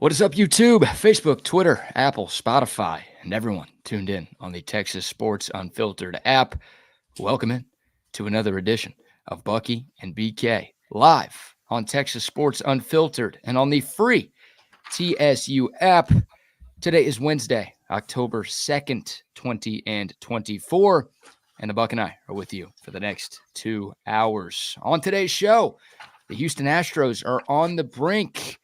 What is up, YouTube, Facebook, Twitter, Apple, Spotify, and everyone tuned in on the Texas Sports Unfiltered app? Welcome in to another edition of Bucky and BK live on Texas Sports Unfiltered and on the free TSU app. Today is Wednesday, October 2nd, 2024, and the Buck and I are with you for the next 2 hours. On today's show, the Houston Astros are on the brink.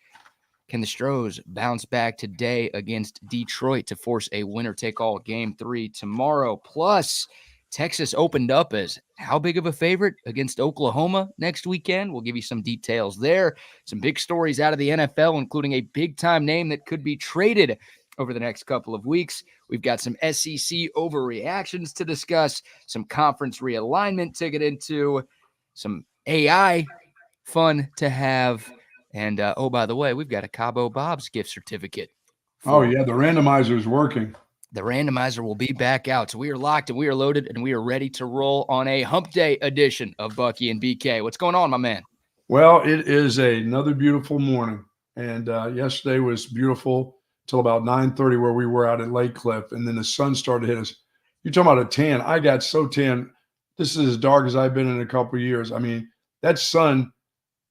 Can the Astros bounce back today against Detroit to force a winner-take-all Game 3 tomorrow? Plus, Texas opened up as how big of a favorite against Oklahoma next weekend? We'll give you some details there. Some big stories out of the NFL, including a big-time name that could be traded over the next couple of weeks. We've got some SEC overreactions to discuss, some conference realignment to get into, some AI fun to have. And, oh, by the way, we've got a Cabo Bob's gift certificate. Oh, yeah, the randomizer is working. The randomizer will be back out. So we are locked and we are loaded and we are ready to roll on a hump day edition of Bucky and BK. What's going on, my man? Well, it is another beautiful morning. And yesterday was beautiful till about 9:30 where we were out at Lake Cliff. And then the sun started to hit us. You're talking about a tan. I got so tan. This is as dark as I've been in a couple of years. I mean, that sun.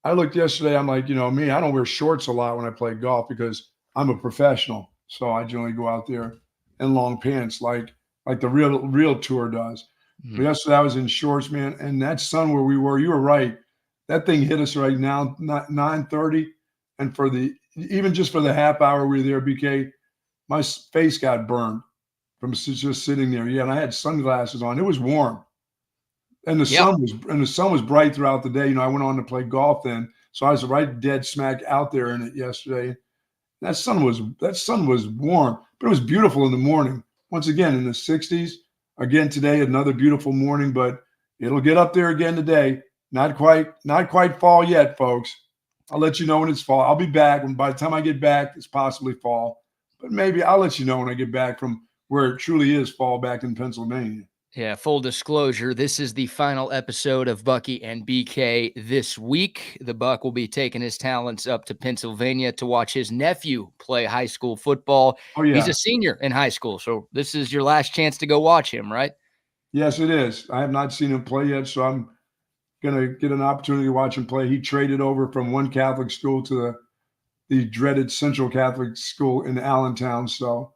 I looked yesterday, I'm like, me, I don't wear shorts a lot when I play golf because I'm a professional. So I generally go out there in long pants like the real tour does. Mm-hmm. But yesterday I was in shorts, man, and that sun where we were, you were right. That thing hit us right now, 9:30. And even just for the half hour we were there, BK, my face got burned from just sitting there. Yeah, and I had sunglasses on. It was warm. And the sun was bright throughout the day. I went on to play golf then, so I was right dead smack out there in it yesterday. That sun was warm, but it was beautiful in the morning. Once again, in the 60s. Again today, another beautiful morning, but it'll get up there again today. Not quite fall yet, folks. I'll let you know when it's fall. I'll be back. By the time I get back, it's possibly fall, but maybe I'll let you know when I get back from where it truly is fall back in Pennsylvania. Yeah, full disclosure, this is the final episode of Bucky and BK this week. The Buck will be taking his talents up to Pennsylvania to watch his nephew play high school football. Oh, yeah. He's a senior in high school, so this is your last chance to go watch him, right? Yes, it is. I have not seen him play yet, so I'm going to get an opportunity to watch him play. He traded over from one Catholic school to the dreaded Central Catholic School in Allentown, so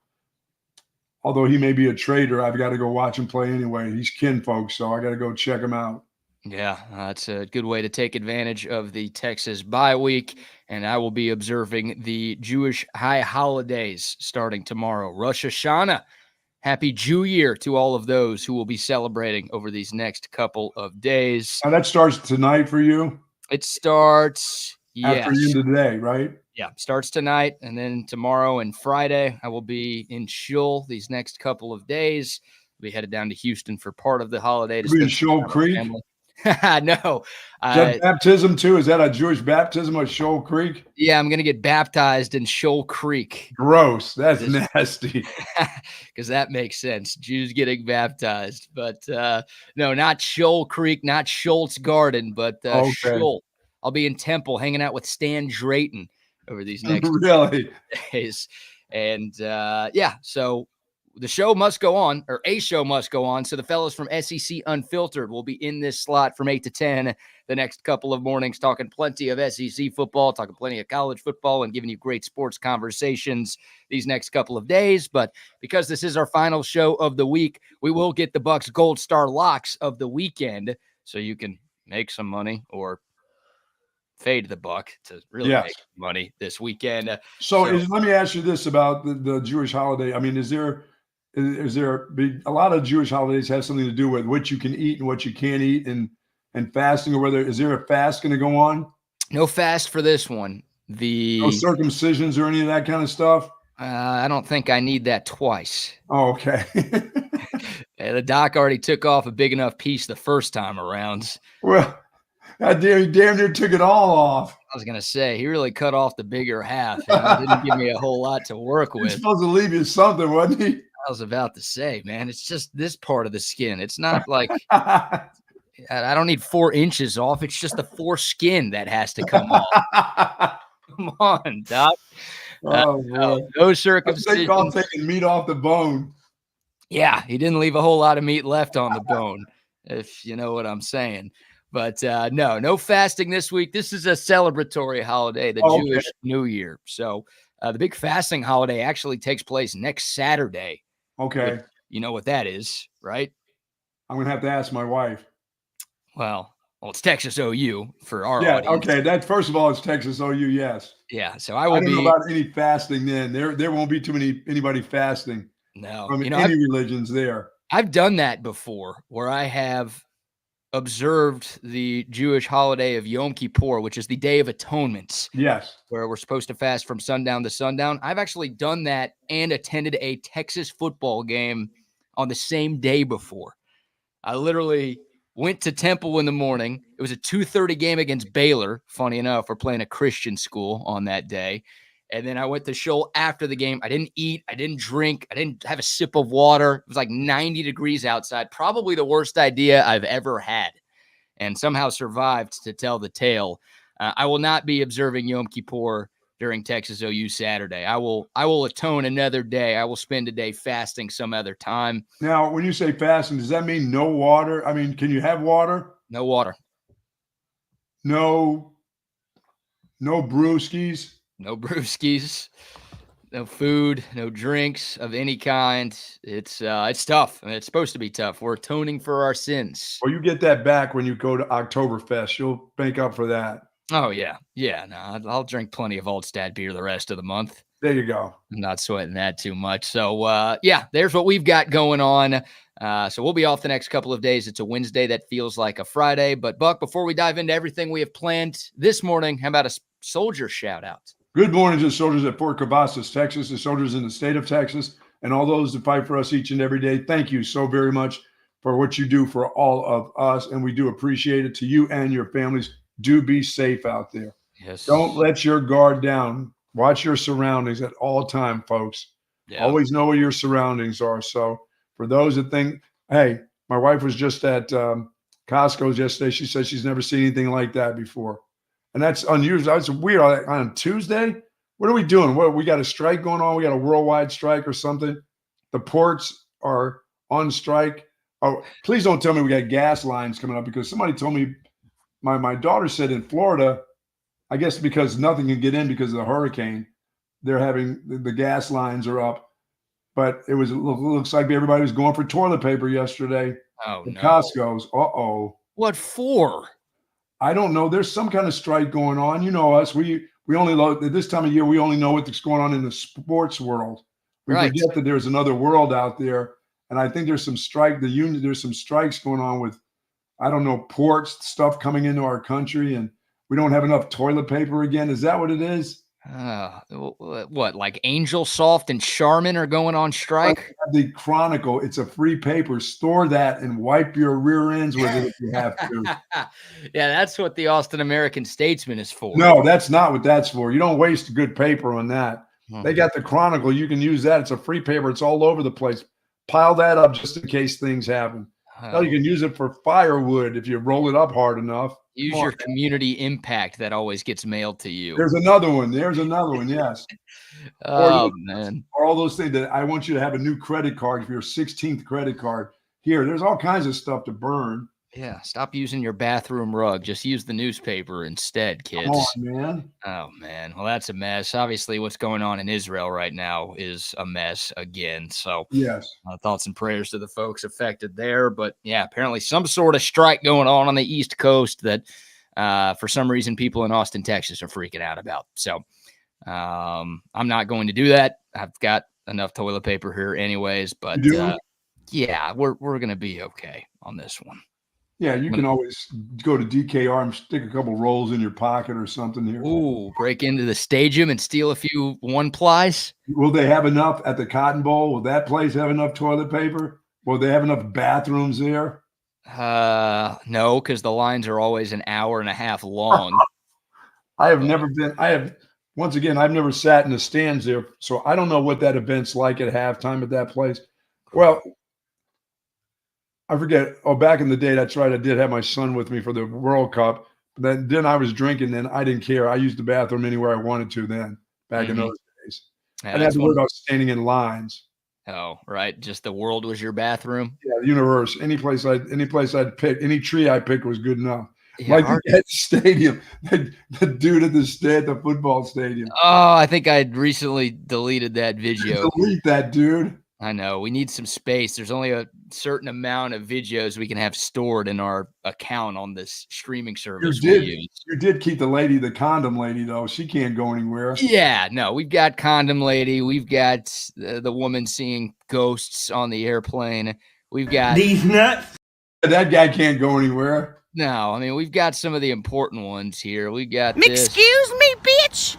although he may be a traitor, I've got to go watch him play anyway. He's kin folks, so I got to go check him out. Yeah, that's a good way to take advantage of the Texas bye week, and I will be observing the Jewish high holidays starting tomorrow. Rosh Hashanah. Happy Jew Year to all of those who will be celebrating over these next couple of days. Now that starts tonight for you? It starts, after the end of the day, right? Yeah, starts tonight, and then tomorrow and Friday, I will be in Shul these next couple of days. We'll be headed down to Houston for part of the holiday. You'll be in Shoal Creek? No. Is that baptism too? Is that a Jewish baptism at Shoal Creek? Yeah, I'm going to get baptized in Shoal Creek. Gross. That's nasty. Because that makes sense. Jews getting baptized. But no, not Shoal Creek, not Schultz Garden, but Shoal. I'll be in Temple hanging out with Stan Drayton over these next days. And so the show must go on, or a show must go on. So the fellas from SEC Unfiltered will be in this slot from 8 to 10 the next couple of mornings, talking plenty of SEC football, talking plenty of college football, and giving you great sports conversations these next couple of days. But because this is our final show of the week, we will get the Bucks Gold Star locks of the weekend, so you can make some money or fade the Buck to really make money this weekend. So let me ask you this about the Jewish holiday. I mean, is there a lot of Jewish holidays have something to do with what you can eat and what you can't eat and fasting, or is there a fast going to go on? No fast for this one. No circumcisions or any of that kind of stuff? I don't think I need that twice. Oh, okay. The doc already took off a big enough piece the first time around. Well, he damn near took it all off. I was going to say, he really cut off the bigger half. Didn't give me a whole lot to work with. He was supposed to leave you something, wasn't he? I was about to say, man, it's just this part of the skin. It's not like I don't need 4 inches off. It's just the foreskin that has to come off. Come on, Doc. Oh, boy. No That's what they call circumcision. taking meat off the bone. Yeah, he didn't leave a whole lot of meat left on the bone, if you know what I'm saying. But no fasting this week. This is a celebratory holiday, the Okay. Jewish New Year. So the big fasting holiday actually takes place next Saturday. Okay. Which, you know what that is, right? I'm going to have to ask my wife. Well, it's Texas OU for our Yeah, audience. okay. That first of all, it's Texas OU, yes. Yeah, so I don't know about any fasting then. There won't be anybody fasting No, from any religions there. I've done that before where I have observed the Jewish holiday of Yom Kippur, which is the Day of Atonement. Yes. Where we're supposed to fast from sundown to sundown. I've actually done that and attended a Texas football game on the same day before. I literally went to Temple in the morning. It was a 2:30 game against Baylor. Funny enough, we're playing a Christian school on that day. And then I went to Shoal after the game. I didn't eat. I didn't drink. I didn't have a sip of water. It was like 90 degrees outside. Probably the worst idea I've ever had. And somehow survived to tell the tale. I will not be observing Yom Kippur during Texas OU Saturday. I will atone another day. I will spend a day fasting some other time. Now, when you say fasting, does that mean no water? I mean, can you have water? No water. No brewskis? No brewskis. No food, no drinks of any kind. It's tough. I mean, it's supposed to be tough. We're atoning for our sins. Well, you get that back when you go to Oktoberfest. You'll make up for that. Oh, yeah. Yeah, no, I'll drink plenty of Altstadt beer the rest of the month. There you go. I'm not sweating that too much. So, yeah, there's what we've got going on. So we'll be off the next couple of days. It's a Wednesday that feels like a Friday. But, Buck, before we dive into everything we have planned this morning, how about a soldier shout-out? Good morning to the soldiers at Fort Cavazos, Texas, the soldiers in the state of Texas, and all those that fight for us each and every day. Thank you so very much for what you do for all of us, and we do appreciate it. To you and your families, do be safe out there. Yes. Don't let your guard down. Watch your surroundings at all time, folks. Yeah. Always know where your surroundings are. So for those that think, hey, my wife was just at Costco's yesterday. She said she's never seen anything like that before. And that's unusual. That's weird. On Tuesday, what are we doing? What, we got a strike going on? We got a worldwide strike or something? The ports are on strike. Oh, please don't tell me we got gas lines coming up, because somebody told me, my daughter said in Florida, I guess because nothing can get in because of the hurricane, they're having the gas lines are up. But it looks like everybody was going for toilet paper yesterday. Oh, no. Costco's. Uh-oh. What for? I don't know. There's some kind of strike going on. You know us. We only at this time of year, we only know what's going on in the sports world. We forget that there's another world out there. And I think there's some there's some strikes going on with, I don't know, ports, stuff coming into our country, and we don't have enough toilet paper again. Is that what it is? What, like Angel Soft and Charmin are going on strike? The Chronicle, it's a free paper. Store that and wipe your rear ends with it if you have to. Yeah, that's what the Austin American Statesman is for. No, that's not what that's for. You don't waste good paper on that. They got the Chronicle. You can use that. It's a free paper. It's all over the place. Pile that up just in case things happen. Hell, you can use it for firewood if you roll it up hard enough. Use your community impact that always gets mailed to you. There's another one. Yes. Oh, man. Or all those things that I want you to have a new credit card for your 16th credit card. Here, there's all kinds of stuff to burn. Yeah, stop using your bathroom rug. Just use the newspaper instead, kids. Come on, man. Oh, man. Well, that's a mess. Obviously, what's going on in Israel right now is a mess again. So, yes, thoughts and prayers to the folks affected there. But, yeah, apparently some sort of strike going on the East Coast that, for some reason, people in Austin, Texas are freaking out about. So, I'm not going to do that. I've got enough toilet paper here anyways. But, yeah, we're going to be okay on this one. Yeah, you can always go to DKR and stick a couple rolls in your pocket or something here. Ooh, break into the stadium and steal a few one-plies. Will they have enough at the Cotton Bowl? Will that place have enough toilet paper? Will they have enough bathrooms there? No, because the lines are always an hour and a half long. I've never sat in the stands there, so I don't know what that event's like at halftime at that place. Well, I forget. Oh, back in the day, that's right. I did have my son with me for the World Cup. But then I was drinking. Then I didn't care. I used the bathroom anywhere I wanted to. Then back in those days. I didn't have to worry about standing in lines. Oh, right. Just the world was your bathroom. Yeah, the universe. Any place I'd pick, any tree I picked was good enough. Yeah, Like at the stadium, the dude at the football stadium. Oh, I think I recently deleted that video. Delete that, dude. I know. We need some space. There's only a certain amount of videos we can have stored in our account on this streaming service we use. You did keep the condom lady, though. She can't go anywhere. Yeah, no, we've got condom lady. We've got the woman seeing ghosts on the airplane. We've got these nuts. That guy can't go anywhere. No, I mean, we've got some of the important ones here. We got Excuse me, bitch.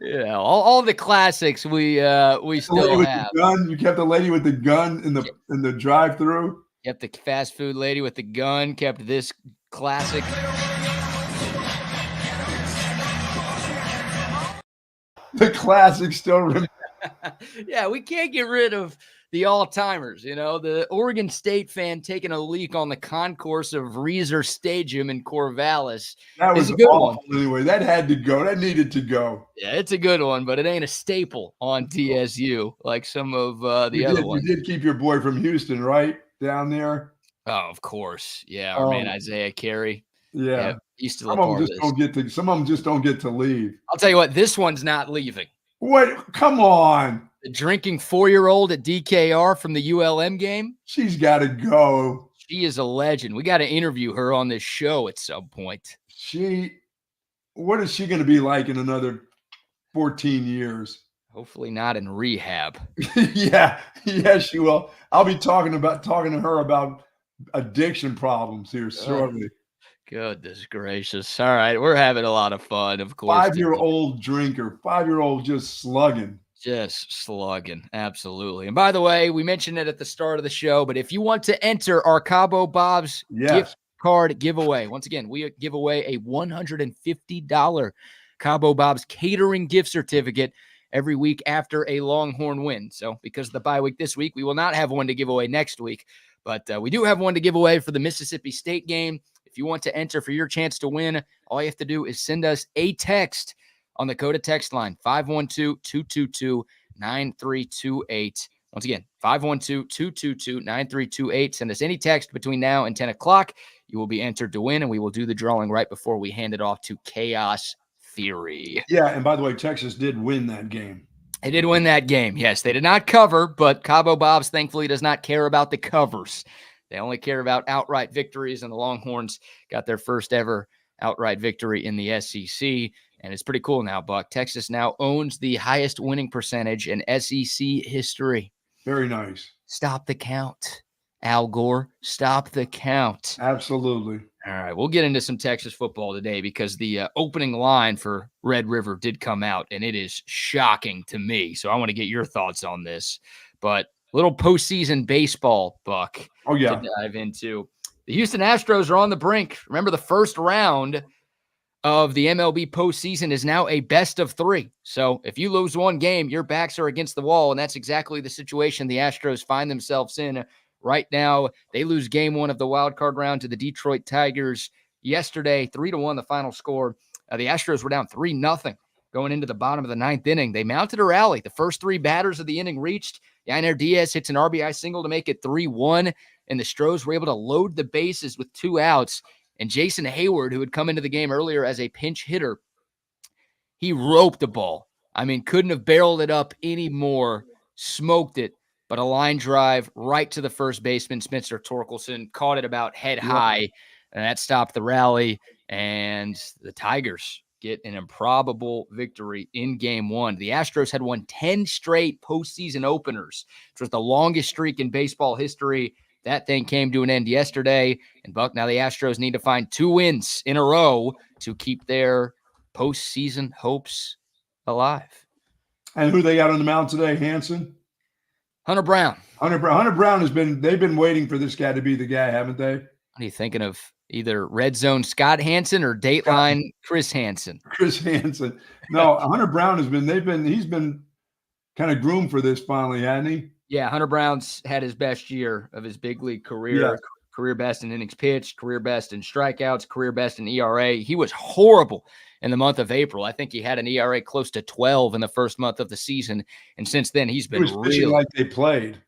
Yeah, all the classics we still have. You kept the lady with the gun in the drive-through. Kept the fast food lady with the gun. Kept this classic. The classic still remains. Yeah, we can't get rid of the all-timers. You know, the Oregon State fan taking a leak on the concourse of Reeser Stadium in Corvallis. That was a good one. Anyway, that had to go. That needed to go. Yeah, it's a good one, but it ain't a staple on TSU like some of the other ones. You did keep your boy from Houston, right? Down there. Oh, of course. Yeah, our man Isaiah Carey. Yeah. He's still some of them just don't get to leave. I'll tell you what, this one's not leaving. What? Come on. The drinking 4-year-old at DKR from the ULM game. She's got to go. She is a legend. We got to interview her on this show at some point. What is she going to be like in another 14 years? Hopefully not in rehab. Yeah, she will. I'll be talking to her about addiction problems here shortly. Goodness gracious. All right. We're having a lot of fun, of course. 5-year-old drinker, 5-year-old just slugging. Just slugging. Absolutely. And by the way, we mentioned it at the start of the show, but if you want to enter our Cabo Bob's gift card giveaway, once again, we give away a $150 Cabo Bob's catering gift certificate every week after a Longhorn win. So because of the bye week this week, we will not have one to give away next week, but we do have one to give away for the Mississippi State game. If you want to enter for your chance to win, all you have to do is send us a text on the Coda text line, 512-222-9328. Once again, 512-222-9328. Send us any text between now and 10 o'clock. You will be entered to win, and we will do the drawing right before we hand it off to Chaos Theory. Yeah, and by the way, Texas did win that game. They did win that game. Yes, they did not cover, but Cabo Bob's thankfully does not care about the covers. They only care about outright victories, and the Longhorns got their first ever outright victory in the SEC. And it's pretty cool now, Buck. Texas now owns the highest winning percentage in SEC history. Very nice. Stop the count, Al Gore. Stop the count. Absolutely. All right, we'll get into some Texas football today because the opening line for Red River did come out, and it is shocking to me. So I want to get your thoughts on this. But little postseason baseball, Buck. Oh, yeah. To dive into. The Houston Astros are on the brink. Remember, the first round of the MLB postseason is now a best of 3. So if you lose one game, your backs are against the wall, and that's exactly the situation the Astros find themselves in right now. They lose game 1 of the wild card round to the Detroit Tigers yesterday, 3-1 the final score. The Astros were down 3-0 going into the bottom of the 9th inning. They mounted a rally. The first 3 batters of the inning reached. Yainer Diaz hits an RBI single to make it 3-1, and the Stros were able to load the bases with 2 outs. And Jason Hayward, who had come into the game earlier as a pinch hitter, he roped the ball. I mean, couldn't have barreled it up anymore, smoked it, but a line drive right to the first baseman, Spencer Torkelson, caught it about head high, and that stopped the rally. And the Tigers get an improbable victory in game 1. The Astros had won 10 straight postseason openers, which was the longest streak in baseball history. That thing came to an end yesterday, and Buck, now the Astros need to find 2 wins in a row to keep their postseason hopes alive. And who they got on the mound today, Hanson? Hunter Brown. Hunter Brown they've been waiting for this guy to be the guy, haven't they? What are you thinking of? Either Red Zone Scott Hansen or Dateline Chris Hansen? Chris Hansen. No, Hunter Brown he's been kind of groomed for this finally, hasn't he? Yeah, Hunter Brown's had his best year of his big league career. Career best in innings pitched, career best in strikeouts, career best in ERA. He was horrible in the month of April. I think he had an ERA close to 12 in the first month of the season. And since then, he's been pitching like they played.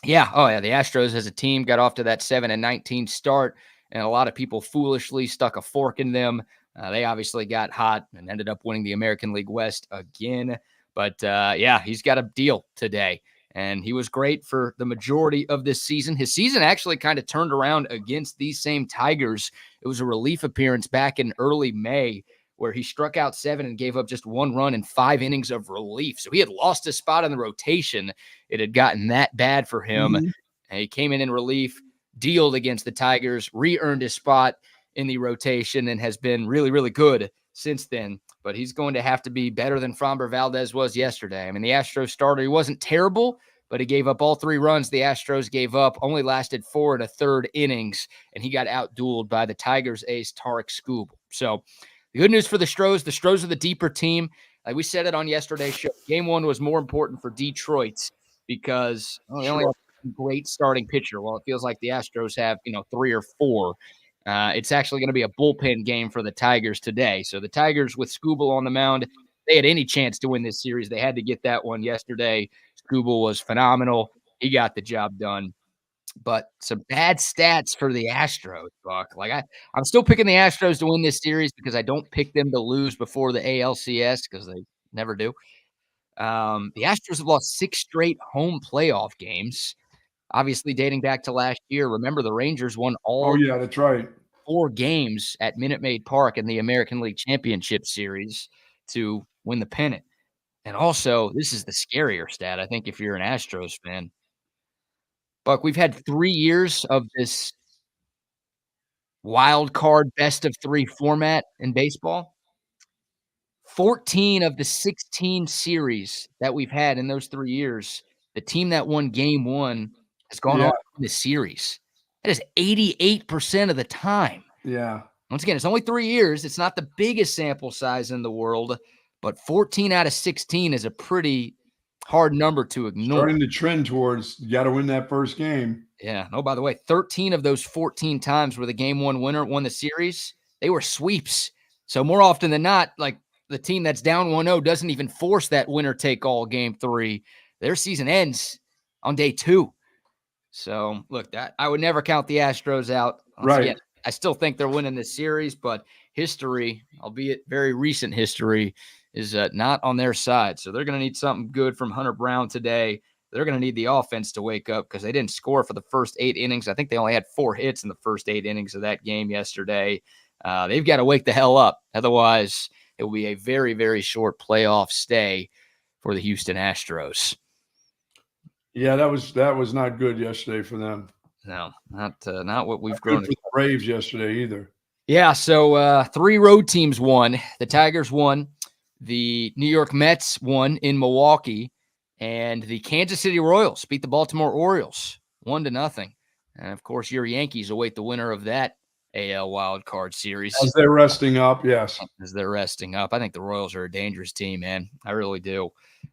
Yeah. Oh, yeah. The Astros as a team got off to that 7-19 start, and a lot of people foolishly stuck a fork in them. They obviously got hot and ended up winning the American League West again. But yeah, he's got a deal today. And he was great for the majority of this season. His season actually kind of turned around against these same Tigers. It was a relief appearance back in early May where he struck out 7 and gave up just 1 run in 5 innings of relief. So he had lost his spot in the rotation. It had gotten that bad for him. Mm-hmm. And he came in relief, dealed against the Tigers, re-earned his spot in the rotation, and has been really, really good since then. But he's going to have to be better than Framber Valdez was yesterday. I mean, the Astros starter, he wasn't terrible, but he gave up all 3 runs the Astros gave up, only lasted 4 1/3 innings, and he got outdueled by the Tigers ace Tarik Skubal. So the good news for the Stros are the deeper team. Like we said it on yesterday's show, Game 1 was more important for Detroit because they only have a great starting pitcher. Well, it feels like the Astros have, 3 or 4. It's actually going to be a bullpen game for the Tigers today. So the Tigers with Skubal on the mound, they had any chance to win this series. They had to get that one yesterday. Skubal was phenomenal. He got the job done. But some bad stats for the Astros, Buck. Like I'm still picking the Astros to win this series because I don't pick them to lose before the ALCS because they never do. The Astros have lost 6 straight home playoff games, obviously dating back to last year. Remember, the Rangers won all Oh, yeah, that's right. 4 games at Minute Maid Park in the American League Championship Series to win the pennant. And also, this is the scarier stat, I think, if you're an Astros fan. Buck, we've had 3 years of this wild card best of 3 format in baseball. 14 of the 16 series that we've had in those 3 years, the team that won game 1 has gone on to win the series. That is 88% of the time. Yeah. Once again, it's only 3 years. It's not the biggest sample size in the world, but 14 out of 16 is a pretty hard number to ignore. Starting to trend towards you got to win that first game. Yeah. Oh, by the way, 13 of those 14 times where the game 1 winner won the series, they were sweeps. So more often than not, like the team that's down 1-0 doesn't even force that winner take all game 3. Their season ends on day 2. So look, that I would never count the Astros out. Right. Again, I still think they're winning this series, but history, albeit very recent history, is not on their side. So they're going to need something good from Hunter Brown today. They're going to need the offense to wake up because they didn't score for the first 8 innings. I think they only had 4 hits in the first 8 innings of that game yesterday. They've got to wake the hell up. Otherwise, it will be a very, very short playoff stay for the Houston Astros. Yeah, that was not good yesterday for them. No, not what we've Not grown. good for the Braves yesterday either. Yeah, so 3 road teams won. The Tigers won. The New York Mets won in Milwaukee. And the Kansas City Royals beat the Baltimore Orioles 1-0. And, of course, your Yankees await the winner of that AL wild card series. As they're resting up, yes. As they're resting up. I think the Royals are a dangerous team, man. I really do.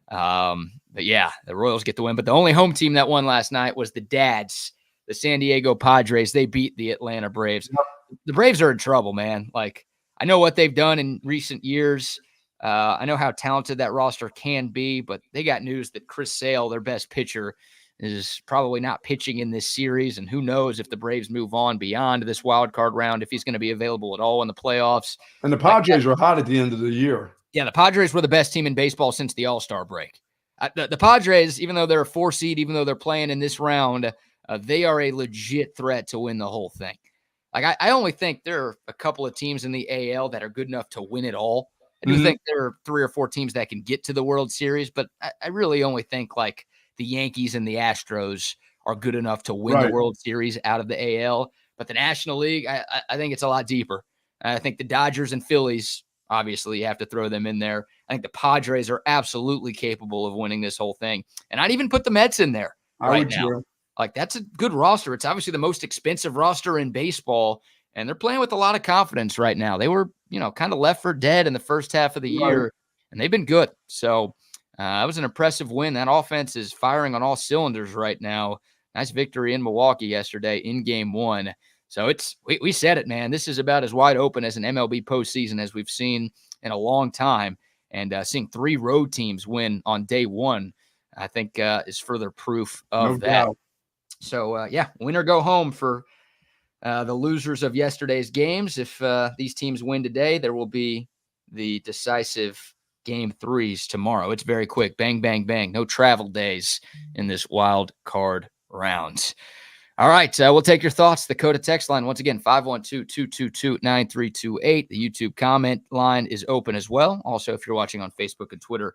But, yeah, the Royals get the win. But the only home team that won last night was the Dads, the San Diego Padres. They beat the Atlanta Braves. The Braves are in trouble, man. Like, I know what they've done in recent years. I know how talented that roster can be, but they got news that Chris Sale, their best pitcher, is probably not pitching in this series. And who knows if the Braves move on beyond this wild card round, if he's going to be available at all in the playoffs. And the Padres were hot at the end of the year. Yeah, the Padres were the best team in baseball since the All-Star break. The Padres, even though they're a 4 seed, even though they're playing in this round, they are a legit threat to win the whole thing. Like I only think there are a couple of teams in the AL that are good enough to win it all. I do think there are 3 or 4 teams that can get to the World Series, but I really only think like the Yankees and the Astros are good enough to win the World Series out of the AL. But the National League, I think it's a lot deeper. I think the Dodgers and Phillies, obviously, you have to throw them in there. I think the Padres are absolutely capable of winning this whole thing. And I'd even put the Mets in there right now. Sure. Like, that's a good roster. It's obviously the most expensive roster in baseball, and they're playing with a lot of confidence right now. They were, kind of left for dead in the first half of the year, and they've been good. So it was an impressive win. That offense is firing on all cylinders right now. Nice victory in Milwaukee yesterday in Game 1. So we said it, man. This is about as wide open as an MLB postseason as we've seen in a long time. And seeing 3 road teams win on day one, I think is further proof of No that. doubt. So, win or go home for the losers of yesterday's games. If these teams win today, there will be the decisive game 3s tomorrow. It's very quick. Bang, bang, bang. No travel days in this wild card round. All right, we'll take your thoughts. The Coda text line, once again, 512-222-9328. The YouTube comment line is open as well. Also, if you're watching on Facebook and Twitter,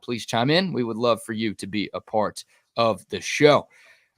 please chime in. We would love for you to be a part of the show.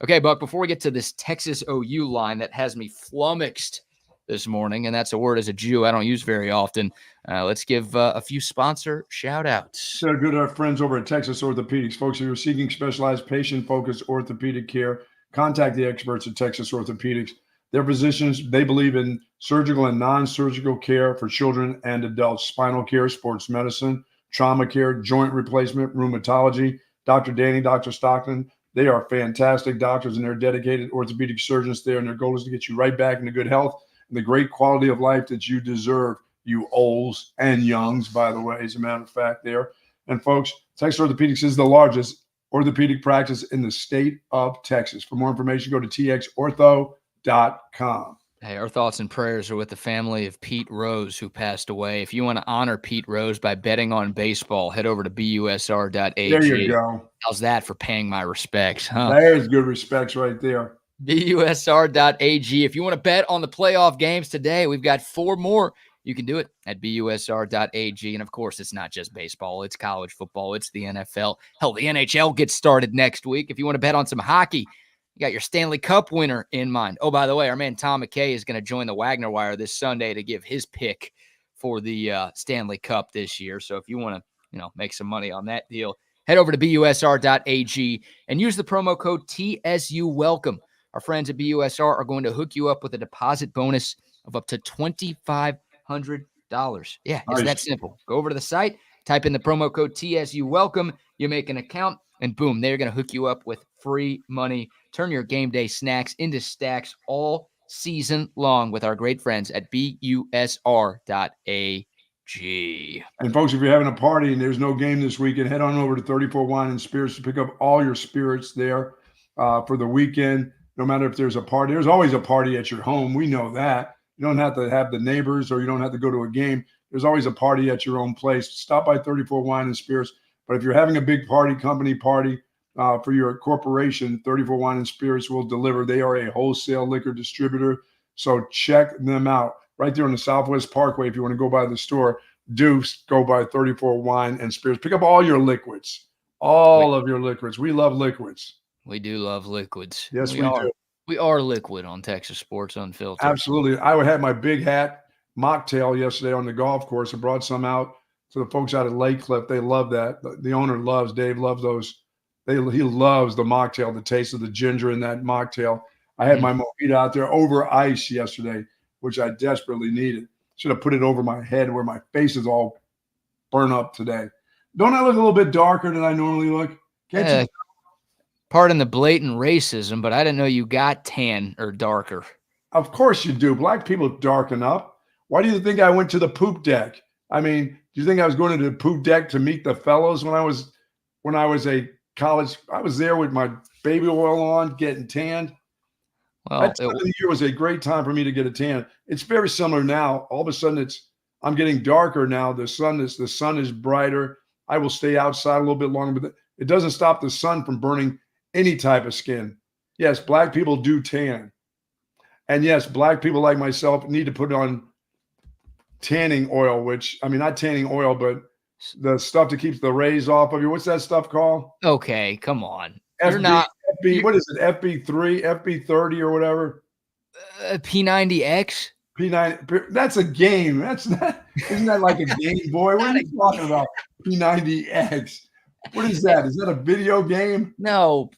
Okay, Buck, before we get to this Texas OU line that has me flummoxed this morning, and that's a word as a Jew I don't use very often, let's give a few sponsor shout-outs. So good our friends over at Texas Orthopedics. Folks, if you're seeking specialized patient-focused orthopedic care, contact the experts at Texas Orthopedics. Their physicians, they believe in surgical and non-surgical care for children and adults, spinal care, sports medicine, trauma care, joint replacement, rheumatology. Dr. Danny, Dr. Stockton, they are fantastic doctors, and they're dedicated orthopedic surgeons there, and their goal is to get you right back into good health and the great quality of life that you deserve, you olds and youngs, by the way, as a matter of fact there. And folks, Texas Orthopedics is the largest orthopedic practice in the state of Texas. For more information, go to txortho.com. Hey, our thoughts and prayers are with the family of Pete Rose, who passed away. If you want to honor Pete Rose by betting on baseball, head over to busr.ag. There you go. How's that for paying my respects, huh? There's good respects right there. busr.ag. If you want to bet on the playoff games today, we've got 4 more. You can do it at busr.ag. And, of course, it's not just baseball. It's college football. It's the NFL. Hell, the NHL gets started next week. If you want to bet on some hockey, you got your Stanley Cup winner in mind. Oh, by the way, our man Tom McKay is going to join the Wagner Wire this Sunday to give his pick for the Stanley Cup this year. So if you want to, make some money on that deal, head over to busr.ag and use the promo code TSUWelcome. Our friends at BUSR are going to hook you up with a deposit bonus of up to $2,500. Yeah, it's that simple. Go over to the site, type in the promo code TSUWelcome, you make an account, and boom, they're going to hook you up with free money. Turn your game day snacks into stacks all season long with our great friends at busr.ag. And folks, if you're having a party and there's no game this weekend, head on over to 34 Wine and Spirits to pick up all your spirits there for the weekend. No matter if there's a party, there's always a party at your home. We know that. You don't have to have the neighbors or you don't have to go to a game. There's always a party at your own place. Stop by 34 Wine and Spirits. But if you're having a big party, company party for your corporation, 34 Wine and Spirits will deliver. They are a wholesale liquor distributor. So check them out right there on the Southwest Parkway. If you want to go by the store, do go by 34 Wine and Spirits. Pick up all your liquids, all of your liquids. We love liquids. We do love liquids. Yes, we do. We are liquid on Texas Sports Unfiltered. Absolutely. I had my big hat mocktail yesterday on the golf course. I brought some out to the folks out at Lake Cliff. They love that. The owner loves, Dave loves those. He loves the mocktail, the taste of the ginger in that mocktail. I had my mojito out there over ice yesterday, which I desperately needed. Should have put it over my head where my face is all burned up today. Don't I look a little bit darker than I normally look? Can't you? Pardon the blatant racism, but I didn't know you got tan or darker. Of course you do. Black people darken up. Why do you think I went to the poop deck? I mean, do you think I was going to the poop deck to meet the fellows when I was a college? I was there with my baby oil on, getting tanned. Well, that time of the year was a great time for me to get a tan. It's very similar now. All of a sudden, I'm getting darker now. The sun is brighter. I will stay outside a little bit longer, but it doesn't stop the sun from burning any type of skin. Yes, black people do tan. And yes, black people like myself need to put on tanning oil, not tanning oil, but the stuff that keeps the rays off of you. What's that stuff called? Okay, come on. What is it? FB3, FB30 or whatever? P90X? P90. That's a game. Isn't that like a Game Boy? What are you talking about? P90X. What is that? Is that a video game? No.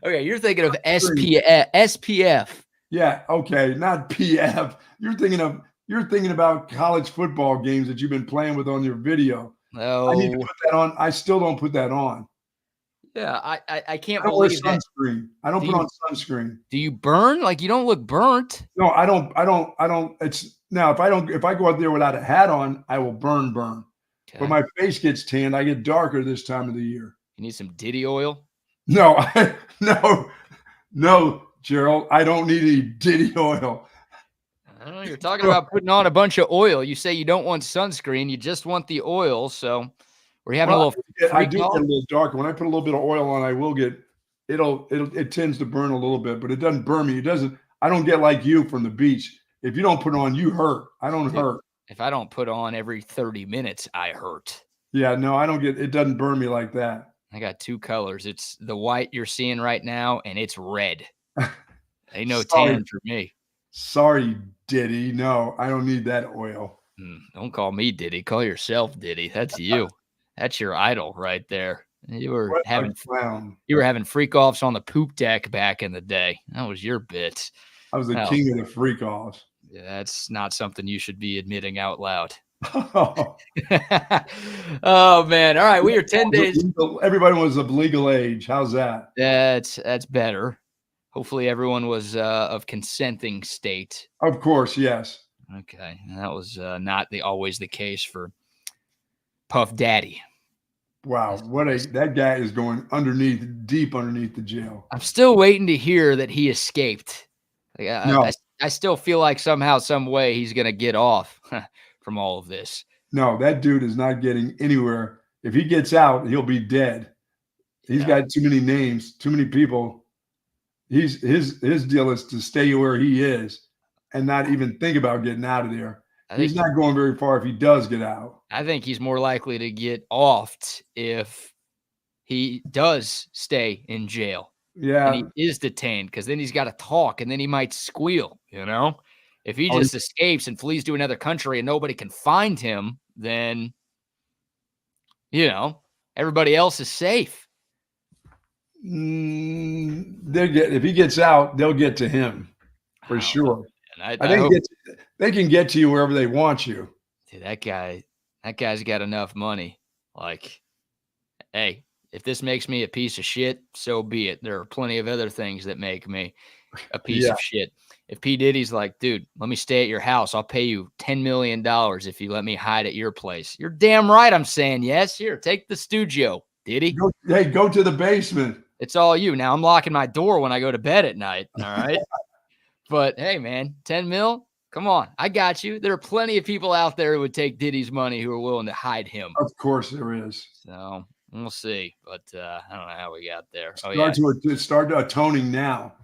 Okay, you're thinking of SPF. Yeah, okay, not PF. You're thinking about college football games that you've been playing with on your video. No. I need to put that on. I still don't put that on. Yeah, I can't believe that. Sunscreen. I don't put on sunscreen. Do you burn? Like, you don't look burnt. No, I don't. Now, if I go out there without a hat on, I will burn. Okay. But my face gets tanned. I get darker this time of the year. You need some Diddy oil? No, no, Gerald. I don't need any Diddy oil. I don't know. You're talking about putting on a bunch of oil. You say you don't want sunscreen. You just want the oil. So we're having a little. I do get a little darker. When I put a little bit of oil on, I will get. It tends to burn a little bit, but it doesn't burn me. It doesn't. I don't get like you from the beach. If you don't put it on, you hurt. I don't hurt. If I don't put on every 30 minutes, I hurt. Yeah, no, I don't get. It doesn't burn me like that. I got two colors. It's the white you're seeing right now, and it's red. Ain't no tan for me. Sorry, Diddy. No, I don't need that oil. Don't call me Diddy. Call yourself Diddy. That's you. That's your idol right there. You were having freak offs on the poop deck back in the day. That was your bit. I was the king of the freak offs. Yeah, that's not something you should be admitting out loud. Oh man! All right, we are 10 days. Everybody was of legal age. How's that? That's better. Hopefully, everyone was of consenting state. Of course, yes. Okay, that was not always the case for Puff Daddy. Wow, that guy is going deep underneath the jail. I'm still waiting to hear that he escaped. No. I still feel like somehow, some way, he's going to get off from all of this. No, that dude is not getting anywhere. If he gets out, he'll be dead. He's got too many names, too many people. His deal is to stay where he is and not even think about getting out of there. He's not going very far if he does get out. I think he's more likely to get offed if he does stay in jail. Yeah. And he is detained, because then he's got to talk, and then he might squeal, If he just escapes and flees to another country and nobody can find him, then, everybody else is safe. If he gets out, they'll get to him for sure. I think they can get to you wherever they want you. Dude, that guy's got enough money. Like, hey, if this makes me a piece of shit, so be it. There are plenty of other things that make me a piece of shit. If P. Diddy's like, dude, let me stay at your house. I'll pay you $10 million if you let me hide at your place. You're damn right I'm saying yes. Here, take the studio, Diddy. Go to the basement. It's all you. Now, I'm locking my door when I go to bed at night, all right? But, hey, man, 10 mil? Come on. I got you. There are plenty of people out there who would take Diddy's money who are willing to hide him. Of course there is. So, we'll see. But I don't know how we got there. Start atoning now.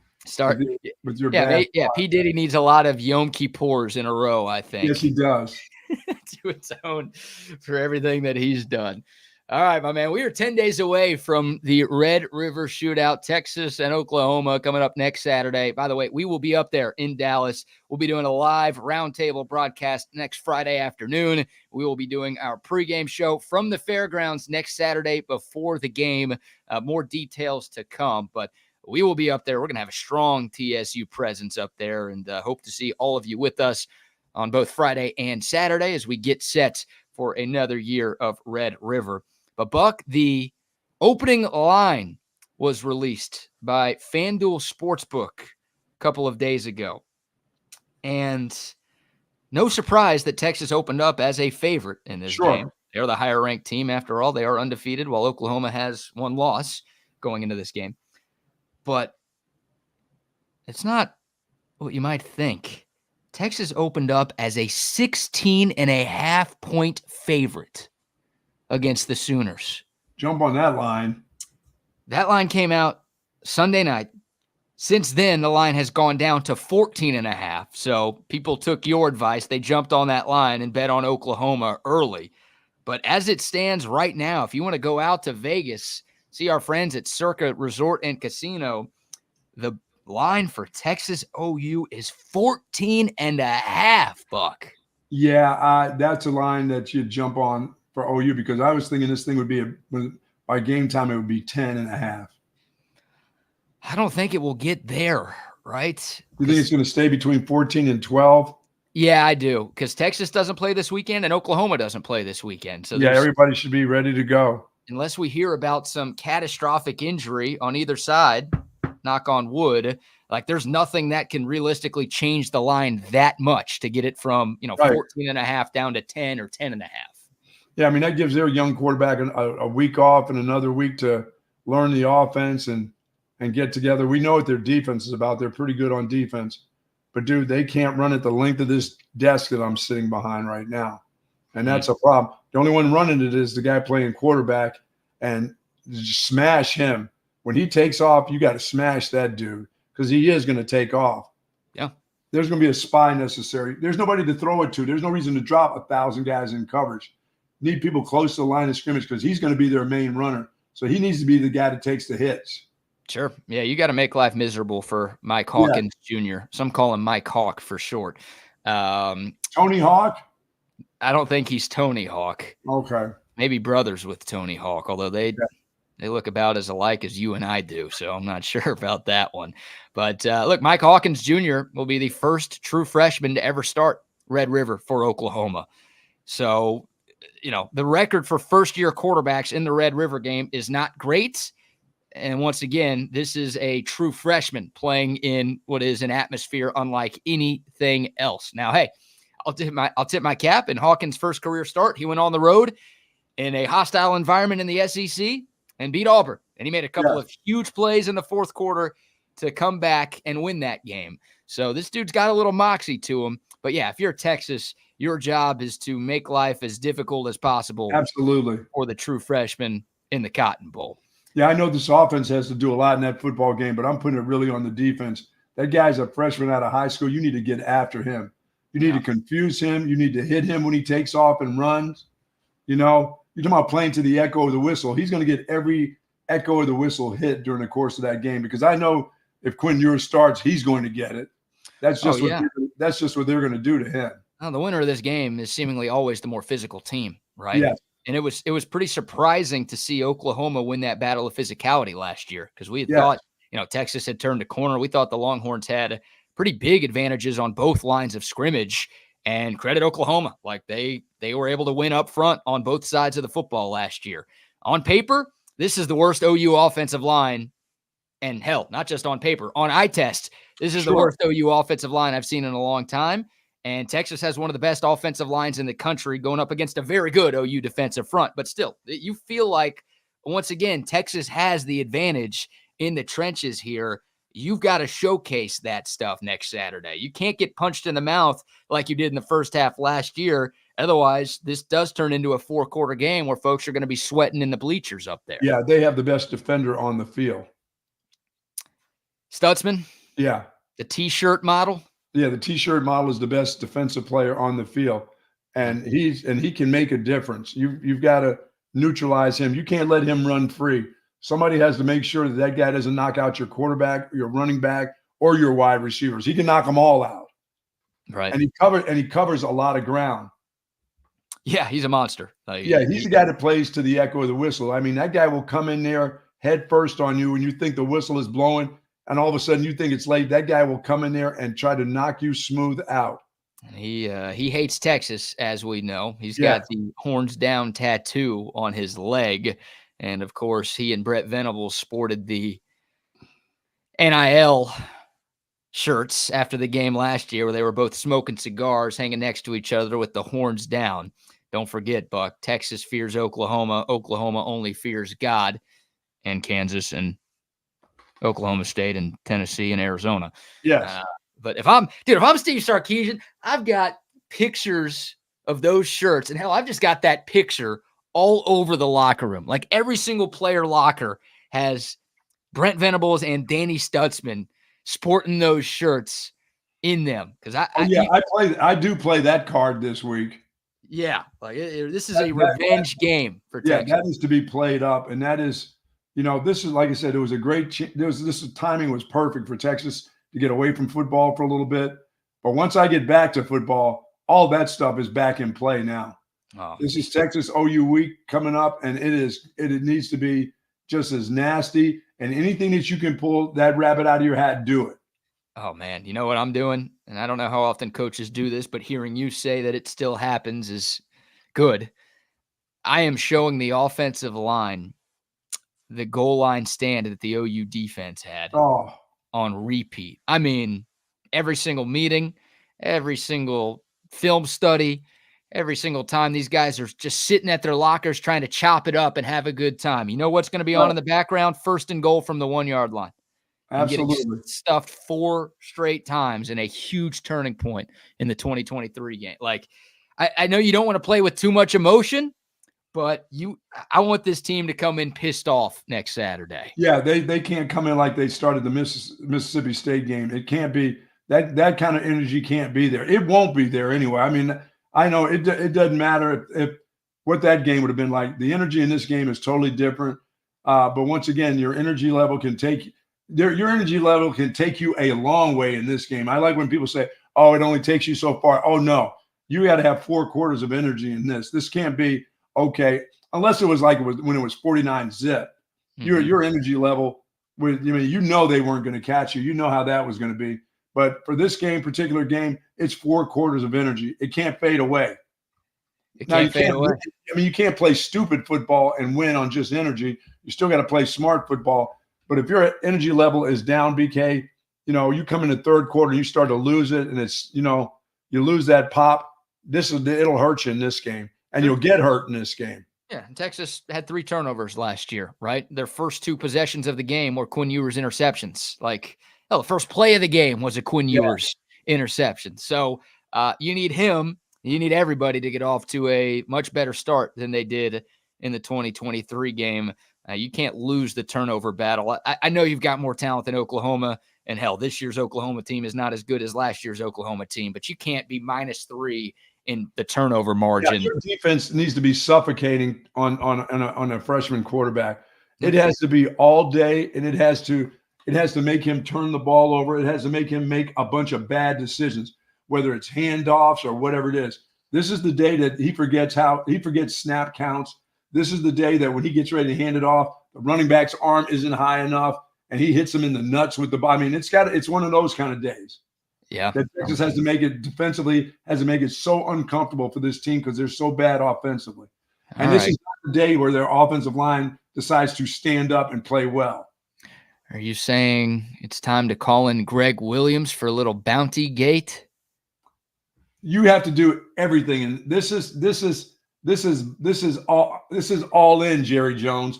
With your P. Diddy needs a lot of Yom Kippurs in a row, I think. Yes, he does. To atone for everything that he's done. All right, my man. We are 10 days away from the Red River Shootout, Texas and Oklahoma, coming up next Saturday. By the way, we will be up there in Dallas. We'll be doing a live roundtable broadcast next Friday afternoon. We will be doing our pregame show from the fairgrounds next Saturday before the game. More details to come, but we will be up there. We're going to have a strong TSU presence up there, and hope to see all of you with us on both Friday and Saturday as we get set for another year of Red River. But, Buck, the opening line was released by FanDuel Sportsbook a couple of days ago. And no surprise that Texas opened up as a favorite in this game. They're the higher-ranked team, after all. They are undefeated, while Oklahoma has one loss going into this game. But it's not what you might think. Texas opened up as a 16.5-point favorite against the Sooners. Jump on that line. That line came out Sunday night. Since then, the line has gone down to 14.5. So people took your advice. They jumped on that line and bet on Oklahoma early. But as it stands right now, if you want to go out to Vegas, see our friends at Circa Resort and Casino, the line for Texas OU is 14.5, Buck. Yeah, that's a line that you jump on for OU, because I was thinking this thing would be by game time, it would be 10.5. I don't think it will get there, right? You think it's going to stay between 14 and 12? Yeah, I do, because Texas doesn't play this weekend and Oklahoma doesn't play this weekend. So yeah, everybody should be ready to go. Unless we hear about some catastrophic injury on either side, knock on wood, like there's nothing that can realistically change the line that much to get it from, 14 and a half down to 10 or 10 and a half. Yeah, I mean, that gives their young quarterback a week off and another week to learn the offense and get together. We know what their defense is about. They're pretty good on defense. But, dude, they can't run at the length of this desk that I'm sitting behind right now. And that's a problem. The only one running it is the guy playing quarterback, and just smash him. When he takes off, you got to smash that dude because he is going to take off. Yeah. There's going to be a spy necessary. There's nobody to throw it to. There's no reason to drop 1,000 guys in coverage. Need people close to the line of scrimmage because he's going to be their main runner. So he needs to be the guy that takes the hits. Sure. Yeah, you got to make life miserable for Mike Hawkins Jr. Some call him Mike Hawk for short. Tony Hawk? I don't think he's Tony Hawk. Okay. Maybe brothers with Tony Hawk, although they look about as alike as you and I do, so I'm not sure about that one. But look, Mike Hawkins Jr. will be the first true freshman to ever start Red River for Oklahoma. So, the record for first-year quarterbacks in the Red River game is not great. And once again, this is a true freshman playing in what is an atmosphere unlike anything else. Now, hey, I'll tip my cap. In Hawkins' first career start, he went on the road in a hostile environment in the SEC and beat Auburn. And he made a couple of huge plays in the fourth quarter to come back and win that game. So this dude's got a little moxie to him. But yeah, if you're Texas, your job is to make life as difficult as possible. Absolutely. For the true freshman in the Cotton Bowl. Yeah, I know this offense has to do a lot in that football game, but I'm putting it really on the defense. That guy's a freshman out of high school. You need to get after him. You need to confuse him. You need to hit him when he takes off and runs. You're talking about playing to the echo of the whistle. He's going to get every echo of the whistle hit during the course of that game because I know if Quinn Ewers starts, he's going to get it. That's just what they're going to do to him. Well, the winner of this game is seemingly always the more physical team, right? Yeah. And it was pretty surprising to see Oklahoma win that battle of physicality last year because we thought, Texas had turned a corner. We thought the Longhorns had pretty big advantages on both lines of scrimmage, and credit Oklahoma. Like they were able to win up front on both sides of the football last year. On paper, this is the worst OU offensive line, and hell, not just on paper, on eye test, this is the worst OU offensive line I've seen in a long time. And Texas has one of the best offensive lines in the country going up against a very good OU defensive front. But still, you feel like, once again, Texas has the advantage in the trenches here. You've got to showcase that stuff next Saturday. You can't get punched in the mouth like you did in the first half last year. Otherwise, this does turn into a four-quarter game where folks are going to be sweating in the bleachers up there. Yeah, they have the best defender on the field. Stutzman? Yeah. The T-shirt model? Yeah, the T-shirt model is the best defensive player on the field, and he can make a difference. You've got to neutralize him. You can't let him run free. Somebody has to make sure that guy doesn't knock out your quarterback, your running back, or your wide receivers. He can knock them all out. Right. And he covers a lot of ground. Yeah, he's a monster. He's the guy that plays to the echo of the whistle. I mean, that guy will come in there head first on you when you think the whistle is blowing. And all of a sudden you think it's late. That guy will come in there and try to knock you smooth out. And he hates Texas, as we know. He's got the horns down tattoo on his leg. And, of course, he and Brett Venables sported the NIL shirts after the game last year where they were both smoking cigars, hanging next to each other with the horns down. Don't forget, Buck, Texas fears Oklahoma. Oklahoma only fears God, and Kansas and Oklahoma State and Tennessee and Arizona. Yes. But if I'm Steve Sarkisian, I've got pictures of those shirts. And hell, I've just got that picture all over the locker room. Like every single player locker has Brent Venables and Danny Stutzman sporting those shirts in them. Because I do play that card this week. Yeah. Like this is a revenge game for Texas. Yeah, that is to be played up. And that is, this is, like I said, it was a great timing was perfect for Texas to get away from football for a little bit. But once I get back to football, all that stuff is back in play now. Oh. This is Texas OU week coming up, and it needs to be just as nasty. And anything that you can pull that rabbit out of your hat, do it. Oh, man. You know what I'm doing? And I don't know how often coaches do this, but hearing you say that it still happens is good. I am showing the offensive line the goal line stand that the OU defense had on repeat. I mean, every single meeting, every single film study, every single time these guys are just sitting at their lockers trying to chop it up and have a good time. You know what's going to be on in the background? 1st and goal from the 1-yard line. Absolutely. And getting stuffed 4 straight times in a huge turning point in the 2023 game. Like, I know you don't want to play with too much emotion, but I want this team to come in pissed off next Saturday. Yeah, they can't come in like they started the Mississippi State game. It can't be that kind of energy can't be there. It won't be there anyway. I mean, I know it doesn't matter if what that game would have been like. The energy in this game is totally different. But once again, your energy level can take you a long way in this game. I like when people say, "Oh, it only takes you so far." Oh no, you got to have 4 quarters of energy in this. This can't be okay unless it was like when it was 49-zip. Mm-hmm. Your energy level they weren't going to catch you. You know how that was going to be. But for this particular game, it's 4 quarters of energy. It can't fade away. It can't fade away. I mean, you can't play stupid football and win on just energy. You still got to play smart football. But if your energy level is down, BK, you come in the 3rd quarter, you start to lose it, and it's, you lose that pop. It'll hurt you in this game, and you'll get hurt in this game. Yeah, Texas had 3 turnovers last year, right? Their first 2 possessions of the game were Quinn Ewers interceptions. The first play of the game was a Quinn Ewers interception. So you need him. You need everybody to get off to a much better start than they did in the 2023 game. You can't lose the turnover battle. I know you've got more talent than Oklahoma, and hell, this year's Oklahoma team is not as good as last year's Oklahoma team, but you can't be -3 in the turnover margin. Yeah, your defense needs to be suffocating on a freshman quarterback. It has to be all day, and it has to make him turn the ball over. It has to make him make a bunch of bad decisions, whether it's handoffs or whatever it is. This is the day that he forgets snap counts. This is the day that when he gets ready to hand it off, the running back's arm isn't high enough, and he hits him in the nuts with the ball. I mean, it's one of those kind of days. Yeah. That Texas has to make it defensively, has to make it so uncomfortable for this team because they're so bad offensively. And this is not the day where their offensive line decides to stand up and play well. Are you saying it's time to call in Greg Williams for a little bounty gate? You have to do everything, and this is all in, Jerry Jones.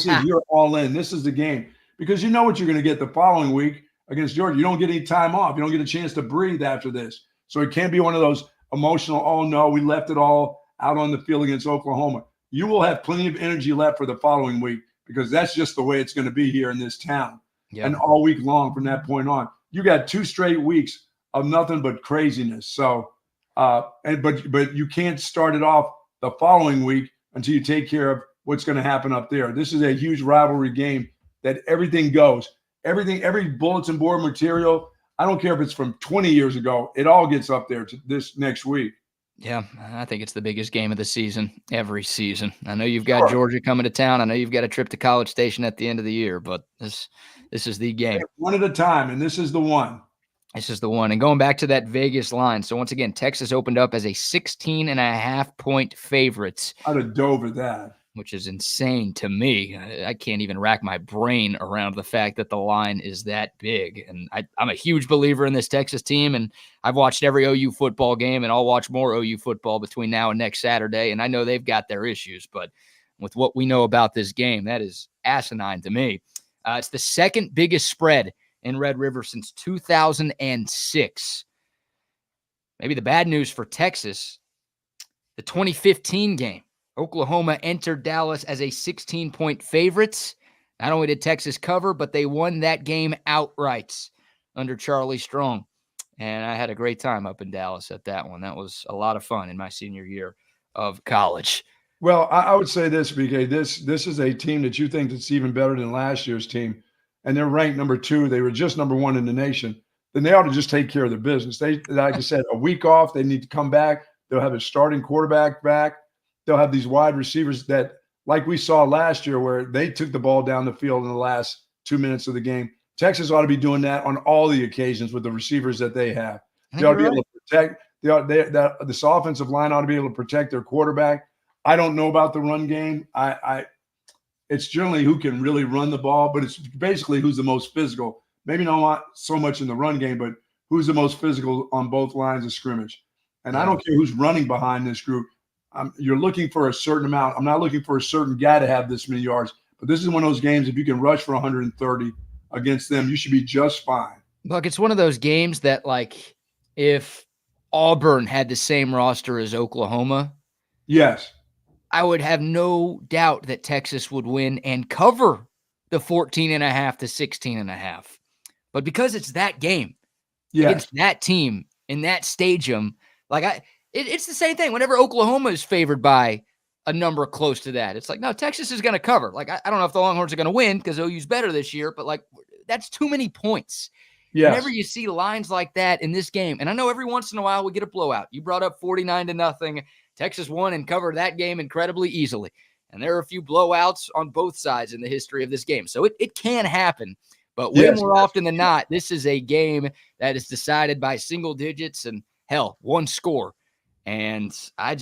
You're all in. This is the game because you know what you're going to get the following week against Georgia. You don't get any time off. You don't get a chance to breathe after this. So it can't be one of those emotional, "Oh no, we left it all out on the field against Oklahoma." You will have plenty of energy left for the following week because that's just the way it's going to be here in this town. Yep. And all week long from that point on, you got 2 straight weeks of nothing but craziness. So, but you can't start it off the following week until you take care of what's going to happen up there. This is a huge rivalry game that everything goes. Every bulletin board material, I don't care if it's from 20 years ago, it all gets up there to this next week. Yeah, I think it's the biggest game of the season, every season. I know you've got Georgia coming to town. I know you've got a trip to College Station at the end of the year, but this is the game. One at a time, and this is the one. This is the one. And going back to that Vegas line, so once again, Texas opened up as a 16.5-point favorite. I'd have dove at that. Which is insane to me. I can't even rack my brain around the fact that the line is that big. And I'm a huge believer in this Texas team, and I've watched every OU football game, and I'll watch more OU football between now and next Saturday, and I know they've got their issues, but with what we know about this game, that is asinine to me. It's the 2nd biggest spread in Red River since 2006. Maybe the bad news for Texas, the 2015 game. Oklahoma entered Dallas as a 16-point favorite. Not only did Texas cover, but they won that game outright under Charlie Strong. And I had a great time up in Dallas at that one. That was a lot of fun in my senior year of college. Well, I would say this, BK. This is a team that you think that's even better than last year's team, and they're ranked number 2. They were just number 1 in the nation. Then they ought to just take care of their business. They, like I said, a week off. They need to come back. They'll have a starting quarterback back. They'll have these wide receivers that, like we saw last year, where they took the ball down the field in the last 2 minutes of the game. Texas ought to be doing that on all the occasions with the receivers that they have. They ought to be able to protect. This offensive line ought to be able to protect their quarterback. I don't know about the run game. it's generally who can really run the ball, but it's basically who's the most physical. Maybe not so much in the run game, but who's the most physical on both lines of scrimmage. And I don't care who's running behind this group. You're looking for a certain amount. I'm not looking for a certain guy to have this many yards, but this is one of those games, if you can rush for 130 against them, you should be just fine. Look, it's one of those games that, like, if Auburn had the same roster as Oklahoma, yes, I would have no doubt that Texas would win and cover the 14.5 to 16.5. But because it's that game against that team in that stadium, like it's the same thing. Whenever Oklahoma is favored by a number close to that, it's like, no, Texas is going to cover. Like, I don't know if the Longhorns are going to win because OU's better this year, but like, that's too many points. Yes. Whenever you see lines like that in this game, and I know every once in a while we get a blowout. You brought up 49-0. Texas won and covered that game incredibly easily. And there are a few blowouts on both sides in the history of this game. So it can happen. But way more often than not, this is a game that is decided by single digits and, hell, one score. And I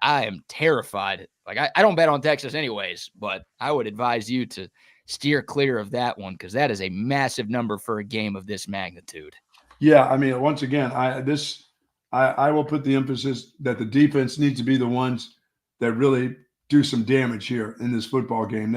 am terrified. Like, I don't bet on Texas anyways, but I would advise you to steer clear of that one because that is a massive number for a game of this magnitude. Yeah, I mean, once again, I will put the emphasis that the defense needs to be the ones that really do some damage here in this football game.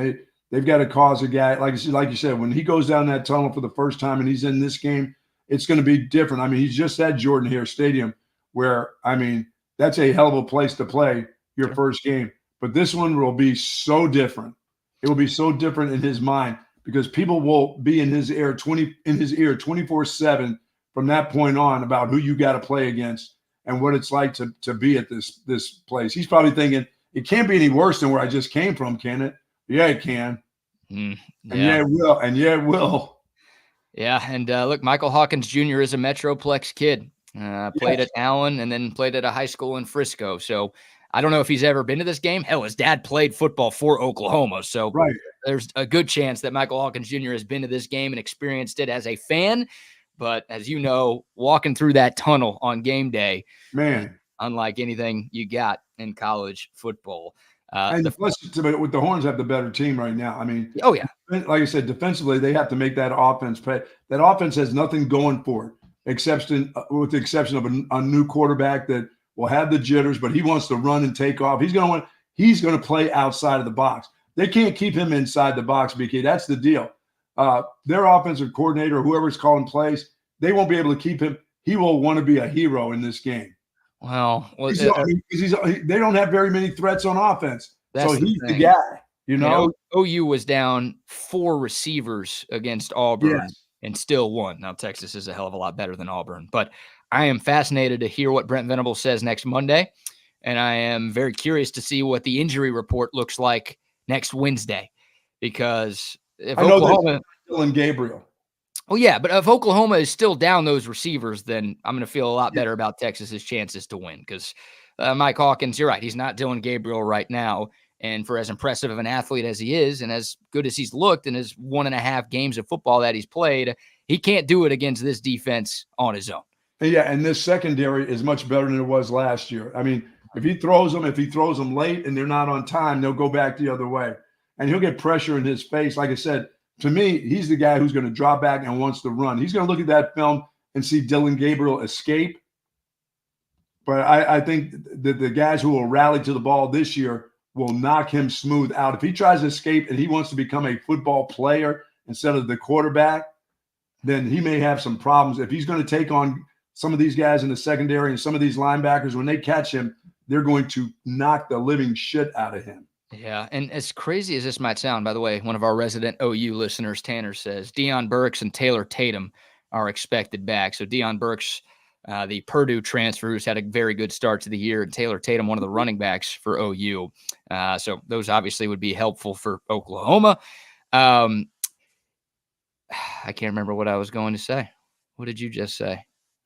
They've got to cause a guy, like you said, when he goes down that tunnel for the first time and he's in this game, it's going to be different. I mean, he's just at Jordan-Hare Stadium where, I mean, that's a hell of a place to play your first game. But this one will be so different. It will be so different in his mind because people will be in his ear 24/7 from that point on about who you got to play against and what it's like to be at this place. He's probably thinking, it can't be any worse than where I just came from, can it? Yeah, it can. Yeah. And yeah, it will. And yeah, it will. Yeah, and look, Michael Hawkins Jr. is a Metroplex kid. Played at Allen and then played at a high school in Frisco. So I don't know if he's ever been to this game. Hell, his dad played football for Oklahoma. So there's a good chance that Michael Hawkins Jr. has been to this game and experienced it as a fan. But as you know, walking through that tunnel on game day, man, unlike anything you got in college football. And plus, with the Horns have the better team right now. I mean, oh yeah, like I said, defensively they have to make that offense pay. That offense has nothing going for it, with the exception of a new quarterback that will have the jitters, but he wants to run and take off. He's going to play outside of the box. They can't keep him inside the box, BK. That's the deal. Their offensive coordinator, whoever's calling plays, they won't be able to keep him. He will want to be a hero in this game. Well, they don't have very many threats on offense. So he's the guy, you know? OU was down 4 receivers against Auburn and still won. Now, Texas is a hell of a lot better than Auburn. But I am fascinated to hear what Brent Venables says next Monday. And I am very curious to see what the injury report looks like next Wednesday. Because if Oklahoma – Dylan Gabriel. Oh, yeah, but if Oklahoma is still down those receivers, then I'm going to feel a lot better about Texas's chances to win because Mike Hawkins, you're right, he's not Dylan Gabriel right now. And for as impressive of an athlete as he is and as good as he's looked in his 1.5 games of football that he's played, he can't do it against this defense on his own. Yeah, and this secondary is much better than it was last year. I mean, if he throws them late and they're not on time, they'll go back the other way. And he'll get pressure in his face. Like I said, to me, he's the guy who's going to draw back and wants to run. He's going to look at that film and see Dylan Gabriel escape. But I think that the guys who will rally to the ball this year will knock him smooth out. If he tries to escape and he wants to become a football player instead of the quarterback, then he may have some problems. If he's going to take on some of these guys in the secondary and some of these linebackers, when they catch him, they're going to knock the living shit out of him. Yeah, and as crazy as this might sound, by the way, one of our resident OU listeners, Tanner, says Deion Burks and Taylor Tatum are expected back. So Deion Burks, the Purdue transfer, who's had a very good start to the year, and Taylor Tatum, one of the running backs for OU. So those obviously would be helpful for Oklahoma. I can't remember what I was going to say. What did you just say?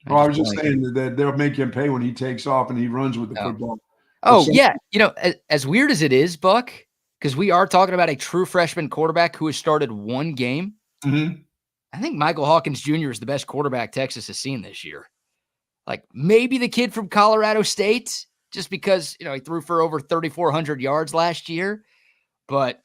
I was just saying that they'll make him pay when he takes off and he runs with the football. Oh, yeah. You know, as weird as it is, Buck, because we are talking about a true freshman quarterback who has started 1 game. Mm-hmm. I think Michael Hawkins Jr. is the best quarterback Texas has seen this year. Like maybe the kid from Colorado State, just because, he threw for over 3,400 yards last year. But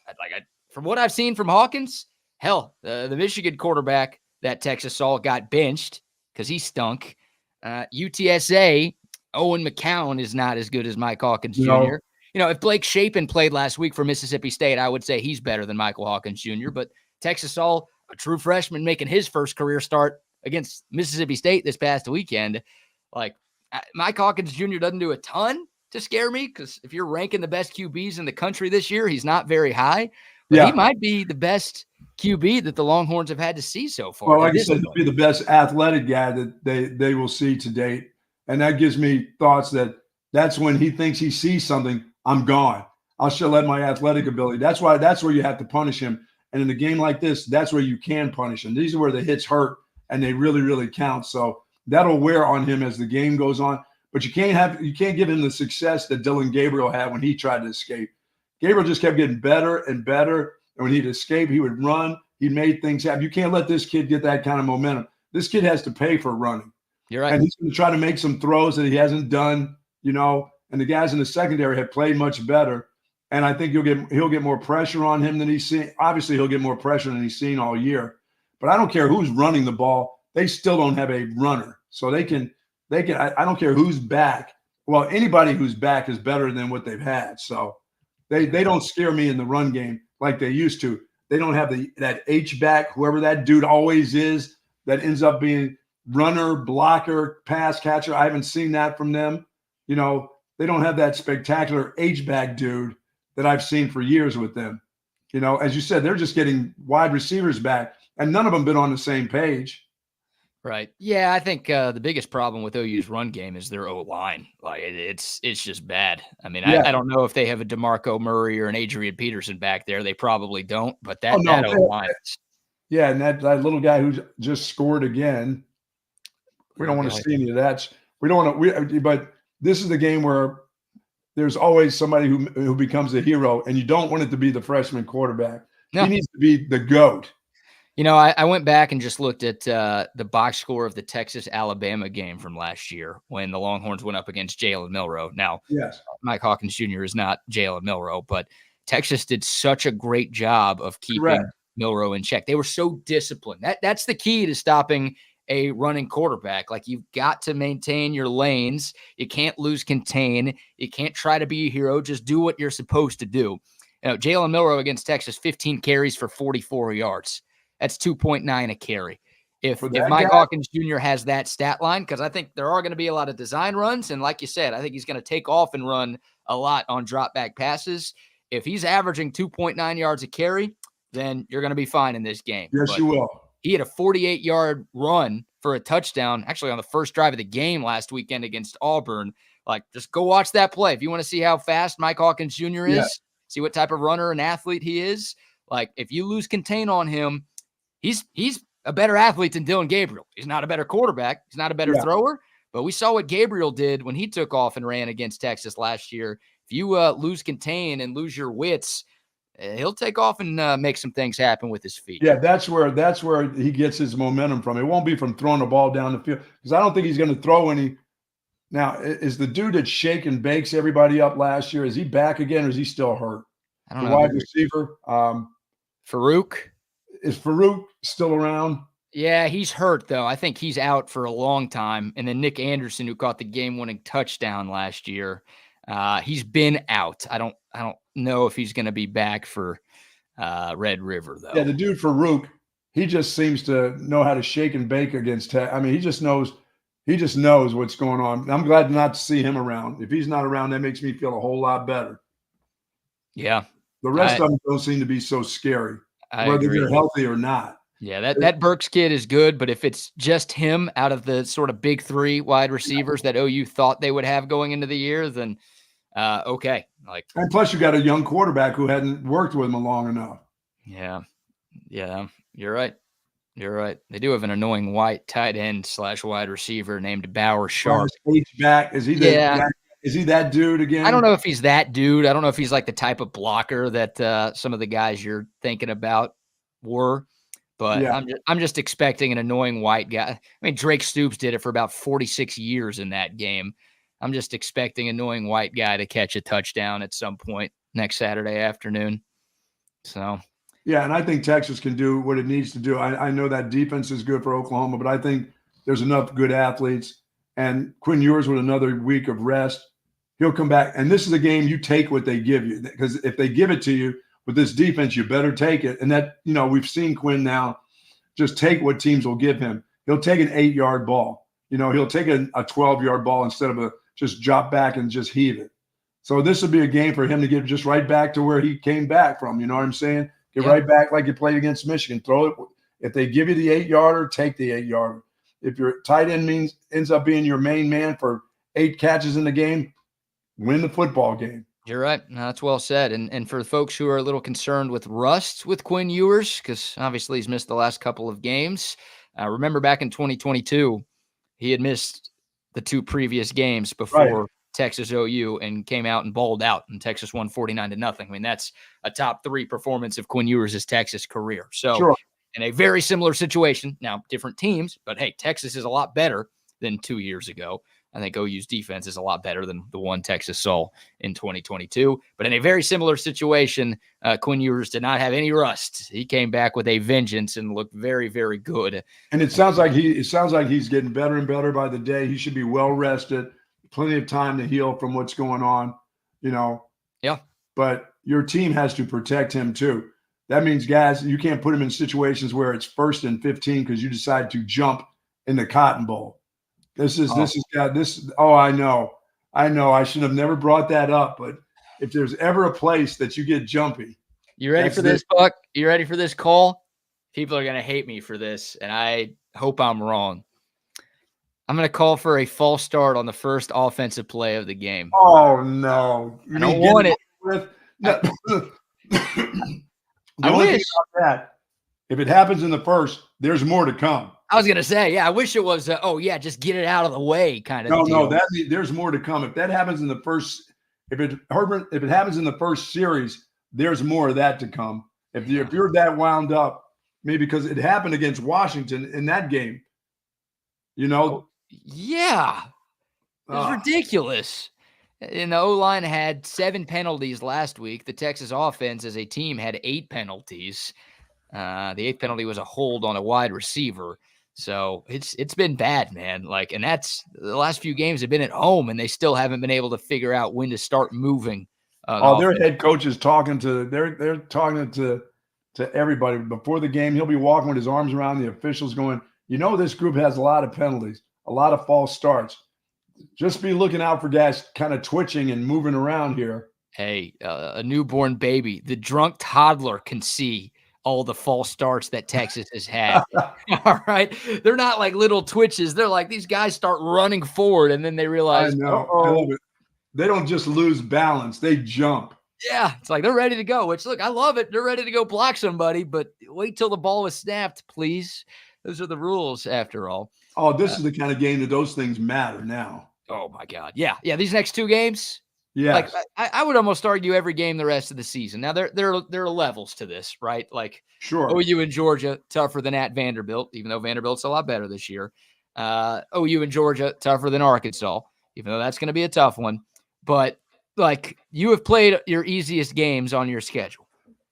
from what I've seen from Hawkins, hell, the Michigan quarterback that Texas saw got benched because he stunk. UTSA, Owen McCown is not as good as Mike Hawkins Jr. If Blake Shapen played last week for Mississippi State, I would say he's better than Michael Hawkins Jr., but Texas saw a true freshman making his first career start against Mississippi State this past weekend. Like, Mike Hawkins Jr. doesn't do a ton to scare me because if you're ranking the best QBs in the country this year, he's not very high. But he might be the best QB that the Longhorns have had to see so far. Well, like I said, he'll be the best athletic guy that they will see to date. And that gives me thoughts that's when he thinks he sees something, I'm gone. I'll show my athletic ability. That's where you have to punish him. And in a game like this, that's where you can punish him. These are where the hits hurt and they really, really count. So that'll wear on him as the game goes on. But you can't give him the success that Dylan Gabriel had when he tried to escape. Gabriel just kept getting better and better. And when he'd escape, he would run. He made things happen. You can't let this kid get that kind of momentum. This kid has to pay for running. You're right. And he's going to try to make some throws that he hasn't done, and the guys in the secondary have played much better. And I think he'll get more pressure on him than he's seen. Obviously, he'll get more pressure than he's seen all year. But I don't care who's running the ball. They still don't have a runner. So they can I don't care who's back. Well, anybody who's back is better than what they've had. So they don't scare me in the run game like they used to. They don't have that H-back, whoever that dude always is, that ends up being runner, blocker, pass catcher. I haven't seen that from them. They don't have that spectacular H-back dude that I've seen for years with them. As you said, they're just getting wide receivers back, and none of them been on the same page. Right. Yeah, I think the biggest problem with OU's run game is their O-line. Like it's just bad. I mean, I don't know if they have a DeMarco Murray or an Adrian Peterson back there. They probably don't, but that O-line. Yeah, and that little guy who just scored again. We don't want to see any of that. We don't want to. But this is the game where there's always somebody who becomes a hero, and you don't want it to be the freshman quarterback. No. He needs to be the GOAT. I went back and just looked at the box score of the Texas-Alabama game from last year when the Longhorns went up against Jalen Milroe. Now, yes, Mike Hawkins Jr. is not Jalen Milroe, but Texas did such a great job of keeping Milroe in check. They were so disciplined. That's the key to stopping a running quarterback. Like, you've got to maintain your lanes. You can't lose contain. You can't try to be a hero. Just do what you're supposed to do. Jalen Milroe against Texas, 15 carries for 44 yards. That's 2.9 a carry. If Mike Hawkins Jr. has that stat line, because I think there are going to be a lot of design runs, and like you said, I think he's going to take off and run a lot on drop back passes. If he's averaging 2.9 yards a carry, then you're going to be fine in this game. Yes, you will. He had a 48-yard run for a touchdown, actually on the first drive of the game last weekend against Auburn. Like, just go watch that play. If you want to see how fast Mike Hawkins Jr. is, see what type of runner and athlete he is. Like, if you lose contain on him, he's a better athlete than Dylan Gabriel. He's not a better quarterback. He's not a better thrower. But we saw what Gabriel did when he took off and ran against Texas last year. If you lose contain and lose your wits, he'll take off and make some things happen with his feet. Yeah, that's where he gets his momentum from. It won't be from throwing the ball down the field, because I don't think he's going to throw any. Now, is the dude that shake and bakes everybody up last year, is he back again, or is he still hurt? I don't know. The wide receiver. Farouk. Is Farouk still around? Yeah, he's hurt, though. I think he's out for a long time. And then Nick Anderson, who caught the game-winning touchdown last year, he's been out. I don't know if he's going to be back for Red River, though. Yeah, the dude Farouk, he just seems to know how to shake and bake against Tech. I mean, he just knows what's going on. I'm glad not to see him around. If he's not around, that makes me feel a whole lot better. Yeah. The rest of them don't seem to be so scary, whether they're healthy or not. Yeah, that Burks kid is good, but if it's just him out of the sort of big three wide receivers that OU thought they would have going into the year, then okay. And plus you got a young quarterback who hadn't worked with him long enough. Yeah, you're right. They do have an annoying white tight end / wide receiver named Bauer Sharp. H-back. Is he is he that dude again? I don't know if he's that dude. I don't know if he's like the type of blocker that some of the guys you're thinking about were. But yeah. I'm just expecting an annoying white guy. I mean, Drake Stoops did it for about 46 years in that game. I'm just expecting an annoying white guy to catch a touchdown at some point next Saturday afternoon. So Yeah, and I think Texas can do what it needs to do. I know that defense is good for Oklahoma, but I think there's enough good athletes. And Quinn Ewers with another week of rest, he'll come back. And this is a game you take what they give you, because if they give it to you with this defense, you better take it. And that, we've seen Quinn now just take what teams will give him. He'll take an 8-yard ball. He'll take a 12-yard ball instead of just drop back and just heave it. So this would be a game for him to get just right back to where he came back from. You know what I'm saying? Get right back like you played against Michigan. Throw it. If they give you the 8-yarder, take the 8-yarder. If your tight end ends up being your main man for 8 catches in the game, win the football game. You're right. No, that's well said. And for the folks who are a little concerned with rust with Quinn Ewers, because obviously he's missed the last couple of games. Remember back in 2022, he had missed the 2 previous games before Texas OU and came out and balled out, and Texas won 49-0. I mean, that's a top 3 performance of Quinn Ewers' Texas career. So in a very similar situation, now different teams, but hey, Texas is a lot better than 2 years ago. I think OU's defense is a lot better than the one Texas saw in 2022. But in a very similar situation, Quinn Ewers did not have any rust. He came back with a vengeance and looked very, very good. And it sounds like he's getting better and better by the day. He should be well rested, plenty of time to heal from what's going on, Yeah. But your team has to protect him too. That means, guys, you can't put him in situations where it's 1st and 15 because you decide to jump in the Cotton Bowl. I know. I should have never brought that up, but if there's ever a place that you get jumpy. You ready for this, Buck? You ready for this call? People are going to hate me for this, and I hope I'm wrong. I'm going to call for a false start on the first offensive play of the game. Oh, no. I don't want it. I wish. That, if it happens in the first, there's more to come. I was going to say, I wish it was, just get it out of the way kind of deal. No, there's more to come. If that happens in the first, if it happens in the first series, there's more of that to come. If you're that wound up, maybe because it happened against Washington in that game, Yeah. It was ridiculous. And the O-line had 7 penalties last week. The Texas offense as a team had 8 penalties. The 8th penalty was a hold on a wide receiver. So it's been bad, man. And that's the last few games have been at home, and they still haven't been able to figure out when to start moving. Their head coach is talking to they're talking to everybody before the game. He'll be walking with his arms around the officials, going, this group has a lot of penalties, a lot of false starts. Just be looking out for guys kind of twitching and moving around here. Hey, a newborn baby, the drunk toddler can see all the false starts that Texas has had. All right. They're not like little twitches. They're like, these guys start running forward and then they realize, I love it. They don't just lose balance. They jump. Yeah. It's like they're ready to go, which look, I love it. They're ready to go block somebody, but wait till the ball is snapped, please. Those are the rules after all. Oh, this is the kind of game that those things matter now. Oh my God. Yeah. Yeah. These next 2 games. Yeah, like I would almost argue every game the rest of the season. Now there are levels to this, right? Like sure, OU and Georgia tougher than at Vanderbilt, even though Vanderbilt's a lot better this year. OU and Georgia tougher than Arkansas, even though that's going to be a tough one. But like you have played your easiest games on your schedule.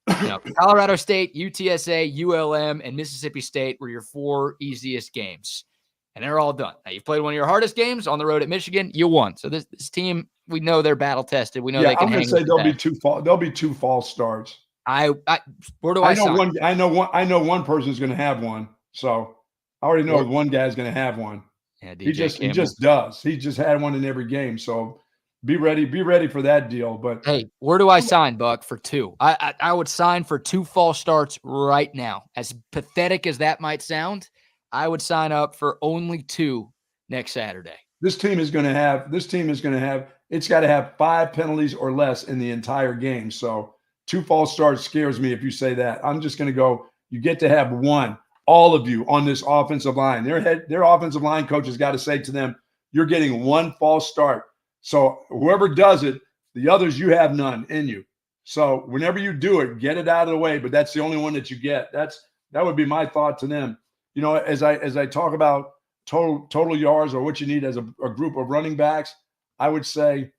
Colorado State, UTSA, ULM, and Mississippi State were your 4 easiest games, and they're all done. Now you've played one of your hardest games on the road at Michigan. You won. So this team. We know they're battle tested. We know they can hang. I'm going to say there'll be 2 false starts. Where do I sign? I know one person's going to have one. So I already know one guy's going to have one. Yeah, he just does. He just had one in every game. So be ready for that deal. But hey, where do I sign, Buck, for 2? I would sign for 2 false starts right now. As pathetic as that might sound, I would sign up for only 2 next Saturday. This team is going to have. It's got to have 5 penalties or less in the entire game. So 2 false starts scares me if you say that. I'm just going to go, you get to have 1, all of you on this offensive line. Their offensive line coach has got to say to them, you're getting 1 false start. So whoever does it, the others, you have none in you. So whenever you do it, get it out of the way, but that's the only one that you get. That would be my thought to them. As I talk about total yards or what you need as a group of running backs, I would say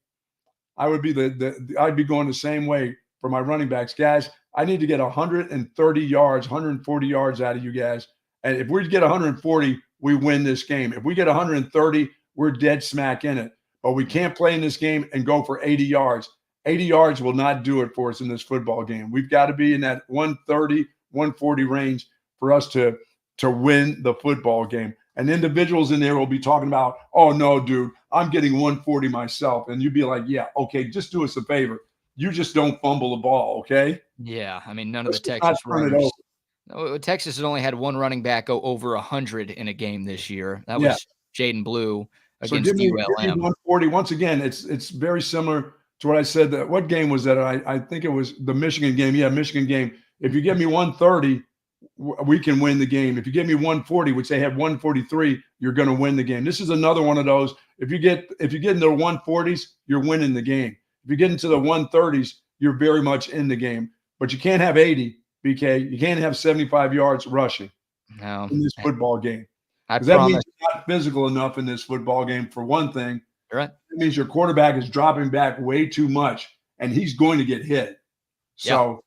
I'd be going the same way for my running backs. Guys, I need to get 130 yards, 140 yards out of you guys. And if we get 140, we win this game. If we get 130, we're dead smack in it. But we can't play in this game and go for 80 yards. 80 yards will not do it for us in this football game. We've got to be in that 130, 140 range for us to win the football game. And individuals in there will be talking about, oh, no, dude, I'm getting 140 myself. And you'd be like, yeah, okay, just do us a favor. You just don't fumble the ball, okay? Yeah, I mean, none of the Texas runners. Texas has only had one running back go over 100 in a game this year. That was Jaden Blue against give me ULM. 140. Once again, it's very similar to what I said. That what game was that? I think it was the Michigan game. Yeah, Michigan game. If you give me 130, we can win the game. If you give me 140, which they had 143, you're going to win the game. This is another one of those. If you get into the 140s, you're winning the game. If you get into the 130s, you're very much in the game. But you can't have 80, BK. You can't have 75 yards rushing in this football game. That means you're not physical enough in this football game, for one thing. Right. That means your quarterback is dropping back way too much, and he's going to get hit. So,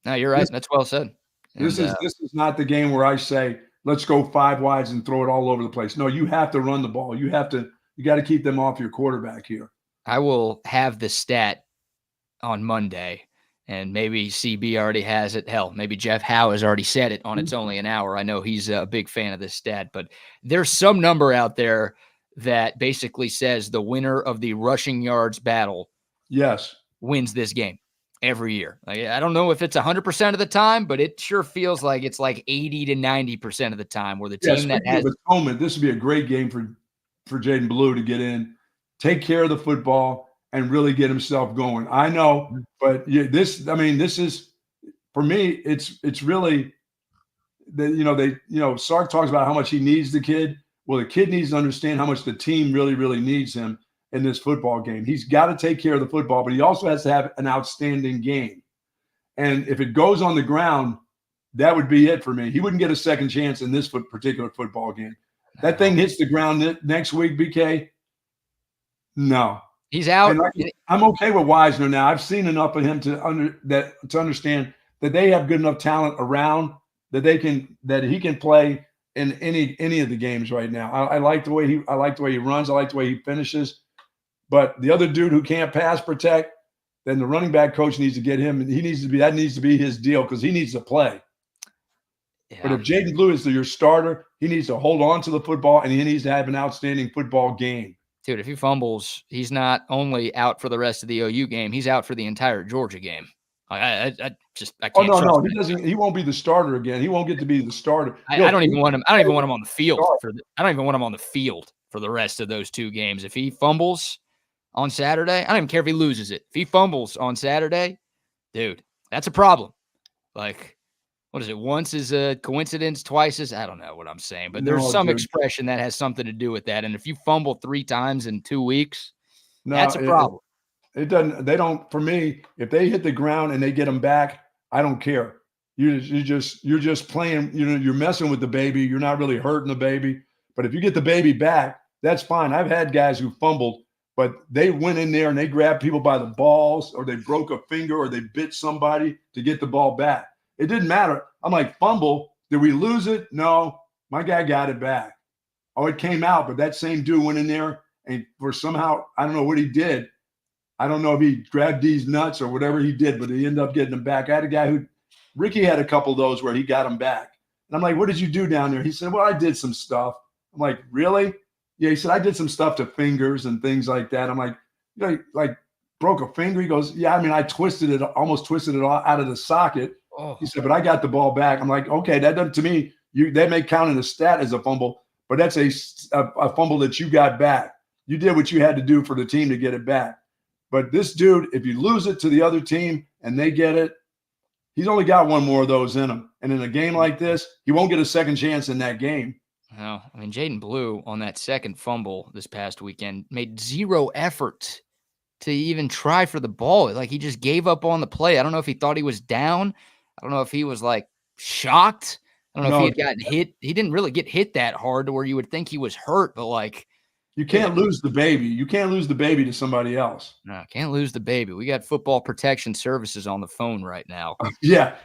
no, you're right. That's well said. This is not the game where I say, let's go 5 wides and throw it all over the place. No, you have to run the ball. You got to keep them off your quarterback here. I will have the stat on Monday, and maybe CB already has it. Hell, maybe Jeff Howe has already said it on It's Only an Hour. I know he's a big fan of this stat, but there's some number out there that basically says the winner of the rushing yards battle wins this game every year. Like, I don't know if it's 100% of the time, but it sure feels like it's like 80 to 90% of the time where the team that has – this would be a great game for Jaden Blue to get in, take care of the football, and really get himself going. I know, but this is, for me, it's really Sark talks about how much he needs the kid. Well, the kid needs to understand how much the team really, really needs him in this football game. He's got to take care of the football, but he also has to have an outstanding game. And if it goes on the ground, that would be it for me. He wouldn't get a second chance in this particular football game. That thing hits the ground next week, BK. No. He's out. I'm okay with Wisner now. I've seen enough of him to understand that they have good enough talent around that he can play in any of the games right now. I like the way he runs. I like the way he finishes. But the other dude who can't pass protect, then the running back coach needs to get him. That needs to be his deal because he needs to play. Yeah. But if Jaden Blue is your starter, he needs to hold on to the football and he needs to have an outstanding football game. Dude, if he fumbles, he's not only out for the rest of the OU game, he's out for the entire Georgia game. I can't. No, he doesn't. He won't be the starter again. He won't get to be the starter. I don't even want him. I don't even want him on the field I don't even want him on the field for the rest of those 2 games. If he fumbles on Saturday, I don't even care if he loses it. If he fumbles on Saturday, dude, that's a problem. Like, what is it? Once is a coincidence, twice is, I don't know what I'm saying, but there's some expression that has something to do with that. And if you fumble 3 times in 2 weeks, that's a problem. It doesn't. For me, if they hit the ground and they get them back, I don't care. You're just playing. You're messing with the baby. You're not really hurting the baby. But if you get the baby back, that's fine. I've had guys who fumbled, but they went in there and they grabbed people by the balls, or they broke a finger, or they bit somebody to get the ball back. It didn't matter. I'm like, fumble. Did we lose it? No, my guy got it back. Oh, it came out, but that same dude went in there and somehow, I don't know what he did. I don't know if he grabbed these nuts or whatever he did, but he ended up getting them back. I had a guy Ricky had a couple of those where he got them back. And I'm like, what did you do down there? He said, well, I did some stuff. I'm like, really? Yeah, he said, I did some stuff to fingers and things like that. I'm like, like broke a finger? He goes, yeah, I mean, I almost twisted it all out of the socket. Oh. He said, but I got the ball back. I'm like, okay, that doesn't, to me, they may count in the stat as a fumble, but that's a fumble that you got back. You did what you had to do for the team to get it back. But this dude, if you lose it to the other team and they get it, he's only got one more of those in him. And in a game like this, he won't get a second chance in that game. No, I mean, Jaden Blue on that second fumble this past weekend made 0 effort to even try for the ball. Like, he just gave up on the play. I don't know if he thought he was down. I don't know if he was like shocked. I don't know if he had gotten hit. He didn't really get hit that hard to where you would think he was hurt, but like, You can't lose the baby. You can't lose the baby to somebody else. No, can't lose the baby. We got Football Protection Services on the phone right now. Yeah.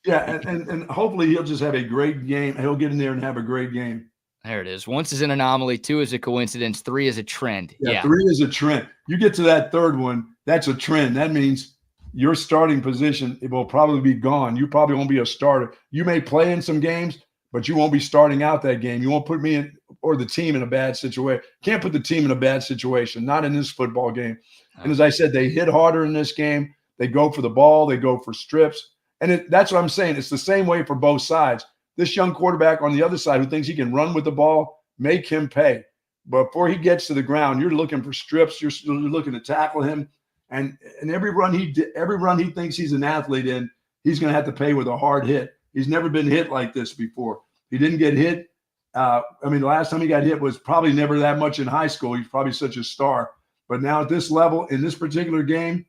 Yeah. And hopefully he'll just have a great game. He'll get in there and have a great game. There it is. 1 is an anomaly, 2 is a coincidence, 3 is a trend. Yeah. 3 is a trend. You get to that third one, that's a trend. That means your starting position, it will probably be gone. You probably won't be a starter. You may play in some games, but you won't be starting out that game. You won't put me in or the team in a bad situation. Can't put the team in a bad situation, not in this football game. And as I said, they hit harder in this game. They go for the ball. They go for strips. And that's what I'm saying. It's the same way for both sides. This young quarterback on the other side who thinks he can run with the ball, make him pay. But before he gets to the ground, you're looking for strips. You're looking to tackle him. And every run he thinks he's an athlete in, he's going to have to pay with a hard hit. He's never been hit like this before. He didn't get hit. The last time he got hit was probably never that much in high school. He's probably such a star. But now at this level, in this particular game,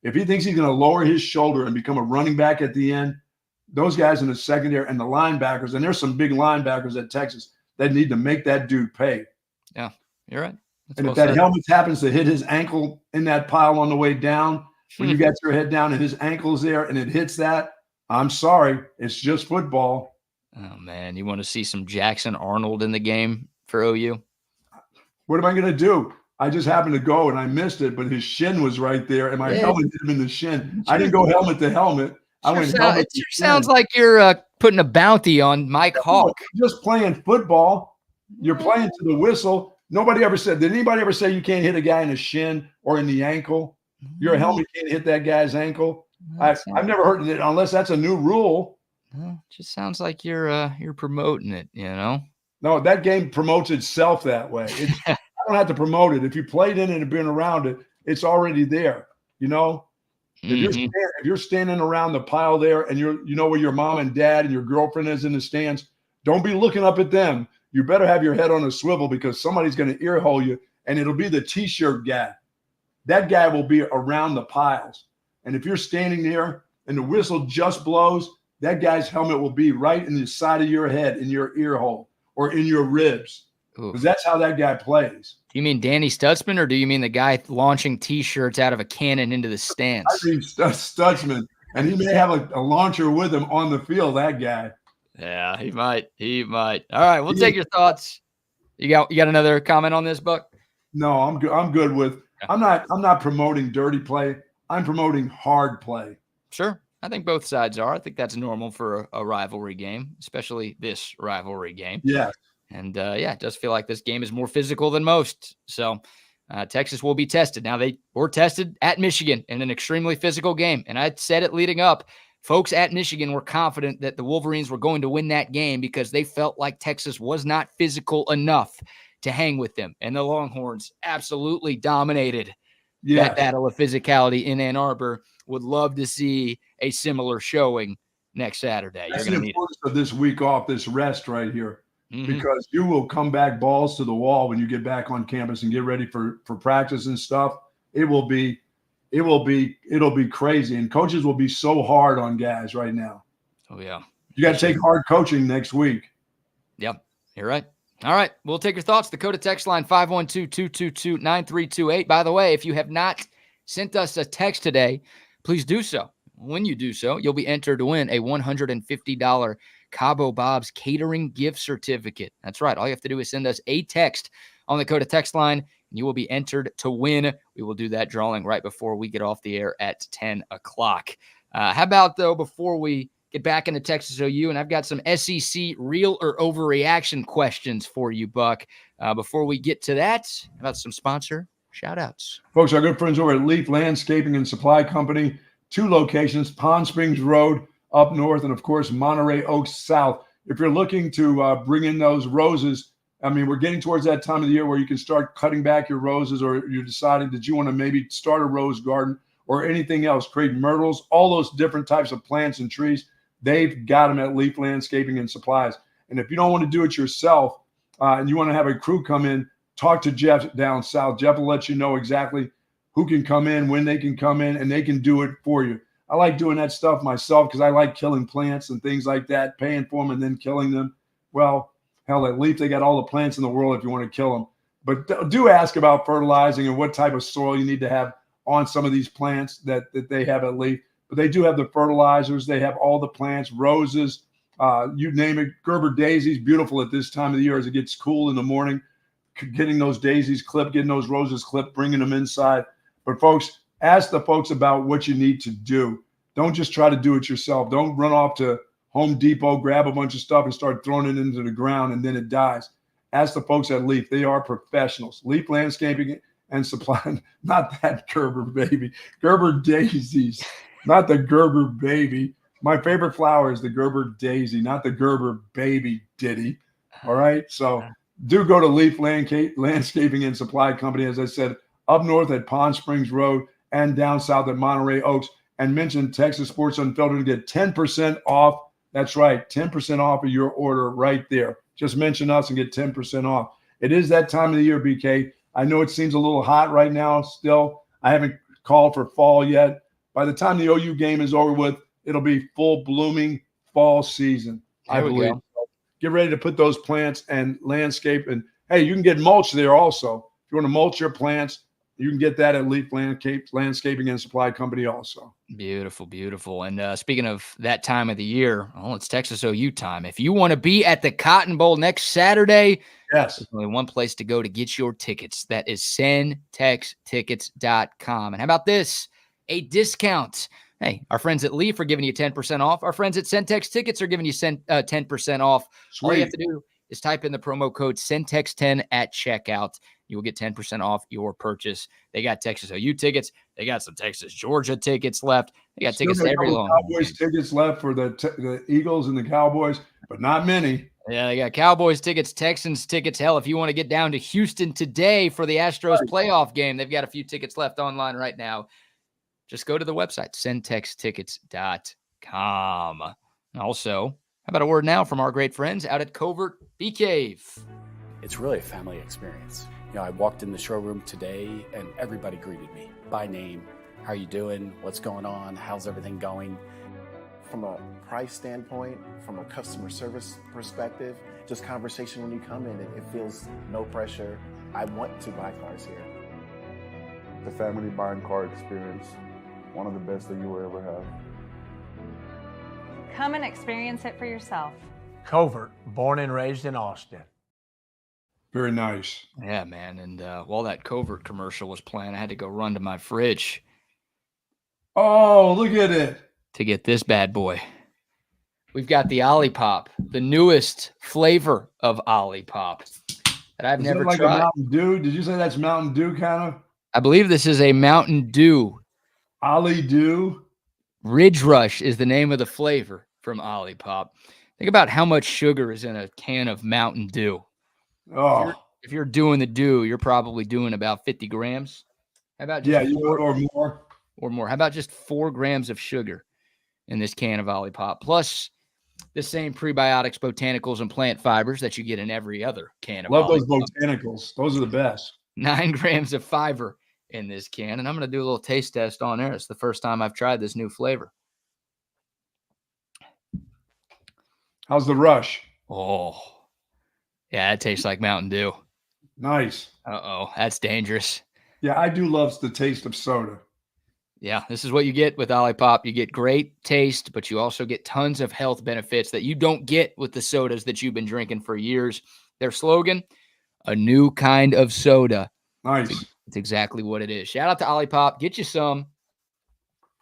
if he thinks he's going to lower his shoulder and become a running back at the end, those guys in the secondary and the linebackers, and there's some big linebackers at Texas that need to make that dude pay. Yeah, you're right. That's and if that helmet happens to hit his ankle in that pile on the way down, when you got your head down and his ankle's there and it hits that, I'm sorry, it's just football. Oh, man, you want to see some Jackson Arnold in the game for OU? What am I going to do? I just happened to go and I missed it, but his shin was right there, and my helmet hit him in the shin. I didn't go helmet to helmet. It sounds like you're putting a bounty on Mike Hawk. You're just playing football. You're playing to the whistle. Nobody ever said, did anybody ever say you can't hit a guy in the shin or in the ankle? Your helmet can't hit that guy's ankle. I've never heard of it unless that's a new rule. Well, just sounds like you're promoting it, you know? No, that game promotes itself that way. I don't have to promote it. If you played in it and been around it, it's already there, you know? If you're standing around the pile there and you know where your mom and dad and your girlfriend is in the stands, don't be looking up at them. You better have your head on a swivel because somebody's going to ear hole you, and it'll be the T-shirt guy. That guy will be around the piles. And if you're standing there and the whistle just blows, that guy's helmet will be right in the side of your head, in your ear hole, or in your ribs. Because that's how that guy plays. Do you mean Danny Stutzman, or do you mean the guy launching T-shirts out of a cannon into the stands? I mean Stutzman, and he may have a launcher with him on the field, that guy. Yeah, he might. He might. All right, we'll take your thoughts. You got another comment on this, Buck? No, I'm good. I'm good with. I'm not promoting dirty play. I'm promoting hard play. Sure. I think both sides are. I think that's normal for a rivalry game, especially this rivalry game. Yeah. And, it does feel like this game is more physical than most. So Texas will be tested. Now, they were tested at Michigan in an extremely physical game. And I said it leading up. Folks at Michigan were confident that the Wolverines were going to win that game because they felt like Texas was not physical enough to hang with them. And the Longhorns absolutely dominated that battle of physicality in Ann Arbor. Would love to see a similar showing next Saturday. That's the importance of this week off, this rest right here, because you will come back balls to the wall when you get back on campus and get ready for practice and stuff. It'll be crazy, and coaches will be so hard on guys right now. Oh yeah, you got to take hard coaching next week. Yep, you're right. All right, we'll take your thoughts. Dakota text line 512-222-9328. By the way, if you have not sent us a text today, please do so. When you do so, you'll be entered to win a $150 Cabo Bob's catering gift certificate. That's right. All you have to do is send us a text on the Dakota text line, and you will be entered to win. We will do that drawing right before we get off the air at 10 o'clock. How about, though, before we get back into Texas OU, and I've got some SEC real or overreaction questions for you, Buck. Before we get to that, how about some sponsor shout-outs? Folks, our good friends over at Leaf Landscaping and Supply Company, 2 locations, Pond Springs Road up north and, of course, Monterey Oaks south. If you're looking to bring in those roses, I mean, we're getting towards that time of the year where you can start cutting back your roses, or you're deciding that you want to maybe start a rose garden or anything else, create myrtles, all those different types of plants and trees. They've got them at Leaf Landscaping and Supplies. And if you don't want to do it yourself and you want to have a crew come in, talk to Jeff down south. Jeff will let you know exactly who can come in, when they can come in, and they can do it for you. I like doing that stuff myself because I like killing plants and things like that, paying for them and then killing them. Well, hell, at Leaf, they got all the plants in the world if you want to kill them. But do ask about fertilizing and what type of soil you need to have on some of these plants that they have at Leaf. But they do have the fertilizers. They have all the plants, roses, you name it. Gerber daisies, beautiful at this time of the year as it gets cool in the morning. Getting those daisies clipped, getting those roses clipped, bringing them inside. But folks, ask the folks about what you need to do. Don't just try to do it yourself. Don't run off to Home Depot, grab a bunch of stuff and start throwing it into the ground and then it dies. Ask the folks at Leaf. They are professionals. Leaf Landscaping and Supply. Not that Gerber baby. Gerber daisies. Not the Gerber baby. My favorite flower is the Gerber daisy, not the Gerber baby ditty. All right. So do go to Leaf Landscaping and Supply Company, as I said, up north at Pond Springs Road and down south at Monterey Oaks. And mention Texas Sports Unfiltered and get 10% off. That's right. 10% off of your order right there. Just mention us and get 10% off. It is that time of the year, BK. I know it seems a little hot right now still. I haven't called for fall yet. By the time the OU game is over with, it'll be full blooming fall season, I believe. So get ready to put those plants and landscape. And, hey, you can get mulch there also. If you want to mulch your plants, you can get that at Leaf Landscaping and Supply Company also. Beautiful, beautiful. And speaking of that time of the year, it's Texas OU time. If you want to be at the Cotton Bowl next Saturday, yes, there's only one place to go to get your tickets. That is sendtextickets.com. And how about this? A discount. Hey, our friends at Leaf are giving you 10% off. Our friends at Centex Tickets are giving you 10% off. Sweet. All you have to do is type in the promo code Centex10 at checkout. You will get 10% off your purchase. They got Texas OU tickets. They got some Texas Georgia tickets left. They got tickets to every Longhorn Cowboys tickets left for the Eagles and the Cowboys, but not many. Yeah, they got Cowboys tickets, Texans tickets. Hell, if you want to get down to Houston today for the Astros playoff game, they've got a few tickets left online right now. Just go to the website, sendtextickets.com. Also, how about a word now from our great friends out at Covert Bee Cave? It's really a family experience. I walked in the showroom today and everybody greeted me by name. How are you doing? What's going on? How's everything going? From a price standpoint, from a customer service perspective, just conversation when you come in, it feels no pressure. I want to buy cars here. The family buying car experience, one of the best that you will ever have. Come and experience it for yourself. Covert, born and raised in Austin. Very nice. Yeah, man. And while that Covert commercial was playing, I had to go run to my fridge. Oh, look at it. To get this bad boy. We've got the Olipop, the newest flavor of Olipop that I've never like tried. A Mountain Dew? Did you say that's Mountain Dew kind of? I believe this is a Mountain Dew. Ollie Dew? Ridge Rush is the name of the flavor from Olipop. Think about how much sugar is in a can of Mountain Dew. Oh, if you're doing the dew, you're probably doing about 50 grams. How about just or more? Or more. How about just 4 grams of sugar in this can of Olipop? Plus the same prebiotics, botanicals, and plant fibers that you get in every other can of Love Olipop. those botanicals. Those are the best. 9 grams of fiber in this can. And I'm going to do a little taste test on there. It's the first time I've tried this new flavor. How's the Rush? Oh, yeah, it tastes like Mountain Dew. Nice. Uh-oh, that's dangerous. Yeah, I do love the taste of soda. Yeah, this is what you get with Olipop. You get great taste, but you also get tons of health benefits that you don't get with the sodas that you've been drinking for years. Their slogan, a new kind of soda. Nice. It's exactly what it is. Shout out to Olipop. Get you some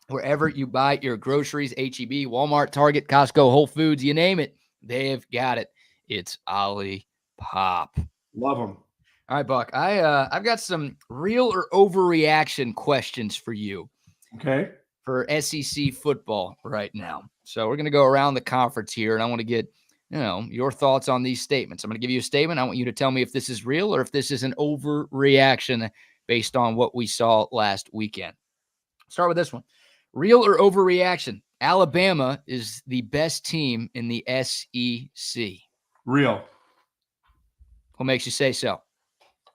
wherever you buy your groceries, H-E-B, Walmart, Target, Costco, Whole Foods, you name it. They've got it. It's Olipop. Love them. All right, Buck. I've got some real or overreaction questions for you. Okay. For SEC football right now. So we're going to go around the conference here, and I want to get, your thoughts on these statements. I'm going to give you a statement. I want you to tell me if this is real or if this is an overreaction based on what we saw last weekend. Start with this one. Real or overreaction? Alabama is the best team in the SEC. Real. What makes you say so?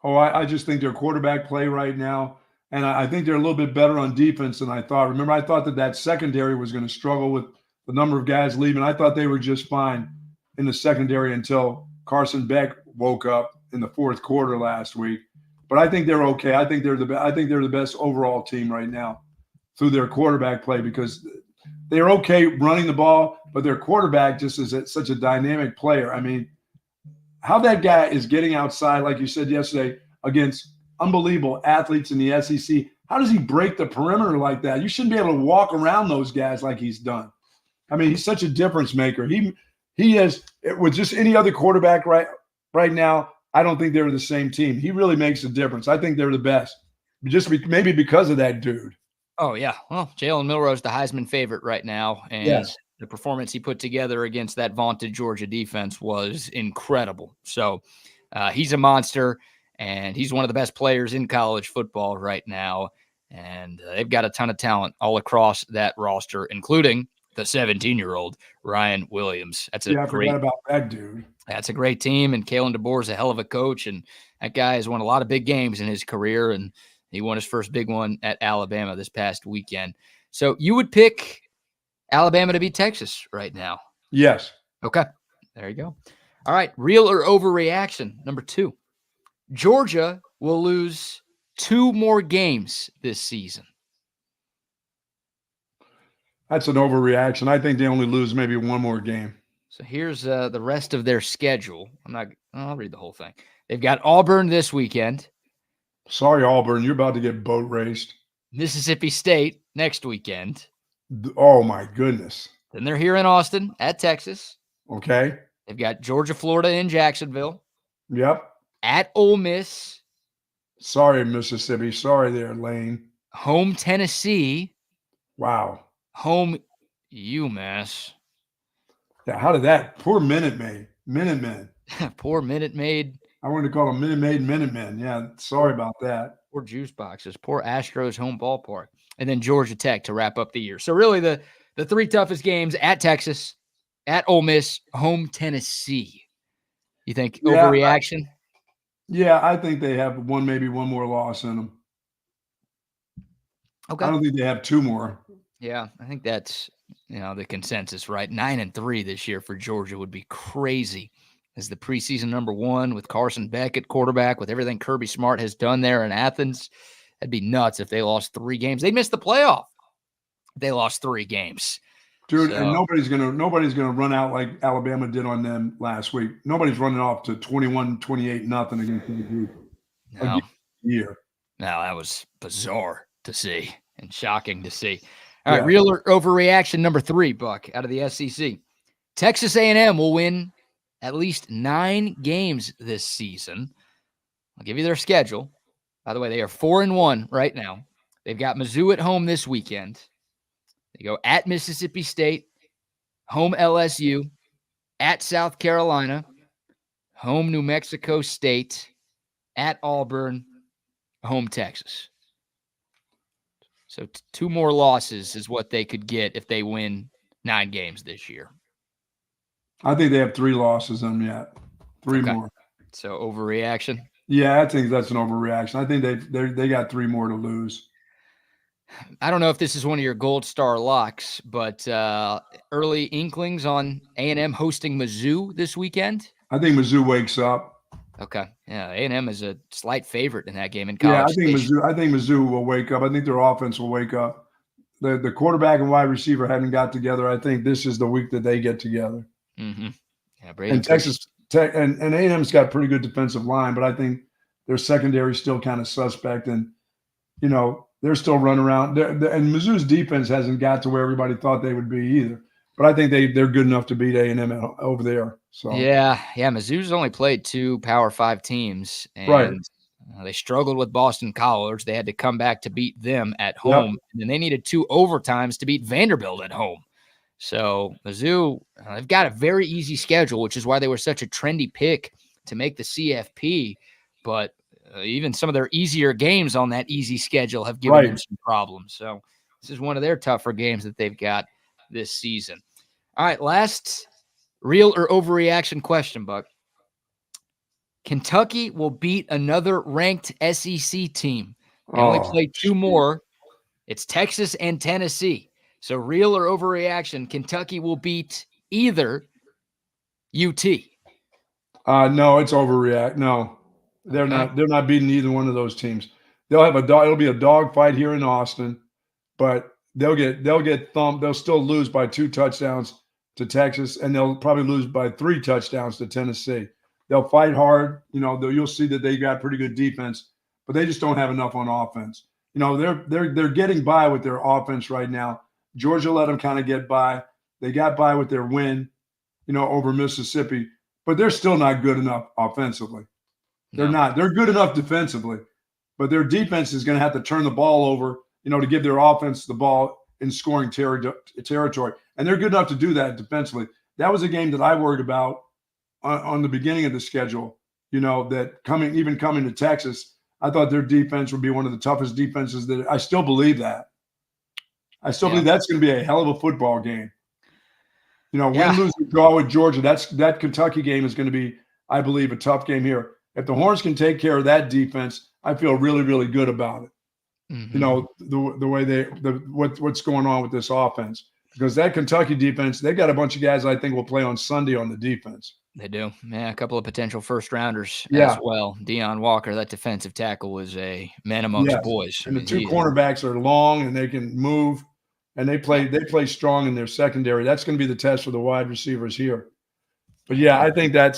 Oh, I just think their quarterback play right now, and I think they're a little bit better on defense than I thought. Remember, I thought that secondary was going to struggle with the number of guys leaving. I thought they were just fine in the secondary until Carson Beck woke up in the fourth quarter last week. But I think they're okay. I think they're the best overall team right now through their quarterback play, because they're okay running the ball, but their quarterback just is such a dynamic player. I mean, how that guy is getting outside, like you said yesterday, against unbelievable athletes in the SEC. How does he break the perimeter like that? You shouldn't be able to walk around those guys like he's done. I mean, he's such a difference maker. He is, with just any other quarterback right now, I don't think they're the same team. He really makes a difference. I think they're the best, maybe because of that dude. Oh, yeah. Well, Jalen Milroe's the Heisman favorite right now, and Yes. the performance he put together against that vaunted Georgia defense was incredible. So he's a monster, and he's one of the best players in college football right now, and they've got a ton of talent all across that roster, including the 17-year-old Ryan Williams. I forgot about that dude. That's a great team, and Kalen DeBoer is a hell of a coach, and that guy has won a lot of big games in his career, and he won his first big one at Alabama this past weekend. So you would pick Alabama to beat Texas right now? Yes. Okay, there you go. All right, real or overreaction, number 2. Georgia will lose 2 more games this season. That's an overreaction. I think they only lose maybe 1 more game. So here's the rest of their schedule. I'll read the whole thing. They've got Auburn this weekend. Sorry, Auburn, you're about to get boat raced. Mississippi State next weekend. Oh, my goodness. Then they're here in Austin at Texas. Okay. They've got Georgia, Florida in Jacksonville. Yep. At Ole Miss. Sorry, Mississippi. Sorry there, Lane. Home Tennessee. Wow. Home UMass. Yeah, how did that? Poor Minutemen. Poor Minute Maid. I wanted to call them Minute Maid Minutemen. Yeah, sorry about that. Poor juice boxes. Poor Astros home ballpark. And then Georgia Tech to wrap up the year. So really the 3 toughest games at Texas, at Ole Miss, home Tennessee. You think overreaction? I think they have maybe one more loss in them. Okay. I don't think they have 2 more. Yeah, I think that's the consensus, right? 9-3 this year for Georgia would be crazy as the preseason number 1 with Carson Beck at quarterback, with everything Kirby Smart has done there in Athens. That'd be nuts if they lost 3 games. They'd miss the playoff. They lost 3 games. Dude, and nobody's gonna run out like Alabama did on them last week. Nobody's running off to 21-28 nothing against the group. No, year. No, that was bizarre to see and shocking to see. All right, real or overreaction number 3, Buck, out of the SEC. Texas A&M will win at least 9 games this season. I'll give you their schedule. By the way, they are 4-1 right now. They've got Mizzou at home this weekend. They go at Mississippi State, home LSU, at South Carolina, home New Mexico State, at Auburn, home Texas. So 2 more losses is what they could get if they win 9 games this year. I think they have 3 losses in them yet. 3 more. So overreaction? Yeah, I think that's an overreaction. I think they got 3 more to lose. I don't know if this is one of your gold star locks, but early inklings on A&M hosting Mizzou this weekend? I think Mizzou wakes up. Okay. Yeah, A&M is a slight favorite in that game in college. Yeah, I think Mizzou will wake up. I think their offense will wake up. The quarterback and wide receiver haven't got together. I think this is the week that they get together. Mm-hmm. Yeah, and Texas Tech and A&M's got pretty good defensive line, but I think their secondary is still kind of suspect, and they're still running around. And Mizzou's defense hasn't got to where everybody thought they would be either. But I think they're good enough to beat A&M over there. So yeah. Mizzou's only played 2 Power 5 teams, and they struggled with Boston College. They had to come back to beat them at home, and then they needed 2 overtimes to beat Vanderbilt at home. So Mizzou, they've got a very easy schedule, which is why they were such a trendy pick to make the CFP. But even some of their easier games on that easy schedule have given them some problems. So this is one of their tougher games that they've got this season. All right, last real or overreaction question, Buck. Kentucky will beat another ranked SEC team. They only play 2 more. It's Texas and Tennessee. So real or overreaction, Kentucky will beat either UT. No, it's overreact. No. They're not beating either one of those teams. It'll be a dog fight here in Austin, but they'll get thumped. They'll still lose by 2 touchdowns to Texas, and they'll probably lose by 3 touchdowns to Tennessee. They'll fight hard. You'll see that they got pretty good defense, but they just don't have enough on offense. They're getting by with their offense right now. Georgia let them kind of get by. They got by with their win, over Mississippi, but they're still not good enough offensively. They're not. They're good enough defensively, but their defense is going to have to turn the ball over, to give their offense the ball in scoring territory. And they're good enough to do that defensively. That was a game that I worried about on the beginning of the schedule, that coming to Texas, I thought their defense would be one of the toughest defenses that I still believe that. I still believe that's going to be a hell of a football game. Win, lose, or draw with Georgia. That Kentucky game is going to be, I believe, a tough game here. If the Horns can take care of that defense, I feel really, really good about it. Mm-hmm. The way what's going on with this offense, because that Kentucky defense, they got a bunch of guys I think will play on Sunday on the defense. They do. Yeah, a couple of potential first-rounders as well. Deion Walker, that defensive tackle, was a man amongst boys. And the 2 cornerbacks are long and they can move, and they play strong in their secondary. That's going to be the test for the wide receivers here. But I think they're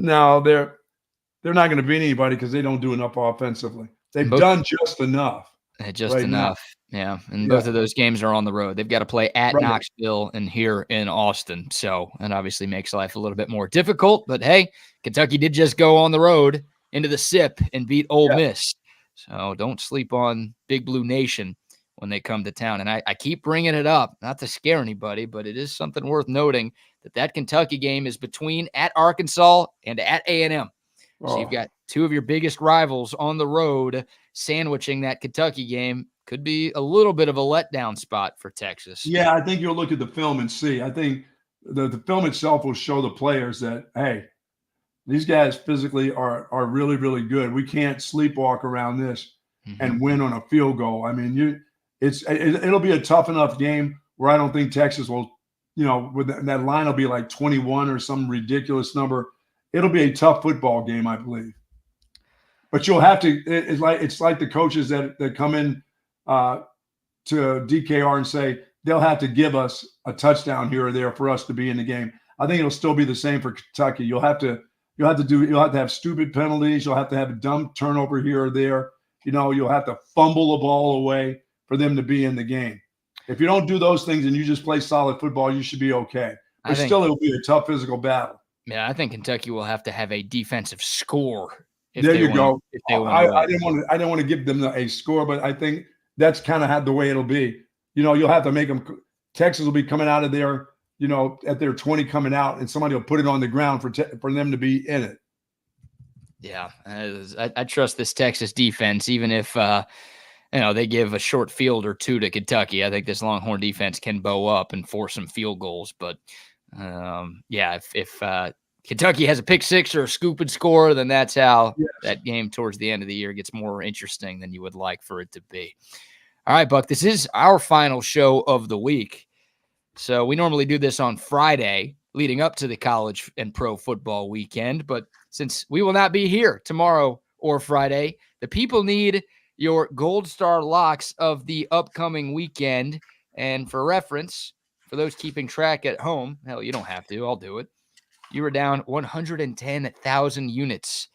not going to beat anybody because they don't do enough offensively. They've done just enough. Just enough. Yeah. And both of those games are on the road. They've got to play at Knoxville and here in Austin. So that obviously makes life a little bit more difficult. But hey, Kentucky did just go on the road into the SIP and beat Ole Miss. So don't sleep on Big Blue Nation when they come to town. And I keep bringing it up, not to scare anybody, but it is something worth noting that Kentucky game is between at Arkansas and at A&M. So you've got 2 of your biggest rivals on the road sandwiching that Kentucky game. Could be a little bit of a letdown spot for Texas. Yeah, I think you'll look at the film and see. I think the film itself will show the players that, hey, these guys physically are really, really good. We can't sleepwalk around this and win on a field goal. I mean, it'll be a tough enough game where I don't think Texas will, with that line will be like 21 or some ridiculous number. It'll be a tough football game, I believe. But you'll have to. It's like the coaches that come in to DKR and say they'll have to give us a touchdown here or there for us to be in the game. I think it'll still be the same for Kentucky. You'll have to have stupid penalties. You'll have to have a dumb turnover here or there. You'll have to fumble the ball away for them to be in the game. If you don't do those things and you just play solid football, you should be okay. But still, it'll be a tough physical battle. Yeah, I think Kentucky will have to have a defensive score. There you go. I didn't want to give them a score, but I think that's kind of how the way it'll be. You'll have to make them. Texas will be coming out of there, at their 20 coming out, and somebody will put it on the ground for them to be in it. Yeah, I trust this Texas defense, even if they give a short field or 2 to Kentucky. I think this Longhorn defense can bow up and force some field goals, but. If Kentucky has a pick 6 or a scoop and score, then that's how that game towards the end of the year gets more interesting than you would like for it to be. All right, Buck, this is our final show of the week. So we normally do this on Friday leading up to the college and pro football weekend. But since we will not be here tomorrow or Friday, the people need your Gold Star locks of the upcoming weekend. And for reference, for those keeping track at home, hell, you don't have to. I'll do it. You were down 110,000 units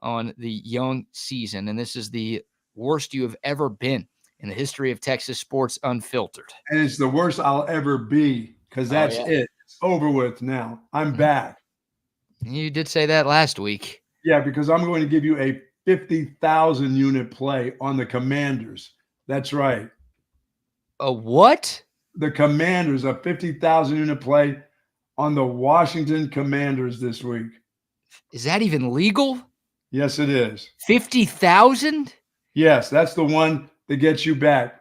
on the young season, and this is the worst you have ever been in the history of Texas Sports Unfiltered. And it's the worst I'll ever be because that's it. It's over with now. I'm back. You did say that last week. Yeah, because I'm going to give you a 50,000 unit play on the Commanders. That's right. A what? The Commanders, a 50,000 unit play on the Washington Commanders this week. Is that even legal? Yes, it is. 50,000? Yes, that's the one that gets you back.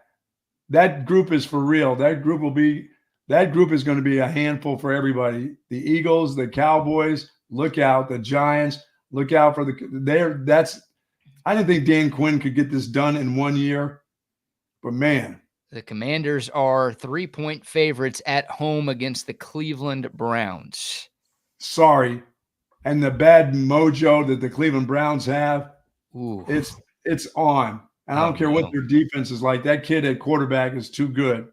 That group is for real. That group is going to be a handful for everybody. The Eagles, the Cowboys, look out. The Giants, look out for I didn't think Dan Quinn could get this done in 1 year, but man. The Commanders are 3-point favorites at home against the Cleveland Browns. Sorry. and the bad mojo that the Cleveland Browns have, Ooh. it's on. And I don't care what their defense is like. That kid at quarterback is too good.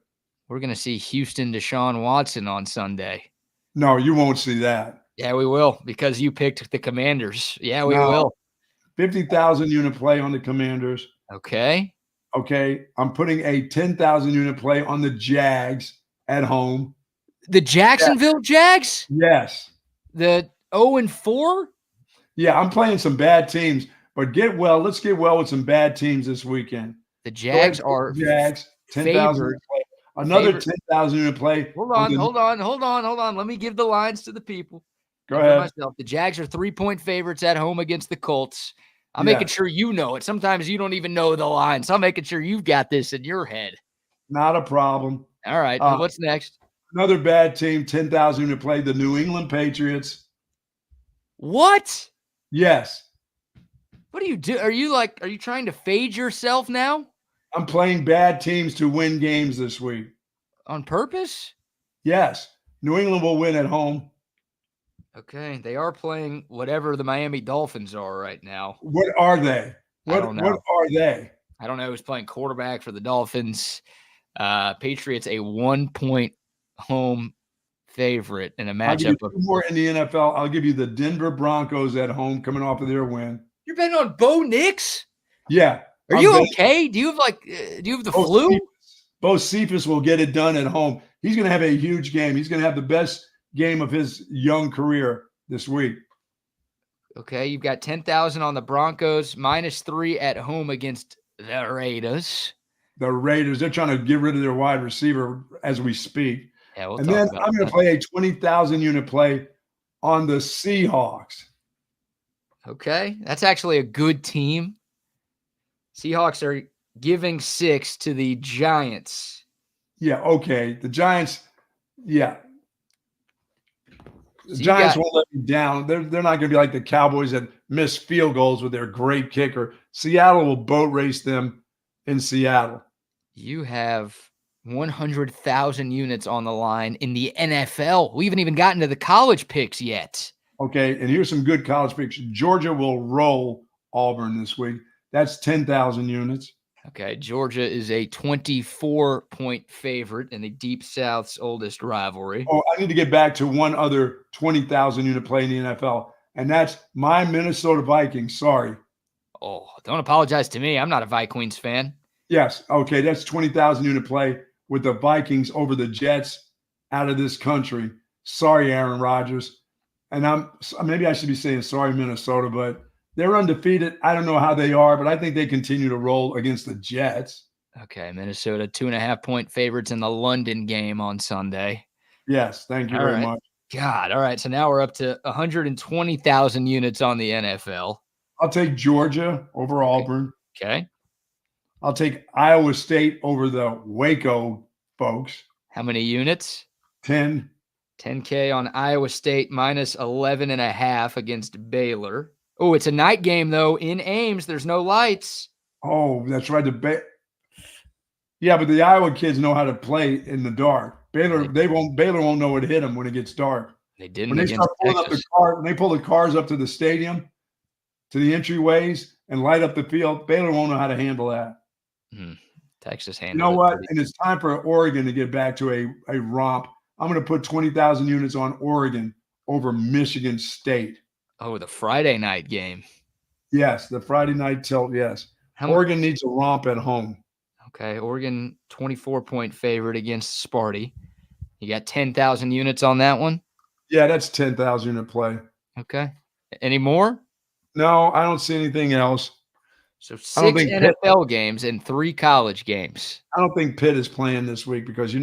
We're going to see Houston Deshaun Watson on Sunday. No, you won't see that. Yeah, we will, because you picked the Commanders. Yeah, we will. 50,000 unit play on the Commanders. Okay. Okay. I'm putting a 10,000 unit play on the Jags at home. The Jacksonville Jags? Yes. The 0-4? Yeah, I'm playing some bad teams, but let's get well with some bad teams this weekend. The Jags are 10,000 play. Another 10,000 unit play. Hold on. Let me give the lines to the people. Go ahead. Myself. The Jags are 3-point favorites at home against the Colts. I'm making sure you know it. Sometimes you don't even know the line, so I'm making sure you've got this in your head. Not a problem. All right. What's next? Another bad team, 10,000 unit play, the New England Patriots. What? Yes. What do you do? Are you trying to fade yourself now? I'm playing bad teams to win games this week. On purpose? Yes. New England will win at home. Okay. They are playing whatever the Miami Dolphins are right now. What are they? I don't know. What are they? I don't know who's playing quarterback for the Dolphins. Patriots, a 1-point home favorite in a matchup. I'll give you 2 more in the NFL. I'll give you the Denver Broncos at home coming off of their win. You're betting on Bo Nix? Yeah. Are you okay? Do you have the flu? Bo Cephas will get it done at home. He's going to have a huge game. He's going to have the best game of his young career this week. Okay, you've got 10,000 on the Broncos, -3 at home against the Raiders. The Raiders, they're trying to get rid of their wide receiver as we speak. Yeah, and then I'm going to play a 20,000 unit play on the Seahawks. Okay, that's actually a good team. Seahawks are giving 6 to the Giants. Yeah, okay. The Giants, yeah. The Giants won't let me down. They're not going to be like the Cowboys that miss field goals with their great kicker. Seattle will boat race them in Seattle. You have 100,000 units on the line in the NFL. We haven't even gotten to the college picks yet. Okay, and here's some good college picks. Georgia will roll Auburn this week. That's 10,000 units. Okay, Georgia is a 24-point favorite in the Deep South's oldest rivalry. Oh, I need to get back to one other 20,000 unit play in the NFL, and that's my Minnesota Vikings. Sorry. Oh, don't apologize to me. I'm not a Vikings fan. Yes. Okay, that's 20,000 unit play with the Vikings over the Jets out of this country. Sorry, Aaron Rodgers. And maybe I should be saying sorry, Minnesota, but they're undefeated. I don't know how they are, but I think they continue to roll against the Jets. Okay, Minnesota 2.5-point favorites in the London game on Sunday. Yes, thank you very much. God, all right. So now we're up to 120,000 units on the NFL. I'll take Georgia over Auburn. Okay. I'll take Iowa State over the Waco folks. How many units? 10. 10K on Iowa State -11.5 against Baylor. Oh, it's a night game, though, in Ames. There's no lights. Oh, that's right. Yeah, but the Iowa kids know how to play in the dark. Baylor won't know what hit them when it gets dark. They didn't when they against start pulling Texas. when they pull the cars up to the stadium, to the entryways, and light up the field, Baylor won't know how to handle that. Texas You handled know what? it. And it's time for Oregon to get back to a romp. I'm going to put 20,000 units on Oregon over Michigan State. Oh, the Friday night game. Yes, the Friday night tilt, yes. Oregon needs a romp at home. Okay, Oregon 24-point favorite against Sparty. You got 10,000 units on that one? Yeah, that's 10,000 unit play. Okay. Any more? No, I don't see anything else. So 6 NFL games and 3 college games. I don't think Pitt is playing this week because,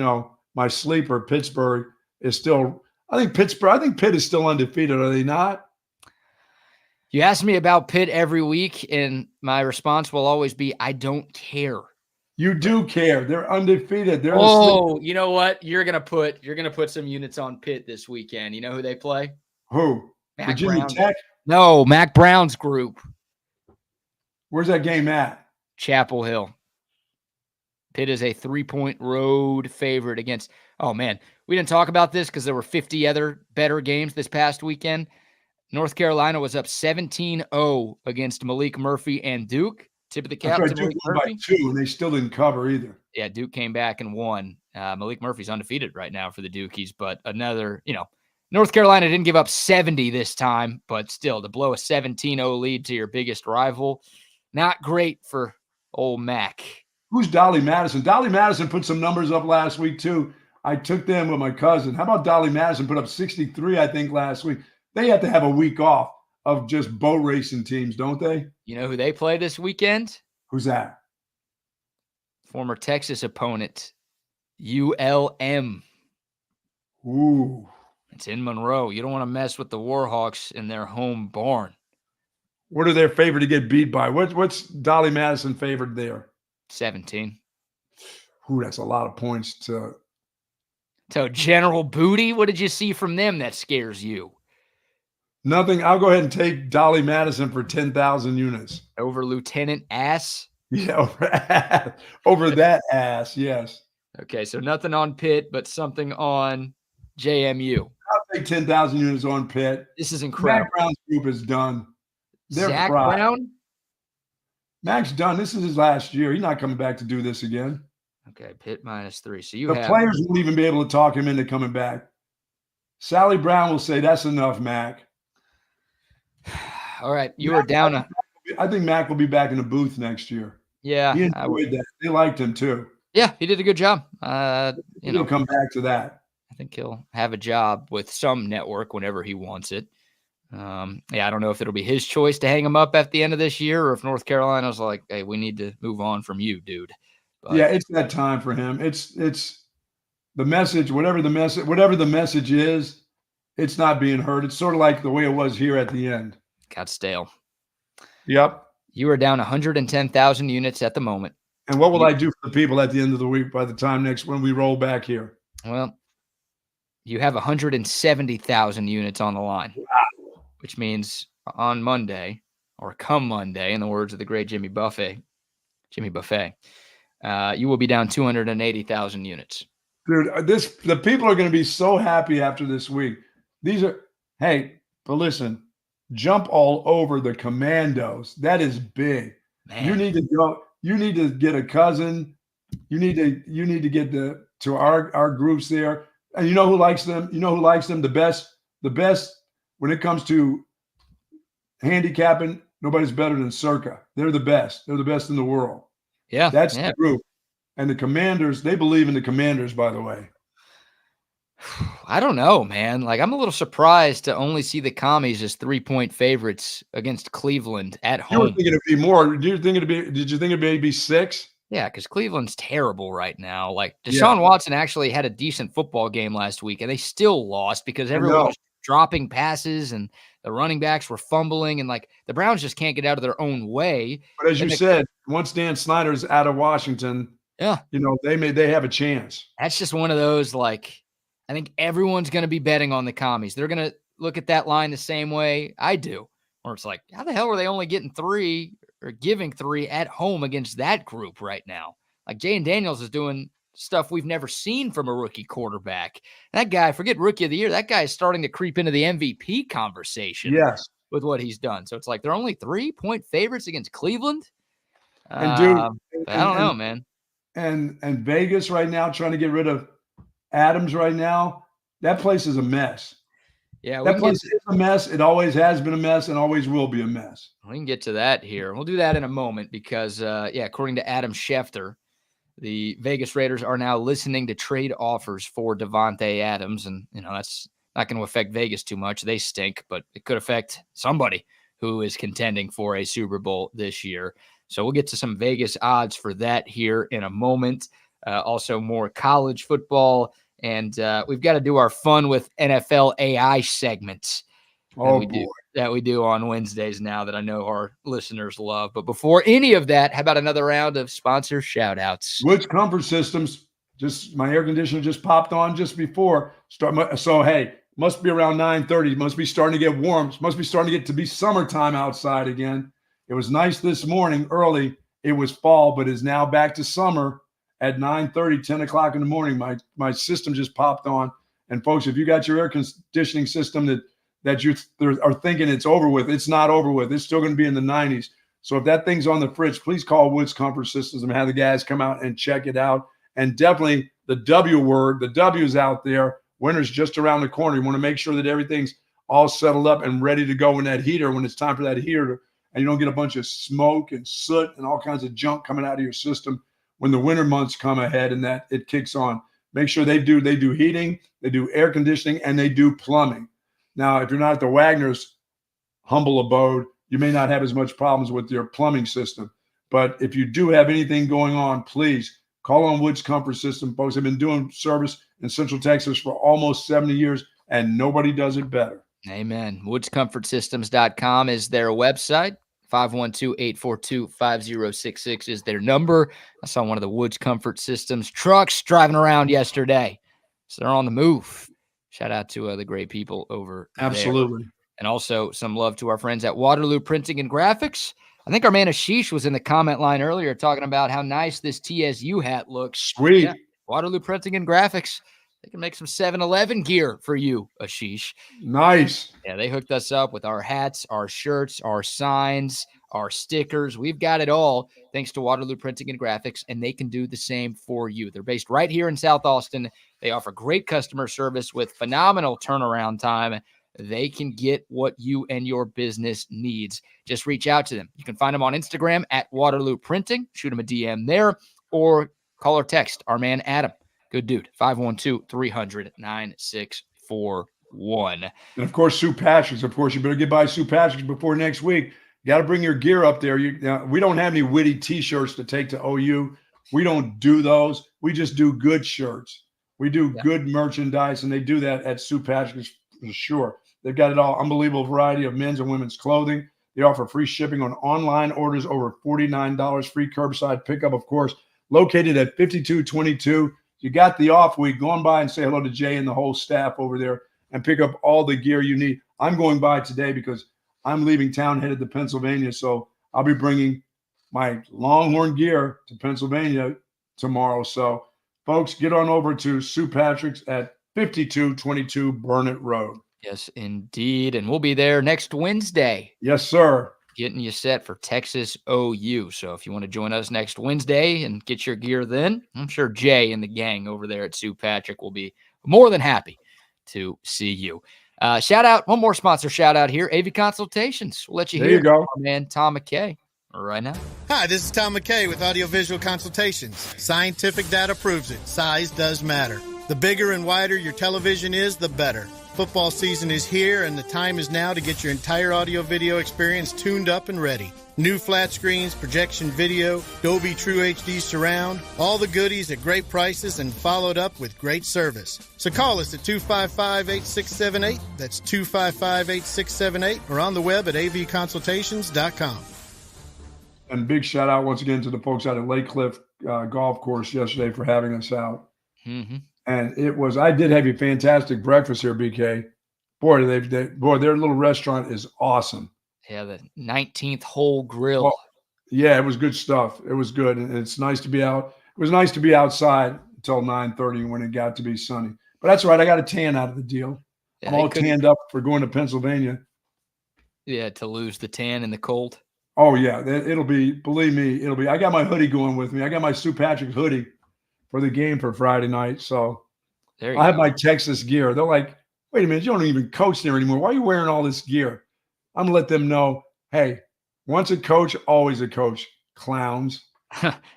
my sleeper, Pittsburgh, is still – I think Pitt is still undefeated. Are they not? You ask me about Pitt every week, and my response will always be, I don't care. You do care. They're undefeated. They're you know what? You're gonna put some units on Pitt this weekend. You know who they play? Who? Virginia Tech? No, Mac Brown's group. Where's that game at? Chapel Hill. Pitt is a 3-point road favorite against. Oh man, we didn't talk about this because there were 50 other better games this past weekend. North Carolina was up 17-0 against Malik Murphy and Duke. Tip of the cap That's to right, Duke Malik won Murphy. by 2, and they still didn't cover either. Yeah, Duke came back and won. Malik Murphy's undefeated right now for the Dukies, but another, North Carolina didn't give up 70 this time, but still, to blow a 17-0 lead to your biggest rival, not great for old Mac. Who's Dolly Madison? Dolly Madison put some numbers up last week, too. I took them with my cousin. How about Dolly Madison put up 63, I think, last week? They have to have a week off of just boat racing teams, don't they? You know who they play this weekend? Who's that? Former Texas opponent, ULM. Ooh. It's in Monroe. You don't want to mess with the Warhawks in their home barn. What are their favorite to get beat by? What's Dolly Madison favored there? 17. Ooh, that's a lot of points to. So General Booty, what did you see from them that scares you? Nothing. I'll go ahead and take Dolly Madison for 10,000 units. Over Lieutenant Ass? Yeah, over that ass, yes. Okay, so nothing on Pitt, but something on JMU. I'll take 10,000 units on Pitt. This is incredible. Mac Brown's group is done. They're Zach fried. Brown? Mac's done. This is his last year. He's not coming back to do this again. Okay, Pitt -3. So The players won't even be able to talk him into coming back. Sally Brown will say, that's enough, Mac. All right, you are down. I think Mac will be back in the booth next year. Yeah. He enjoyed that. They liked him, too. Yeah, he did a good job. He'll come back to that. I think he'll have a job with some network whenever he wants it. I don't know if it'll be his choice to hang him up at the end of this year or if North Carolina's like, hey, we need to move on from you, dude. But, yeah, it's that time for him. It's the message, whatever the message is, it's not being heard. It's sort of like the way it was here at the end. Got stale. Yep. You are down 110,000 units at the moment. And what will I do for the people at the end of the week by the time when we roll back here? Well, you have 170,000 units on the line, which means on Monday or come Monday, in the words of the great Jimmy Buffett, you will be down 280,000 units. Dude, the people are going to be so happy after this week. But listen, jump all over the Commandos. That is big. Man. You need to go. You need to get a cousin. You need to get to our groups there. And you know who likes them? You know who likes them the best? The best when it comes to handicapping, nobody's better than Circa. They're the best. They're the best in the world. Yeah. That's the group. And the Commanders, they believe in the Commanders, by the way. I don't know, man. Like, I'm a little surprised to only see the Commies as 3-point favorites against Cleveland at home. You were thinking it'd be more. Did you think it'd be 6? Yeah, because Cleveland's terrible right now. Like, Deshaun Watson actually had a decent football game last week, and they still lost because everyone was dropping passes and the running backs were fumbling, and like the Browns just can't get out of their own way. But as you said, once Dan Snyder's out of Washington, they have a chance. That's just one of those, like, I think everyone's going to be betting on the Commies. They're going to look at that line the same way I do, where it's like, how the hell are they only getting 3 or giving 3 at home against that group right now? Like, Jaden Daniels is doing stuff we've never seen from a rookie quarterback. That guy, forget rookie of the year, that guy is starting to creep into the MVP conversation with what he's done. So it's like they're only 3-point favorites against Cleveland. And dude, I don't know, man. And Vegas right now trying to get rid of Adams right now, that place is a mess. Yeah, that place is a mess. It always has been a mess and always will be a mess. We can get to that here. We'll do that in a moment because, according to Adam Schefter, the Vegas Raiders are now listening to trade offers for Devontae Adams. And, that's not going to affect Vegas too much. They stink, but it could affect somebody who is contending for a Super Bowl this year. So we'll get to some Vegas odds for that here in a moment. Also more college football. And we've got to do our fun with NFL AI segments that we do on Wednesdays now that I know our listeners love. But before any of that, how about another round of sponsor shout-outs? Which Comfort Systems, just my air conditioner just popped on just before. Must be around 9:30. Must be starting to get warm. Must be starting to get to be summertime outside again. It was nice this morning early. It was fall, but is now back to summer. At 9:30, 10 o'clock in the morning, my system just popped on. And folks, if you got your air conditioning system that you are thinking it's over with. It's not over with. It's still going to be in the 90s. So if that thing's on the fridge, please call Woods Comfort Systems and have the guys come out and check it out. And definitely the W word, the W's out there. Winter's just around the corner. You want to make sure that everything's all settled up and ready to go in that heater when it's time for that heater, and you don't get a bunch of smoke and soot and all kinds of junk coming out of your system when the winter months come ahead and that it kicks on. Make sure they do heating, they do air conditioning, and they do plumbing. Now, if you're not at the Wagner's humble abode, you may not have as much problems with your plumbing system. But if you do have anything going on, please call on Woods Comfort System. Folks have been doing service in Central Texas for almost 70 years, and nobody does it better. Amen. WoodsComfortSystems.com is their website. 512-842-5066 is their number. I saw one of the Woods Comfort Systems trucks driving around yesterday. So they're on the move. Shout out to the great people over Absolutely. there. And also some love to our friends at Waterloo Printing and Graphics. I think our man Ashish was in the comment line earlier talking about how nice this TSU hat looks. Sweet. Yeah, Waterloo Printing and Graphics. They can make some 7-Eleven gear for you, Ashish. Nice. Yeah, they hooked us up with our hats, our shirts, our signs, our stickers. We've got it all thanks to Waterloo Printing and Graphics, and they can do the same for you. They're based right here in South Austin. They offer great customer service with phenomenal turnaround time. They can get what you and your business needs. Just reach out to them. You can find them on Instagram at Waterloo Printing. Shoot them a DM there or call or text our man Adam. Good dude. 512-300-9641. And of course, Sue Patrick's. Of course, you better get by Sue Patrick's before next week. You got to bring your gear up there. We don't have any witty T-shirts to take to OU. We don't do those. We just do good shirts. We do good merchandise, and they do that at Sue Patrick's for sure. They've got it all. Unbelievable variety of men's and women's clothing. They offer free shipping on online orders over $49. Free curbside pickup, of course. Located at 5222. You got the off week. Go on by and say hello to Jay and the whole staff over there and pick up all the gear you need. I'm going by today because I'm leaving town headed to Pennsylvania, so I'll be bringing my Longhorn gear to Pennsylvania tomorrow. So, folks, get on over to Sue Patrick's at 5222 Burnett Road. Yes, indeed. And we'll be there next Wednesday. Yes, sir. Getting you set for Texas OU. So if you want to join us next Wednesday and get your gear then, I'm sure Jay and the gang over there at Sue Patrick will be more than happy to see you. Shout out, one more sponsor shout out here, AV Consultations. We'll let you There hear you go. our man Tom McKay right now. Hi, this is Tom McKay with Audiovisual Consultations. Scientific data proves it. Size does matter. The bigger and wider your television is, the better. Football season is here, and the time is now to get your entire audio-video experience tuned up and ready. New flat screens, projection video, Dolby True HD surround, all the goodies at great prices and followed up with great service. So call us at 255-8678. That's 255-8678 or on the web at avconsultations.com. And big shout out once again to the folks out at Lake Cliff Golf Course yesterday for having us out. Mm-hmm. And I did have a fantastic breakfast here, BK. Boy, their little restaurant is awesome. Yeah, the 19th hole grill. Well, yeah, it was good stuff. It was good. And it's nice to be out. It was nice to be outside until 9:30 when it got to be sunny. But that's all right. I got a tan out of the deal. Yeah, I'm all tanned up for going to Pennsylvania. Yeah, to lose the tan in the cold. Oh, yeah. It'll be, believe me, I got my hoodie going with me. I got my Sue Patrick's hoodie for the game for Friday night. So I have my Texas gear. They're like, wait a minute, you don't even coach there anymore. Why are you wearing all this gear? I'm going to let them know, hey, once a coach, always a coach. Clowns.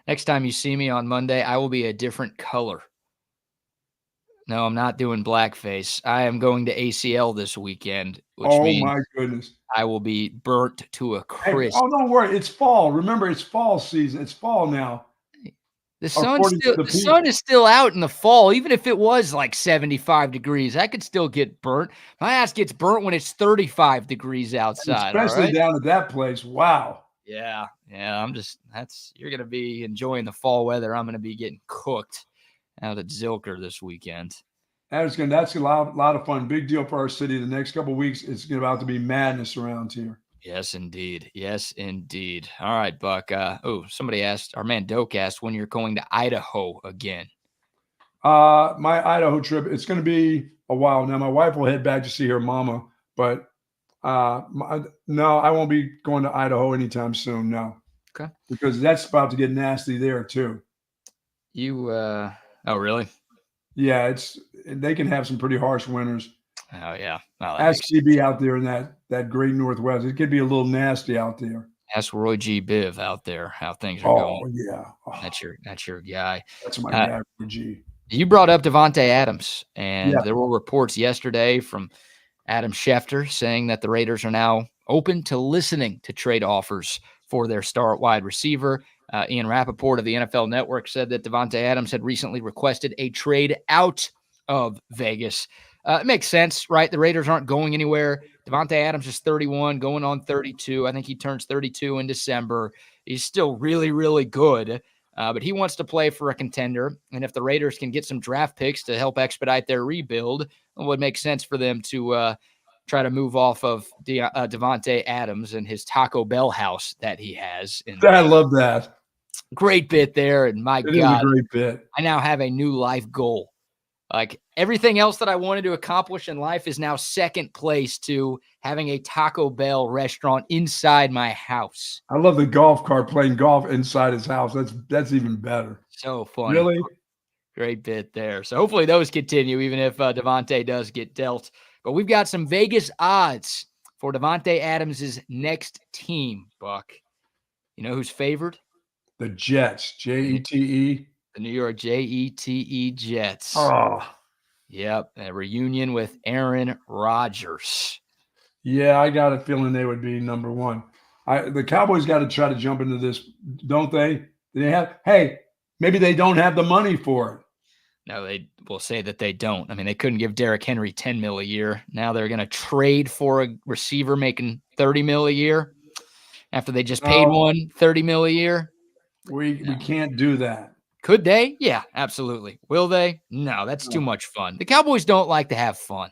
Next time you see me on Monday, I will be a different color. No, I'm not doing blackface. I am going to ACL this weekend, which means my goodness. I will be burnt to a crisp. Hey, don't worry. It's fall. Remember, it's fall season. It's fall now. The sun is still out in the fall. Even if it was like 75 degrees, I could still get burnt. My ass gets burnt when it's 35 degrees outside. Especially down at that place. Wow. Yeah. You're going to be enjoying the fall weather. I'm going to be getting cooked out at Zilker this weekend. That's a lot of fun. Big deal for our city. The next couple of weeks, it's about to be madness around here. Yes, indeed. Yes, indeed. All right, Buck. Somebody asked, our man Doak asked when you're going to Idaho again. My Idaho trip, it's going to be a while now. My wife will head back to see her mama But no, I won't be going to Idaho anytime soon. No. Okay. Because that's about to get nasty there too. Oh, really? Yeah, they can have some pretty harsh winters. Oh, yeah. Oh, Ask CB out there in that great Northwest. It could be a little nasty out there. Ask Roy G. Biv out there how things are going. Oh, yeah. Oh, that's your guy. That's my guy, Roy G. You brought up Davante Adams, and Yeah. there were reports yesterday from Adam Schefter saying that the Raiders are now open to listening to trade offers for their star wide receiver. Ian Rappaport of the NFL Network said that Davante Adams had recently requested a trade out of Vegas. It makes sense, right? The Raiders aren't going anywhere. Davante Adams is 31, going on 32. I think he turns 32 in December. He's still really, really good, but he wants to play for a contender. And if the Raiders can get some draft picks to help expedite their rebuild, it would make sense for them to try to move off of Davante Adams and his Taco Bell house that he has. I love that. Great bit there. And my It God, is a great bit. I now have a new life goal. Like everything else that I wanted to accomplish in life is now second place to having a Taco Bell restaurant inside my house. I love the golf cart playing golf inside his house. That's even better. So funny. Really? Great bit there. So hopefully those continue, even if Davante does get dealt. But we've got some Vegas odds for Davante Adams' next team, Buck. You know who's favored? The Jets. Jete. The New York Jete Jets. Oh. Yep. A reunion with Aaron Rodgers. Yeah, I got a feeling they would be number one. The Cowboys got to try to jump into this, don't they? Maybe they don't have the money for it. No, they will say that they don't. I mean, they couldn't give Derrick Henry $10 million a year. Now they're going to trade for a receiver making $30 million a year after they just paid one $30 million a year. We can't do that. Could they? Yeah, absolutely. Will they? No, that's too much fun. The Cowboys don't like to have fun.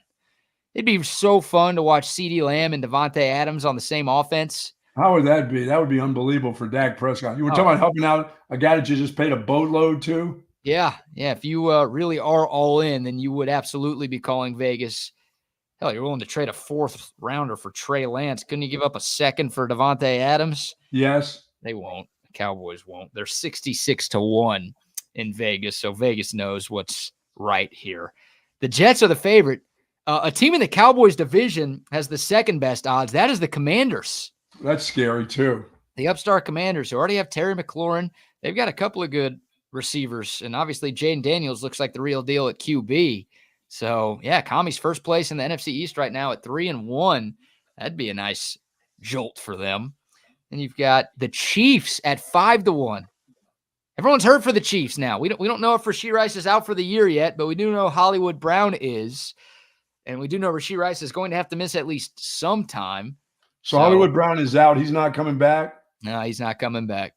It'd be so fun to watch CeeDee Lamb and Davante Adams on the same offense. How would that be? That would be unbelievable for Dak Prescott. You were talking about helping out a guy that you just paid a boatload to? Yeah. If you really are all in, then you would absolutely be calling Vegas. Hell, you're willing to trade a fourth rounder for Trey Lance. Couldn't you give up a second for Davante Adams? Yes. They won't. The Cowboys won't. They're 66-1 in Vegas, so Vegas knows what's right here. The Jets are the favorite. A team in the Cowboys division has the second best odds. That is the Commanders. That's scary, too. The upstart Commanders, who already have Terry McLaurin. They've got a couple of good receivers, and obviously Jaden Daniels looks like the real deal at QB. So, yeah, Commie's first place in the NFC East right now at 3-1. That'd be a nice jolt for them. And you've got the Chiefs at 5-1. Everyone's hurt for the Chiefs now. We don't know if Rashee Rice is out for the year yet, but we do know Hollywood Brown is. And we do know Rashee Rice is going to have to miss at least some time. So Hollywood Brown is out. He's not coming back? No, he's not coming back.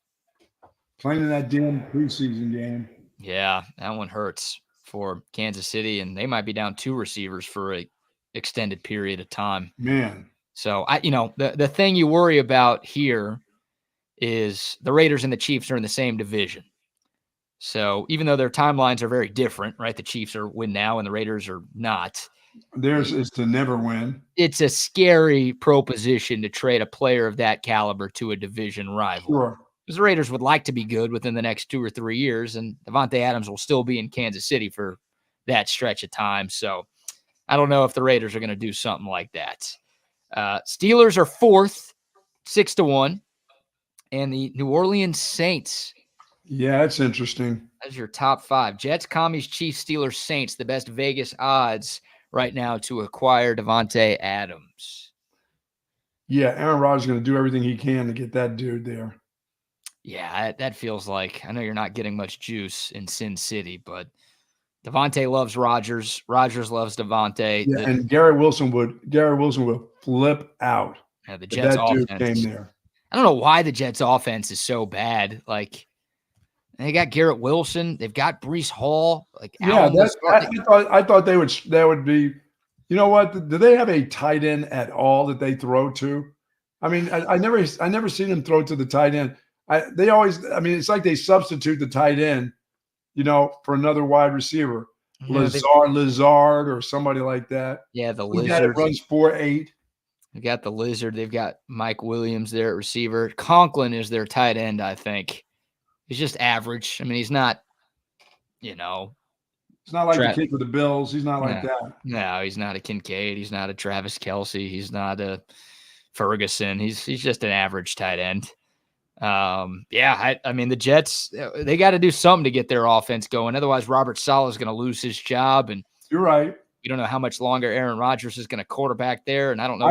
Playing in that damn preseason game. Yeah, that one hurts for Kansas City, and they might be down 2 receivers for an extended period of time. Man. So, the thing you worry about here is the Raiders and the Chiefs are in the same division. So even though their timelines are very different, right? The Chiefs are win now and the Raiders are not. Theirs is to never win. It's a scary proposition to trade a player of that caliber to a division rival. Sure. Because the Raiders would like to be good within the next 2 or 3 years, and Davante Adams will still be in Kansas City for that stretch of time. So I don't know if the Raiders are going to do something like that. Steelers are 4th, 6-1. And the New Orleans Saints. Yeah, that's interesting. That's your top 5. Jets, Commies, Chiefs, Steelers, Saints, the best Vegas odds right now to acquire Davante Adams. Yeah, Aaron Rodgers is going to do everything he can to get that dude there. Yeah, that feels like, I know you're not getting much juice in Sin City, but Davante loves Rodgers. Rodgers loves Davante. Yeah, and Garrett Wilson would flip out. Yeah, the Jets dude offense came there. I don't know why the Jets offense is so bad. Like, they got Garrett Wilson. They've got Breece Hall. Like, yeah, I thought they would be. You know what? Do they have a tight end at all that they throw to? I mean, I never seen them throw to the tight end. It's like they substitute the tight end, for another wide receiver, Lazard or somebody like that. Yeah, the Lizard runs 4.8. They got the Lizard. They've got Mike Williams there at receiver. Conklin is their tight end, I think. He's just average. I mean, he's not, It's not like the kid with the Bills. He's not no, like that. No, he's not a Kincaid. He's not a Travis Kelce. He's not a Ferguson. He's just an average tight end. I mean, the Jets, they got to do something to get their offense going. Otherwise, Robert Saleh is going to lose his job. And you're right. We don't know how much longer Aaron Rodgers is going to quarterback there. And I don't know.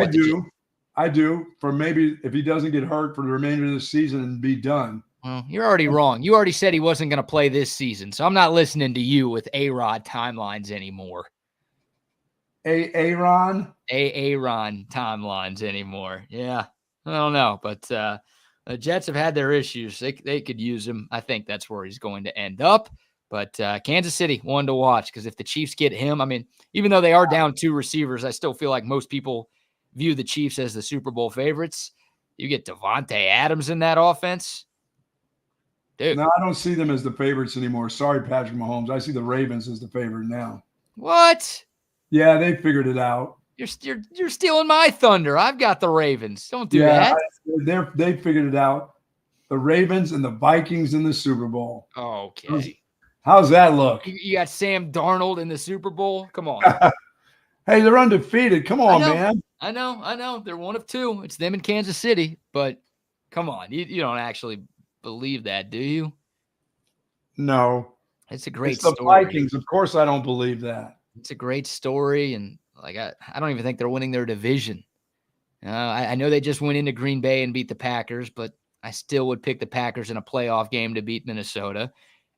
I do. For maybe if he doesn't get hurt for the remainder of the season and be done. Well, you're already wrong. You already said he wasn't going to play this season. So I'm not listening to you with A-Rod timelines anymore. Aaron timelines anymore. Yeah. I don't know. But the Jets have had their issues. They could use him. I think that's where he's going to end up. But Kansas City, one to watch, because if the Chiefs get him, I mean, even though they are down 2 receivers, I still feel like most people view the Chiefs as the Super Bowl favorites. You get Devontae Adams in that offense. Dude. No, I don't see them as the favorites anymore. Sorry, Patrick Mahomes. I see the Ravens as the favorite now. What? Yeah, they figured it out. You're stealing my thunder. I've got the Ravens. Don't do that. They figured it out. The Ravens and the Vikings in the Super Bowl. Okay. How's that look? You got Sam Darnold in the Super Bowl? Come on. Hey, they're undefeated. Come on, man. I know. They're one of 2. It's them in Kansas City. But come on. You don't actually believe that, do you? No. It's a great it's the story. Vikings. Of course I don't believe that. It's a great story. And like I don't even think they're winning their division. I know they just went into Green Bay and beat the Packers, but I still would pick the Packers in a playoff game to beat Minnesota.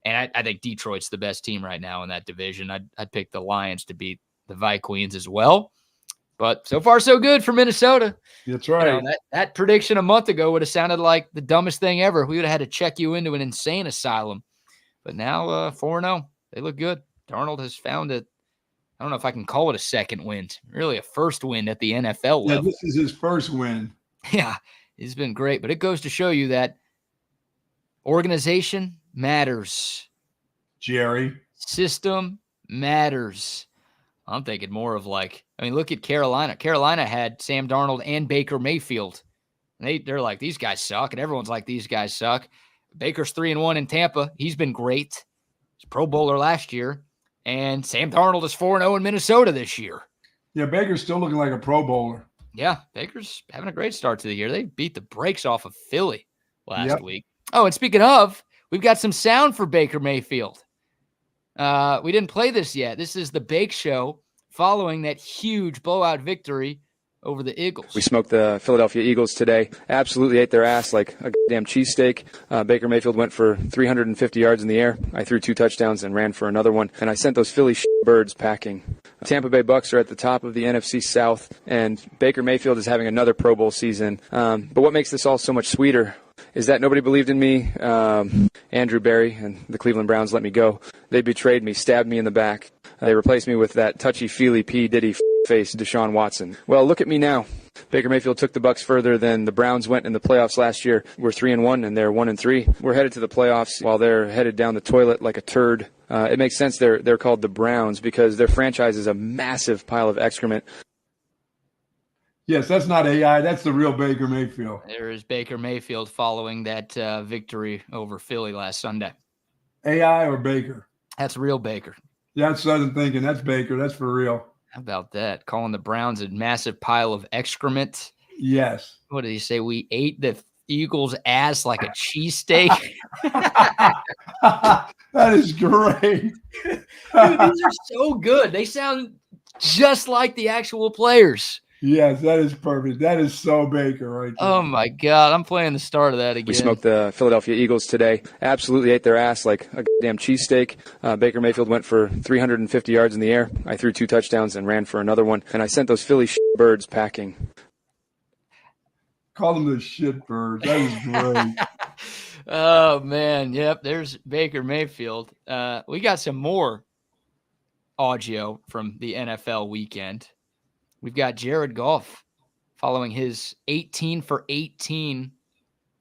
And I think Detroit's the best team right now in that division. I'd pick the Lions to beat the Vikings as well. But so far, so good for Minnesota. That's right. That prediction a month ago would have sounded like the dumbest thing ever. We would have had to check you into an insane asylum. But now 4-0. They look good. Darnold has found it. I don't know if I can call it a second win. Really a first win at the NFL level. Yeah, this is his first win. Yeah, he's been great. But it goes to show you that organization matters. Jerry. System matters. I'm thinking more of look at Carolina. Carolina had Sam Darnold and Baker Mayfield. They're like, these guys suck, and everyone's like, these guys suck. Baker's 3-1 in Tampa. He's been great. He's a Pro Bowler last year. And Sam Darnold is 4-0 in Minnesota this year. Yeah, Baker's still looking like a Pro Bowler. Yeah, Baker's having a great start to the year. They beat the brakes off of Philly last week. Oh, and speaking of, we've got some sound for Baker Mayfield. We didn't play this yet. This is the Bake Show following that huge blowout victory over the Eagles. We smoked the Philadelphia Eagles today. Absolutely ate their ass like a damn cheesesteak. Baker Mayfield went for 350 yards in the air. I threw 2 touchdowns and ran for another one. And I sent those Philly birds packing. Tampa Bay Bucks are at the top of the NFC South, and Baker Mayfield is having another Pro Bowl season. But what makes this all so much sweeter is that nobody believed in me. Andrew Berry and the Cleveland Browns let me go. They betrayed me, stabbed me in the back. They replaced me with that touchy-feely P. Diddy face Deshaun Watson. Well, look at me now. Baker Mayfield took the Bucks further than the Browns went in the playoffs last year. We're 3-1 and they're 1-3. We're headed to the playoffs while they're headed down the toilet like a turd. It makes sense they're called the Browns because their franchise is a massive pile of excrement. Yes, that's not AI. That's the real Baker Mayfield. There is Baker Mayfield following that victory over Philly last Sunday. AI or Baker? That's real Baker. Yeah, that's what I'm thinking. That's Baker. That's for real. How about that? Calling the Browns a massive pile of excrement. Yes. What did he say? We ate the Eagles' ass like a cheesesteak. That is great. Dude, these are so good. They sound just like the actual players. Yes, that is perfect. That is so Baker right there. Oh, my God. I'm playing the start of that again. We smoked the Philadelphia Eagles today. Absolutely ate their ass like a damn cheesesteak. Baker Mayfield went for 350 yards in the air. I threw 2 touchdowns and ran for another one. And I sent those Philly birds packing. Call them the shit birds. That is great. Oh, man. Yep, there's Baker Mayfield. We got some more audio from the NFL weekend. We've got Jared Goff following his 18 for 18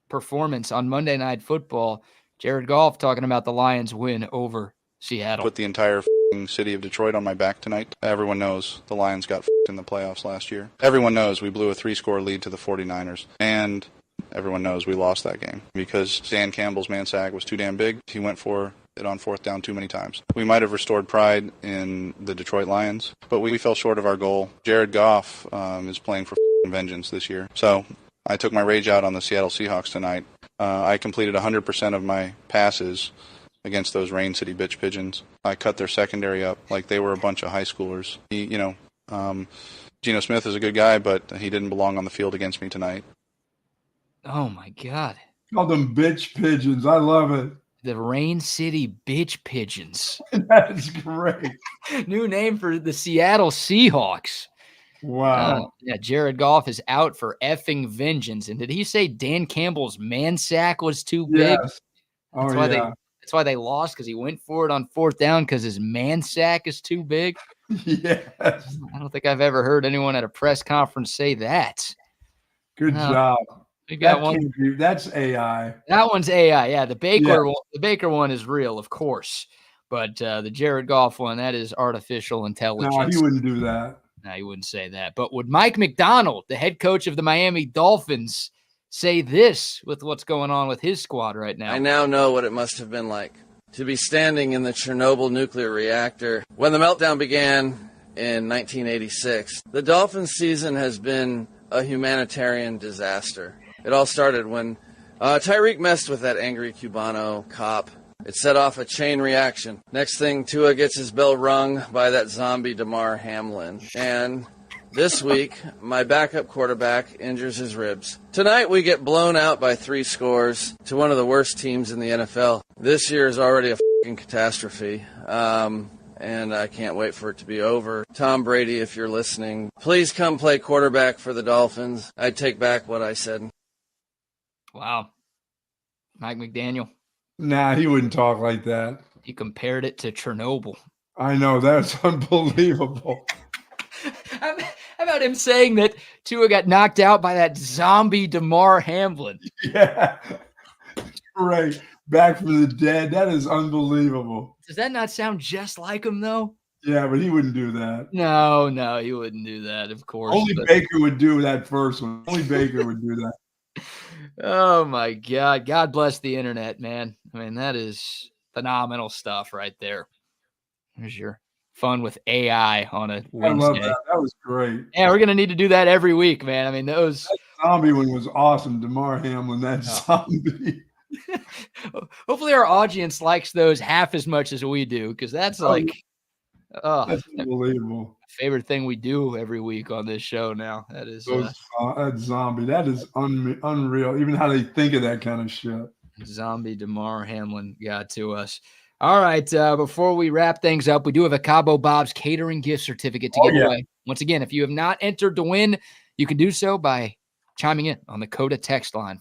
performance on Monday Night Football. Jared Goff talking about the Lions win over Seattle. Put the entire city of Detroit on my back tonight. Everyone knows the Lions got in the playoffs last year. Everyone knows we blew a 3-score lead to the 49ers. And everyone knows we lost that game because Dan Campbell's man sack was too damn big. He went for it on fourth down too many times. We might have restored pride in the Detroit Lions, but we fell short of our goal. Jared Goff is playing for vengeance this year. So I took my rage out on the Seattle Seahawks tonight. I completed 100% of my passes against those Rain City bitch pigeons. I cut their secondary up like they were a bunch of high schoolers. Geno Smith is a good guy, but he didn't belong on the field against me tonight. Oh, my God. Call them bitch pigeons. I love it. The Rain City bitch pigeons. That's great. New name for the Seattle Seahawks. Wow. Yeah, Jared Goff is out for effing vengeance. And did he say Dan Campbell's man sack was too big? Yes. Oh, That's why they lost, because he went for it on fourth down because his man sack is too big. Yes. I don't think I've ever heard anyone at a press conference say that. Good job. We got one. That's AI. That one's AI. Yeah, the Baker one is real, of course. But the Jared Goff one, that is artificial intelligence. No, he wouldn't do that. No, he wouldn't say that. But would Mike McDonald, the head coach of the Miami Dolphins, say this with what's going on with his squad right now? I now know what it must have been like to be standing in the Chernobyl nuclear reactor when the meltdown began in 1986. The Dolphins season has been a humanitarian disaster. It all started when Tyreek messed with that angry Cubano cop. It set off a chain reaction. Next thing, Tua gets his bell rung by that zombie Damar Hamlin. And this week, my backup quarterback injures his ribs. Tonight, we get blown out by 3 scores to one of the worst teams in the NFL. This year is already a fucking catastrophe. And I can't wait for it to be over. Tom Brady, if you're listening, please come play quarterback for the Dolphins. I take back what I said. Wow. Mike McDaniel. Nah, he wouldn't talk like that. He compared it to Chernobyl. I know. That's unbelievable. How about him saying that Tua got knocked out by that zombie Damar Hamlin? Yeah. Right. Back from the dead. That is unbelievable. Does that not sound just like him, though? Yeah, but he wouldn't do that. No, he wouldn't do that, of course. Only Baker would do that first one. Only Baker would do that. Oh, my God. God bless the internet, man. I mean, that is phenomenal stuff right there. There's your fun with AI on a Wednesday. I love that. That was great. Yeah, we're going to need to do that every week, man. I mean, that zombie one was awesome. Damar Hamlin, that zombie. Hopefully our audience likes those half as much as we do, because that's that's unbelievable. Favorite thing we do every week on this show now. That is that zombie. That is unreal. Even how they think of that kind of shit. Zombie Damar Hamlin got to us. All right. Before we wrap things up, we do have a Cabo Bob's catering gift certificate to give away. Once again, if you have not entered to win, you can do so by chiming in on the Coda text line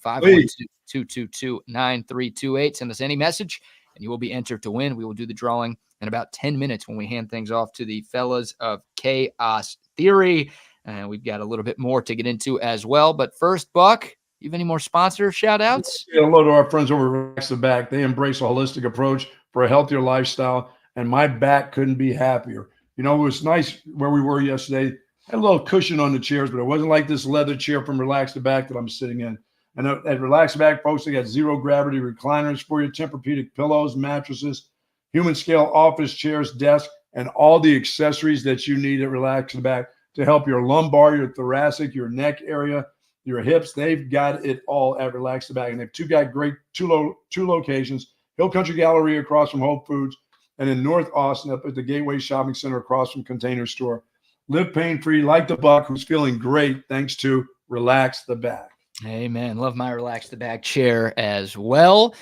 512-222-9328. Send us any message and you will be entered to win. We will do the drawing in about 10 minutes when we hand things off to the fellas of Chaos Theory. And we've got a little bit more to get into as well. But first, Buck, you have any more sponsor shout outs? Hello to our friends over at Relax the Back. They embrace a holistic approach for a healthier lifestyle, and my back couldn't be happier. You know, it was nice where we were yesterday. Had a little cushion on the chairs, but it wasn't like this leather chair from Relax the Back that I'm sitting in. And at Relax the Back, folks, they got zero gravity recliners for you, Tempur-Pedic pillows, mattresses, human scale office chairs, desks, and all the accessories that you need at Relax the Back to help your lumbar, your thoracic, your neck area, your hips. They've got it all at Relax the Back. And they've got great two locations, Hill Country Gallery across from Whole Foods, and in North Austin up at the Gateway Shopping Center across from Container Store. Live pain-free like the Buck, who's feeling great thanks to Relax the Back. Amen. Love my Relax the Back chair as well.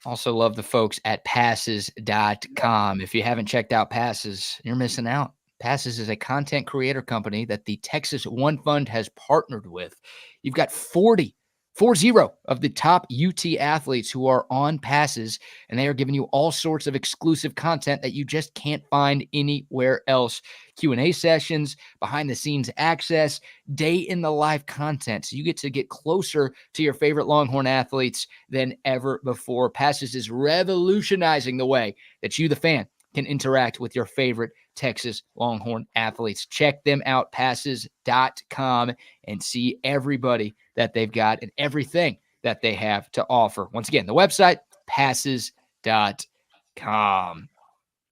Also love the folks at passes.com. If you haven't checked out Passes, you're missing out. Passes is a content creator company that the Texas One Fund has partnered with. You've got 40 of the top UT athletes who are on Passes, and they are giving you all sorts of exclusive content that you just can't find anywhere else. Q&A sessions, behind-the-scenes access, day-in-the-life content. So you get to get closer to your favorite Longhorn athletes than ever before. Passes is revolutionizing the way that you, the fan, can interact with your favorite Texas Longhorn athletes. Check them out, passes.com, and see everybody that they've got and everything that they have to offer. Once again, the website, passes.com.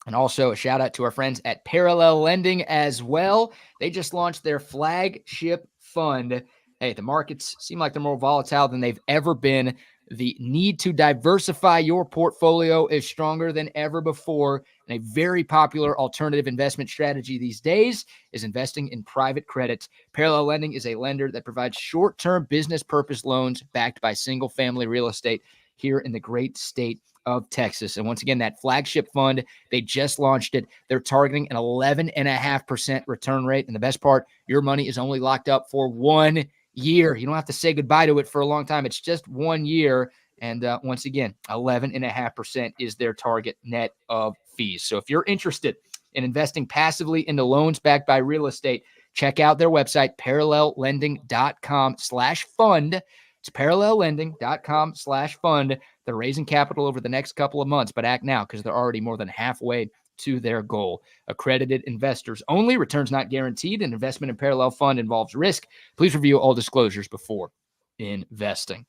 And also a shout out to our friends at Parallel Lending as well. They just launched their flagship fund. Hey, the markets seem like they're more volatile than they've ever been. The need to diversify your portfolio is stronger than ever before. And a very popular alternative investment strategy these days is investing in private credit. Parallel Lending is a lender that provides short-term business purpose loans backed by single-family real estate here in the great state of Texas. And once again, that flagship fund, they just launched it. They're targeting an 11.5% return rate. And the best part, your money is only locked up for 1 year. You don't have to say goodbye to it for a long time. It's just 1 year. And once again, 11.5% is their target net of fees. So if you're interested in investing passively into loans backed by real estate, check out their website, parallellending.com/fund. It's parallellending.com/fund. They're raising capital over the next couple of months, but act now because they're already more than halfway to their goal. Accredited investors only. Returns not guaranteed. An investment in Parallel Fund involves risk. Please review all disclosures before investing.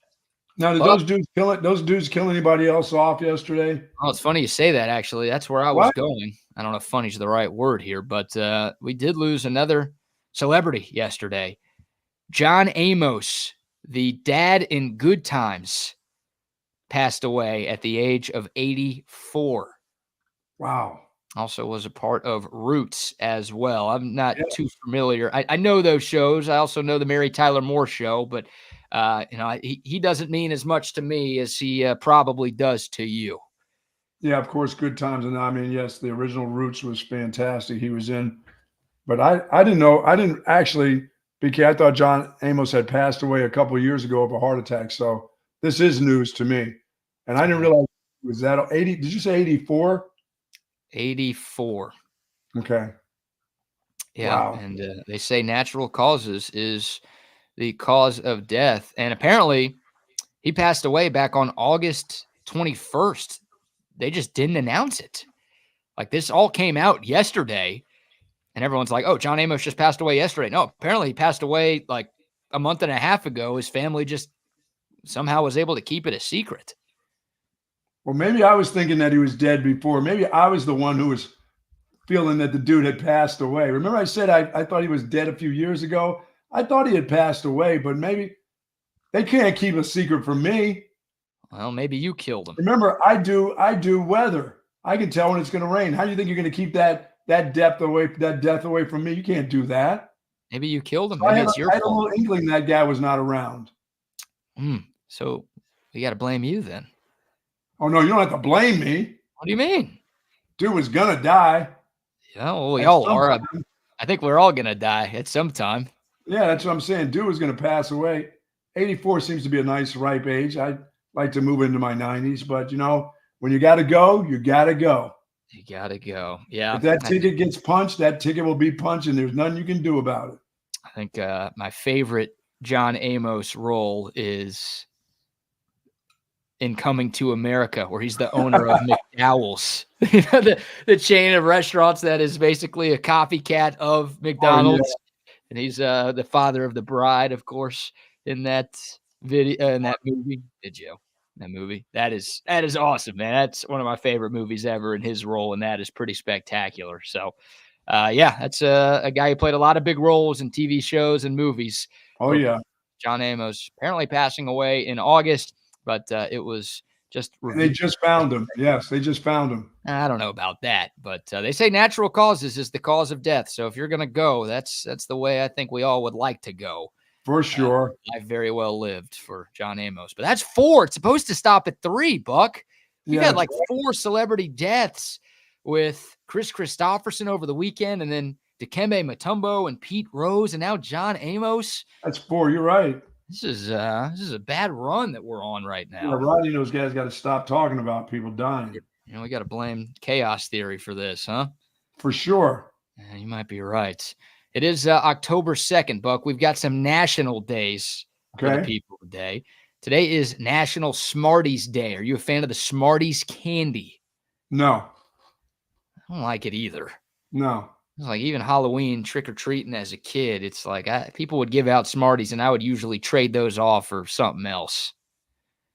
Now, did those dudes kill anybody else off yesterday? Oh, it's funny you say that, actually. That's where I was going. I don't know if funny's the right word here, but we did lose another celebrity yesterday. John Amos, the dad in Good Times, passed away at the age of 84. Wow. Also was a part of Roots as well. I'm not too familiar. I know those shows. I also know the Mary Tyler Moore Show, but he doesn't mean as much to me as he probably does to you. Yeah, of course, Good Times. And I mean, yes, the original Roots was fantastic. He was in, but I didn't know. I didn't actually, BK, I thought John Amos had passed away a couple of years ago of a heart attack. So this is news to me. And I didn't realize it was that 80. Did you say 84? 84. Okay. Yeah. Wow. And they say natural causes is the cause of death. And apparently he passed away back on August 21st. They just didn't announce it. Like, this all came out yesterday and everyone's like, oh, John Amos just passed away yesterday. No, apparently he passed away like a month and a half ago. His family just somehow was able to keep it a secret. Well, maybe I was thinking that he was dead before. Maybe I was the one who was feeling that the dude had passed away. Remember I said I thought he was dead a few years ago? I thought he had passed away, but maybe they can't keep a secret from me. Well, maybe you killed him. Remember, I do weather. I can tell when it's going to rain. How do you think you're going to keep that death away from me? You can't do that. Maybe you killed him. Maybe it's your fault. I had a fault. little inkling that guy was not around. So we got to blame you then. Oh, no, you don't have to blame me. What do you mean? Dude was going to die. Yeah, well, we all are. I think we're all going to die at some time. Yeah, that's what I'm saying. Dude was going to pass away. 84 seems to be a nice, ripe age. I'd like to move into my 90s. But, when you got to go, you got to go. You got to go. Yeah. If that ticket gets punched, that ticket will be punched, and there's nothing you can do about it. I think my favorite John Amos role is in Coming to America, where he's the owner of McDowell's, the chain of restaurants that is basically a copycat of McDonald's. Oh, yeah. And he's the father of the bride, of course, in that video, in that movie. That movie. That is awesome, man. That's one of my favorite movies ever, and his role in that is pretty spectacular. So, that's a guy who played a lot of big roles in TV shows and movies. Oh, yeah. John Amos apparently passing away in August, but it was just – They just found him. Yes, they just found him. I don't know about that, but they say natural causes is the cause of death. So if you're going to go, that's the way I think we all would like to go. For sure. Life very well lived for John Amos. But that's 4. It's supposed to stop at 3, Buck. You got like 4 celebrity deaths with Chris Christopherson over the weekend, and then Dikembe Mutombo and Pete Rose, and now John Amos. That's 4. You're right. This is a bad run that we're on right now. Yeah, Rodney and those guys got to stop talking about people dying. We got to blame chaos theory for this, huh? For sure. Yeah, you might be right. It is October 2nd, Buck. We've got some national days for the people today. Today is National Smarties Day. Are you a fan of the Smarties candy? No. I don't like it either. No. It's like even Halloween trick-or-treating as a kid, it's like people would give out Smarties, and I would usually trade those off for something else.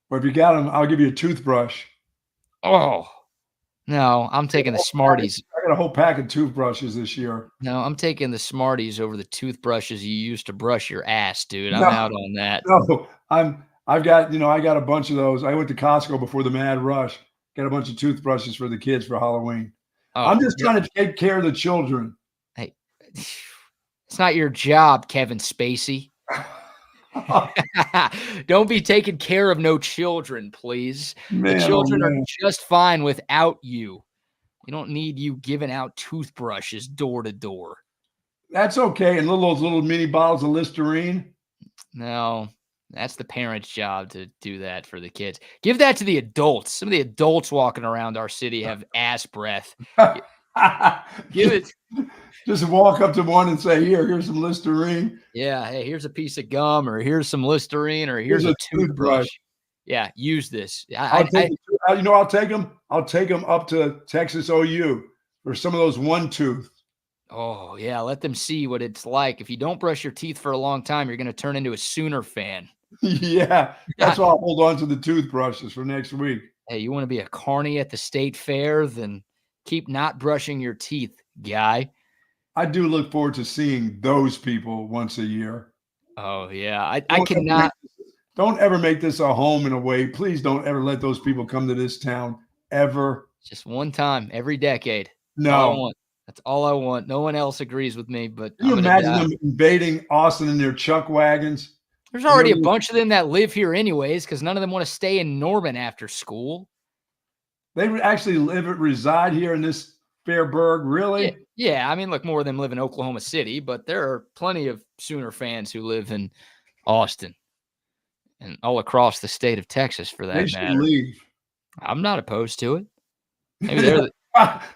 But if you got them, I'll give you a toothbrush. Oh, no, I'm taking the Smarties. I got a whole pack of toothbrushes this year. No, I'm taking the Smarties over the toothbrushes you use to brush your ass, dude. I'm out on that. No, I've got, I got a bunch of those. I went to Costco before the Mad Rush. Got a bunch of toothbrushes for the kids for Halloween. Oh, I'm just trying to take care of the children. Hey, it's not your job, Kevin Spacey. Don't be taking care of no children, please. Man, the children are just fine without you. You don't need you giving out toothbrushes door to door. That's okay. And those little mini bottles of Listerine. No, that's the parent's job to do that for the kids. Give that to the adults. Some of the adults walking around our city have ass breath. Give it. Just walk up to one and say, here's some Listerine. Yeah. Hey, here's a piece of gum, or here's some Listerine, or here's a toothbrush. Yeah. Use this. I'll take them. I'll take them up to Texas OU for some of those one tooth. Oh, yeah. Let them see what it's like. If you don't brush your teeth for a long time, you're going to turn into a Sooner fan. Yeah. That's why I'll hold on to the toothbrushes for next week. Hey, you want to be a carny at the state fair? Then keep not brushing your teeth, guy. I do look forward to seeing those people once a year. Oh, yeah. I cannot. Don't ever make this a home and away. Please don't ever let those people come to this town ever. Just one time every decade. No. That's all I want. No one else agrees with me, but can you imagine them invading Austin in their chuck wagons? There's already a bunch of them that live here anyways, because none of them want to stay in Norman after school. They actually reside here in this Fairburg, really? Yeah. I mean, look, more of them live in Oklahoma City, but there are plenty of Sooner fans who live in Austin and all across the state of Texas, for that matter. Leave. I'm not opposed to it. Maybe they're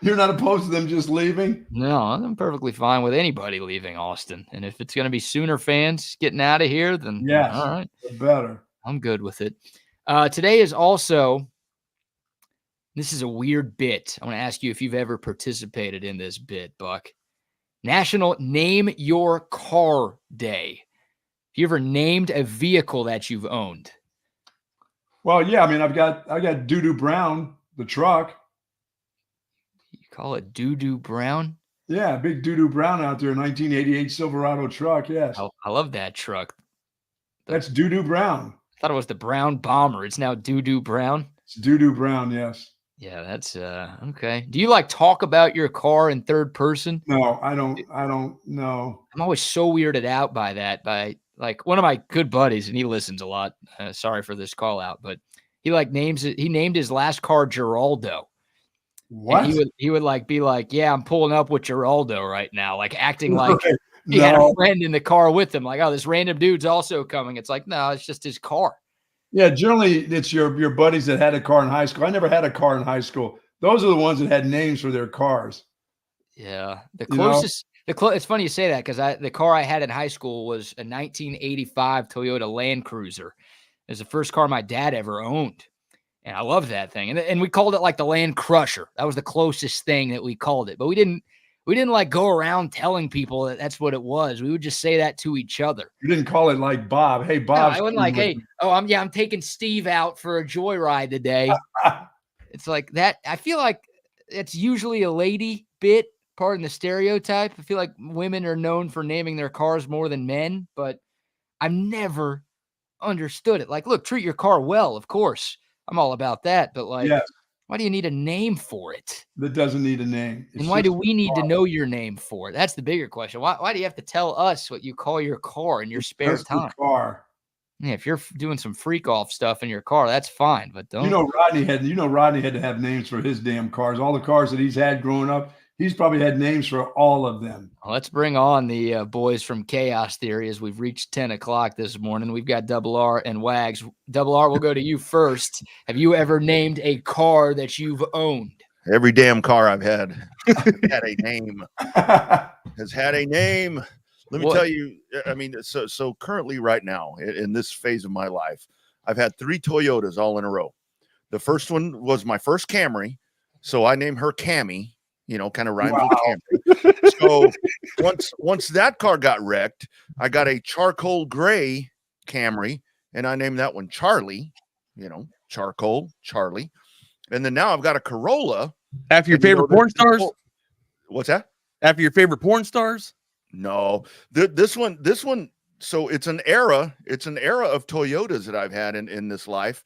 You're not opposed to them just leaving? No, I'm perfectly fine with anybody leaving Austin. And if it's going to be Sooner fans getting out of here, then yes, all right. Better. I'm good with it. Today is also, this is a weird bit. I want to ask you if you've ever participated in this bit, Buck. National Name Your Car Day. Have you ever named a vehicle that you've owned? Well, yeah. I mean, I got Doo-Doo Brown, the truck. You call it Doo-Doo Brown? Yeah, big Doo-Doo Brown out there, 1988 Silverado truck. Yes, I love that truck. That's Doo-Doo Brown. I thought it was the Brown Bomber. It's now Doo-Doo Brown. It's Doo-Doo Brown. Yes. Yeah, that's okay. Do you like talk about your car in third person? No, I don't know. I'm always so weirded out by that. By like one of my good buddies, and he listens a lot. Sorry for this call out, but he named his last car Geraldo. What? And he would like be like, yeah, I'm pulling up with Geraldo right now, like acting like he had a friend in the car with him. Like, oh, this random dude's also coming. It's like, no, it's just his car. Yeah, generally it's your buddies that had a car in high school. I never had a car in high school. Those are the ones that had names for their cars. Yeah, the closest. It's funny you say that because the car I had in high school was a 1985 Toyota Land Cruiser. It was the first car my dad ever owned. And I love that thing. And we called it like the Land Crusher. That was the closest thing that we called it. But we didn't like go around telling people that that's what it was. We would just say that to each other. You didn't call it like Bob. Hey, Bob. No, I wasn't like, hey, I'm taking Steve out for a joyride today. It's like that. I feel like it's usually a lady bit, pardon the stereotype. I feel like women are known for naming their cars more than men, but I've never understood it. Like, look, treat your car well, of course. I'm all about that, but like, why do you need a name for it? That doesn't need a name. And why do we need to know your name for it? That's the bigger question. Why do you have to tell us what you call your car in your spare time? Yeah, if you're doing some freak off stuff in your car, that's fine, but don't. Rodney had to have names for his damn cars. All the cars that he's had growing up, he's probably had names for all of them. Well, let's bring on the boys from Chaos Theory as we've reached 10 o'clock this morning. We've got Double R and Wags. Double R, we'll go to you first. Have you ever named a car that you've owned? Every damn car I've had had a name. Has had a name. Let me tell you, I mean, so currently right now in this phase of my life, I've had 3 Toyotas all in a row. The first one was my first Camry, so I named her Cammy. kind of rhymes with Camry. So once that car got wrecked, I got a charcoal gray Camry, and I named that one Charlie. Charcoal Charlie. And then now I've got a Corolla. After your favorite porn stars? What's that? After your favorite porn stars? No, this one. So it's an era of Toyotas that I've had in this life.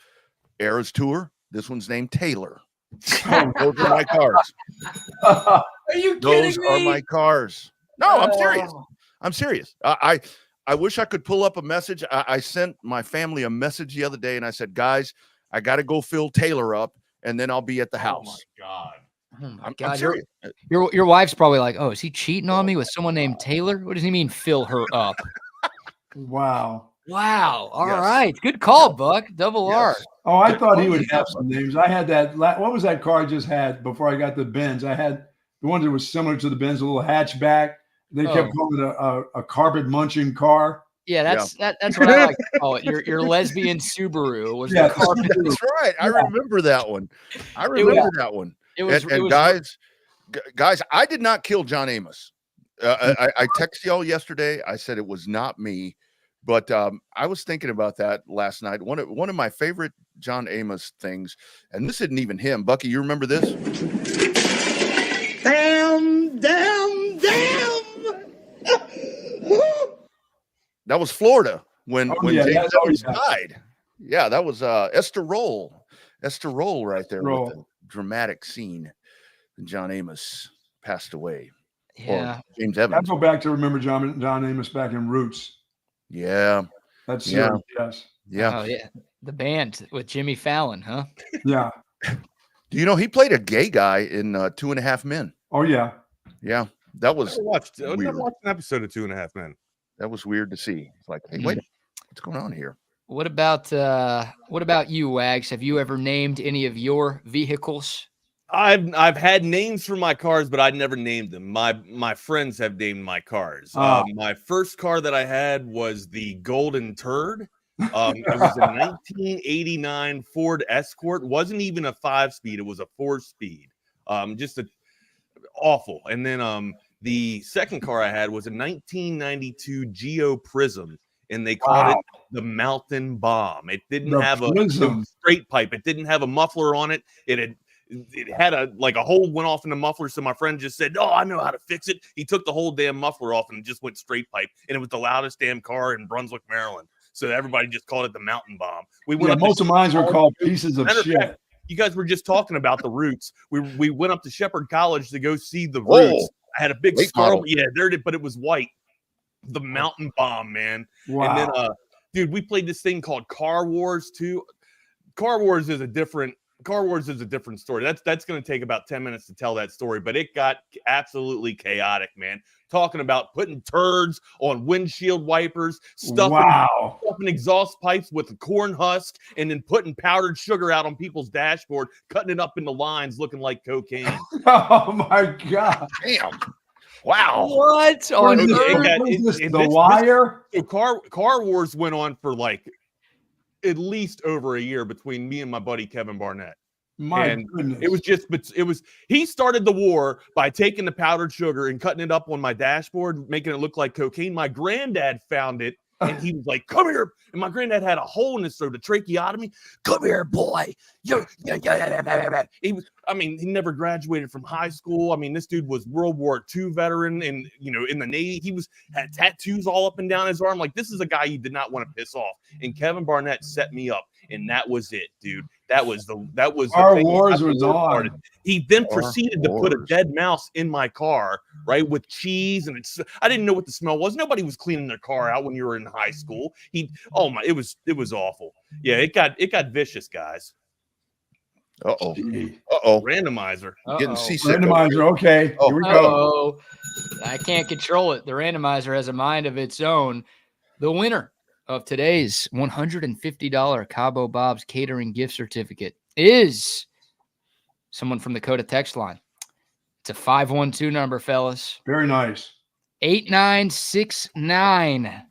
Eras Tour. This one's named Taylor. Those are my cars. Are you kidding Those me? are my cars. No, I'm serious. I'm serious. I wish I could pull up a message. I sent my family a message the other day, and I said, guys, I got to go fill Taylor up, and then I'll be at the house. Oh my I'm God. serious. Your wife's probably like, oh, is he cheating on me with someone named Taylor? What does he mean fill her up? Wow. Wow. All right. Good call, Buck. Double R. Oh, I thought he would have some names. I had that. What was that car I just had before I got the Benz? I had the one that was similar to the Benz, a little hatchback. They kept calling it a carpet munching car. Yeah, that's what I like to call it. Your lesbian Subaru was the carpet. That's right. I remember that one. Guys, I did not kill John Amos. I texted y'all yesterday. I said it was not me, but I was thinking about that last night. One of my favorite John Amos things, and this isn't even him. Bucky, you remember this? Damn. That was Florida when James Evans died. died. Yeah, that was Esther Roll right there with the dramatic scene. John Amos passed away. Yeah, or James Evans. I go back to remember John Amos back in Roots. Yeah, that's yes. Oh yeah, the band with Jimmy Fallon, huh? Yeah. Do you know he played a gay guy in 2.5 Men? Oh yeah, yeah. That was I watched an episode of 2.5 Men. That was weird to see. It's like, hey, wait, what's going on here? What about you, Wags? Have you ever named any of your vehicles? I've had names for my cars, but I'd never named them. My friends have named my cars. My first car that I had was the Golden Turd. It was a 1989 Ford Escort. It wasn't even a 5-speed. It was a 4-speed. Just awful. And then the second car I had was a 1992 Geo Prism, and they called it the Mountain Bomb. It didn't have a straight pipe. It didn't have a muffler on it. It had a hole went off in the muffler. So my friend just said, "Oh, I know how to fix it." He took the whole damn muffler off and just went straight pipe. And it was the loudest damn car in Brunswick, Maryland. So everybody just called it the Mountain Bomb. Most of mine were called pieces of shit. You guys were just talking about the Roots. We went up to Shepherd College to go see the Roots. I had a big star. Yeah, but it was white. The Mountain Bomb, man. Wow. And then, dude, we played this thing called Car Wars too. Car Wars is a different story. That's going to take about 10 minutes to tell that story, but it got absolutely chaotic, man. Talking about putting turds on windshield wipers, stuffing exhaust pipes with a corn husk, and then putting powdered sugar out on people's dashboard, cutting it up into lines looking like cocaine. Oh my God. Damn. Wow. What? The Wire? So Car Wars went on for like at least over a year between me and my buddy Kevin Barnett. My goodness. He started the war by taking the powdered sugar and cutting it up on my dashboard, making it look like cocaine. My granddad found it and he was like, "Come here." And my granddad had a hole in his throat, a tracheotomy. "Come here, boy." He never graduated from high school. I mean, this dude was World War II veteran and, in the Navy. He had tattoos all up and down his arm. Like, this is a guy you did not want to piss off. And Kevin Barnett set me up. And that was it, dude. That was Our Wars was on. He then proceeded to put a dead mouse in my car, right, with cheese, and I didn't know what the smell was. Nobody was cleaning their car out when you were in high school. It was awful. Yeah, it got vicious, guys. Randomizer. Getting seasick. Randomizer. Okay. Here we go. I can't control it. The randomizer has a mind of its own. The winner of today's $150 Cabo Bob's catering gift certificate is someone from the Coda text line. It's a 512 number, fellas. Very nice. 8969,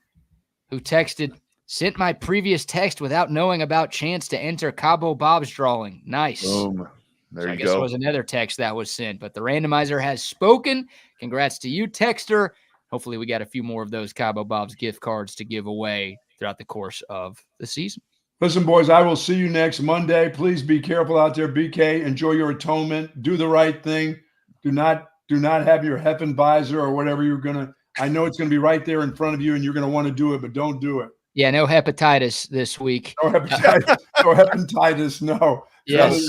who texted, "Sent my previous text without knowing about chance to enter Cabo Bob's drawing." Nice. Boom. There So you I guess go. it was another text that was sent, but the randomizer has spoken. Congrats to you, texter. Hopefully we got a few more of those Cabo Bob's gift cards to give away throughout the course of the season. Listen, boys, I will see you next Monday. Please be careful out there, BK. Enjoy your atonement. Do the right thing. Do not have your Heffen visor or whatever you're going to. I know it's going to be right there in front of you and you're going to want to do it, but don't do it. Yeah, no hepatitis this week. No hepatitis. No hepatitis. No. Yes.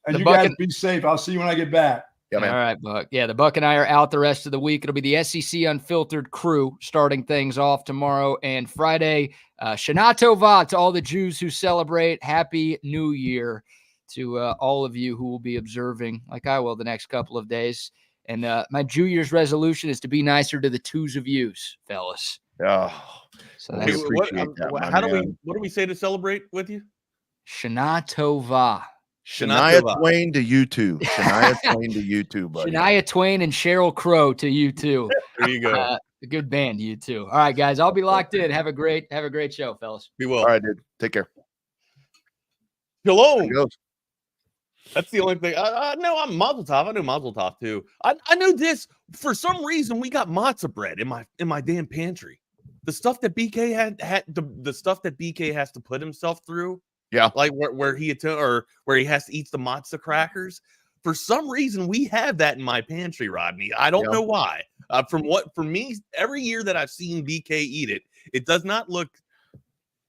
And you guys be safe. I'll see you when I get back. Yeah, man. All right, Buck. Yeah, the Buck and I are out the rest of the week. It'll be the SEC Unfiltered crew starting things off tomorrow and Friday. Shana Tova to all the Jews who celebrate. Happy New Year to all of you who will be observing, like I will, the next couple of days. And my Jew Year's resolution is to be nicer to the twos of yous, fellas. Oh, so we appreciate that. What do we say to celebrate with you? Shana Tova. Shania Twain to you too. Shania Twain to you too, buddy. Shania Twain and Sheryl Crow to you too. There you go. A good band, you too. All right, guys. I'll be locked in. Have a great show, fellas. Be well. All right, dude. Take care. Shalom. That's the only thing. No, I'm Mazel Tov. I know Mazel Tov too. I know this. For some reason, we got matzah bread in my damn pantry. The stuff that BK had the stuff that BK has to put himself through. Yeah, like where he has to eat the matzah crackers. For some reason, we have that in my pantry, Rodney. I don't know why. For me, every year that I've seen BK eat it, it does not look.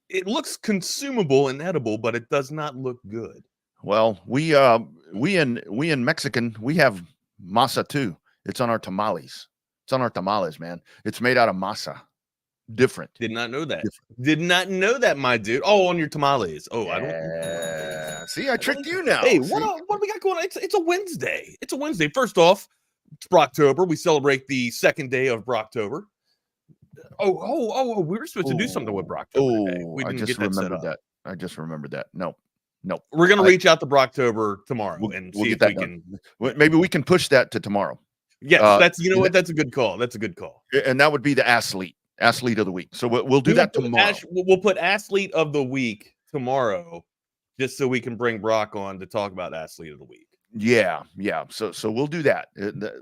It looks consumable and edible, but it does not look good. Well, we in Mexican, we have masa too. It's on our tamales. It's on our tamales, man. It's made out of masa. Different. Did not know that. Did not know that, my dude. Oh, on your tamales. Oh, yeah. I don't. See, I tricked you now. Hey, what do we got going on? It's a Wednesday. It's a Wednesday. First off, it's Brocktober. We celebrate the second day of Brocktober. Oh, we were supposed to do something with Brocktober today. We didn't get that set up. I just remembered that. No. We're gonna reach out to Brocktober tomorrow and see if we can. Maybe we can push that to tomorrow. Yes, that's That's a good call. That's a good call. And that would be the athlete of the week. So we'll do that tomorrow. We'll put athlete of the week tomorrow, just so we can bring Brock on to talk about athlete of the week. Yeah. So we'll do that.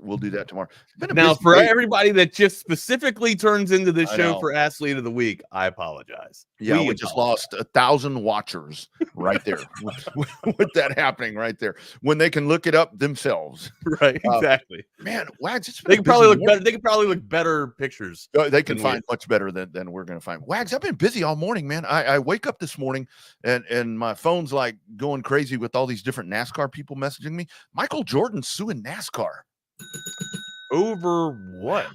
We'll do that tomorrow. Now, for everybody that just specifically turns into this show for athlete of the week, I apologize. Yeah, we just lost 1,000 watchers right there with that happening right there when they can look it up themselves. Right, exactly. Man, Wags, they can probably look better. They can probably look better pictures. They can find much better than we're going to find. Wags, I've been busy all morning, man. I wake up this morning and my phone's like going crazy with all these different NASCAR people messaging me. Michael Jordan suing NASCAR. Over what?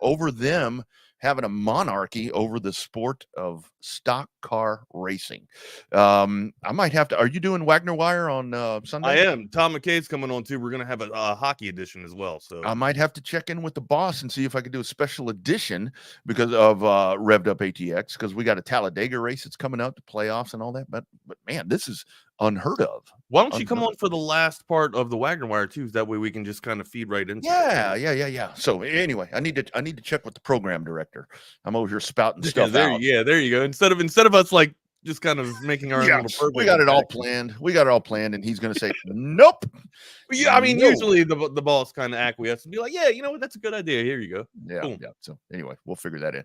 Over them having a monarchy over the sport of stock car racing. I might have to. Are you doing Wagner Wire on Sunday? I am. Tom McKay's coming on too. We're going to have a hockey edition as well. So I might have to check in with the boss and see if I could do a special edition because of Revved Up ATX, because we got a Talladega race that's coming out, the playoffs and all that. But man, this is unheard of. Why don't you come on for the last part of the Wagner Wire too? That way we can just kind of feed right into it. Yeah. So anyway, I need to check with the program director. I'm over here spouting stuff out. Yeah, there you go. Instead of us like just kind of making our own little program. We got it all planned. And he's going to say, nope. Yeah, I mean, usually the boss kind of acquiesces and be like, yeah, you know what? That's a good idea. Here you go. Yeah. So anyway, we'll figure that in.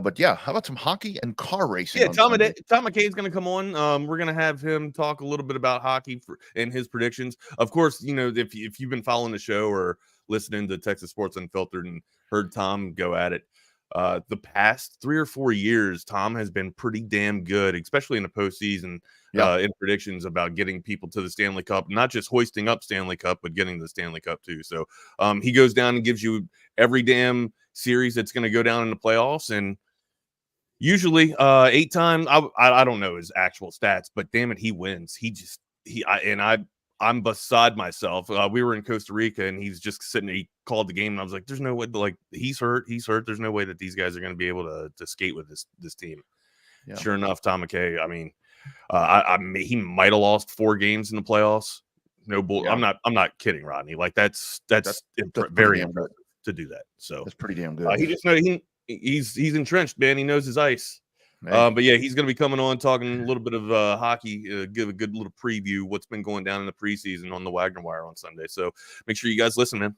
But yeah, how about some hockey and car racing? Yeah, Tom McKay's going to come on. We're going to have him talk a little bit about hockey and his predictions. Of course, you know, if you've been following the show or listening to Texas Sports Unfiltered and heard Tom go at it, the past 3 or 4 years, Tom has been pretty damn good, especially in the postseason, in predictions about getting people to the Stanley Cup, not just hoisting up Stanley Cup, but getting the Stanley Cup too. So he goes down and gives you every damn series that's going to go down in the playoffs. And usually 8 times, I don't know his actual stats, but damn it, he wins. I'm beside myself. We were in Costa Rica and he's just sitting there. He called the game and I was like, there's no way, like, he's hurt. There's no way that these guys are going to be able to skate with this team. Yeah. Sure enough, Tom McKay, I mean, he might have lost 4 games in the playoffs. No bull. Yeah. I'm not kidding, Rodney. Like that's very impressive to do that. So that's pretty damn good. He just knows he's entrenched, man. He knows his ice. Hey. But yeah, he's going to be coming on talking a little bit of hockey, give a good little preview what's been going down in the preseason on the Wagner Wire on Sunday. So make sure you guys listen, man.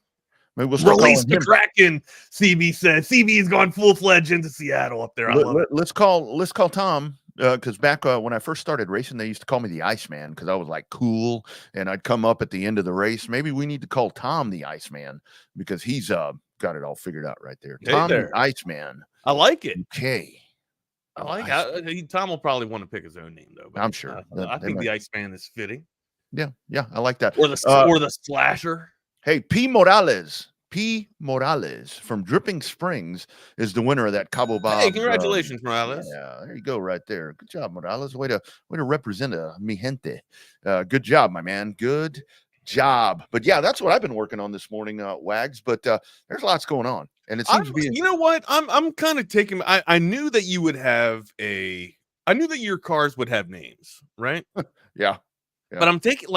Maybe we'll start Release the him. Kraken. CB said CB has gone full-fledged into Seattle up there. I love it. Let's call Tom. Because back when I first started racing, they used to call me the Iceman because I was like cool, and I'd come up at the end of the race. Maybe we need to call Tom the Iceman because he's got it all figured out right there. Hey Tom there. the Iceman. I like it. Okay. I like it. Tom will probably want to pick his own name though. But I'm sure. I think the Iceman is fitting. Yeah, I like that. Or the Slasher. Hey, P. Morales from Dripping Springs is the winner of that Cabo Bob. Hey, congratulations, Morales. Yeah, there you go, right there. Good job, Morales. Way to represent mi gente. Good job, my man. Good job. But yeah, that's what I've been working on this morning, Wags. But there's lots going on, and it seems to be. You know what? I'm kind of taking. I knew that you would have I knew that your cars would have names, right? Yeah. But I'm taking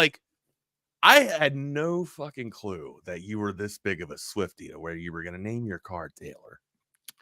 I had no fucking clue that you were this big of a Swiftie to where you were going to name your car Taylor.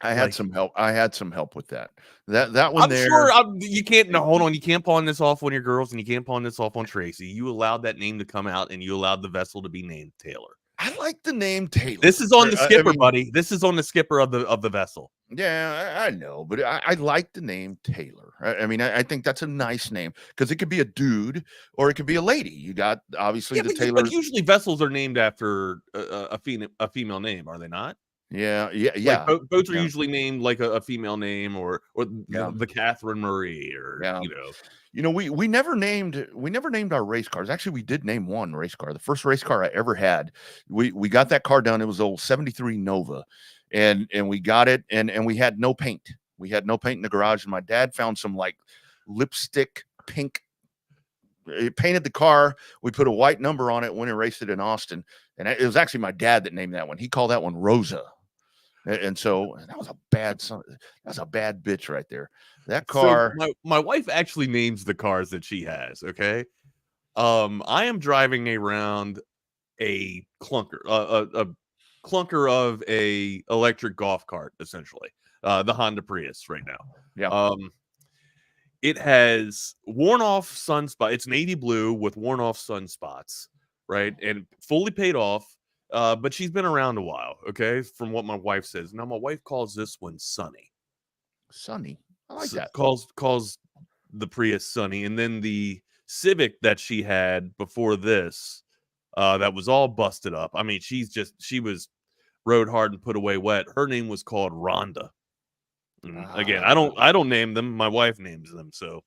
I had some help. I had some help with that. That one I'm there. sure you can't. No, hold on. You can't pawn this off on your girls, and you can't pawn this off on Tracy. You allowed that name to come out, and you allowed the vessel to be named Taylor. I like the name Taylor. This is on the skipper, buddy. This is on the skipper of the vessel. Yeah, I know, but I like the name Taylor. I mean, I think that's a nice name because it could be a dude or it could be a lady. You got obviously the Taylor. But usually vessels are named after a female name, are they not? Yeah. Like boats are usually named like a female name or the Catherine Marie or we never named our race cars. Actually, we did name one race car. The first race car I ever had. We got that car done. It was the old 73 Nova. And we got it and we had no paint. We had no paint in the garage. And my dad found some like lipstick pink. It painted the car. We put a white number on it when we raced it in Austin. And it was actually my dad that named that one. He called that one Rosa. And so that was a bad son. That's a bad bitch right there. That car. So my wife actually names the cars that she has. Okay. I am driving around a clunker, a clunker of a electric golf cart, essentially. The Honda Prius right now. Yeah. It has worn off sunspot. It's navy blue with worn off sunspots, right? And fully paid off. But she's been around a while, okay? From what my wife says. Now, my wife calls this one Sunny. Sunny? I like that. Calls the Prius Sunny. And then the Civic that she had before this, that was all busted up. I mean, she was rode hard and put away wet. Her name was called Rhonda. Again, I don't name them. My wife names them. So,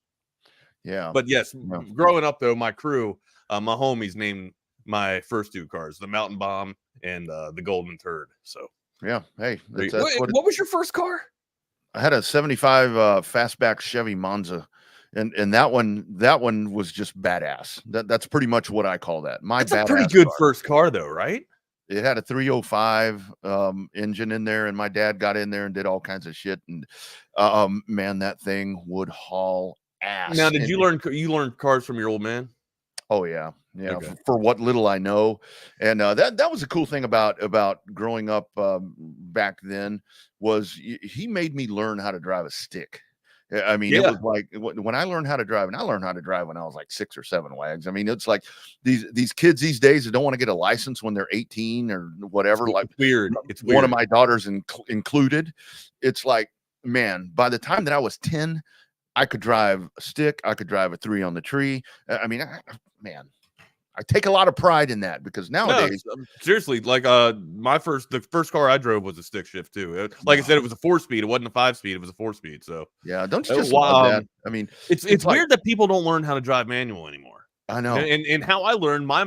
yeah. But yes, growing up though, my crew, my homies named my first two cars, the Mountain Bomb and the Golden Turd. So yeah, hey, what was your first car? I had a 75 fastback Chevy Monza, and that one was just badass. That's pretty much what I call that. That's a pretty good first car though, right? It had a 305 engine in there, and my dad got in there and did all kinds of shit. And man, that thing would haul ass. Now, did you learn cars from your old man? Oh yeah. Okay. For what little I know, and that was a cool thing about growing up back then was he made me learn how to drive a stick. I mean, It was like when I learned how to drive, and I learned how to drive when I was like 6 or 7, Wags. I mean, it's like these kids these days that don't want to get a license when they're 18 or whatever. It's like weird. It's one of my daughters included. It's like, man, by the time that I was 10, I could drive a stick. I could drive a 3 on the tree. I mean, man. I take a lot of pride in that because nowadays, seriously, like the first car I drove was a stick shift too. Like I said, it was a 4-speed. It wasn't a 5-speed. It was a 4-speed. So yeah, don't you just love that? I mean, it's like, weird that people don't learn how to drive manual anymore. I know. And how I learned, my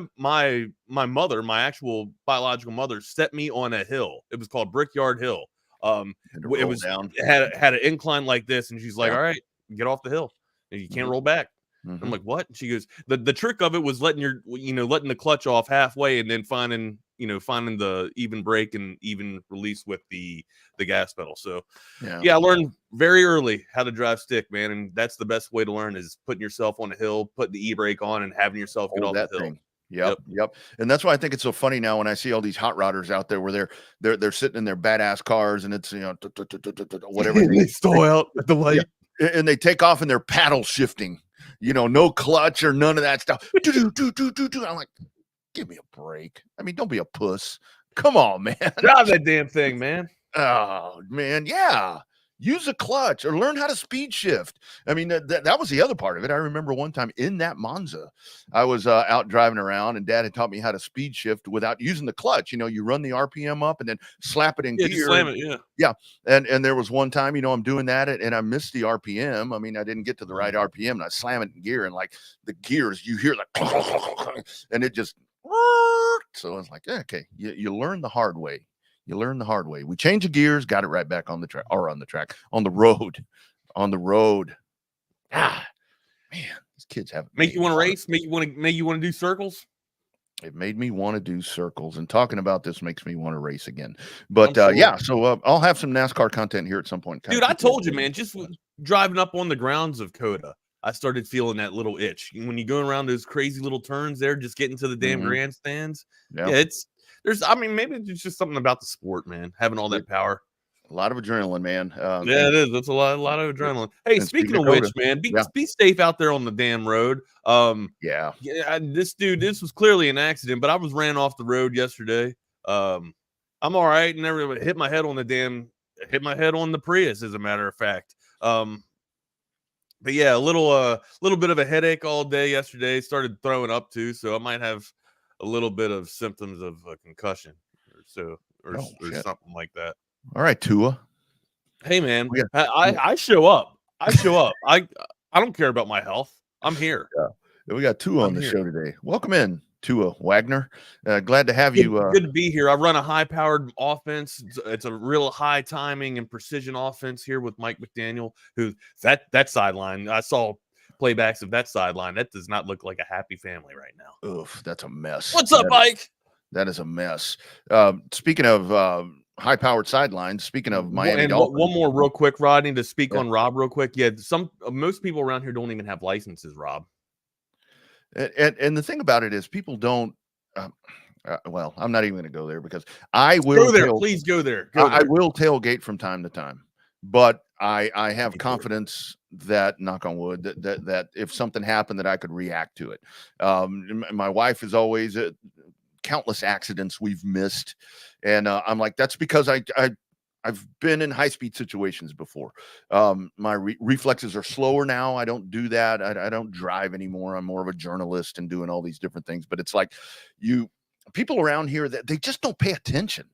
mother, my actual biological mother, set me on a hill. It was called Brickyard Hill. It had an incline like this, and she's like, "All right, get off the hill. You can't roll back." Mm-hmm. I'm like, what? And she goes, the trick of it was letting the clutch off halfway and then finding the even brake and even release with the gas pedal. So yeah, I learned very early how to drive stick, man. And that's the best way to learn is putting yourself on a hill, putting the e-brake on and having yourself get off the hill. Thing. Yep. And that's why I think it's so funny now when I see all these hot rodders out there where they're sitting in their badass cars and it's whatever they stall out at the light. and they take off and they're paddle shifting, no clutch or none of that stuff. I'm like, give me a break. I mean, don't be a puss. Come on, man. Drive that damn thing, man. Oh, man. Yeah. Use a clutch or learn how to speed shift. I mean, that was the other part of it. I remember one time in that Monza, I was out driving around and Dad had taught me how to speed shift without using the clutch. You run the RPM up and then slap it in gear. Just slam it, yeah. Yeah. And there was one time, I'm doing that and I missed the RPM. I mean, I didn't get to the right RPM and I slam it in gear and like the gears, you hear like, and it just, so I was like, okay, you learn the hard way. You learn the hard way. We changed the gears, got it right back on the track, on the road. Man, these kids have make you want to race, make you want to do circles. It made me want to do circles, and talking about this makes me want to race again. But yeah, so I'll have some NASCAR content here at some point. Dude, I told you, man, just driving up on the grounds of Coda, I started feeling that little itch when you go around those crazy little turns there, just getting to the damn grandstands. Yeah, maybe it's just something about the sport, man, having all that power. A lot of adrenaline, man. Yeah, it is. That's a lot of adrenaline. Hey, speaking of which, man, be safe out there on the damn road. Yeah, this was clearly an accident, but I was ran off the road yesterday. I'm all right, and everybody hit my head on the Prius, as a matter of fact. But yeah, a little bit of a headache all day yesterday. Started throwing up too, so I might have a little bit of symptoms of a concussion or something like that. All right, Tua. Hey, man, I show up. I don't care about my health. I'm here. Yeah. We got Tua on the show today. Welcome in, Tua Wagner. Glad to have you. Good to be here. I run a high-powered offense. It's a real high timing and precision offense here with Mike McDaniel, who that sideline. I saw playbacks of that sideline. That does not look like a happy family right now. Oof, that's a mess. What's up, Mike? That is a mess. Speaking of high-powered sidelines, speaking of Miami Dolphins. One more real quick, Rodney, to speak on Rob real quick. Yeah, most people around here don't even have licenses, Rob. And the thing about it is people don't well, I'm not even going to go there because I will go there. Please go there. I will tailgate from time to time, but I have confidence that, knock on wood, that if something happened that I could react to it. My wife is always countless accidents we've missed. And I'm like, that's because I've been in high-speed situations before. My reflexes are slower now. I don't do that. I don't drive anymore. I'm more of a journalist and doing all these different things. But it's like people around here that they just don't pay attention.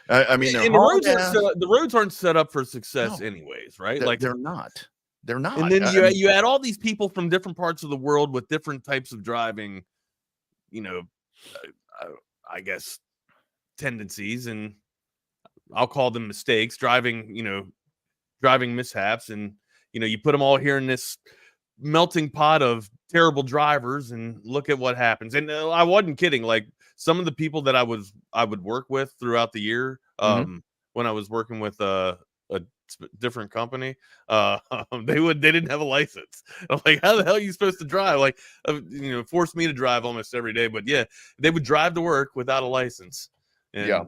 I mean, the roads aren't set up for success anyways, right? Like they're not. They're not. And then you add all these people from different parts of the world with different types of driving, I guess, tendencies, and I'll call them mistakes, driving mishaps. And, you put them all here in this melting pot of terrible drivers and look at what happens. And I wasn't kidding. Like some of the people that I would work with throughout the year, when I was working with a different company, they didn't have a license. I'm like, how the hell are you supposed to drive? Like, forced me to drive almost every day. But yeah, they would drive to work without a license. And, yeah.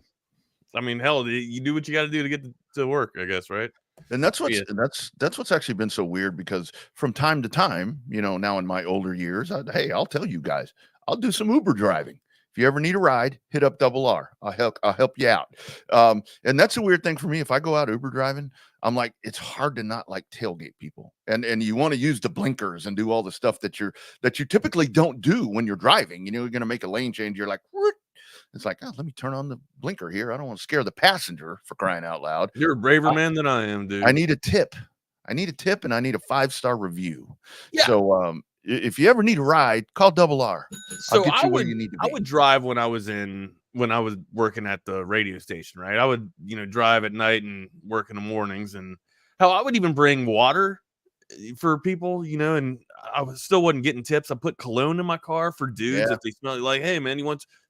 I mean, hell, you do what you got to do to get to work, I guess, right? And that's what's actually been so weird, because from time to time, now in my older years, I'll tell you guys, I'll do some Uber driving. If you ever need a ride, hit up Double R. I'll help you out. And that's a weird thing for me. If I go out Uber driving, I'm like, it's hard to not like tailgate people, and you want to use the blinkers and do all the stuff that you typically don't do when you're driving. You're going to make a lane change. You're like, Whoop. It's like, let me turn on the blinker here. I don't want to scare the passenger, for crying out loud. You're a braver man than I am, dude. I need a tip. And I need a 5-star review. Yeah. So if you ever need a ride, call Double R. So I would drive when I was working at the radio station, right? I would, drive at night and work in the mornings, and hell, I would even bring water for people, and I still wasn't getting tips. I put cologne in my car for dudes if they smell like, hey man,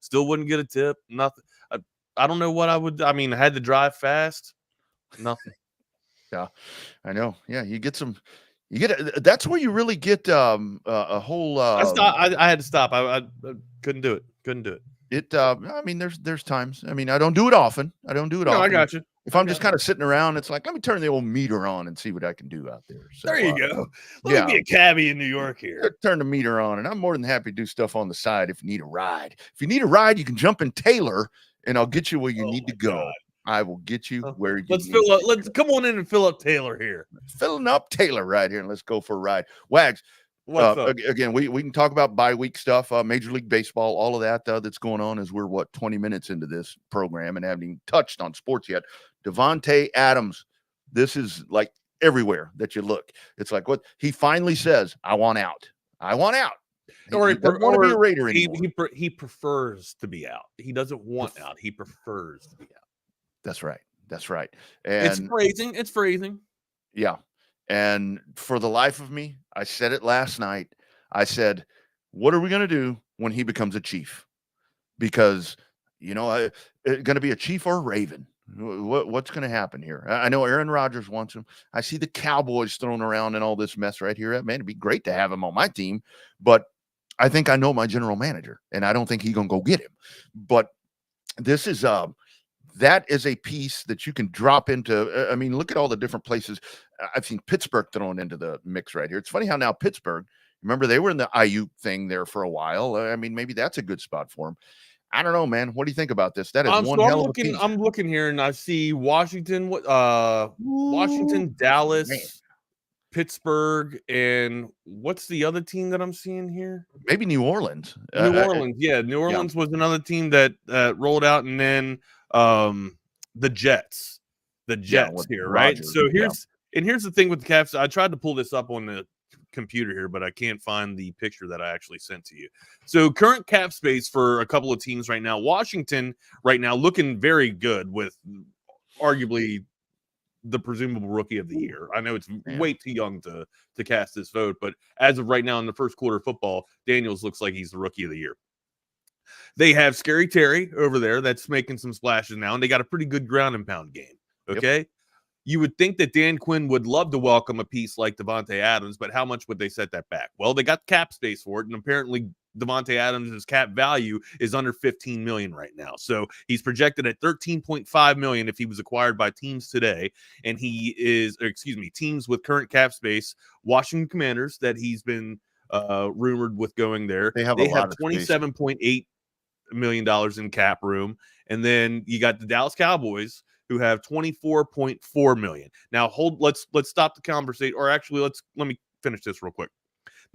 still wouldn't get a tip. Nothing. I don't know what I would. I mean, I had to drive fast. Nothing. Yeah, I know. Yeah, that's where you really get a whole. I had to stop. I couldn't do it. I mean, there's times. I mean, I don't do it often. No, I got you. If I'm just kind of sitting around, it's like, let me turn the old meter on and see what I can do out there. So, there you go. Let me be a cabbie in New York here. Turn the meter on, and I'm more than happy to do stuff on the side if you need a ride. If you need a ride, you can jump in Taylor, and I'll get you where you need to go. God. I will get you where you Let's fill up. Let's come on in and fill up Taylor here. Filling up Taylor right here, and let's go for a ride. Wags. Again, we can talk about bye-week stuff, Major League Baseball, all of that that's going on as we're, 20 minutes into this program and haven't even touched on sports yet. Davante Adams, this is like everywhere that you look. It's like what he finally says, I want out. I want out. He doesn't want to be a Raider anymore. He prefers to be out. He doesn't want out. He prefers to be out. That's right. That's right. And it's phrasing. Yeah. And for the life of me, I said it last night. I said, what are we going to do when he becomes a Chief? Because, going to be a Chief or a Raven. What's going to happen here? I know Aaron Rodgers wants him. I see the Cowboys thrown around in all this mess right here. Man, it'd be great to have him on my team. But I think I know my general manager, and I don't think he's going to go get him. But this is that is a piece that you can drop into. I mean, look at all the different places. I've seen Pittsburgh thrown into the mix right here. It's funny how now Pittsburgh, remember they were in the IU thing there for a while. I mean, maybe that's a good spot for them. I don't know, man. What do you think about this? That is one hell of a piece. I'm looking here and I see Washington, Washington, Dallas, man. Pittsburgh, and what's the other team that I'm seeing here? Maybe New Orleans. New Orleans was another team that rolled out, and then the Jets here, right? So here's the thing with the Caps. I tried to pull this up on the computer here, but I can't find the picture that I actually sent to you. So current cap space for a couple of teams right now. Washington right now looking very good with arguably the presumable rookie of the year. I know it's way too young to cast this vote, but as of right now in the first quarter of football, Daniels looks like he's the rookie of the year. They have Scary Terry over there that's making some splashes now, and they got a pretty good ground and pound game. Okay. Yep. You would think that Dan Quinn would love to welcome a piece like Davante Adams, but how much would they set that back? Well, they got cap space for it, and apparently Davante Adams' cap value is under $15 million right now. So he's projected at $13.5 million if he was acquired by teams today, and teams with current cap space. Washington Commanders that he's been rumored with going there. They have $27.8 million in cap room, and then you got the Dallas Cowboys, who have $24.4 million. Now let's stop the conversation, or actually let me finish this real quick.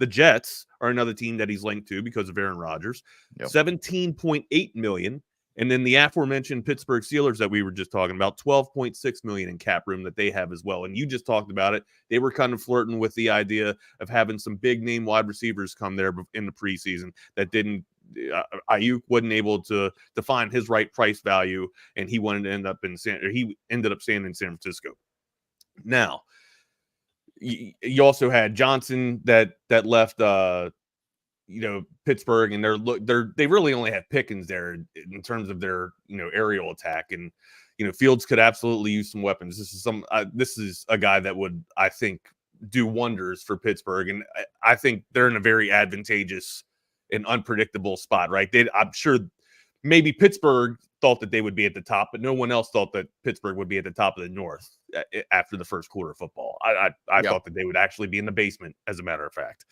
The Jets are another team that he's linked to because of Aaron Rodgers, $17.8 million. And then the aforementioned Pittsburgh Steelers that we were just talking about, $12.6 million in cap room that they have as well. And you just talked about it. They were kind of flirting with the idea of having some big name wide receivers come there in the preseason that didn't. Ayuk wasn't able to find his right price value, and he ended up staying in San Francisco. Now, you also had Johnson that left, Pittsburgh, and they really only have Pickens there in terms of their aerial attack, and Fields could absolutely use some weapons. This is a guy that would, I think, do wonders for Pittsburgh, and I think they're in a very advantageous an unpredictable spot, right? I'm sure maybe Pittsburgh thought that they would be at the top, but no one else thought that Pittsburgh would be at the top of the North after the first quarter of football. I thought that they would actually be in the basement, as a matter of fact.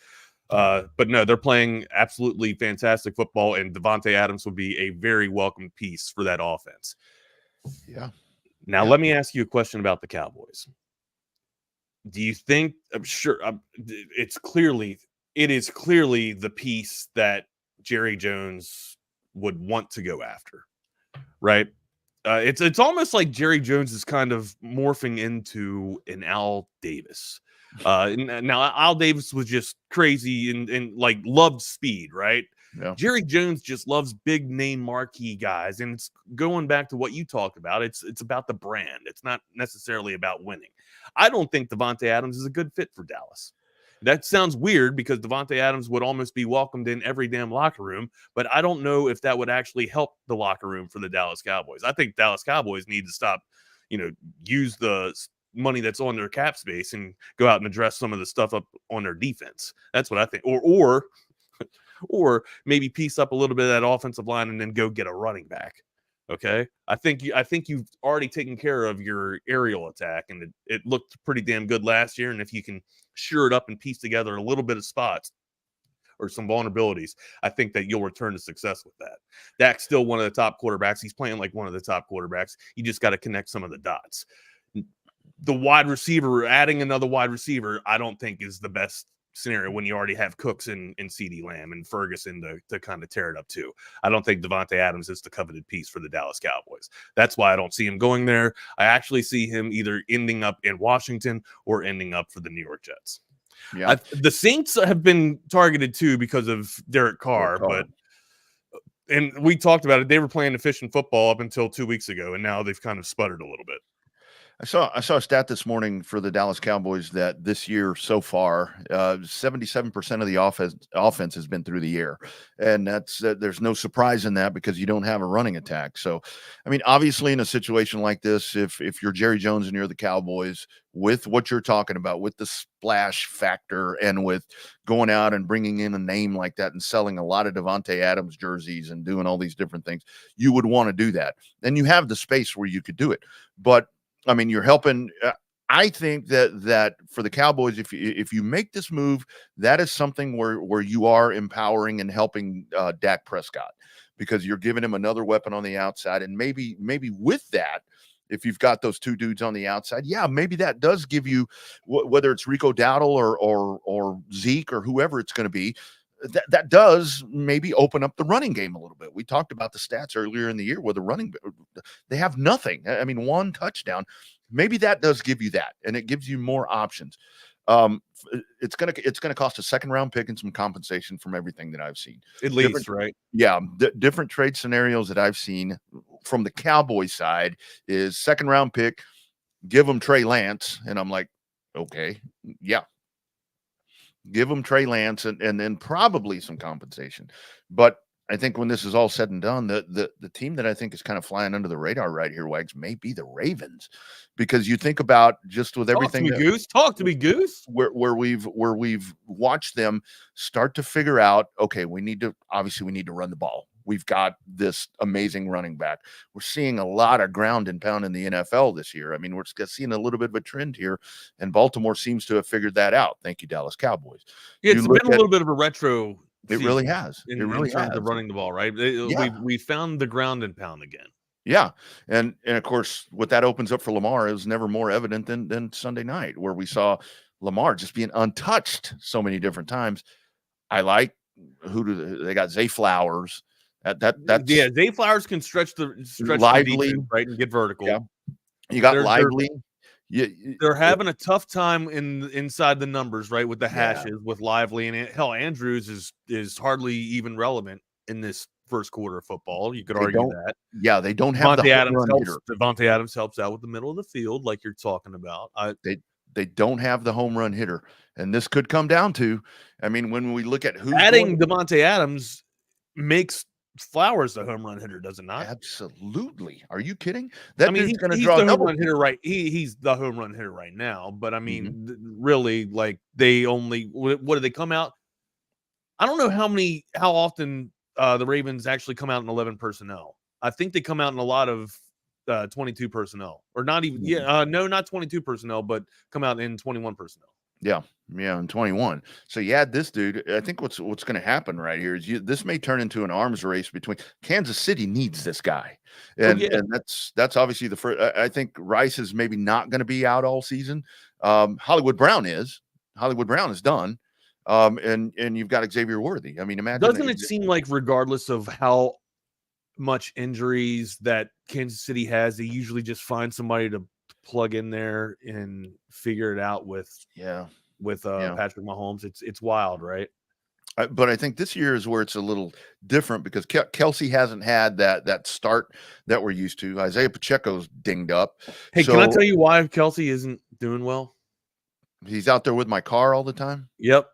But no, they're playing absolutely fantastic football, and Davante Adams would be a very welcome piece for that offense. Yeah. Now, let me ask you a question about the Cowboys. Do you think, I'm sure, it is clearly the piece that Jerry Jones would want to go after, right? It's almost like Jerry Jones is kind of morphing into an Al Davis. Now, Al Davis was just crazy and like loved speed, right? Yeah. Jerry Jones just loves big name marquee guys, and it's going back to what you talked about. It's about the brand. It's not necessarily about winning. I don't think Davante Adams is a good fit for Dallas. That sounds weird because Davante Adams would almost be welcomed in every damn locker room, but I don't know if that would actually help the locker room for the Dallas Cowboys. I think Dallas Cowboys need to stop, use the money that's on their cap space and go out and address some of the stuff up on their defense. That's what I think. Or maybe piece up a little bit of that offensive line and then go get a running back. Okay, I think you've already taken care of your aerial attack, and it looked pretty damn good last year. And if you can shore it up and piece together a little bit of spots or some vulnerabilities, I think that you'll return to success with that. Dak's still one of the top quarterbacks. He's playing like one of the top quarterbacks. You just got to connect some of the dots. The wide receiver, adding another wide receiver, I don't think is the best scenario when you already have Cooks and CeeDee Lamb and Ferguson to kind of tear it up too. I don't think Devontae Adams is the coveted piece for the Dallas Cowboys. That's why I don't see him going there. I actually see him either ending up in Washington or ending up for the New York Jets. Yeah, the Saints have been targeted too because of Derek Carr, and we talked about it. They were playing efficient football up until 2 weeks ago, and now they've kind of sputtered a little bit. I saw a stat this morning for the Dallas Cowboys that this year so far, 77% of the offense has been through the air, and there's no surprise in that because you don't have a running attack. So, I mean, obviously, in a situation like this, if you're Jerry Jones and you're the Cowboys, with what you're talking about, with the splash factor, and with going out and bringing in a name like that and selling a lot of Devontae Adams jerseys and doing all these different things, you would want to do that, and you have the space where you could do it, but. I mean, you're helping. I think that for the Cowboys, if you make this move, that is something where you are empowering and helping Dak Prescott, because you're giving him another weapon on the outside, and maybe with that, if you've got those two dudes on the outside, yeah, maybe that does give you, whether it's Rico Dowdle or Zeke or whoever it's going to be. That does maybe open up the running game a little bit. We talked about the stats earlier in the year where they have nothing. I mean, one touchdown. Maybe that does give you that, and it gives you more options. It's gonna cost a second round pick and some compensation from everything that I've seen. At least, right? Yeah, different trade scenarios that I've seen from the Cowboys side is second round pick, give them Trey Lance, and I'm like, okay, yeah. Give them Trey Lance and then probably some compensation. But I think when this is all said and done, the team that I think is kind of flying under the radar right here, Wags, may be the Ravens, because you think about just with everything. Talk to me, Goose. Where we've watched them start to figure out, okay, we need to run the ball. We've got this amazing running back. We're seeing a lot of ground and pound in the NFL this year. I mean, we're seeing a little bit of a trend here, and Baltimore seems to have figured that out. Thank you, Dallas Cowboys. Yeah, it's been a little bit of a retro. It really has. In terms of running the ball, right? We found the ground and pound again. Yeah, and of course, what that opens up for Lamar is never more evident than Sunday night, where we saw Lamar just being untouched so many different times. I like they got Zay Flowers. Zay Flowers can stretch the Lively, defense, right, and get vertical. Yeah. You got Lively. They're having a tough time inside the numbers, right, with the hashes, with Lively, and Andrews is hardly even relevant in this first quarter of football. You could argue that. Yeah, they don't have Devontae Adams helps out with the middle of the field, like you're talking about. They don't have the home run hitter, and this could come down to. I mean, when we look at who's adding Devontae Adams makes Flowers the home run hitter, does it not? Absolutely. Are you kidding? He's going to draw the home run hitter, right? He's the home run hitter right now. But I mean, really, like they only what do they come out? I don't know how often the Ravens actually come out in 11 personnel. I think they come out in a lot of 22 personnel, or not even. No, not 22 personnel, but come out in 21 personnel. Yeah, and 21. So you add this dude. I think what's going to happen right here is this may turn into an arms race between Kansas City needs this guy, and that's obviously the first. I think Rice is maybe not going to be out all season. Hollywood Brown is done, and you've got Xavier Worthy. I mean, imagine. Doesn't it seem like regardless of how much injuries that Kansas City has, they usually just find somebody to plug in there and figure it out with Patrick Mahomes. It's wild, right? But I think this year is where it's a little different because Kelsey hasn't had that start that we're used to. Isaiah Pacheco's dinged up. Hey, can I tell you why Kelsey isn't doing well? He's out there with my car all the time. Yep,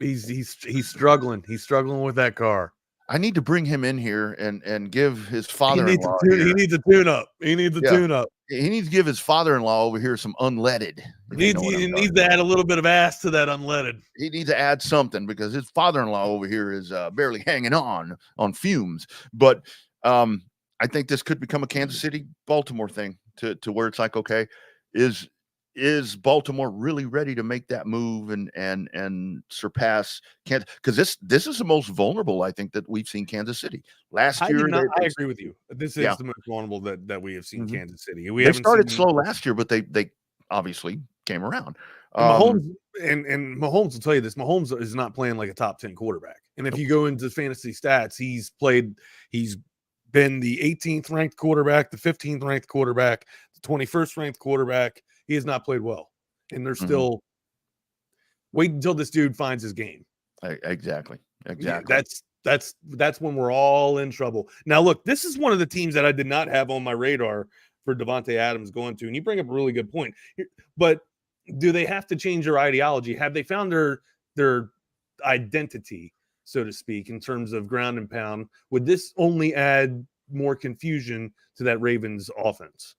he's struggling. He's struggling with that car. I need to bring him in here and give his father-in-law. He needs a tune-up. He needs a tune-up. He needs to give his father-in-law over here some unleaded. He needs to add a little bit of ass to that unleaded. He needs to add something because his father-in-law over here is barely hanging on fumes. But I think this could become a Kansas City Baltimore thing to where it's like, okay, is Baltimore really ready to make that move and surpass Kansas? Because this is the most vulnerable, I think, that we've seen Kansas City last year. I agree with you. This is the most vulnerable that we have seen Kansas City. They started slow last year, but they obviously came around. Mahomes and Mahomes will tell you this. Mahomes is not playing like a top 10 quarterback. And if you go into fantasy stats, he's been the 18th ranked quarterback, the 15th ranked quarterback, the 21st ranked quarterback. He has not played well. And they're still wait until this dude finds his game. Exactly. Yeah, that's when we're all in trouble. Now, look, this is one of the teams that I did not have on my radar for Davante Adams going to. And you bring up a really good point. But do they have to change their ideology? Have they found their identity, so to speak, in terms of ground and pound? Would this only add more confusion to that Ravens offense?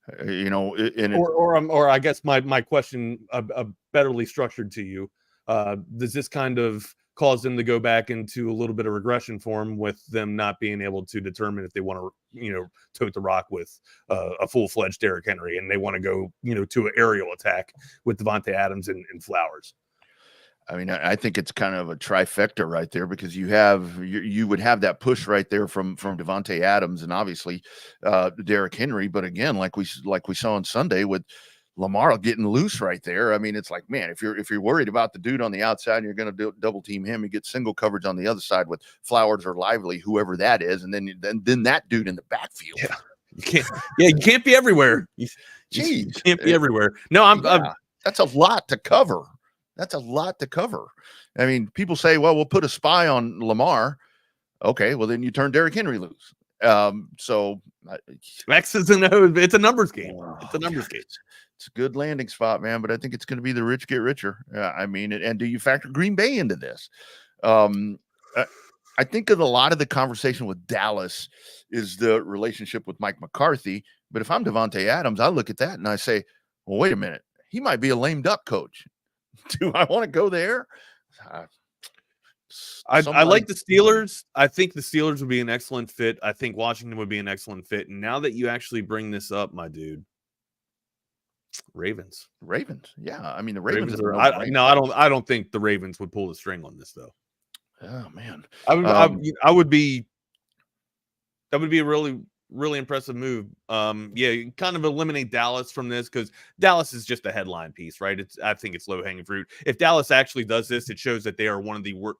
Or I guess my question, betterly structured to you, does this kind of cause them to go back into a little bit of regression form with them not being able to determine if they want to, tote the rock with a full-fledged Derrick Henry, and they want to go, to an aerial attack with Davante Adams and Flowers? I mean, I think it's kind of a trifecta right there, because you would have that push right there from Davante Adams and obviously Derrick Henry. But again, like we saw on Sunday with Lamar getting loose right there. I mean, it's like, man, if you're worried about the dude on the outside and you're going to double team him, you get single coverage on the other side with Flowers or Lively, whoever that is, and then that dude in the backfield. Yeah, you can't be everywhere. You can't be everywhere. No, that's a lot to cover. That's a lot to cover. I mean, people say, well, we'll put a spy on Lamar. Okay, well, then you turn Derrick Henry loose. So X's and O's. It's a numbers game. It's a numbers game. It's a good landing spot, man, but I think it's going to be the rich get richer. I mean, and do you factor Green Bay into this? I think of a lot of the conversation with Dallas is the relationship with Mike McCarthy. But if I'm Davante Adams, I look at that and I say, well, wait a minute. He might be a lame duck coach. Do I want to go there? I like the Steelers. I think the Steelers would be an excellent fit. I think Washington would be an excellent fit. And now that you actually bring this up, my dude, Ravens. Yeah. I mean, the Ravens are. I don't think the Ravens would pull the string on this, though. Oh man, I would be. That would be a really impressive move. You kind of eliminate Dallas from this, because Dallas is just a headline piece, right? I think it's low-hanging fruit. If Dallas actually does this, it shows that they are one of the worst.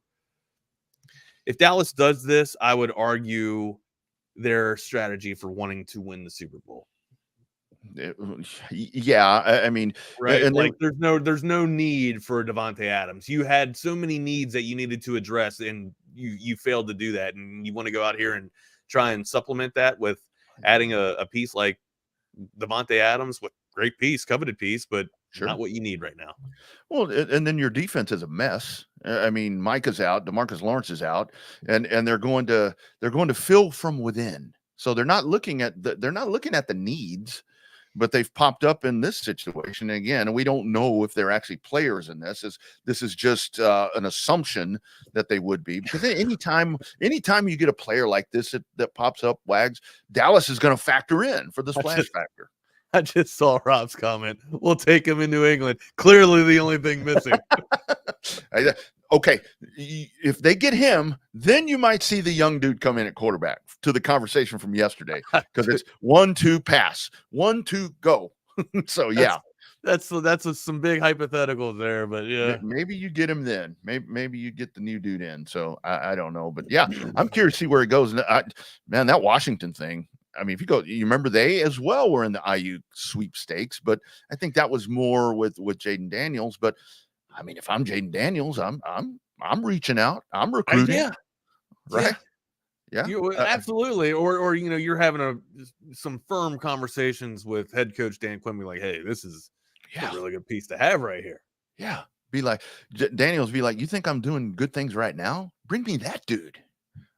If Dallas does this, I would argue their strategy for wanting to win the Super Bowl. Yeah, I mean, right? And like, there's no need for Davante Adams. You had so many needs that you needed to address, and you failed to do that. And you want to go out here and try and supplement that with adding a piece like Davante Adams, with great piece, coveted piece, but not what you need right now. Well, and then your defense is a mess. I mean, Mike is out, DeMarcus Lawrence is out, and they're going to fill from within. So they're not looking at the needs, but they've popped up in this situation again. And we don't know if they're actually players in this. This is just an assumption that they would be, because anytime you get a player like this that pops up, Wags, Dallas is going to factor in for the splash factor. I just saw Rob's comment. We'll take him in New England. Clearly the only thing missing. Okay, if they get him, then you might see the young dude come in at quarterback, to the conversation from yesterday, because it's 1-2 pass, 1-2 go. So yeah, that's some big hypotheticals there, but yeah, maybe you get him then. Maybe you get the new dude in. So I don't know, but yeah, I'm curious to see where it goes. Man, that Washington thing. I mean, you remember they as well were in the IU sweepstakes, but I think that was more with Jaden Daniels. But I mean, if I'm Jaden Daniels, I'm reaching out, I'm recruiting, right? Yeah, absolutely. Or you're having some firm conversations with head coach Dan Quimby, like, hey, this is a really good piece to have right here. Yeah, be like Daniels, be like, you think I'm doing good things right now? Bring me that dude.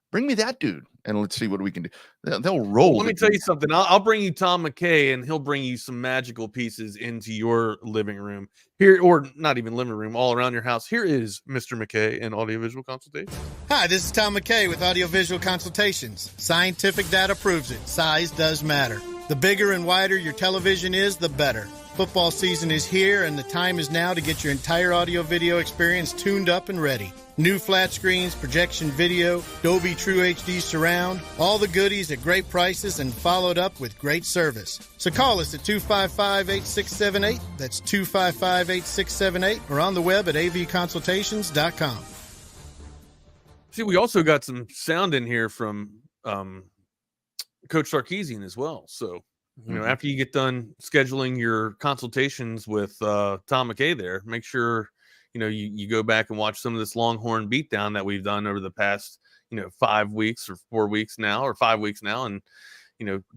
Bring me that dude, and let's see what we can do. They'll roll. Let me tell you something. I'll bring you Tom McKay, and he'll bring you some magical pieces into your living room here, or not even living room, all around your house. Here is Mr. McKay and audiovisual consultation. Hi, this is Tom McKay with Audiovisual Consultations. Scientific data proves it. Size does matter. The bigger and wider your television is, the better. Football season is here, and the time is now to get your entire audio-video experience tuned up and ready. New flat screens, projection video, Dolby True HD surround, all the goodies at great prices and followed up with great service. So call us at 255-8678. That's 255-8678 or on the web at avconsultations.com. See, we also got some sound in here from Coach Sarkisian as well. So, after you get done scheduling your consultations with Tom McKay there, make sure, you go back and watch some of this Longhorn beatdown that we've done over the past, 5 weeks or 4 weeks now, or 5 weeks now, and,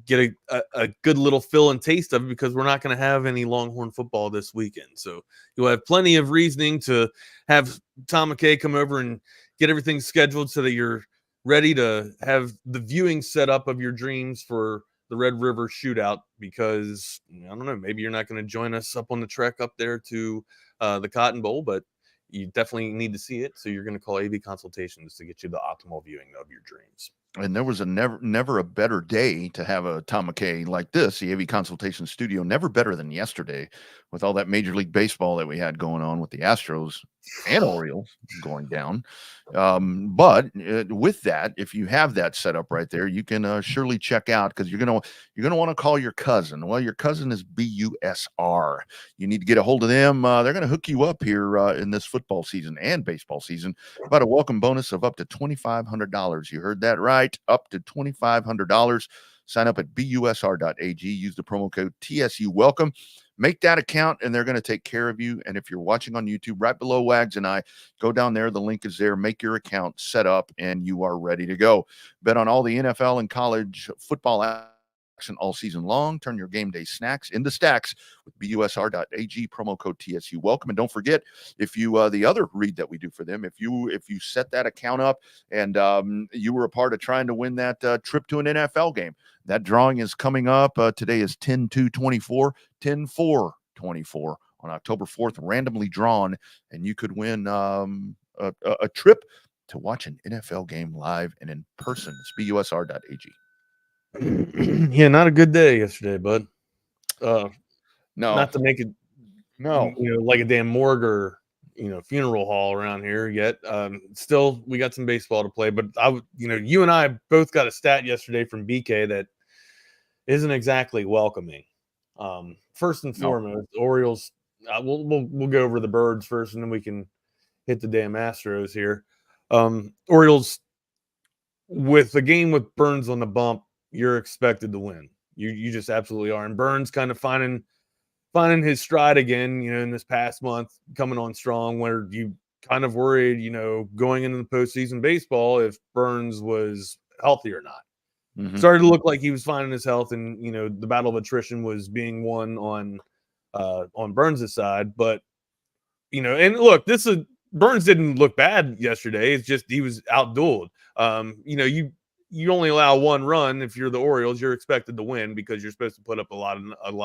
get a good little fill and taste of it, because we're not going to have any Longhorn football this weekend. So you'll have plenty of reasoning to have Tom McKay come over and get everything scheduled so that you're ready to have the viewing setup of your dreams for the Red River shootout, because I don't know, maybe you're not going to join us up on the trek up there to the Cotton Bowl, but you definitely need to see it. So you're going to call AV Consultations to get you the optimal viewing of your dreams. And there was a never a better day to have a Tom McKay like this, the AV Consultation Studio. Never better than yesterday, with all that Major League Baseball that we had going on with the Astros and Orioles going down. But with that, if you have that set up right there, you can surely check out, because you're gonna want to call your cousin. Well, your cousin is BUSR. You need to get a hold of them. They're going to hook you up here in this football season and baseball season about a welcome bonus of up to $2,500. You heard that right, up to $2,500. Sign up at busr.ag. Use the promo code TSU Welcome. Make that account, and they're going to take care of you. And if you're watching on YouTube, right below Wags and I, go down there. The link is there. Make your account, set up, and you are ready to go. Bet on all the NFL and college football action all season long. Turn your game day snacks into stacks with busr.ag, promo code TSU Welcome. And don't forget, if you the other read that we do for them, if you set that account up and you were a part of trying to win that trip to an NFL game, that drawing is coming up. Today is 10/2/24, 10/4/24 on October 4th, randomly drawn, and you could win a trip to watch an NFL game live and in person. It's busr.ag. Yeah, not a good day yesterday, bud. No, not to make it like a damn morgue or funeral hall around here yet. Still, we got some baseball to play, but you and I both got a stat yesterday from BK that isn't exactly welcoming. First and foremost, Orioles. We'll go over the birds first, and then we can hit the damn Astros here. Orioles, with the game with Burns on the bump, you're expected to win. You just absolutely are. And Burns kind of finding his stride again, in this past month, coming on strong, where you kind of worried, going into the postseason baseball, if Burns was healthy or not. Mm-hmm. Started to look like he was finding his health, and, the battle of attrition was being won on Burns' side. But, and look, Burns didn't look bad yesterday. It's just he was outdueled. You only allow one run. If you're the Orioles, you're expected to win, because you're supposed to put up a lot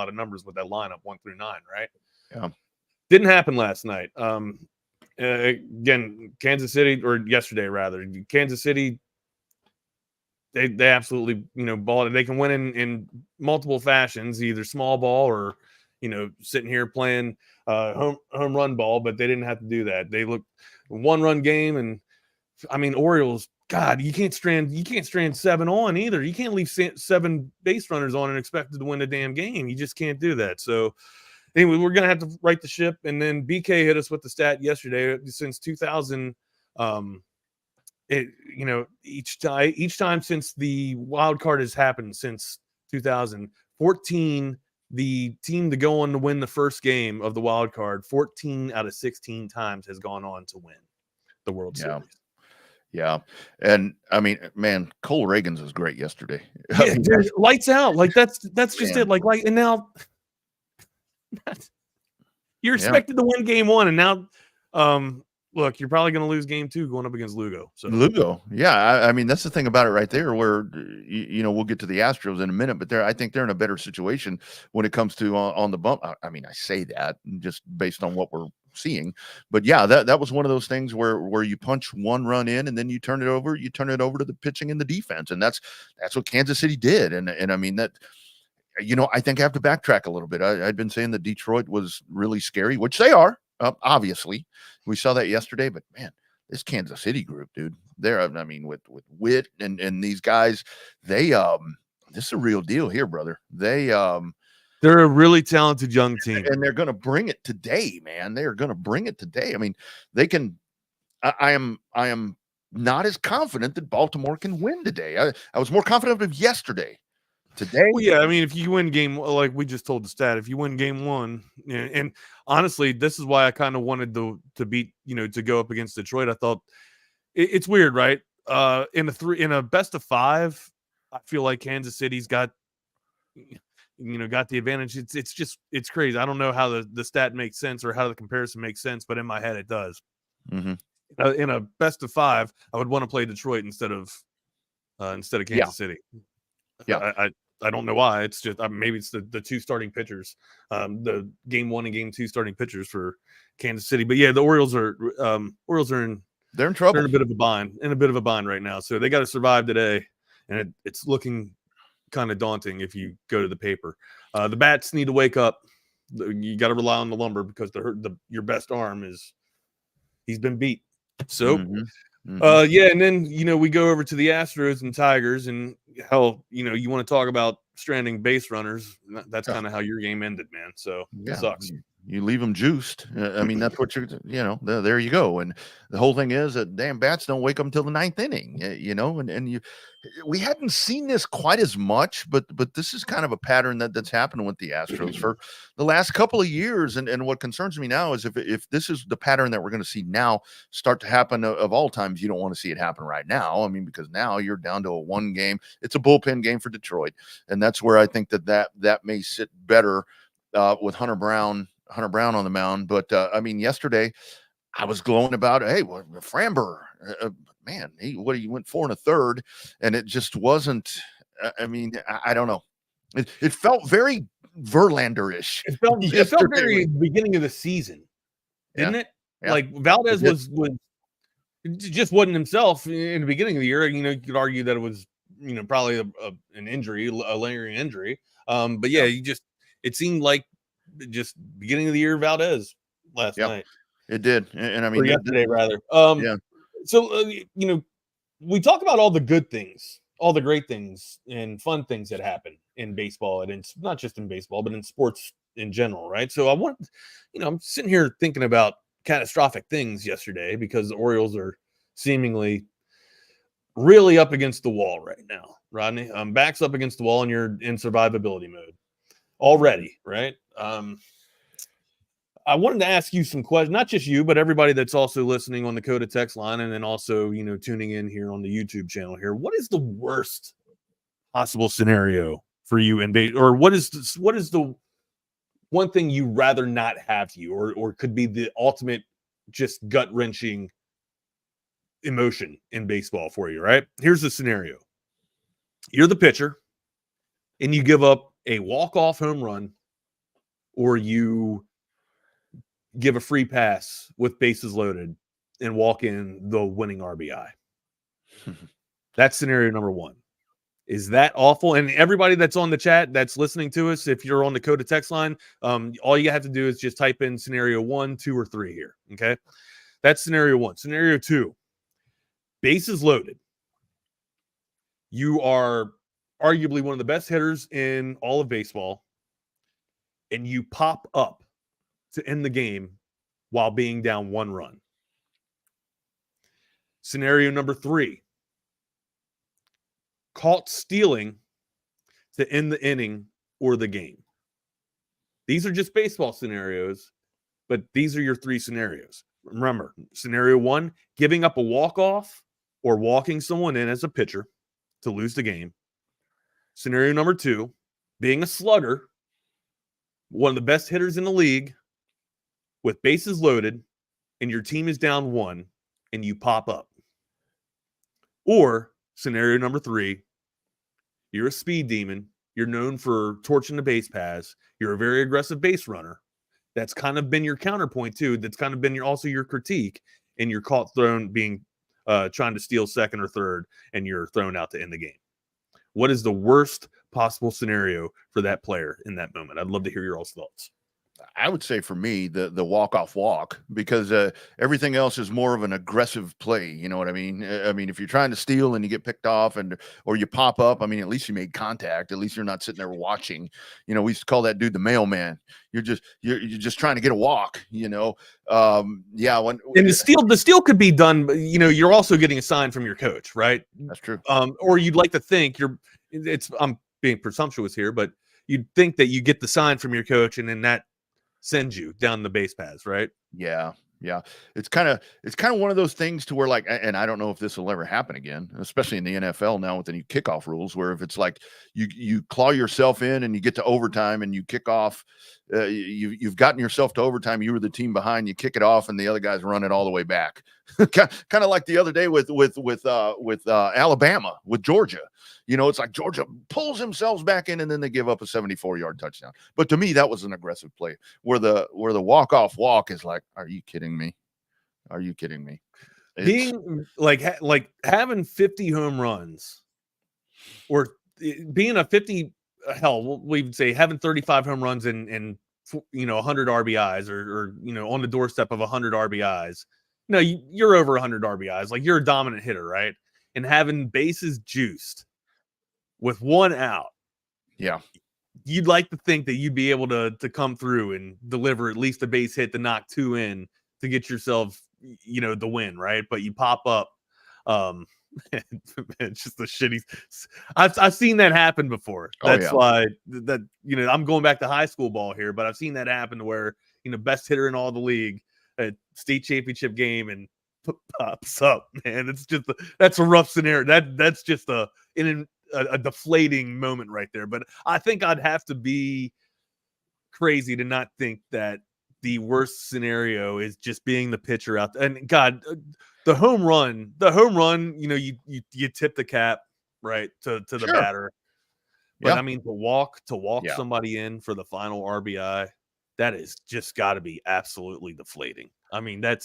of numbers with that lineup 1 through 9, right? Yeah. Didn't happen last night. Again, Kansas City, or yesterday rather, Kansas City, they absolutely ball it. They can win in multiple fashions, either small ball or sitting here playing home run ball, but they didn't have to do that. They looked 1-run game, and Orioles. God, you can't strand 7 on either. You can't leave 7 base runners on and expect to win a damn game. You just can't do that. So anyway, we're gonna have to right the ship. And then BK hit us with the stat yesterday. Since 2000, each time since the wild card has happened since 2014, the team to go on to win the first game of the wild card 14 out of 16 times has gone on to win the World Series. Yeah. And man, Cole Reagans was great yesterday. Yeah, dude, lights out. Like that's just it. And now you're expected to win game 1, and now look, you're probably going to lose game 2 going up against Lugo. So Lugo, yeah. I mean, that's the thing about it right there. Where we'll get to the Astros in a minute, but I think they're in a better situation when it comes to on the bump. I mean, I say that just based on what we're seeing, but yeah, that was one of those things where you punch one run in and then you turn it over to the pitching and the defense, and that's what Kansas City did. And I mean that. I think I have to backtrack a little bit. I'd been saying that Detroit was really scary, which they are. Obviously, we saw that yesterday. But man, this Kansas City group, dude, with Witt and these guys, this is a real deal here, brother. They're a really talented young team, and they're going to bring it today, man. They are going to bring it today. I mean, they can. I am not as confident that Baltimore can win today. I was more confident of yesterday. Today, well, yeah, I mean, if you win game, like we just told the stat, if you win game 1, and honestly, this is why I kind of wanted to beat, to go up against Detroit. I thought it's weird, right? In a best of 5, I feel like Kansas City's got the advantage. It's crazy. I don't know how the stat makes sense or how the comparison makes sense, but in my head, it does. Mm-hmm. In a best of 5, I would want to play Detroit instead of Kansas City. Yeah, I don't know why. It's just maybe it's the 2 starting pitchers, the game 1 and game 2 starting pitchers for Kansas City. But yeah, the Orioles are in trouble. They're in a bit of a bind right now. So they got to survive today, and it's looking kind of daunting if you go to the paper. The bats need to wake up. You got to rely on the lumber because your best arm he's been beat. So. Mm-hmm. Yeah, and then we go over to the Astros and Tigers, and hell, you want to talk about stranding base runners. That's kind of how your game ended, man. So it sucks. You leave them juiced. I mean, that's what there you go. And the whole thing is that damn bats don't wake up until the 9th inning, and we hadn't seen this quite as much, but this is kind of a pattern that's happening with the Astros for the last couple of years. And what concerns me now is if this is the pattern that we're going to see now start to happen of all times, you don't want to see it happen right now. I mean, because now you're down to a 1 game. It's a bullpen game for Detroit. And that's where I think that may sit better with Hunter Brown on the mound. But I mean, yesterday I was glowing about, hey, Framber, man, he went 4 1/3, and it just wasn't. I mean, I don't know. It felt very Verlander-ish. It felt very beginning of the season, didn't it? Yeah. Like Valdez was just wasn't himself in the beginning of the year. You could argue that it was probably an injury, a lingering injury. But yeah, it seemed like just beginning of the year Valdez last night. It did, and I mean yesterday rather. So we talk about all the good things, all the great things, and fun things that happen in baseball, and it's not just in baseball, but in sports in general, right? So I'm sitting here thinking about catastrophic things yesterday because the Orioles are seemingly really up against the wall right now. Rodney, back's up against the wall, and you're in survivability mode already, right? I wanted to ask you some questions, not just you, but everybody that's also listening on the Coda text line, and then also, tuning in here on the YouTube channel here. What is the worst possible scenario for you in base, or what is the one thing you rather not have or could be the ultimate just gut wrenching emotion in baseball for you, right? Here's the scenario. You're the pitcher and you give up a walk-off home run, or you give a free pass with bases loaded and walk in the winning RBI. That's scenario number 1. Is that awful? And everybody that's on the chat that's listening to us, if you're on the Coda text line, all you have to do is just type in scenario 1, 2, or 3 here. Okay. That's scenario 1. Scenario 2, bases loaded. You are arguably one of the best hitters in all of baseball, and you pop up to end the game while being down 1 run. Scenario number 3, caught stealing to end the inning or the game. These are just baseball scenarios, but these are your 3 scenarios. Remember, scenario 1, giving up a walk-off or walking someone in as a pitcher to lose the game. Scenario number 2, being a slugger, one of the best hitters in the league, with bases loaded, and your team is down 1 and you pop up. Or scenario number 3, you're a speed demon. You're known for torching the base paths. You're a very aggressive base runner. That's kind of been your counterpoint too. That's kind of been also your critique, and you're caught trying to steal second or third, and you're thrown out to end the game. What is the worst possible scenario for that player in that moment? I'd love to hear your all's thoughts. I would say for me, the walk-off walk, because everything else is more of an aggressive play. You know what I mean? I mean, if you're trying to steal and you get picked off or you pop up, I mean, at least you made contact. At least you're not sitting there watching. You know, we used to call that dude the mailman. You're just trying to get a walk, you know? Yeah. And the steal could be done, but, you know, you're also getting a sign from your coach, right? That's true. Or you'd like to think I'm being presumptuous here, but you'd think that you get the sign from your coach and then that sends you down the base paths, right? Yeah. It's kind of one of those things to where, like, and I don't know if this will ever happen again, especially in the NFL now with the new kickoff rules, where if it's like you claw yourself in and you get to overtime and you kick off, you've gotten yourself to overtime, you were the team behind, you kick it off and the other guys run it all the way back. Kind of like the other day with Alabama, with Georgia. You know, it's like Georgia pulls themselves back in and then they give up a 74-yard touchdown. But to me, that was an aggressive play where the walk-off walk is like, are you kidding me? Are you kidding me? Being like having 50 home runs, or being a 50, hell, we'd say having 35 home runs and 100 RBIs or on the doorstep of 100 RBIs. No, you're over 100 RBIs. Like, you're a dominant hitter, right? And having bases juiced with 1 out. Yeah. You'd like to think that you'd be able to come through and deliver at least a base hit to knock 2 in to get yourself, the win, right? But you pop up. It's just the shitty. I've seen that happen before. That's why I'm going back to high school ball here, but I've seen that happen to where, best hitter in all the league, a state championship game, and pops up, man. It's just that's a rough scenario. That's just a deflating moment right there. But I think I'd have to be crazy to not think that the worst scenario is just being the pitcher out there. And God, the home run, you tip the cap, right, to the batter. But I mean, to walk somebody in for the final RBI, that is just got to be absolutely deflating. I mean, that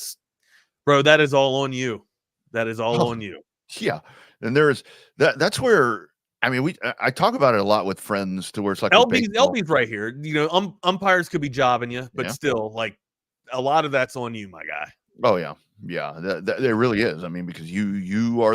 is all on you. That is all on you. Yeah. And there's that's where, I mean, I talk about it a lot with friends to where it's like LB's right here. Umpires could be jobbing you, but still, like, a lot of that's on you, my guy. Oh yeah. Yeah, there really is. I mean, because you are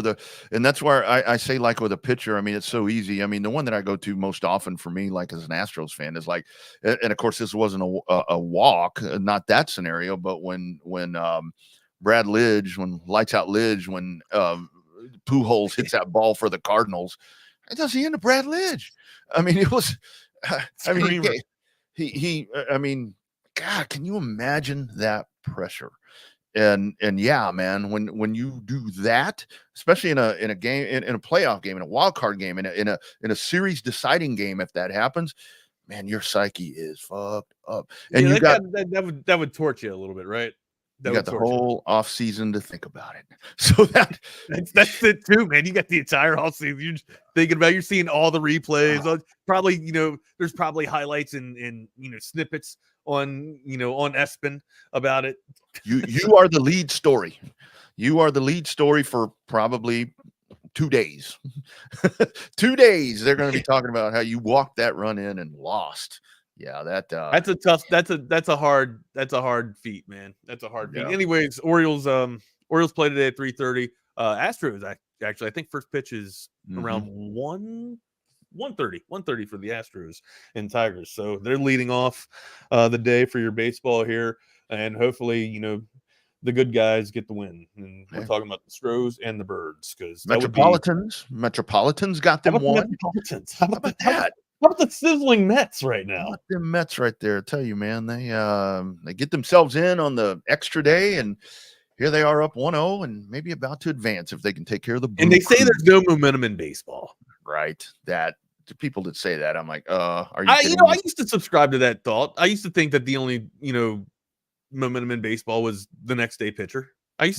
and that's where I say, like, with a pitcher, I mean, it's so easy. I mean, the one that I go to most often for me, like, as an Astros fan, is like, and of course this wasn't a walk, not that scenario, but when Brad Lidge, when lights out Lidge, when Pujols hits that ball for the Cardinals, it does the end of Brad Lidge. I mean, it was, I mean, God, can you imagine that pressure? And yeah, man, when you do that, especially in a game, in a playoff game, in a wild card game, in a series deciding game, if that happens, man, your psyche is fucked up. And that would torch you a little bit, right? You got the whole off season to think about it. So that's it too, man. You got the entire off season. You're just thinking about. You're seeing all the replays. Probably, there's probably highlights and snippets on ESPN about it. You are the lead story. You are the lead story for probably 2 days. 2 days they're going to be talking about how you walked that run in and lost. Yeah, that's a hard feat, man. That's a hard feat. Yeah. Anyways, Orioles play today at 3:30. Astros actually, I think first pitch is around 1:30 for the Astros and Tigers. So they're leading off the day for your baseball here, and hopefully, the good guys get the win. And we're talking about the Stros and the Birds, because Metropolitans got them one. How about that? How about the sizzling Mets right now? The Mets right there. I tell you, man, they get themselves in on the extra day, and here they are up 1-0 and maybe about to advance if they can take care of the Blue And they say there's no momentum in baseball. Right. That to people that say that, I'm like, are you kidding me? I used to subscribe to that thought. I used to think that the only, momentum in baseball was the next day pitcher. I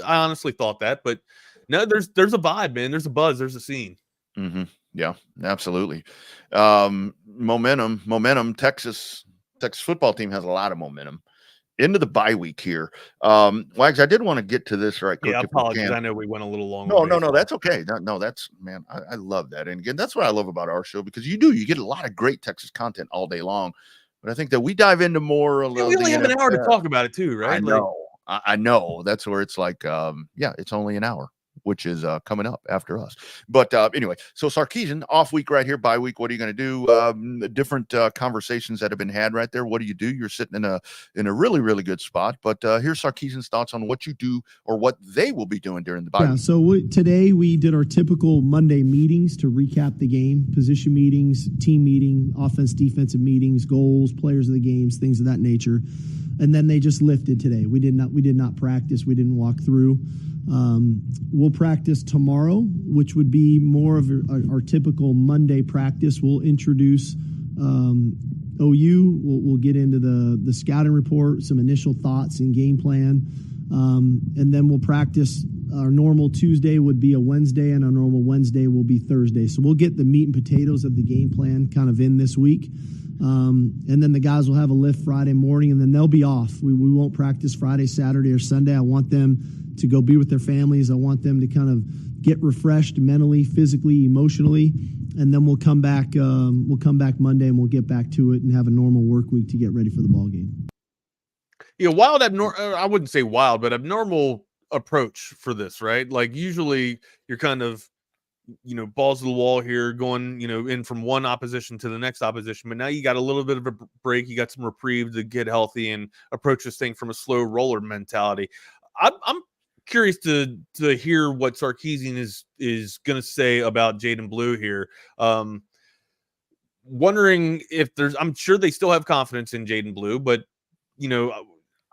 honestly thought that, but no, there's a vibe, man. There's a buzz. There's a scene. Mm-hmm. Yeah, absolutely. Momentum. Texas football team has a lot of momentum into the bye week here. Wags, I did want to get to this right quick. Yeah, apologies. I know we went a little long. No, that's okay. No, that's, man, I love that. And again, that's what I love about our show, because you get a lot of great Texas content all day long. But I think that we dive into more. We only have an hour to talk about it too, right? I know. That's where it's like, it's only an hour, which is coming up after us. But anyway, so Sarkisian, off week right here, bye week. What are you going to do? Different conversations that have been had right there. What do you do? You're sitting in a really, really good spot. But here's Sarkisian's thoughts on what you do or what they will be doing during the bye week. So today we did our typical Monday meetings to recap the game, position meetings, team meeting, offense, defensive meetings, goals, players of the games, things of that nature. And then they just lifted today. We did not practice. We didn't walk through. We'll practice tomorrow, which would be more of our typical Monday practice. We'll introduce OU. We'll get into the scouting report, some initial thoughts and game plan. And then we'll practice. Our normal Tuesday would be a Wednesday, and our normal Wednesday will be Thursday. So we'll get the meat and potatoes of the game plan kind of in this week. And then the guys will have a lift Friday morning, and then they'll be off. We won't practice Friday, Saturday, or Sunday. I want them to go be with their families. I want them to kind of get refreshed mentally, physically, emotionally, and then we'll come back Monday, and we'll get back to it and have a normal work week to get ready for the ball game. Yeah, I wouldn't say wild, but abnormal approach for this, right? Like usually you're kind of, balls to the wall here, going, in from one opposition to the next opposition. But now you got a little bit of a break. You got some reprieve to get healthy and approach this thing from a slow roller mentality. I'm curious to hear what Sarkisian is going to say about Jaden Blue here. Wondering if I'm sure they still have confidence in Jaden Blue, but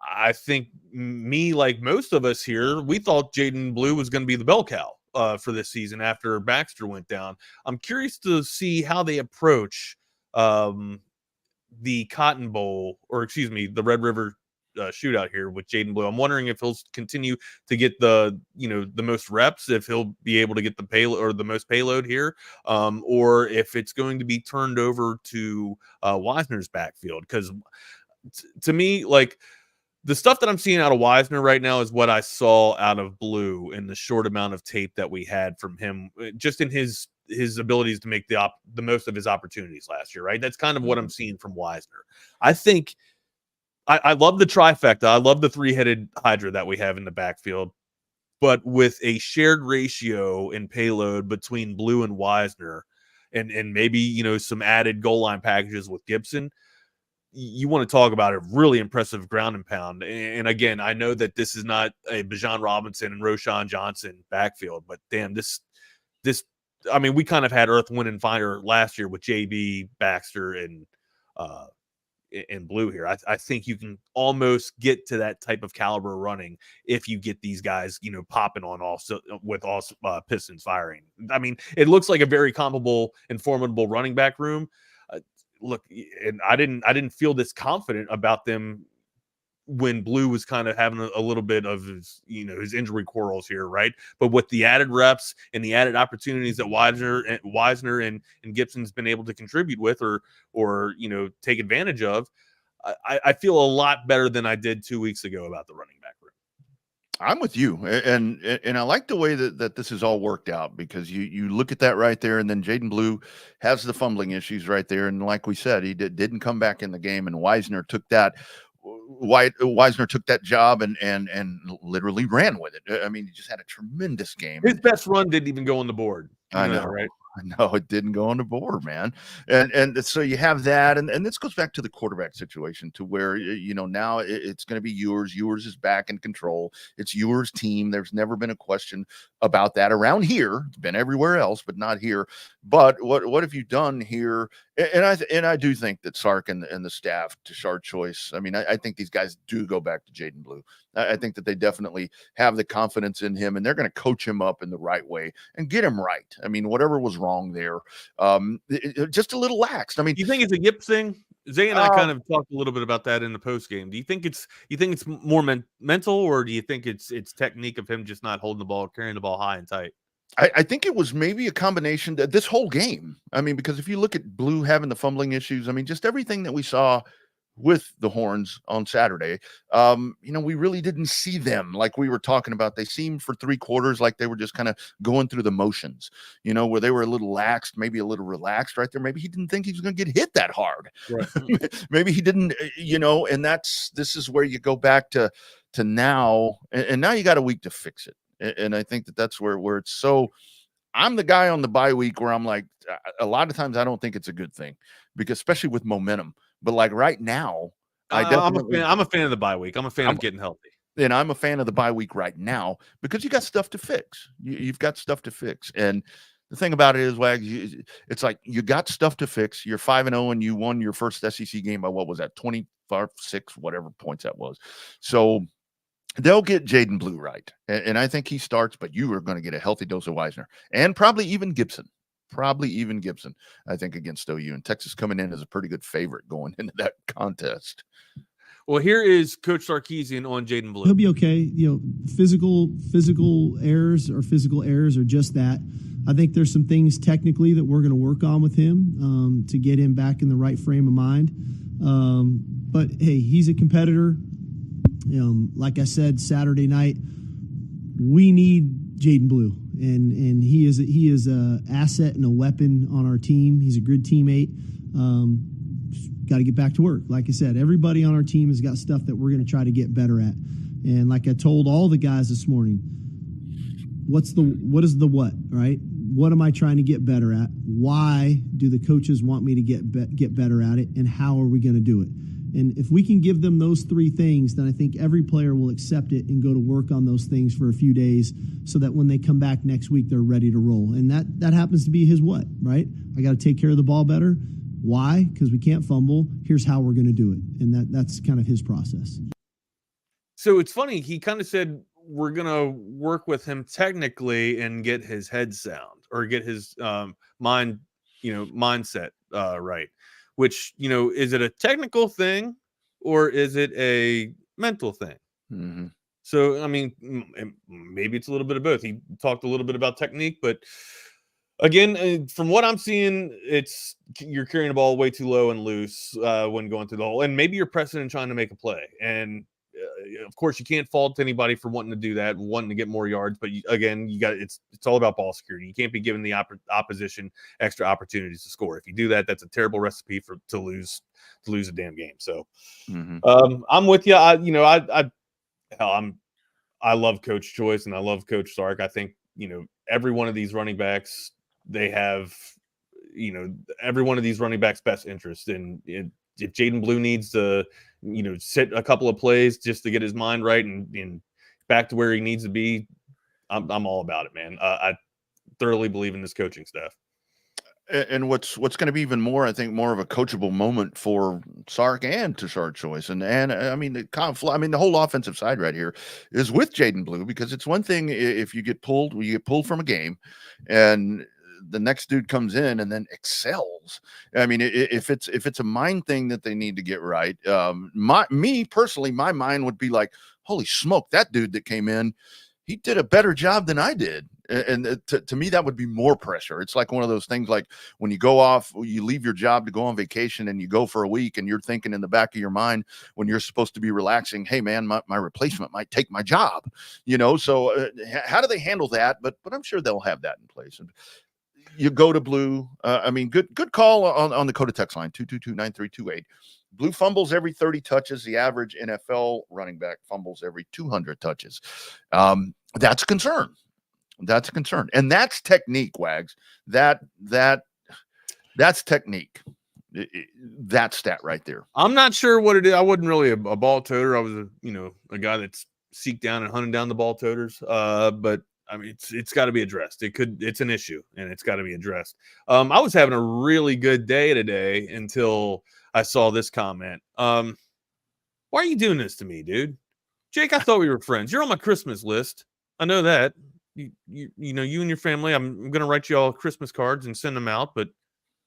I think me, like most of us here, we thought Jaden Blue was going to be the bell cow for this season after Baxter went down. I'm curious to see how they approach the Cotton Bowl, the Red River shootout here with Jaden Blue. I'm wondering if he'll continue to get the most reps, if he'll be able to get the payload or the most payload here, or if it's going to be turned over to Wisner's backfield. Because to me, like, the stuff that I'm seeing out of Wisner right now is what I saw out of Blue in the short amount of tape that we had from him, just in his abilities to make the most of his opportunities last year, right? That's kind of what I'm seeing from Wisner. I think I love the trifecta. I love the three-headed hydra that we have in the backfield, but with a shared ratio in payload between Blue and Wisner, and maybe, some added goal line packages with Gibson, you want to talk about a really impressive ground and pound. And again, I know that this is not a Bijan Robinson and Roshan Johnson backfield, but damn, we kind of had Earth, Wind, and Fire last year with JB, Baxter, and Blue here. I think you can almost get to that type of caliber running if you get these guys, popping on also with all pistons firing. I mean, it looks like a very comparable and formidable running back room. Look, and I didn't feel this confident about them when Blue was kind of having a little bit of his injury quarrels here, right? But with the added reps and the added opportunities that Wisner and Gibson's been able to contribute with or take advantage of, I feel a lot better than I did 2 weeks ago about the running back room. I'm with you, and I like the way that this is all worked out, because you look at that right there, and then Jaden Blue has the fumbling issues right there, and like we said, he didn't come back in the game, and Wisner took that job and literally ran with it. I mean, he just had a tremendous game. His best run didn't even go on the board. I know, right? I know it didn't go on the board, man. And so you have that. And this goes back to the quarterback situation, to where, now it's going to be yours. Yours is back in control. It's yours team. There's never been a question about that around here. It's been everywhere else, but not here. But what have you done here? And I do think that Sark and the staff, to Shard choice, I mean, I think these guys do go back to Jaden Blue. I think that they definitely have the confidence in him, and they're going to coach him up in the right way and get him right. I mean, whatever was wrong there, just a little lax. I mean, you think it's a Yip thing? Zay and I kind of talked a little bit about that in the post game. Do you think it's more mental, or do you think it's technique of him just not holding the ball, carrying the ball high and tight? I think it was maybe a combination this whole game. I mean, because if you look at Blue having the fumbling issues, I mean, just everything that we saw with the Horns on Saturday, we really didn't see them like we were talking about. They seemed for 3 quarters like they were just kind of going through the motions, where they were a little laxed, maybe a little relaxed right there. Maybe he didn't think he was going to get hit that hard. Right. Maybe he didn't, and this is where you go back to now, and now you got a week to fix it. And I think that's where it's so. I'm the guy on the bye week where I'm like, a lot of times I don't think it's a good thing, because especially with momentum. But like right now, I'm a fan of the bye week. I'm a fan of getting healthy. And I'm a fan of the bye week right now because you got stuff to fix. You've got stuff to fix. And the thing about it is, Wags, it's like you got stuff to fix. You're 5-0 and you won your first SEC game by what was that, 25-6, whatever points that was. So they'll get Jaden Blue right. And I think he starts, but you are going to get a healthy dose of Wisner and probably even Gibson. I think, against OU. And Texas coming in as a pretty good favorite going into that contest. Well, here is Coach Sarkisian on Jaden Blue. He'll be okay. Physical errors are just that. I think there's some things technically that we're going to work on with him to get him back in the right frame of mind. But hey, he's a competitor. Like I said Saturday night, we need Jaden Blue, and he is a asset and a weapon on our team. He's a good teammate. Got to get back to work. Like I said, everybody on our team has got stuff that we're going to try to get better at. And like I told all the guys this morning, what is the what, right? What am I trying to get better at? Why do the coaches want me to get better at it? And how are we going to do it? And if we can give them those 3 things, then I think every player will accept it and go to work on those things for a few days so that when they come back next week, they're ready to roll. And that happens to be his what, right? I got to take care of the ball better. Why? Because we can't fumble. Here's how we're going to do it. And that's kind of his process. So it's funny. He kind of said we're going to work with him technically and get his head sound or get his mindset right. Which, is it a technical thing or is it a mental thing? Mm-hmm. So, I mean, maybe it's a little bit of both. He talked a little bit about technique, but again, from what I'm seeing, you're carrying the ball way too low and loose when going through the hole. And maybe you're pressing and trying to make a play. And of course, you can't fault anybody for wanting to do that, wanting to get more yards. But it's all about ball security. You can't be giving the opposition extra opportunities to score. If you do that, that's a terrible recipe to lose a damn game. So, I'm with you. I love Coach Choice and I love Coach Sark. I think every one of these running backs, they have every one of these running backs' best interest in. If Jaden Blue needs to, sit a couple of plays just to get his mind right and back to where he needs to be, I'm all about it, man. I thoroughly believe in this coaching staff. And what's going to be even more, I think, more of a coachable moment for Sark and Tashard Choice, and I mean the whole offensive side right here is with Jaden Blue, because it's one thing if you get pulled from a game, and the next dude comes in and then excels. I mean, if it's a mind thing that they need to get right, me personally, my mind would be like, holy smoke, that dude that came in, he did a better job than I did. And to me, that would be more pressure. It's like one of those things, like when you go off, you leave your job to go on vacation and you go for a week and you're thinking in the back of your mind when you're supposed to be relaxing, hey man, my replacement might take my job, so how do they handle that? But I'm sure they'll have that in place. And you go to Blue. Good call on the Coda text line, 222-9328. Blue fumbles every 30 touches. The average NFL running back fumbles every 200 touches. That's a concern. That's a concern. And that's technique, Wags. That's technique. That stat right there. I'm not sure what it is. I wasn't really a ball toter. I was a guy that's seeked down and hunted down the ball toters. But I mean, it's got to be addressed. It's an issue, and it's got to be addressed. I was having a really good day today until I saw this comment. Why are you doing this to me, dude? Jake, I thought we were friends. You're on my Christmas list. I know that. You and your family. I'm going to write you all Christmas cards and send them out. But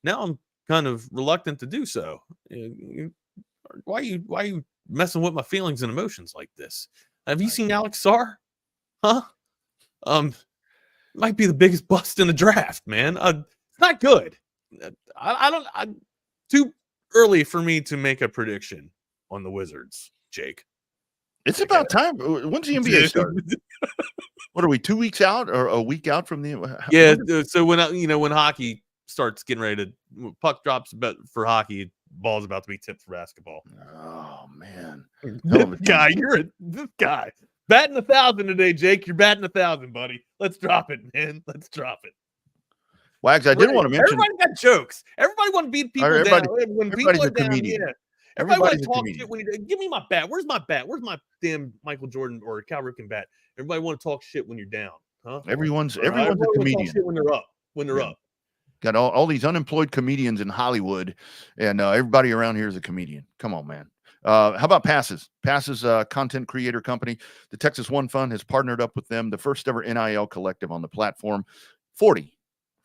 now I'm kind of reluctant to do so. Why are you messing with my feelings and emotions like this? Have you seen Alex Sarr? Huh? Might be the biggest bust in the draft, man. It's not good. I'm too early for me to make a prediction on the Wizards, Jake. It's about time. When's the NBA start? What are we, 2 weeks out or a week out from the? Yeah. So when hockey starts getting ready to puck drops for hockey, ball's about to be tipped for basketball. Oh man, this guy batting 1,000 today, Jake. You're batting 1,000, buddy. Let's drop it, man. Let's drop it. Wags, I did want to mention. Everybody got jokes. Everybody want to beat people down. When people are down, yeah. Everybody want to talk shit. Give me my bat. Where's my bat? Where's my damn Michael Jordan or Cal Ripken bat? Everybody want to talk shit when you're down, huh? Everyone's a comedian. When they're up. Got all these unemployed comedians in Hollywood, and everybody around here is a comedian. Come on, man. How about Passes? Passes content creator company. The Texas One Fund has partnered up with them, the first ever NIL collective on the platform. 40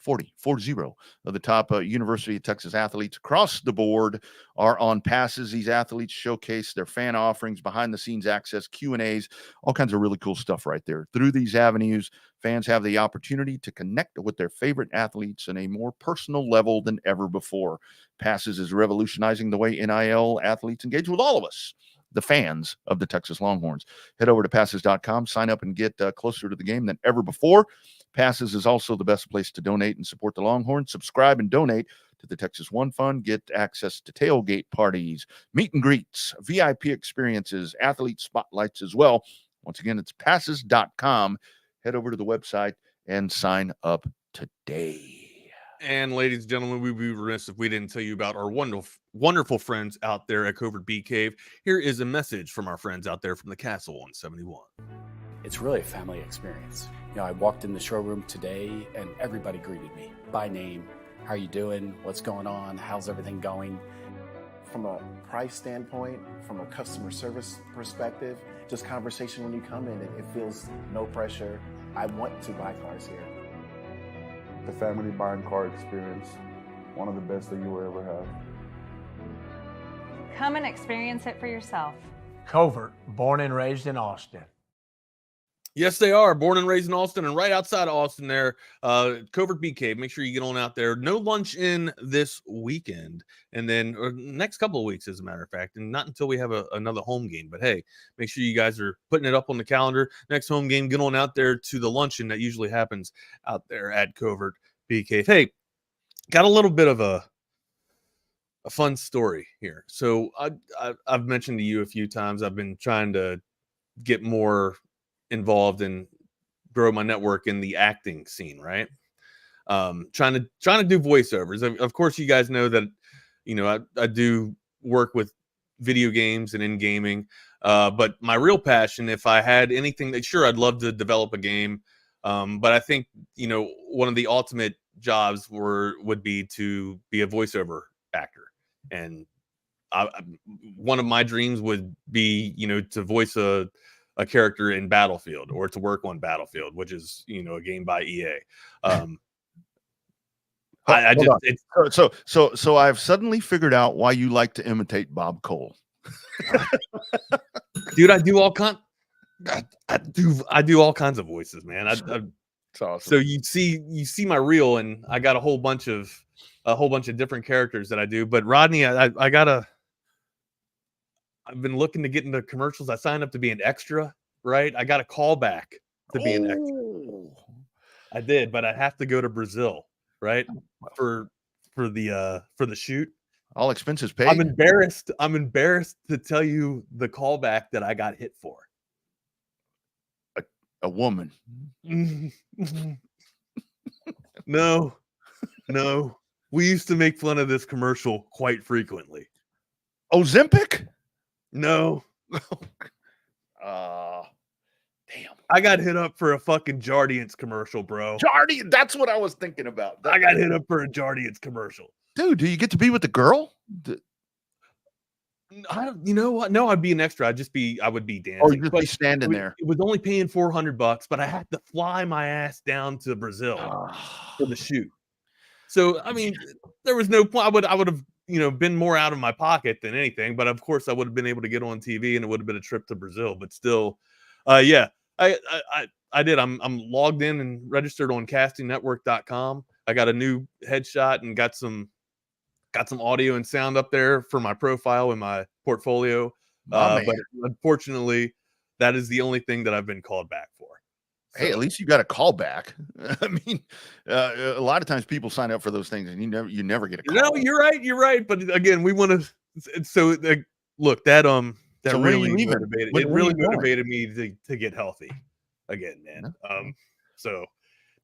of the top University of Texas athletes across the board are on Passes. These athletes showcase their fan offerings, behind-the-scenes access, Q&As, all kinds of really cool stuff right there. Through these avenues, fans have the opportunity to connect with their favorite athletes in a more personal level than ever before. Passes is revolutionizing the way NIL athletes engage with all of us, the fans of the Texas Longhorns. Head over to passes.com, sign up, and get closer to the game than ever before. Passes is also the best place to donate and support the Longhorns. Subscribe and donate to the Texas One Fund. Get access to tailgate parties, meet and greets, VIP experiences, athlete spotlights as well. Once again, it's passes.com. Head over to the website and sign up today. And ladies and gentlemen, we'd be remiss if we didn't tell you about our wonderful friends out there at Covert Bee Cave. Here is a message from our friends out there from the Castle 171. It's really a family experience. I walked in the showroom today and everybody greeted me by name. How are you doing? What's going on? How's everything going? From a price standpoint, from a customer service perspective, just conversation when you come in, it feels no pressure. I want to buy cars here. The family buying car experience, one of the best that you will ever have. Come and experience it for yourself. Covert, born and raised in Austin. Yes, they are. Born and raised in Austin, and right outside of Austin there, Covert Bee Cave. Make sure you get on out there. No lunch in this weekend, and then or next couple of weeks, as a matter of fact, and not until we have another home game. But hey, make sure you guys are putting it up on the calendar. Next home game, get on out there to the luncheon that usually happens out there at Covert Bee Cave. Hey, got a little bit of a fun story here. So I've mentioned to you a few times, I've been trying to get more involved and grow my network in the acting scene, right? Trying to do voiceovers. Of course, you guys know that, I do work with video games and in gaming. But my real passion, if I had anything that, sure, I'd love to develop a game. But I think, one of the ultimate jobs would be to be a voiceover actor. And one of my dreams would be, to voice a character in Battlefield or to work on Battlefield, which is, a game by EA. So I've suddenly figured out why you like to imitate Bob Cole. Dude, I do all kinds of voices, man. It's awesome. So you see my reel, and I got a whole bunch of different characters that I do. But Rodney, I've been looking to get into commercials. I signed up to be an extra, right? I got a call back to be an extra. I did, but I have to go to Brazil, right? For the shoot. All expenses paid. I'm embarrassed to tell you the callback that I got hit for. A woman. No. We used to make fun of this commercial quite frequently. Ozempic? No. Damn. I got hit up for a fucking Jardiance commercial, bro. Jardiance, that's what I was thinking about. I got hit up for a Jardiance commercial. Dude, do you get to be with the girl? You know what? No, I'd be an extra. I would be dancing. Oh, you'd be standing there. It was only paying $400, but I had to fly my ass down to Brazil for the shoot. So I mean, there was no point. I would have been more out of my pocket than anything. But of course, I would have been able to get on TV, and it would have been a trip to Brazil. But still, yeah, I did. I'm logged in and registered on castingnetwork.com. I got a new headshot and got some audio and sound up there for my profile and my portfolio. But unfortunately, that is the only thing that I've been called back for. So, hey, at least you got a call back. I mean, a lot of times people sign up for those things and you never get a call. No, you're right. But again, we want to. So look, that So really when are you leaving? motivated. When It are really you going? motivated me to get healthy again, man. So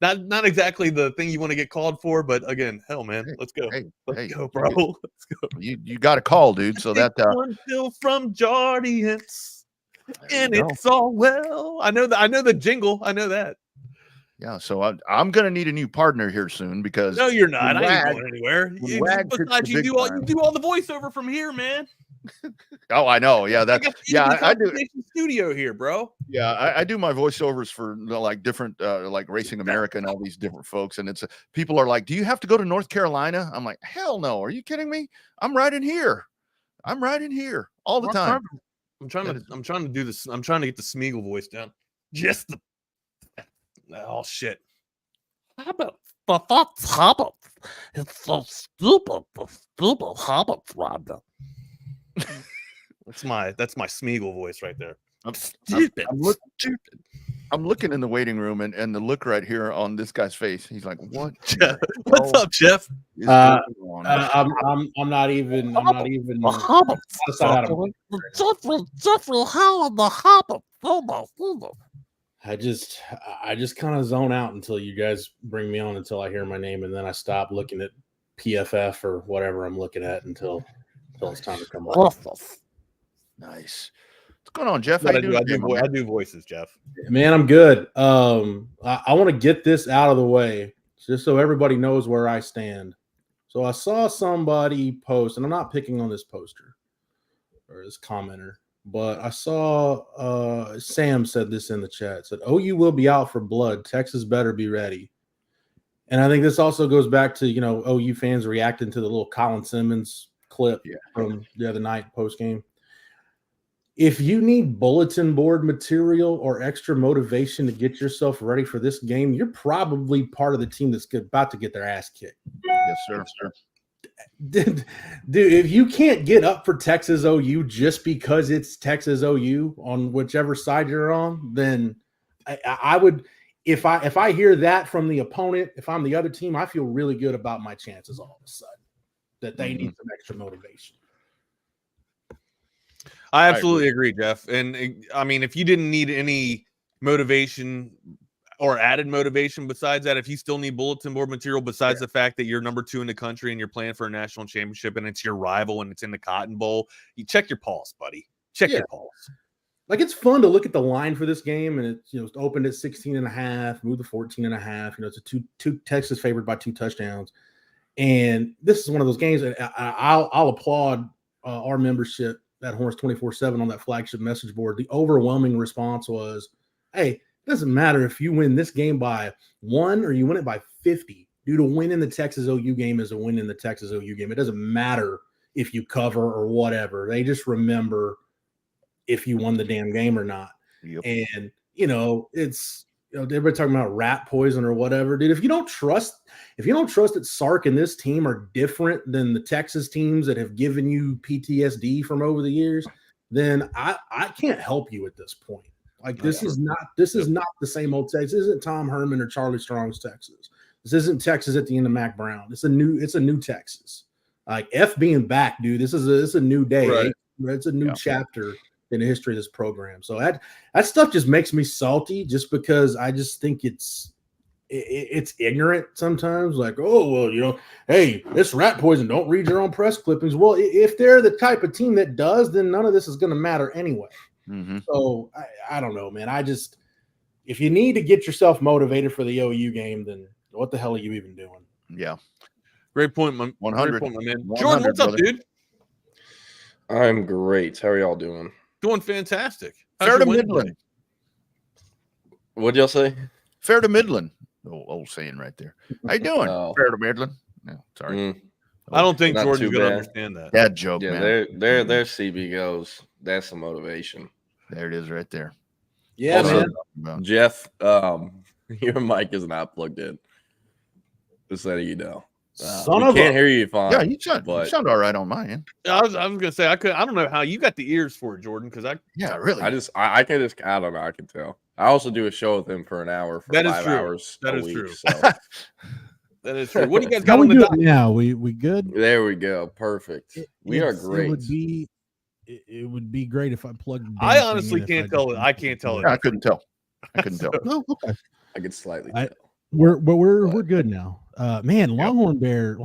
not exactly the thing you want to get called for, but again, hell, man, let's go. Let's go, bro. Let's go. You got a call, dude. So that one pill from Jardiance, and it's all well. I know the jingle. I know that. yeah. So I'm gonna need a new partner here soon because No, you're not. when I ain't Wag- going anywhere. when Wag hits Besides, the you big do time- all the voiceover from here, man. Oh, I know. Yeah, I do. Studio here, bro. Yeah, I do my voiceovers for like different, like Racing America and all these different folks. And it's people are like, "Do you have to go to North Carolina?" I'm like, "Hell no! Are you kidding me? I'm right in here. I'm right in here all the time." I'm trying to do this. I'm trying to get the Smeagol voice down. Just the shit. It's so stupid. The stupid habits, Rodney. That's my Smeagol voice right there. Stupid. I'm looking in the waiting room and the look right here on this guy's face. He's like, "What? What's up, Jeff?" I'm not even. Jeffrey Howard, the Hobbit. I just kind of zone out until you guys bring me on, until I hear my name, and then I stop looking at PFF or whatever I'm looking at until it's time to come on. Nice. What's going on, Jeff? I do voices, Jeff. Man, I'm good. I want to get this out of the way just so everybody knows where I stand. So I saw somebody post, and I'm not picking on this poster or this commenter, but I saw Sam said this in the chat. Said, "OU will be out for blood. Texas better be ready." And I think this also goes back to, OU fans reacting to the little Colin Simmons clip from the other night post game. If you need bulletin board material or extra motivation to get yourself ready for this game, you're probably part of the team that's about to get their ass kicked. Yes, sir. Dude, if you can't get up for Texas OU just because it's Texas OU on whichever side you're on, then I would. If I hear that from the opponent, if I'm the other team, I feel really good about my chances all of a sudden that they need some extra motivation. I absolutely agree, Jeff. And I mean, if you didn't need any motivation or added motivation besides that, if you still need bulletin board material besides the fact that you're number 2 in the country and you're playing for a national championship and it's your rival and it's in the Cotton Bowl, you check your pulse, buddy. Check your pulse. Like, it's fun to look at the line for this game, and it's opened at 16.5, moved to 14.5. It's a two Texas favored by 2 touchdowns. And this is one of those games that I'll applaud our membership at Horns 24/7 on that flagship message board. The overwhelming response was, "Hey, it doesn't matter if you win this game by 1 or you win it by 50. Dude, a win in the Texas OU game is a win in the Texas OU game. It doesn't matter if you cover or whatever. They just remember if you won the damn game or not." Yep. And it's everybody talking about rat poison or whatever, dude. If you don't trust that Sark and this team are different than the Texas teams that have given you PTSD from over the years, then I can't help you at this point. Like, this is not the same old Texas. This isn't Tom Herman or Charlie Strong's Texas. This isn't Texas at the end of Mac Brown. It's a new Texas. Like, F being back, dude. This is a new day. Right. It's a new chapter in the history of this program. So that stuff just makes me salty, just because I just think it's ignorant sometimes. Like, oh, well, hey, it's rat poison. Don't read your own press clippings. Well, if they're the type of team that does, then none of this is going to matter anyway. Mm-hmm. So I don't know, man. If you need to get yourself motivated for the OU game, then what the hell are you even doing? Yeah. Great point, man. 100. Great point, my man. 100, Jordan, what's up, brother. dude? I'm great. How are y'all doing? Doing fantastic. How's Fair your to Wednesday? Midland. What'd y'all say? Fair to Midland. Old saying right there. How you doing? Oh. Fair to Midland. Yeah, sorry. I don't think Not Jordan's too going to bad. understand that. Dad joke, Yeah, man. their CB goes. That's the motivation. There it is right there. Yeah, Also, man. Jeff, your mic is not plugged in. Just letting you know. Son we of can't a- hear you fine. Yeah, you sound all right on my end. I was going to say I don't know how you got the ears for it, Jordan, because really. I don't know. I can tell. I also do a show with him for an hour for That is 5 true. hours. That a is week, true. So. That is true. What do you guys How got we on the doing docket? now? We good? There we go. Perfect. We are great. It would be great if I plugged. the I damn honestly thing in if can't tell it. just- I can't tell it. Yeah, I couldn't tell. Oh, okay. I could slightly I- tell. We're good now. Man, Longhorn Bear.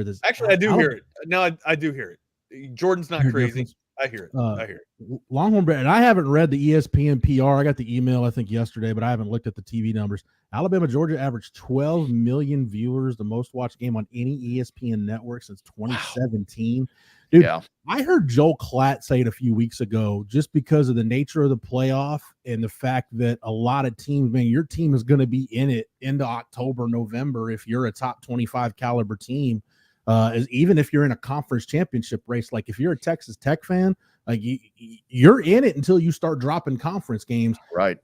This Actually, I do hear it. No, I do hear it. Jordan's not Hear crazy. difference? I hear it. I hear it. Longhorn Bear, and I haven't read the ESPN PR. I got the email I think yesterday, but I haven't looked at the TV numbers. Alabama Georgia averaged 12 million viewers, the most watched game on any ESPN network since 2017. Dude, Yeah. I heard Joel Klatt say it a few weeks ago, just because of the nature of the playoff and the fact that a lot of teams, man, your team is going to be in it into October, November if you're a top 25 caliber team. Even if you're in a conference championship race, like if you're a Texas Tech fan, like you're in it until you start dropping conference games. Right.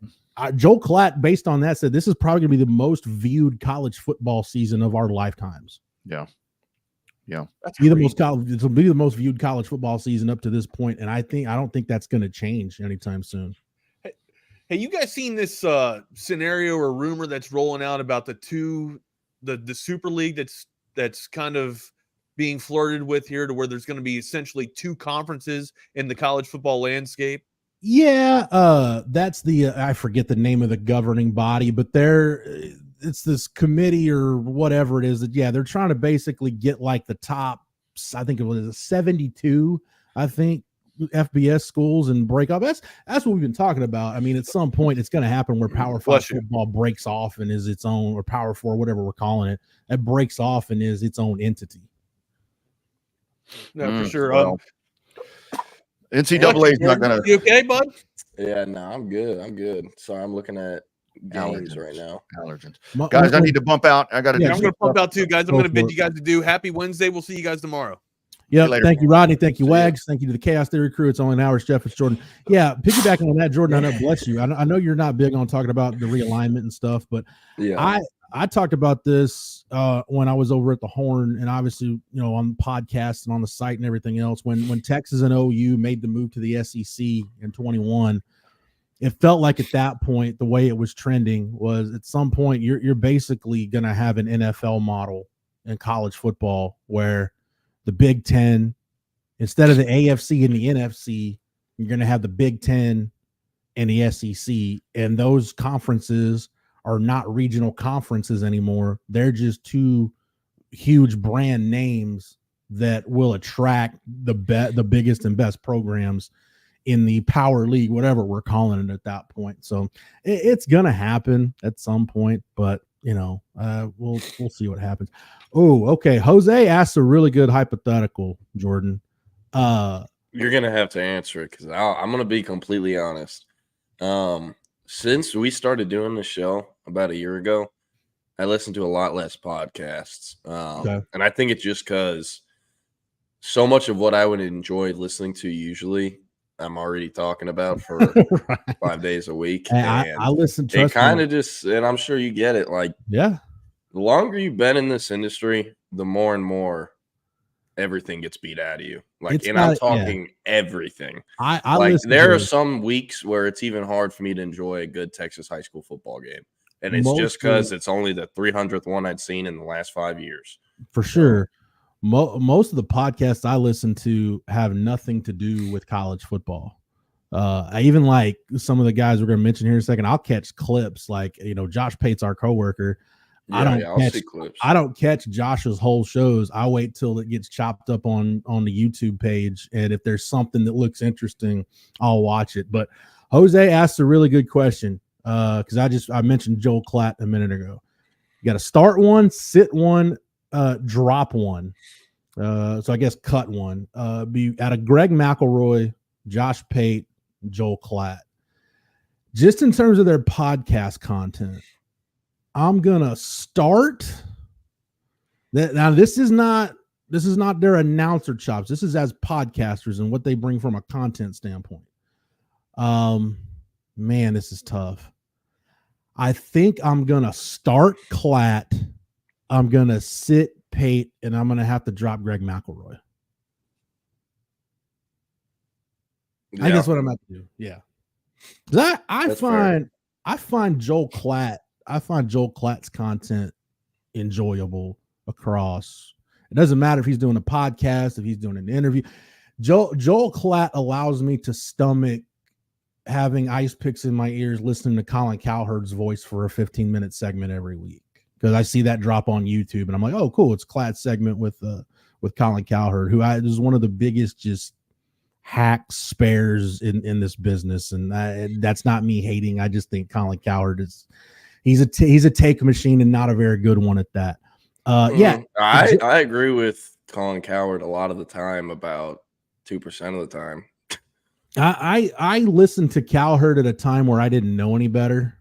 Joe Klatt, based on that, said this is probably going to be the most viewed college football season of our lifetimes. Yeah. Yeah. It'll be the most viewed college football season up to this point, and I don't think that's going to change anytime soon. Hey, you guys seen this scenario or rumor that's rolling out about the Super League that's kind of being flirted with here, to where there's going to be essentially two conferences in the college football landscape? Yeah, that's the I forget the name of the governing body, but it's this committee or whatever it is that they're trying to basically get like the top, I think it was 72, I think, FBS schools and break up. That's what we've been talking about. I mean, at some point it's going to happen where Power 5 football breaks off and is its own, or Power 4, whatever we're calling it, that breaks off and is its own entity. No, for sure. Well, NCAA is not going to. You okay, bud? Yeah, no, I'm good. Sorry, I'm looking at games right now. Allergens. Guys, I need to bump out. I got to. I'm going to pump out too, guys. I'm going to bid for you guys to do happy Wednesday. We'll see you guys tomorrow. Yeah, later. thank you, Rodney. Thank you, Wags. Thank you to the Chaos Theory crew. It's only an hour. Jeff, it's Jordan. Yeah, piggybacking on that, Jordan, I know, bless you. I know you're not big on talking about the realignment and stuff, but Yeah. I talked about this when I was over at the Horn, and obviously, on the podcast and on the site and everything else. When Texas and OU made the move to the SEC in 21, it felt like at that point the way it was trending was at some point you're basically going to have an NFL model in college football where the Big Ten, instead of the AFC and the NFC, you're going to have the Big Ten and the SEC, and those conferences are not regional conferences anymore. They're just two huge brand names that will attract the biggest and best programs in the power league, whatever we're calling it at that point. So it's going to happen at some point, but we'll see what happens. Oh, okay. Jose asked a really good hypothetical, Jordan. You're gonna have to answer it because I'm gonna be completely honest. Since we started doing the show about a year ago, I listened to a lot less podcasts, and I think it's just because so much of what I would enjoy listening to usually, I'm already talking about for Right. 5 days a week. Hey, And I listen. it Trust kind me. of just, and I'm sure you get it. Like, Yeah. the longer you've been in this industry, the more and more everything gets beat out of you. Like, It's and I'm not- yeah. talking everything. I like, listen there to are it. some weeks where it's even hard for me to enjoy a good Texas high school football game. And it's Most just because of- it's only the 300th one I'd seen in the last 5 years. For sure. Most of the podcasts I listen to have nothing to do with college football. I even like some of the guys we're going to mention here in a second. I'll catch clips like, Josh Pate's our coworker. I'll see clips. I don't catch Josh's whole shows. I wait till it gets chopped up on the YouTube page. And if there's something that looks interesting, I'll watch it. But Jose asked a really good question. Because I mentioned Joel Klatt a minute ago. You got to start one, sit one, drop one. So I guess cut one. Be out of Greg McElroy, Josh Pate, Joel Klatt. Just in terms of their podcast content, I'm gonna start Now this is not their announcer chops. This is as podcasters and what they bring from a content standpoint. Man, this is tough. I think I'm gonna start Klatt. I'm gonna sit Pate, and I'm gonna have to drop Greg McElroy. I think that's what I'm about to do. Yeah. I find Joel Klatt. I find Joel Klatt's content enjoyable across. It doesn't matter if he's doing a podcast, if he's doing an interview. Joel Klatt allows me to stomach having ice picks in my ears, listening to Colin Cowherd's voice for a 15-minute segment every week, because I see that drop on YouTube, and I'm like, oh, cool, it's Klatt's segment with Colin Cowherd, who is one of the biggest just hack spares in this business, and that's not me hating. I just think Colin Cowherd he's a take machine and not a very good one at that. Yeah, I agree with Colin Cowherd a lot of the time, about 2% of the time. I listened to Cowherd at a time where I didn't know any better.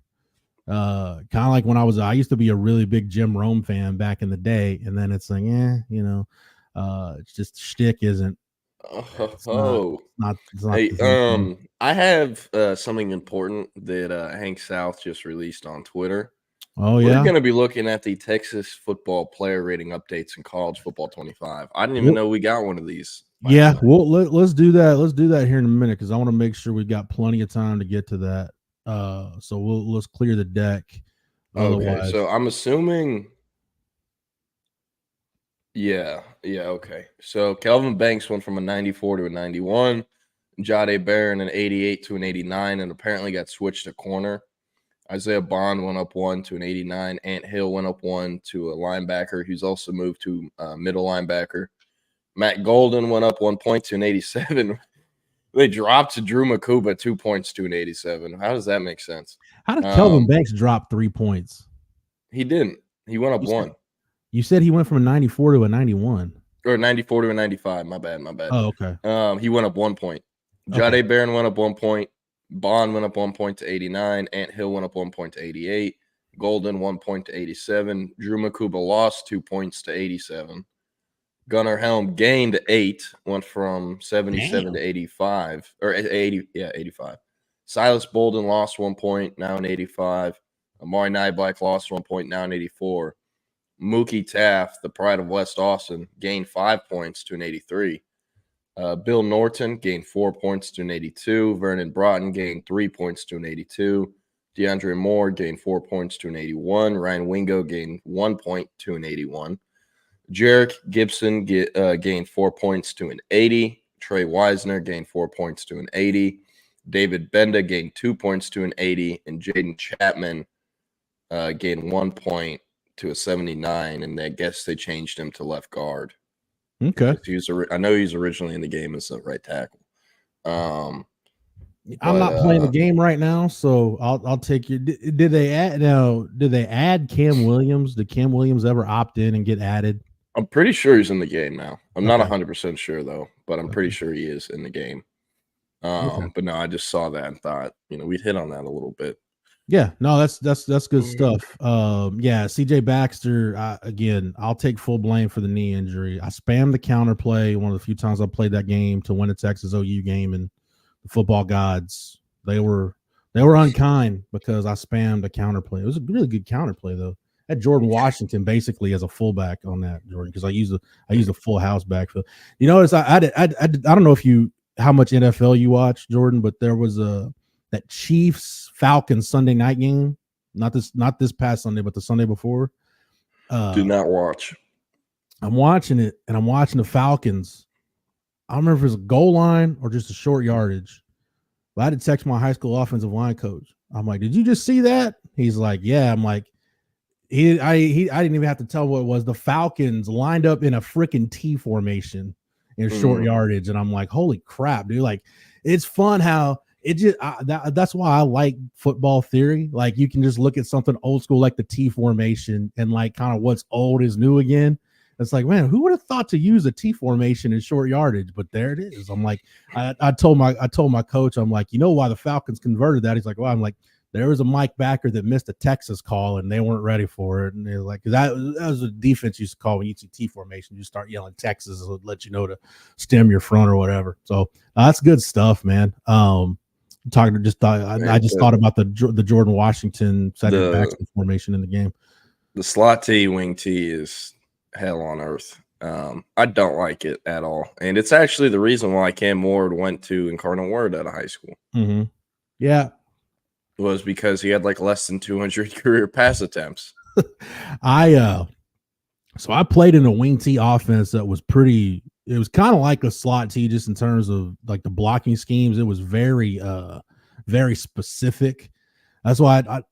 Kind of like when I used to be a really big Jim Rome fan back in the day, and then it's like, it's just shtick isn't. It's not hey, I have something important that Hank South just released on Twitter. Oh, yeah. We're going to be looking at the Texas football player rating updates in college football 25. I didn't even know we got one of these. Yeah, well, let's do that. Let's do that here in a minute, because I want to make sure we've got plenty of time to get to that. So let's clear the deck. Okay, so I'm assuming. Yeah, okay. So Kelvin Banks went from a 94 to a 91. Jade Barron an 88 to an 89, and apparently got switched to corner. Isaiah Bond went up 1 to an 89. Ant Hill went up 1 to a linebacker, who's also moved to middle linebacker. Matt Golden went up 1 point to an 87. They dropped to Drew Makuba 2 points to an 87. How does that make sense? How did Kelvin Banks drop 3 points? He didn't. He went up 1. You said he went from a 94 to a 91. Or 94 to a 95. My bad. Oh, okay. He went up 1 point. Jade Barron went up 1 point. Bond went up 1 point to 89. Ant Hill went up 1 point to 88. Golden 1 point to 87. Drew Makuba lost 2 points to 87. Gunnar Helm gained 8, went from 77 to 85, or 80, 85. Silas Bolden lost 1 point, now an 85. Amari Nyblack lost 1 point, now an 84. Mookie Taft, the pride of West Austin, gained 5 points to an 83. Bill Norton gained 4 points to an 82. Vernon Broughton gained 3 points to an 82. DeAndre Moore gained 4 points to an 81. Ryan Wingo gained 1 point to an 81. Jarek Gibson gained 4 points to an 80. Trey Wisner gained 4 points to an 80. David Benda gained 2 points to an 80. And Jaden Chapman gained 1 point to a 79. And I guess they changed him to left guard. Okay. I know he's originally in the game as a right tackle. I'm not playing the game right now, so I'll take you. Did they add Cam Williams? Did Cam Williams ever opt in and get added? I'm pretty sure he's in the game now. I'm not 100% sure though, but I'm pretty sure he is in the game. But no, I just saw that and thought, we'd hit on that a little bit. Yeah, no, that's good stuff. Yeah, CJ Baxter, again, I'll take full blame for the knee injury. I spammed the counterplay one of the few times I played that game to win a Texas OU game, and the football gods, they were unkind because I spammed a counterplay. It was a really good counterplay though. I had Jordan Washington basically as a fullback on that, Jordan, because I used a full house backfield. You notice I don't know how much NFL you watch, Jordan, but there was that Chiefs Falcons Sunday night game, not this past Sunday, but the Sunday before. Do not watch. I'm watching it, and I'm watching the Falcons. I don't remember if it was a goal line or just a short yardage. But I had to text my high school offensive line coach. I'm like, "Did you just see that?" He's like, "Yeah." I'm like, I didn't even have to tell what it was. The Falcons lined up in a freaking T formation in short yardage, and I'm like, "Holy crap, dude!" Like, it's fun how it just that's why I like football theory. Like, you can just look at something old school like the T formation and like kind of what's old is new again. It's like, man, who would have thought to use a T formation in short yardage? But there it is. I'm like, I told my coach, I'm like, you know why the Falcons converted that? He's like, well, I'm like, there was a Mike backer that missed a Texas call and they weren't ready for it. And they're like, that was a defense used to call when you see T formation. You start yelling Texas, it'll let you know to stem your front or whatever. So that's good stuff, man. I just thought about the Jordan Washington Cedric Baxter formation in the game. The slot T, wing T is hell on earth. I don't like it at all. And it's actually the reason why Cam Ward went to Incarnate Word out of high school. Mm-hmm. Yeah. Was because he had like less than 200 career pass attempts. So I played in a wing T offense that was it was kind of like a slot T just in terms of like the blocking schemes. It was very, very specific. That's why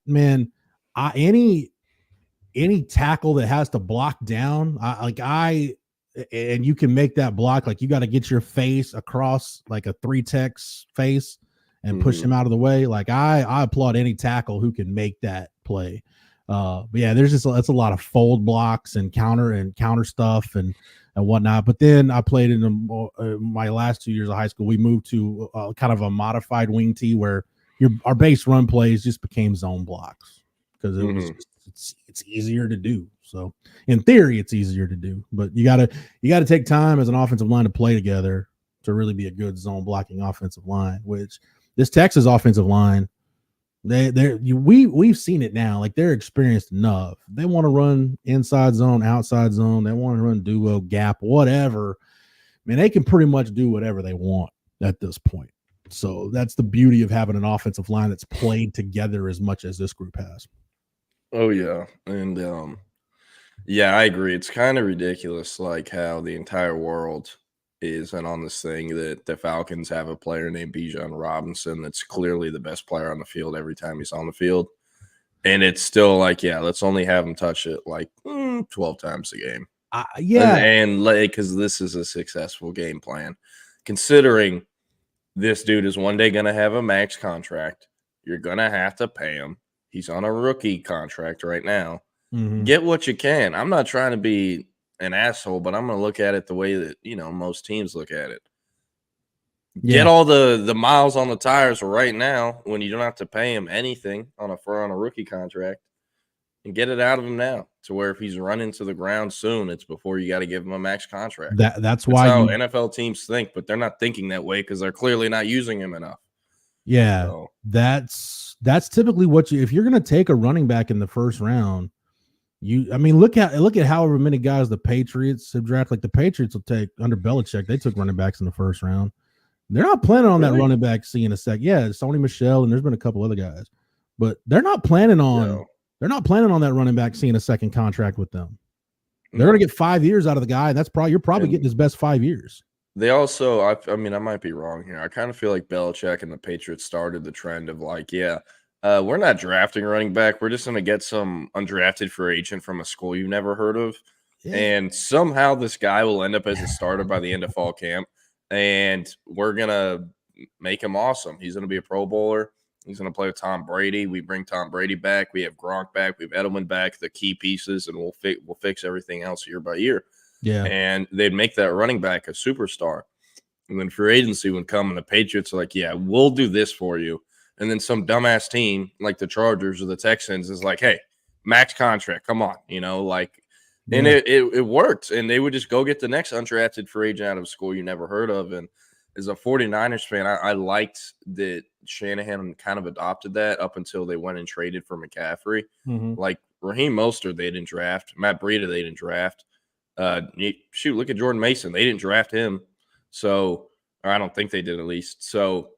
any tackle that has to block down, and you can make that block, like you got to get your face across like a 3-tex face and push him out of the way. Like I applaud any tackle who can make that play. But yeah, that's a lot of fold blocks and counter stuff and whatnot. But then I played in my last 2 years of high school. We moved to kind of a modified wing T where our base run plays just became zone blocks because it was it's easier to do. So in theory, it's easier to do, but you gotta take time as an offensive line to play together to really be a good zone blocking offensive line. Which this Texas offensive line, we've seen it now. Like they're experienced enough. They want to run inside zone, outside zone. They want to run duo, gap, whatever. I mean, they can pretty much do whatever they want at this point. So that's the beauty of having an offensive line that's played together as much as this group has. Oh yeah, and yeah, I agree. It's kind of ridiculous, like how the entire world is and on this thing that the Falcons have a player named Bijan Robinson that's clearly the best player on the field every time he's on the field, and it's still like, yeah, let's only have him touch it like 12 times a game. Yeah, and because this is a successful game plan, considering this dude is one day going to have a max contract. You're going to have to pay him. He's on a rookie contract right now. Mm-hmm. Get what you can. I'm not trying to be an asshole, but I'm going to look at it the way that, most teams look at it. Yeah. Get all the miles on the tires right now when you don't have to pay him anything on a rookie contract, and get it out of him now to where if he's running to the ground soon, it's before you got to give him a max contract. That's why how NFL teams think, but they're not thinking that way because they're clearly not using him enough. Yeah, so that's typically if you're going to take a running back in the first round, look at however many guys the Patriots have drafted. Like the Patriots will take under Belichick, they took running backs in the first round. They're not planning on that running back seeing a sec. Yeah, Sony Michel, and there's been a couple other guys, but they're not planning on that running back seeing a second contract with them. They're going to get 5 years out of the guy, and you're probably getting his best 5 years. They also, I might be wrong here. I kind of feel like Belichick and the Patriots started the trend of like, we're not drafting running back. We're just going to get some undrafted free agent from a school you've never heard of. Yeah. And somehow this guy will end up as a starter by the end of fall camp. And we're going to make him awesome. He's going to be a Pro Bowler. He's going to play with Tom Brady. We bring Tom Brady back. We have Gronk back. We have Edelman back, the key pieces, and we'll fix everything else year by year. Yeah. And they'd make that running back a superstar. And then free agency would come, and the Patriots are like, yeah, we'll do this for you. And then some dumbass team like the Chargers or the Texans is like, hey, max contract, come on, and it worked. And they would just go get the next undrafted free agent out of a school you never heard of. And as a 49ers fan, I liked that Shanahan kind of adopted that up until they went and traded for McCaffrey. Mm-hmm. Like Raheem Mostert, they didn't draft. Matt Breida, they didn't draft. Look at Jordan Mason. They didn't draft him. So, or I don't think they did at least. So,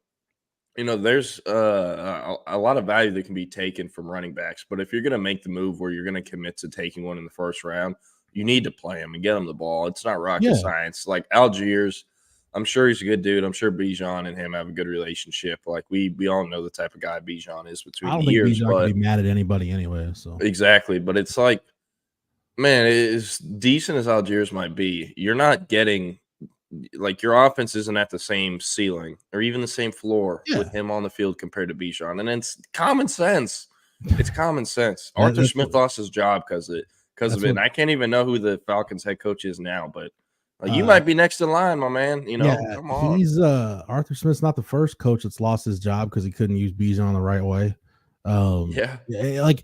there's a lot of value that can be taken from running backs. But if you're going to make the move where you're going to commit to taking one in the first round, you need to play him and get him the ball. It's not rocket science. Like Algiers, I'm sure he's a good dude. I'm sure Bijan and him have a good relationship. Like we all know the type of guy Bijan is between the years. I don't think Bijan can be mad at anybody anyway. So exactly. But it's like, man, as decent as Algiers might be, you're not getting – like your offense isn't at the same ceiling or even the same floor with him on the field compared to Bijan. And it's common sense. It's common sense. Arthur Smith lost his job because of it. And I can't even know who the Falcons head coach is now, but you might be next in line, my man. Come on. He's Arthur Smith's not the first coach that's lost his job because he couldn't use Bijan the right way. Like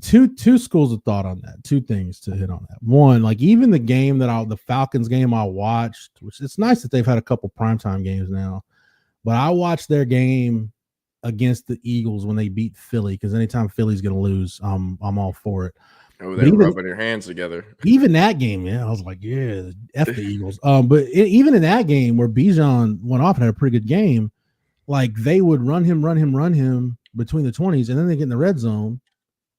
two schools of thought on that. Two things to hit on that. One, like even the game the Falcons game I watched, which it's nice that they've had a couple primetime games now, but I watched their game against the Eagles when they beat Philly, because anytime Philly's going to lose, I'm all for it. Oh, they're rubbing your hands together. Even that game, I was like, yeah, F the Eagles. But even in that game where Bijan went off and had a pretty good game, like they would run him between the 20s, and then they get in the red zone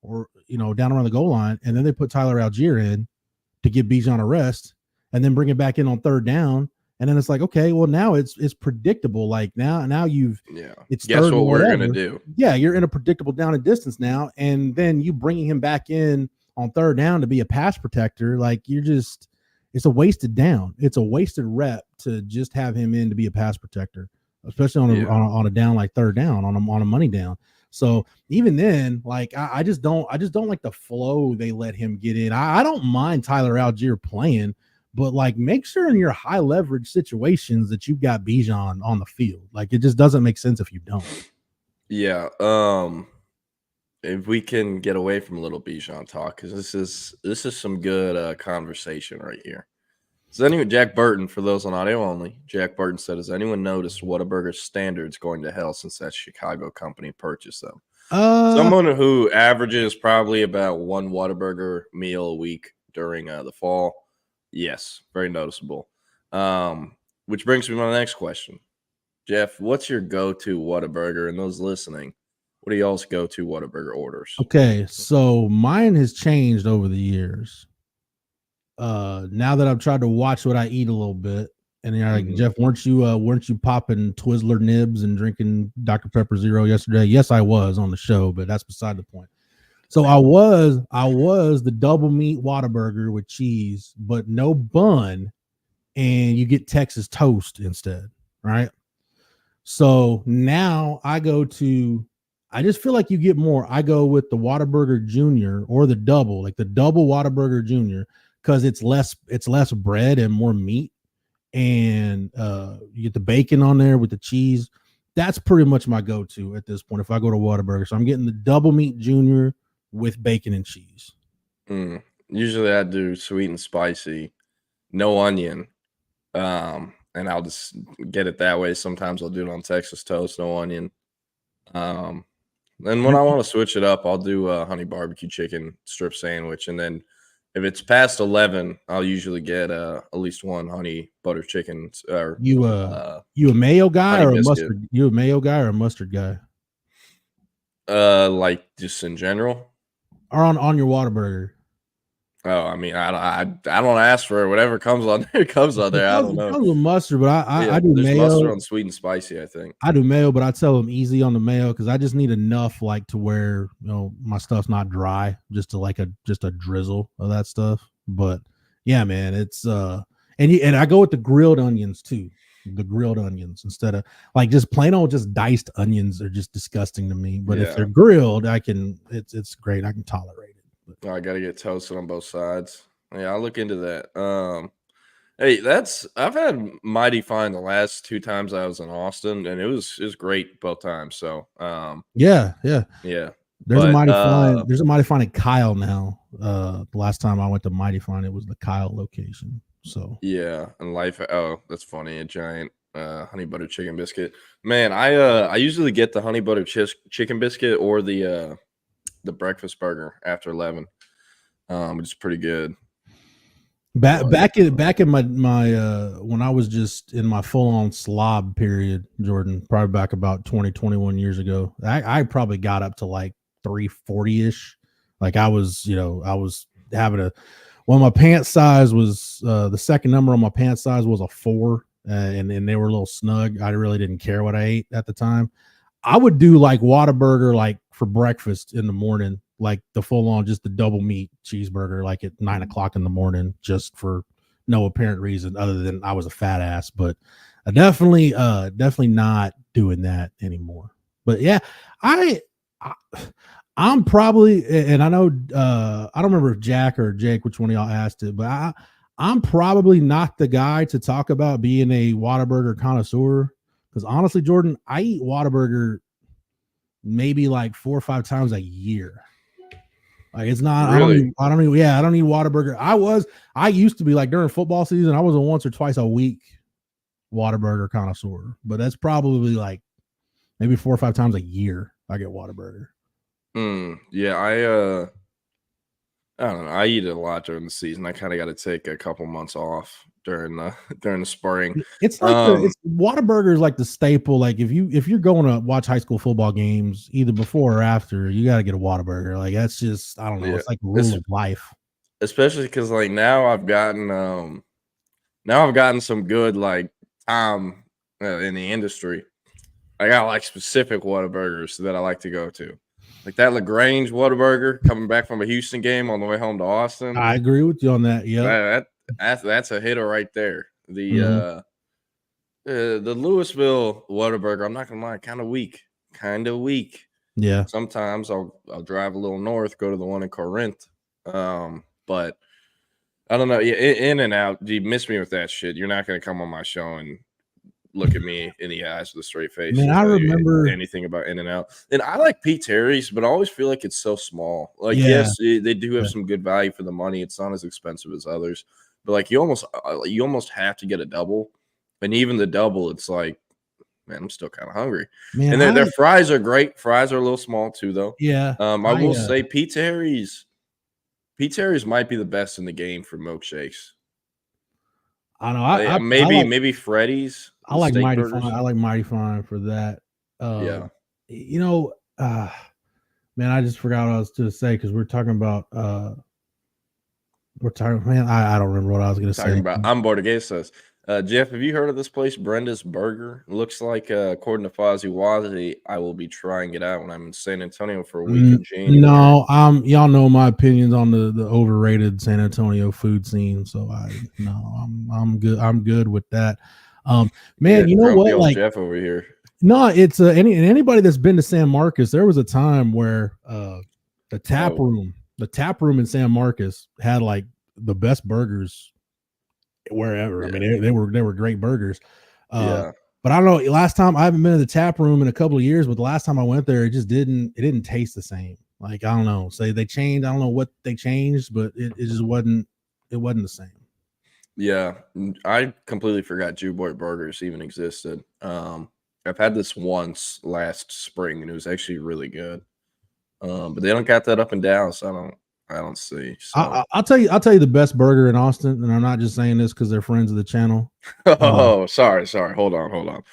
or, down around the goal line, and then they put Tyler Algier in to give Bijan a rest and then bring it back in on third down. And then it's like, okay, well, now it's predictable. Like now it's guess what we're going to do. Yeah, you're in a predictable down and distance now. And then you bringing him back in on third down to be a pass protector, like it's a wasted down. It's a wasted rep to just have him in to be a pass protector, especially on a down like third down, on a money down. So even then, like I just don't like the flow they let him get in. I don't mind Tyler Algier playing, but like make sure in your high leverage situations that you've got Bijan on the field. Like it just doesn't make sense if you don't. Yeah. If we can get away from a little Bijan talk, because this is some good conversation right here. Jack Burton, for those on audio only, Jack Burton said, has anyone noticed Whataburger's standards going to hell since that Chicago company purchased them? Someone who averages probably about one Whataburger meal a week during the fall. Yes, very noticeable. Which brings me to my next question. Jeff, what's your go-to Whataburger? And those listening, what are y'all's go-to Whataburger orders? Okay, so mine has changed over the years. Now that I've tried to watch what I eat a little bit, and you're like, Jeff, weren't you popping Twizzler nibs and drinking Dr. Pepper Zero yesterday? Yes, I was on the show, but that's beside the point. So I was the double meat Whataburger with cheese, but no bun, and you get Texas toast instead, right? So now I just feel like you get more. I go with the Whataburger Junior or the double, like the double Whataburger Junior, because it's less bread and more meat, and you get the bacon on there with the cheese. That's pretty much my go-to at this point if I go to Whataburger. So I'm getting the double meat Junior with bacon and cheese. Usually I do sweet and spicy, no onion, and I'll just get it that way. Sometimes I'll do it on Texas toast, no onion. Then when I want to switch it up, I'll do a honey barbecue chicken strip sandwich, and then if it's past 11, I'll usually get at least one honey butter chicken. Or you a mayo guy or a mustard? You a mayo guy or a mustard guy? Like just in general, or on your Whataburger? Oh, I mean, I don't ask for it. Whatever comes on there comes on there. I don't know. It comes with mustard, but I do mayo. Mustard on sweet and spicy, I think. I do mayo, but I tell them easy on the mayo because I just need enough like to where my stuff's not dry, just a drizzle of that stuff. But yeah, man, it's and I go with the grilled onions too. The grilled onions instead of like just plain old just diced onions are just disgusting to me. But if they're grilled, it's great. I can tolerate it. I gotta get toasted on both sides. Yeah, I'll look into that. Hey, I've had Mighty Fine the last 2 times I was in Austin, and it was great both times. So yeah. There's a Mighty Fine. There's a Mighty Fine at Kyle now. The last time I went to Mighty Fine, it was the Kyle location. So yeah, and life. Oh, that's funny. A giant honey butter chicken biscuit. Man, I usually get the honey butter chicken biscuit or the breakfast burger after 11, which is pretty good. Back in my when I was just in my full on slob period, Jordan, probably back about 20-21 years ago, I probably got up to like 340-ish. Like I was having my pants size was the second number on my pants size was a 4, and they were a little snug. I really didn't care what I ate at the time. I would do like Whataburger like for breakfast in the morning, like the full on just the double meat cheeseburger, like at 9 o'clock in the morning, just for no apparent reason other than I was a fat ass. But I definitely not doing that anymore. But yeah, I'm probably, and I know I don't remember if Jack or Jake, which one of y'all asked it, but I'm probably not the guy to talk about being a Whataburger connoisseur. Because honestly, Jordan, I eat Whataburger maybe like 4 or 5 times a year. Like it's not. Really? I don't need Whataburger. I used to be like during football season. I was a once or twice a week Whataburger connoisseur, but that's probably like maybe 4 or 5 times a year I get Whataburger. Yeah, I don't know. I eat it a lot during the season. I kind of got to take a couple months off during the spring. It's like Whataburger is like the staple. Like if you're going to watch high school football games either before or after, you got to get a Whataburger. Like that's just, I don't know. It's like a rule of life. Especially because like now I've gotten some good like time in the industry. I got like specific Whataburgers that I like to go to. Like that LaGrange Whataburger coming back from a Houston game on the way home to Austin. I agree with you on that. Yeah, that's a hitter right there. The Louisville Whataburger, I'm not gonna lie, kind of weak. Yeah. Sometimes I'll drive a little north, go to the one in Corinth. But I don't know. Yeah, In and Out. You miss me with that shit. You're not gonna come on my show and look at me in the eyes with a straight face. Man, I remember anything about In and Out. And I like Pete Terry's, but I always feel like it's so small. Like, yes, they do have some good value for the money. It's not as expensive as others, but like you almost have to get a double. And even the double, it's like, man, I'm still kind of hungry. Man, and their fries are great. Fries are a little small too, though. Yeah. I will say Pete Terry's might be the best in the game for milkshakes. I know. Maybe Freddy's. I like Mighty Fine. I like Mighty Fine for that. Yeah. You know, man, I just forgot what I was to say because we're talking about. Man, I don't remember what I was going to say. I'm Bordeguesas. Jeff, have you heard of this place, Brenda's Burger? It looks like, according to Fozzie Wazzie, I will be trying it out when I'm in San Antonio for a week in January. No, y'all know my opinions on the overrated San Antonio food scene, so I'm good. I'm good with that. Man, you know what? Like Jeff over here. No, it's anybody that's been to San Marcos. There was a time where the tap room in San Marcos had like the best burgers wherever. I mean, they were great burgers. But I don't know. Last time I haven't been to the tap room in a couple of years, but the last time I went there, it didn't taste the same. Like I don't know. Say they changed. I don't know what they changed, but it just wasn't. It wasn't the same. Yeah, I completely forgot Jew Boy Burgers even existed. I've had this once last spring, and it was actually really good. But they don't got that up and down, so I don't see. So. I'll tell you the best burger in Austin, and I'm not just saying this because they're friends of the channel. Sorry. Hold on.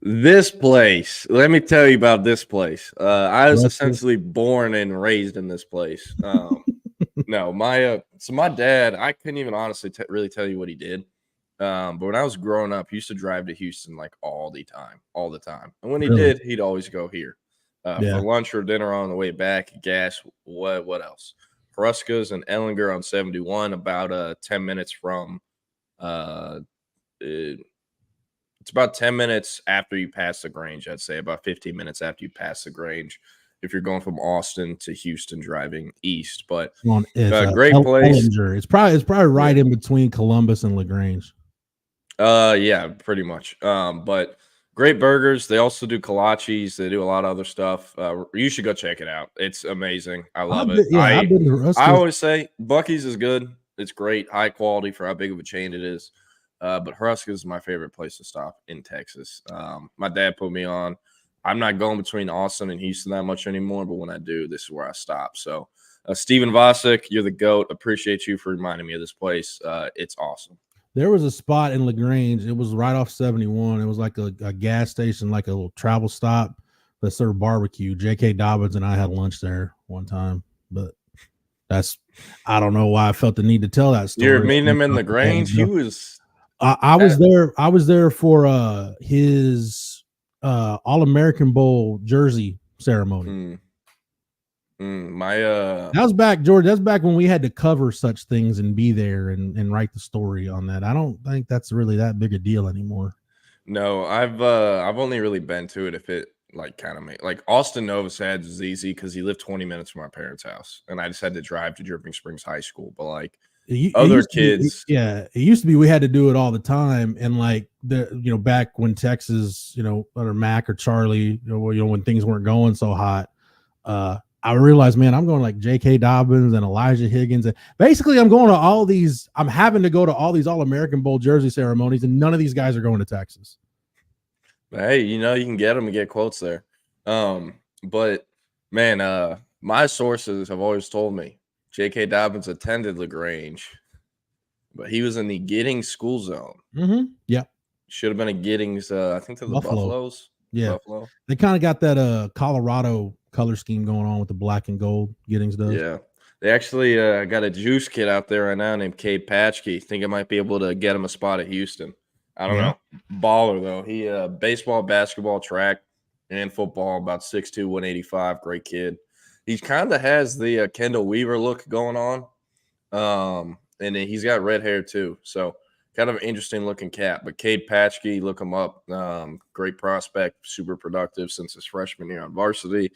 This place. Let me tell you about this place. I was essentially born and raised in this place. No, my dad, I couldn't even honestly really tell you what he did. But when I was growing up, he used to drive to Houston like all the time. And when he did, he'd always go here. For lunch or dinner on the way back, gas, what else? Huruska's and Ellinger on 71, about 10 minutes from it's about 10 minutes after you pass the Grange, I'd say, about 15 minutes after you pass the Grange, if you're going from Austin to Houston driving east. But great place. Ellinger. It's probably right in between Columbus and LaGrange. Yeah, pretty much. But great burgers. They also do kolaches. They do a lot of other stuff. You should go check it out. It's amazing. I love it. I always say Bucky's is good. It's great, high quality for how big of a chain it is. But Huruska's is my favorite place to stop in Texas. My dad put me on. I'm not going between Austin and Houston that much anymore, but when I do, this is where I stop. So, Steven Vosick, you're the GOAT. Appreciate you for reminding me of this place. It's awesome. There was a spot in LaGrange. It was right off 71. It was like a gas station, like a little travel stop that served barbecue. J.K. Dobbins and I had lunch there one time, but I don't know why I felt the need to tell that story. You're meeting him in LaGrange? He was. I was there. I was there for his All-American Bowl jersey ceremony. That was back, George. That's back when we had to cover such things and be there and write the story on that. I don't think that's really that big a deal anymore. No, I've only really been to it if it like kind of made like Austin Novus had was easy because he lived 20 minutes from our parents' house, and I just had to drive to Dripping Springs High School. But like other kids. It used to be we had to do it all the time, and like back when Texas, under Mac or Charlie, when things weren't going so hot, I realized, man, I'm going like J.K. Dobbins and Elijah Higgins, and basically I'm going to all these. I'm having to go to all these All-American Bowl jersey ceremonies, and none of these guys are going to Texas. Hey, you can get them and get quotes there. But man, my sources have always told me J.K. Dobbins attended LaGrange, but he was in the Giddings school zone. Mm-hmm. Yeah. Should have been a Giddings, I think to the Buffaloes. Yeah. Buffalo. They kind of got that Colorado color scheme going on with the black and gold. Giddings does. Yeah. They actually got a juice kid out there right now named Cade Patchke. Think I might be able to get him a spot at Houston. I don't know. Baller, though. He baseball, basketball, track, and football, about 6'2", 185. Great kid. He kind of has the Kendall Weaver look going on. And then he's got red hair, too. So kind of an interesting-looking cat. But Cade Patchke, look him up. Great prospect, super productive since his freshman year on varsity.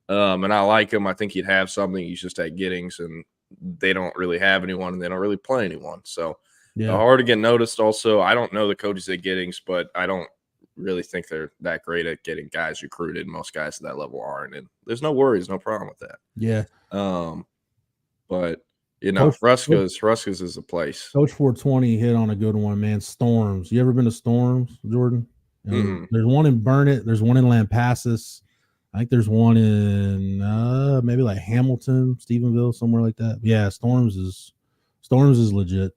And I like him. I think he'd have something. He's just at Giddings, and they don't really have anyone, and they don't really play anyone. So hard to get noticed. Also, I don't know the coaches at Giddings, but I don't really think they're that great at getting guys recruited. Most guys at that level aren't, and there's no worries, no problem with that. Yeah. But Ruska's is a place. Coach 420 hit on a good one, man. Storms. You ever been to Storms, Jordan? There's one in Burnett. There's one in Lampasas. I think there's one in maybe like Hamilton, Stephenville, somewhere like that. Yeah, Storms is legit.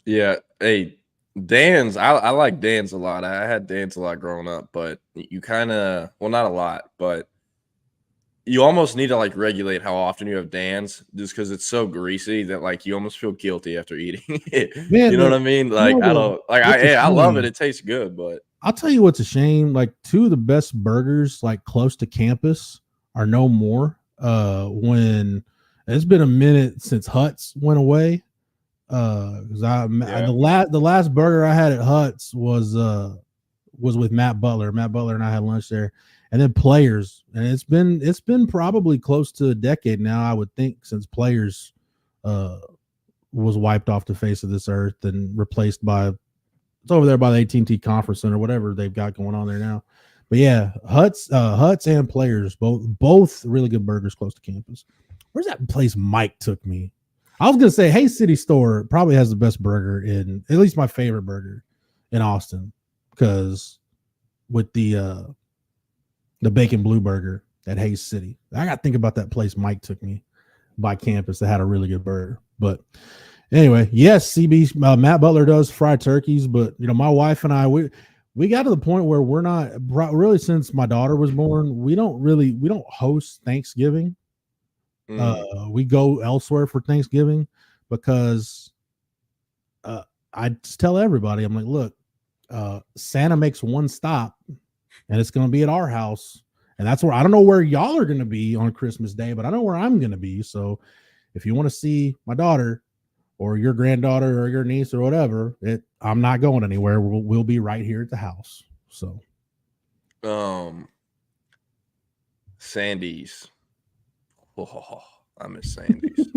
Yeah. Hey, Dan's, I like Dan's a lot. I had Dan's a lot growing up, but you kind of, well, not a lot, but you almost need to like regulate how often you have Dan's, just because it's so greasy that like you almost feel guilty after eating it. Man, you know what I mean? Like I love it. It tastes good, but I'll tell you what's a shame. Like two of the best burgers like close to campus are no more. When it's been a minute since Huts went away. Because the last burger I had at Huts was with Matt Butler. Matt Butler and I had lunch there, and then Players. And it's been probably close to a decade now, I would think, since Players was wiped off the face of this earth and replaced by, it's over there by the AT&T Conference Center, whatever they've got going on there now. But yeah, Huts and Players, both really good burgers close to campus. Where's that place Mike took me? I was gonna say Hay City Store probably has the best burger in, at least my favorite burger in Austin, because with the bacon blue burger at Hayes City, I got to think about that place Mike took me by campus that had a really good burger. But anyway, yes, CB Matt Butler does fry turkeys, but my wife and I we got to the point where we're not really, since my daughter was born, we don't host Thanksgiving. We go elsewhere for Thanksgiving because I just tell everybody, I'm like, look, Santa makes one stop and it's going to be at our house. And that's where, I don't know where y'all are going to be on Christmas Day, but I know where I'm going to be. So if you want to see my daughter or your granddaughter or your niece or whatever, I'm not going anywhere. We'll be right here at the house. So, Sandy's. Oh, I miss Sandy's.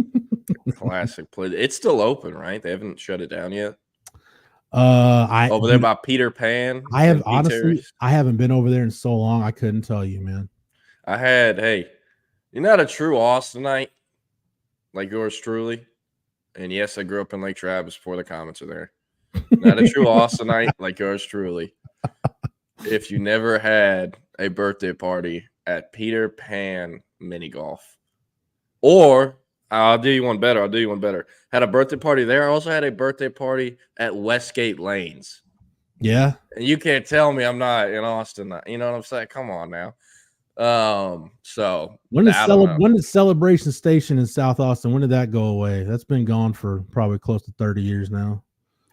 Classic place. It's still open, right? They haven't shut it down yet. Over there by Peter Pan. I have honestly, I haven't been over there in so long. I couldn't tell you, man. Hey, you're not a true Austinite like yours truly. And yes, I grew up in Lake Travis before the comments are there. Not a true Austinite like yours truly. If you never had a birthday party at Peter Pan mini golf. Or I'll do you one better. Had a birthday party there. I also had a birthday party at Westgate Lanes. Yeah. And you can't tell me I'm not in Austin. You know what I'm saying? Come on now. So when did Celebration Station in South Austin, when did that go away? That's been gone for probably close to 30 years now.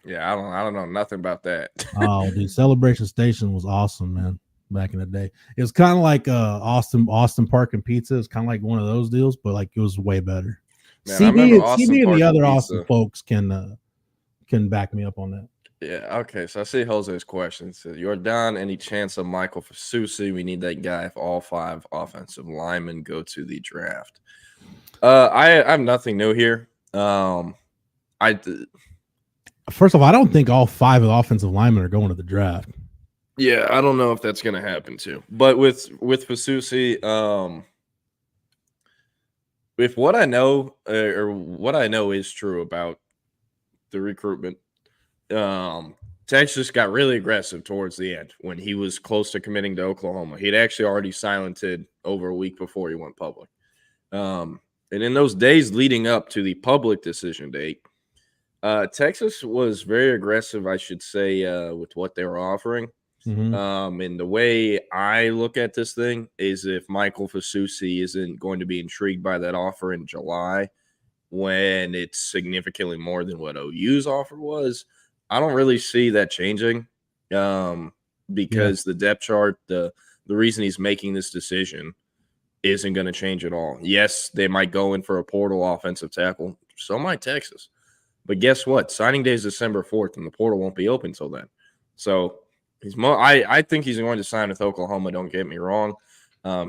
Yeah, I don't know nothing about that. Oh, dude, Celebration Station was awesome, man. Back in the day, it was kind of like Austin Park and Pizza. It's kind of like one of those deals, but like it was way better. Man, CB and the other Austin folks can back me up on that. Yeah. Okay. So I see Jose's question. It says, "You're down. Any chance of Michael Fasusi? We need that guy if all 5 offensive linemen go to the draft." I have nothing new here. I First of all, I don't think all 5 of the offensive linemen are going to the draft. Yeah, I don't know if that's going to happen too. But with Fasusi, with what I know, or what I know is true about the recruitment, Texas got really aggressive towards the end when he was close to committing to Oklahoma. He'd actually already silented over a week before he went public. And in those days leading up to the public decision date, Texas was very aggressive, I should say, with what they were offering. And the way I look at this thing is if Michael Fasusi isn't going to be intrigued by that offer in July, when it's significantly more than what OU's offer was, I don't really see that changing because the depth chart, the reason he's making this decision isn't going to change at all. Yes, they might go in for a portal offensive tackle. So might Texas. But guess what? Signing day is December 4th, and the portal won't be open till then. So I think he's going to sign with Oklahoma, don't get me wrong.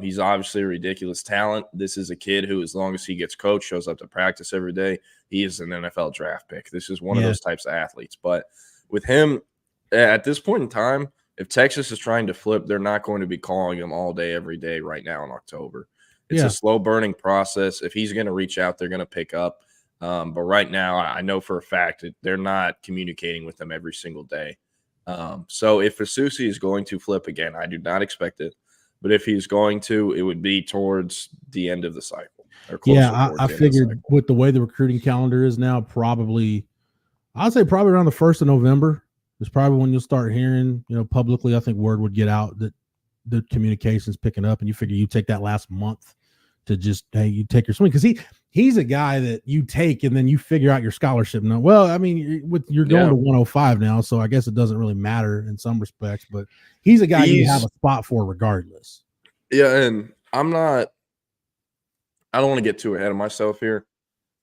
He's obviously a ridiculous talent. This is a kid who, as long as he gets coached, shows up to practice every day, he is an NFL draft pick. This is one of those types of athletes. But with him, at this point in time, if Texas is trying to flip, they're not going to be calling him all day, every day right now in October. It's a slow-burning process. If he's going to reach out, they're going to pick up. But right now, I know for a fact that they're not communicating with them every single day. So if Fasusi is going to flip again, I do not expect it. But if he's going to, it would be towards the end of the cycle. I figured with the way the recruiting calendar is now, I'd say probably around the 1st of November is probably when you'll start hearing, publicly. I think word would get out that the communication's picking up, and you figure you take that last month to just, hey, you take your swing. Because he's a guy that you take and then you figure out your scholarship. Now, well, I mean, you're going to 105 now, so I guess it doesn't really matter in some respects, but he's a guy you have a spot for regardless. Yeah, and I don't want to get too ahead of myself here,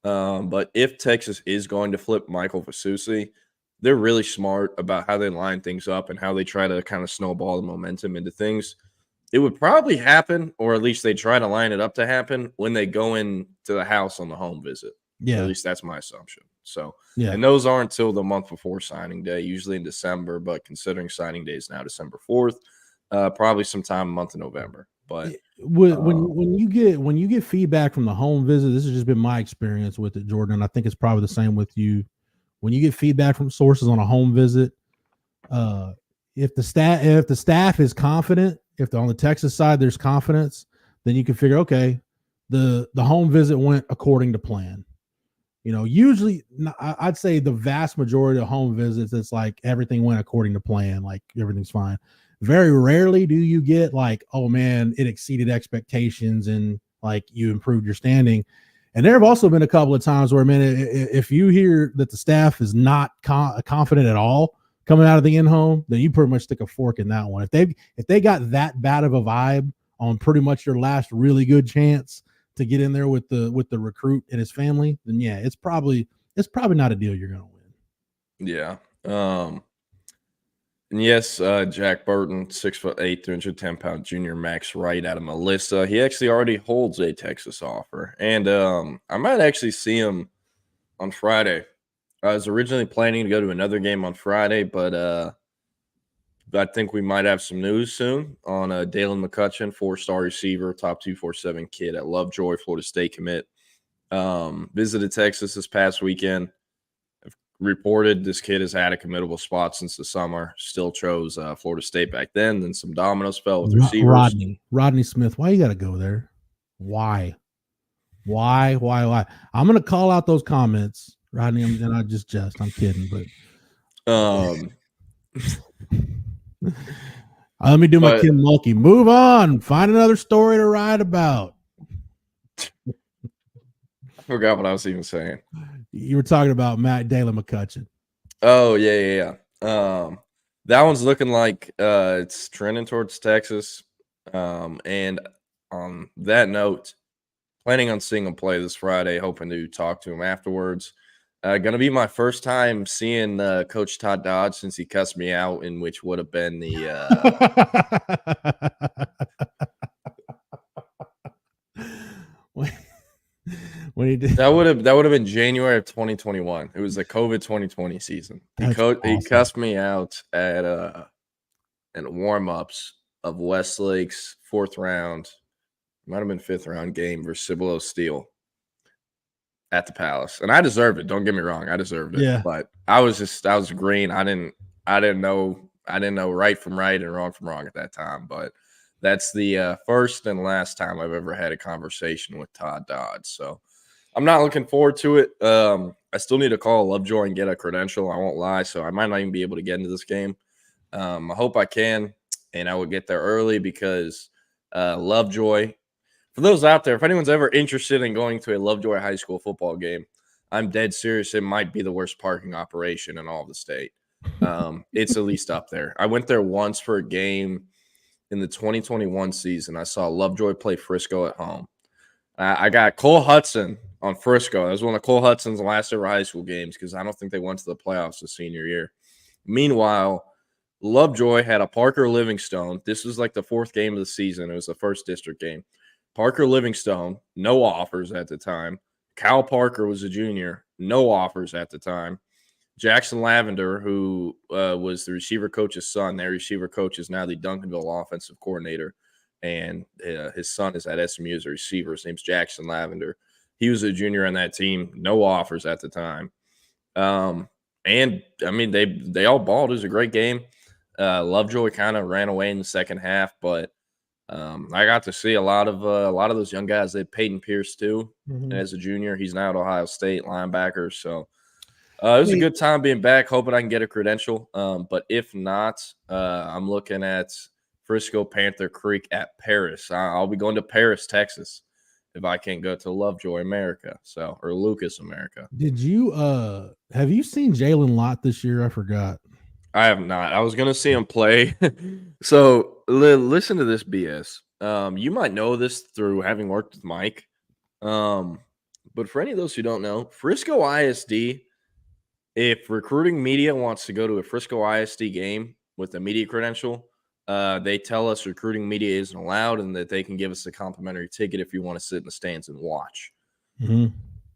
but if Texas is going to flip Michael Fasusi, they're really smart about how they line things up and how they try to kind of snowball the momentum into things. It would probably happen, or at least they try to line it up to happen, when they go into the house on the home visit. Yeah. At least that's my assumption. So, and those aren't until the month before signing day, usually in December, but considering signing day is now December 4th, probably sometime month of November. But when you get feedback from the home visit, this has just been my experience with it, Jordan, and I think it's probably the same with you. When you get feedback from sources on a home visit, if the staff is confident, if on the Texas side there's confidence, then you can figure, okay, the home visit went according to plan. Usually I'd say the vast majority of home visits, it's like everything went according to plan, like everything's fine. Very rarely do you get like, oh man, it exceeded expectations and like you improved your standing. And there have also been a couple of times where, man, if you hear that the staff is not confident at all coming out of the in-home, then you pretty much stick a fork in that one. If they got that bad of a vibe on pretty much your last really good chance to get in there with the recruit and his family, then yeah, it's probably not a deal you're going to win. Yeah. And yes, Jack Burton, 6'8", 310-pound junior max right out of Melissa. He actually already holds a Texas offer, and I might actually see him on Friday. I was originally planning to go to another game on Friday, but I think we might have some news soon on Dalen McCutcheon, 4-star receiver, top 247 kid at Lovejoy, Florida State commit. Visited Texas this past weekend. Reported this kid has had a committable spot since the summer. Still chose Florida State back then. Then some dominoes fell with receivers. Rodney Smith. Why you got to go there? Why? I'm going to call out those comments, Rodney. And I just jest. I'm kidding, but let me do my Kim Mulkey. Move on. Find another story to write about. I forgot what I was even saying. You were talking about Dalen McCutcheon. Oh, yeah. That one's looking like it's trending towards Texas. And on that note, planning on seeing him play this Friday, hoping to talk to him afterwards. Going to be my first time seeing Coach Todd Dodge since he cussed me out, in which would have been the when he did That would have been January of 2021. It was the COVID 2020 season. He cussed me out at warm-ups of Westlake's 4th round, might have been 5th round game versus Cibolo Steel at the Palace. And I deserved it. Don't get me wrong. I deserved it. Yeah. But I was green. I didn't know right from right and wrong from wrong at that time. But that's the first and last time I've ever had a conversation with Todd Dodds. So I'm not looking forward to it. I still need to call Lovejoy and get a credential. I won't lie. So I might not even be able to get into this game. I hope I can, and I will get there early because Lovejoy, for those out there, if anyone's ever interested in going to a Lovejoy High School football game, I'm dead serious. It might be the worst parking operation in all of the state. It's at least up there. I went there once for a game in the 2021 season. I saw Lovejoy play Frisco at home. I got Cole Hudson on Frisco. That was one of Cole Hudson's last ever high school games because I don't think they went to the playoffs his senior year. Meanwhile, Lovejoy had a Parker Livingstone. This was like the 4th game of the season. It was the first district game. Parker Livingstone, no offers at the time. Kyle Parker was a junior, no offers at the time. Jackson Lavender, who was the receiver coach's son, their receiver coach is now the Duncanville offensive coordinator, and his son is at SMU as a receiver. His name's Jackson Lavender. He was a junior on that team, no offers at the time. And, I mean, they all balled. It was a great game. Lovejoy kind of ran away in the second half, but I got to see a lot of those young guys. They had Peyton Pierce too, as a junior. He's now at Ohio State linebacker. So it was a good time being back. Hoping I can get a credential. But if not, I'm looking at Frisco Panther Creek at Paris. I'll be going to Paris, Texas, if I can't go to Lovejoy, America. Or Lucas, America. Did you have you seen Jalen Lott this year? I forgot. I have not. I was going to see him play. So listen to this BS. You might know this through having worked with Mike. But for any of those who don't know, Frisco ISD, if recruiting media wants to go to a Frisco ISD game with a media credential, they tell us recruiting media isn't allowed and that they can give us a complimentary ticket if you want to sit in the stands and watch.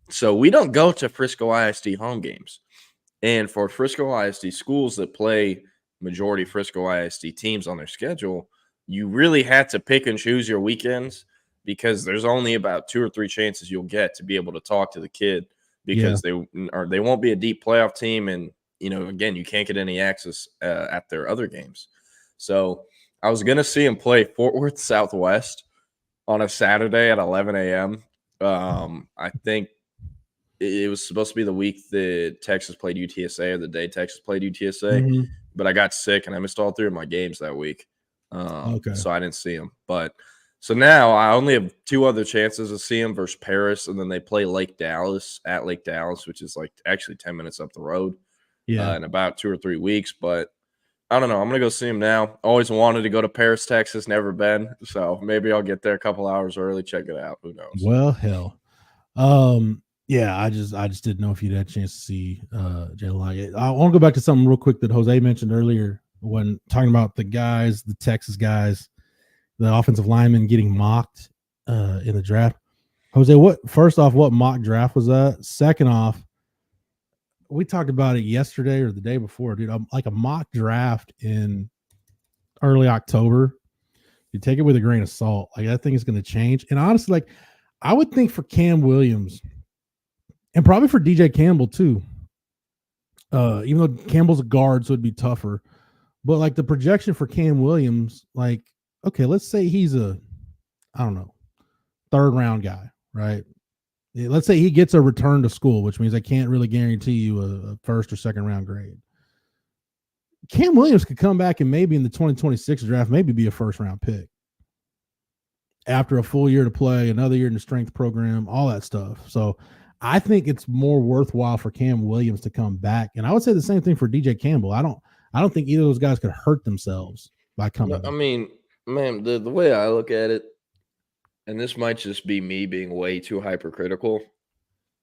So we don't go to Frisco ISD home games. And for Frisco ISD schools that play majority Frisco ISD teams on their schedule, you really had to pick and choose your weekends because there's only about 2 or 3 chances you'll get to be able to talk to the kid because they won't be a deep playoff team. And, again, you can't get any access at their other games. So I was going to see him play Fort Worth Southwest on a Saturday at 11 a.m. I think it was supposed to be the week that Texas played UTSA or the day Texas played UTSA, but I got sick and I missed all 3 of my games that week. So I didn't see him. But so now I only have 2 other chances to see him versus Paris, and then they play Lake Dallas at Lake Dallas, which is like actually 10 minutes up the road in about 2 or 3 weeks. But I don't know. I'm going to go see him now. Always wanted to go to Paris, Texas, never been. So maybe I'll get there a couple hours early, check it out. Who knows? Well, hell. Yeah, I just didn't know if you'd had a chance to see Jalen. I want to go back to something real quick that Jose mentioned earlier when talking about the guys, the Texas guys, the offensive linemen getting mocked in the draft. Jose, first off, what mock draft was that? Second off, we talked about it yesterday or the day before, dude. Like a mock draft in early October, you take it with a grain of salt. Like that thing is going to change. And honestly, like I would think for Cam Williams, and probably for DJ Campbell too, even though Campbell's a guard, so it'd be tougher. But like the projection for Cam Williams, like, okay, let's say he's a, 3rd round guy, right? Let's say he gets a return to school, which means I can't really guarantee you a 1st or 2nd round grade. Cam Williams could come back and maybe in the 2026 draft, maybe be a 1st round pick. After a full year to play, another year in the strength program, all that stuff. So I think it's more worthwhile for Cam Williams to come back. And I would say the same thing for DJ Campbell. I don't think either of those guys could hurt themselves by coming back. I mean, man, the way I look at it, and this might just be me being way too hypercritical,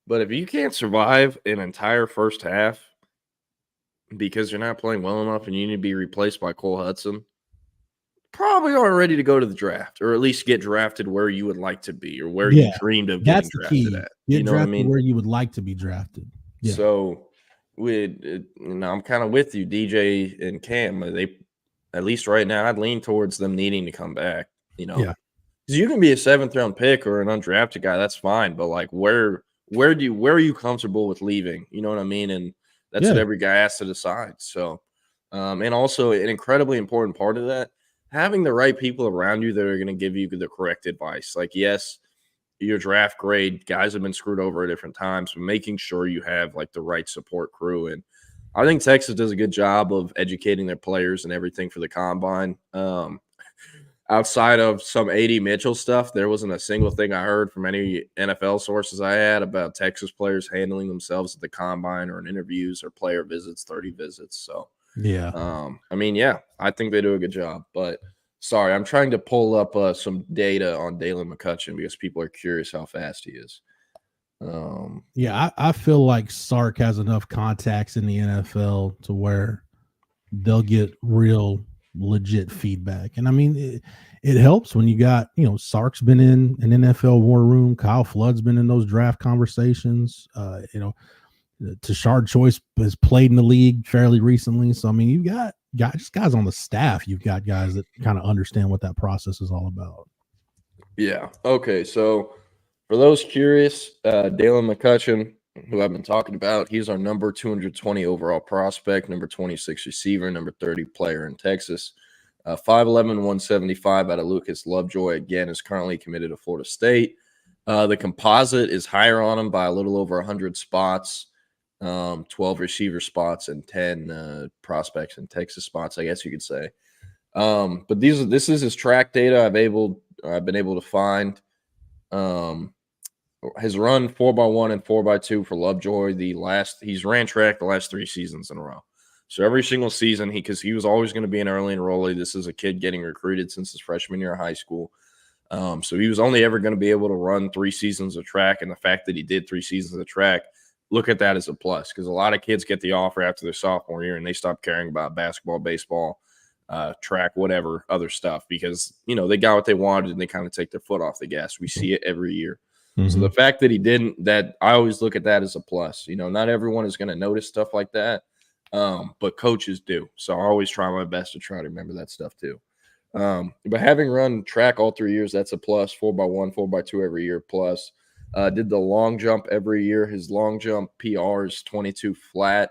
but if you can't survive an entire first half because you're not playing well enough and you need to be replaced by Cole Hudson, probably aren't ready to go to the draft, or at least get drafted where you would like to be, or where you dreamed of getting drafted at. Get drafted where you would like to be drafted. Yeah. So, I'm kind of with you, DJ and Cam. They, at least right now, I'd lean towards them needing to come back. Because you can be a 7th round pick or an undrafted guy, that's fine. But like, where are you comfortable with leaving? You know what I mean? And that's what every guy has to decide. So, and also an incredibly important part of that, having the right people around you that are going to give you the correct advice. Like, yes, your draft grade, guys have been screwed over at different times, but making sure you have like the right support crew. And I think Texas does a good job of educating their players and everything for the combine. Outside of some A.D. Mitchell stuff, there wasn't a single thing I heard from any NFL sources I had about Texas players handling themselves at the combine or in interviews or player visits, 30 visits. So, I think they do a good job. But sorry, I'm trying to pull up some data on Dalen McCutcheon because people are curious how fast he is. I feel like Sark has enough contacts in the NFL to where they'll get real legit feedback. And I mean, it helps when you got, Sark's been in an NFL war room. Kyle Flood's been in those draft conversations. Tashard Choice has played in the league fairly recently. So, I mean, you've got guys on the staff. You've got guys that kind of understand what that process is all about. Yeah. Okay. So for those curious, Dalen McCutcheon, who I've been talking about, he's our number 220 overall prospect, number 26 receiver, number 30 player in Texas. 5'11", 175 out of Lucas Lovejoy, again, is currently committed to Florida State. The composite is higher on him by a little over 100 spots, 12 receiver spots, and 10 prospects and Texas spots, I guess you could say. But this is his track data I've been able to find. Has run 4x1 and 4x2 for Lovejoy. He's ran track the last 3 seasons in a row. So every single season, because he was always going to be an early enrollee. This is a kid getting recruited since his freshman year of high school. So he was only ever going to be able to run 3 seasons of track. And the fact that he did 3 seasons of track, look at that as a plus, because a lot of kids get the offer after their sophomore year and they stop caring about basketball, baseball, track, whatever other stuff, because, they got what they wanted and they kind of take their foot off the gas. We see it every year. Mm-hmm. So the fact that he didn't, that I always look at that as a plus. Not everyone is going to notice stuff like that, but coaches do. So I always try my best to try to remember that stuff too. But having run track all 3 years, that's a plus. 4x1, 4x2 every year plus. Did the long jump every year. His long jump PR is 22 flat,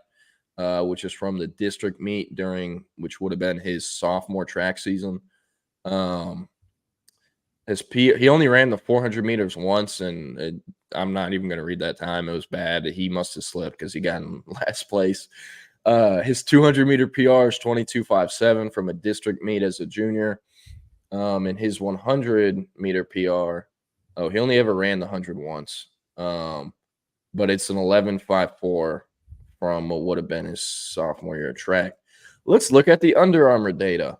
which is from the district meet which would have been his sophomore track season. He only ran the 400 meters once, and I'm not even going to read that time. It was bad. He must have slipped because he got in last place. His 200-meter PR is 22.57 from a district meet as a junior. And his 100-meter PR, he only ever ran the 100 once. But it's an 11.54 from what would have been his sophomore year of track. Let's look at the Under Armour data.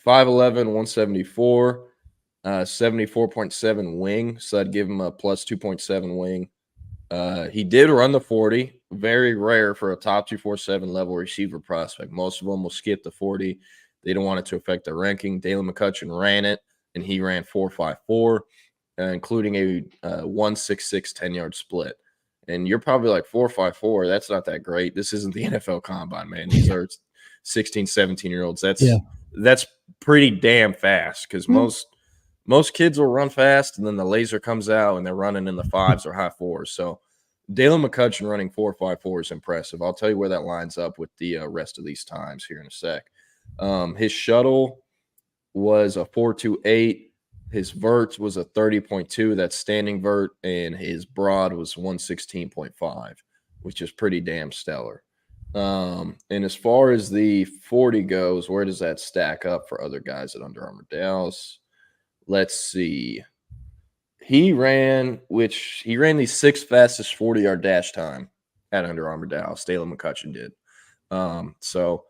5'11", 174. 74.7 wing, so I'd give him a plus 2.7 wing. He did run the 40, very rare for a top 247 level receiver prospect. Most of them will skip the 40. They don't want it to affect their ranking. Dalen McCutcheon ran it, and he ran 4.54, including a 1.66 10-yard split. And you're probably like 4.54, that's not that great. This isn't the NFL combine, man. These are 16, 17-year-olds. That's pretty damn fast, because most kids will run fast, and then the laser comes out, and they're running in the 5s or high 4s. So Dalen McCutcheon running 4.54 is impressive. I'll tell you where that lines up with the rest of these times here in a sec. His shuttle was a 4.28. His vert was a 30.2. That's standing vert, and his broad was 116.5, which is pretty damn stellar. And as far as the 40 goes, where does that stack up for other guys at Under Armour Dallas? Let's see. He ran the 6th fastest 40-yard dash time at Under Armour Dallas. Dalen McCutcheon did. So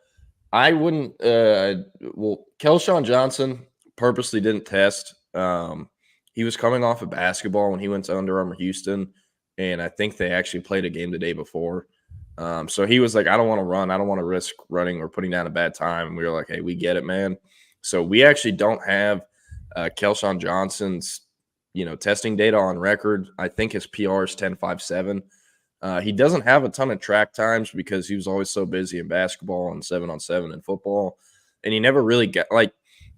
I wouldn't Kelshawn Johnson purposely didn't test. He was coming off of basketball when he went to Under Armour Houston, and I think they actually played a game the day before. So he was like, I don't want to run. I don't want to risk running or putting down a bad time. And we were like, hey, we get it, man. So we actually don't have Kelshawn Johnson's, testing data on record. I think his PR is 10.57. He doesn't have a ton of track times because he was always so busy in basketball and 7-on-7 in football. And he never really got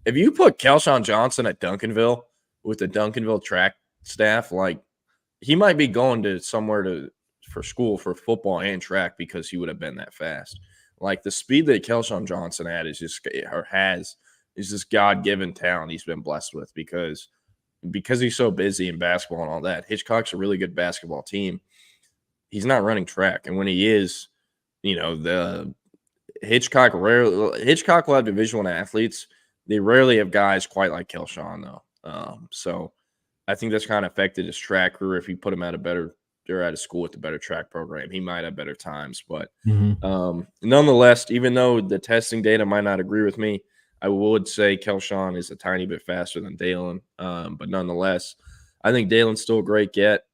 if you put Kelshawn Johnson at Duncanville with the Duncanville track staff, he might be going to somewhere for school for football and track because he would have been that fast. The speed that Kelshawn Johnson had is just this God-given talent he's been blessed with because he's so busy in basketball and all that. Hitchcock's a really good basketball team. He's not running track, and when he is, the Hitchcock will have Division I athletes. They rarely have guys quite like Kelshawn, though. So I think that's kind of affected his track career. If you put him at a school with a better track program, he might have better times. But nonetheless, even though the testing data might not agree with me, I would say Kelshawn is a tiny bit faster than Dalen. But nonetheless, I think Dalen's still a great get.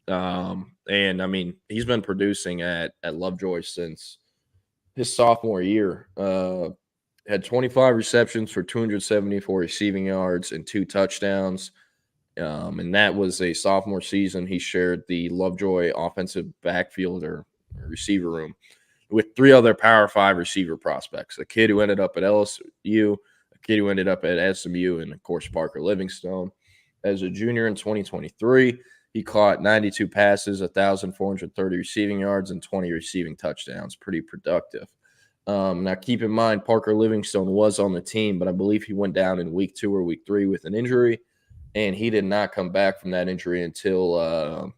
And I mean, he's been producing at Lovejoy since his sophomore year. Had 25 receptions for 274 receiving yards and 2 touchdowns. And that was a sophomore season. He shared the Lovejoy offensive backfield or receiver room with 3 other Power 5 receiver prospects. A kid who ended up at LSU, a kid who ended up at SMU, and, of course, Parker Livingstone. As a junior in 2023, he caught 92 passes, 1,430 receiving yards, and 20 receiving touchdowns. Pretty productive. Now, keep in mind, Parker Livingstone was on the team, but I believe he went down in week 2 or week 3 with an injury, and he did not come back from that injury until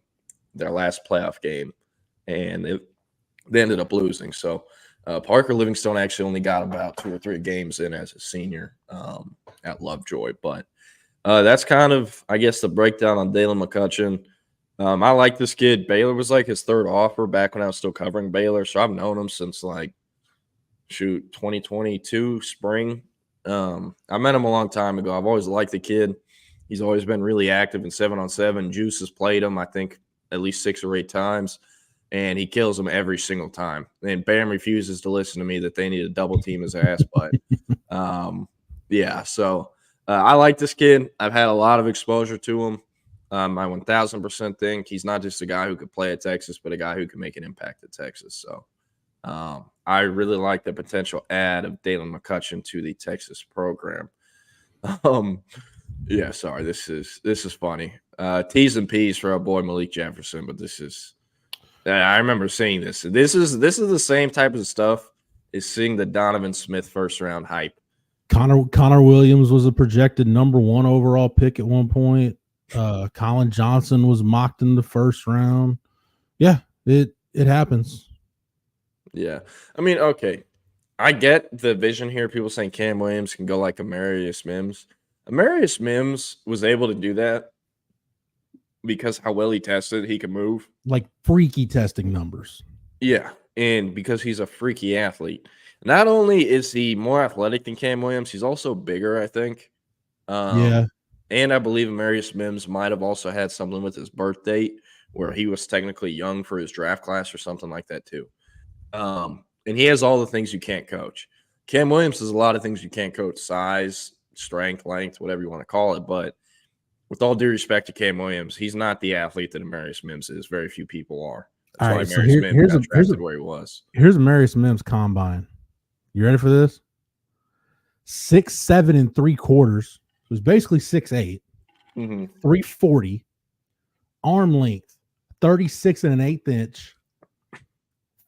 their last playoff game, and they ended up losing. So Parker Livingstone actually only got about 2 or 3 games in as a senior at Lovejoy. But that's kind of, I guess, the breakdown on Dalen McCutcheon. I like this kid. Baylor was his 3rd offer back when I was still covering Baylor, so I've known him since 2022 spring. I met him a long time ago. I've always liked the kid. He's always been really active in 7-on-7. Juice has played him, I think, at least 6 or 8 times, and he kills him every single time. And Bam refuses to listen to me that they need to double team his ass. But yeah, so I like this kid. I've had a lot of exposure to him. I 1,000% think he's not just a guy who could play at Texas, but a guy who can make an impact at Texas. So I really like the potential add of Dalen McCutcheon to the Texas program. Yeah, sorry, this is funny. T's and P's for our boy Malik Jefferson, but this is I remember seeing this. This is the same type of stuff as seeing the Donovan Smith first round hype. Connor Williams was a projected number 1 overall pick at one point. Colin Johnson was mocked in the first round. Yeah, it happens. Yeah. I mean, okay. I get the vision here. People saying Cam Williams can go like Amarius Mims. Amarius Mims was able to do that because how well he tested. He could move. Like freaky testing numbers. Yeah. And because he's a freaky athlete. Not only is he more athletic than Cam Williams, he's also bigger, I think. Yeah. And I believe Amarius Mims might have also had something with his birth date where he was technically young for his draft class or something like that too. And he has all the things you can't coach. Cam Williams has a lot of things you can't coach: size, strength, length, whatever you want to call it. But with all due respect to Cam Williams, he's not the athlete that Amarius Mims is. Very few people are. That's why Amarius Mims got drafted where he was. Here's Amarius Mims combine. You ready for this? 6'7" 3/4. It was basically 6'8". 340. Arm length 36 1/8 inch.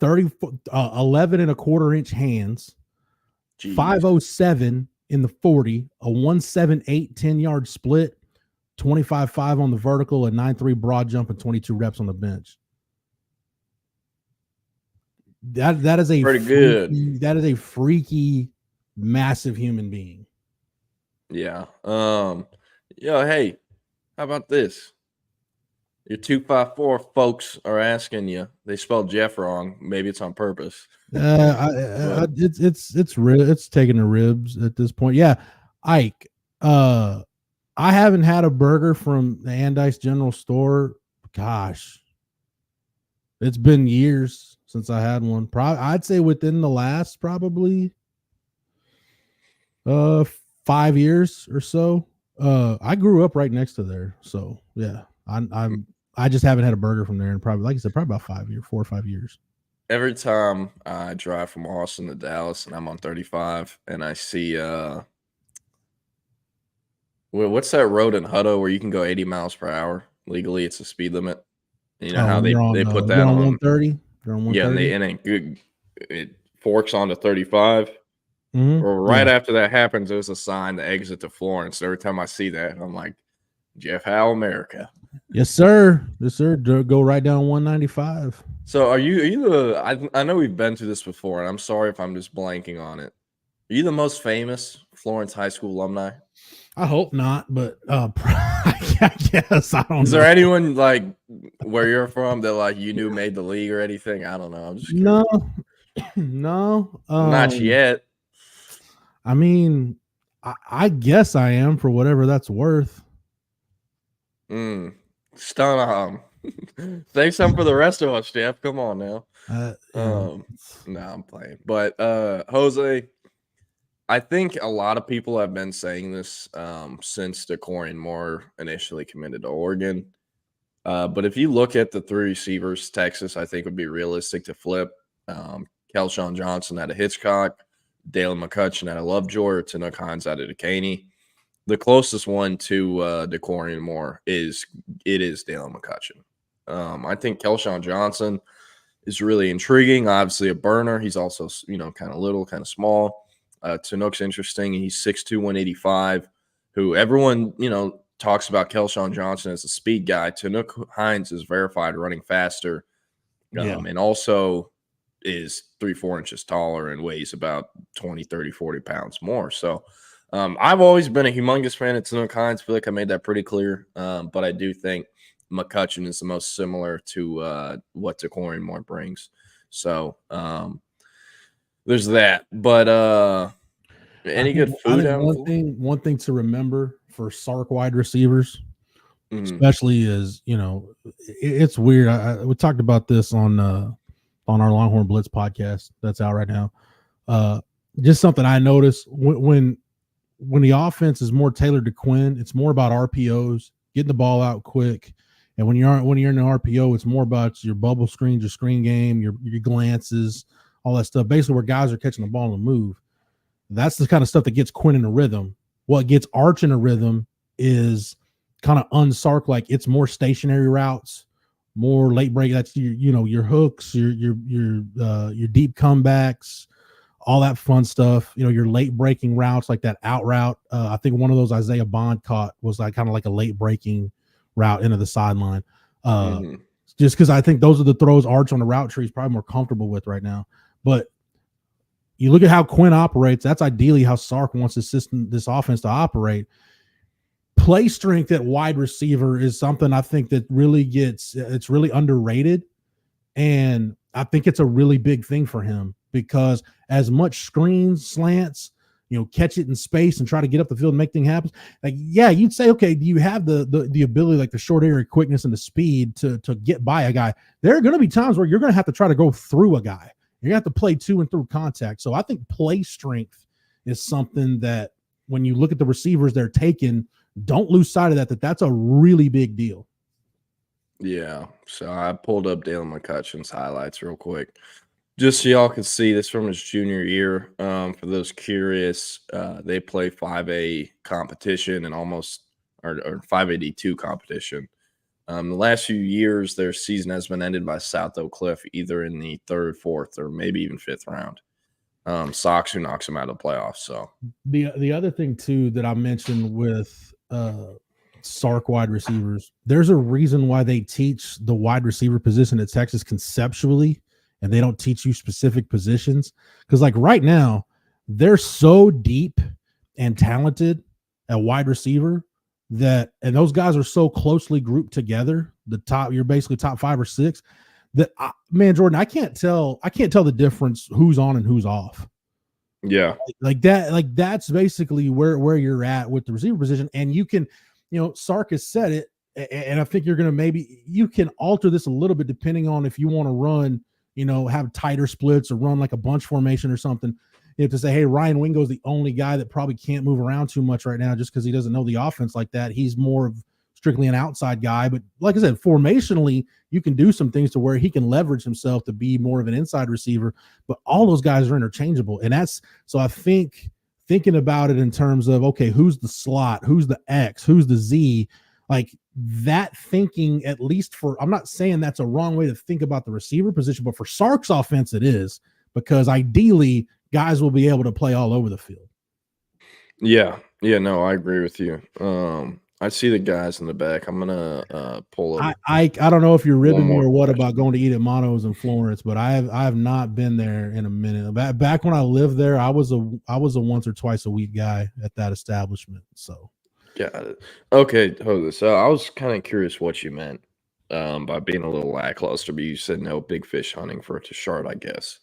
11 1/4 inch hands. Jeez. 507 in the 40. A 178 10-yard split. 25.5 on the vertical, a 9.3 broad jump, and 22 reps on the bench. That is a pretty good. That is a freaky, massive human being. Yeah. Hey, how about this? Your 254 folks are asking you. They spelled Jeff wrong. Maybe it's on purpose. It's taking the ribs at this point. Yeah, Ike. I haven't had a burger from the Andice General Store. Gosh, it's been years since I had one. I'd say within the last probably 5 years or so. I grew up right next to there, so yeah, I just haven't had a burger from there in probably, like I said, probably about 4 or 5 years. Every time I drive from Austin to Dallas and I'm on 35 and I see what's that road in Hutto where you can go 80 miles per hour legally? It's a speed limit. You know how they put that on 130. Yeah, and it forks onto 35. Mm-hmm. Or right after that happens, there's a sign to exit to Florence. Every time I see that, I'm like, Jeff Howe, America. Yes, sir. Yes, sir. Go right down 195. So are you I know we've been through this before, and I'm sorry if I'm just blanking on it. Are you the most famous Florence High School alumni? I hope not, but I guess I don't know. Is there anyone like where you're from that like you knew made the league or anything? I don't know. I'm just curious. No. Not yet. I mean, I guess I am for whatever that's worth. Stun. Say something for the rest of us, Jeff. Come on now. Yeah. No, I'm playing. But Jose, I think a lot of people have been saying this since DeCorian and Moore initially committed to Oregon. But if you look at the 3 receivers, Texas, I think would be realistic to flip. Kelshawn Johnson out of Hitchcock, Dalen McCutcheon out of Lovejoy, or Tanook Hines out of Decaney. The closest one to DeCorian and Moore is Dalen McCutcheon. I think Kelshawn Johnson is really intriguing. Obviously a burner. He's also, kind of little, kind of small. Tanook's interesting. He's 6'2", 185, who everyone, talks about Kelshawn Johnson as a speed guy. Tanook Hines is verified running faster. And also is 3-4 inches taller and weighs about 20, 30, 40 pounds more. So I've always been a humongous fan of Tanook Hines. I feel like I made that pretty clear. But I do think McCutcheon is the most similar to what DeCorian and Moore brings. So there's that. But any good food? One thing to remember for Sark wide receivers, especially is, it's weird. We talked about this on our Longhorn Blitz podcast that's out right now. Just something I noticed when the offense is more tailored to Quinn, it's more about RPOs, getting the ball out quick. And when you're in an RPO, it's more about your bubble screens, your screen game, your glances, all that stuff. Basically, where guys are catching the ball on the move. That's the kind of stuff that gets Quinn in a rhythm. What gets Arch in a rhythm is kind of unsark, like it's more stationary routes, more late break. That's your hooks, your deep comebacks, all that fun stuff. Your late breaking routes, like that out route. I think one of those Isaiah Bond caught was like kind of like a late breaking route into the sideline. Just because I think those are the throws Arch on the route tree is probably more comfortable with right now. But you look at how Quinn operates, that's ideally how Sark wants this offense to operate. Play strength at wide receiver is something I think that it's really underrated. And I think it's a really big thing for him because as much screens, slants, catch it in space and try to get up the field and make things happen. Like, yeah, you'd say, okay, do you have the ability, like the short area quickness and the speed to get by a guy? There are going to be times where you're going to have to try to go through a guy. You're going to have to play to and through contact. So I think play strength is something that when you look at the receivers they're taking, don't lose sight of that's a really big deal. Yeah. So I pulled up Dalen McCutcheon's highlights real quick. Just so y'all can see this from his junior year. For those curious, they play 5A competition and or 5A D2 competition. The last few years, their season has been ended by South Oak Cliff, either in the 3rd, 4th, or maybe even 5th round. Sox, who knocks them out of the playoffs. So the other thing too that I mentioned with Sark wide receivers, there's a reason why they teach the wide receiver position at Texas conceptually, and they don't teach you specific positions. Because like right now, they're so deep and talented at wide receiver and those guys are so closely grouped together. You're basically top 5 or 6. That man, Jordan, I can't tell the difference who's on and who's off. Yeah, like that. Like that's basically where you're at with the receiver position, and you can, Sark has said it, and I think you're gonna you can alter this a little bit depending on if you want to run, have tighter splits or run like a bunch formation or something. to say, hey, Ryan Wingo's the only guy that probably can't move around too much right now just because he doesn't know the offense like that. He's more of strictly an outside guy. But like I said, formationally, you can do some things to where he can leverage himself to be more of an inside receiver. But all those guys are interchangeable. And so I think thinking about it in terms of, okay, who's the slot, who's the X, who's the Z, like that thinking, at least I'm not saying that's a wrong way to think about the receiver position, but for Sark's offense, it is, because ideally guys will be able to play all over the field. Yeah. No, I agree with you. I see the guys in the back. I'm gonna pull up. I don't know if you're ribbing me or what about going to eat at Mono's in Florence, but I have not been there in a minute. Back when I lived there, I was a once or twice a week guy at that establishment. So got it. Okay, Jose. So I was kind of curious what you meant by being a little lackluster, but you said no big fish hunting for Tashard, I guess.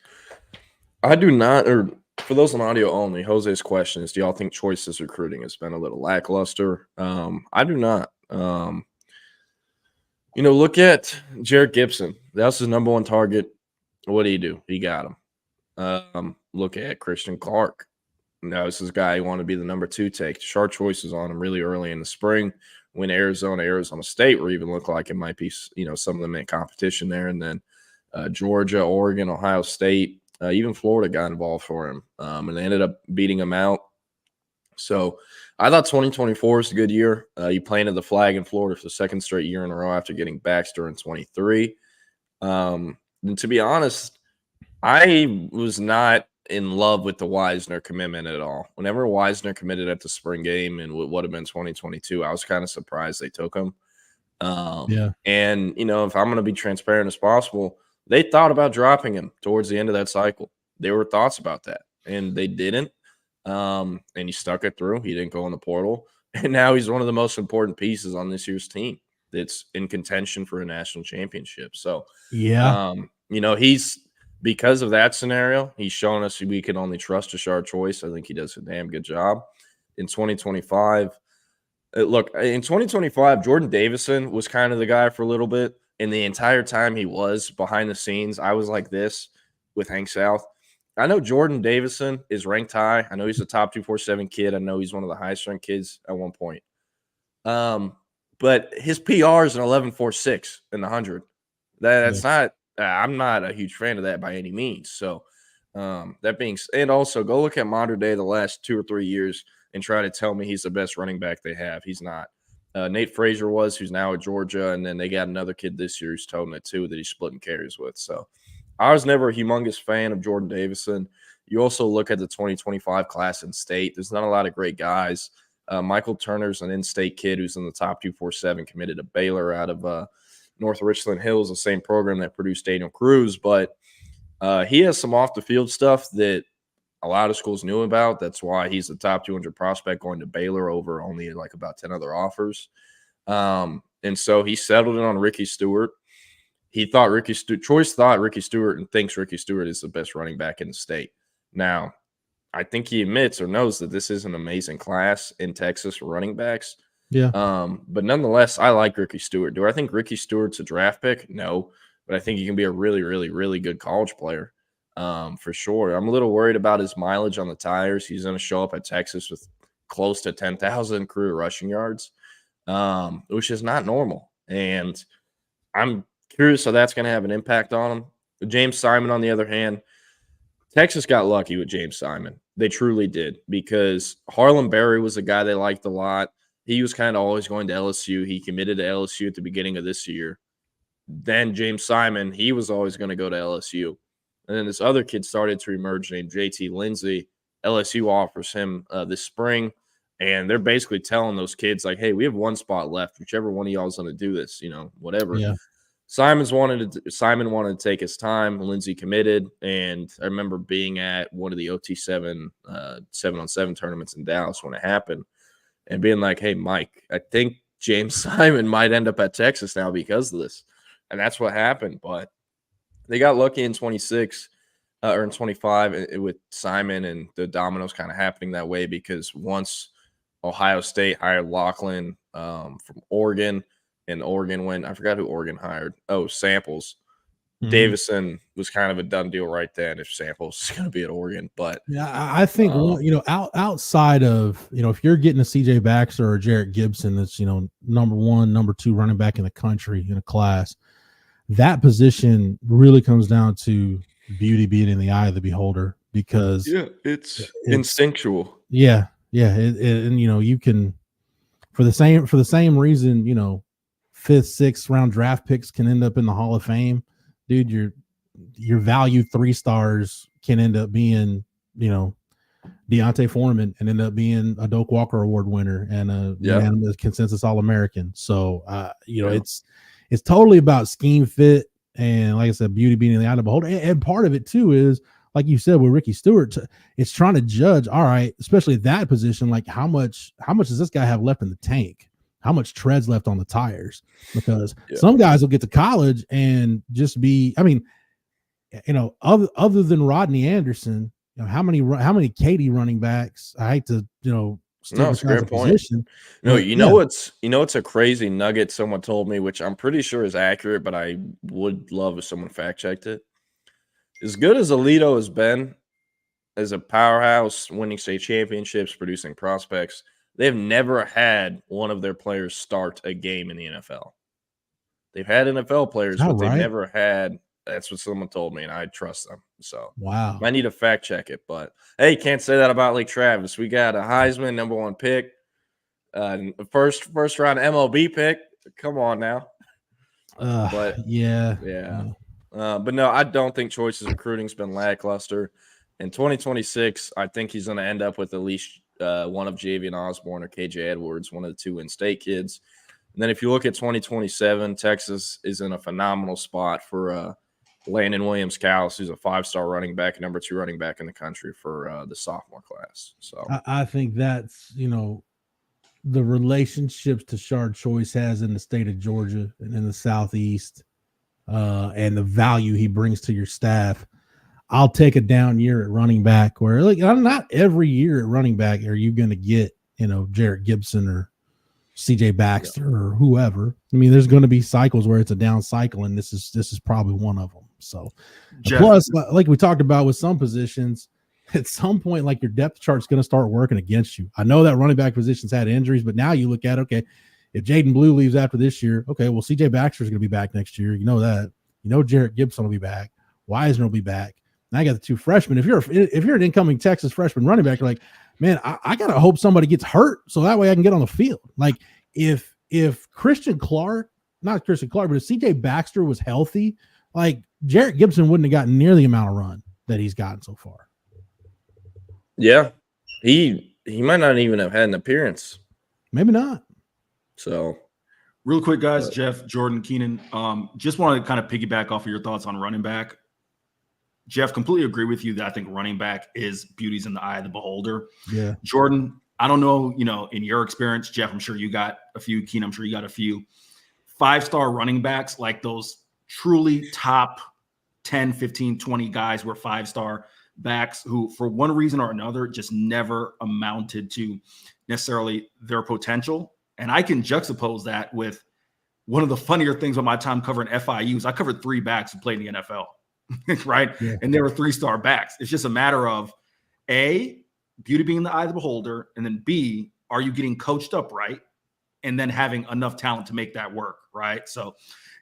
I do not, or for those on audio only, Jose's question is, do y'all think Choice's recruiting has been a little lackluster? I do not. Look at Jarrett Gibson. That's his number one target. What do? He got him. Look at Christian Clark. Now, this is a guy who wanted to be the number 2 take. Sharp choices on him really early in the spring when Arizona State were even look like it might be, some of them in competition there. And then Georgia, Oregon, Ohio State, even Florida got involved for him, and they ended up beating him out. So I thought 2024 is a good year. He planted the flag in Florida for the second straight year in a row after getting Baxter in 23. And to be honest, I was not in love with the Wisner commitment at all. Whenever Wisner committed at the spring game in what would have been 2022, I was kind of surprised they took him. Yeah. And, if I'm going to be transparent as possible, they thought about dropping him towards the end of that cycle. There were thoughts about that, and they didn't. And he stuck it through. He didn't go in the portal. And now he's one of the most important pieces on this year's team that's in contention for a national championship. So, yeah, he's – because of that scenario, he's shown us we can only trust Tashard Choice. I think he does a damn good job. In 2025, in 2025, Jordan Davison was kind of the guy for a little bit. And the entire time he was behind the scenes, I was like this with Hank South. I know Jordan Davison is ranked high. I know he's a top 247 kid. I know he's one of the highest ranked kids at one point. But his PR is an 11.46 in the 100. That's not – I'm not a huge fan of that by any means. So that being – and also go look at modern day the last 2 or 3 years and try to tell me he's the best running back they have. He's not. Nate Frazier who's now at Georgia, and then they got another kid this year who's toting it too that he's splitting carries with. So I was never a humongous fan of Jordan Davison. You also look at the 2025 class in state. There's not a lot of great guys. Michael Turner's an in-state kid who's in the top 247, committed to Baylor out of North Richland Hills, the same program that produced Daniel Cruz. But he has some off-the-field stuff that a lot of schools knew about. That's why he's the top 200 prospect going to Baylor over only like about 10 other offers. And so he settled in on Ricky Stewart. Choice thought Ricky Stewart and thinks Ricky Stewart is the best running back in the state. Now, I think he admits or knows that this is an amazing class in Texas for running backs. Yeah. But nonetheless, I like Ricky Stewart. Do I think Ricky Stewart's a draft pick? No. But I think he can be a really, really, really good college player. For sure. I'm a little worried about his mileage on the tires. He's going to show up at Texas with close to 10,000 career rushing yards, which is not normal. And I'm curious how that's going to have an impact on him. James Simon, on the other hand, Texas got lucky with James Simon. They truly did, because Harlem Berry was a guy they liked a lot. He was kind of always going to LSU. He committed to LSU at the beginning of this year. Then James Simon, he was always going to go to LSU. And then this other kid started to emerge named JT Lindsay. LSU offers him this spring, and they're basically telling those kids, like, hey, we have one spot left. Whichever one of y'all is going to do this, whatever. Yeah. Simon wanted to take his time. Lindsay committed, and I remember being at one of the OT7 7-on-7 tournaments in Dallas when it happened and being like, hey, Mike, I think James Simon might end up at Texas now because of this. And that's what happened, but they got lucky in 26 or in 25 with Simon, and the dominoes kind of happening that way because once Ohio State hired Laughlin from Oregon, and Oregon went – I forgot who Oregon hired. Oh, Samples. Davison was kind of a done deal right then if Samples is going to be at Oregon. But yeah, I think outside of if you're getting a CJ Baxter or Jarrett Gibson, that's number 1, number 2 running back in the country in a class, that position really comes down to beauty being in the eye of the beholder, because it's instinctual. Yeah, and you can for the same reason 5th, 6th round draft picks can end up in the Hall of Fame. Dude, your value 3 stars can end up being, Deontay Foreman and end up being a Doak Walker Award winner and a consensus All-American. So, it's totally about scheme fit and, like I said, beauty being in the eye of the beholder. And part of it too is, like you said with Ricky Stewart, it's trying to judge. All right, especially at that position, like how much does this guy have left in the tank? How much tread's left on the tires? Because some guys will get to college and just be, other than Rodney Anderson, how many Katie running backs? I hate to, it's a great point. Position, what's a crazy nugget someone told me, which I'm pretty sure is accurate, but I would love if someone fact checked it. As good as Alito has been as a powerhouse, winning state championships, producing prospects, they've never had one of their players start a game in the NFL. They've had NFL players, but they've never had. That's what someone told me, and I trust them. So wow, I need to fact check it. But hey, can't say that about Lake Travis. We got a Heisman number 1 pick, first round MLB pick. Come on now. But no, I don't think Choice's recruiting's been lackluster. In 2026, I think he's going to end up with at least one of Javian Osborne or KJ Edwards, one of the 2 in-state kids. And then if you look at 2027, Texas is in a phenomenal spot for Landon Williams-Callis, who's a 5-star running back, number 2 running back in the country for the sophomore class. So I think that's, the relationships Tashard Choice has in the state of Georgia and in the Southeast, and the value he brings to your staff. I'll take a down year at running back where, like, not every year at running back are you going to get, Jarrett Gibson or CJ Baxter or whoever. I mean, there's going to be cycles where it's a down cycle, and this is probably one of them. So, plus, like we talked about with some positions, at some point, like, your depth chart's going to start working against you. I know that running back position's had injuries, but now you look at, okay, if Jaden Blue leaves after this year, okay, well, CJ Baxter's going to be back next year. You know that. Jarrett Gibson will be back. Wisner will be back. Now I got the 2 freshmen. If you're an incoming Texas freshman running back, you're like, man, I gotta hope somebody gets hurt so that way I can get on the field. Like if Christian Clark, not Christian Clark, but if CJ Baxter was healthy, like Jarrett Gibson wouldn't have gotten near the amount of run that he's gotten so far. Yeah, he might not even have had an appearance. Maybe not. So, real quick, guys, Jeff, Jordan, Keenan, just want to kind of piggyback off of your thoughts on running back. Jeff, completely agree with you that I think running back is beauty's in the eye of the beholder. Yeah. Jordan, I don't know, in your experience, Jeff, I'm sure you got a few. Keenan, I'm sure you got a few 5-star running backs, like those truly top 10, 15, 20 guys were 5-star backs who, for one reason or another, just never amounted to necessarily their potential. And I can juxtapose that with one of the funnier things on my time covering FIUs. I covered 3 backs who played in the NFL. Right. Yeah. And they were 3-star backs. It's just a matter of A, beauty being the eye of the beholder, and then B, are you getting coached up right? And then having enough talent to make that work. Right. So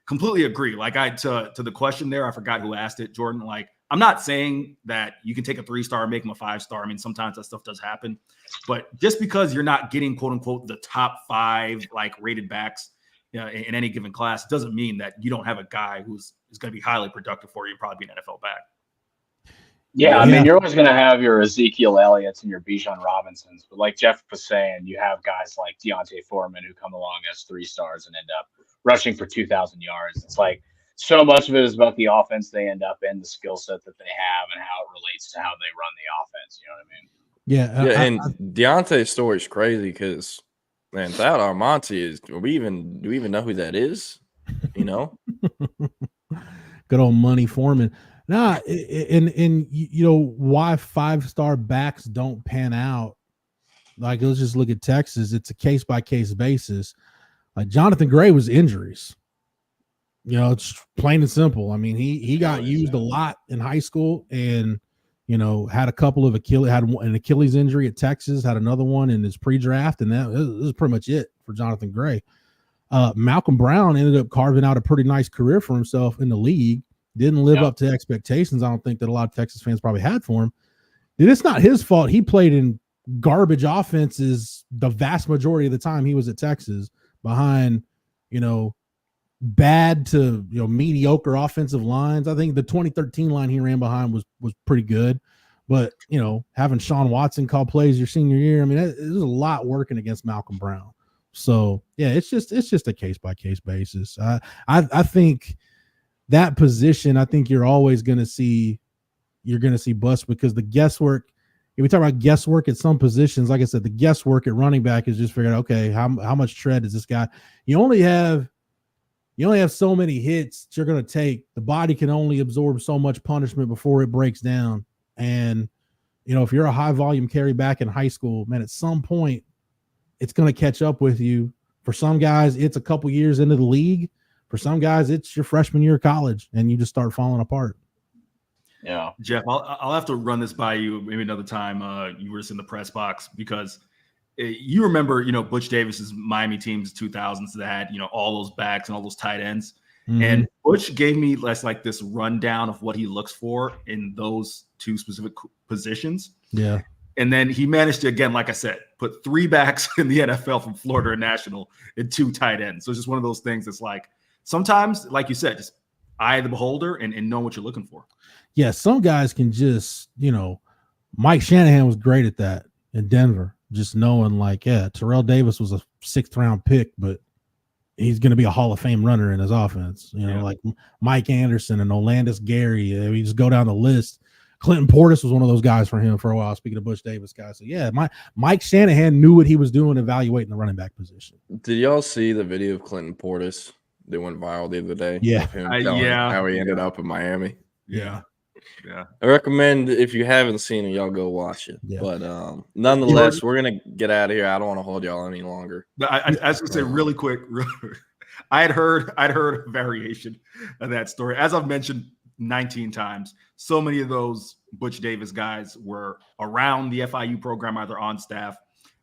completely agree. Like to the question there, I forgot who asked it, Jordan. Like, I'm not saying that you can take a 3-star and make them a 5-star. I mean, sometimes that stuff does happen, but just because you're not getting quote unquote the top 5 like rated backs in any given class doesn't mean that you don't have a guy who's going to be highly productive for you, probably be an NFL back. Yeah, I mean, you're always going to have your Ezekiel Elliott's and your Bijan Robinsons, but like Jeff was saying, you have guys like Deontay Foreman who come along as 3 stars and end up rushing for 2,000 yards. It's like so much of it is about the offense they end up in, the skill set that they have, and how it relates to how they run the offense. You know what I mean? Yeah, and Deontay's story is crazy because, man, that Armonte is. Do we even know who that is? Good old Money Foreman. Nah, and why 5-star backs don't pan out. Like, let's just look at Texas. It's a case by case basis. Like Jonathan Gray was injuries. It's plain and simple. I mean, he got used a lot in high school, and had a couple of had an Achilles injury at Texas, had another one in his pre-draft, and that was pretty much it for Jonathan Gray. Malcolm Brown ended up carving out a pretty nice career for himself in the league. Didn't live up to expectations. I don't think that a lot of Texas fans probably had for him. And it's not his fault. He played in garbage offenses the vast majority of the time he was at Texas, behind, bad to mediocre offensive lines. I think the 2013 line he ran behind was pretty good, but having Sean Watson call plays your senior year, I mean, there's a lot working against Malcolm Brown. So yeah, it's just a case by case basis. I think that position, I think you're always going to see busts, because the guesswork. If we talk about guesswork at some positions, like I said, the guesswork at running back is just figuring out, okay, how much tread does this guy? You only have so many hits that you're going to take. The body can only absorb so much punishment before it breaks down. And if you're a high volume carry back in high school, man, at some point it's going to catch up with you. For some guys, it's a couple years into the league. For some guys, it's your freshman year of college, and you just start falling apart. Yeah, Jeff, I'll have to run this by you maybe another time. You were just in the press box, because you remember, Butch Davis's Miami teams 2000s that had, all those backs and all those tight ends. Mm-hmm. And Butch gave me this rundown of what he looks for in those two specific positions. Yeah. And then he managed to, again, like I said, put 3 backs in the NFL from Florida and National and 2 tight ends. So it's just one of those things that's like, sometimes, like you said, just eye of the beholder and know what you're looking for. Yeah, some guys can just, Mike Shanahan was great at that in Denver, just knowing Terrell Davis was a 6th round pick, but he's going to be a Hall of Fame runner in his offense. Like Mike Anderson and Olandis Gary. We just go down the list. Clinton Portis was one of those guys for him for a while, speaking of Butch Davis guys. So yeah, Mike Shanahan knew what he was doing evaluating the running back position. Did y'all see the video of Clinton Portis that went viral the other day? Yeah. Of him telling how he ended up in Miami. Yeah. I recommend, if you haven't seen it, y'all go watch it. Yeah. But nonetheless, we're gonna get out of here. I don't want to hold y'all any longer. I was gonna say really quick. I had heard a variation of that story. As I've mentioned 19 times, so many of those Butch Davis guys were around the FIU program, either on staff.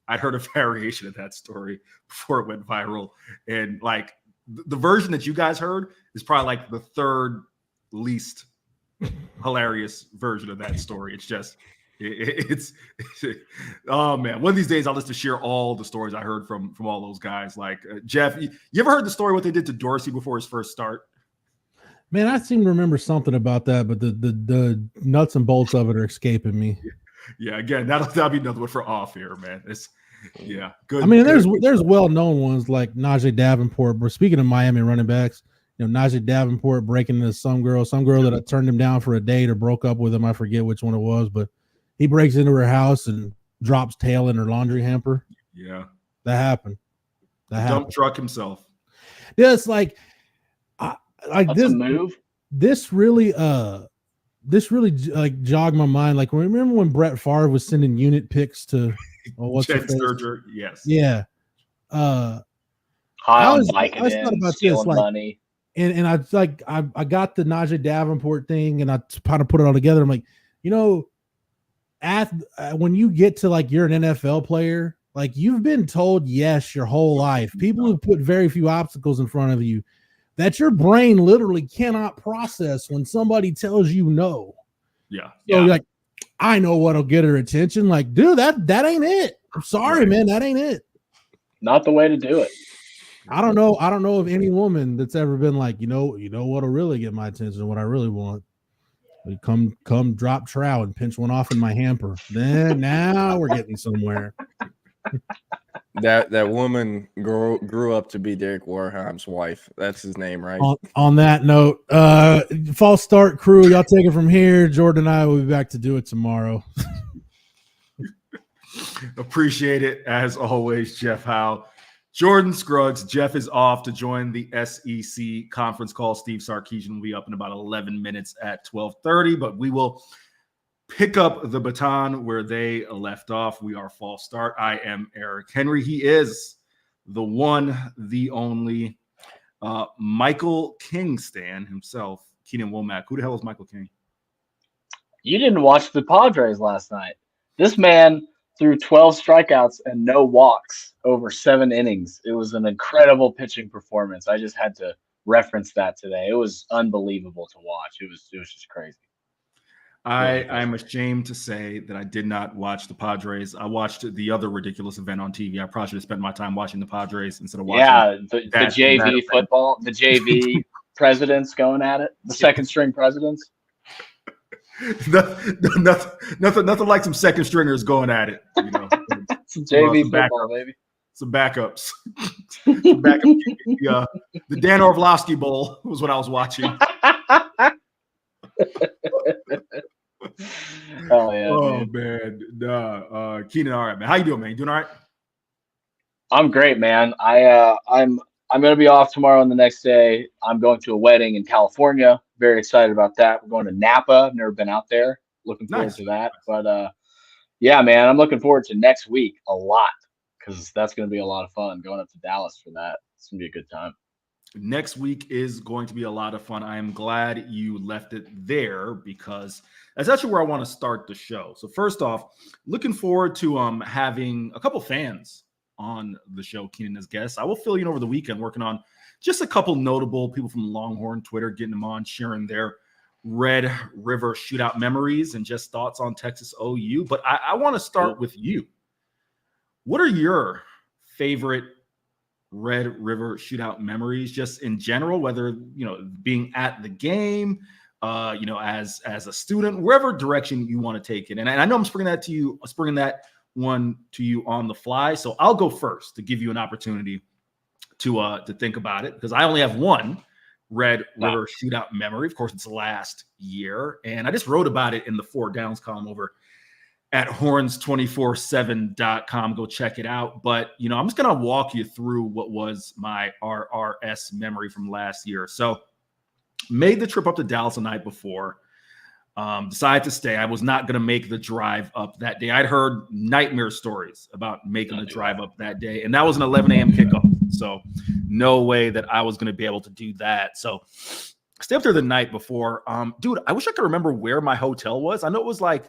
I'd heard a variation of that story before it went viral, and the version that you guys heard is probably the 3rd least hilarious version of that story. It's just it's oh man, one of these days I'll just share all the stories I heard from all those guys. Jeff, you ever heard the story what they did to Dorsey before his first start? Man, I seem to remember something about that, but the nuts and bolts of it are escaping me. Yeah, again, that'll be another one for off here, man. It's good. I mean, there's well-known ones like Najee Davenport. But speaking of Miami running backs, Najee Davenport breaking into some girl that turned him down for a date or broke up with him. I forget which one it was, but he breaks into her house and drops tail in her laundry hamper. Yeah, that happened. Dump truck himself. Yeah, it's That's a move. This really jogged my mind. Remember when Brett Favre was sending unit picks to what's Jen Sturger? Yes. Yeah. High on Vicodin, stealing money. And I got the Najee Davenport thing, and I kind of put it all together. I'm like, when you get to you're an NFL player, you've been told yes your whole life. People who put very few obstacles in front of you, that your brain literally cannot process when somebody tells you no. Yeah. So you're like, I know what'll get her attention. Dude, that ain't it. I'm sorry, man, that ain't it. Not the way to do it. I don't know of any woman that's ever been like, you know what'll really get my attention, what I really want. Come drop trout and pinch one off in my hamper. Then now we're getting somewhere. That woman grew up to be Derek Warheim's wife. That's his name, right? On that note, false start crew, y'all take it from here. Jordan and I will be back to do it tomorrow. Appreciate it as always, Jeff Howe. Jordan Scruggs. Jeff is off to join the SEC conference call. Steve Sarkisian will be up in about 11 minutes at 12:30, but we will pick up the baton where they left off. We are false start. I am Eric Henry. He is the one, the only Michael King stan himself, Keenan Womack. Who the hell is Michael King? You didn't watch the Padres last night. This man threw 12 strikeouts and no walks over 7 innings. It was an incredible pitching performance. I just had to reference that today. It was unbelievable to watch. It was just crazy. I'm ashamed to say that I did not watch the Padres. I watched the other ridiculous event on TV. I probably should have spent my time watching the Padres instead of watching. The JV football, the JV presidents going at it, the second string presidents. nothing like some second stringers going at it. You know, some JV football, baby. Some backups. Some backup. The Dan Orlovsky Bowl was what I was watching. Oh yeah. Oh man. Keenan, all right, man. How you doing, man? You doing all right? I'm great, man. I'm gonna be off tomorrow and the next day. I'm going to a wedding in California. Very excited about that. We're going to Napa. I've never been out there. Looking forward to that. But yeah, man, I'm looking forward to next week a lot because that's gonna be a lot of fun. Going up to Dallas for that. It's gonna be a good time. Next week is going to be a lot of fun. I am glad you left it there because that's actually where I want to start the show. So first off, looking forward to having a couple fans on the show, Keenan as guests. I will fill you in over the weekend working on just a couple notable people from Longhorn Twitter, getting them on, sharing their Red River shootout memories and just thoughts on Texas OU. But I want to start with you. What are your favorite Red River shootout memories, just in general, whether, you know, being at the game, you know, as a student, wherever direction you want to take it. And I know I'm springing that one to you on the fly. So I'll go first to give you an opportunity to think about it, because I only have one Red River shootout memory. Of course, it's last year, and I just wrote about it in the 4 Downs column over at horns247.com. Go check it out. But, you know, I'm just going to walk you through what was my RRS memory from last year. So made the trip up to Dallas the night before, decided to stay. I was not going to make the drive up that day. I'd heard nightmare stories about making the drive up that day, and that was an 11 a.m. kickoff. So no way that I was going to be able to do that. So stay up there the night before. Dude, I wish I could remember where my hotel was. I know it was like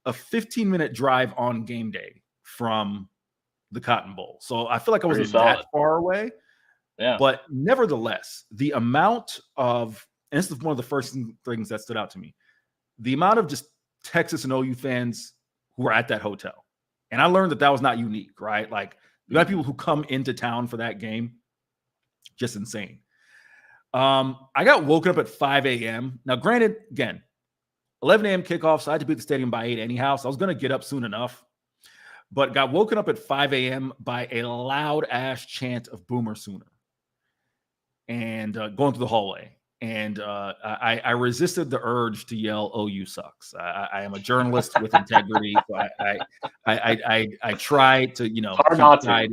a 15-minute drive on game day from the Cotton Bowl. So I feel like I wasn't that far away. Yeah. But nevertheless, the amount of, and this is one of the first things that stood out to me, the amount of just Texas and OU fans who were at that hotel. And I learned that was not unique, right? Like, you got people who come into town for that game. Just insane. I got woken up at 5 a.m. Now, granted, again, 11 a.m. kickoff, so I had to be at the stadium by 8 anyhow, so I was going to get up soon enough. But got woken up at 5 a.m. by a loud-ass chant of Boomer Sooner. And going through the hallway. And I resisted the urge to yell, OU sucks. I am a journalist with integrity. So I try to, you know, hard not to.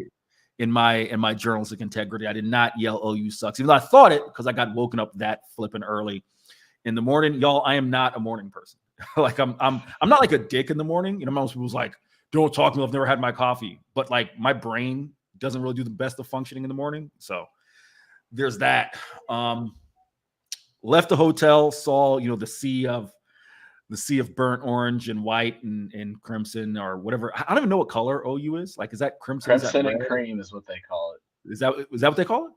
In my journalistic integrity. I did not yell OU sucks, even though I thought it, because I got woken up that flipping early in the morning. Y'all, I am not a morning person. Like I'm not like a dick in the morning. You know, most people's like, don't talk to me, I've never had my coffee. But like my brain doesn't really do the best of functioning in the morning. So there's that. Left the hotel, saw, you know, the sea of burnt orange and white and crimson or whatever. I don't even know what color OU is. Like, is that crimson? Crimson and cream is what they call it. Is that what they call it?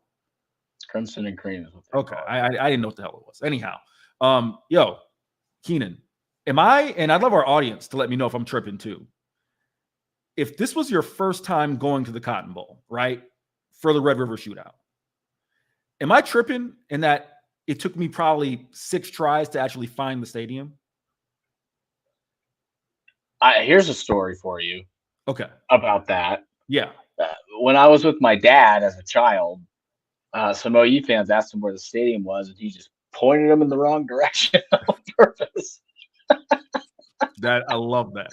Crimson and cream is what they call it. I didn't know what the hell it was. Anyhow, yo, Keenan, and I'd love our audience to let me know if I'm tripping too. If this was your first time going to the Cotton Bowl, right, for the Red River shootout, am I tripping in that it took me probably 6 tries to actually find the stadium? Here's a story for you. Okay. About that. Yeah. When I was with my dad as a child, some OU fans asked him where the stadium was, and he just pointed them in the wrong direction on purpose. I love that.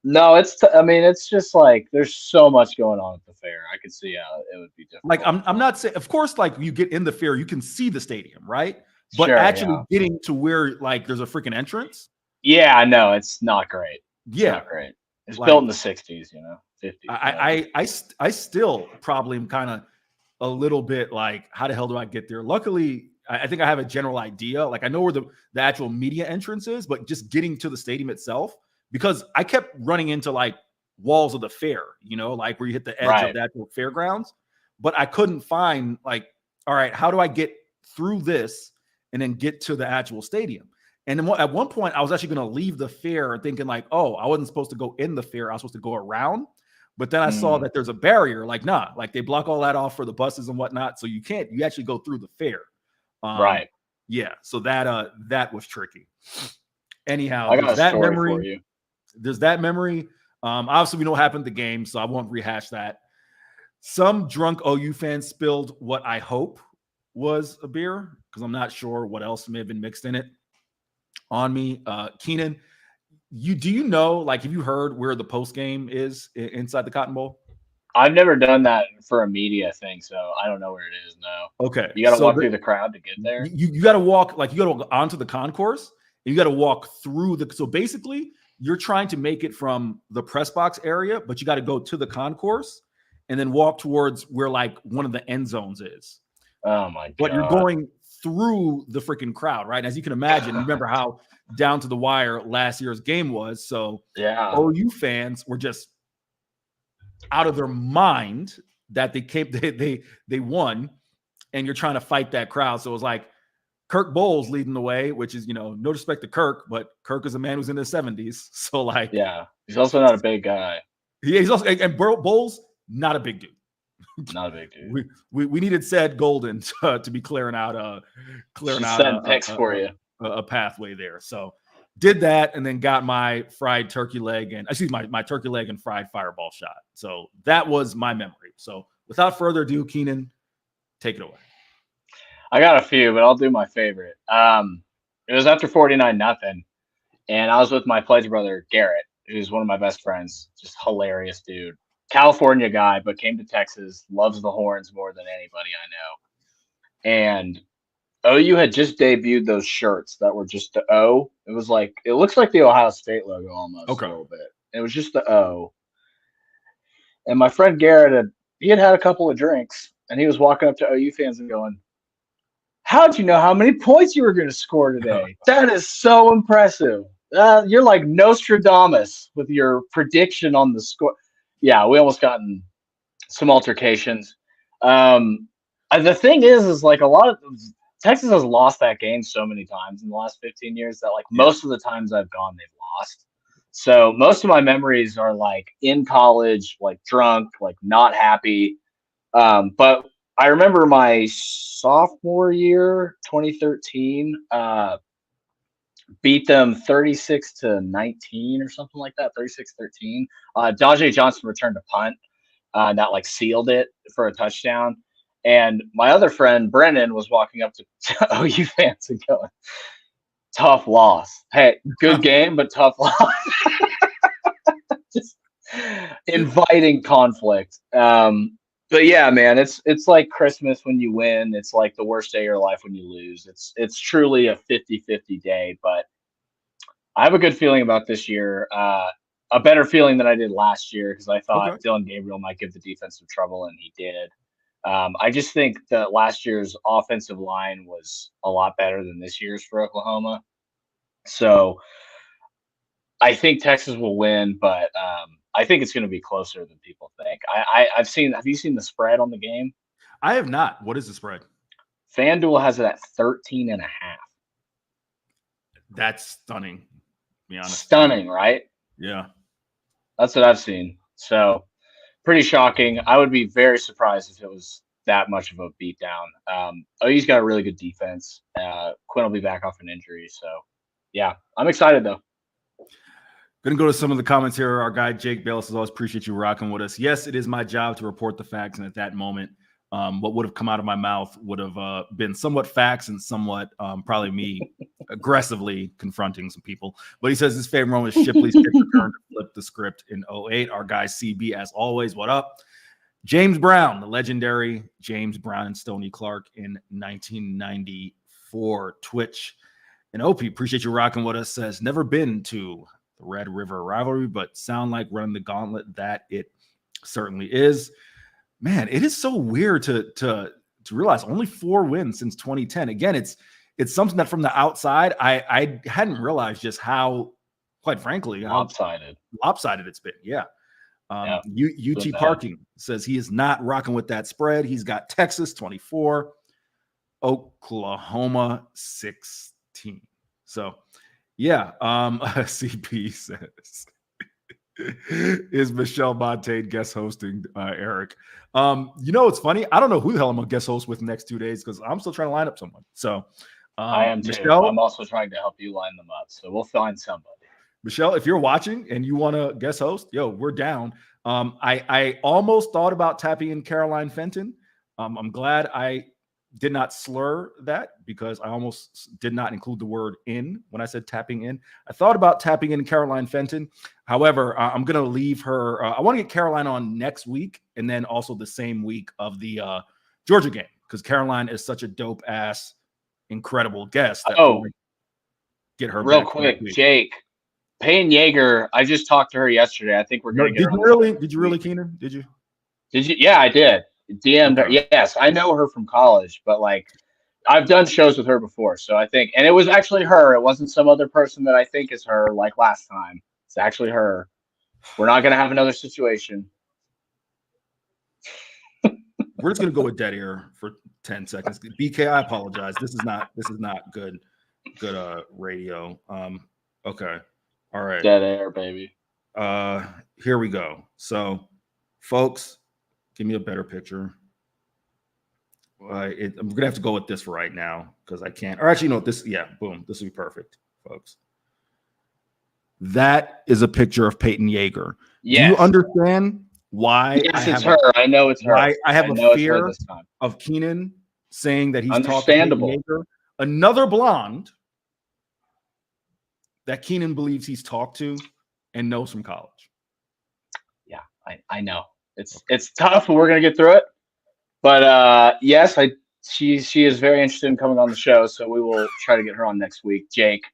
No, it's just like there's so much going on at the fair. I could see how it would be different. Like I'm not saying, of course, like you get in the fair, you can see the stadium, right? But Sure, actually yeah. getting to where like there's a freaking entrance. Yeah, no, it's not great. It's Yeah. not great. It's Like- built in the 60s, you know. 50. I still probably am kind of a little bit like, how the hell do I get there? Luckily, I think I have a general idea. Like I know where the actual media entrance is, but just getting to the stadium itself, because I kept running into like walls of the fair, like where you hit the edge of the actual fairgrounds, but I couldn't find like, all right, how do I get through this and then get to the actual stadium? And then at one point I was actually going to leave the fair thinking like, oh, I wasn't supposed to go in the fair. I was supposed to go around. But then I saw that there's a barrier, like, nah, like they block all that off for the buses and whatnot. So you actually go through the fair. Right. Yeah. So that was tricky. Anyhow, I got that story memory. for you. There's that memory. Obviously we know what happened at the game, so I won't rehash that. Some drunk OU fan spilled what I hope was a beer, because I'm not sure what else may have been mixed in it on me. Keenan, do you know, like, have you heard where the post game is inside the Cotton Bowl? I've never done that for a media thing, so I don't know where it is. No. Okay. You got to walk through the crowd to get there. You got to walk, like, you got to go onto the concourse, and you got to walk through so basically you're trying to make it from the press box area, but you got to go to the concourse and then walk towards where like one of the end zones is. Oh my God. But you're going through the freaking crowd, right? As you can imagine, remember how down to the wire last year's game was. So yeah, OU fans were just out of their mind that they won, and you're trying to fight that crowd. So it was like Kirk Bowles leading the way, which is, no disrespect to Kirk, but Kirk is a man who's in his 70s. So like, yeah, he's also not a big guy. Yeah, he's also, and Bowles, not a big dude. Not a big dude. We needed said Golden to be clearing out picks for you. A pathway there. So did that, and then got my fried turkey leg and my turkey leg and fried fireball shot. So that was my memory. So without further ado, Keenan, take it away. I got a few, but I'll do my favorite. It was after 49-0, and I was with my pledge brother Garrett, who's one of my best friends. Just hilarious dude. California guy, but came to Texas, loves the Horns more than anybody I know. And OU had just debuted those shirts that were just the O. It was like, it looks like the Ohio State logo almost a little bit. It was just the O. And my friend Garrett, had a couple of drinks, and he was walking up to OU fans and going, "How'd you know how many points you were going to score today? That is so impressive. You're like Nostradamus with your prediction on the score." Yeah, we almost got in some altercations. The thing is like a lot of Texas has lost that game so many times in the last 15 years that like most of the times I've gone, they've lost. So most of my memories are like in college, like drunk, like not happy. But I remember my sophomore year, 2013, beat them 36-19 or something like that, 36-13. Dajay Johnson returned a punt that like sealed it for a touchdown. And my other friend, Brennan, was walking up to OU fans and going, "Tough loss. Hey, good game, but tough loss." Just inviting conflict. But yeah, man, it's like Christmas when you win. It's like the worst day of your life when you lose. It's truly a 50-50 day, but I have a good feeling about this year. A better feeling than I did last year, because I thought Dylan Gabriel might give the defense some trouble, and he did. I just think that last year's offensive line was a lot better than this year's for Oklahoma. So I think Texas will win, but I think it's going to be closer than people think. Have you seen the spread on the game? I have not. What is the spread? FanDuel has it at 13.5. That's stunning, to be honest. Stunning, right? Yeah. That's what I've seen. So pretty shocking. I would be very surprised if it was that much of a beatdown. OU's got a really good defense. Quinn will be back off an injury. So, yeah, I'm excited, though. Going to go to some of the comments here. Our guy, Jake Bayless, says, always appreciate you rocking with us. Yes, it is my job to report the facts. And at that moment, what would have come out of my mouth would have been somewhat facts and somewhat probably me aggressively confronting some people. But he says his favorite moment is Shipley's kick return to flip the script in 2008. Our guy, CB, as always, what up? James Brown, the legendary James Brown and Stoney Clark in 1994. Twitch. And OP, appreciate you rocking with us, says, never been to the Red River rivalry, but sound like running the gauntlet that it Certainly is. Man, it is so weird to realize only 4 wins since 2010. Again, it's something that from the outside, I hadn't realized just how, quite frankly, lopsided it's been. Yeah. UT Parking says he is not rocking with that spread. He's got Texas 24, Oklahoma 16. So, yeah. CP says, is Michelle Montaigne guest hosting, Eric? It's funny. I don't know who the hell I'm going to guest host with the next 2 days because I'm still trying to line up someone. So, I am Michelle, too. I'm also trying to help you line them up. So we'll find somebody. Michelle, if you're watching and you want to guest host, we're down. I almost thought about tapping in Caroline Fenton. I'm glad I did not slur that because I almost did not include the word in when I said tapping in. I thought about tapping in Caroline Fenton. However, I'm going to leave her. I want to get Caroline on next week and then also the same week of the Georgia game because Caroline is such a dope ass, incredible guest. Get her real back quick, Jake. Payne Yeager, I just talked to her yesterday. I think we're going to get her. Did you really, Keenan? Did you? Yeah, I did. DM'd her. Yes, I know her from college, but I've done shows with her before. So I think, and it was actually her. It wasn't some other person that I think is her like last time. It's actually her. We're not going to have another situation. We're just going to go with dead air for 10 seconds. BK, I apologize. This is not good radio. Okay. All right. Dead air, baby. Here we go. So, folks, give me a better picture. I'm going to have to go with this for right now because I can't. Or actually, no, boom. This will be perfect, folks. That is a picture of Peyton Yeager. Yes. Do you understand why? Yes, it's her. I know it's her. Why I have a fear of Keenan saying that he's talking to Peyton Yeager, another blonde that Keenan believes he's talked to and knows from college. Yeah, I know. It's tough, but we're gonna get through it. But yes, she is very interested in coming on the show, so we will try to get her on next week, Jake.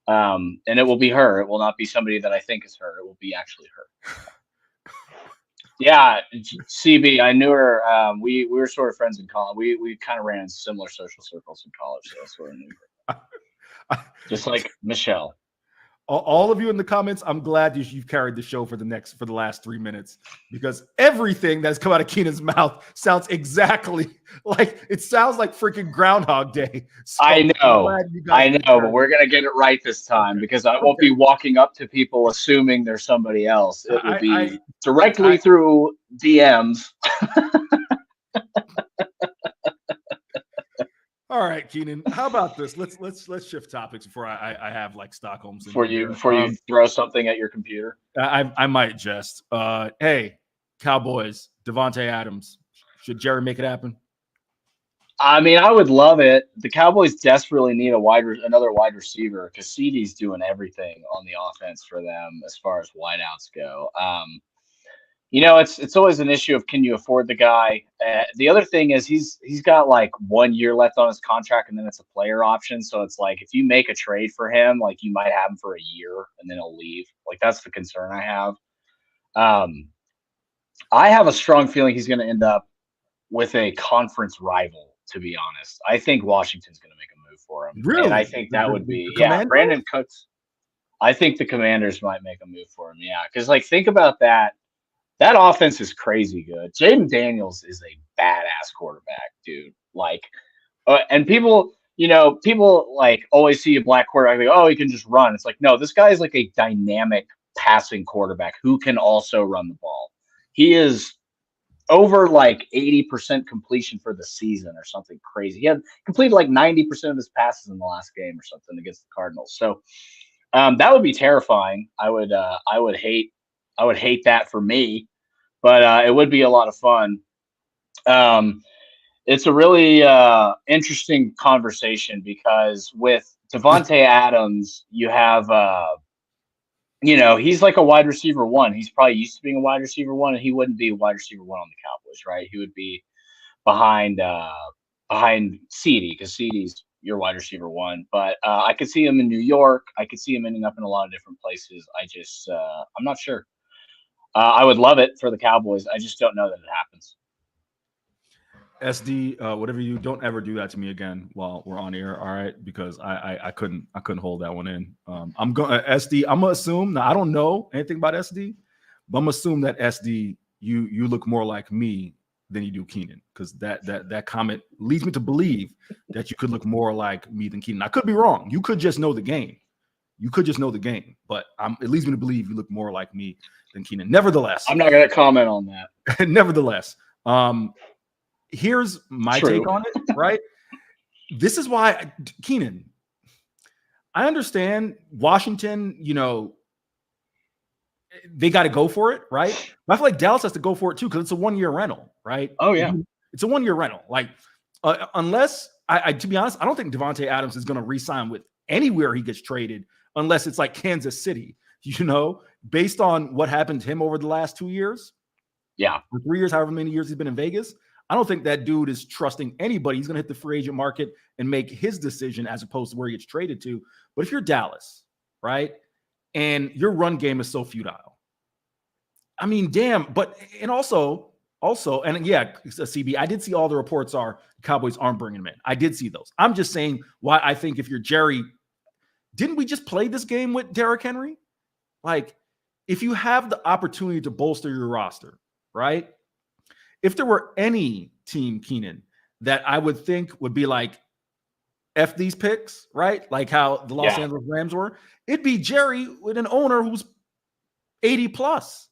And it will be her. It will not be somebody that I think is her. It will be actually her. Yeah, CB, I knew her. We were sort of friends in college. We kind of ran in similar social circles in college, so I sort of knew her. Just like Michelle. All of you in the comments, I'm glad you've carried the show for the last 3 minutes because everything that's come out of Keenan's mouth sounds exactly like freaking Groundhog Day. So I know, but we're gonna get it right this time because I won't be walking up to people assuming they're somebody else. It will be directly through DMs. All right, Keenan. How about this? Let's shift topics before I have like Stockholm. Before you throw something at your computer. I might just. Hey, Cowboys, Devontae Adams. Should Jerry make it happen? I mean, I would love it. The Cowboys desperately need another wide receiver because CeeDee's doing everything on the offense for them as far as wideouts go. It's always an issue of can you afford the guy. The other thing is he's got like 1 year left on his contract and then it's a player option. So it's like if you make a trade for him, like you might have him for a year and then he'll leave. Like that's the concern I have. I have a strong feeling he's going to end up with a conference rival. To be honest, I think Washington's going to make a move for him. Really? And I think that would be Brandon Cooks. I think the Commanders might make a move for him. Yeah, because like think about that. That offense is crazy good. Jaden Daniels is a badass quarterback, dude. Like, and people like always see a black quarterback. Like, oh, he can just run. It's like, no, this guy is like a dynamic passing quarterback who can also run the ball. He is over like 80% completion for the season or something crazy. He had completed like 90% of his passes in the last game or something against the Cardinals. So that would be terrifying. I would hate that for me, but it would be a lot of fun. It's a really interesting conversation because with Devontae Adams, you have he's like a wide receiver one. He's probably used to being a wide receiver one, and he wouldn't be a wide receiver one on the Cowboys, right? He would be behind CeeDee because CeeDee's your wide receiver one. But I could see him in New York. I could see him ending up in a lot of different places. I'm not sure. I would love it for the Cowboys. I just don't know that it happens. SD, whatever you don't ever do that to me again while we're on air, all right? Because I couldn't hold that one in. I'm going SD. I'm gonna assume now. I don't know anything about SD, but I'm gonna assume that SD you look more like me than you do Keenan, because that comment leads me to believe that you could look more like me than Keenan. I could be wrong. You could just know the game. But it leads me to believe you look more like me than Keenan. Nevertheless, I'm not going to comment on that. Nevertheless, here's my take on it, right? This is why, Keenan, I understand Washington, they got to go for it, right? But I feel like Dallas has to go for it too, because it's a 1-year rental, right? Oh, yeah. It's a 1-year rental. Like, unless, to be honest, I don't think Devontae Adams is going to re-sign with anywhere he gets traded, unless it's like Kansas City, based on what happened to him over the last 2 years. Yeah. For 3 years, however many years he's been in Vegas. I don't think that dude is trusting anybody. He's going to hit the free agent market and make his decision as opposed to where he gets traded to. But if you're Dallas, right, and your run game is so futile, I mean, damn. But and also, and yeah, CB, I did see all the reports are Cowboys aren't bringing him in. I did see those. I'm just saying why I think if you're Jerry, didn't we just play this game with Derrick Henry? Like, if you have the opportunity to bolster your roster, right? If there were any team, Keenan, that I would think would be like, F these picks, right? Like how the Los Angeles Rams were, it'd be Jerry with an owner who's 80 plus.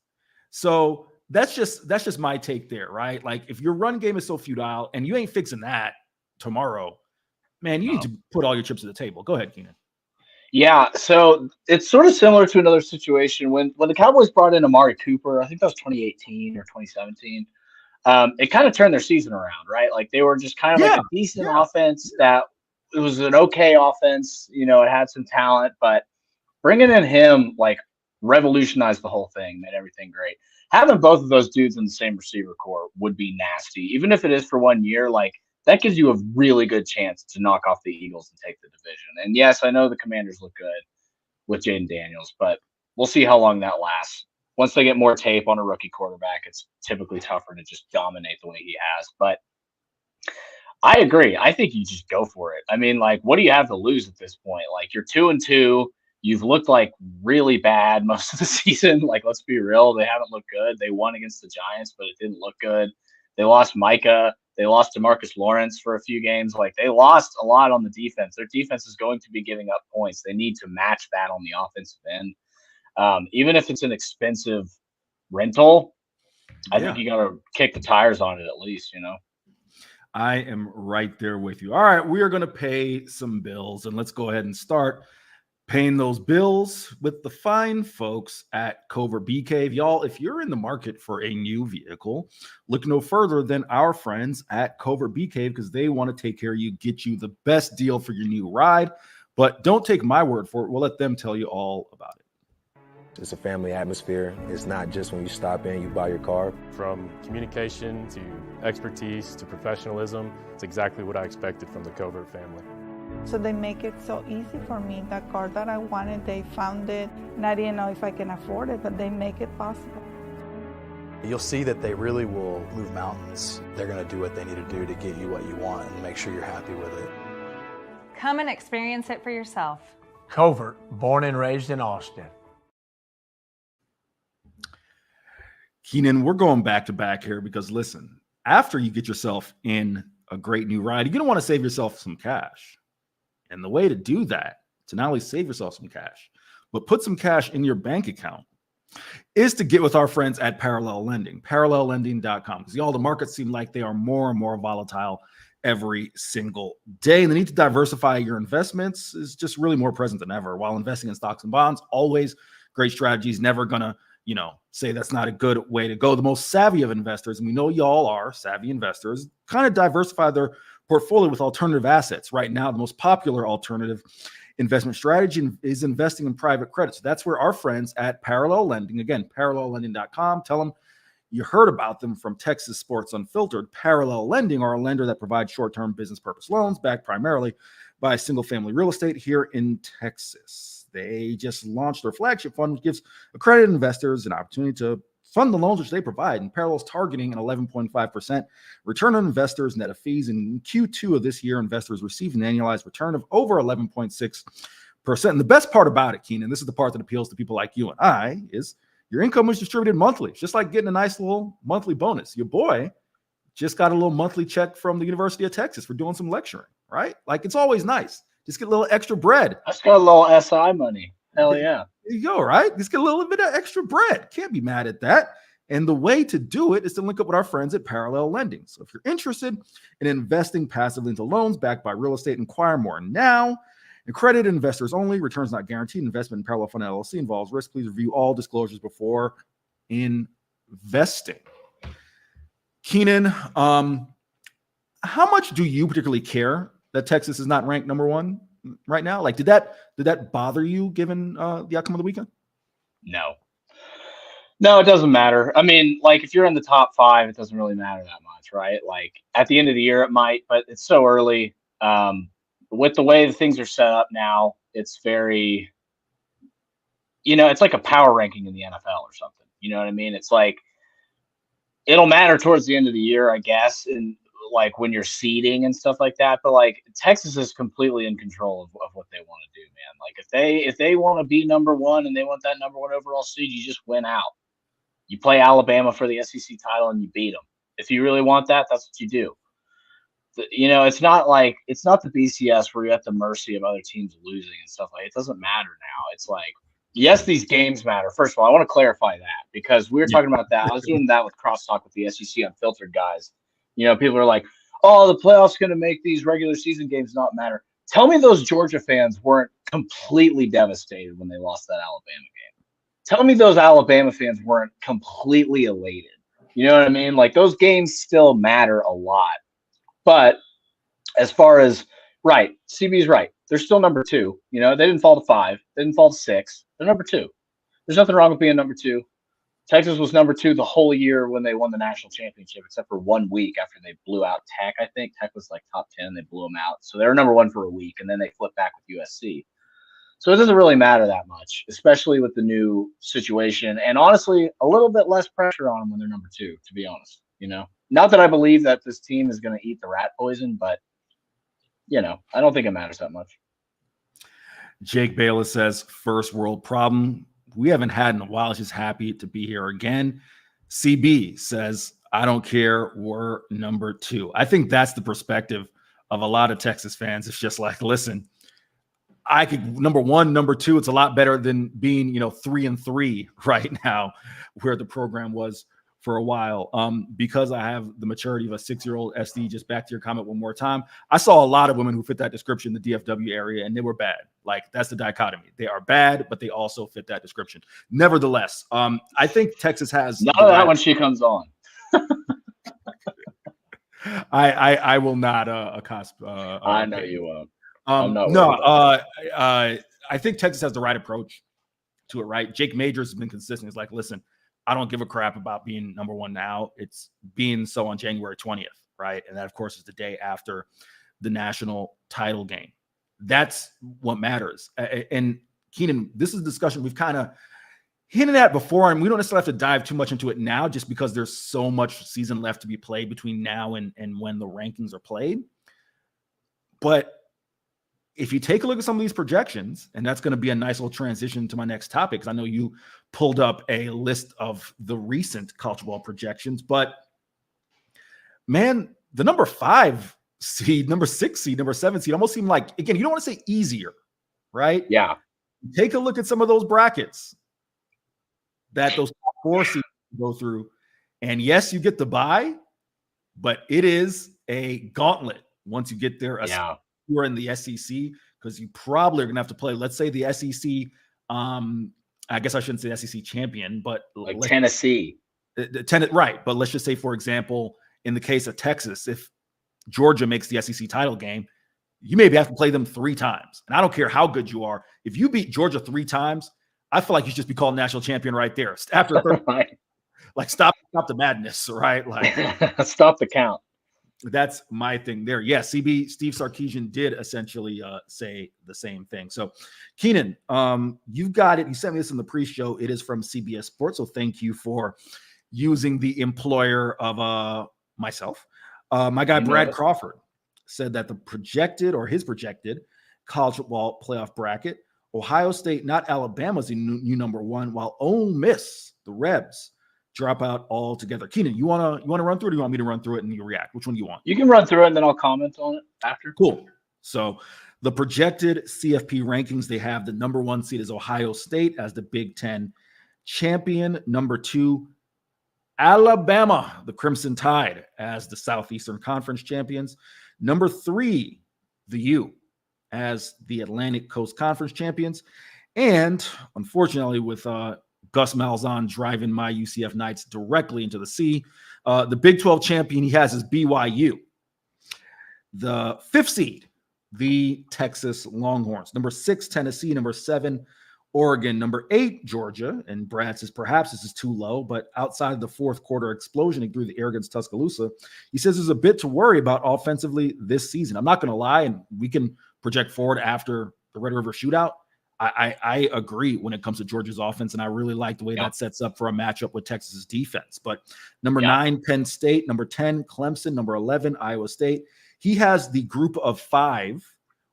So that's just my take there, right? Like, if your run game is so futile and you ain't fixing that tomorrow, man, you need to put all your chips at the table. Go ahead, Keenan. Yeah, so it's sort of similar to another situation when the Cowboys brought in Amari Cooper. I think that was 2018 or 2017. It kind of turned their season around, right? Like, they were just kind of like a decent offense that it was an okay offense. It had some talent, but bringing in him like revolutionized the whole thing, made everything great. Having both of those dudes in the same receiver core would be nasty, even if it is for 1 year. Like, that gives you a really good chance to knock off the Eagles and take the division. And yes, I know the Commanders look good with Jaden Daniels, but we'll see how long that lasts. Once they get more tape on a rookie quarterback, it's typically tougher to just dominate the way he has. But I agree. I think you just go for it. I mean, like, what do you have to lose at this point? Like, you're 2-2. You've looked like really bad most of the season. Like, let's be real. They haven't looked good. They won against the Giants, but it didn't look good. They lost Micah. They lost to Marcus Lawrence for a few games. Like, they lost a lot on the defense. Their defense is going to be giving up points. They need to match that on the offensive end. Even if it's an expensive rental, I think you got to kick the tires on it at least, I am right there with you. All right, we are going to pay some bills, and let's go ahead and start paying those bills with the fine folks at Covert Bee Cave. Y'all, if you're in the market for a new vehicle, look no further than our friends at Covert Bee Cave, because they want to take care of you, get you the best deal for your new ride. But don't take my word for it. We'll let them tell you all about it. It's a family atmosphere. It's not just when you stop in, you buy your car. From communication to expertise to professionalism, it's exactly what I expected from the Covert family. So they make it so easy for me. That car that I wanted, they found it. And I didn't know if I can afford it, but they make it possible. You'll see that they really will move mountains. They're going to do what they need to do to get you what you want and make sure you're happy with it. Come and experience it for yourself. Covert, born and raised in Austin. Keenan, we're going back to back here because, listen, after you get yourself in a great new ride, you're going to want to save yourself some cash. And the way to do that, to not only save yourself some cash, but put some cash in your bank account, is to get with our friends at Parallel Lending, parallellending.com. Because y'all, the markets seem like they are more and more volatile every single day. And the need to diversify your investments is just really more present than ever. While investing in stocks and bonds, always great strategies, never going to say that's not a good way to go. The most savvy of investors, and we know y'all are savvy investors, kind of diversify their portfolio with alternative assets. Right now, the most popular alternative investment strategy is investing in private credit. So that's where our friends at Parallel Lending, again, parallellending.com, tell them you heard about them from Texas Sports Unfiltered. Parallel Lending are a lender that provides short-term business purpose loans backed primarily by single-family real estate here in Texas. They just launched their flagship fund, which gives accredited investors an opportunity to fund the loans which they provide, and Parallel's targeting an 11.5% return on investors net of fees. In Q2 of this year, investors received an annualized return of over 11.6%. And the best part about it, Keenan, this is the part that appeals to people like you and I, is your income is distributed monthly. It's just like getting a nice little monthly bonus. Your boy just got a little monthly check from the University of Texas for doing some lecturing, right? Like, it's always nice. Just get a little extra bread. I just got a little SI money. Hell yeah. There you go, right? Just get a little bit of extra bread. Can't be mad at that. And the way to do it is to link up with our friends at Parallel Lending. So if you're interested in investing passively into loans backed by real estate, inquire more now. Accredited investors only. Returns not guaranteed. Investment in Parallel Fund LLC involves risk. Please review all disclosures before investing. Keenan, how much do you particularly care that Texas is not ranked number one right now? Like, did that bother you given the outcome of the weekend? No, it doesn't matter. I mean, like, if you're in the top 5, it doesn't really matter that much, right? Like, at the end of the year, it might, but it's so early. With the way that things are set up now, it's very, it's like a power ranking in the NFL or something. You know what I mean? It's like, it'll matter towards the end of the year, I guess, and like when you're seeding and stuff like that. But like, Texas is completely in control of what they want to do, man. Like, if they want to be number one and they want that number 1 overall seed, you just win out. You play Alabama for the SEC title and you beat them. If you really want that, that's what you do. It's not the BCS where you're at the mercy of other teams losing and stuff like that. It doesn't matter now. It's like, yes, these games matter. First of all, I want to clarify that because we were talking about that. I was doing that with crosstalk with the SEC Unfiltered guys. People are like, oh, the playoffs going to make these regular season games not matter. Tell me those Georgia fans weren't completely devastated when they lost that Alabama game. Tell me those Alabama fans weren't completely elated. You know what I mean? Like, those games still matter a lot. But as far as, right, CB's right. They're still number 2. They didn't fall to 5. They didn't fall to 6. They're number 2. There's nothing wrong with being number 2. Texas was number 2 the whole year when they won the national championship, except for 1 week after they blew out Tech. I think Tech was like top 10. They blew them out. So they were number 1 for a week, and then they flipped back with USC. So it doesn't really matter that much, especially with the new situation. And honestly, a little bit less pressure on them when they're number 2, to be honest. Not that I believe that this team is going to eat the rat poison, but, I don't think it matters that much. Jake Bayless says, first world problem we haven't had in a while. Just happy to be here again. CB says, I don't care. We're number 2. I think that's the perspective of a lot of Texas fans. It's just like, listen, I could number 1, number 2. It's a lot better than being, 3-3 right now, where the program was for a while. Because I have the maturity of a 6-year-old SD. Just back to your comment one more time. I saw a lot of women who fit that description in the DFW area, and they were bad. Like, that's the dichotomy. They are bad, but they also fit that description. Nevertheless, I think Texas has. None of that when she comes on. I will not accost. I know you won't. I think Texas has the right approach to it, right? Jake Majors has been consistent. He's like, listen, I don't give a crap about being number 1 now. It's being so on January 20th, right? And that, of course, is the day after the national title game. That's what matters. And Keenan, this is a discussion we've kind of hinted at before, and we don't necessarily have to dive too much into it now just because there's so much season left to be played between now and when the rankings are played. But if you take a look at some of these projections, and that's going to be a nice little transition to my next topic, because I know you pulled up a list of the recent college football projections, but man, the number 5 seed, number 6 seed, number 7 seed almost seem like, again, you don't want to say easier, right? Yeah. Take a look at some of those brackets that those top 4 seeds go through. And yes, you get the bye, but it is a gauntlet once you get there. Yeah. You're in the SEC, because you probably are going to have to play, let's say, the SEC. I guess I shouldn't say SEC champion, but like Tennessee. Right. But let's just say, for example, in the case of Texas, if Georgia makes the SEC title game, you maybe have to play them 3 times. And I don't care how good you are. If you beat Georgia 3 times, I feel like you should just be called national champion right there. After right. Like, stop the madness, right? Like, stop the count. That's my thing there. Yeah, Steve Sarkisian did essentially say the same thing. So, Keenan, you've got it. You sent me this in the pre-show. It is from CBS Sports, so thank you for using the employer of myself. My guy Brad Crawford said that his projected college football playoff bracket, Ohio State, not Alabama's the new number one, while Ole Miss, the Rebs, drop out altogether. Keenan, you wanna run through it, or do you want me to run through it and you react? Which one do you want? You can run through it and then I'll comment on it after. Cool. So the projected CFP rankings, they have the number one seed is Ohio State as the Big Ten champion. Number 2, Alabama, the Crimson Tide, as the Southeastern Conference champions. Number 3, the U, as the Atlantic Coast Conference champions. And unfortunately, with Gus Malzahn driving my UCF Knights directly into the sea, the Big 12 champion he has is BYU. The 5th seed, the Texas Longhorns. Number 6, Tennessee. Number 7, Oregon. Number 8, Georgia. And Brad says perhaps this is too low, but outside of the fourth quarter explosion through the air against Tuscaloosa, he says there's a bit to worry about offensively this season. I'm not going to lie, and we can project forward after the Red River shootout. I agree when it comes to Georgia's offense, and I really like the way that sets up for a matchup with Texas's defense. But number 9, Penn State. Number 10, Clemson. Number 11, Iowa State. He has the group of 5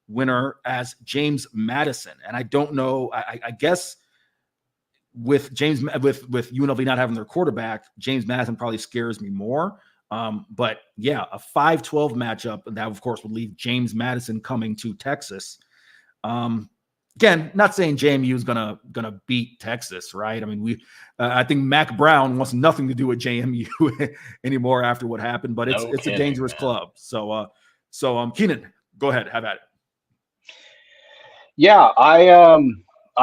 winner as James Madison. And I don't know, I guess with UNLV not having their quarterback, James Madison probably scares me more. But yeah, a 5-12 matchup, that of course would leave James Madison coming to Texas. Again, not saying JMU is gonna beat Texas, right? I mean, I think Mac Brown wants nothing to do with JMU anymore after what happened, but it's a dangerous club. So Keenan, go ahead, have at it. Yeah, I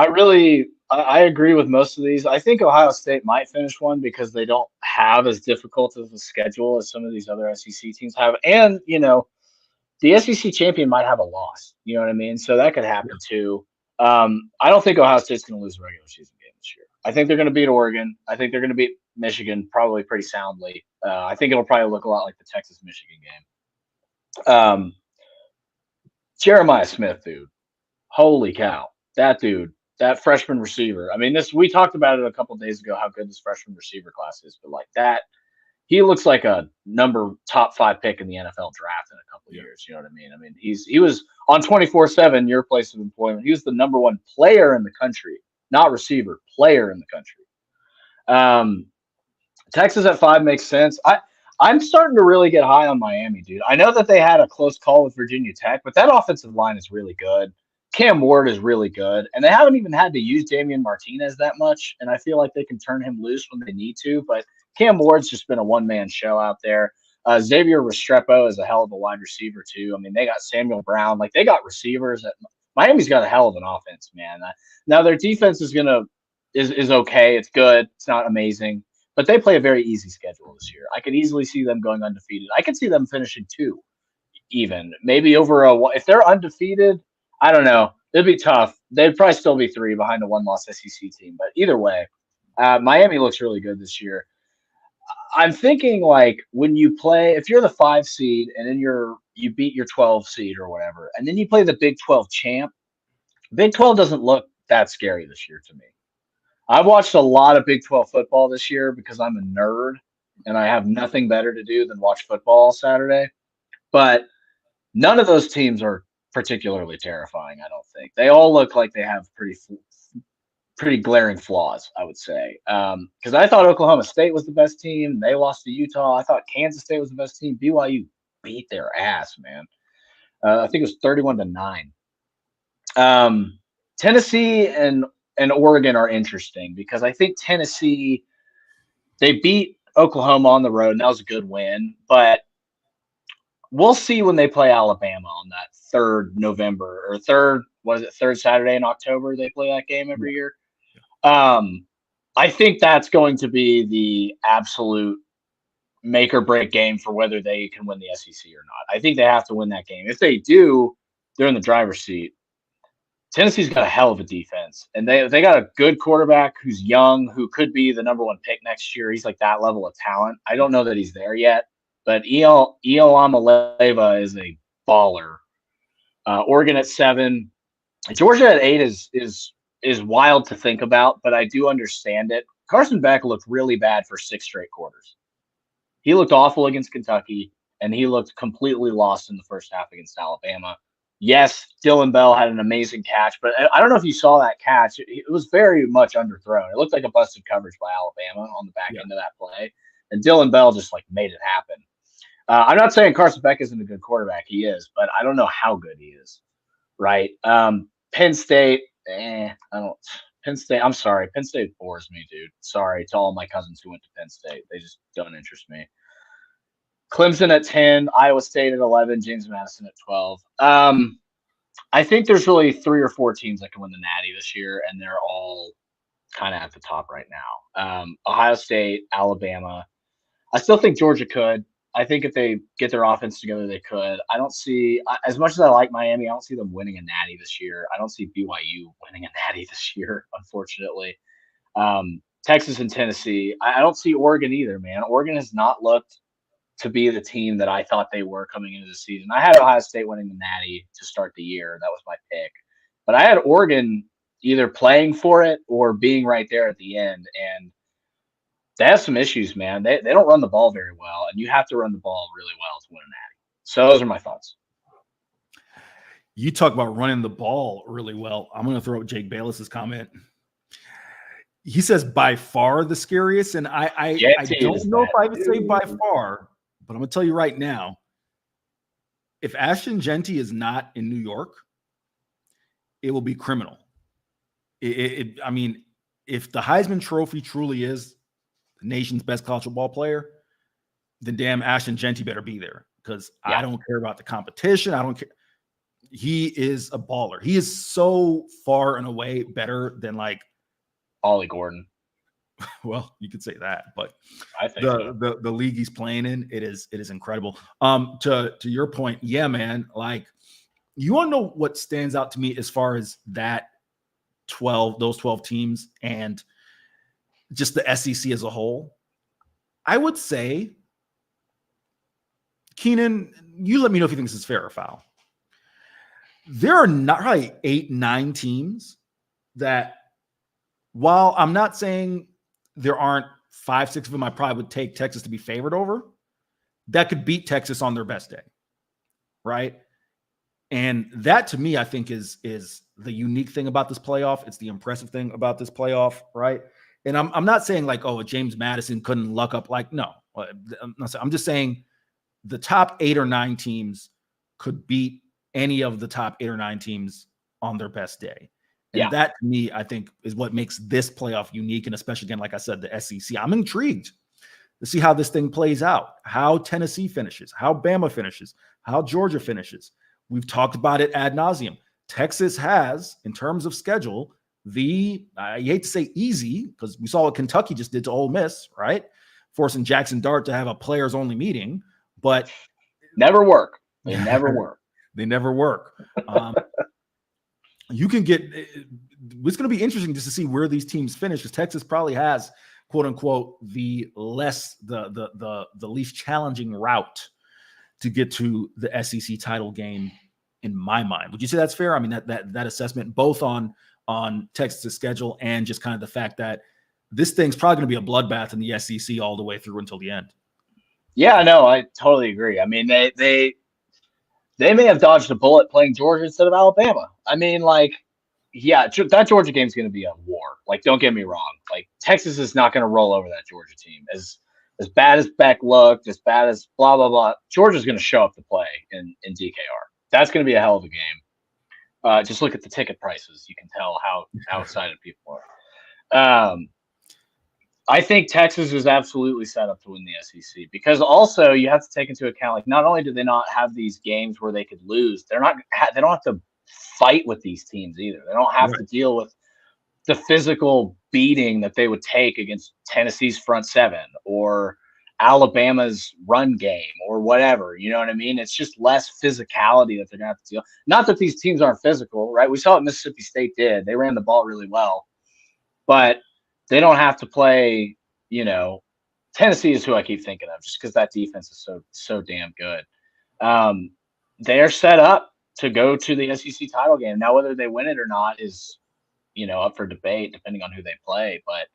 agree with most of these. I think Ohio State might finish one because they don't have as difficult of a schedule as some of these other SEC teams have. And, the SEC champion might have a loss. You know what I mean? So that could happen too. I don't think Ohio State's going to lose a regular season game this year. I think they're going to beat Oregon. I think they're going to beat Michigan probably pretty soundly. I think it'll probably look a lot like the Texas-Michigan game. Jeremiah Smith, dude. Holy cow. That dude, that freshman receiver. I mean, we talked about it a couple of days ago, how good this freshman receiver class is, but like that, he looks like a top 5 pick in the NFL draft in a couple of years. You know what I mean? I mean, he was on 24/7, your place of employment. He was the number 1 player in the country, not receiver, player in the country. Texas at 5 makes sense. I'm starting to really get high on Miami, dude. I know that they had a close call with Virginia Tech, but that offensive line is really good. Cam Ward is really good, and they haven't even had to use Damian Martinez that much, and I feel like they can turn him loose when they need to, but Cam Ward's just been a one-man show out there. Xavier Restrepo is a hell of a wide receiver, too. I mean, they got Samuel Brown. Like, they got receivers. Miami's got a hell of an offense, man. Now, their defense is okay. It's good. It's not amazing. But they play a very easy schedule this year. I could easily see them going undefeated. I could see them finishing 2, even. Maybe if they're undefeated, I don't know. It'd be tough. They'd probably still be 3 behind a 1-loss SEC team. But either way, Miami looks really good this year. I'm thinking, like, when you play, if you're the 5 seed and then you beat your 12 seed or whatever, and then you play the Big 12 champ, Big 12 doesn't look that scary this year to me. I've watched a lot of Big 12 football this year because I'm a nerd and I have nothing better to do than watch football all Saturday. But none of those teams are particularly terrifying, I don't think. They all look like they have pretty glaring flaws, I would say. Because I thought Oklahoma State was the best team. They lost to Utah. I thought Kansas State was the best team. BYU beat their ass, man. I think it was 31-9. Tennessee and Oregon are interesting because I think Tennessee, they beat Oklahoma on the road, and that was a good win. But we'll see when they play Alabama on that 3rd November or 3rd Saturday in October. They play that game every year. I think that's going to be the absolute make or break game for whether they can win the SEC or not. I think they have to win that game. If they do, they're in the driver's seat. Tennessee's got a hell of a defense, and they got a good quarterback who's young, who could be the number 1 pick next year. He's like that level of talent. I don't know that he's there yet, but Eoamaleva is a baller. Oregon at 7, Georgia at 8 is wild to think about, but I do understand it. Carson Beck looked really bad for 6 straight quarters. He looked awful against Kentucky, and he looked completely lost in the first half against Alabama. Yes, Dylan Bell had an amazing catch, but I don't know if you saw that catch. It was very much underthrown. It looked like a busted coverage by Alabama on the back end of that play, and Dylan Bell just like made it happen. I'm not saying Carson Beck isn't a good quarterback. He is, but I don't know how good he is. Right? Penn State. I don't. Penn State. I'm sorry. Penn State bores me, dude. Sorry to all my cousins who went to Penn State. They just don't interest me. Clemson at 10, Iowa State at 11, James Madison at 12. I think there's really 3 or 4 teams that can win the Natty this year, and they're all kind of at the top right now. Ohio State, Alabama. I still think Georgia could. I think if they get their offense together, they could. I don't see, as much as I like Miami, I don't see them winning a Natty this year. I don't see BYU winning a Natty this year, unfortunately. Texas and Tennessee. I don't see Oregon either, man. Oregon has not looked to be the team that I thought they were coming into the season. I had Ohio State winning the Natty to start the year. That was my pick. But I had Oregon either playing for it or being right there at the end. And they have some issues, man. They don't run the ball very well, and you have to run the ball really well to win a Natty. So those are my thoughts. You talk about running the ball really well. I'm going to throw out Jake Bayless's comment. He says by far the scariest, and I don't know if I would say by far, but I'm going to tell you right now, if Ashton Genty is not in New York, it will be criminal. I mean, if the Heisman Trophy truly is the nation's best college football player, then damn Ashton Genty better be there, because I don't care about the competition. I don't care. He is a baller. He is so far and away better than like Ollie Gordon. Well, you could say that, but I think the league he's playing in, it is incredible. To your point, yeah, man. Like, you want to know what stands out to me as far as those 12 teams and just the SEC as a whole? I would say, Keenan, you let me know if you think this is fair or foul. There are not probably 8, 9 teams that, while I'm not saying there aren't 5, 6 of them I probably would take Texas to be favored over, that could beat Texas on their best day, right? And that, to me, I think is the unique thing about this playoff. It's the impressive thing about this playoff, right? And I'm not saying like, oh, James Madison couldn't luck up. Like, no, I'm just saying the top 8 or 9 teams could beat any of the top 8 or 9 teams on their best day. And that, to me, I think is what makes this playoff unique. And especially, again, like I said, the SEC. I'm intrigued to see how this thing plays out, how Tennessee finishes, how Bama finishes, how Georgia finishes. We've talked about it ad nauseum. Texas has, in terms of schedule, I hate to say easy, because we saw what Kentucky just did to Ole Miss, right? Forcing Jackson Dart to have a players-only meeting, but never work. They never work. They never work. You can get. It's going to be interesting just to see where these teams finish, because Texas probably has, quote unquote, the least challenging route to get to the SEC title game, in my mind. Would you say that's fair? I mean, that assessment, both on Texas' schedule and just kind of the fact that this thing's probably going to be a bloodbath in the SEC all the way through until the end. Yeah, no, I totally agree. I mean, they may have dodged a bullet playing Georgia instead of Alabama. I mean, like, yeah, that Georgia game is going to be a war. Like, don't get me wrong. Like, Texas is not going to roll over that Georgia team. As bad as Beck looked, as bad as blah, blah, blah, Georgia's going to show up to play in DKR. That's going to be a hell of a game. Just look at the ticket prices. You can tell how excited people are. I think Texas is absolutely set up to win the SEC, because also you have to take into account, like, not only do they not have these games where they could lose, they don't have to fight with these teams either. They don't have to deal with the physical beating that they would take against Tennessee's front seven or Alabama's run game or whatever. You know what I mean? It's just less physicality that they're going to have to deal. Not that these teams aren't physical, right? We saw what Mississippi State did. They ran the ball really well, but they don't have to play, Tennessee is who I keep thinking of, just because that defense is so damn good. They're set up to go to the SEC title game. Now, whether they win it or not is, up for debate, depending on who they play. But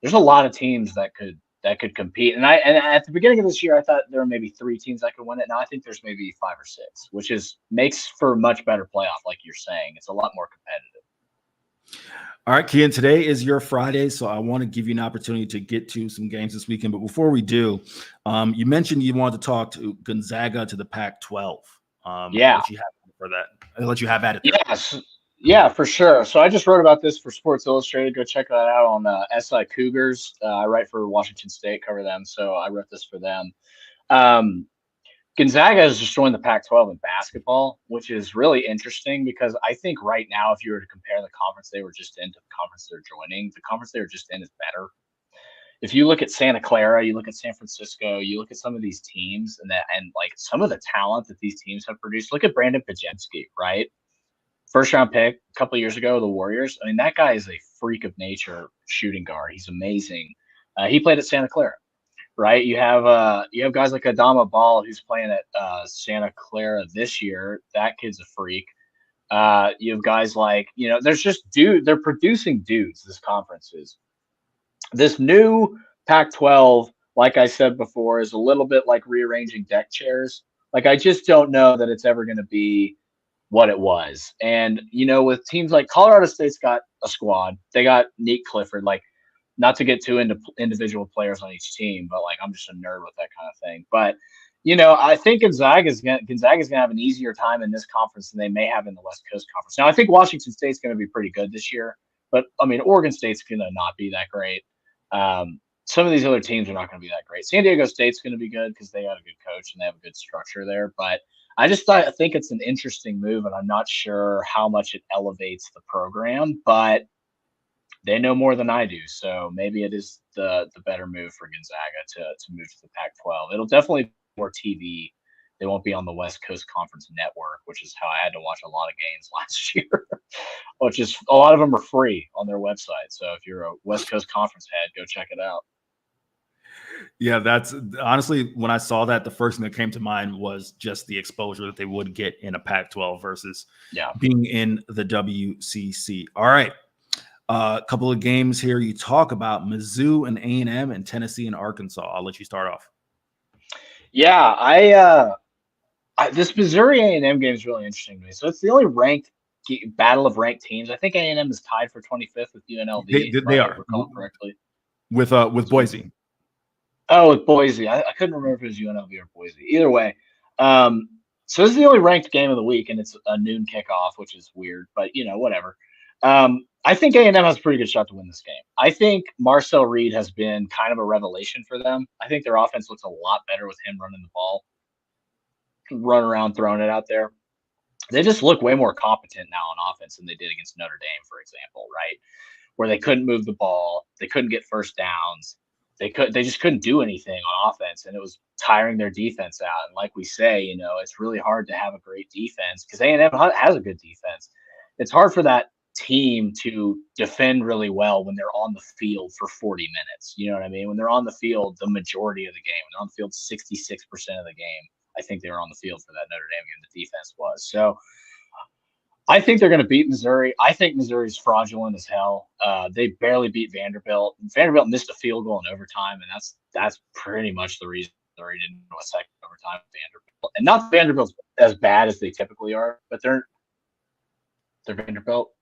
there's a lot of teams that could compete. And at the beginning of this year, I thought there were maybe 3 teams that could win it. Now I think there's maybe 5 or 6, which makes for a much better playoff. Like you're saying, it's a lot more competitive. All right, Keenan, today is your Friday, so I want to give you an opportunity to get to some games this weekend. But before we do, you mentioned you wanted to talk to Gonzaga to the Pac-12. Yeah. What you have for that? I'll let you have at it. Yes. Yeah, for sure. So I just wrote about this for Sports Illustrated. Go check that out on SI Cougars. I write for Washington State, cover them. So I wrote this for them. Gonzaga has just joined the Pac-12 in basketball, which is really interesting because I think right now, if you were to compare the conference they were just in to the conference they're joining, the conference they were just in is better. If you look at Santa Clara, you look at San Francisco, you look at some of these teams and like some of the talent that these teams have produced. Look at Brandon Pajemski, right? First round pick a couple of years ago, the Warriors. I mean, that guy is a freak of nature shooting guard. He's amazing. He played at Santa Clara. Right, you have guys like Adama Ball who's playing at Santa Clara this year. That kid's a freak. You have guys like there's just they're producing dudes. This conference is. This new Pac-12, like I said before, is a little bit like rearranging deck chairs. Like I just don't know that it's ever going to be what it was. And with teams like Colorado State's got a squad. They got Nick Clifford, like. Not to get too into individual players on each team, but like I'm just a nerd with that kind of thing. But I think Gonzaga's gonna have an easier time in this conference than they may have in the West Coast Conference. Now I think Washington State's going to be pretty good this year, but I mean Oregon State's going to not be that great. Some of these other teams are not going to be that great. San Diego State's going to be good because they got a good coach and they have a good structure there. But I think it's an interesting move, and I'm not sure how much it elevates the program, but they know more than I do, so maybe it is the better move for Gonzaga to move to the Pac-12. It'll definitely be more TV. They won't be on the West Coast Conference Network, which is how I had to watch a lot of games last year, which is a lot of them are free on their website. So if you're a West Coast Conference head, go check it out. Yeah, that's honestly when I saw that, the first thing that came to mind was just the exposure that they would get in a Pac-12 versus being in the WCC. All right. A couple of games here. You talk about Mizzou and A&M and Tennessee and Arkansas. I'll let you start off. Yeah, this Missouri A&M game is really interesting to me. So it's the only ranked battle of ranked teams. I think A&M is tied for 25th with UNLV. They are correctly with Boise. Oh, with Boise. I couldn't remember if it was UNLV or Boise. Either way, so this is the only ranked game of the week, and it's a noon kickoff, which is weird, but whatever. I think A&M has a pretty good shot to win this game. I think Marcel Reed has been kind of a revelation for them. I think their offense looks a lot better with him running the ball, run around, throwing it out there. They just look way more competent now on offense than they did against Notre Dame, for example, right? Where they couldn't move the ball, they couldn't get first downs, they just couldn't do anything on offense, and it was tiring their defense out. And like we say, it's really hard to have a great defense because A&M has a good defense. It's hard for that team to defend really well when they're on the field for 40 minutes. You know what I mean? When they're on the field, the majority of the game, when they're on the field 66% of the game, I think they were on the field for that Notre Dame game. The defense was. So I think they're going to beat Missouri. I think Missouri's fraudulent as hell. They barely beat Vanderbilt. Vanderbilt missed a field goal in overtime, and that's pretty much the reason Missouri didn't go a second overtime with Vanderbilt. And not Vanderbilt's as bad as they typically are, but they're Vanderbilt.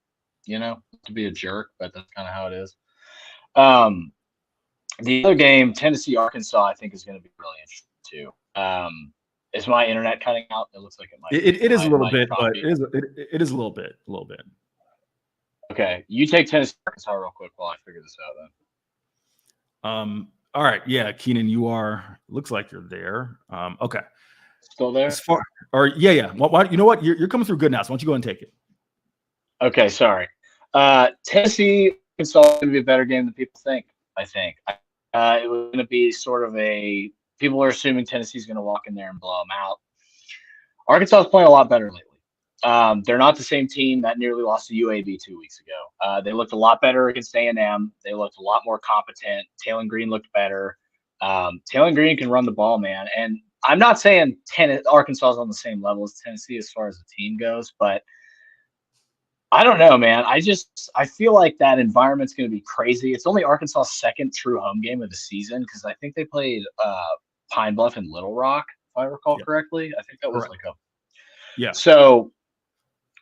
To be a jerk, but that's kind of how it is. The other game, Tennessee, Arkansas, I think is going to be really interesting too. Is my internet cutting out? It looks like it might. It is a little bit, but it is a little bit. Okay, you take Tennessee, Arkansas real quick while I figure this out then. All right, yeah, Keenan, you are. Looks like you're there. Okay, still there? Yeah. Well, you know what? You're coming through good now. So why don't you go and take it? Okay, sorry. Tennessee, Arkansas is going to be a better game than people think, I think. It was going to be sort of people are assuming Tennessee's going to walk in there and blow them out. Arkansas is playing a lot better lately. They're not the same team that nearly lost to UAB 2 weeks ago. They looked a lot better against A&M. They looked a lot more competent. Taylor Green looked better. Taylor Green can run the ball, man. And I'm not saying Arkansas is on the same level as Tennessee as far as the team goes, but I don't know, man. I feel like that environment's going to be crazy. It's only Arkansas' second true home game of the season because I think they played Pine Bluff and Little Rock, if I recall correctly. I think that was So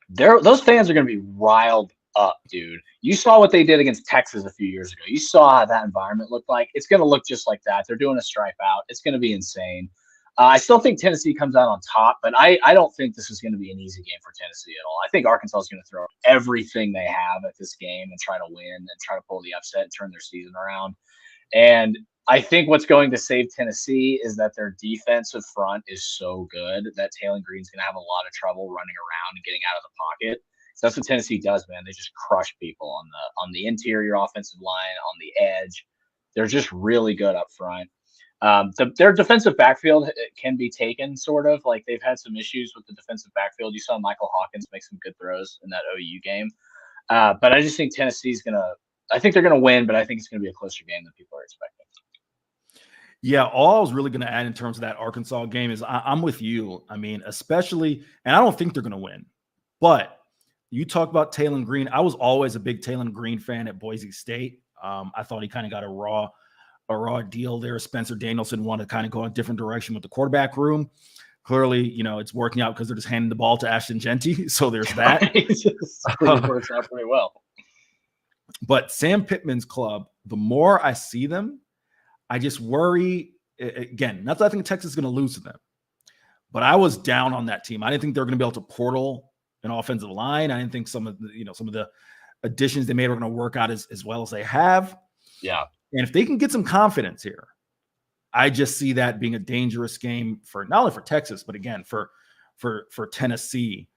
those fans are going to be riled up, dude. You saw what they did against Texas a few years ago. You saw how that environment looked like. It's going to look just like that. They're doing a stripe out. It's going to be insane. I still think Tennessee comes out on top, but I don't think this is going to be an easy game for Tennessee at all. I think Arkansas is going to throw everything they have at this game and try to win and try to pull the upset and turn their season around. And I think what's going to save Tennessee is that their defensive front is so good that Taylor Green's going to have a lot of trouble running around and getting out of the pocket. So that's what Tennessee does, man. They just crush people on the interior offensive line, on the edge. They're just really good up front. Their defensive backfield can be taken sort of like they've had some issues with the defensive backfield. You saw Michael Hawkins make some good throws in that OU game. But I just think Tennessee's I think they're going to win, but I think it's going to be a closer game than people are expecting. Yeah, all I was really going to add in terms of that Arkansas game is I'm with you. I mean, especially, and I don't think they're going to win, but you talk about Taylor Green. I was always a big Taylor Green fan at Boise State. I thought he kind of got a raw deal there. Spencer Danielson wanted to kind of go a different direction with the quarterback room. Clearly, it's working out because they're just handing the ball to Ashton Genty. So there's that. It works out pretty well. But Sam Pittman's club, the more I see them, I just worry, again, not that I think Texas is going to lose to them, but I was down on that team. I didn't think they were going to be able to portal an offensive line. I didn't think some of the additions they made were going to work out as well as they have. Yeah. And if they can get some confidence here, I just see that being a dangerous game for not only for Texas, but again, for Tennessee.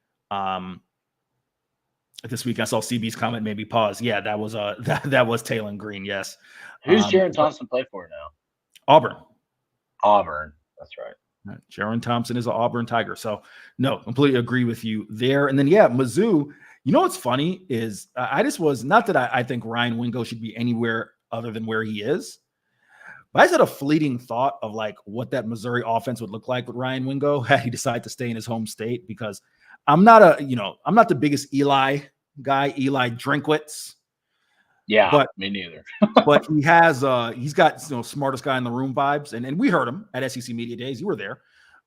This week I saw CB's comment, maybe pause. Yeah, that was that was Taylor Green. Yes. Who's Jaron Thompson play for now? Auburn. That's right. Jaron Thompson is an Auburn Tiger. So no, completely agree with you there. And then, Mizzou, what's funny is I just was not that I think Ryan Wingo should be anywhere other than where he is. But I just had a fleeting thought of like what that Missouri offense would look like with Ryan Wingo had he decided to stay in his home state, because I'm not the biggest Eli guy, Eli Drinkwitz. Yeah, but me neither. But he's got smartest guy in the room vibes, and we heard him at SEC Media Days. You were there.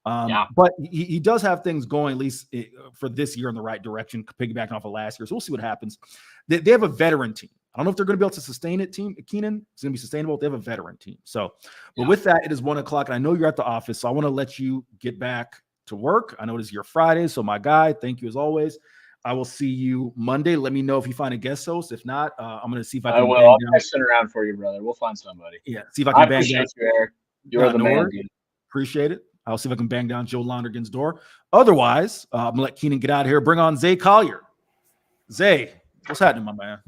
But he does have things going, at least for this year, in the right direction, piggybacking off of last year. So we'll see what happens. They have a veteran team. I don't know if they're going to be able to sustain it, Keenan. It's going to be sustainable. They have a veteran team. So, but with that, it is 1:00, and I know you're at the office, so I want to let you get back to work. I know it is your Friday, so my guy, thank you as always. I will see you Monday. Let me know if you find a guest host. If not, I'm going to see if I can. I'll text it around for you, brother. We'll find somebody. Yeah, see if I can bang down. You, Eric. You're the man, dude. Appreciate it. I'll see if I can bang down Joe Lonergan's door. Otherwise, I'm going to let Keenan get out of here. Bring on Zay Collier. Zay, what's happening, my man?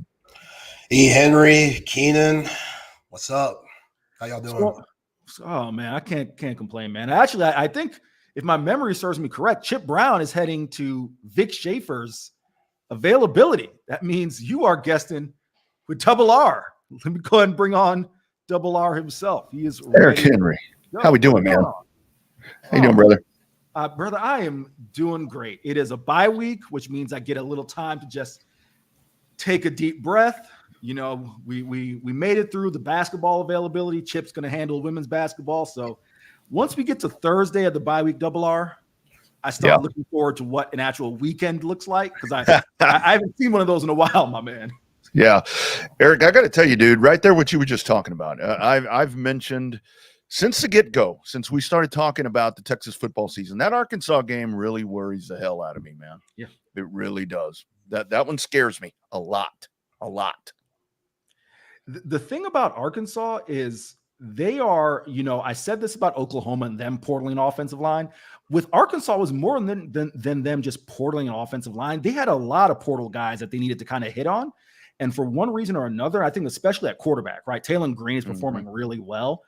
E. Henry, Keenan, what's up? How y'all doing? Oh, man, I can't complain, man. Actually, I think if my memory serves me correct, Chip Brown is heading to Vic Schaefer's availability. That means you are guesting with Double R. Let me go ahead and bring on Double R himself. He is Eric Henry. How we doing, man? How you doing, brother? Brother, I am doing great. It is a bye week, which means I get a little time to just take a deep breath. We made it through the basketball availability. Chip's going to handle women's basketball. So once we get to Thursday of the bye week, Double R, I start looking forward to what an actual weekend looks like, because I haven't seen one of those in a while, my man. Yeah, Eric, I got to tell you, dude, right there, what you were just talking about. I've mentioned since the get-go, since we started talking about the Texas football season, that Arkansas game really worries the hell out of me, man. Yeah, it really does. That one scares me a lot. The thing about Arkansas is they are, I said this about Oklahoma and them portaling an offensive line. With Arkansas, it was more than them just portaling an offensive line. They had a lot of portal guys that they needed to kind of hit on. And for one reason or another, I think especially at quarterback, right? Taylor Green is performing really well.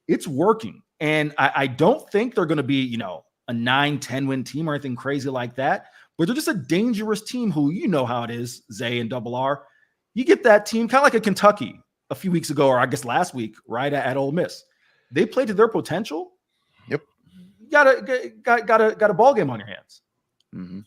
It's working. And I don't think they're going to be, a 9-10 win team or anything crazy like that. But they're just a dangerous team who, how it is, Zay and Double R. You get that team kind of like a Kentucky a few weeks ago, or I guess last week, right at Ole Miss. They played to their potential. Yep. You got a ball game on your hands. Mm-hmm.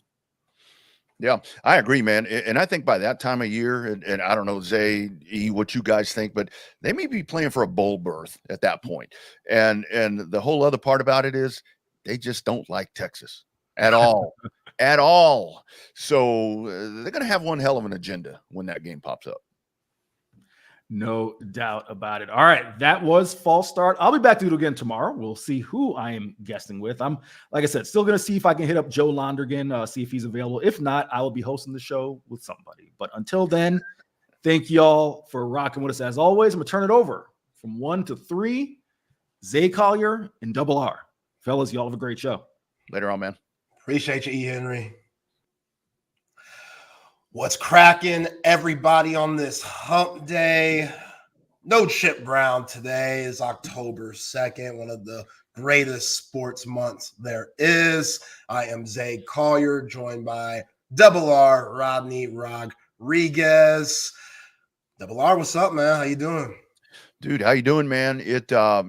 Yeah, I agree, man. And I think by that time of year, and I don't know, Zay, what you guys think, but they may be playing for a bowl berth at that point. And the whole other part about it is they just don't like Texas at all, at all. So they're going to have one hell of an agenda when that game pops up. No doubt about it. All right, that was False Start. I'll be back to it again tomorrow. We'll see who I am guesting with. I'm, like I said, still going to see if I can hit up Joe Londergan, see if he's available. If not, I will be hosting the show with somebody. But until then, thank y'all for rocking with us as always. I'm going to turn it over from 1 to 3. Zay Collier and Double R. Fellas, y'all have a great show. Later on, man. Appreciate you, E. Henry. What's cracking, everybody, on this hump day? No Chip Brown today. Is October 2nd, one of the greatest sports months there is. I am Zay Collier, joined by Double R, Rodney Rodriguez. Double R, what's up, man? How you doing? Dude, how you doing, man?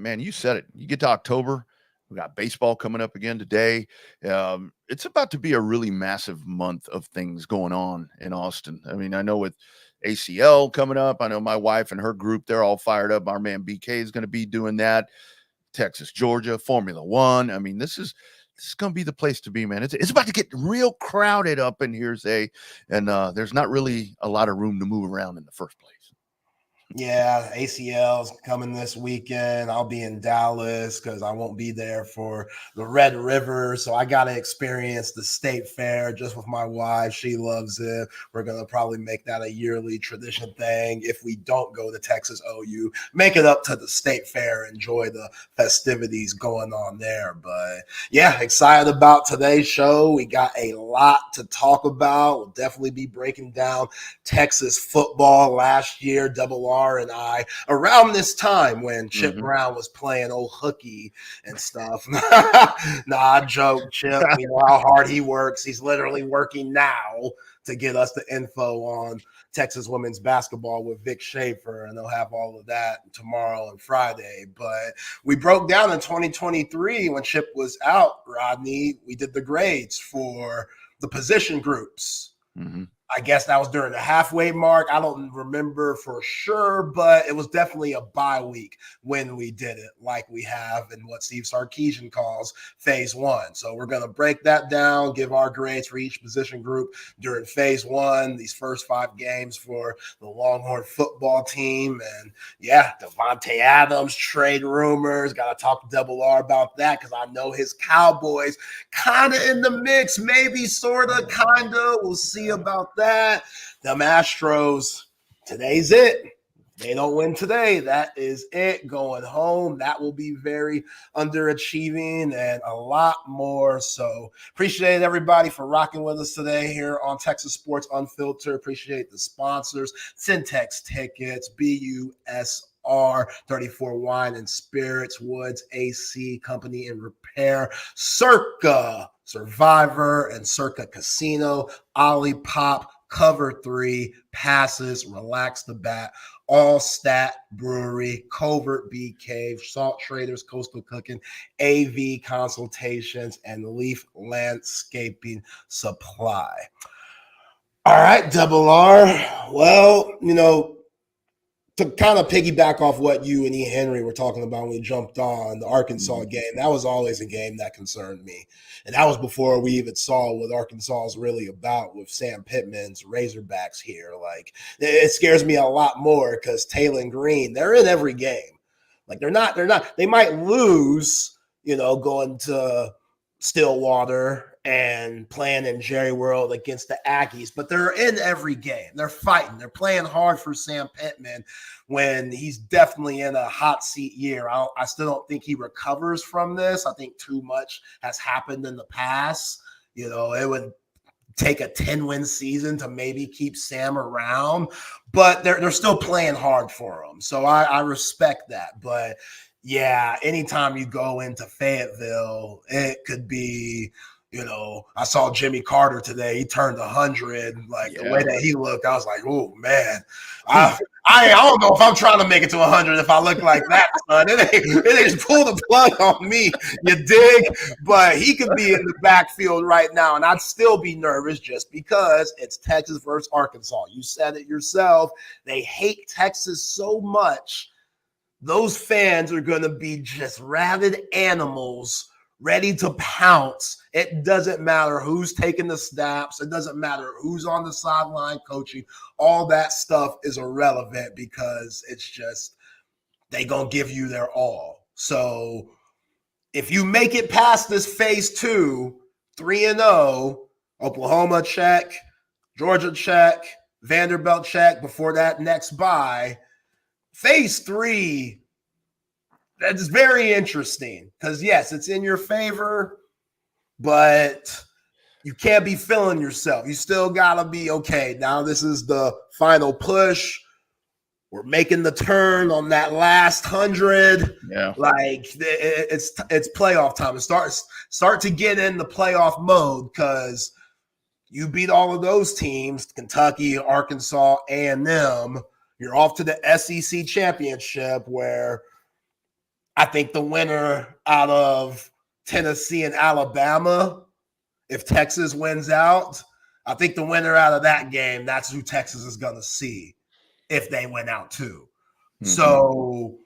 Man, you said it. You get to October, we got baseball coming up again today. It's about to be a really massive month of things going on in Austin. I mean, I know with ACL coming up, I know my wife and her group, they're all fired up. Our man BK is going to be doing that. Texas, Georgia, Formula One. I mean, this is going to be the place to be, man. It's about to get real crowded up in here, Zay, and there's not really a lot of room to move around in the first place. Yeah, ACL's coming this weekend. I'll be in Dallas because I won't be there for the Red River. So I got to experience the state fair just with my wife. She loves it. We're going to probably make that a yearly tradition thing. If we don't go to Texas OU, make it up to the state fair, enjoy the festivities going on there. But yeah, excited about today's show. We got a lot to talk about. We'll definitely be breaking down Texas football last year. Double R and I, around this time when Chip Brown was playing old hooky and stuff. Nah, I joke, Chip. You know how hard he works. He's literally working now to get us the info on Texas women's basketball with Vic Schaefer, and they'll have all of that tomorrow and Friday. But we broke down in 2023 when Chip was out, Rodney. We did the grades for the position groups. I guess that was during the halfway mark. I don't remember for sure, but it was definitely a bye week when we did it, like we have in what Steve Sarkisian calls phase one. So we're going to break that down, give our grades for each position group during phase one, these first 5 games for the Longhorn football team. And yeah, Devontae Adams trade rumors. Got to talk to Double R about that because I know his Cowboys kind of in the mix, maybe, sort of, kind of. We'll see about that. Them Astros, today's it. They don't win today. That is it. Going home. That will be very underachieving and a lot more. So appreciate everybody for rocking with us today here on Texas Sports Unfiltered. Appreciate the sponsors, Syntex Tickets, BUSR, 34 Wine and Spirits, Woods AC Company and Repair, Circa Survivor and Circa Casino, Olipop, Cover 3, Passes, Relax the Bat, All Stat Brewery, Covert Bee Cave, Salt Traders, Coastal Cooking, AV Consultations, and Leaf Landscaping Supply. All right, Double R. Well, you know, to kind of piggyback off what you and E. Henry were talking about when we jumped on the Arkansas game, that was always a game that concerned me. And that was before we even saw what Arkansas is really about with Sam Pittman's Razorbacks here. Like, it scares me a lot more because Taylor Green, they're in every game. Like, they might lose, you know, going to Stillwater and playing in Jerry World against the Aggies, but they're in every game. They're fighting. They're playing hard for Sam Pittman when he's definitely in a hot seat year. I still don't think he recovers from this. I think too much has happened in the past. You know, it would take a 10-win season to maybe keep Sam around, but they're still playing hard for him. So I respect that. But yeah, anytime you go into Fayetteville, it could be, You know, I saw Jimmy Carter today. He turned 100. Like the way that he looked, I was like, oh man, I don't know if I'm trying to make it to 100 if I look like that, son. It ain't just pull the plug on me. You dig? But he could be in the backfield right now, and I'd still be nervous just because it's Texas versus Arkansas. You said it yourself. They hate Texas so much. Those fans are going to be just rabid animals ready to pounce. It doesn't matter who's taking the snaps. It doesn't matter who's on the sideline coaching. All that stuff is irrelevant because it's just they going to give you their all. So if you make it past this phase 2, 3-0, Oklahoma check, Georgia check, Vanderbilt check before that next bye, phase 3, that's very interesting because, yes, it's in your favor, but you can't be feeling yourself. You still got to be, okay, now this is the final push. We're making the turn on that last 100. Yeah. Like, it's playoff time. Start to get in the playoff mode because you beat all of those teams, Kentucky, Arkansas, A&M. You're off to the SEC championship where I think the winner out of Tennessee and Alabama, if Texas wins out, I think the winner out of that game, that's who Texas is going to see if they win out too. Mm-hmm. So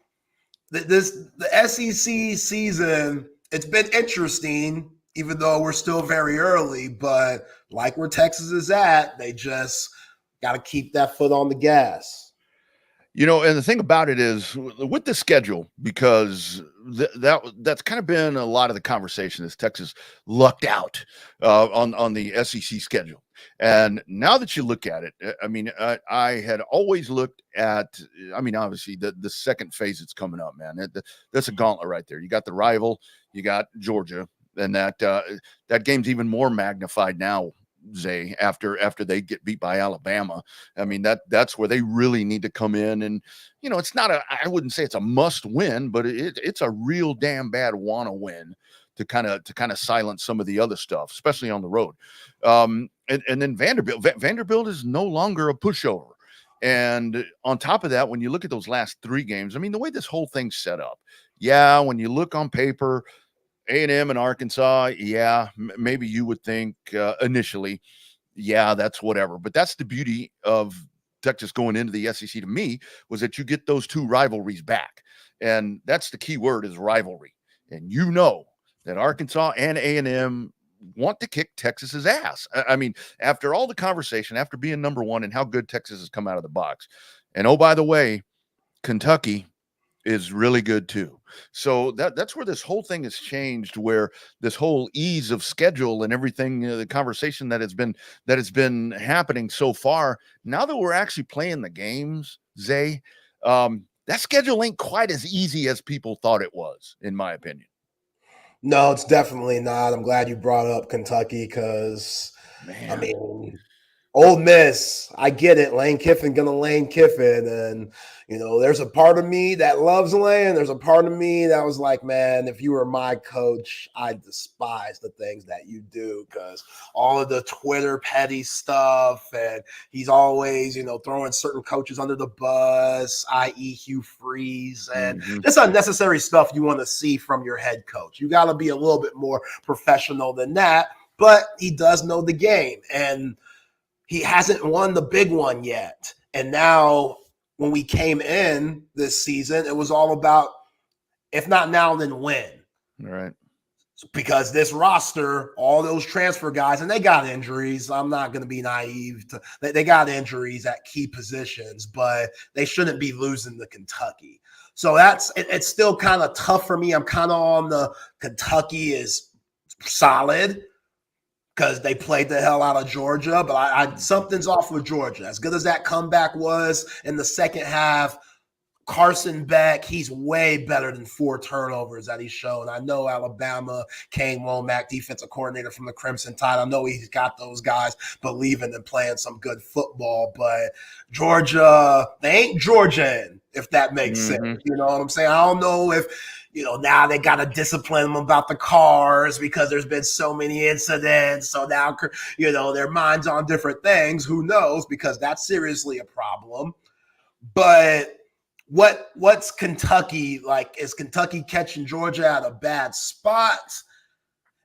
the SEC season, it's been interesting, even though we're still very early, but like where Texas is at, they just got to keep that foot on the gas. You know, and the thing about it is with the schedule, because that's kind of been a lot of the conversation is Texas lucked out on the SEC schedule. And now that you look at it, I mean, I had always looked at, I mean, obviously the second phase that's coming up, man, that's a gauntlet right there. You got the rival, you got Georgia, and that game's even more magnified now, Zay, after they get beat by Alabama. I mean, that's where they really need to come in. And, you know, it's not I wouldn't say it's a must win, but it's a real damn bad want to win to kind of silence some of the other stuff, especially on the road. And then Vanderbilt is no longer a pushover. And on top of that, when you look at those last 3 games, I mean, the way this whole thing's set up, yeah, when you look on paper, A&M and Arkansas, yeah, maybe you would think initially, yeah, that's whatever. But that's the beauty of Texas going into the SEC to me, was that you get those 2 rivalries back. And that's the key word, is rivalry. And you know that Arkansas and A&M want to kick Texas's ass. I mean, after all the conversation, after being number 1 and how good Texas has come out of the box. And oh, by the way, Kentucky is really good too. So that's where this whole thing has changed, where this whole ease of schedule and everything, the conversation that has been happening so far, now that we're actually playing the games, Zay, that schedule ain't quite as easy as people thought it was, in my opinion. No, it's definitely not. I'm glad you brought up Kentucky because, I mean, Ole Miss, I get it. Lane Kiffin gonna Lane Kiffin. And, you know, there's a part of me that loves Lane. There's a part of me that was like, man, if you were my coach, I despise the things that you do because all of the Twitter petty stuff. And he's always, you know, throwing certain coaches under the bus, i.e. Hugh Freeze. And just unnecessary stuff you want to see from your head coach. You got to be a little bit more professional than that. But he does know the game. And he hasn't won the big one yet. And now when we came in this season, it was all about, if not now, then when. All right. Because this roster, all those transfer guys, and they got injuries. I'm not going to be naive. They got injuries at key positions, but they shouldn't be losing to Kentucky. So it's still kind of tough for me. I'm kind of on the Kentucky is solid, because they played the hell out of Georgia, but something's off with Georgia. As good as that comeback was in the second half, Carson Beck, he's way better than 4 turnovers that he's shown. I know Alabama, Kane Womack, defensive coordinator from the Crimson Tide. I know he's got those guys believing and playing some good football, but Georgia, they ain't Georgian, if that makes sense. You know what I'm saying? I don't know if now they got to discipline them about the cars because there's been so many incidents. So now, their mind's on different things. Who knows? Because that's seriously a problem. But what's Kentucky like? Is Kentucky catching Georgia at a bad spot?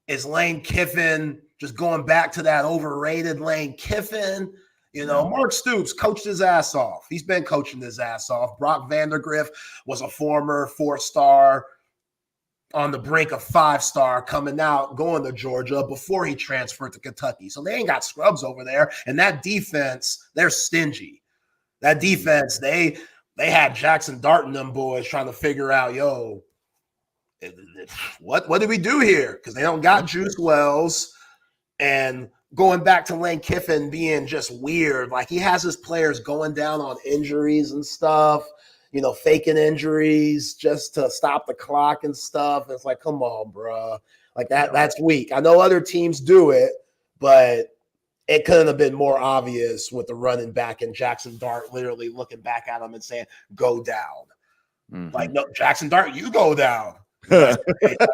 Is Lane Kiffin just going back to that overrated Lane Kiffin? Mark Stoops coached his ass off. He's been coaching his ass off. Brock Vandergriff was a former 4-star on the brink of 5-star coming out, going to Georgia before he transferred to Kentucky. So they ain't got scrubs over there. And that defense, they're stingy. That defense, they had Jackson Dart and them boys trying to figure out, what do we do here? Because they don't got Juice Wells. And going back to Lane Kiffin being just weird, like he has his players going down on injuries and stuff, faking injuries just to stop the clock and stuff. It's like, come on, bro. Like that's weak. I know other teams do it, but it couldn't have been more obvious with the running back and Jackson Dart literally looking back at him and saying, go down. Mm-hmm. Like, no, Jackson Dart, you go down. Like,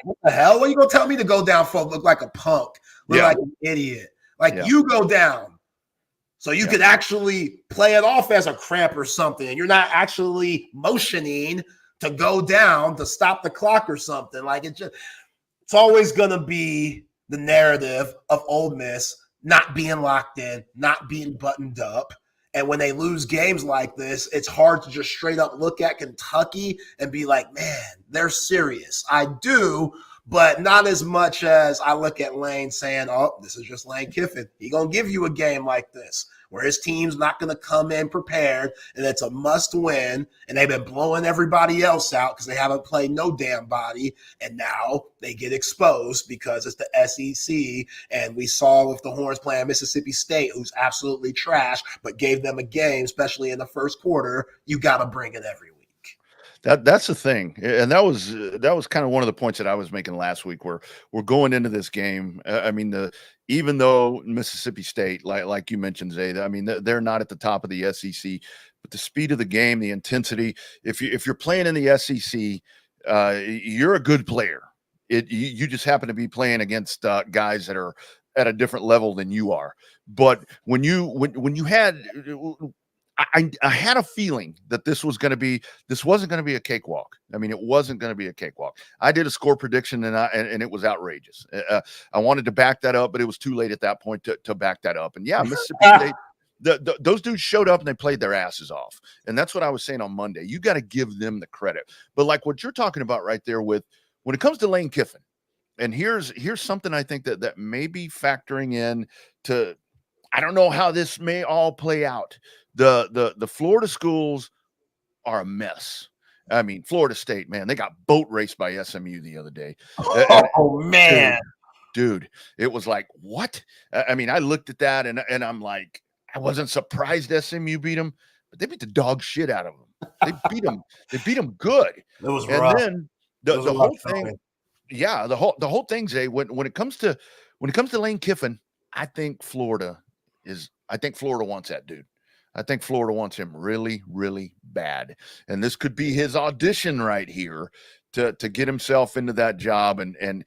what the hell? What are you going to tell me to go down for? Look like a punk. Look like an idiot. Like, you go down. So you could actually play it off as a cramp or something. And you're not actually motioning to go down to stop the clock or something. Like, it's always going to be the narrative of Ole Miss not being locked in, not being buttoned up. And when they lose games like this, it's hard to just straight up look at Kentucky and be like, man, they're serious. I do, but not as much as I look at Lane saying, oh, this is just Lane Kiffin. He's going to give you a game like this where his team's not going to come in prepared and it's a must win. And they've been blowing everybody else out because they haven't played no damn body. And now they get exposed because it's the SEC. And we saw with the Horns playing Mississippi State, who's absolutely trash, but gave them a game, especially in the first quarter. You got to bring it every week. That's the thing, and that was kind of one of the points that I was making last week. Where we're going into this game. I mean, even though Mississippi State, like you mentioned, Zay, I mean, they're not at the top of the SEC, but the speed of the game, the intensity. If you're playing in the SEC, you're a good player. You just happen to be playing against guys that are at a different level than you are. But when you had I had a feeling that this wasn't going to be a cakewalk. I mean, it wasn't going to be a cakewalk. I did a score prediction and it was outrageous. I wanted to back that up, but it was too late at that point to back that up. And yeah, Mississippi State, those dudes showed up and they played their asses off. And that's what I was saying on Monday. You got to give them the credit. But like what you're talking about right there with when it comes to Lane Kiffin, and here's something I think that may be factoring in to, I don't know how this may all play out. The Florida schools are a mess. I mean, Florida State, man, they got boat raced by SMU the other day. Oh, man. Dude, it was like, what? I mean, I looked at that and I'm like, I wasn't surprised SMU beat them, but they beat the dog shit out of them. They beat them. They beat them good. It was rough. And then the whole thing, yeah, the whole thing, Zay, when it comes to Lane Kiffin, I think Florida wants that dude. I think Florida wants him really, really bad. And this could be his audition right here to get himself into that job and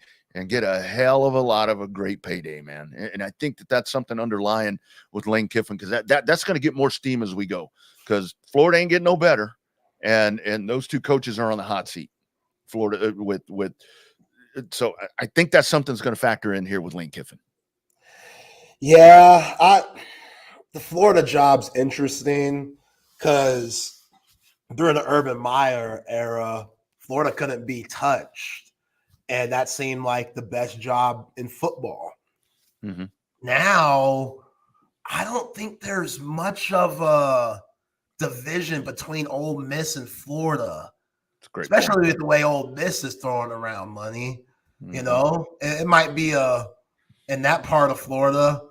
get a hell of a lot of a great payday, man. And I think that's something underlying with Lane Kiffin, because that's going to get more steam as we go, because Florida ain't getting no better. And those two coaches are on the hot seat. Florida so I think that's something that's going to factor in here with Lane Kiffin. Yeah, the Florida job's interesting because during the Urban Meyer era, Florida couldn't be touched. And that seemed like the best job in football. Mm-hmm. Now, I don't think there's much of a division between Ole Miss and Florida, especially with the way Ole Miss is throwing around money. Mm-hmm. You know, it might be in that part of Florida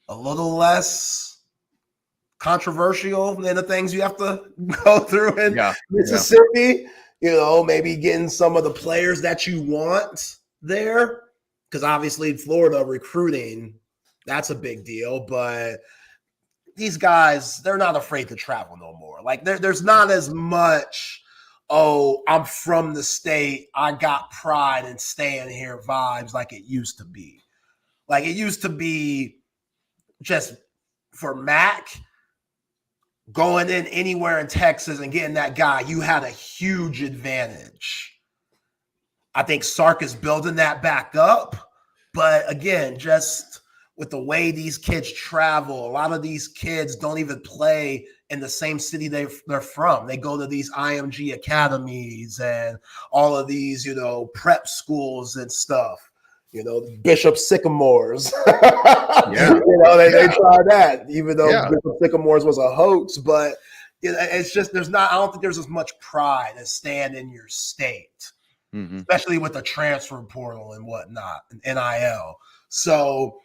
a little less controversial than the things you have to go through in Mississippi. Yeah. You know, maybe getting some of the players that you want there, because obviously Florida recruiting, that's a big deal. But these guys, they're not afraid to travel no more. Like there's not as much oh, I'm from the state, I got pride in staying here vibes like it used to be. Like it used to be just for Mac going in anywhere in Texas and getting that guy, you had a huge advantage. I think Sark is building that back up. But again, just with the way these kids travel, a lot of these kids don't even play in the same city they're from. They go to these IMG academies and all of these, prep schools and stuff. Bishop Sycamores. They try that, even though Bishop Sycamores was a hoax. But it's just I don't think there's as much pride as staying in your state, especially with the transfer portal and whatnot, and NIL. So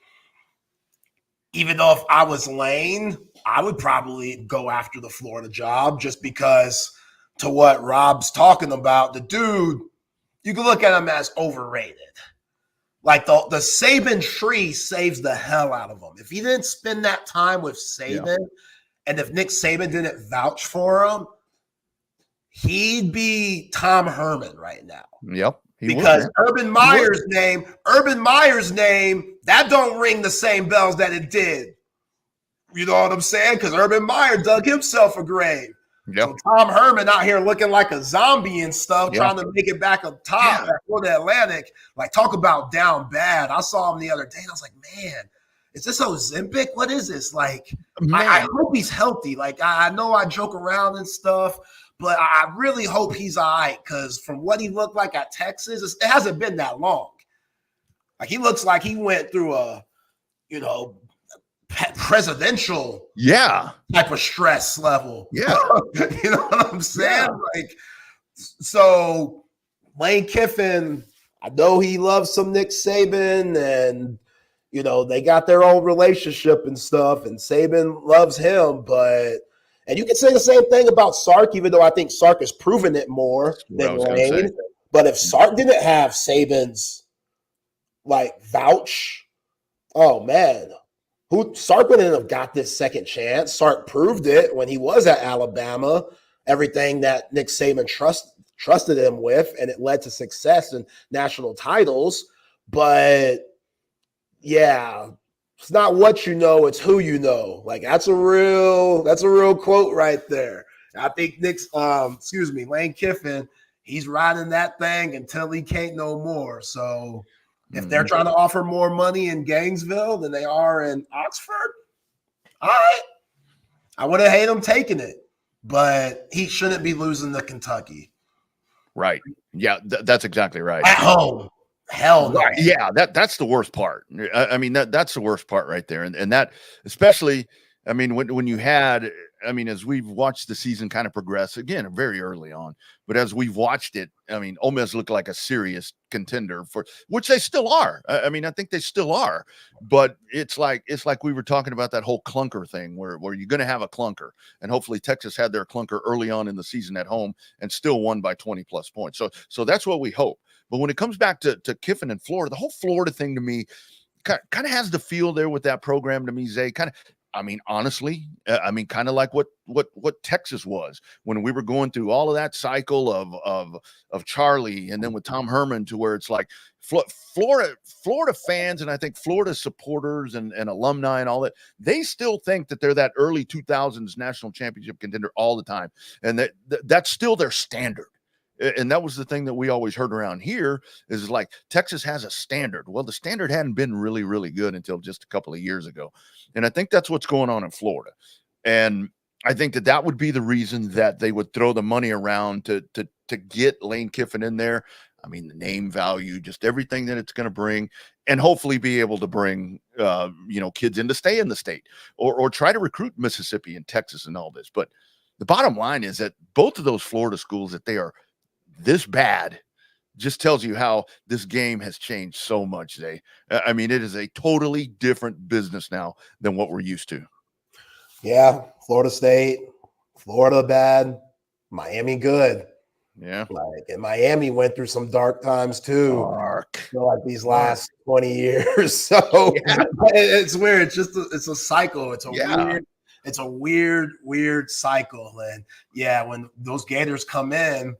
even though if I was Lane, I would probably go after the Florida job just because, to what Rob's talking about, the dude, you can look at him as overrated. Like the Saban tree saves the hell out of him. If he didn't spend that time with Saban, and if Nick Saban didn't vouch for him, he'd be Tom Herman right now. Yep. Because Urban Meyer's name, that don't ring the same bells that it did. You know what I'm saying? Because Urban Meyer dug himself a grave. Yep. So Tom Herman out here looking like a zombie and stuff, trying to make it back up top for the Atlantic. Like, talk about down bad. I saw him the other day, and I was like, man, is this Ozempic? What is this? Like, I hope he's healthy. Like, I know I joke around and stuff, but I really hope he's all right, because from what he looked like at Texas, it hasn't been that long. Like, he looks like he went through a, presidential type of stress level. You know what I'm saying? Like, so Lane Kiffin, I know he loves some Nick Saban, and they got their own relationship and stuff, and Saban loves him, and you can say the same thing about Sark, even though I think Sark has proven it more than Lane. But if Sark didn't have Saban's vouch, oh man, Sark wouldn't have got this second chance. Sark proved it when he was at Alabama, everything that Nick Saban trusted him with, and it led to success and national titles. But yeah, it's not what you know, it's who you know. Like, that's a real quote right there. I think Lane Kiffin, he's riding that thing until he can't no more. So if they're trying to offer more money in Gainesville than they are in Oxford, all right. I wouldn't hate him taking it, but he shouldn't be losing to Kentucky. Right. Yeah, that's exactly right. At home. Hell no. Yeah, that's the worst part. I mean, that's the worst part right there. And that, especially, I mean, when you had, I mean, as we've watched the season kind of progress, again, very early on, but as we've watched it, I mean, Ole Miss looked like a serious contender for, which they still are. I mean, I think they still are, but it's like we were talking about that whole clunker thing where you're going to have a clunker, and hopefully Texas had their clunker early on in the season at home and still won by 20 plus points. So that's what we hope. But when it comes back to Kiffin and Florida, the whole Florida thing to me kind of has the feel there with that program to me, Zay. Kind of, I mean, honestly, kind of like what Texas was when we were going through all of that cycle of Charlie, and then with Tom Herman, to where it's like Florida fans, and I think Florida supporters and alumni and all that, they still think that they're that early 2000s national championship contender all the time, and that's still their standard. And that was the thing that we always heard around here, is like Texas has a standard. Well, the standard hadn't been really, really good until just a couple of years ago. And I think that's what's going on in Florida. And I think that would be the reason that they would throw the money around to get Lane Kiffin in there. I mean, the name value, just everything that it's going to bring, and hopefully be able to bring, kids in to stay in the state, or try to recruit Mississippi and Texas and all this. But the bottom line is that both of those Florida schools, that they are this bad, just tells you how this game has changed so much. I mean, it is a totally different business now than what we're used to. Yeah, Florida State, Florida bad, Miami good. Yeah, and Miami went through some dark times too. Like these last 20 years. So it's weird. It's just it's a cycle. It's a weird cycle. And yeah, when those Gators come in,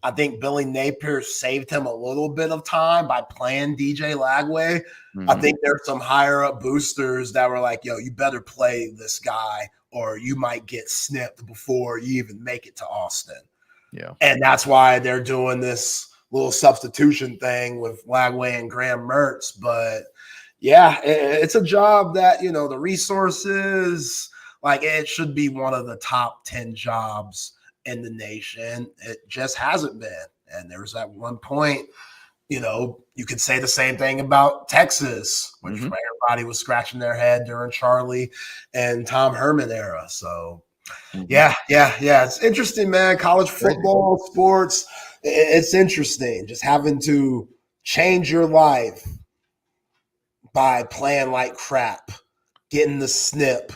I think Billy Napier saved him a little bit of time by playing DJ Lagway. I think there's some higher up boosters that were like, yo, you better play this guy or you might get snipped before you even make it to Austin. Yeah. And that's why they're doing this little substitution thing with Lagway and Graham Mertz. But yeah, it's a job that, you know, the resources, like it should be one of the top 10 jobs in the nation. It just hasn't been. And there was at one point, you know, you could say the same thing about Texas, which everybody was scratching their head during Charlie and Tom Herman era. So yeah. It's interesting, man. College football, sports, it's interesting. Just having to change your life by playing like crap, getting the snip,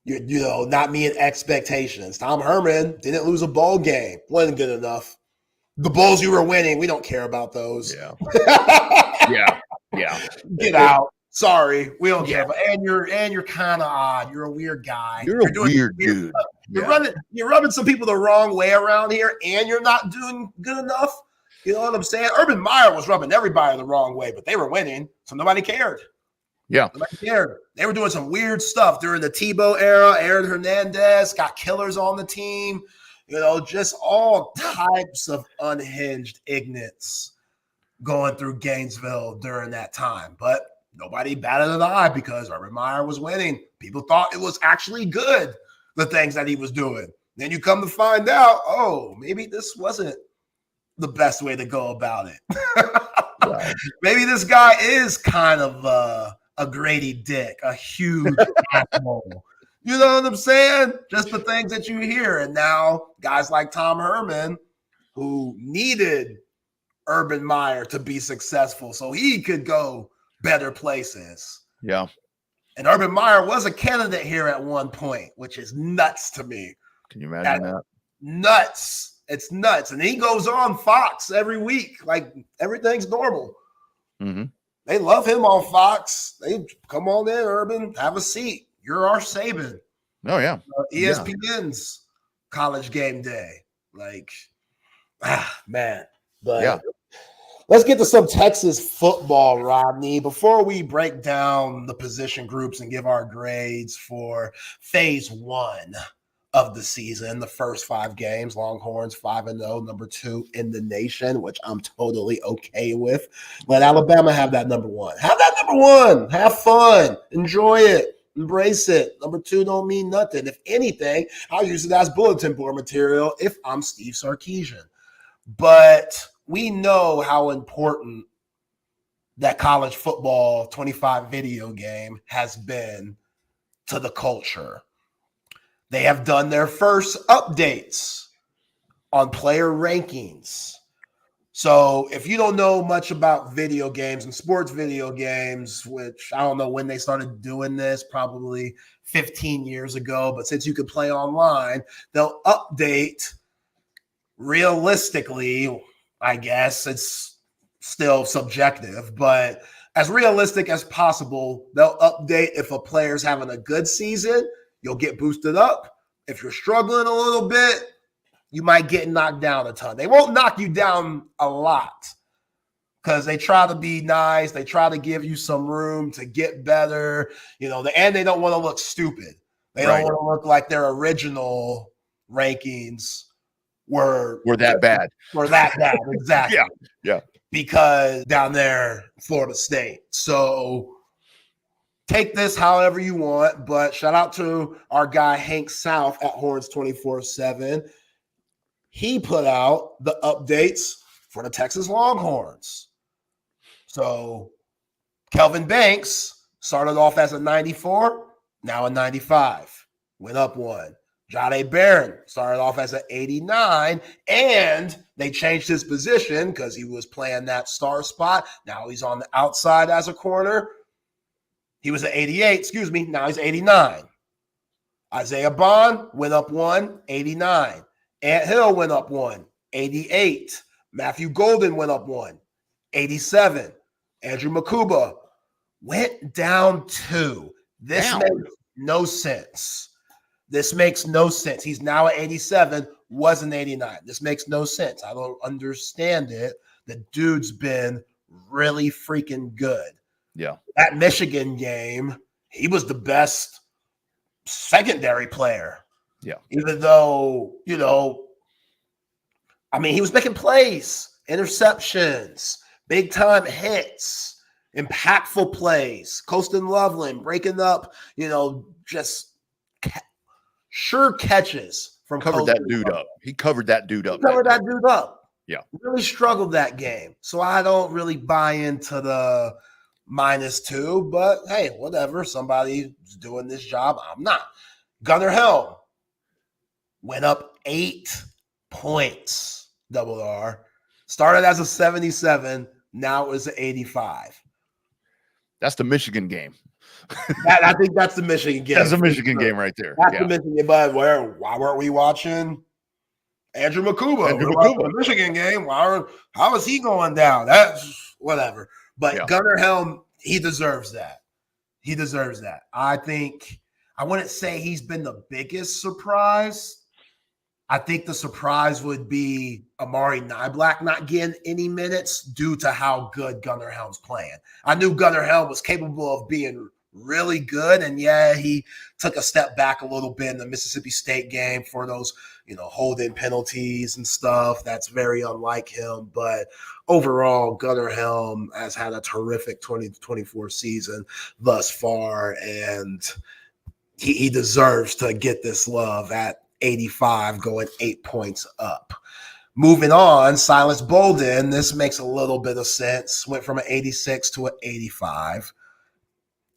you know, not meeting expectations. Tom Herman didn't lose a bowl game. Wasn't good enough. The bowls you were winning, we don't care about those. Yeah. Get out. Sorry, we don't care. But and you're kind of odd. You're a weird guy. You're a weird dude. You're rubbing some people the wrong way around here, and you're not doing good enough. You know what I'm saying? Urban Meyer was rubbing everybody the wrong way, but they were winning, so nobody cared. Yeah. Nobody cared. They were doing some weird stuff during the Tebow era. Aaron Hernandez got killers on the team. You know, just all types of unhinged ignorance going through Gainesville during that time. But nobody batted an eye because Urban Meyer was winning. People thought it was actually good, the things that he was doing. Then you come to find out, oh, maybe this wasn't the best way to go about it. Maybe this guy is kind of a Grady Dick, a huge asshole. You know what I'm saying? Just the things that you hear. And now guys like Tom Herman, who needed Urban Meyer to be successful so he could go better places. Yeah. And Urban Meyer was a candidate here at one point, which is nuts to me. Can you imagine that? Nuts. It's nuts. And he goes on Fox every week like everything's normal. They love him on Fox. They come on in, Urban, have a seat. You're our Saban. Oh, yeah. ESPN's College Game Day. Like, man. But yeah. Let's get to some Texas football, Rodney. Before we break down the position groups and give our grades for phase 1 of the season, the first 5 games, Longhorns 5-0, number 2 in the nation, which I'm totally okay with. Let Alabama have that number 1. Have that number 1. Have fun. Enjoy it. Embrace it. Number 2 don't mean nothing. If anything, I'll use it as bulletin board material if I'm Steve Sarkisian. But we know how important that college football 25 video game has been to the culture. They have done their first updates on player rankings. So if you don't know much about video games and sports video games, which I don't know when they started doing this, probably 15 years ago, but since you could play online, they'll update realistically. I guess it's still subjective, but as realistic as possible, they'll update if a player's having a good season, you'll get boosted up. If you're struggling a little bit, you might get knocked down a ton. They won't knock you down a lot because they try to be nice. They try to give you some room to get better, you know, and they don't want to look stupid. They don't want to look like their original rankings were that bad. Were that bad, exactly. Yeah. Because down there, Florida State. So take this however you want, but shout out to our guy Hank South at Horns 24/7. He put out the updates for the Texas Longhorns. So Kelvin Banks started off as a 94, now a 95, went up 1. Jahdae Barron started off as an 89, and they changed his position because he was playing that star spot. Now he's on the outside as a corner. He was an 88, now he's 89. Isaiah Bond went up 1, 89. Ant Hill went up 1, 88. Matthew Golden went up 1, 87. Andrew Makuba went down 2. This makes no sense. This makes no sense. He's now at 87, wasn't 89. This makes no sense. I don't understand it. The dude's been really freaking good. Yeah. That Michigan game, he was the best secondary player. Yeah. Even though, you know, I mean, he was making plays, interceptions, big time hits, impactful plays. Colston Loveland breaking up, you know, just sure catches from covered that dude up. He covered that dude up. Covered that dude up. Yeah. Really struggled that game. So I don't really buy into the -2, but hey, whatever. Somebody's doing this job. I'm not. Gunnar Helm went up 8 points. Double R. Started as a 77. Now is an 85. That's the Michigan game. I think that's the Michigan game. That's a Michigan game right there. That's the Michigan. But why weren't we watching Andrew Makuba? The Michigan game. How is he going down? That's whatever. But Gunnar Helm, he deserves that. He deserves that. I think I wouldn't say he's been the biggest surprise. I think the surprise would be Amari Niblack not getting any minutes due to how good Gunnar Helm's playing. I knew Gunnar Helm was capable of being really good, and yeah, he took a step back a little bit in the Mississippi State game for those, you know, hold-in penalties and stuff. That's very unlike him, but overall, Gunnar Helm has had a terrific 2024 season thus far, and he deserves to get this love at 85, going 8 points up. Moving on, Silas Bolden, this makes a little bit of sense. Went from an 86 to an 85.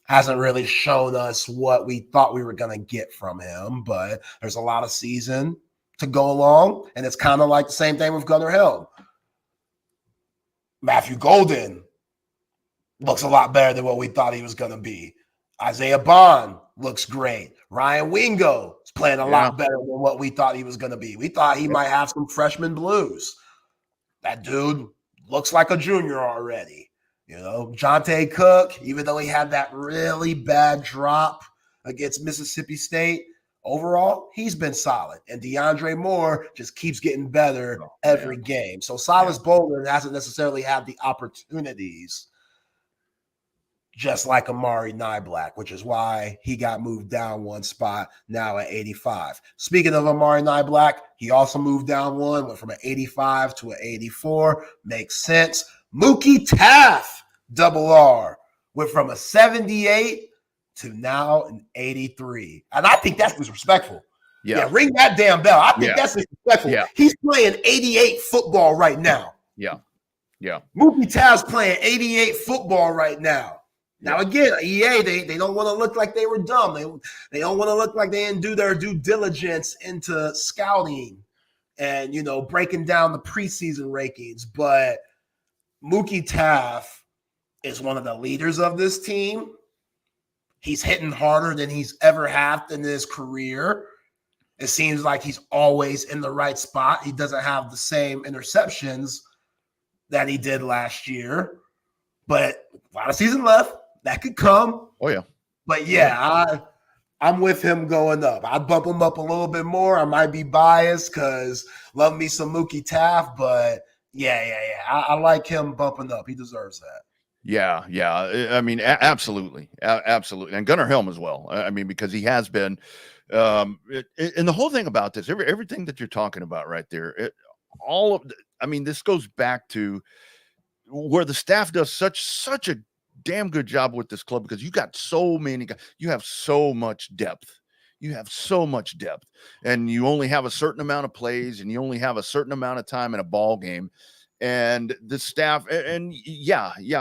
Hasn't really shown us what we thought we were going to get from him, but there's a lot of season to go along, and it's kind of like the same thing with Gunnar Helm. Matthew Golden looks a lot better than what we thought he was going to be. Isaiah Bond looks great. Ryan Wingo is playing a lot better than what we thought he was going to be. We thought he might have some freshman blues. That dude looks like a junior already. You know, Jonte Cook, even though he had that really bad drop against Mississippi State, overall, he's been solid. And DeAndre Moore just keeps getting better every game. So Silas Bolden hasn't necessarily had the opportunities just like Amari Niblack, which is why he got moved down one spot, now at 85. Speaking of Amari Niblack, he also moved down one, went from an 85 to an 84. Makes sense. Mookie Taft, double R, went from a 78 to now an 83. And I think that's disrespectful. Yeah, ring that damn bell. I think that's disrespectful. Yeah. He's playing 88 football right now. Yeah. Mookie Taft's playing 88 football right now. Now, again, EA, they don't want to look like they were dumb. They don't want to look like they didn't do their due diligence into scouting and, you know, breaking down the preseason rankings. But Mookie Taft is one of the leaders of this team. He's hitting harder than he's ever had in his career. It seems like he's always in the right spot. He doesn't have the same interceptions that he did last year. But a lot of season left. That could come. Oh, yeah. But, yeah, I'm with him going up. I'd bump him up a little bit more. I might be biased because love me some Mookie Taft. But, yeah. I like him bumping up. He deserves that. Yeah. I mean, absolutely. Absolutely. And Gunnar Helm as well. I mean, because he has been and the whole thing about this, everything that you're talking about right there, this goes back to where the staff does such a damn good job with this club, because you got so many guys, you have so much depth. And you only have a certain amount of plays, and you only have a certain amount of time in a ball game. And the staff, and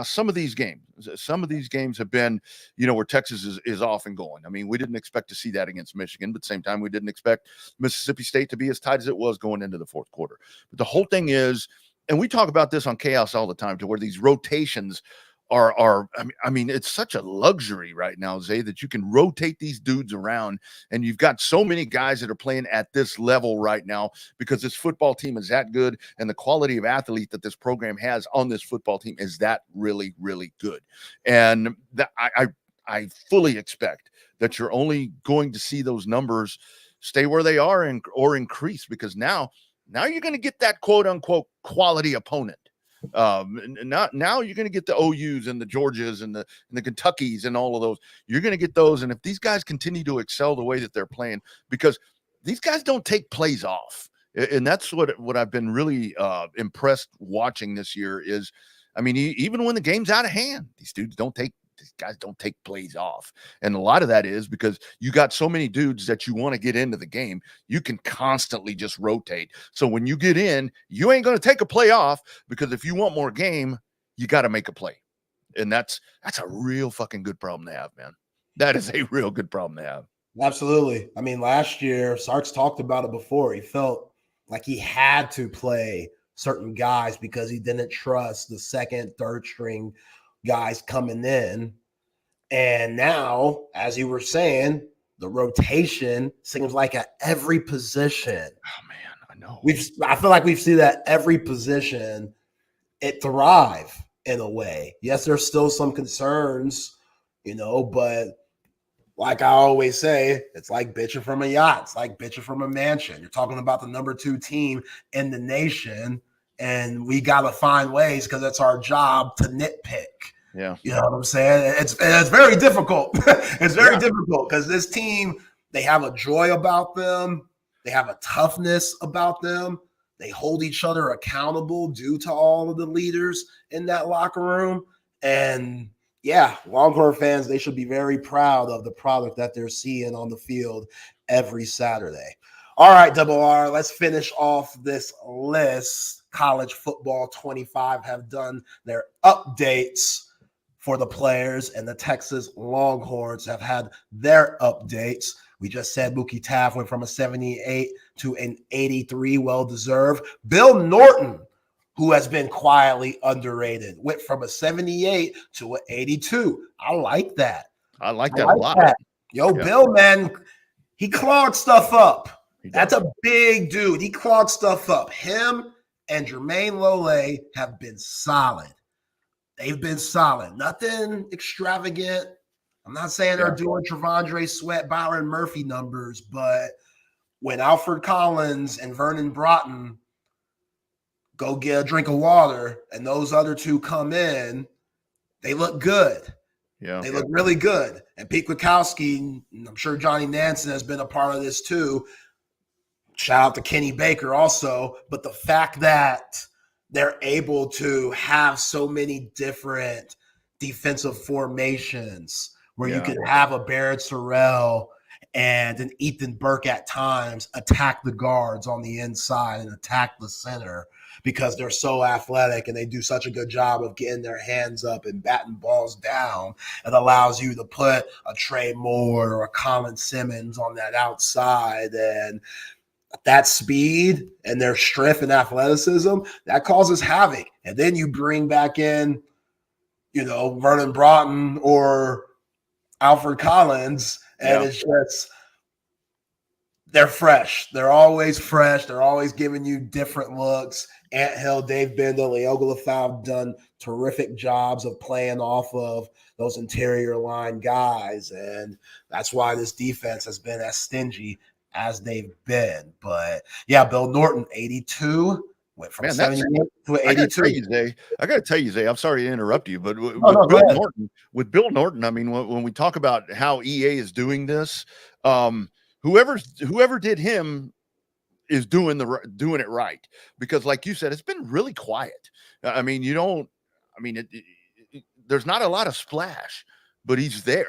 some of these games have been, you know, where Texas is off and going. I mean, we didn't expect to see that against Michigan, but at the same time, we didn't expect Mississippi State to be as tight as it was going into the fourth quarter. But the whole thing is, and we talk about this on Chaos all the time, to where these rotations are I mean, it's such a luxury right now, Zay, that you can rotate these dudes around, and you've got so many guys that are playing at this level right now because this football team is that good, and the quality of athlete that this program has on this football team is that really, really good. And that I fully expect that you're only going to see those numbers stay where they are or increase, because now you're going to get that quote unquote quality opponent. Now you're going to get the OUs and the Georgias and the Kentuckys and all of those. You're going to get those. And if these guys continue to excel the way that they're playing, because these guys don't take plays off. And that's what I've been really impressed watching this year is, I mean, even when the game's out of hand, these guys don't take plays off. And a lot of that is because you got so many dudes that you want to get into the game. You can constantly just rotate. So when you get in, you ain't going to take a play off, because if you want more game, you got to make a play. And that's a real fucking good problem to have, man. That is a real good problem to have. Absolutely. I mean, last year, Sark's talked about it before. He felt like he had to play certain guys because he didn't trust the second, third string guys coming in. And now, as you were saying, the rotation seems like at every position. Oh man, I know. I feel like we've seen that every position, it thrive in a way. Yes, there's still some concerns, but like I always say, it's like bitching from a yacht. It's like bitching from a mansion. You're talking about the number 2 team in the nation, and we got to find ways, because it's our job to nitpick. Yeah. You know what I'm saying? It's very difficult. It's very difficult because this team, they have a joy about them. They have a toughness about them. They hold each other accountable due to all of the leaders in that locker room. And yeah, Longhorn fans, they should be very proud of the product that they're seeing on the field every Saturday. All right, Double R, let's finish off this list. College football 25 have done their updates for the players, and the Texas Longhorns have had their updates. We just said Bucky Taft went from a 78 to an 83, well-deserved. Bill Norton, who has been quietly underrated, went from a 78 to an 82. I like that. I like that a lot. Bill, man, he clogged stuff up. That's a big dude. He clogged stuff up. Him and Jermaine Lole have been solid. They've been solid. Nothing extravagant. I'm not saying they're doing Trevondre Sweat, Byron Murphy numbers, but when Alfred Collins and Vernon Broughton go get a drink of water and those other two come in, they look good. Yeah. They look really good. And Pete Kwiatkowski, I'm sure Johnny Nansen has been a part of this too. Shout out to Kenny Baker also. But the fact that they're able to have so many different defensive formations where you can have a Barrett Sorrell and an Ethan Burke at times attack the guards on the inside and attack the center because they're so athletic and they do such a good job of getting their hands up and batting balls down. It allows you to put a Trey Moore or a Colin Simmons on that outside, and that speed and their strength and athleticism, that causes havoc. And then you bring back in, Vernon Broughton or Alfred Collins, and it's just, they're fresh. They're always fresh. They're always giving you different looks. Anthill, Dave Bendel, Leoga Lafau have done terrific jobs of playing off of those interior line guys. And that's why this defense has been as stingy as they've been. But yeah, Bill Norton, 82, went from 78 to 82. I got to tell you, Zay, I'm sorry to interrupt you, but with Bill Norton, I mean, when we talk about how EA is doing this, whoever did him is doing it right, because like you said, it's been really quiet. I mean, there's not a lot of splash, but he's there.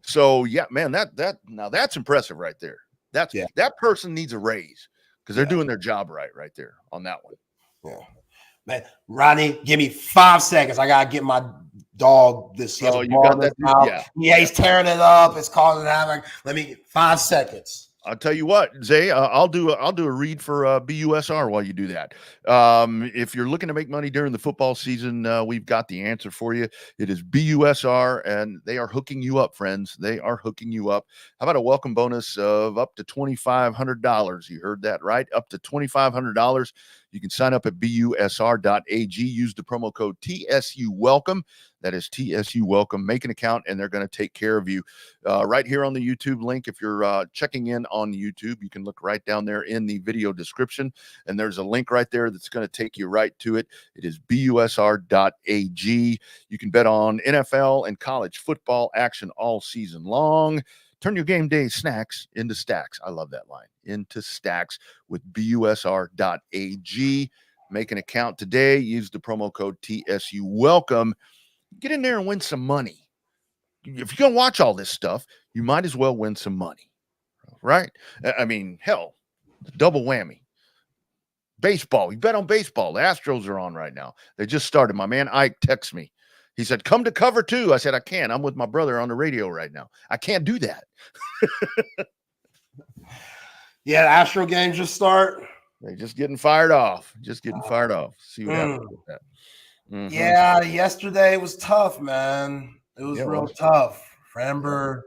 So yeah, man, that's impressive right there. That person needs a raise because they're doing their job right there on that one. Yeah, man. Rodney, give me 5 seconds. I gotta get my dog this. Oh, you got that? Yeah, he's tearing it up. It's causing havoc. Let me 5 seconds. I'll tell you what, Zay, I'll do a read for BUSR while you do that. If you're looking to make money during the football season, we've got the answer for you. It is BUSR, and they are hooking you up, friends. They are hooking you up. How about a welcome bonus of up to $2,500? You heard that right, up to $2,500. You can sign up at busr.ag. Use the promo code TSU Welcome. That is TSU Welcome. Make an account, and they're going to take care of you. Right here on the YouTube link, if you're checking in on YouTube, you can look right down there in the video description, and there's a link right there that's going to take you right to it. It is busr.ag. You can bet on NFL and college football action all season long. Turn your game day snacks into stacks. I love that line. Into stacks with busr.ag. Make an account today. Use the promo code TSU Welcome. Get in there and win some money. If you're going to watch all this stuff, you might as well win some money, right? I mean, hell, double whammy. Baseball. You bet on baseball. The Astros are on right now. They just started. My man Ike texts me. He said, come to cover 2. I said, I can't. I'm with my brother on the radio right now. I can't do that. Yeah, the Astro game just start. They're just getting fired off. See what happens with that. Mm-hmm. Yeah, yesterday was tough, man. It was real tough. Remember,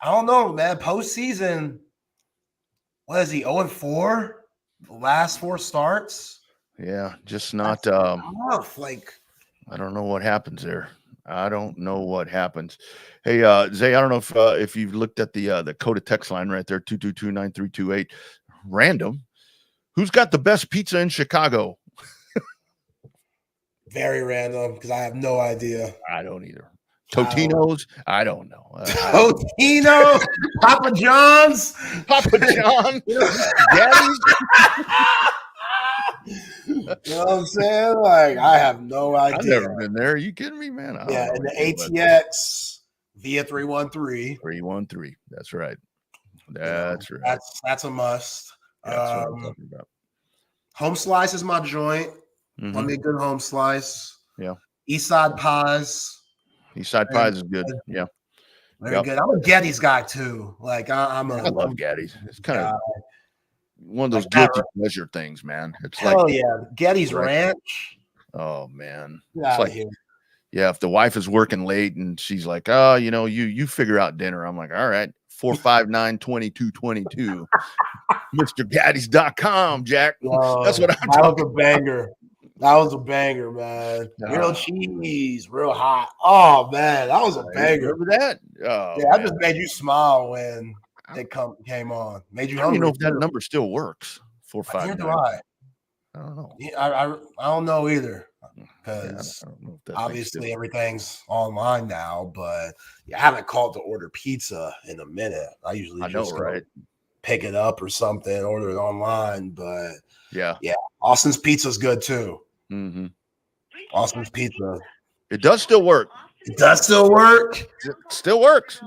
I don't know, man. Postseason, what is he, 0-4? The last 4 starts? Yeah, just not tough. Like, I don't know what happens there. I don't know what happens. Hey, Zay, I don't know if you've looked at the Coda text line right there, 222-9328. Random. Who's got the best pizza in Chicago? Very random, because I have no idea. I don't either. Totino's? I don't know. Totino? Papa John's? Papa John? Daddy's? You know what I'm saying? Like, I have no idea. I've never been there. Are you kidding me, man? Yeah, and the ATX via 313. 313. That's right. That's right. That's a must. That's what I'm talking about. Home slice is my joint. Mm-hmm. Let me a good home slice. Yeah. Eastside pies. Eastside pies is good. Yeah. Very good. I'm a Getty's guy too. Like I love Getty's. It's kind of one of those guilty pleasure things, man. It's hell yeah. Getty's Ranch. Oh man. It's like yeah, if the wife is working late and she's like, oh, you figure out dinner. I'm like, all right, 459-2222. MrGaddies.com, Jack. That's what I'm talking about. That was a banger, man. Real cheese, real hot. Oh man, that was a banger. Remember that? Oh, yeah, I just made you smile when it came on. Made you hungry. I don't know if that number still works. 459. Neither do I. I don't know. I don't know either, because obviously everything's online now. But I haven't called to order pizza in a minute. I usually just go pick it up or something, order it online. But yeah, Austin's pizza is good too. Mm-hmm. Austin's pizza. It does still work. It does still work. It still works.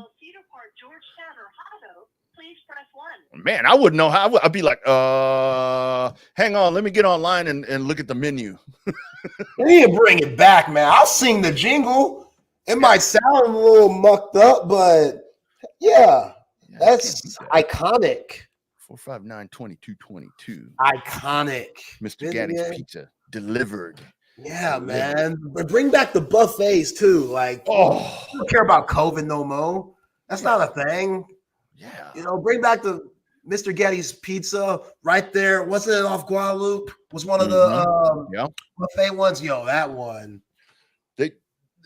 Man, I wouldn't know how. I'd be like, hang on, let me get online and look at the menu. They need to bring it back, man. I'll sing the jingle. It might sound a little mucked up, but yeah that's iconic. 459-2222. Iconic. Mr. Gaddy's Pizza delivered. Yeah, man. But bring back the buffets too. Like, I don't care about COVID no more. That's not a thing. Yeah. Bring back the Mr. Getty's Pizza right there. Wasn't it off Guadalupe? Was one of the buffet ones? That one.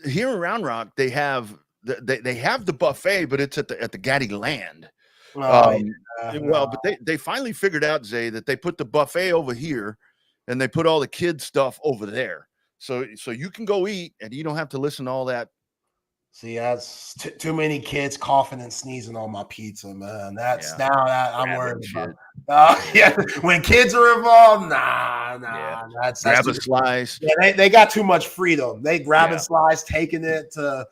Here in Round Rock, they have the buffet, but it's at the Gaddy Land. Well, but they finally figured out, Zay, that they put the buffet over here and they put all the kids' stuff over there. So you can go eat and you don't have to listen to all that. See, that's too many kids coughing and sneezing on my pizza, man. That's I'm worried about. When kids are involved, that's grab a slice. Yeah, they got too much freedom. They grab a slice, taking it to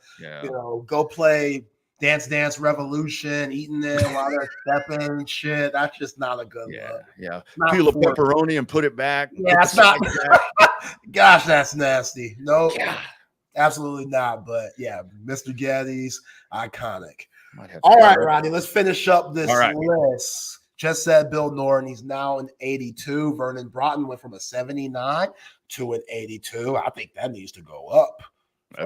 go play Dance Revolution, eating it while they're stepping and shit. That's just not a good look. Yeah. Peel a pepperoni and put it back. Yeah, that's not. Gosh, that's nasty. No. Absolutely not, but yeah, Mr. Getty's iconic. All right, Rodney, let's finish up this list. Just said Bill Norton, he's now an 82. Vernon Broughton went from a 79 to an 82. I think that needs to go up.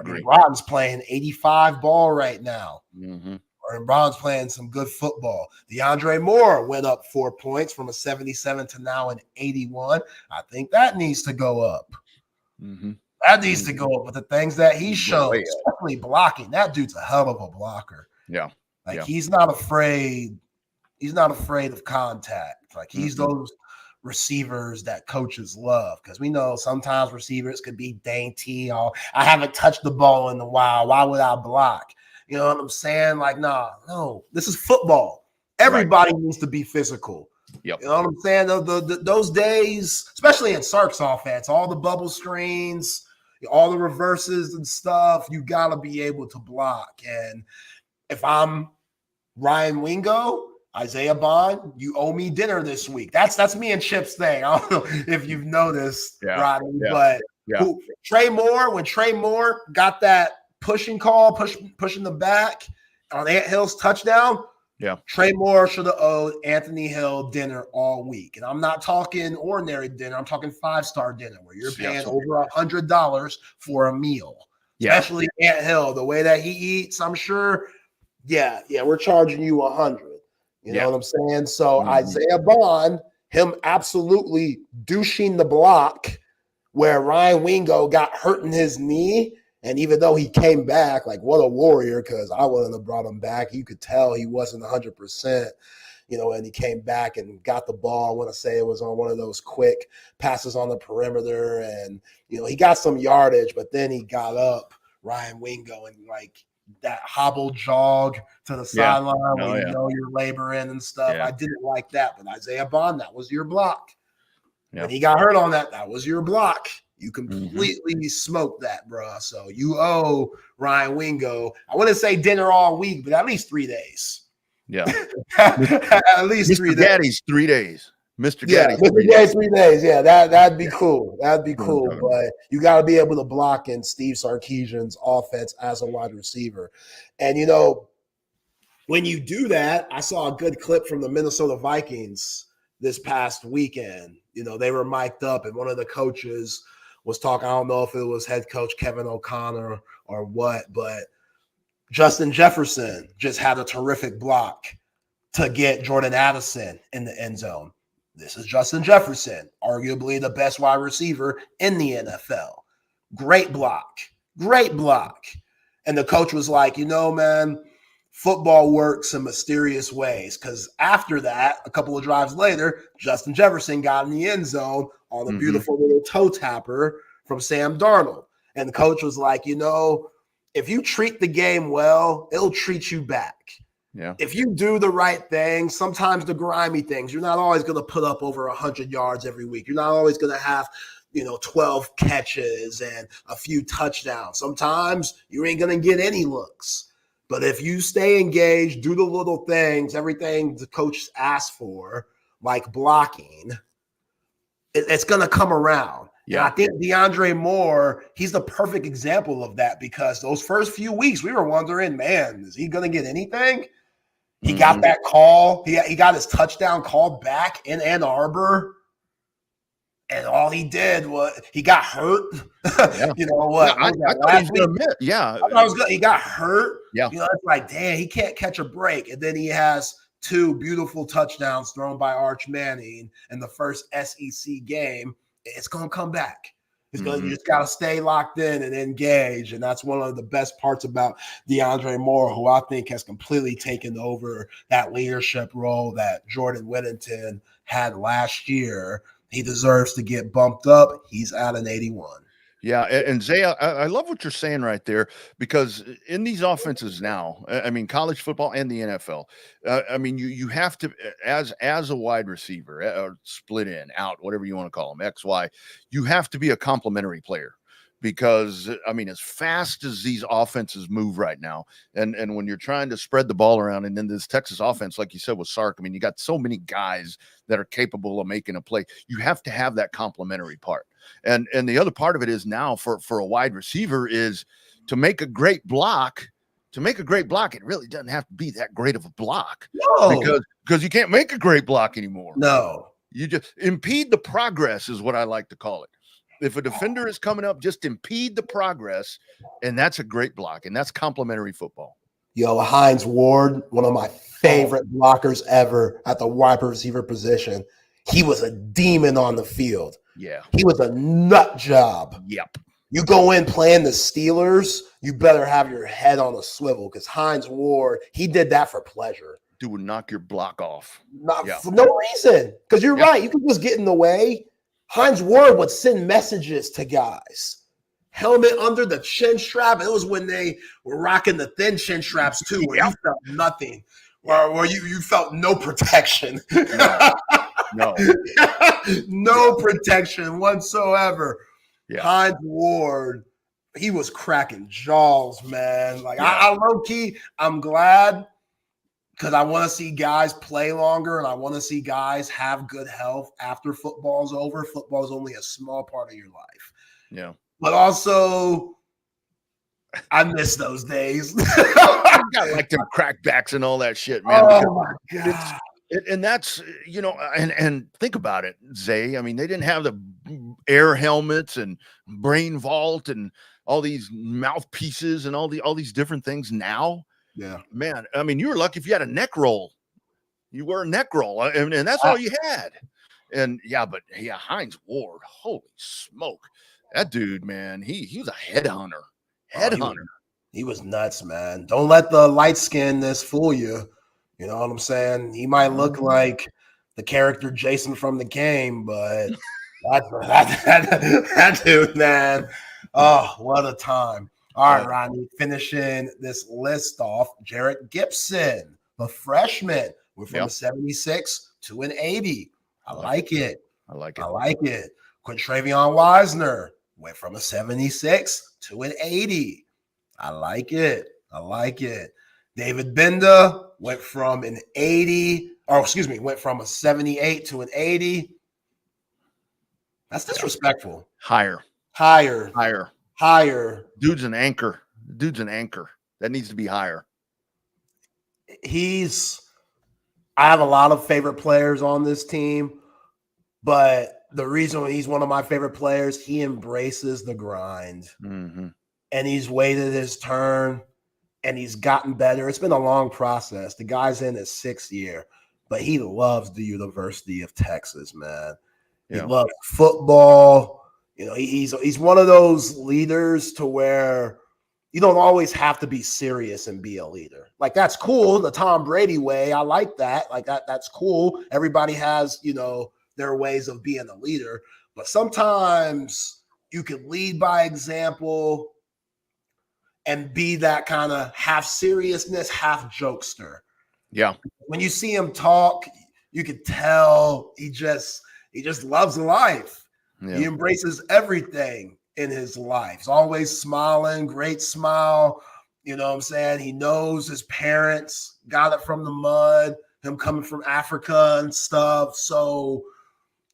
Vernon Broughton's playing 85 ball right now. Mm-hmm. And Brown's playing some good football. DeAndre Moore went up 4 points from a 77 to now an 81. I think that needs to go up. That needs to go up with the things that he's shown, especially blocking. That dude's a hell of a blocker. Yeah. Like he's not afraid. He's not afraid of contact. Like he's those receivers that coaches love, because we know sometimes receivers could be dainty. I haven't touched the ball in a while. Why would I block? You know what I'm saying? Like, no, this is football. Everybody needs to be physical. Yep. You know what I'm saying? Those days, especially in Sark's offense, all the bubble screens, all the reverses and stuff, you got to be able to block. And if I'm Ryan Wingo, Isaiah Bond, you owe me dinner this week. That's me and Chip's thing. I don't know if you've noticed, Rodney, but Trey Moore, when Trey Moore got that pushing call, pushing the back on Ant Hill's touchdown, Trey Moore should have owed Anthony Hill dinner all week. And I'm not talking ordinary dinner. I'm talking 5-star dinner where you're paying over $100 for a meal. Especially Ant Hill, the way that he eats, I'm sure. Yeah, we're charging you $100. You know what I'm saying? So Isaiah Bond, him absolutely douching the block where Ryan Wingo got hurt in his knee. And even though he came back, like, what a warrior, because I wouldn't have brought him back. You could tell he wasn't 100%, and he came back and got the ball. I want to say it was on one of those quick passes on the perimeter. And, he got some yardage, but then he got up, Ryan Wingo, and, like, that hobble jog to the sideline when you're laboring and stuff. I didn't like that. But Isaiah Bond, that was your block. When he got hurt on that was your block. You completely smoked that, bro. So you owe Ryan Wingo, I wouldn't say dinner all week, but at least 3 days. Yeah. At least Mr. 3 days. Gaddy's 3 days. Mr. Gaddy's Mr. Gaddy's 3 days. Yeah, that'd be cool. That'd be cool. But you got to be able to block in Steve Sarkisian's offense as a wide receiver. And, when you do that, I saw a good clip from the Minnesota Vikings this past weekend. They were mic'd up, and one of the coaches was talking. I don't know if it was head coach Kevin O'Connor or what, but Justin Jefferson just had a terrific block to get Jordan Addison in the end zone. This is Justin Jefferson, arguably the best wide receiver in the NFL. Great block. And the coach was like, man, football works in mysterious ways, because after that, a couple of drives later, Justin Jefferson got in the end zone on a beautiful little toe tapper from Sam Darnold. And the coach was like, if you treat the game well, it'll treat you back. Yeah. If you do the right thing, sometimes the grimy things, you're not always going to put up over 100 yards every week. You're not always going to have, 12 catches and a few touchdowns. Sometimes you ain't going to get any looks. But if you stay engaged, do the little things, everything the coach asks for, like blocking, it's going to come around. Yeah, and I think DeAndre Moore, he's the perfect example of that, because those first few weeks we were wondering, man, is he going to get anything? He got that call. He got his touchdown called back in Ann Arbor. And all he did was he got hurt. You know what? I thought he was going to miss. Yeah. I was good. He got hurt. Yeah. It's like, damn, he can't catch a break. And then he has 2 beautiful touchdowns thrown by Arch Manning in the first SEC game. It's going to come back. It's going to, you just got to stay locked in and engage. And that's one of the best parts about DeAndre Moore, who I think has completely taken over that leadership role that Jordan Whittington had last year. He deserves to get bumped up. He's at an 81. Yeah, and Zay, I love what you're saying right there, because in these offenses now, I mean, college football and the NFL, I mean, you have to, as a wide receiver, or split in, out, whatever you want to call them, X, Y, you have to be a complementary player. Because, I mean, as fast as these offenses move right now, and when you're trying to spread the ball around, and then this Texas offense, like you said, with Sark, I mean, you got so many guys that are capable of making a play. You have to have that complementary part. And the other part of it is now for a wide receiver is to make a great block. To make a great block, it really doesn't have to be that great of a block. No. Because you can't make a great block anymore. No. You just impede the progress is what I like to call it. If a defender is coming up, just impede the progress, and that's a great block, and that's complementary football. Yo, Hines Ward, one of my favorite blockers ever at the wide receiver position. He was a demon on the field. Yeah. He was a nut job. Yep. You go in playing the Steelers, you better have your head on a swivel because Hines Ward, he did that for pleasure. Dude would knock your block off. Not for no reason. Because you're right. You could just get in the way. Hines Ward would send messages to guys. Helmet under the chin strap. It was when they were rocking the thin chin straps too, where you felt nothing. Where you felt no protection. No. No protection whatsoever. Yeah. Hines Ward, he was cracking jaws, man. Like I low-key, I'm glad because I want to see guys play longer and I want to see guys have good health after football's over. Football is only a small part of your life. Yeah. But also, I miss those days. I got like them crackbacks and all that shit, man. Oh my God. And that's, you know, and think about it, Zay. I mean, they didn't have the air helmets and brain vault and all these mouthpieces and all these different things now. Yeah, man. I mean, you were lucky if you had a neck roll. You were a neck roll, and that's all you had. And Hines Ward, holy smoke, that dude, man, he was a headhunter. He was nuts, man. Don't let the light skinness fool you. You know what I'm saying? He might look like the character Jason from The Game, but that dude, man. Oh, what a time. All right, Rodney, finishing this list off. Jarrett Gibson, the freshman. We're from a 76 to an 80. I like it. I like it. I like it. Quintravion Wisner went from a 76 to an 80. I like it. I like it. David Benda went from an 80, went from a 78 to an 80. That's disrespectful. Higher. Dude's an anchor. That needs to be higher. I have a lot of favorite players on this team, but the reason he's one of my favorite players, he embraces the grind. Mm-hmm. And he's waited his turn and he's gotten better. It's been a long process. The guy's in his 6th year, but he loves the University of Texas, man. He loves football. You know, he's one of those leaders to where you don't always have to be serious and be a leader. Like, that's cool, the Tom Brady way. I like that. Like, that's cool. Everybody has, you know, their ways of being a leader. But sometimes you can lead by example and be that kind of half seriousness, half jokester. Yeah. When you see him talk, you can tell he just loves life. Yeah. He embraces everything in his life. He's always smiling, great smile. You know what I'm saying? He knows his parents got it from the mud, him coming from Africa and stuff. So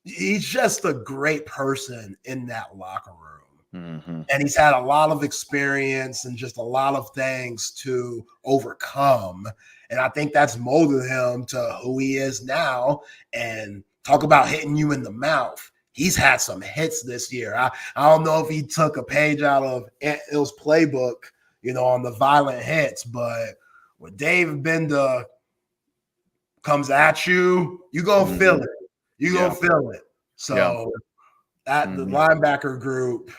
he's just a great person in that locker room. Mm-hmm. And he's had a lot of experience and just a lot of things to overcome. And I think that's molded him to who he is now. And talk about hitting you in the mouth. He's had some hits this year. I don't know if he took a page out of Ant Hill's playbook, you know, on the violent hits, but when Dave Benda comes at you, you gonna feel it. You gonna feel it. So the linebacker group,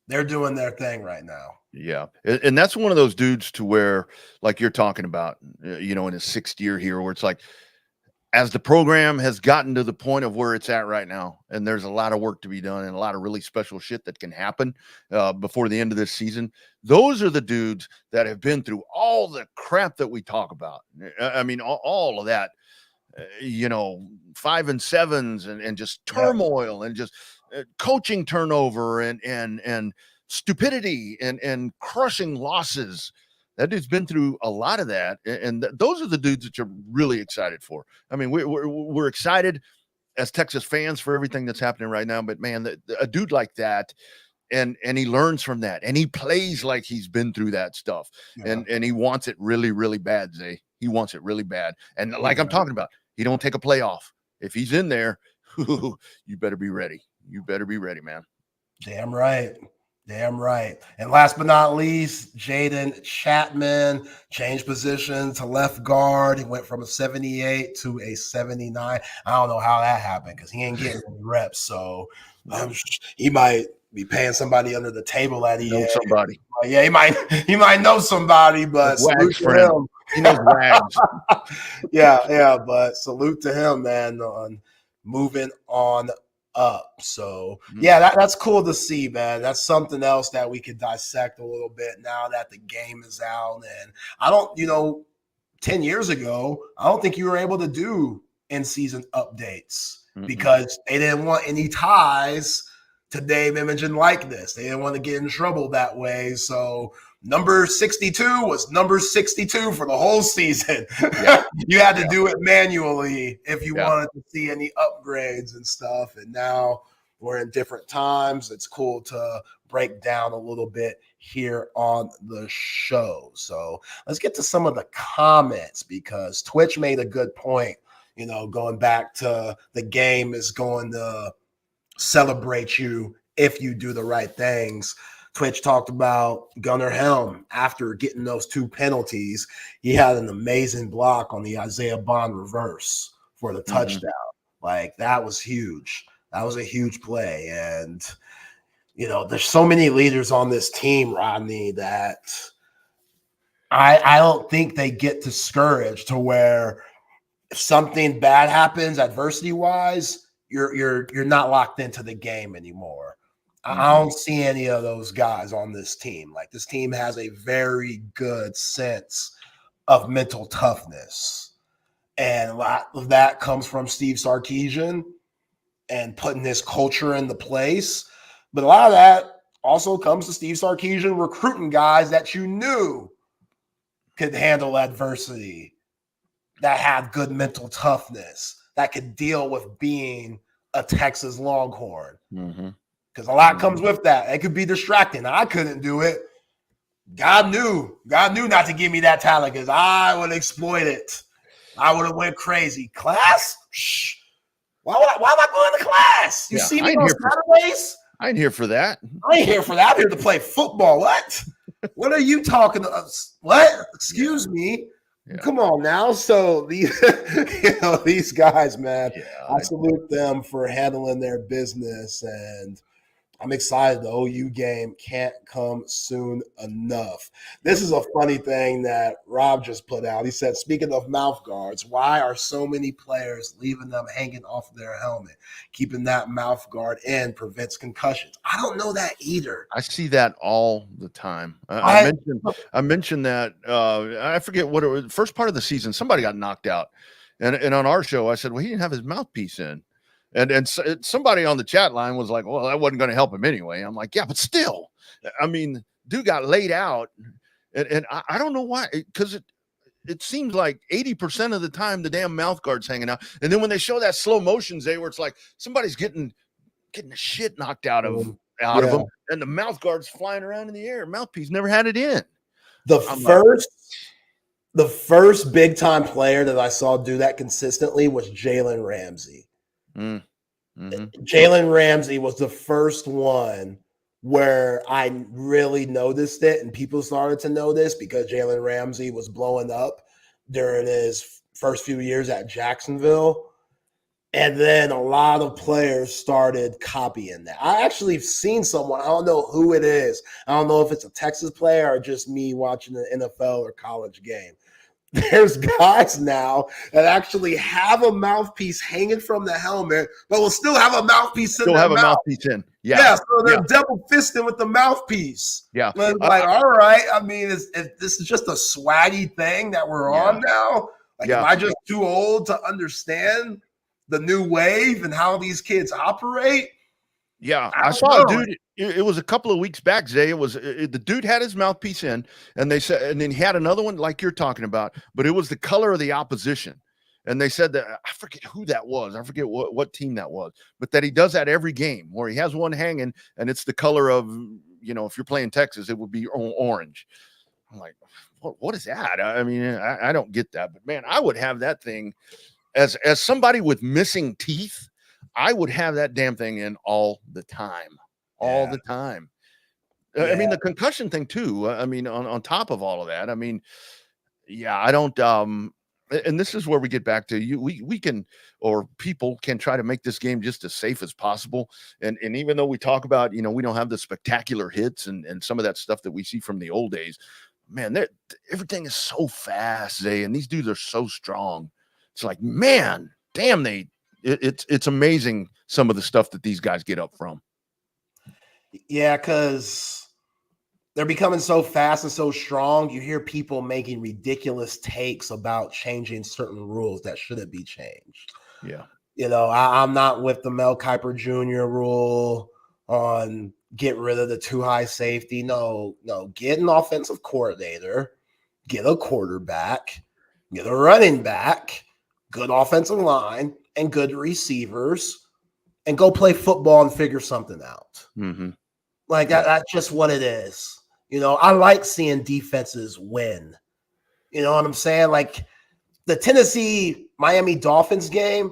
they're doing their thing right now. Yeah. And that's one of those dudes to where, like you're talking about, you know, in his 6th year here, where it's like, as the program has gotten to the point of where it's at right now, and there's a lot of work to be done and a lot of really special shit that can happen before the end of this season. Those are the dudes that have been through all the crap that we talk about. I mean, all of that, you know, 5 and 7s and just turmoil and just coaching turnover and stupidity and crushing losses. That dude's been through a lot of that, and those are the dudes that you're really excited for. I mean, we're excited as Texas fans for everything that's happening right now, but man, a dude like that, and he learns from that, and he plays like he's been through that stuff, and he wants it really, really bad, Zay. He wants it really bad, and like I'm talking about, he don't take a play off. If he's in there, you better be ready. You better be ready, man. Damn right. Damn right. And last but not least, Jaden Chapman changed position to left guard. He went from a 78 to a 79. I don't know how that happened because he ain't getting any reps. So he might be paying somebody under the table at EA. Know somebody. Yeah, he might know somebody, but salute to him. He knows Wags. yeah, but salute to him, man, on moving on up. So yeah, that's cool to see, man. That's something else that we could dissect a little bit now that the game is out. And I don't, 10 years ago, I don't think you were able to do in-season updates because they didn't want any ties to Dave Imogen like this. They didn't want to get in trouble that way. So number 62 was number 62 for the whole season. Yeah. You had to do it manually if you wanted to see any upgrades and stuff. And now we're in different times. It's cool to break down a little bit here on the show. So let's get to some of the comments because Twitch made a good point, going back to the game is going to celebrate you if you do the right things. Twitch talked about Gunnar Helm after getting those 2 penalties. He had an amazing block on the Isaiah Bond reverse for the touchdown. Like, that was huge. That was a huge play. And, there's so many leaders on this team, Rodney, that I don't think they get discouraged to where if something bad happens adversity-wise, you're not locked into the game anymore. I don't see any of those guys on this team. Like, this team has a very good sense of mental toughness. And a lot of that comes from Steve Sarkisian and putting his culture into place. But a lot of that also comes to Steve Sarkisian recruiting guys that you knew could handle adversity, that had good mental toughness, that could deal with being a Texas Longhorn. Because a lot comes with that. It could be distracting. I couldn't do it. God knew not to give me that talent because I would exploit it. I would have went crazy. Class? Shh. Why am I going to class? You see me on Saturdays? I ain't here for that. I ain't here for that. I'm here to play football. What? What are you talking to us? What? Excuse me. Yeah. Come on now. So these guys, man, I salute them for handling their business, and I'm excited. The OU game can't come soon enough. This is a funny thing that Rob just put out. He said, speaking of mouth guards, why are so many players leaving them hanging off their helmet? Keeping that mouth guard in prevents concussions. I don't know that either. I see that all the time. I mentioned that. I forget what it was. First part of the season, somebody got knocked out. And on our show, I said, well, he didn't have his mouthpiece in. And somebody on the chat line was like, well, that wasn't going to help him anyway. I'm like, yeah, but still, I mean, dude got laid out. And I don't know why, because it seems like 80% of the time the damn mouth guard's hanging out. And then when they show that slow motion, Zay, where it's like somebody's getting the shit knocked out of them, and the mouth guard's flying around in the air. Mouthpiece never had it in. The first big time player that I saw do that consistently was Jalen Ramsey. Jalen Ramsey was the first one where I really noticed it, and people started to notice because Jalen Ramsey was blowing up during his first few years at Jacksonville. And then a lot of players started copying that. I actually have seen someone, I don't know who it is. I don't know if it's a Texas player or just me watching an NFL or college game. There's guys now that actually have a mouthpiece hanging from the helmet, but will still have a mouthpiece in their mouth. Yeah, so they're double fisting with the mouthpiece. Yeah. Like, all right. I mean, this is just a swaggy thing that we're on now. Like, am I just too old to understand the new wave and how these kids operate? Yeah, I saw a dude. It was a couple of weeks back, Zay. The dude had his mouthpiece in, and they said, and then he had another one like you're talking about, but it was the color of the opposition. And they said that, I forget who that was. I forget what team that was, but that he does that every game where he has one hanging and it's the color of, if you're playing Texas, it would be orange. I'm like, what is that? I mean, I don't get that, but man, I would have that thing as somebody with missing teeth. I would have that damn thing in all the time, the time. I mean, the concussion thing too. I mean, on top of all of that, I mean, yeah, I don't. And this is where we get back to you. We can, or people can try to make this game just as safe as possible. And even though we talk about, we don't have the spectacular hits and some of that stuff that we see from the old days, man, everything is so fast, Zay, and these dudes are so strong. It's like, man, damn, it's amazing some of the stuff that these guys get up from. Yeah, because they're becoming so fast and so strong. You hear people making ridiculous takes about changing certain rules that shouldn't be changed. Yeah. I'm not with the Mel Kiper Jr. rule on get rid of the too high safety. No, get an offensive coordinator, get a quarterback, get a running back, good offensive line, and good receivers, and go play football and figure something out. Mm-hmm. Like that's just what it is. I like seeing defenses win. You know what I'm saying? Like the Tennessee-Miami Dolphins game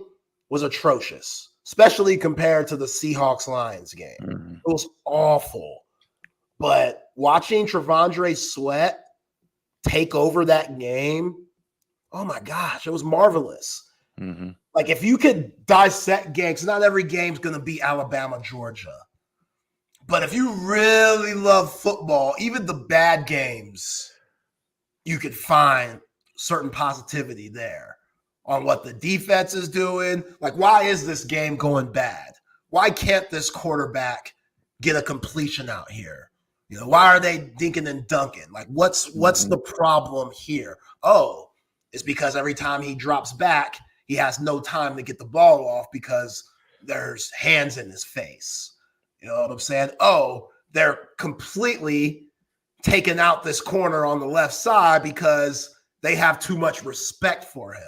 was atrocious, especially compared to the Seahawks-Lions game. Mm-hmm. It was awful. But watching Trevondre Sweat take over that game, oh my gosh, it was marvelous. Mm-hmm. Like if you could dissect games, not every game's going to be Alabama, Georgia. But if you really love football, even the bad games, you could find certain positivity there on what the defense is doing. Like, why is this game going bad? Why can't this quarterback get a completion out here? Why are they dinking and dunking? Like, what's the problem here? Oh, it's because every time he drops back, he has no time to get the ball off because there's hands in his face. You know what I'm saying? Oh, they're completely taking out this corner on the left side because they have too much respect for him.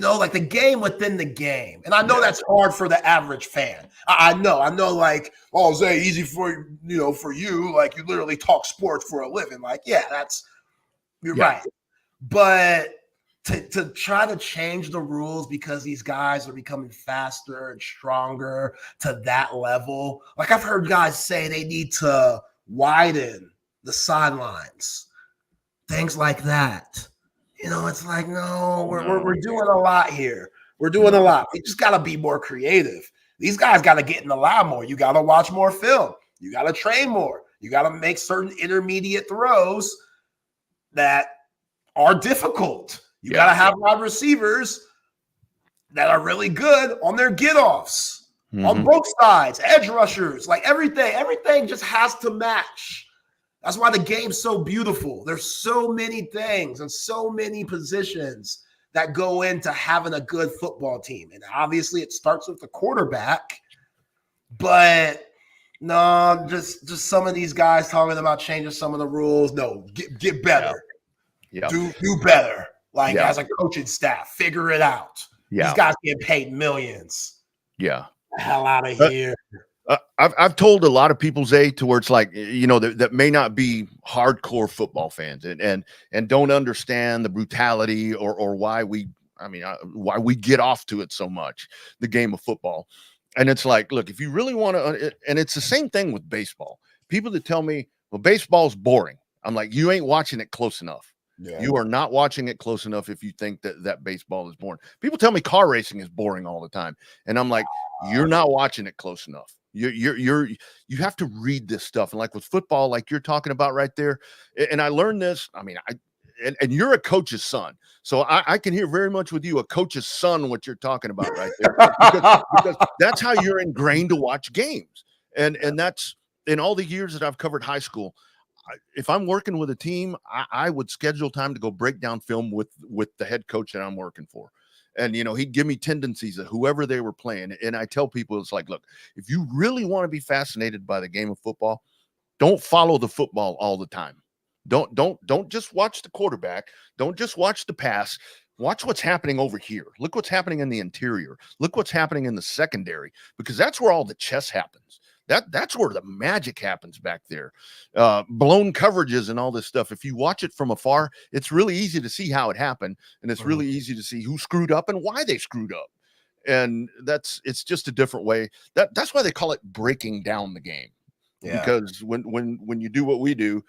Like the game within the game. And I know that's hard for the average fan. I know like, oh, Zay, easy for you. Like you literally talk sports for a living. Like, yeah, you're right. But to try to change the rules because these guys are becoming faster and stronger to that level. Like I've heard guys say they need to widen the sidelines, things like that. It's like, no, we're doing a lot here. We're doing a lot. We just got to be more creative. These guys got to get in the lab more. You got to watch more film. You got to train more. You got to make certain intermediate throws that are difficult. You got to have wide receivers that are really good on their get-offs on both sides, edge rushers, like everything just has to match. That's why the game's so beautiful. There's so many things and so many positions that go into having a good football team. And obviously it starts with the quarterback, but no, just some of these guys talking about changing some of the rules. No, get better. Yeah. Do better. Like as a coaching staff, figure it out. Yeah. These guys get paid millions. Yeah. The hell out of here. I've told a lot of people, Zay, to where it's like, that may not be hardcore football fans and don't understand the brutality or why we get off to it so much, the game of football. And it's like, look, if you really want to, and it's the same thing with baseball. People that tell me, well, baseball's boring. I'm like, you ain't watching it close enough. Yeah. You are not watching it close enough if you think that baseball is boring. People tell me car racing is boring all the time. And I'm like, you're not watching it close enough. You have to read this stuff. And like with football, like you're talking about right there. And I learned this. I mean, and you're a coach's son. So I can hear very much with you, a coach's son, what you're talking about right there. because that's how you're ingrained to watch games. And that's in all the years that I've covered high school. If I'm working with a team, I would schedule time to go break down film with the head coach that I'm working for. And, he'd give me tendencies of whoever they were playing. And I tell people, it's like, look, if you really want to be fascinated by the game of football, don't follow the football all the time. Don't just watch the quarterback. Don't just watch the pass. Watch what's happening over here. Look what's happening in the interior. Look what's happening in the secondary, because that's where all the chess happens. That's where the magic happens back there. Blown coverages and all this stuff. If you watch it from afar, it's really easy to see how it happened. And it's really easy to see who screwed up and why they screwed up. And it's just a different way. That's why they call it breaking down the game. Because when you do what we do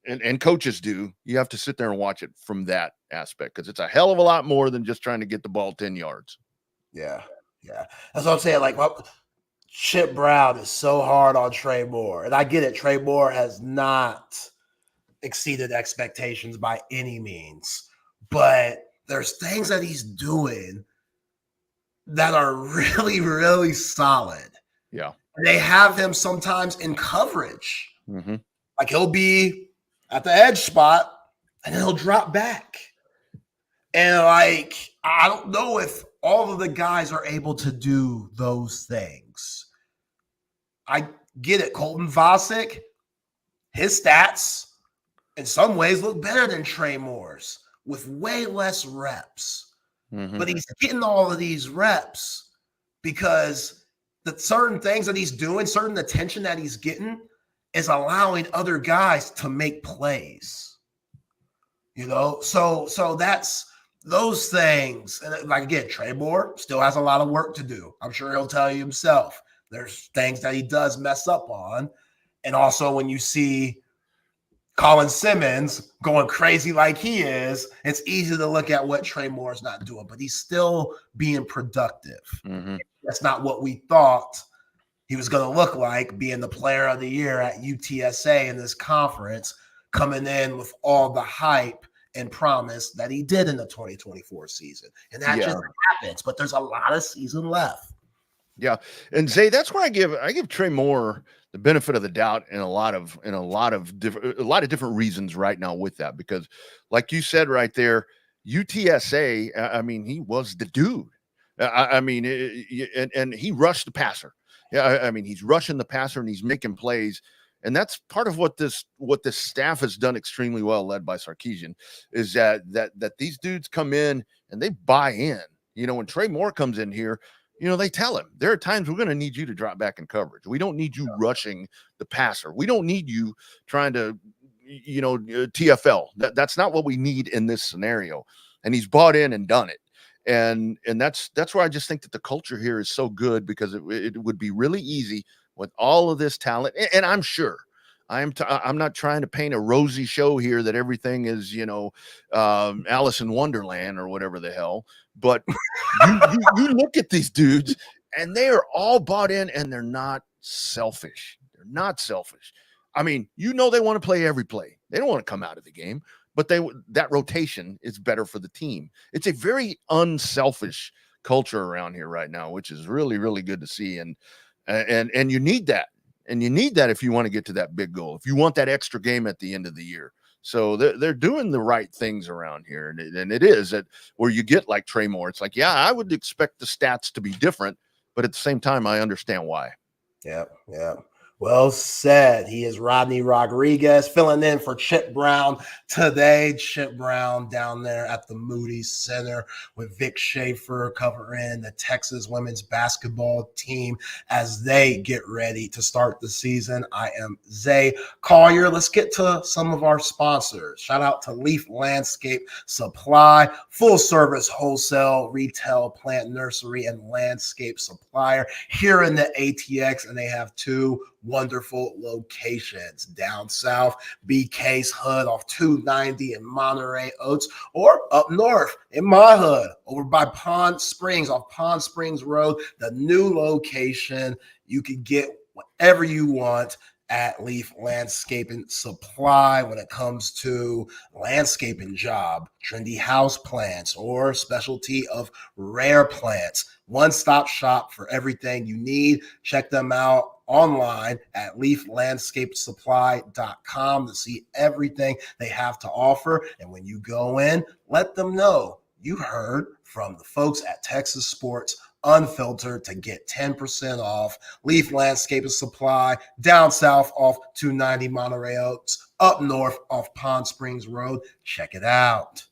and coaches do, you have to sit there and watch it from that aspect, because it's a hell of a lot more than just trying to get the ball 10 yards. Yeah. That's what I'm saying. Like, Chip Brown is so hard on Trey Moore. And I get it. Trey Moore has not exceeded expectations by any means. But there's things that he's doing that are really, really solid. Yeah. They have him sometimes in coverage. Mm-hmm. Like, he'll be at the edge spot and then he'll drop back. And like, I don't know if all of the guys are able to do those things. I get it. Colton Vasek, his stats in some ways look better than Trey Moore's with way less reps. Mm-hmm. But he's getting all of these reps because the certain things that he's doing, certain attention that he's getting is allowing other guys to make plays. So that's those things. And like, again, Trey Moore still has a lot of work to do. I'm sure he'll tell you himself. There's things that he does mess up on. And also when you see Colin Simmons going crazy like he is, it's easy to look at what Trey Moore is not doing, but he's still being productive. Mm-hmm. That's not what we thought he was going to look like, being the player of the year at UTSA in this conference, coming in with all the hype and promise that he did in the 2024 season. And that just happens, but there's a lot of season left. Yeah. And Zay, that's where I give Trey Moore the benefit of the doubt in a lot of different reasons right now with that, because like you said right there, UTSA, I mean, he was the dude. And he rushed the passer. Yeah. I mean, he's rushing the passer and he's making plays. And that's part of what this staff has done extremely well, led by Sarkisian, is that these dudes come in and they buy in. When Trey Moore comes in here, they tell him there are times we're going to need you to drop back in coverage. We don't need you rushing the passer. We don't need you trying to, TFL. That's not what we need in this scenario. And he's bought in and done it. And that's where I just think that the culture here is so good, because it would be really easy with all of this talent. And I'm sure I'm not trying to paint a rosy show here that everything is, Alice in Wonderland or whatever the hell. But you look at these dudes and they are all bought in, and they're not selfish. They're not selfish. I mean, they want to play every play. They don't want to come out of the game, but that rotation is better for the team. It's a very unselfish culture around here right now, which is really, really good to see. And you need that. And you need that if you want to get to that big goal, if you want that extra game at the end of the year. So they're doing the right things around here. And it is that where you get like Trey Moore, it's like, yeah, I would expect the stats to be different, but at the same time, I understand why. Yeah. Well said. He is Rodney Rodriguez filling in for Chip Brown today. Chip Brown down there at the Moody Center with Vic Schaefer covering the Texas women's basketball team as they get ready to start the season. I am Zay Collier. Let's get to some of our sponsors. Shout out to Leaf Landscape Supply, full service wholesale, retail, plant nursery, and landscape supplier here in the ATX. And they have two wonderful locations down south, BK's Hood off 290 in Monterey Oaks, or up north in my hood over by Pond Springs off Pond Springs Road, the new location. You can get whatever you want at Leaf Landscaping Supply when it comes to landscaping job, trendy house plants, or specialty of rare plants. One-stop shop for everything you need. Check them out online at leaflandscapesupply.com to see everything they have to offer. And when you go in, let them know you heard from the folks at Texas Sports Unfiltered to get 10% off. Leaf Landscape Supply, down south off 290 Monterey Oaks, up north off Pond Springs Road. Check it out.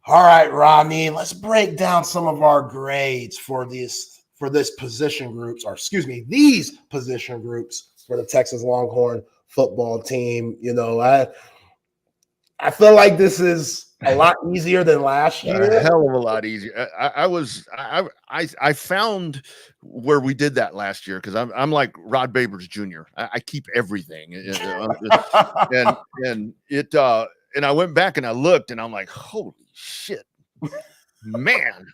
All right, Rodney, let's break down some of our grades for these position groups, or these position groups for the Texas Longhorn football team. I feel like this is a lot easier than last year. A hell of a lot easier. I found where we did that last year because I'm like Rod Babers Jr. I keep everything, and I went back and I looked and I'm like, holy shit, man.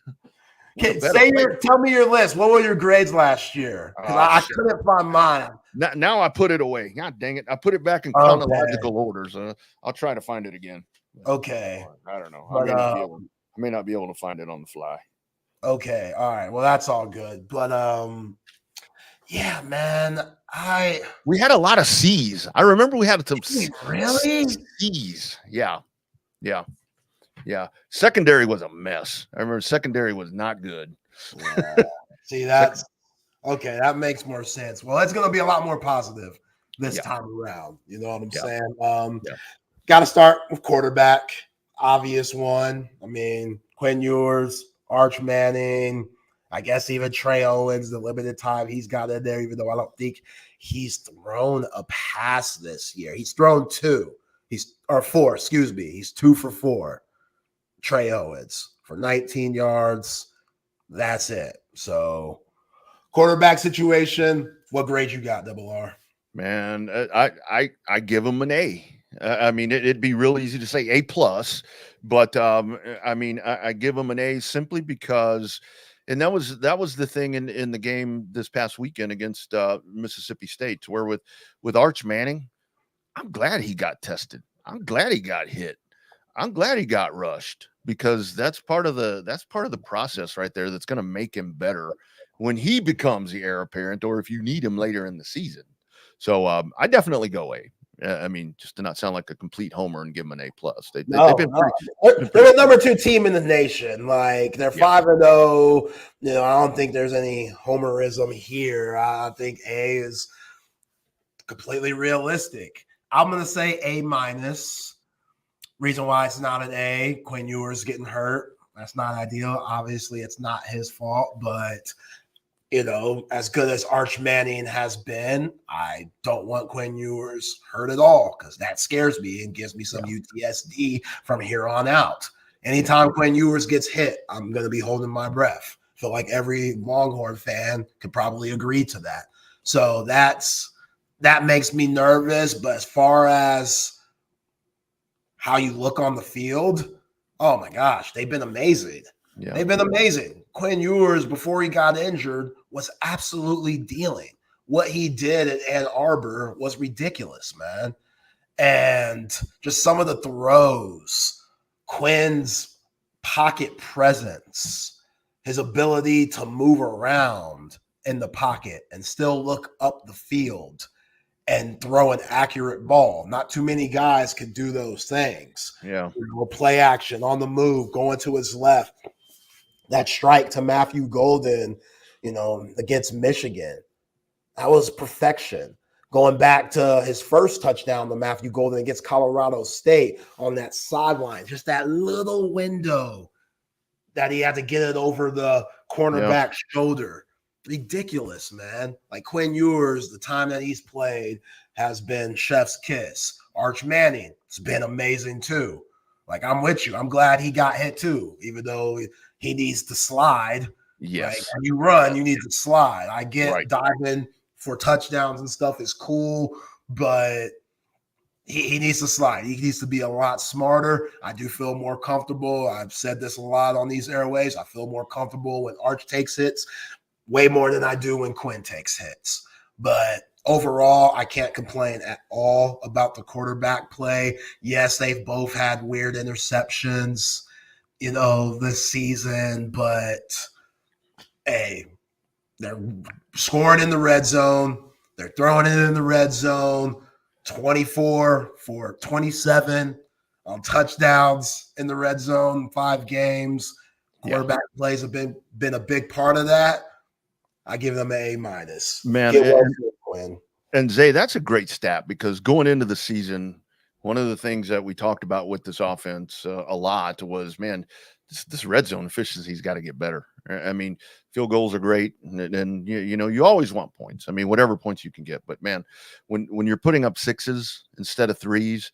Tell me your list. What were your grades last year? Because I couldn't find mine. Now I put it away. God dang it! I put it back in chronological orders. I'll try to find it again. Okay. I don't know. But, I may not be able to find it on the fly. Okay. All right. Well, that's all good. But yeah, man. We had a lot of C's. I remember we had some really C's. Yeah. Secondary was a mess. I remember secondary was not good. Yeah. See, that's okay. That makes more sense. Well, it's going to be a lot more positive this time around. You know what I'm saying? Got to start with quarterback. Obvious one. I mean, Quinn Ewers, Arch Manning, I guess even Trey Owens, the limited time he's got in there, even though I don't think he's thrown a pass this year. He's thrown 4, excuse me. He's 2 for 4. Trey Owens for 19 yards. That's it. So quarterback situation, what grade you got, Double R? Man, I give him an A. I mean, it'd be real easy to say A+, but I mean, I give him an A simply because, and that was the thing in the game this past weekend against Mississippi State, where with Arch Manning, I'm glad he got tested. I'm glad he got hit. I'm glad he got rushed because that's part of the process right there that's going to make him better when he becomes the heir apparent or if you need him later in the season. So I definitely go A. I mean, just to not sound like a complete homer and give them an A+. They've been they're the number 2 team in the nation. Like they're 5-0. You know, I don't think there's any homerism here. I think A is completely realistic. I'm gonna say A-. Reason why it's not an A, Quinn Ewers getting hurt. That's not ideal. Obviously, it's not his fault, but you know, as good as Arch Manning has been, I don't want Quinn Ewers hurt at all because that scares me and gives me some UTSD from here on out. Anytime Quinn Ewers gets hit, I'm going to be holding my breath. I feel like every Longhorn fan could probably agree to that. So that makes me nervous. But as far as how you look on the field, oh my gosh, they've been amazing. Yeah. They've been amazing. Quinn Ewers, before he got injured, was absolutely dealing. What he did at Ann Arbor was ridiculous, man. And just some of the throws, Quinn's pocket presence, his ability to move around in the pocket and still look up the field and throw an accurate ball. Not too many guys can do those things. Yeah. You know, play action on the move, going to his left. That strike to Matthew Golden, you know, against Michigan, that was perfection. Going back to his first touchdown to Matthew Golden against Colorado State on that sideline, just that little window that he had to get it over the cornerback's shoulder. Ridiculous, man. Like Quinn Ewers, the time that he's played has been chef's kiss. Arch Manning, it's been amazing too. Like, I'm with you. I'm glad he got hit too, even though he needs to slide. Yes. Right? When you run, you need to slide. I get diving for touchdowns and stuff is cool, but he needs to slide. He needs to be a lot smarter. I do feel more comfortable. I've said this a lot on these airways. I feel more comfortable when Arch takes hits, way more than I do when Quinn takes hits. But overall, I can't complain at all about the quarterback play. Yes, they've both had weird interceptions, you know, this season, but hey, they're scoring in the red zone. They're throwing it in the red zone. 24 for 27 on touchdowns in the red zone, 5 games. Quarterback plays have been a big part of that. I give them an A-. Man, and Zay, that's a great stat because going into the season, one of the things that we talked about with this offense a lot was, man, this red zone efficiency's got to get better. I mean, field goals are great, and you know, you always want points. I mean, whatever points you can get, but man, when you're putting up 6s instead of 3s,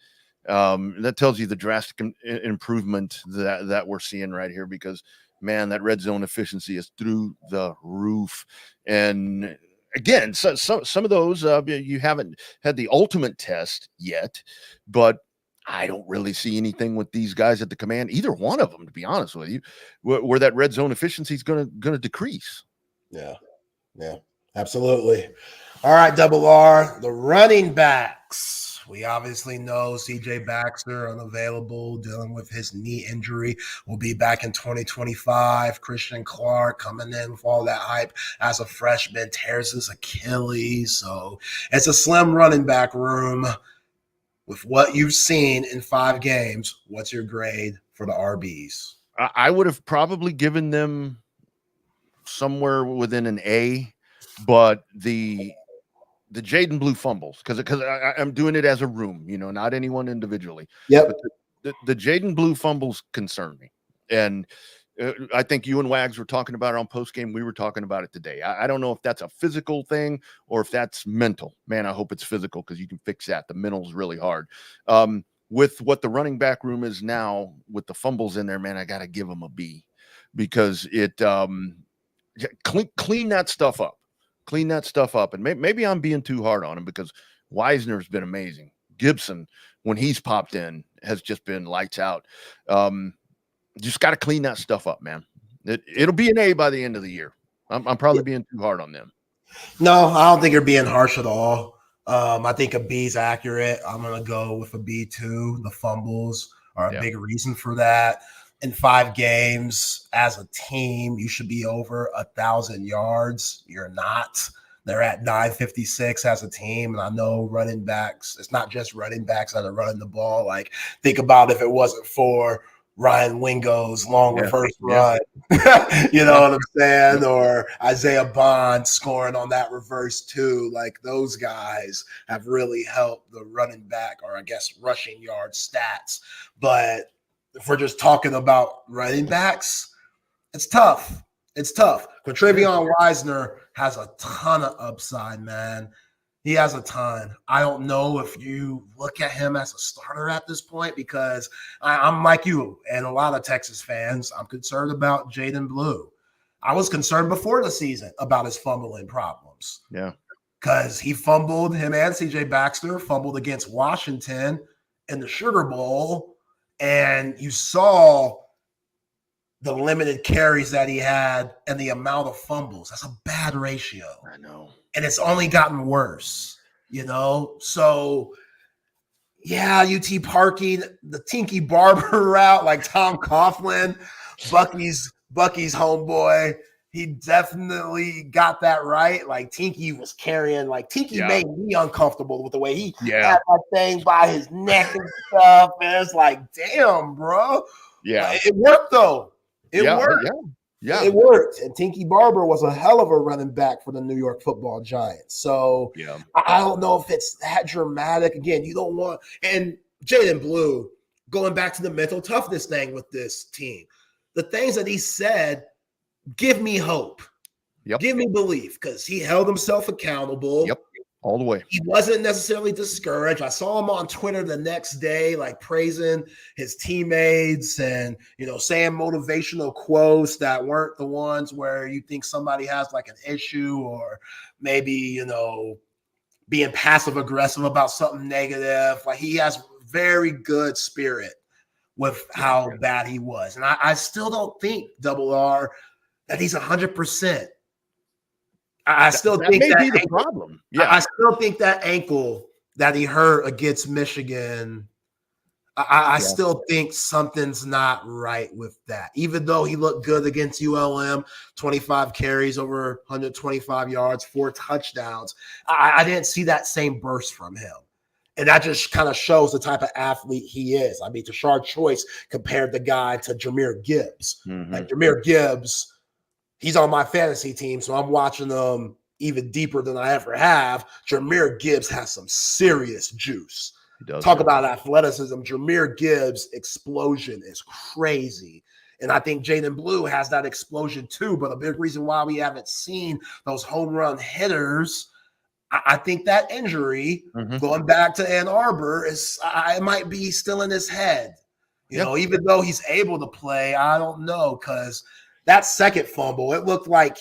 That tells you the drastic improvement that we're seeing right here, because man, that red zone efficiency is through the roof. And again, so some of those you haven't had the ultimate test yet, but I don't really see anything with these guys at the command, either one of them, to be honest with you, where that red zone efficiency is going to decrease. Yeah, absolutely. All right, Double R, the running backs. We obviously know CJ Baxter unavailable, dealing with his knee injury. Will be back in 2025. Christian Clark coming in with all that hype as a freshman, tears his Achilles. So it's a slim running back room. With what you've seen in 5 games, what's your grade for the RBs? I would have probably given them somewhere within an A, but the Jaden Blue fumbles, because I'm doing it as a room, not anyone individually. Yep. But the Jaden Blue fumbles concern me, and I think you and Wags were talking about it on post game. We were talking about it today. I don't know if that's a physical thing or if that's mental. Man, I hope it's physical, because you can fix that. The mental is really hard. With what the running back room is now, with the fumbles in there, man, I got to give them a B, because it clean that stuff up. Clean that stuff up. And maybe I'm being too hard on him, because Wisner's been amazing. Gibson, when he's popped in, has just been lights out. Just got to clean that stuff up, man. It'll be an A by the end of the year. I'm probably being too hard on them. No, I don't think you're being harsh at all. I think a B is accurate. I'm going to go with a B too. The fumbles are a big reason for that. In 5 games as a team, you should be over 1,000 yards. You're not. They're at 956 as a team. And I know running backs, it's not just running backs that are running the ball. Like, think about if it wasn't for Ryan Wingo's long reverse run, you know what I'm saying? Or Isaiah Bond scoring on that reverse too. Like, those guys have really helped the running back, or I guess rushing yard stats. But if we're just talking about running backs, it's tough. It's tough. Quintravion Wisner has a ton of upside, man. He has a ton. I don't know if you look at him as a starter at this point, because I'm like you and a lot of Texas fans. I'm concerned about Jaden Blue. I was concerned before the season about his fumbling problems. Yeah. Because he fumbled, him and CJ Baxter fumbled against Washington in the Sugar Bowl. And you saw the limited carries that he had and the amount of fumbles. That's a bad ratio. I know. And it's only gotten worse, So, yeah, UT parking, the Tinky Barber route, like Tom Coughlin, Bucky's homeboy. He definitely got that right. Like, Tinky was carrying, like, Tinky made me uncomfortable with the way he had that thing by his neck and stuff. And it's like, damn, bro. Yeah. It worked, though. It worked. Yeah. It worked. And Tinky Barber was a hell of a running back for the New York Football Giants. So I don't know if it's that dramatic. Again, you don't want – and Jaden Blue, going back to the mental toughness thing with this team, the things that he said – give me hope. Give me belief, because he held himself accountable. All the way. He wasn't necessarily discouraged. I saw him on Twitter the next day, like praising his teammates and, saying motivational quotes that weren't the ones where you think somebody has like an issue, or maybe, being passive aggressive about something negative. Like, he has very good spirit with how bad he was. And I still don't think, Double R, that he's 100%. I still think that may that be the problem. I still think that ankle that he hurt against Michigan, I still think something's not right with that. Even though he looked good against ULM, 25 carries, over 125 yards, 4 touchdowns, I didn't see that same burst from him. And that just kind of shows the type of athlete he is. I mean, Tashard Choice compared the guy to Jahmyr Gibbs. Like, Jahmyr Gibbs, he's on my fantasy team, so I'm watching them even deeper than I ever have. Jahmyr Gibbs has some serious juice. Talk about athleticism. Jahmyr Gibbs' explosion is crazy. And I think Jaden Blue has that explosion too. But a big reason why we haven't seen those home run hitters, I think that injury going back to Ann Arbor it might be still in his head. You know, even though he's able to play, I don't know, because that second fumble, it looked like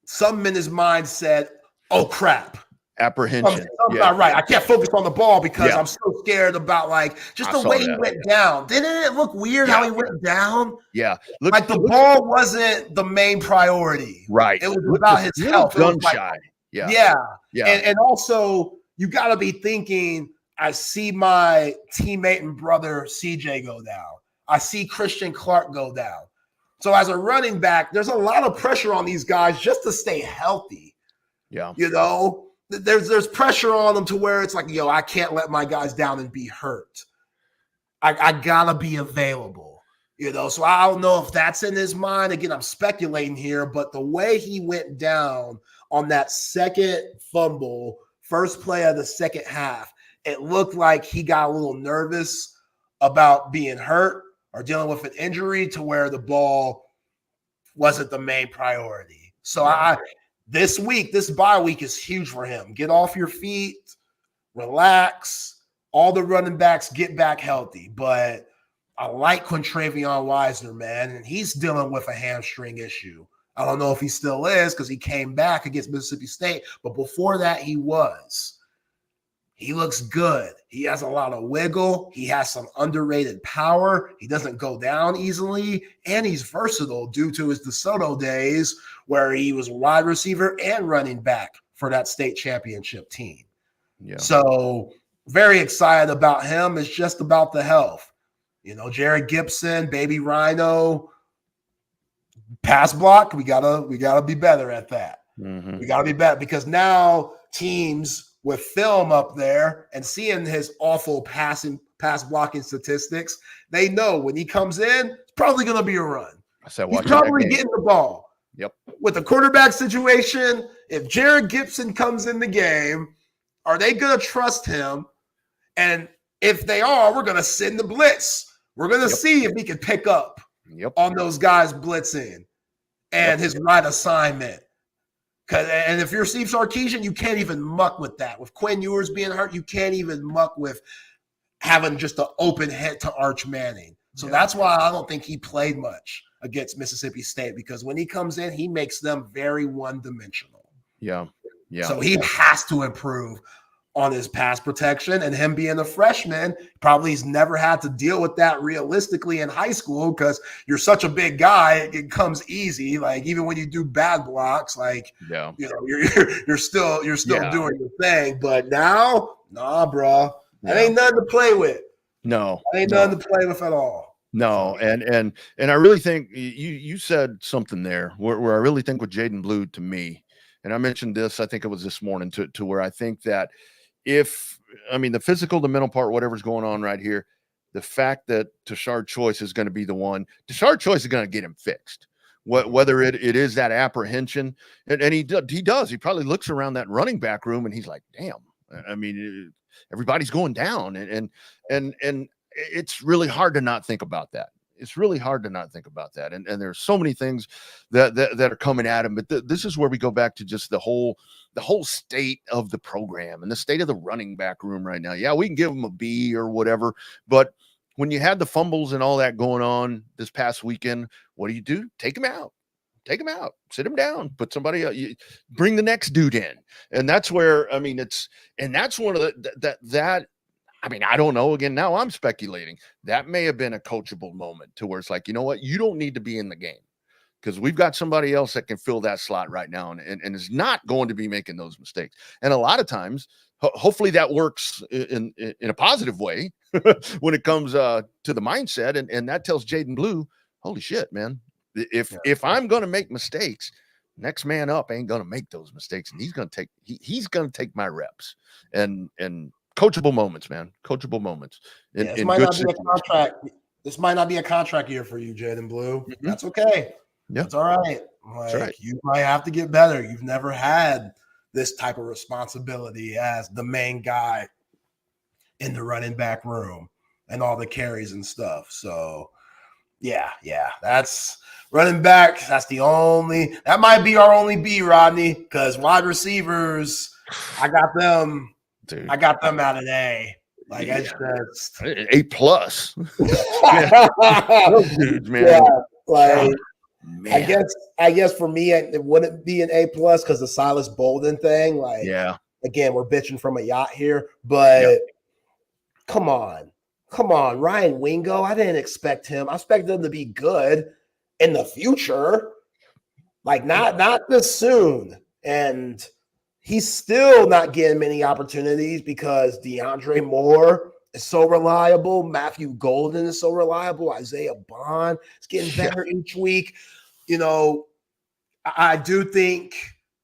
something in his mind said, "Oh crap." Apprehension. Something's not right. I can't focus on the ball because I'm so scared about just the way he went down. Didn't it look weird how he went down? Yeah. Like the ball wasn't the main priority. Right. It was about his health. Gun shy. Yeah. And also you got to be thinking, I see my teammate and brother CJ go down. I see Christian Clark go down. So as a running back, there's a lot of pressure on these guys just to stay healthy. Yeah. You know, there's pressure on them to where it's like, I can't let my guys down and be hurt. I gotta be available, so I don't know if that's in his mind. Again, I'm speculating here, but the way he went down on that second fumble, first play of the second half, it looked like he got a little nervous about being hurt or dealing with an injury to where the ball wasn't the main priority. So this bye week is huge for him. Get off your feet, relax. All the running backs get back healthy. But I like Quintravion Wisner, man, and he's dealing with a hamstring issue. I don't know if he still is because he came back against Mississippi State, but before that he was. He looks good. He has a lot of wiggle. He has some underrated power. He doesn't go down easily, and he's versatile due to his DeSoto days where he was wide receiver and running back for that state championship team. Yeah. So very excited about him. It's just about the health. Jared Gibson, Baby Rhino, pass block. We gotta be better at that. We gotta be better because now teams with film up there and seeing his awful pass blocking statistics, they know when he comes in, it's probably going to be a run. He's probably getting the ball. Yep. With the quarterback situation, if Jared Gibson comes in the game, are they going to trust him? And if they are, we're going to send the blitz. We're going to see if he can pick up on those guys blitzing and his right assignment. And if you're Steve Sarkisian, you can't even muck with that. With Quinn Ewers being hurt, you can't even muck with having just an open head to Arch Manning. So that's why I don't think he played much against Mississippi State, because when he comes in, he makes them very one-dimensional. Yeah. So he has to improve on his pass protection, and him being a freshman, probably he's never had to deal with that realistically in high school because you're such a big guy. It comes easy. Like even when you do bad blocks, you're still doing your thing. But now, nah, bro, that ain't nothing to play with. No, that ain't nothing to play with at all. No, and I really think you said something there where I really think with Jaden Blue, to me, and I mentioned this, I think it was this morning, to where I think that the physical, the mental part, whatever's going on right here, the fact that Tashard Choice is going to be the one, Tashard Choice is going to get him fixed. Whether it is that apprehension, and he does. He probably looks around that running back room and he's like, damn, everybody's going down. And it's really hard to not think about that. It's really hard to not think about that. And there's so many things that are coming at him. But this is where we go back to just the whole state of the program and the state of the running back room right now. Yeah, we can give him a B or whatever. But when you had the fumbles and all that going on this past weekend, what do? Take him out. Take him out. Sit him down. Put somebody else. Bring the next dude in. And that's where, that's one of that. I don't know. Again, now I'm speculating. That may have been a coachable moment to where it's like, you know what? You don't need to be in the game because we've got somebody else that can fill that slot right now and is not going to be making those mistakes. And a lot of times, hopefully that works in a positive way when it comes to the mindset. And that tells Jaden Blue, holy shit, man. If I'm going to make mistakes, next man up ain't going to make those mistakes. And he's going to take my reps and coachable moments, man. Coachable moments. This might not be a contract year for you, Jaden Blue. Mm-hmm. That's okay. Yeah, it's all right. That's right. You might have to get better. You've never had this type of responsibility as the main guy in the running back room and all the carries and stuff. So Yeah. That's running back. That might be our only B, Rodney, because wide receivers, I got them. Dude. I got them out of A. Like Yeah. that's A+. Those dudes, man. Yeah, like Man. I guess for me it wouldn't be an A+ because the Silas Bolden thing. Like, Yeah. again, we're bitching from a yacht here, but come on, Ryan Wingo. I didn't expect him. I expected him to be good in the future, like not this soon. And he's still not getting many opportunities because DeAndre Moore is so reliable. Matthew Golden is so reliable. Isaiah Bond is getting better each week. You know, I do think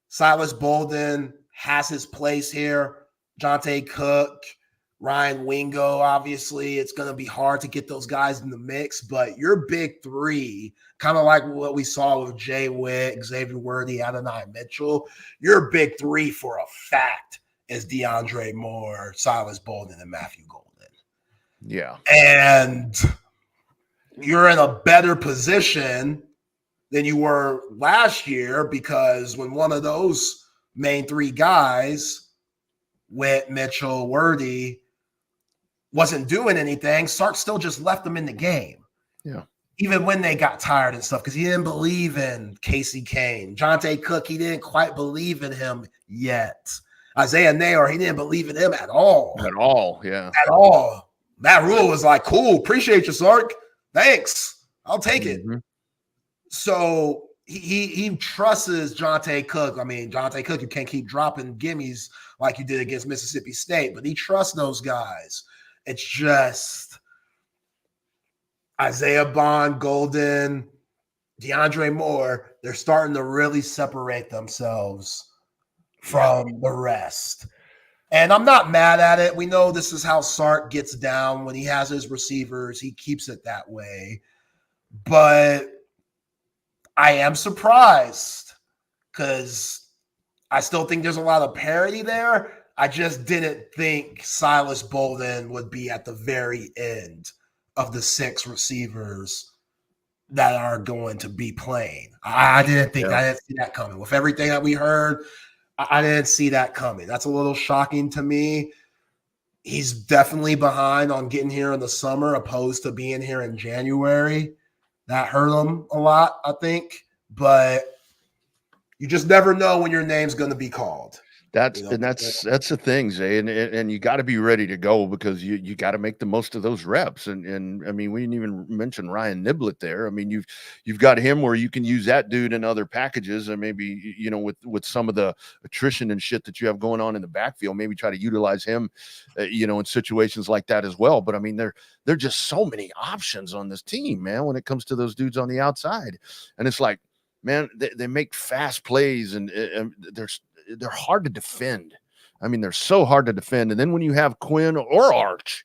Silas Bolden has his place here. Jonte Cook, Ryan Wingo, obviously, it's going to be hard to get those guys in the mix, but your big three, kind of like what we saw with Jay Witt, Xavier Worthy, Adonai Mitchell, your big three for a fact is DeAndre Moore, Silas Bolden, and Matthew Golden. Yeah. And you're in a better position than you were last year because when one of those main three guys, Witt, Mitchell, Worthy, wasn't doing anything, Sark still just left them in the game. Yeah. Even when they got tired and stuff, because he didn't believe in Casey Kane. Jonte Cook, he didn't quite believe in him yet. Isaiah Nayor, he didn't believe in him at all. At all, yeah. At all. Matt Rule was like, cool, appreciate you, Sark. Thanks. I'll take it. So he trusts Jonte Cook. I mean, Jonte Cook, you can't keep dropping gimmies like you did against Mississippi State, but he trusts those guys. It's just Isaiah Bond, Golden, DeAndre Moore, they're starting to really separate themselves from the rest. And I'm not mad at it. We know this is how Sark gets down when he has his receivers. He keeps it that way. But I am surprised because I still think there's a lot of parity there. I just didn't think Silas Bolden would be at the very end of the 6 receivers that are going to be playing. I didn't see that coming. With everything that we heard, I didn't see that coming. That's a little shocking to me. He's definitely behind on getting here in the summer opposed to being here in January. That hurt him a lot, I think. But you just never know when your name's going to be called. That's the thing, Zay, and you got to be ready to go because you got to make the most of those reps. And I mean, we didn't even mention Ryan Niblett there. I mean, you've got him where you can use that dude in other packages, and maybe with some of the attrition and shit that you have going on in the backfield, maybe try to utilize him, in situations like that as well. But I mean, there are just so many options on this team, man, when it comes to those dudes on the outside, and it's like, man, they make fast plays and they're hard to defend. I mean, they're so hard to defend. And then when you have Quinn or Arch,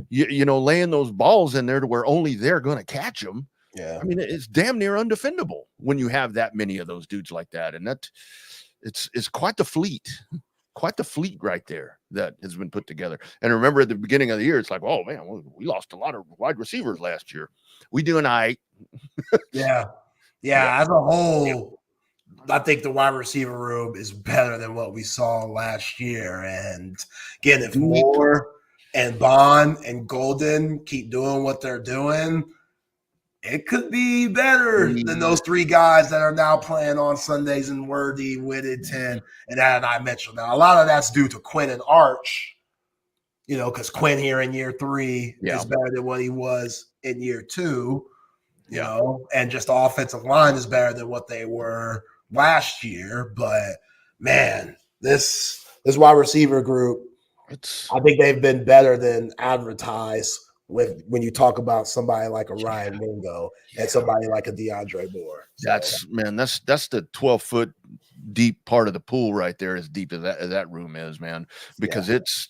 laying those balls in there to where only they're going to catch them. Yeah. I mean, it's damn near undefendable when you have that many of those dudes like that. And it's quite the fleet right there that has been put together. And remember at the beginning of the year, it's like, oh man, we lost a lot of wide receivers last year. We doing all right. Yeah. As a whole, I think the wide receiver room is better than what we saw last year. And again, if Moore and Bond and Golden keep doing what they're doing, it could be better than those 3 guys that are now playing on Sundays in Worthy, Whittington, and Adonai Mitchell. Now, a lot of that's due to Quinn and Arch, because Quinn here in year 3 is better than what he was in year 2, and just the offensive line is better than what they were last year. But man, this wide receiver group, I think they've been better than advertised when you talk about somebody like a Ryan Wingo and somebody like a DeAndre Moore. That's the 12-foot deep part of the pool right there, as deep as that room is, man, because it's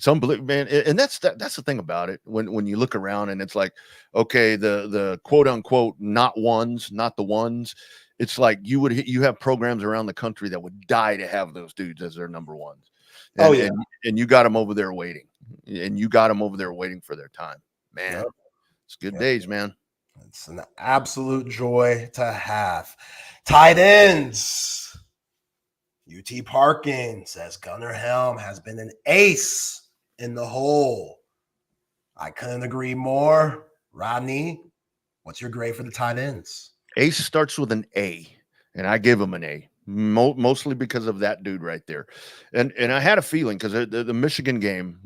unbelievable, man. And that's the thing about it. When you look around and it's like, okay, the quote unquote not the ones. It's like you have programs around the country that would die to have those dudes as their number ones. And you got them over there waiting, for their time, man. It's good days, man. It's an absolute joy to have. Tight ends. UT Parking says Gunnar Helm has been an ace in the hole. I couldn't agree more. Rodney, what's your grade for the tight ends? Ace starts with an A, and I give him an A. Mostly because of that dude right there. And I had a feeling because the Michigan game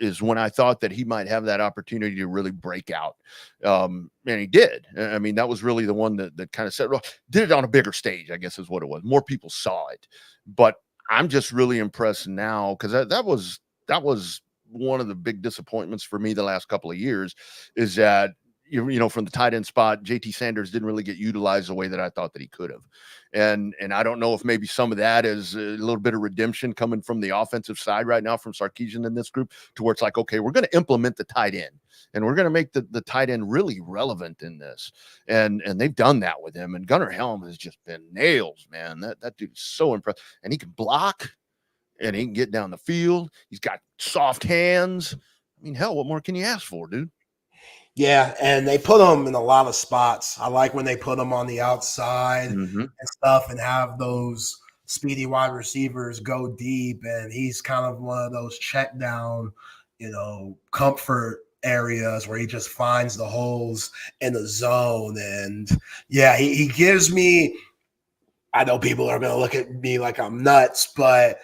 is when I thought that he might have that opportunity to really break out. And he did. I mean, that was really the one that kind of said, well, did it on a bigger stage, I guess is what it was. More people saw it. But I'm just really impressed now because that was one of the big disappointments for me the last couple of years is that, you know, from the tight end spot, JT Sanders didn't really get utilized the way that I thought that he could have. And I don't know if maybe some of that is a little bit of redemption coming from the offensive side right now from Sarkisian in this group to where it's like, okay, we're going to implement the tight end and we're going to make the tight end really relevant in this. And they've done that with him. And Gunnar Helm has just been nails, man. That dude's so impressive. And he can block and he can get down the field. He's got soft hands. I mean, hell, what more can you ask for, dude? Yeah, and they put him in a lot of spots. I like when they put him on the outside and stuff and have those speedy wide receivers go deep. And he's kind of one of those check down, you know, comfort areas where he just finds the holes in the zone. And yeah, he gives me, I know people are going to look at me like I'm nuts, but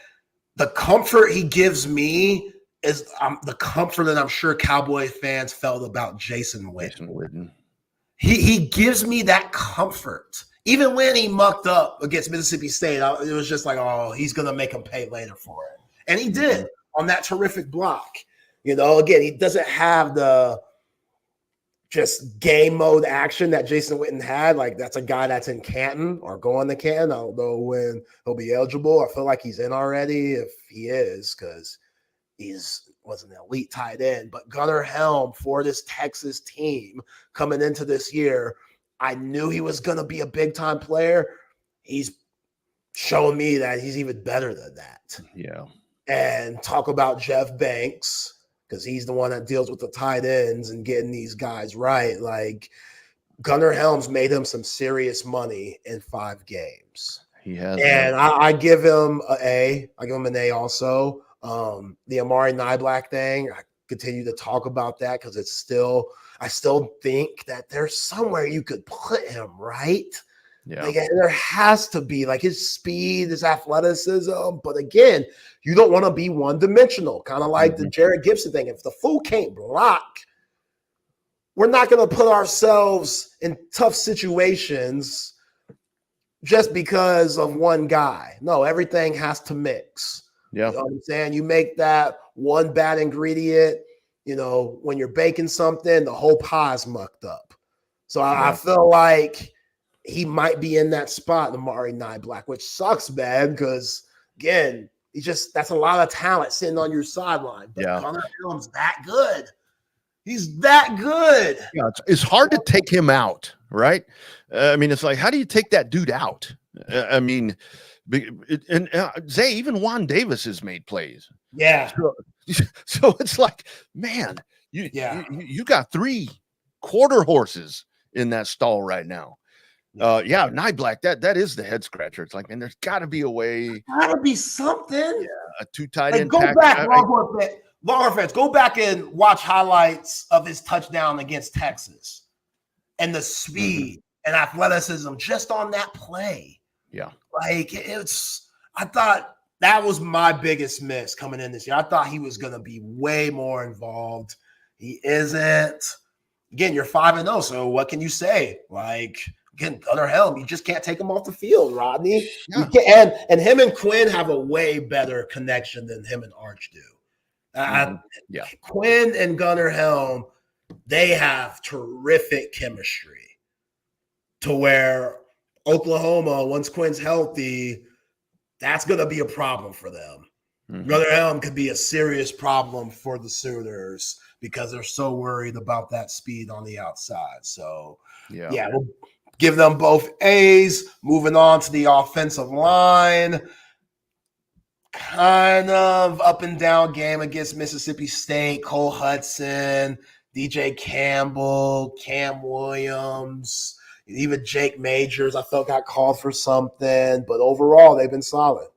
the comfort he gives me is the comfort that I'm sure Cowboy fans felt about Jason Witten. He gives me that comfort. Even when he mucked up against Mississippi State, it was just like, oh, he's going to make him pay later for it. And he did on that terrific block. You know, again, he doesn't have the just game mode action that Jason Witten had. Like, that's a guy that's in Canton or going to Canton. I don't know when he'll be eligible. I feel like he's in already if he is, because was an elite tight end. But Gunnar Helm for this Texas team coming into this year, I knew he was going to be a big-time player. He's shown me that he's even better than that. Yeah. And talk about Jeff Banks, because he's the one that deals with the tight ends and getting these guys right. Like, Gunnar Helm's made him some serious money in 5 games. He has. And I give him an A. I give him an A also. The Amari Niblack thing, I continue to talk about that because I still think that there's somewhere you could put him, right? Yeah. Like, there has to be, like, his speed, his athleticism. But again, you don't want to be one-dimensional, kind of like the Jared Gibson thing. If the fool can't block, we're not going to put ourselves in tough situations just because of one guy. No, everything has to mix. Yeah. You know what I'm saying? You make that one bad ingredient, you know, when you're baking something, the whole pie's mucked up. So I feel like he might be in that spot, Amari Niblack, which sucks, man, because, again, that's a lot of talent sitting on your sideline. But Gunnar Helm's that good. He's that good. Yeah, it's hard to take him out, right? I mean, it's like, how do you take that dude out? I mean, and Zay, even Juan Davis has made plays. Yeah. So it's like, man, you got 3 quarter horses in that stall right now. Niblack, that is the head scratcher. It's like, man, there's got to be a way. Got to be something. Yeah, a 2 tight end. Go back, Longhorn fans. Go back and watch highlights of his touchdown against Texas, and the speed and athleticism just on that play. Yeah. Like, I thought that was my biggest miss coming in this year. I thought he was going to be way more involved. He isn't. Again, you're 5-0, so what can you say? Like, again, Gunnar Helm, you just can't take him off the field, Rodney. Yeah. And him and Quinn have a way better connection than him and Arch do. Quinn and Gunnar Helm, they have terrific chemistry to where Oklahoma, once Quinn's healthy, that's going to be a problem for them. Gunnar Helm could be a serious problem for the Sooners because they're so worried about that speed on the outside. So, we'll give them both A's. Moving on to the offensive line. Kind of up and down game against Mississippi State. Cole Hudson, DJ Campbell, Cam Williams, even Jake Majors, I felt got called for something, but overall they've been solid.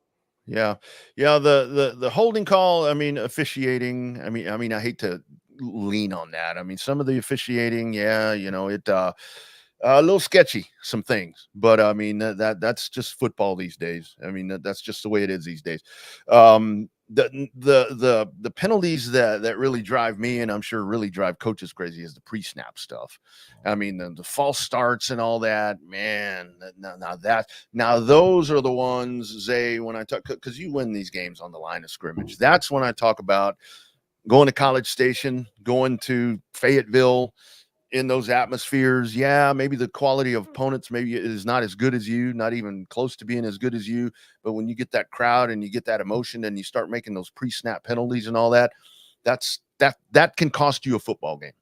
Yeah. The holding call, I mean, officiating. I mean, I hate to lean on that. I mean, some of the officiating, it a little sketchy, some things, but I mean that's just football these days. I mean that's just the way it is these days. The penalties that really drive me, and I'm sure really drive coaches crazy, is the pre-snap stuff. I mean the false starts and all that, man. Now those are the ones, Zay, when I talk, because you win these games on the line of scrimmage. That's when I talk about going to College Station, going to Fayetteville. In those atmospheres, yeah, maybe the quality of opponents maybe is not as good as you, not even close to being as good as you. But when you get that crowd and you get that emotion and you start making those pre-snap penalties and all that, that can cost you a football game.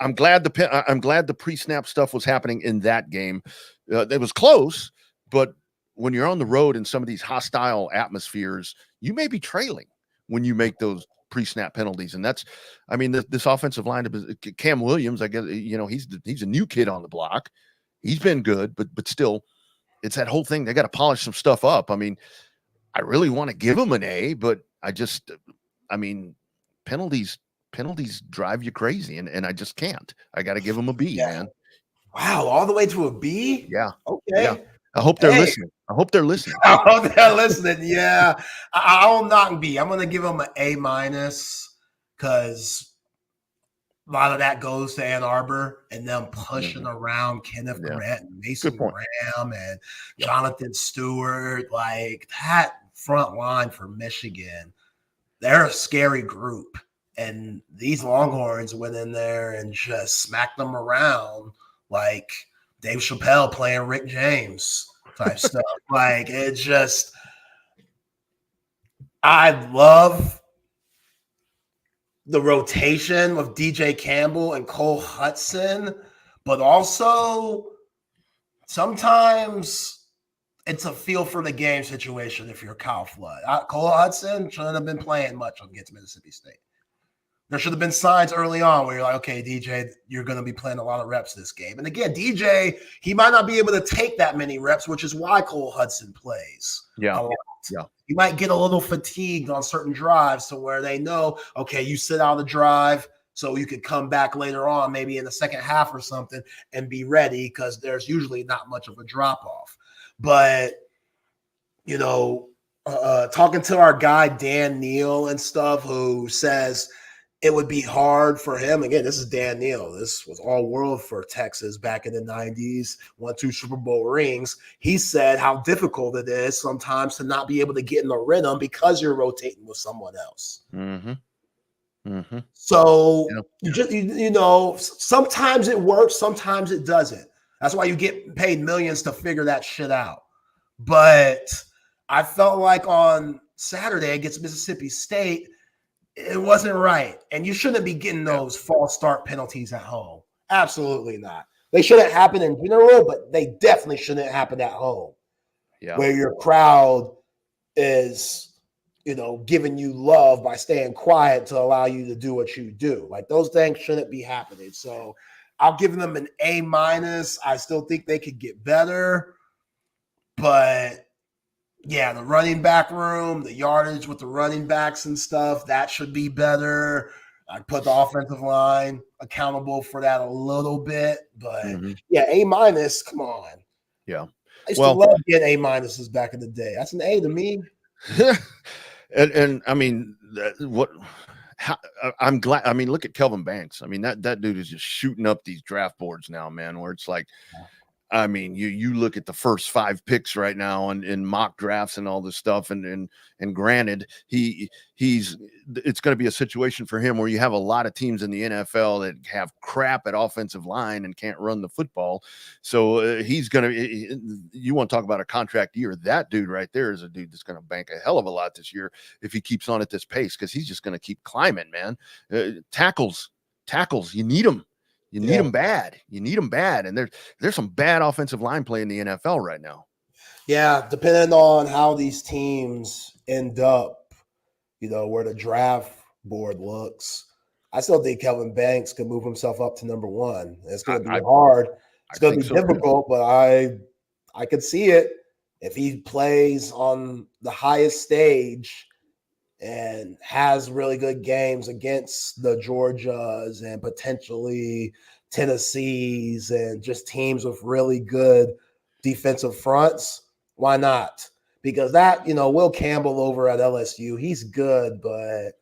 I'm glad the pre-snap stuff was happening in that game. It was close, but when you're on the road in some of these hostile atmospheres, you may be trailing when you make those pre-snap penalties. And that's, I mean, this offensive line, Cam Williams, I guess, he's a new kid on the block. He's been good, but still, it's that whole thing. They got to polish some stuff up. I mean, I really want to give him an A, but penalties drive you crazy, and I just can't. I got to give him a B, man. Wow, all the way to a B? Yeah. Okay. Yeah. I hope they're listening. I hope they're listening. I hope they're listening. Yeah. I'll not B. I'm going to give them an A- because a lot of that goes to Ann Arbor and them pushing around Kenneth Grant and Mason Graham and Jonathan Stewart. Like that front line for Michigan, they're a scary group. And these Longhorns went in there and just smacked them around like Dave Chappelle playing Rick James type stuff. Like it just, I love the rotation of DJ Campbell and Cole Hudson, but also sometimes it's a feel for the game situation if you're Kyle Flood. Cole Hudson shouldn't have been playing much against Mississippi State. There should have been signs early on where you're like, okay, DJ, you're going to be playing a lot of reps this game. And again, DJ, he might not be able to take that many reps, which is why Cole Hudson plays. Yeah. A lot. Yeah. You might get a little fatigued on certain drives to where they know, okay, you sit out the drive so you could come back later on, maybe in the second half or something, and be ready because there's usually not much of a drop-off. But, talking to our guy, Dan Neal and stuff, who says – it would be hard for him. Again, this is Dan Neal. This was all world for Texas back in the 90s, won 2 Super Bowl rings. He said how difficult it is sometimes to not be able to get in the rhythm because you're rotating with someone else. Mm-hmm. Mm-hmm. So, sometimes it works, sometimes it doesn't. That's why you get paid millions to figure that shit out. But I felt like on Saturday against Mississippi State, it wasn't right. And you shouldn't be getting those false start penalties at home. Absolutely not. They shouldn't happen in general, but they definitely shouldn't happen at home. Yeah. Where your crowd is, giving you love by staying quiet to allow you to do what you do. Like those things shouldn't be happening. So I'll give them an A-. I still think they could get better. But yeah, the running back room, the yardage with the running backs and stuff, that should be better. I put the offensive line accountable for that a little bit, but yeah, A-. Come on. Yeah. I used to love getting A- back in the day. That's an A to me. and I mean, I'm glad. I mean, look at Kelvin Banks. I mean, that dude is just shooting up these draft boards now, man, where it's like, I mean, you look at the first 5 picks right now in mock drafts and all this stuff, and granted, it's going to be a situation for him where you have a lot of teams in the NFL that have crap at offensive line and can't run the football. So he's going to. You want to talk about a contract year? That dude right there is a dude that's going to bank a hell of a lot this year if he keeps on at this pace, because he's just going to keep climbing, man. Tackles, you need them. You need them bad. You need them bad. And there's some bad offensive line play in the NFL right now. Yeah, depending on how these teams end up, where the draft board looks, I still think Kelvin Banks could move himself up to number one. It's going to be hard. It's going to be difficult, but I could see it if he plays on the highest stage and has really good games against the Georgias and potentially Tennessees and just teams with really good defensive fronts. Why not? Because that, Will Campbell over at LSU, he's good, but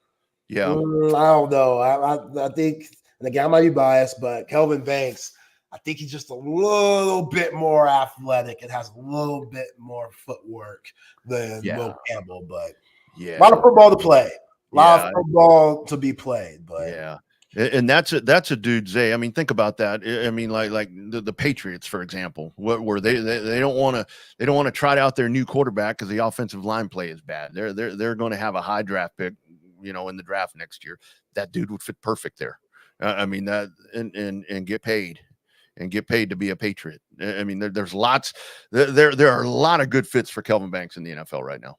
I don't know. I think, and again, I might be biased, but Kelvin Banks, I think he's just a little bit more athletic and has a little bit more footwork than Will Campbell, but a lot of football to play. A lot of football to be played, but and that's a dude, Zay. I mean, think about that. I mean, like the Patriots, for example, where they don't want to trot out their new quarterback because the offensive line play is bad. They're going to have a high draft pick, in the draft next year. That dude would fit perfect there. I mean that and get paid. And get paid to be a Patriot. I mean, there's lots. There are a lot of good fits for Kelvin Banks in the NFL right now.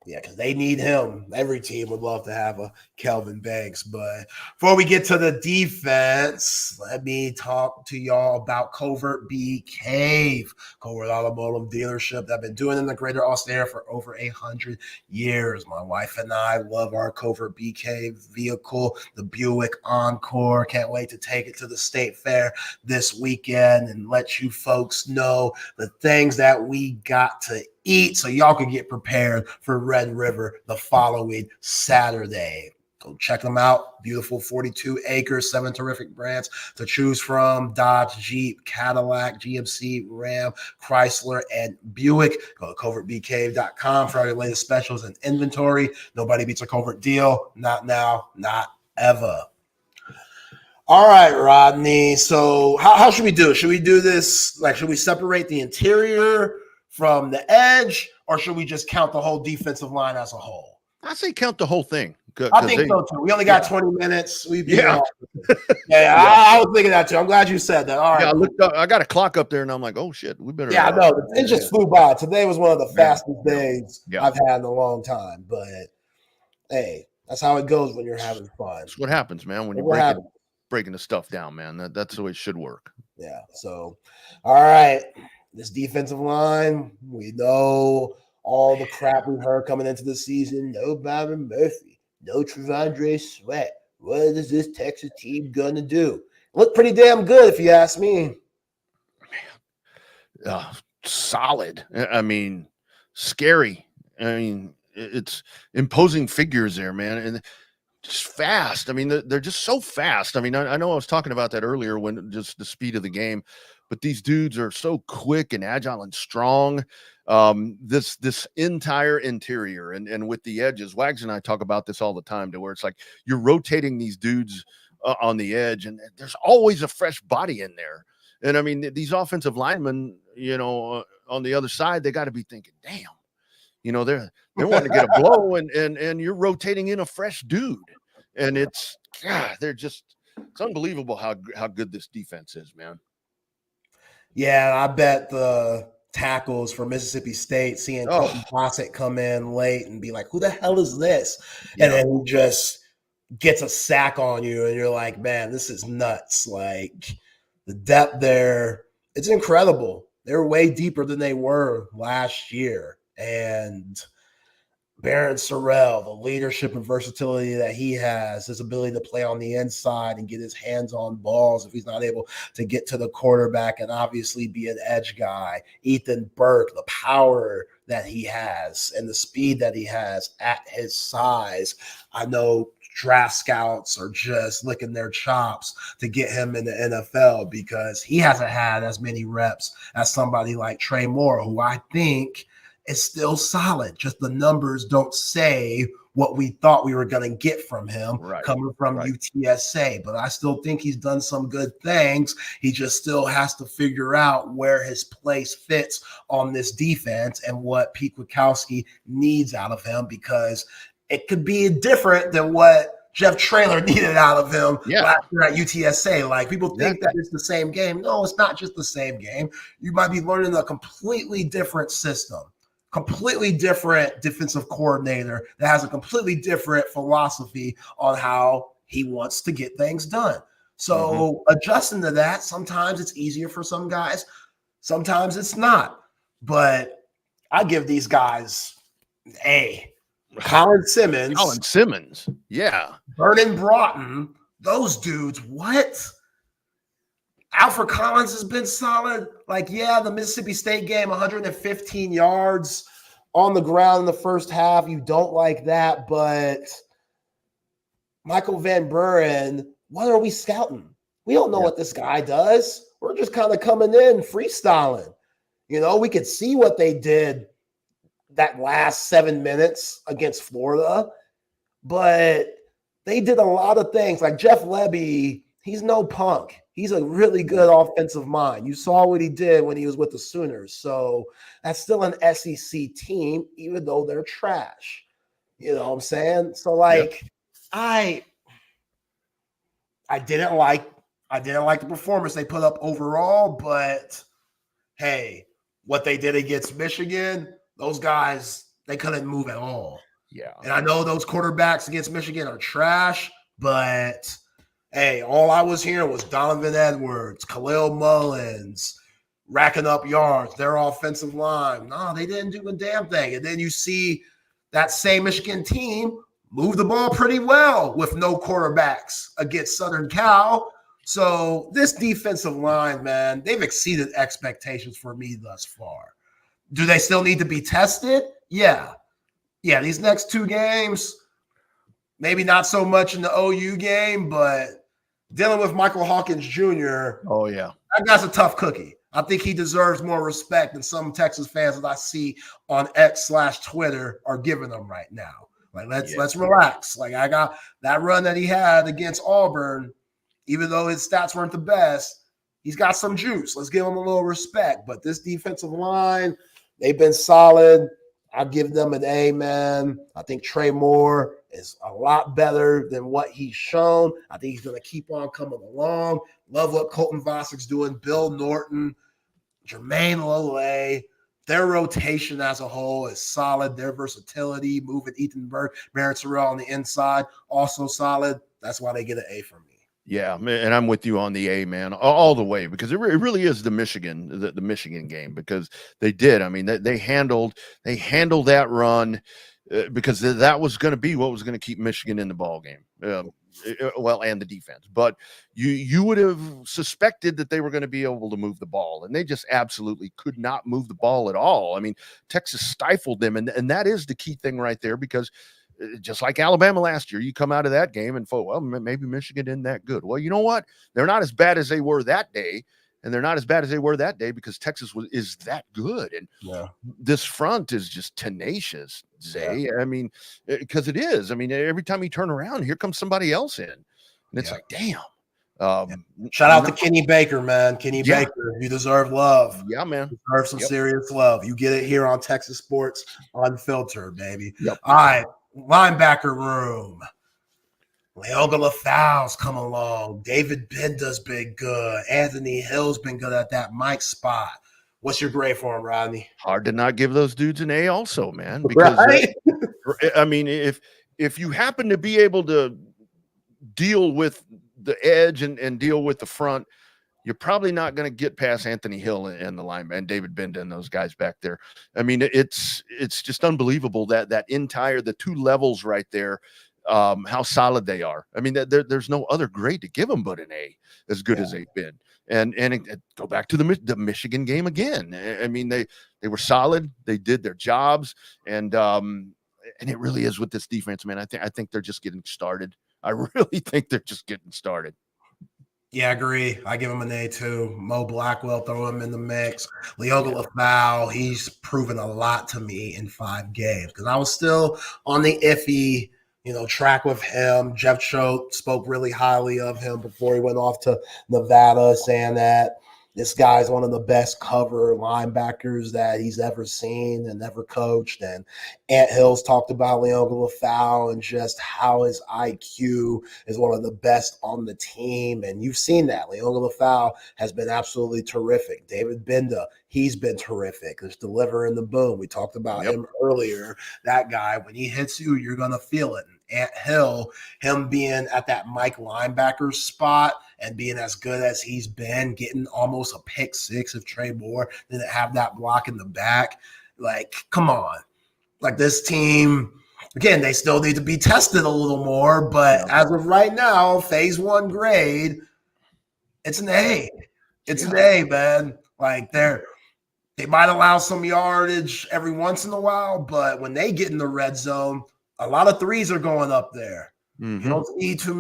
Yeah, because they need him. Every team would love to have a Kelvin Banks. But before we get to the defense, let me talk to y'all about Covert Bee Cave, Covert Automotive Dealership that I've been doing in the greater Austin area for over 100 years. My wife and I love our Covert Bee Cave vehicle, the Buick Encore. Can't wait to take it to the State Fair this weekend and let you folks know the things that we got to eat so y'all can get prepared for Red River the following Saturday. Go check them out. Beautiful 42 acres, 7 terrific brands to choose from: Dodge, Jeep, Cadillac, GMC, Ram, Chrysler, and Buick. Go to covertbcave.com for all your latest specials and inventory. Nobody beats a Covert deal. Not now, not ever. All right, Rodney. So how should we do it? Should we do this? Should we separate the interior from the edge, or should we just count the whole defensive line as a whole? I say count the whole thing. I think so too. We only got 20 minutes. I was thinking that too. I'm glad you said that. All right. I looked up. I got a clock up there, and I'm like, oh shit, we better. Yeah, I know. It just flew by. Today was one of the fastest days I've had in a long time. But hey, that's how it goes when you're having fun. That's what happens, man. When you're breaking the stuff down, man. That's the way it should work. Yeah. So, all right. This defensive line, we know all the crap we heard coming into the season. No Byron Murphy, no Trevondre Sweat. What is this Texas team going to do? Look pretty damn good, if you ask me. Solid. I mean, scary. I mean, it's imposing figures there, man. And just fast. I mean, they're just so fast. I mean, I know I was talking about that earlier when just the speed of the game. But these dudes are so quick and agile and strong. This entire interior and with the edges, Wags and I talk about this all the time, to where it's like you're rotating these dudes on the edge, and there's always a fresh body in there. And I mean, these offensive linemen, on the other side, they got to be thinking, damn, they're wanting to get a blow, and you're rotating in a fresh dude, and it's unbelievable how good this defense is, man. Yeah, I bet the tackles for Mississippi State, seeing Colton Bassett come in late and be like, who the hell is this? Yeah. And then he just gets a sack on you, and you're like, man, this is nuts. Like, the depth there, it's incredible. They're way deeper than they were last year. And Barron Sorrell, the leadership and versatility that he has, his ability to play on the inside and get his hands on balls if he's not able to get to the quarterback, and obviously be an edge guy. Ethan Burke, the power that he has and the speed that he has at his size. I know draft scouts are just licking their chops to get him in the NFL because he hasn't had as many reps as somebody like Trey Moore, who I think is still solid. Just the numbers don't say what we thought we were going to get from him coming from UTSA. But I still think he's done some good things. He just still has to figure out where his place fits on this defense and what Pete Kwiatkowski needs out of him, because it could be different than what Jeff Traylor needed out of him last year at UTSA. Like, people think that it's the same game. No, it's not just the same game. You might be learning a completely different system, completely different defensive coordinator that has a completely different philosophy on how He wants to get things done. So adjusting to that, sometimes it's easier for some guys, sometimes it's not. But I give these guys Colin Simmons, yeah, Vernon Broughton, those dudes. What? Alfred Collins has been solid. Like, yeah, the Mississippi State game, 115 yards on the ground in the first half. You don't like that, but Michael Van Buren, what are we scouting? We don't know what this guy does. We're just kind of coming in freestyling. We could see what they did that last 7 minutes against Florida, but they did a lot of things. Like Jeff Lebby, he's no punk. He's a really good offensive mind. You saw what he did when he was with the Sooners. So that's still an SEC team, even though they're trash. You know what I'm saying? So I didn't like the performance they put up overall, but hey, what they did against Michigan, those guys, they couldn't move at all. Yeah. And I know those quarterbacks against Michigan are trash, but hey, all I was hearing was Donovan Edwards, Khalil Mullins, racking up yards, their offensive line. No, they didn't do a damn thing. And then you see that same Michigan team move the ball pretty well with no quarterbacks against Southern Cal. So this defensive line, man, they've exceeded expectations for me thus far. Do they still need to be tested? Yeah. Yeah, these next 2 games, maybe not so much in the OU game, but dealing with Michael Hawkins Jr., oh, yeah, that guy's a tough cookie. I think he deserves more respect than some Texas fans that I see on X/Twitter are giving them right now. Like, let's relax. Like, I got that run that he had against Auburn, even though his stats weren't the best, he's got some juice. Let's give him a little respect. But this defensive line, they've been solid. I give them an A, man. I think Trey Moore is a lot better than what he's shown. I think he's going to keep on coming along. Love what Colton Vossick's doing. Bill Norton, Jermaine Lole, their rotation as a whole is solid. Their versatility, moving Ethan Merritt-Terrell on the inside, also solid. That's why they get an A from me. Yeah, and I'm with you on the A, man, all the way, because it really is the Michigan game, because they did. I mean, they handled that run because that was going to be what was going to keep Michigan in the ball game. Well, and the defense, but you would have suspected that they were going to be able to move the ball, and they just absolutely could not move the ball at all. I mean, Texas stifled them, and that is the key thing right there, because just like Alabama last year, you come out of that game and thought, well, maybe Michigan isn't that good. Well, you know what? They're not as bad as they were that day, and they're not as bad as they were that day because Texas is that good. And this front is just tenacious, Zay. Yeah. I mean, because it is. I mean, every time you turn around, here comes somebody else in. And it's like, damn. Shout out to Kenny Baker, man. Kenny Baker, you deserve love. Yeah, man. You deserve some serious love. You get it here on Texas Sports Unfiltered, baby. All right. Linebacker room. Leoga LaFau's come along. David Benda's been good. Anthony Hill's been good at that Mike spot. What's your grade for him, Rodney? Hard to not give those dudes an A also, man. Because I mean, if you happen to be able to deal with the edge and deal with the front, you're probably not going to get past Anthony Hill and the lineman and David Benda and those guys back there. I mean, it's just unbelievable that the 2 levels right there, how solid they are. I mean, there's no other grade to give them but an A, as good as they've been. And go back to the Michigan game again. I mean, they were solid. They did their jobs, and it really is with this defense, man. I think they're just getting started. I really think they're just getting started. Yeah, I agree. I give him an A too. Mo Blackwell, throw him in the mix. Leoga LaFau, he's proven a lot to me in 5 games because I was still on the iffy, track with him. Jeff Choate spoke really highly of him before he went off to Nevada, saying that, This guy's one of the best cover linebackers that he's ever seen and ever coached. And Ant Hill's talked about Leon Lafau and just how his IQ is one of the best on the team. And you've seen that. Leon Lafau has been absolutely terrific. David Benda, he's been terrific. Just delivering the boom. We talked about him earlier. That guy, when he hits you, you're going to feel it. Ant Hill, him being at that Mike linebacker spot and being as good as he's been, getting almost a pick six if Trey Moore didn't have that block in the back. Like, come on. Like, this team, again, they still need to be tested a little more, but as of right now, phase 1 grade, it's an A. It's an A, man. Like, they might allow some yardage every once in a while, but when they get in the red zone, a lot of threes are going up there. You don't see too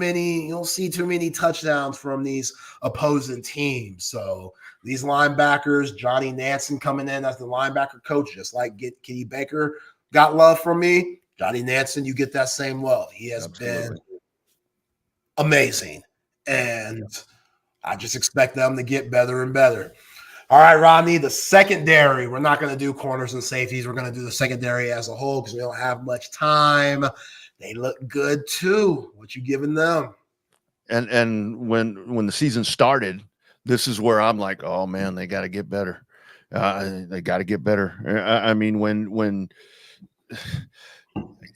many touchdowns from these opposing teams. So these linebackers, Johnny Nansen coming in as the linebacker coach, just like Kenny Baker got love from me. Johnny Nansen, you get that same love. He has been amazing. And I just expect them to get better and better. All right, Rodney, the secondary. We're not going to do corners and safeties. We're going to do the secondary as a whole because we don't have much time. They look good too. What you giving them? And when the season started, this is where I'm like, oh man, they got to get better. They got to get better. I mean, when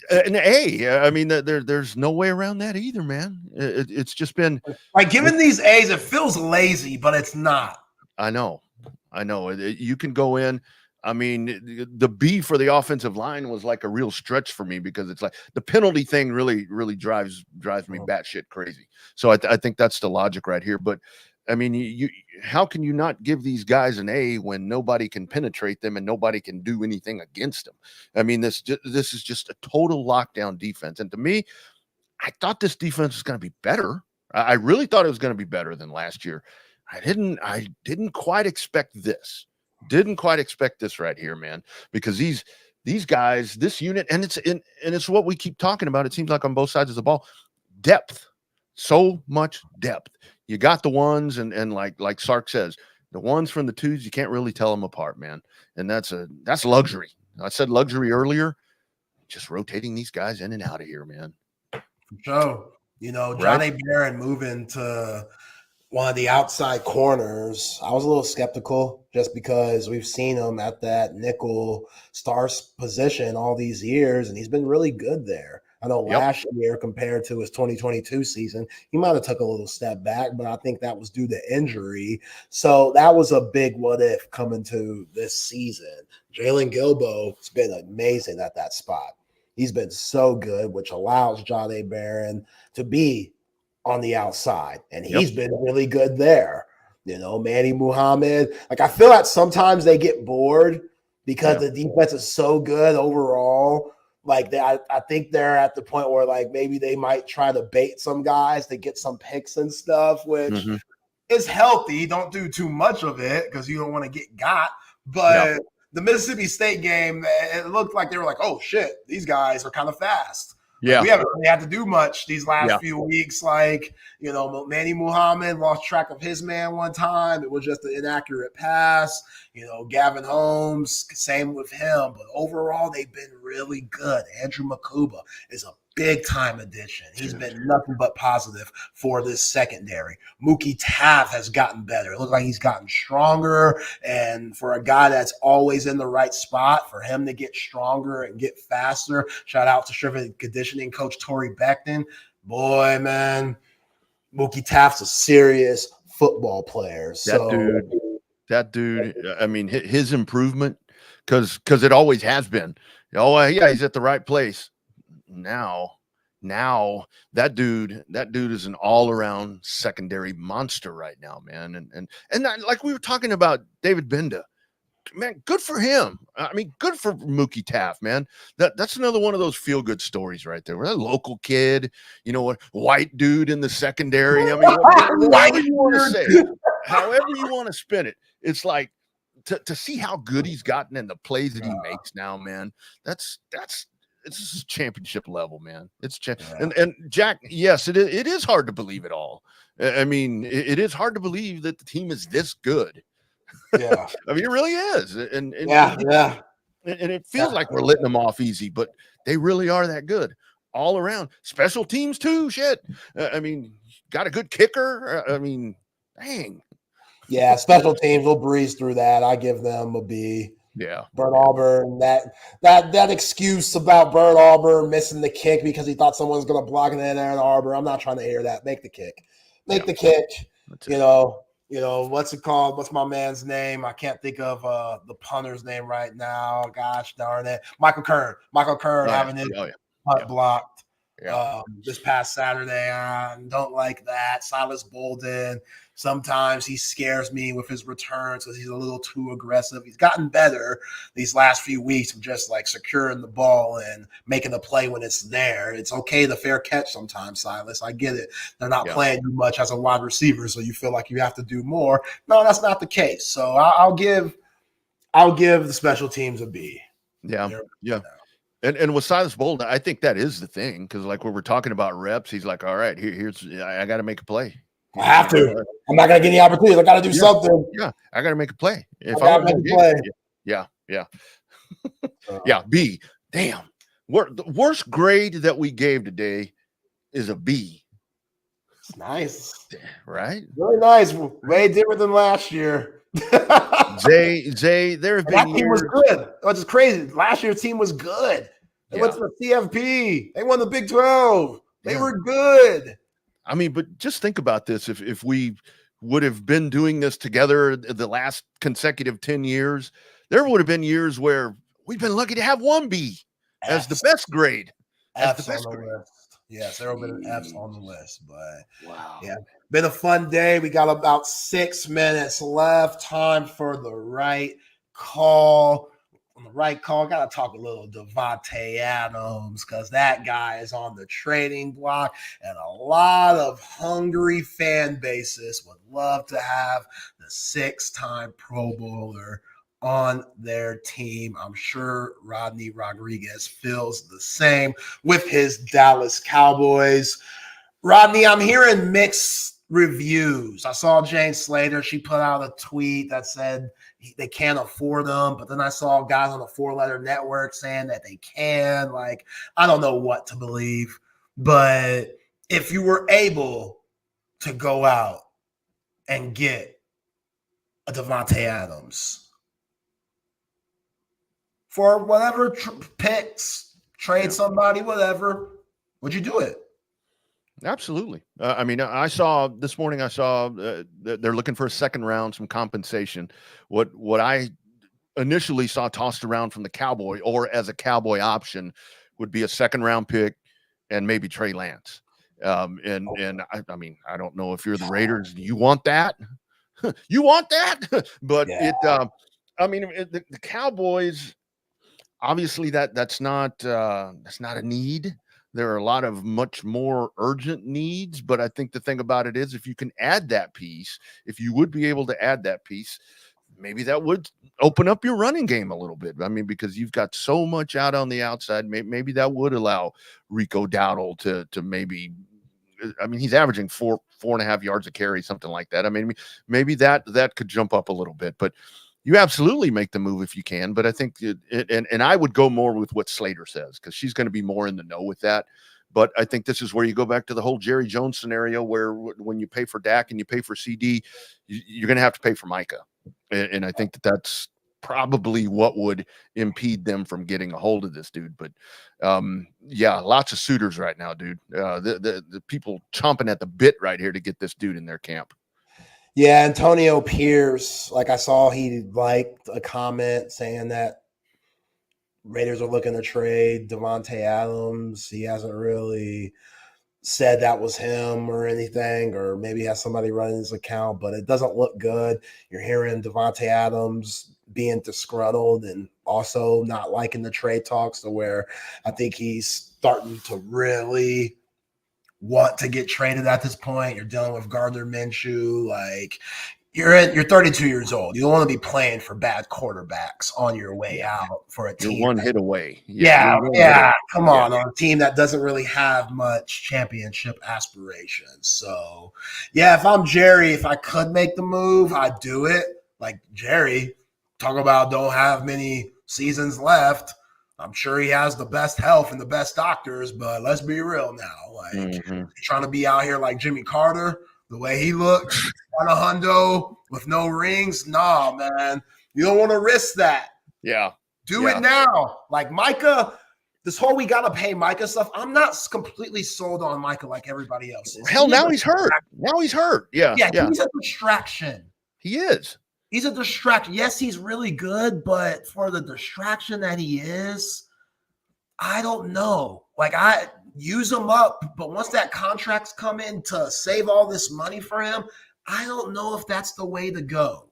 an A, I mean, there's no way around that either, man. It's just been like giving these A's. It feels lazy, but it's not. I know. You can go in. I mean, the B for the offensive line was like a real stretch for me because it's like the penalty thing really drives me batshit crazy. So I think that's the logic right here. But I mean, how can you not give these guys an A when nobody can penetrate them and nobody can do anything against them? I mean, this is just a total lockdown defense. And to me, I thought this defense was going to be better. I really thought it was going to be better than last year. I didn't quite expect this. Didn't quite expect this right here, man, because these guys, this unit, and it's what we keep talking about. It seems like on both sides of the ball, depth, so much depth. You got the ones, and like Sark says, the ones from the twos, you can't really tell them apart, man. And that's luxury. I said luxury earlier. Just rotating these guys in and out of here, man. So, Johnny Barron moving to one of the outside corners, I was a little skeptical just because we've seen him at that nickel star position all these years, and he's been really good there. I know last year compared to his 2022 season, he might have took a little step back, but I think that was due to injury. So that was a big what if coming to this season. Jalen Gilbo has been amazing at that spot. He's been so good, which allows Johnny Barron to be on the outside, and he's been really good there. Manny Muhammad, like I feel like sometimes they get bored because the defense is so good overall. Like I think they're at the point where like maybe they might try to bait some guys to get some picks and stuff, which is healthy. Don't do too much of it because you don't want to get got. But the Mississippi State game, it looked like they were like, oh shit, these guys are kind of fast. Yeah, we haven't really had to do much these last few weeks. Like, Manny Muhammad lost track of his man one time. It was just an inaccurate pass. Gavin Holmes, same with him. But overall, they've been really good. Andrew Makuba is a big-time addition. He's been nothing but positive for this secondary. Mookie Taft has gotten better. It looks like he's gotten stronger. And for a guy that's always in the right spot, for him to get stronger and get faster, shout out to strength and conditioning coach Torrey Beckton. Boy, man, Mookie Taft's a serious football player. That dude, I mean, his improvement, because it always has been. Oh, yeah, he's at the right place. Now that dude is an all-around secondary monster right now, man. And like we were talking about David Benda, man, good for him. I mean, good for Mookie Taft, man. That's another one of those feel-good stories right there. We're a local kid, white dude in the secondary. I mean, whatever you want to say, however you want to spin it, it's like to see how good he's gotten and the plays that he makes now, man. this is championship level, man. It's and Jack, yes, it is hard to believe it all. I mean, it is hard to believe that the team is this good. Yeah, I mean, it really is, and and it feels like we're letting them off easy, but they really are that good all around. Special teams too. Shit. I mean, got a good kicker. I mean, dang. Yeah, special teams will breeze through that. I give them a B. Yeah. Bert Auburn, that excuse about Bert Auburn missing the kick because he thought someone was going to block it in Ann Arbor. I'm not trying to hear that. Make the kick. Make the kick. You know, what's it called? What's my man's name? I can't think of the punter's name right now. Gosh darn it. Michael Kern having his punt blocked this past Saturday. I don't like that. Silas Bolden, sometimes he scares me with his returns because he's a little too aggressive. He's gotten better these last few weeks of just like securing the ball and making the play when it's there. It's okay to fair catch sometimes, Silas. I get it. They're not playing you much as a wide receiver, so you feel like you have to do more. No, that's not the case. So I'll give the special teams a B. Yeah. And with Silas Bolden, I think that is the thing, because like when we're talking about reps, he's like, all right, here's I got to make a play. I have to. I'm not going to get any opportunities. I got to do something. Yeah, I got to make a play. If I got to make a play. Yeah, B. Damn. The worst grade that we gave today is a B. It's nice. Right? Really nice. Way different than last year. Zay, there have been that team was good. Which is crazy. Last year's team was good. They went to the CFP. They won the Big 12. They were good. I mean, but just think about this. If we would have been doing this together the last consecutive 10 years, there would have been years where we've been lucky to have one B as the best grade. F's on the list. Yes, there have been F's on the list, but yeah, been a fun day. We got about 6 minutes left. Time for the right call. On the right call, got to talk a little Davante Adams because that guy is on the trading block, and a lot of hungry fan bases would love to have the 6-time Pro Bowler on their team. I'm sure Rodney Rodriguez feels the same with his Dallas Cowboys. Rodney, I'm hearing mixed reviews. I saw Jane Slater. She put out a tweet that said they can't afford them, but then I saw guys on the 4-letter network saying that they can. Like, I don't know what to believe, but if you were able to go out and get a Davante Adams for whatever picks, trade somebody, whatever, would you do it? Absolutely. I mean, I saw this morning, that they're looking for a second round, some compensation. What I initially saw tossed around from the Cowboy or as a Cowboy option would be a second round pick and maybe Trey Lance. I mean, I don't know if you're the Raiders, do you want that? You want that? But I mean, the Cowboys, obviously that's not a need. There are a lot of much more urgent needs, but I think the thing about it is if you can add that piece, if you would be able to add that piece, maybe that would open up your running game a little bit. I mean, because you've got so much out on the outside, maybe that would allow Rico Dowdle to maybe, I mean, he's averaging 4.5 yards a carry, something like that. I mean, maybe that could jump up a little bit, but you absolutely make the move if you can, but I think and I would go more with what Slater says because she's going to be more in the know with that. But I think this is where you go back to the whole Jerry Jones scenario where when you pay for Dak and you pay for CD, you're going to have to pay for Micah. And I think that's probably what would impede them from getting a hold of this dude. But lots of suitors right now, dude. The people chomping at the bit right here to get this dude in their camp. Yeah, Antonio Pierce, like I saw he liked a comment saying that Raiders are looking to trade Davante Adams. He hasn't really said that was him or anything, or maybe he has somebody running his account, but it doesn't look good. You're hearing Davante Adams being disgruntled and also not liking the trade talks to where I think he's starting to really want to get traded at this point. You're dealing with Gardner Minshew. Like, you're 32 years old. You don't want to be playing for bad quarterbacks on your way out for a team. You're one hit away. Yeah. Come on, on a team that doesn't really have much championship aspirations. So, yeah, if I'm Jerry, if I could make the move, I'd do it. Like Jerry, talk about don't have many seasons left. I'm sure he has the best health and the best doctors, but let's be real now. Like trying to be out here like Jimmy Carter, the way he looks, on a hundo with no rings. Nah, man. You don't want to risk that. Yeah. Do it now. Like Micah, this whole we got to pay Micah stuff. I'm not completely sold on Micah like everybody else is. Hell, now he's hurt. Now he's hurt. Yeah. He's a distraction. He is. He's a distraction. Yes, he's really good, but for the distraction that he is, I don't know. Like, I use him up, but once that contract's come in to save all this money for him, I don't know if that's the way to go.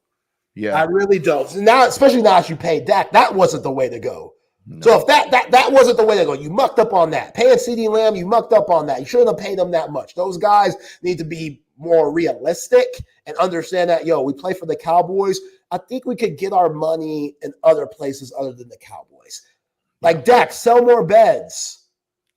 Yeah. I really don't. Now, especially now that you paid Dak, that wasn't the way to go. No. So if that wasn't the way to go, you mucked up on that. Paying CeeDee Lamb, you mucked up on that. You shouldn't have paid him that much. Those guys need to be more realistic and understand that, we play for the Cowboys. I think we could get our money in other places other than the Cowboys. Like Dak, sell more beds.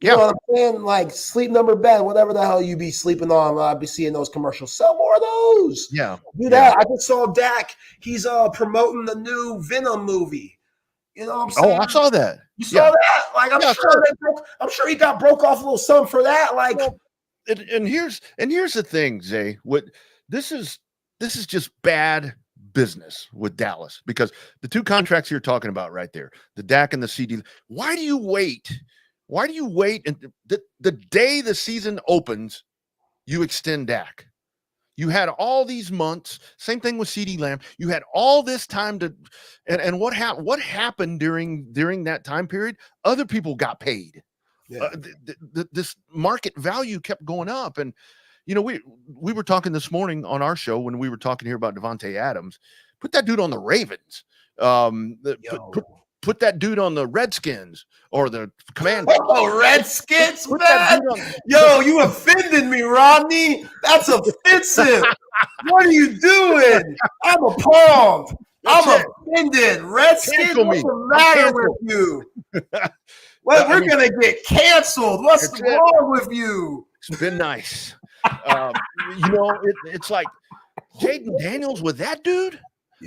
You know what I'm saying? Like sleep number bed, whatever the hell you be sleeping on. I'll be seeing those commercials. Sell more of those. Yeah. Do that. I just saw Dak. He's promoting the new Venom movie. You know what I'm saying? Oh, I saw that. You saw that? Like I'm sure he got broke off a little something for that. Like and here's the thing, Zay. What this is just bad business with Dallas, because the two contracts you're talking about right there, the Dak and the CD. Why do you wait? And the day the season opens, you extend Dak. You had all these months. Same thing with CeeDee Lamb. You had all this time to, and what happened during that time period? Other people got paid. Yeah. This market value kept going up, and we were talking this morning on our show when we were talking here about Devontae Adams. Put that dude on the Ravens. Put that dude on the Redskins or the Commanders. Oh, Redskins, man! You offended me, Rodney. That's offensive. What are you doing? I'm appalled. I'm offended. Redskins, what's the matter with you? Well, we're going to get canceled. What's wrong with you? It's been nice. It's like Jaden Daniels with that dude.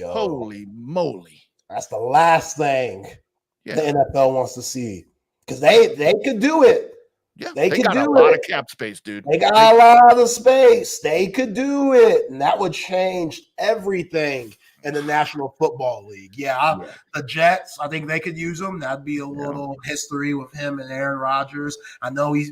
Holy moly. That's the last thing the NFL wants to see, because they could do it. Yeah, they could got do a lot of cap space, dude. They got a lot of space. They could do it, and that would change everything in the National Football League. The Jets, I think they could use them. That'd be a little history with him and Aaron Rodgers. I know he's,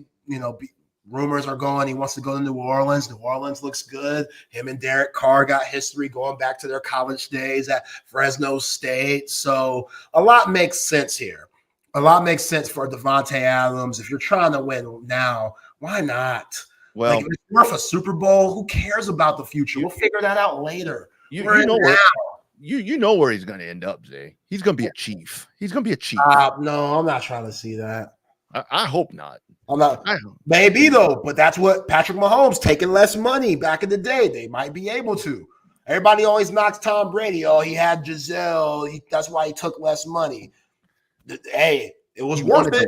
rumors are going, he wants to go to New Orleans. New Orleans looks good. Him and Derek Carr got history going back to their college days at Fresno State. So a lot makes sense here. A lot makes sense for Devontae Adams. If you're trying to win now, why not? Well, if it's worth a Super Bowl, who cares about the future? We'll figure that out later. You know where he's going to end up, Zay. He's going to be a Chief. He's going to be a Chief. No, I'm not trying to see that. I hope not. I'm not. Maybe though, but that's what Patrick Mahomes taking less money back in the day. They might be able to. Everybody always knocks Tom Brady. Oh, he had Giselle. That's why he took less money. Hey, it was worth it.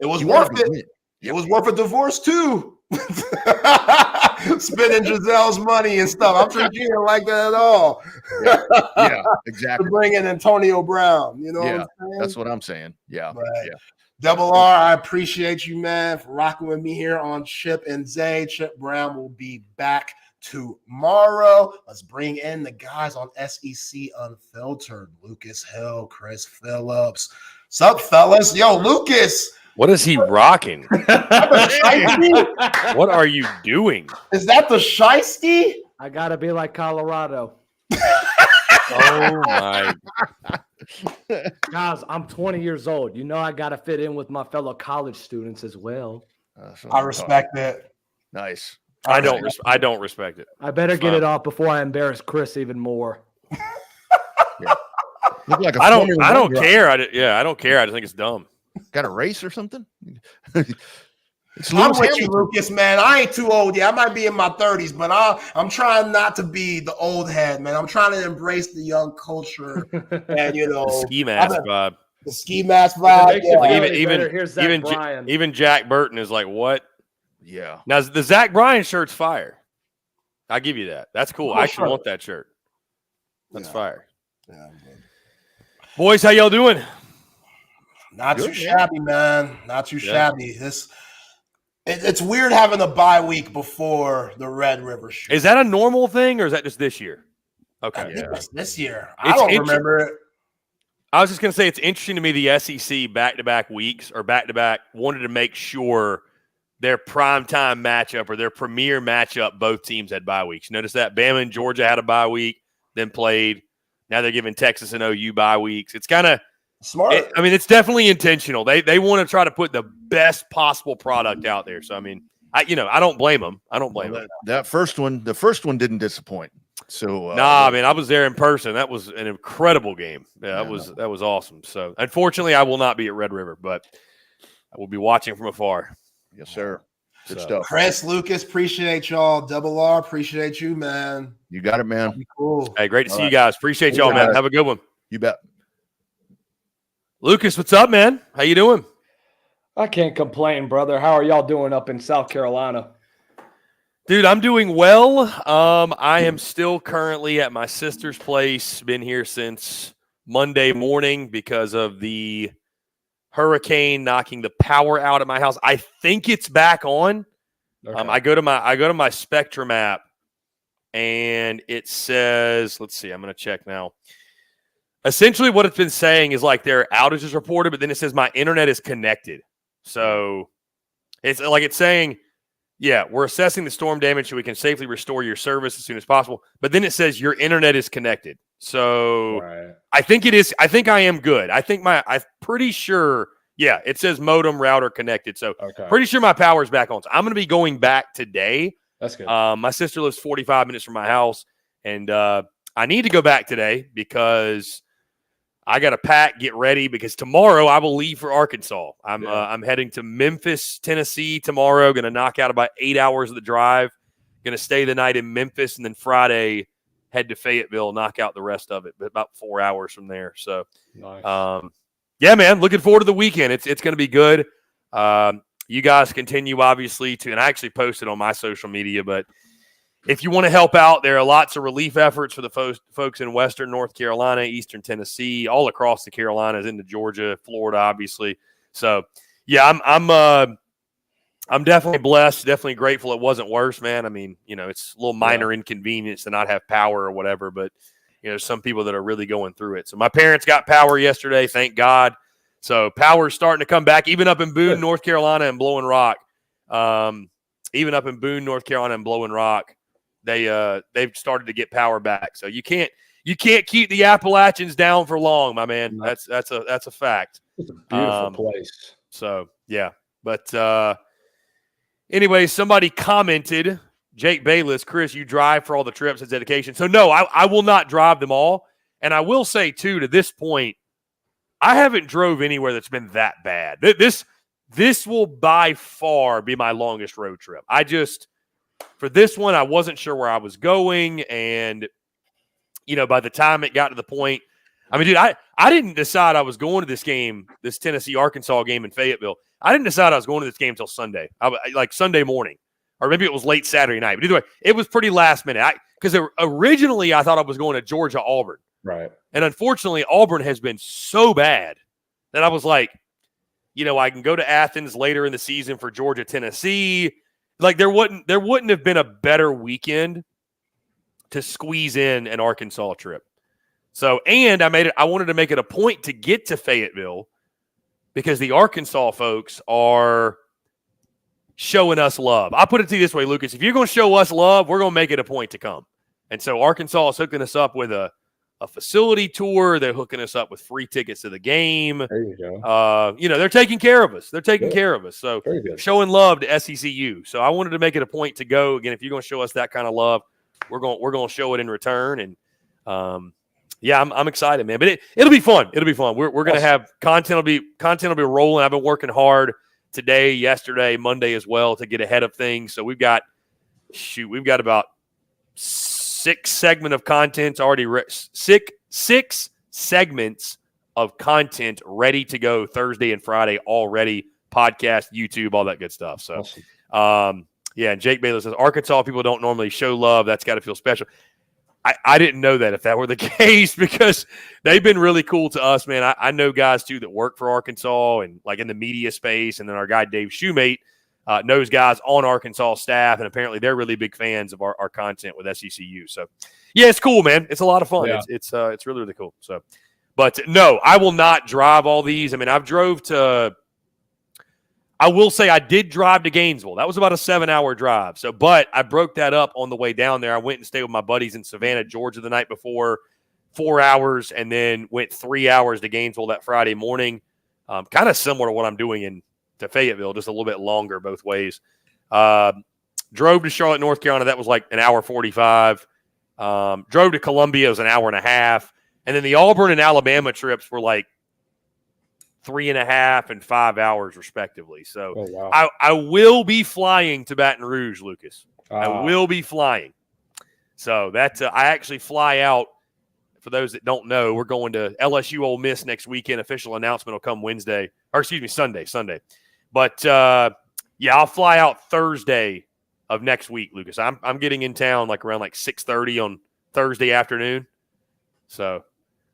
It was worth it. It was worth a divorce too. Spending Giselle's money and stuff. I'm sure she didn't like that at all. Yeah, exactly. To bring in Antonio Brown. What I'm saying? That's what I'm saying. Yeah. Double R, I appreciate you, man, for rocking with me here on Chip and Zay. Chip Brown will be back tomorrow. Let's bring in the guys on SEC Unfiltered. Lucas Hill, Chris Phillips. What's up, fellas? Yo, Lucas. What is he rocking? What are you doing? Is that the shiesty? I got to be like Colorado. Oh, my. Guys, I'm 20 years old. I got to fit in with my fellow college students as well. I respect it. Nice. I don't respect it. I better get it off before I embarrass Chris even more. Like I don't care. I don't care. I just think it's dumb. Got a race or something? I'm with you, Lucas, man. I ain't too old yet. I might be in my 30s, but I'm trying not to be the old head, man. I'm trying to embrace the young culture and, the ski mask vibe. The ski mask vibe. Yeah. Even Jack Burton is like, what? Yeah. Now, the Zach Bryan shirt's fire. I give you that. That's cool. I actually want that shirt. That's fire. Yeah. Boys, how y'all doing? Not too shabby, man. Not too shabby. It's weird having a bye week before the Red River shoot. Is that a normal thing, or is that just this year? Okay. I think it's this year. I don't remember it. I was just going to say it's interesting to me the SEC back-to-back weeks or back-to-back wanted to make sure their primetime matchup or their premier matchup, both teams had bye weeks. Notice that Bama and Georgia had a bye week, then played. Now they're giving Texas and OU bye weeks. It's kind of smart. It's definitely intentional. They want to try to put the best possible product out there. So, I don't blame them. The first one didn't disappoint. So I was there in person. That was an incredible game. That was awesome. So, unfortunately, I will not be at Red River, but I will be watching from afar. Yes, sir. Good stuff. Chris, Lucas, appreciate y'all. Double R, appreciate you, man. You got it, man. Cool. Hey, great to see you guys. Appreciate y'all, man. Have a good one. You bet. Lucas, what's up, man? How you doing? I can't complain, brother. How are y'all doing up in South Carolina? Dude, I'm doing well. I am still currently at my sister's place. Been here since Monday morning because of the hurricane knocking the power out at my house. I think it's back on. Okay. I go to my Spectrum app, and it says, let's see, I'm going to check now. Essentially, what it's been saying is like there are outages reported, but then it says my internet is connected. So it's like it's saying, yeah, we're assessing the storm damage so we can safely restore your service as soon as possible. But then it says your internet is connected. So I think it is. I think I am good. I'm pretty sure. Yeah, it says modem router connected. So pretty sure my power is back on. So I'm going to be going back today. That's good. My sister lives 45 minutes from my house, and I need to go back today because I got to pack, get ready, because tomorrow I will leave for Arkansas. I'm heading to Memphis, Tennessee tomorrow. Going to knock out about 8 hours of the drive. Going to stay the night in Memphis, and then Friday head to Fayetteville, knock out the rest of it, but about 4 hours from there. So, nice. Yeah, man, looking forward to the weekend. It's going to be good. You guys continue, obviously, and I actually posted on my social media, but if you want to help out, there are lots of relief efforts for the folks in Western North Carolina, Eastern Tennessee, all across the Carolinas, into Georgia, Florida, obviously. So, yeah, I'm definitely blessed, definitely grateful it wasn't worse, man. It's a little minor inconvenience to not have power or whatever, but, there's some people that are really going through it. So my parents got power yesterday, thank God. So power's starting to come back, even up in Boone, North Carolina and Blowing Rock. They've started to get power back. So you can't keep the Appalachians down for long, my man. That's a fact. It's a beautiful place. So yeah, but anyway, somebody commented, Jake Bayless, Chris, you drive for all the trips as dedication. So no, I will not drive them all. And I will say too, to this point, I haven't drove anywhere that's been that bad. This will by far be my longest road trip. For this one, I wasn't sure where I was going. And, by the time it got to the point, dude, I didn't decide I was going to this game, this Tennessee-Arkansas game in Fayetteville. I didn't decide I was going to this game until Sunday, like Sunday morning, or maybe it was late Saturday night. But either way, it was pretty last minute. Because originally I thought I was going to Georgia-Auburn. Right. And unfortunately, Auburn has been so bad that I was like, I can go to Athens later in the season for Georgia-Tennessee. Like there wouldn't have been a better weekend to squeeze in an Arkansas trip. So, and I wanted to make it a point to get to Fayetteville because the Arkansas folks are showing us love. I'll put it to you this way, Lucas. If you're going to show us love, we're going to make it a point to come. And so Arkansas is hooking us up with a facility tour. They're hooking us up with free tickets to the game. There you go. They're taking care of us. So showing love to SECU. So I wanted to make it a point to go. Again, if you're going to show us that kind of love, we're going to show it in return. And I'm excited, man. But it'll be fun. We're going to have content will be rolling. I've been working hard today, yesterday, Monday as well to get ahead of things. So we've got about 6 segments of content already. Six segments of content ready to go Thursday and Friday already. Podcast, YouTube, all that good stuff. So, awesome. Yeah, and Jake Baylor says, Arkansas people don't normally show love. That's got to feel special. I didn't know that if that were the case because they've been really cool to us, man. I know guys, too, that work for Arkansas and, like, in the media space. And then our guy, Dave Shoemate, knows guys on Arkansas staff. And apparently they're really big fans of our content with SECU. So, yeah, it's cool, man. It's a lot of fun. Yeah. It's really, really cool. So, but, no, I will not drive all these. I mean, I will say I did drive to Gainesville. That was about a 7-hour drive. So, but I broke that up on the way down there. I went and stayed with my buddies in Savannah, Georgia the night before, 4 hours, and then went 3 hours to Gainesville that Friday morning. Kind of similar to what I'm doing to Fayetteville, just a little bit longer both ways. Drove to Charlotte, North Carolina. That was like an hour 45. Drove to Columbia. It was an hour and a half. And then the Auburn and Alabama trips were like 3.5 and 5 hours respectively. So wow. I will be flying to Baton Rouge, Lucas. I will be flying. So that's I actually fly out. For those that don't know, we're going to LSU Ole Miss next weekend. Official announcement will come Sunday. But yeah, I'll fly out Thursday of next week, Lucas. I'm getting in town like around 6:30 on Thursday afternoon. So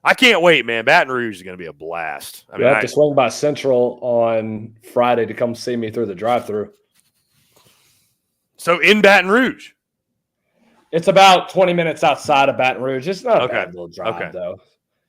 I can't wait, man. Baton Rouge is going to be a blast. I mean, have to swing by Central on Friday to come see me through the drive-thru. So in Baton Rouge? It's about 20 minutes outside of Baton Rouge. It's not a bad little drive, though.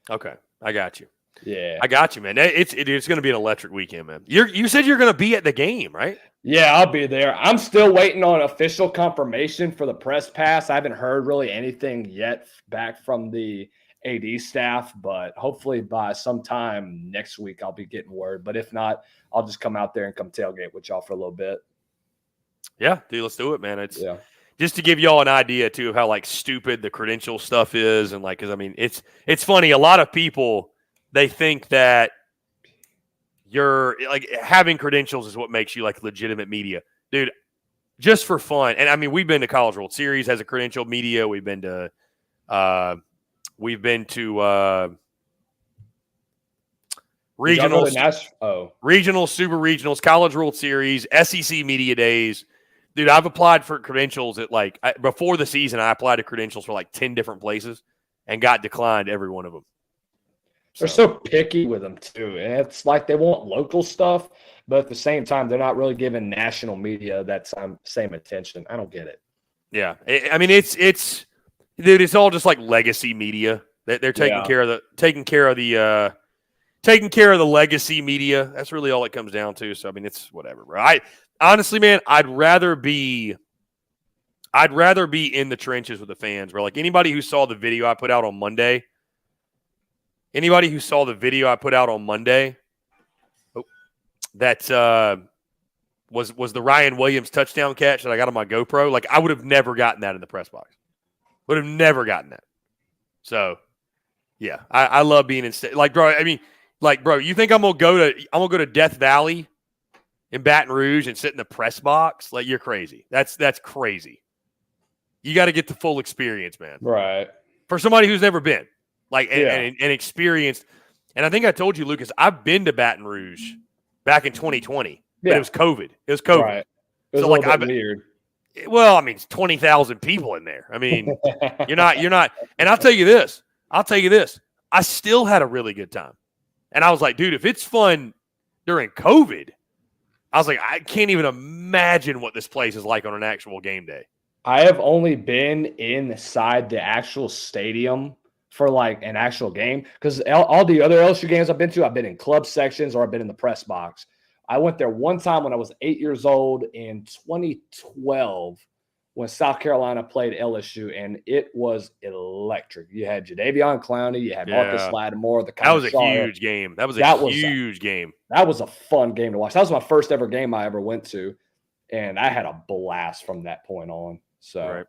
Okay, I got you. Yeah. I got you, man. It's going to be an electric weekend, man. You said you're going to be at the game, right? Yeah, I'll be there. I'm still waiting on official confirmation for the press pass. I haven't heard really anything yet back from the AD staff, but hopefully by sometime next week I'll be getting word. But if not, I'll just come out there and come tailgate with y'all for a little bit. Yeah, dude, let's do it, man. It's just to give y'all an idea too of how stupid the credential stuff is, and because I mean it's funny. A lot of people they think that you're having credentials is what makes you legitimate media, dude. Just for fun, and I mean we've been to College World Series as a credential media. We've been to regional, super regionals, College World Series, SEC Media Days. Dude, I've applied for credentials at before the season. I applied to credentials for 10 different places and got declined every one of them. They're so picky with them too, and it's they want local stuff, but at the same time, they're not really giving national media that same attention. I don't get it. Yeah, I mean it's. Dude, it's all just legacy media. They're taking care of the legacy media. That's really all it comes down to. So I mean, it's whatever, bro. Honestly, man, I'd rather be in the trenches with the fans, bro. Anybody who saw the video I put out on Monday, that was the Ryan Williams touchdown catch that I got on my GoPro. I would have never gotten that in the press box. Would have never gotten that. So, yeah, I love being in bro. I mean, bro, you think I'm gonna go to Death Valley in Baton Rouge and sit in the press box? You're crazy. That's crazy. You got to get the full experience, man. Right. For somebody who's never been and experienced. And I think I told you, Lucas, I've been to Baton Rouge back in 2020, but it was COVID. Right. It was a little bit weird. Well, I mean, it's 20,000 people in there. I mean, you're not. And I'll tell you this. I still had a really good time. And I was like, dude, if it's fun during COVID, I was like, I can't even imagine what this place is like on an actual game day. I have only been inside the actual stadium for an actual game because all the other LSU games I've been to, I've been in club sections or I've been in the press box. I went there one time when I was 8 years old in 2012 when South Carolina played LSU, and it was electric. You had Jadeveon Clowney, you had Marcus Lattimore. That was a huge game. That was a huge game. That was a fun game to watch. That was my first ever game I ever went to, and I had a blast from that point on. So, right.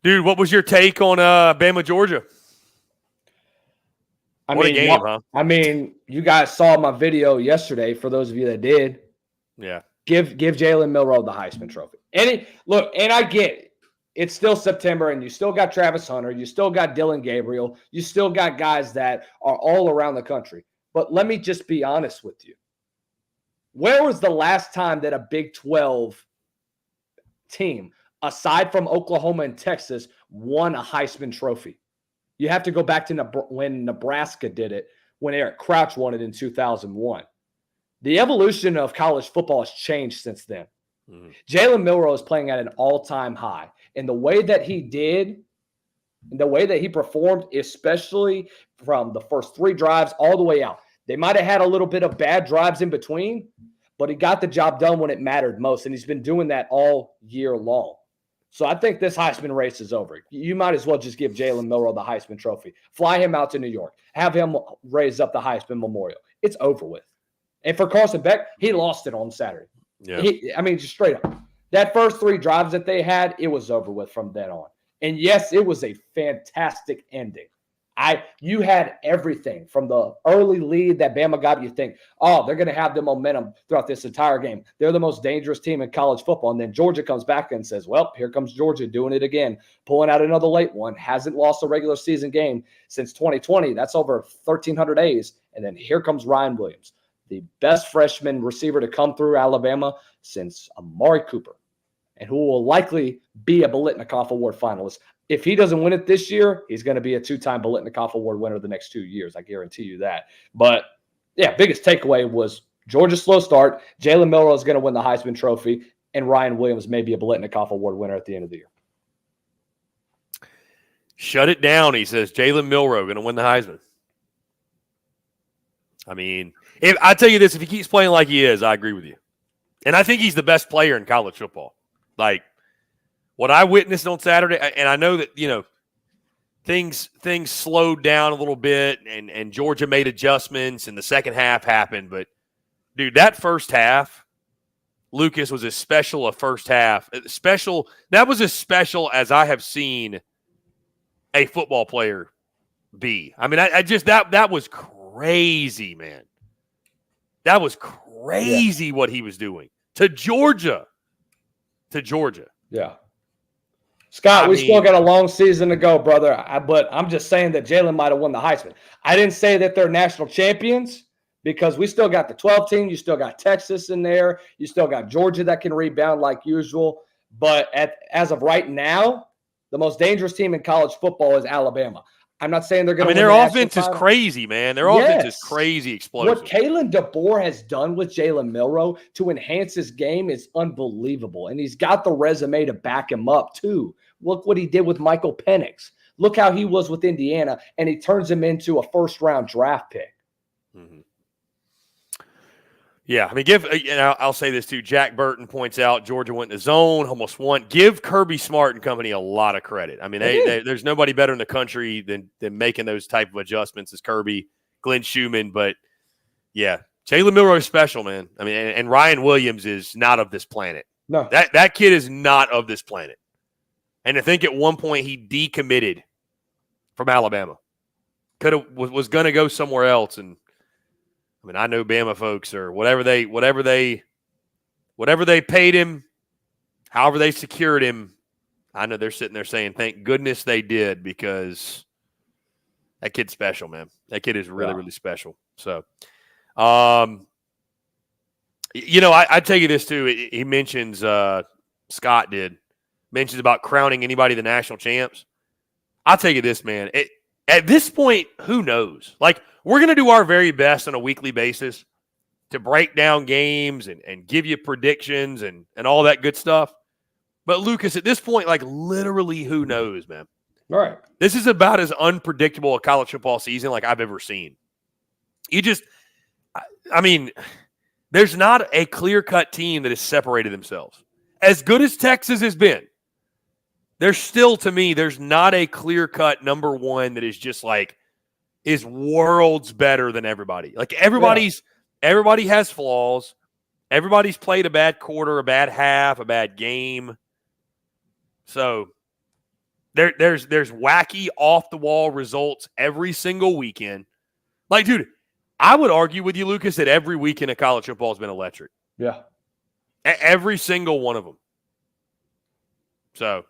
Dude, what was your take on Bama, Georgia? What a game, huh? I mean, you guys saw my video yesterday. For those of you that did, yeah, give Jalen Milroe the Heisman Trophy. And I get it. It's still September, and you still got Travis Hunter. You still got Dylan Gabriel. You still got guys that are all around the country. But let me just be honest with you. Where was the last time that a Big 12 team, aside from Oklahoma and Texas, won a Heisman Trophy? You have to go back to when Nebraska did it, when Eric Crouch won it in 2001. The evolution of college football has changed since then. Mm-hmm. Jalen Milroe is playing at an all-time high. And the way that he did, the way that he performed, especially from the first 3 drives all the way out. They might have had a little bit of bad drives in between, but he got the job done when it mattered most. And he's been doing that all year long. So I think this Heisman race is over. You might as well just give Jalen Milroe the Heisman Trophy. Fly him out to New York. Have him raise up the Heisman Memorial. It's over with. And for Carson Beck, he lost it on Saturday. Yeah. Just straight up. That first 3 drives that they had, it was over with from then on. And yes, it was a fantastic ending. You had everything from the early lead that Bama got. You think, oh, they're going to have the momentum throughout this entire game. They're the most dangerous team in college football. And then Georgia comes back and says, well, here comes Georgia doing it again, pulling out another late one. Hasn't lost a regular season game since 2020. That's over 1,300 days. And then here comes Ryan Williams, the best freshman receiver to come through Alabama since Amari Cooper, and who will likely be a Biletnikoff Award finalist. If he doesn't win it this year, he's going to be a 2-time Biletnikoff Award winner the next 2 years. I guarantee you that. But, yeah, biggest takeaway was Georgia's slow start. Jalen Milroe is going to win the Heisman Trophy, and Ryan Williams may be a Biletnikoff Award winner at the end of the year. Shut it down, he says. Jalen Milroe going to win the Heisman. I mean, I tell you this, if he keeps playing like he is, I agree with you. And I think he's the best player in college football. Like, what I witnessed on Saturday, and I know that, things slowed down a little bit, and Georgia made adjustments, and the second half happened. But, dude, that first half, Lucas, was as special a first half. That was as special as I have seen a football player be. I mean, I just that was crazy, man. That was crazy what he was doing to Georgia. Yeah. Scott, we still got a long season to go, brother. But I'm just saying that Jalen might have won the Heisman. I didn't say that they're national champions because we still got the 12 team. You still got Texas in there. You still got Georgia that can rebound like usual. But as of right now, the most dangerous team in college football is Alabama. I'm not saying they're going to win. Their offense is crazy, man. Their offense is crazy explosive. What Kalen DeBoer has done with Jalen Milroe to enhance his game is unbelievable. And he's got the resume to back him up, too. Look what he did with Michael Penix. Look how he was with Indiana, and he turns him into a first-round draft pick. Mm-hmm. Yeah, I mean, I'll say this too. Jack Burton points out Georgia went to zone, almost won. Give Kirby Smart and company a lot of credit. I mean, there's nobody better in the country than making those type of adjustments as Kirby, Glenn Schumann. But yeah, Jalen Milroe is special, man. I mean, and Ryan Williams is not of this planet. No, that kid is not of this planet. And I think at one point he decommitted from Alabama. Was going to go somewhere else, and I mean, I know Bama folks or whatever they paid him, however they secured him. I know they're sitting there saying, "Thank goodness they did," because that kid's special, man. That kid is really, really special. So, I tell you this too. He mentions Scott mentions about crowning anybody the national champs. I'll tell you this, man. At this point, who knows? Like, we're going to do our very best on a weekly basis to break down games and give you predictions and all that good stuff. But, Lucas, at this point, like, literally who knows, man? All right. This is about as unpredictable a college football season like I've ever seen. There's not a clear-cut team that has separated themselves. As good as Texas has been, there's not a clear-cut number one that is just like, is worlds better than everybody. Like everybody has flaws. Everybody's played a bad quarter, a bad half, a bad game. So there's wacky off the wall results every single weekend. Like, dude, I would argue with you, Lucas, that every weekend of college football has been electric. Yeah. Every single one of them. So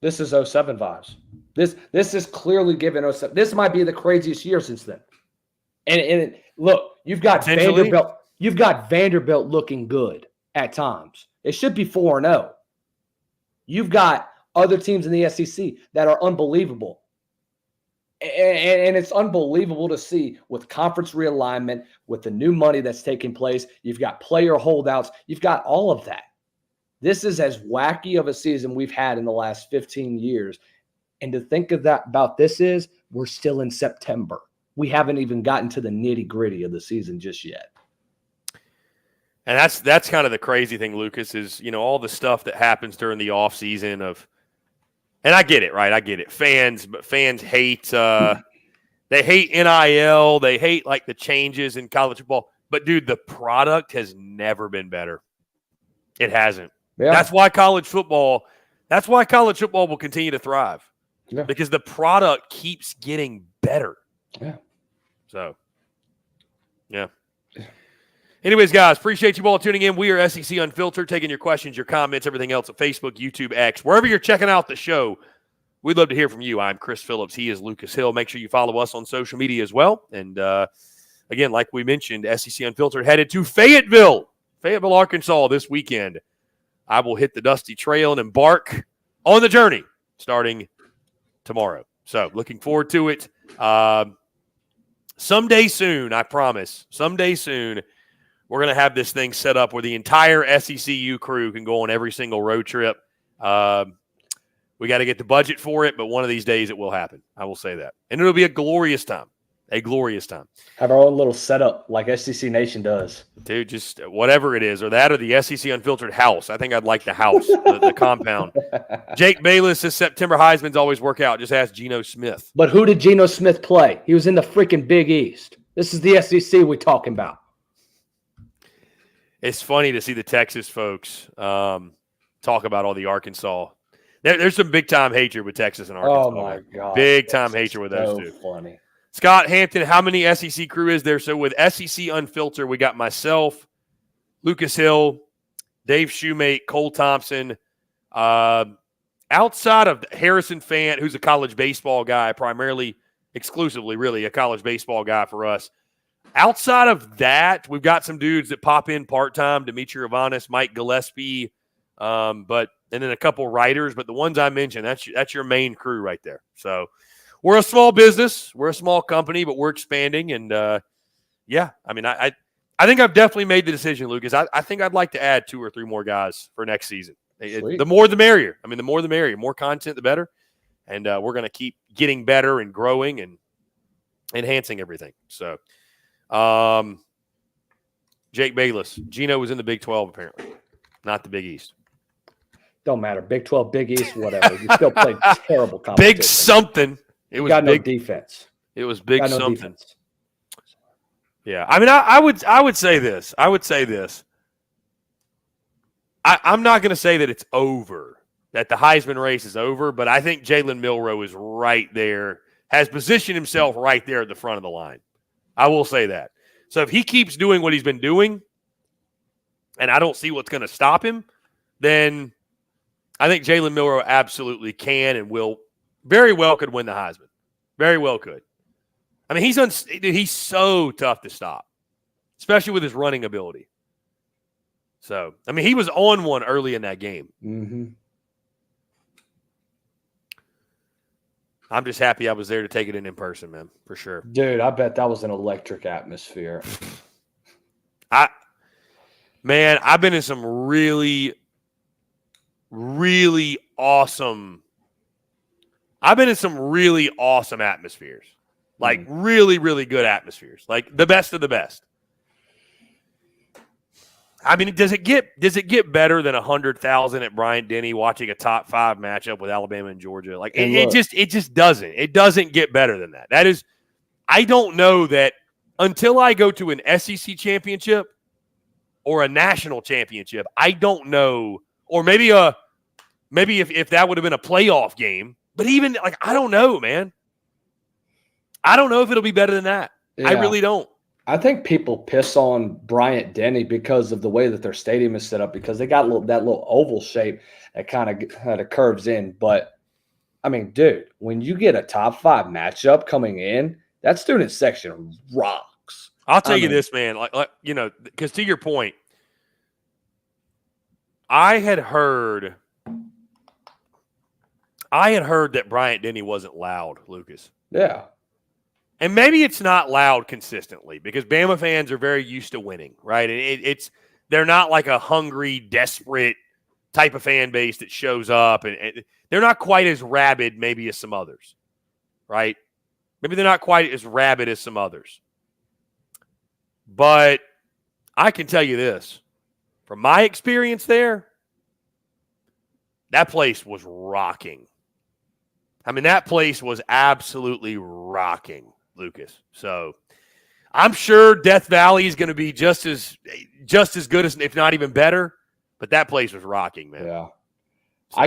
this is 07 vibes. This is clearly given 07. This might be the craziest year since then. And look, you've got Vanderbilt. You've got Vanderbilt looking good at times. It should be 4-0. You've got other teams in the SEC that are unbelievable. And it's unbelievable to see with conference realignment, with the new money that's taking place. You've got player holdouts. You've got all of that. This is as wacky of a season we've had in the last 15 years. And to think of that about this is we're still in September. We haven't even gotten to the nitty-gritty of the season just yet. And that's kind of the crazy thing, Lucas, is, all the stuff that happens during the offseason of – and I get it, right? I get it. Fans hate they hate NIL. They hate, like, the changes in college football. But, dude, the product has never been better. It hasn't. Yeah. That's why college football will continue to thrive. Yeah. Because the product keeps getting better. Yeah. So, yeah. Anyways, guys, appreciate you all tuning in. We are SEC Unfiltered, taking your questions, your comments, everything else at Facebook, YouTube, X. Wherever you're checking out the show, we'd love to hear from you. I'm Chris Phillips. He is Lucas Hill. Make sure you follow us on social media as well. And, again, like we mentioned, SEC Unfiltered headed to Fayetteville, Arkansas this weekend. I will hit the dusty trail and embark on the journey starting tomorrow. So, looking forward to it. Someday soon, I promise, someday soon, we're going to have this thing set up where the entire SECU crew can go on every single road trip. We got to get the budget for it, but one of these days it will happen. I will say that. And it'll be a glorious time. A glorious time. Have our own little setup like SEC Nation does. Dude, just whatever it is, or that or the SEC Unfiltered house. I think I'd like the house, the compound. Jake Bayless says September Heisman's always work out. Just ask Geno Smith. But who did Geno Smith play? He was in the freaking Big East. This is the SEC we're talking about. It's funny to see the Texas folks talk about all the Arkansas. There's some big-time hatred with Texas and Arkansas. Oh, my God. Big-time hatred with those two. Funny. Scott Hampton, how many SEC crew is there? So with SEC Unfiltered, we got myself, Lucas Hill, Dave Shoemate, Cole Thompson. Outside of Harrison Fant, who's a college baseball guy, primarily, exclusively, really, a college baseball guy for us. Outside of that, we've got some dudes that pop in part-time, Dimitri Ravanis, Mike Gillespie, and then a couple writers. But the ones I mentioned, that's your main crew right there. So we're a small business. We're a small company, but we're expanding. And, yeah, I mean, I think I've definitely made the decision, Lucas. I think I'd like to add 2 or 3 more guys for next season. The more the merrier. I mean, the more the merrier. More content, the better. And we're going to keep getting better and growing and enhancing everything. So, Jake Bayless. Geno was in the Big 12, apparently, not the Big East. Don't matter. Big 12, Big East, whatever. You still played terrible competition. Big something. It was got big no defense. It was big got no something. Defense. Yeah. I mean, I would say this. I'm not going to say that it's over, that the Heisman race is over, but I think Jalen Milroe is right there, has positioned himself right there at the front of the line. I will say that. So if he keeps doing what he's been doing, and I don't see what's going to stop him, then I think Jalen Milroe absolutely can and will very well could win the Heisman. Very well could. I mean, he's so tough to stop, especially with his running ability. So, I mean, he was on one early in that game. Mm-hmm. I'm just happy I was there to take it in person, man, for sure. Dude, I bet that was an electric atmosphere. I've been in some really, really awesome. I've been in some really awesome atmospheres. Like really, really good atmospheres. Like the best of the best. I mean, does it get better than 100,000 at Bryant-Denny watching a top 5 matchup with Alabama and Georgia? Like it just doesn't. It doesn't get better than that. That is, I don't know that until I go to an SEC championship or a national championship. I don't know, or maybe if that would have been a playoff game. But even like I don't know, man. I don't know if it'll be better than that. I really don't. I think people piss on Bryant Denny because of the way that their stadium is set up, because they got that little oval shape that kind of curves in. But I mean, dude, when you get a top 5 matchup coming in, that student section rocks. I'll tell you this, man. Like because to your point, I had heard that Bryant Denny wasn't loud, Lucas. Yeah. And maybe it's not loud consistently because Bama fans are very used to winning, right? And they're not like a hungry, desperate type of fan base that shows up, and they're not quite as rabid maybe as some others, right? Maybe they're not quite as rabid as some others. But I can tell you this, from my experience there, that place was rocking. I mean, that place was absolutely rocking, Lucas. So I'm sure Death Valley is going to be just as good as, if not even better. But that place was rocking, man. Yeah. So.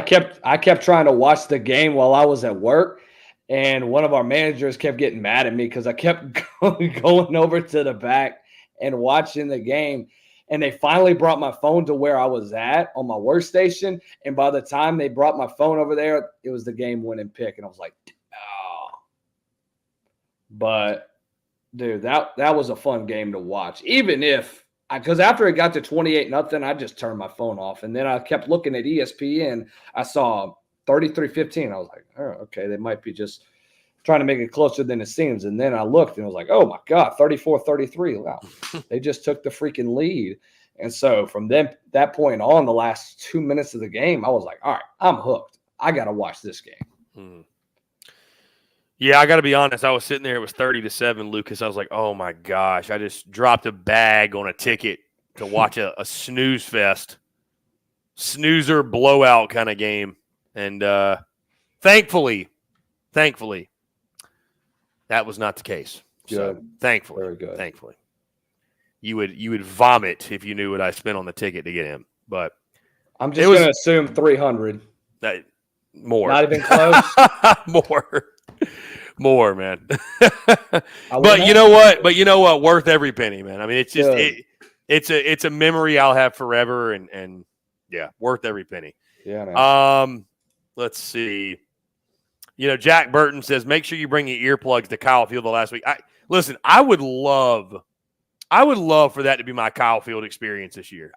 I kept trying to watch the game while I was at work, and one of our managers kept getting mad at me because I kept going over to the back and watching the game. And they finally brought my phone to where I was at on my workstation. And by the time they brought my phone over there, it was the game-winning pick. And I was like, oh. But, dude, that was a fun game to watch. Even if – because after it got to 28-0, I just turned my phone off. And then I kept looking at ESPN. I saw 33-15. I was like, oh, okay, they might be just trying to make it closer than it seems. And then I looked and I was like, oh, my God, 34-33. Wow. They just took the freaking lead. And so from that point on, the last 2 minutes of the game, I was like, all right, I'm hooked. I got to watch this game. Yeah, I got to be honest. I was sitting there. It was 30-7, Lucas. I was like, oh, my gosh. I just dropped a bag on a ticket to watch a snooze fest, snoozer blowout kind of game. And thankfully, that was not the case. Good. So thankfully, very good. Thankfully, you would vomit if you knew what I spent on the ticket to get in. But I'm just going to assume 300. More. Not even close. More, man. But you know what? Worth every penny, man. I mean, it's just it's a memory I'll have forever, and yeah, worth every penny. Yeah, man. Let's see. Jack Burton says, make sure you bring your earplugs to Kyle Field the last week. Listen, I would love for that to be my Kyle Field experience this year.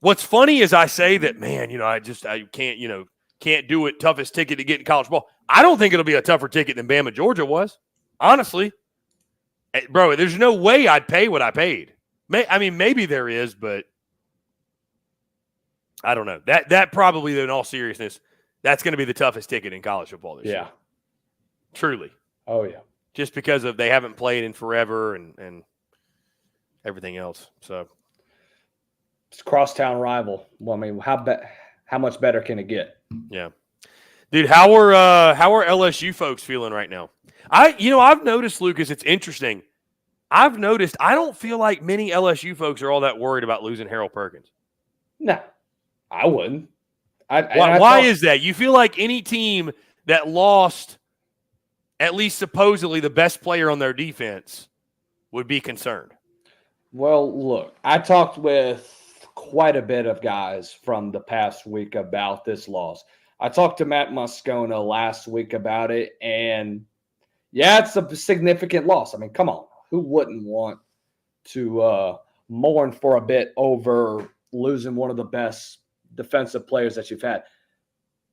What's funny is I say that, man, I can't do it. Toughest ticket to get in college ball. I don't think it'll be a tougher ticket than Bama, Georgia was. Honestly, bro, there's no way I'd pay what I paid. Maybe there is, but I don't know. That probably, in all seriousness, that's going to be the toughest ticket in college football this year. Truly. Oh, yeah. Just because they haven't played in forever and everything else. So it's crosstown rival. Well, I mean, how much better can it get? Yeah. Dude, how are LSU folks feeling right now? I've noticed, Lucas, it's interesting. I've noticed I don't feel like many LSU folks are all that worried about losing Harold Perkins. No, I wouldn't. Why is that? You feel like any team that lost at least supposedly the best player on their defense would be concerned? Well, look, I talked with quite a bit of guys from the past week about this loss. I talked to Matt Moscona last week about it, and yeah, it's a significant loss. I mean, come on. Who wouldn't want to mourn for a bit over losing one of the best defensive players that you've had?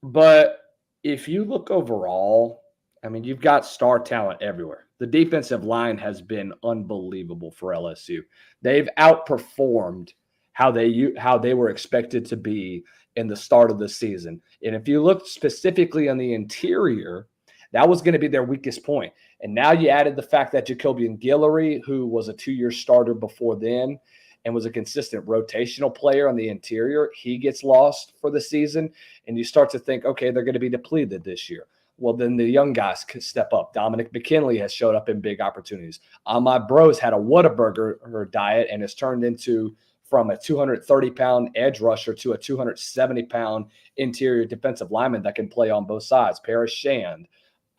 But if you look overall, I mean, you've got star talent everywhere. The defensive line has been unbelievable for LSU. They've outperformed how they were expected to be in the start of the season. And if you look specifically on the interior, that was going to be their weakest point. And now you added the fact that Jacobian Guillory, who was a 2-year starter before then and was a consistent rotational player on the interior, he gets lost for the season. And you start to think, okay, they're going to be depleted this year. Well, then the young guys could step up. Dominic McKinley has showed up in big opportunities. Ahmad Bros had a Whataburger diet and has turned into from a 230-pound edge rusher to a 270-pound interior defensive lineman that can play on both sides. Paris Shand,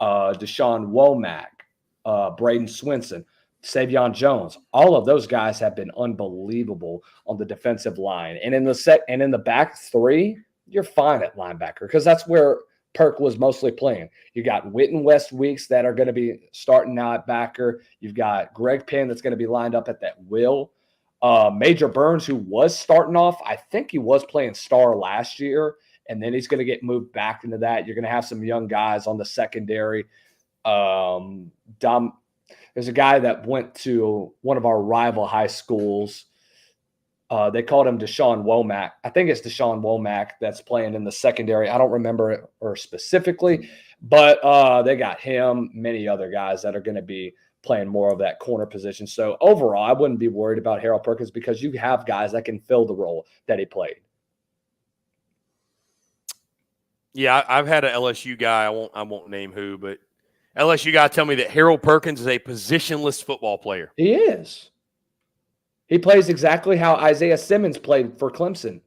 Deshaun Womack. Braden Swinson, Savion Jones. All of those guys have been unbelievable on the defensive line. And in the back three, you're fine at linebacker because that's where Perk was mostly playing. You got Witten West Weeks that are going to be starting now at backer. You've got Greg Penn that's going to be lined up at that will. Major Burns, who was starting off, I think he was playing star last year, and then he's going to get moved back into that. You're going to have some young guys on the secondary. There's a guy that went to one of our rival high schools. They called him Deshaun Womack. I think it's Deshaun Womack that's playing in the secondary. I don't remember it or specifically, but they got him, many other guys that are going to be playing more of that corner position. So overall, I wouldn't be worried about Harold Perkins because you have guys that can fill the role that he played. Yeah, I've had an LSU guy. I won't name who, but LSU guy tell me that Harold Perkins is a positionless football player. He is. He plays exactly how Isaiah Simmons played for Clemson.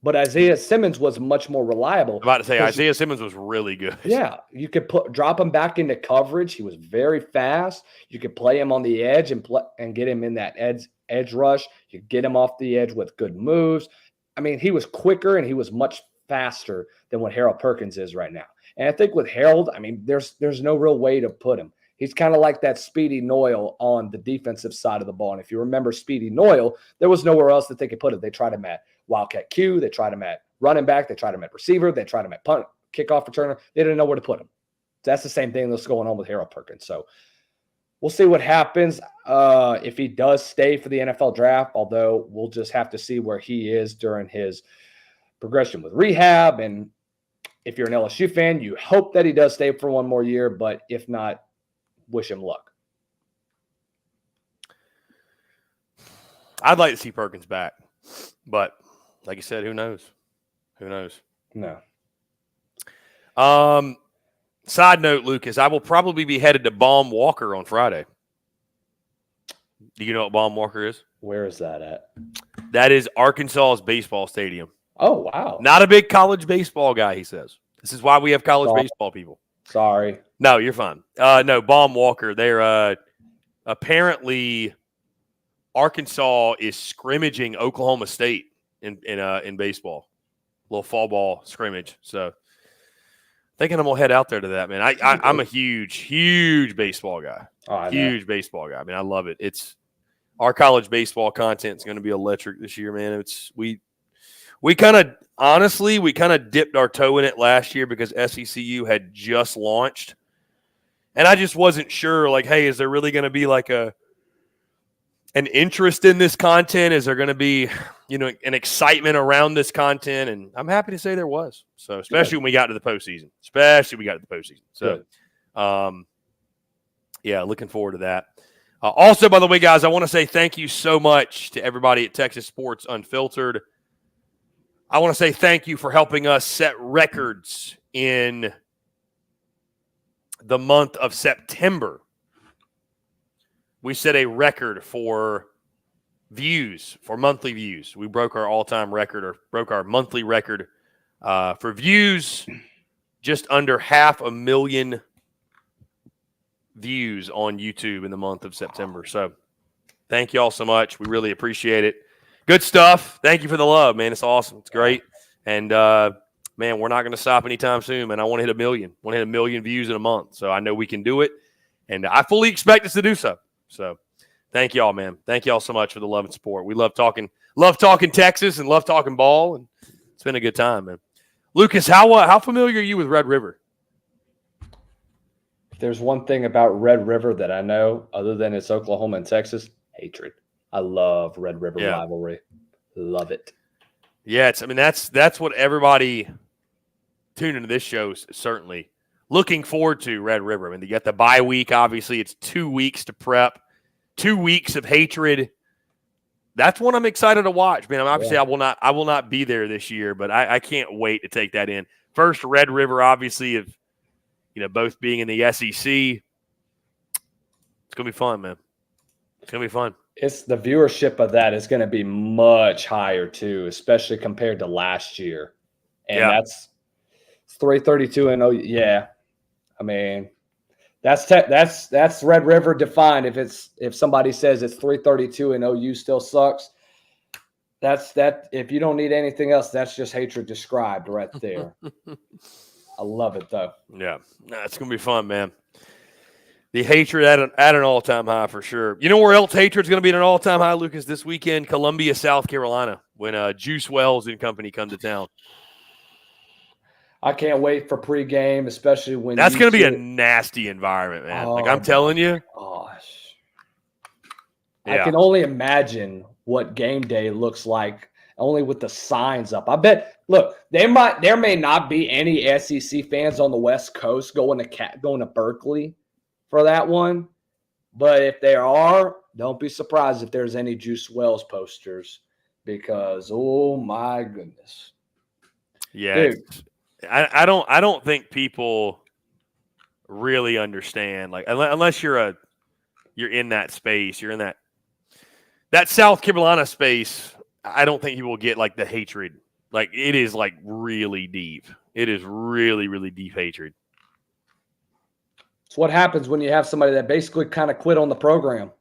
But Isaiah Simmons was much more reliable. I'm about to say Isaiah Simmons was really good. Yeah, you could drop him back into coverage. He was very fast. You could play him on the edge and get him in that edge rush. You get him off the edge with good moves. I mean, he was quicker and he was much faster than what Harold Perkins is right now. And I think with Harold, I mean, there's no real way to put him. He's kind of like that Speedy Noyle on the defensive side of the ball. And if you remember Speedy Noyle, there was nowhere else that they could put him. They tried him at Wildcat Q. They tried him at running back. They tried him at receiver. They tried him at punt, kickoff returner. They didn't know where to put him. That's the same thing that's going on with Harold Perkins. So we'll see what happens if he does stay for the NFL draft, although we'll just have to see where he is during his progression with rehab. And if you're an LSU fan, you hope that he does stay for one more year, but if not, wish him luck. I'd like to see Perkins back, but like you said, who knows? Who knows? No. Side note, Lucas, I will probably be headed to Baum Walker on Friday. Do you know what Baum Walker is? Where is that at? That is Arkansas's baseball stadium. Oh, wow. Not a big college baseball guy, he says. This is why we have college baseball people. Sorry. No, you're fine. No, Baum Walker. They're apparently Arkansas is scrimmaging Oklahoma State in baseball, little fall ball scrimmage. So, thinking I'm gonna head out there to that, man. I'm a huge baseball guy. Huge baseball guy. I mean, I love it. It's our college baseball content is going to be electric this year, man. We kind of dipped our toe in it last year because SECU had just launched. And I just wasn't sure, like, hey, is there really going to be like an interest in this content? Is there going to be, an excitement around this content? And I'm happy to say there was. So, especially when we got to the postseason. So, yeah, looking forward to that. Also, by the way, guys, I want to say thank you so much to everybody at Texas Sports Unfiltered. I want to say thank you for helping us set records in the month of September. We set a record for views, for monthly views. We broke our all-time record or broke our monthly record for views, just under 500,000 views on YouTube in the month of September. So thank you all so much. We really appreciate it. Good stuff. Thank you for the love, man. It's awesome. It's great. And, man, we're not going to stop anytime soon, man. I want to hit 1 million. I want to hit 1 million views in a month. So I know we can do it. And I fully expect us to do so. So thank y'all, man. Thank y'all so much for the love and support. We love talking Texas and love talking ball. And it's been a good time, man. Lucas, how familiar are you with Red River? If there's one thing about Red River that I know, other than it's Oklahoma and Texas, hatred. I love Red River rivalry. Love it. Yeah, that's what everybody tuned into this show is certainly looking forward to. Red River. I mean, you got the bye week. Obviously, it's 2 weeks to prep, 2 weeks of hatred. That's what I'm excited to watch, man. Obviously, I will not be there this year, but I can't wait to take that in. First, Red River, obviously, of both being in the SEC. It's gonna be fun, man. It's gonna be fun. It's the viewership of that is going to be much higher too, especially compared to last year. And that's 332 and 0. Yeah. I mean, That's Red River defined. If somebody says it's 332 and OU still sucks, that's that. If you don't need anything else, that's just hatred described right there. I love it though. Yeah, no, it's gonna be fun, man. The hatred at an all-time high for sure. You know where else hatred's going to be at an all-time high, Lucas? This weekend, Columbia, South Carolina, when Juice Wells and company come to town. I can't wait for pregame, especially when that's going to be a nasty environment, man. Like I'm telling you. Gosh. Yeah. I can only imagine what game day looks like only with the signs up. I bet. Look, there may not be any SEC fans on the West Coast going to Berkeley for that one, but if there are, don't be surprised if there's any Juice Wells posters, because oh my goodness, yeah, dude. I don't think people really understand, like unless you're in that space, you're in that South Carolina space. I don't think people get like the hatred. Like it is like really deep. It is really, really deep hatred. It's what happens when you have somebody that basically kind of quit on the program.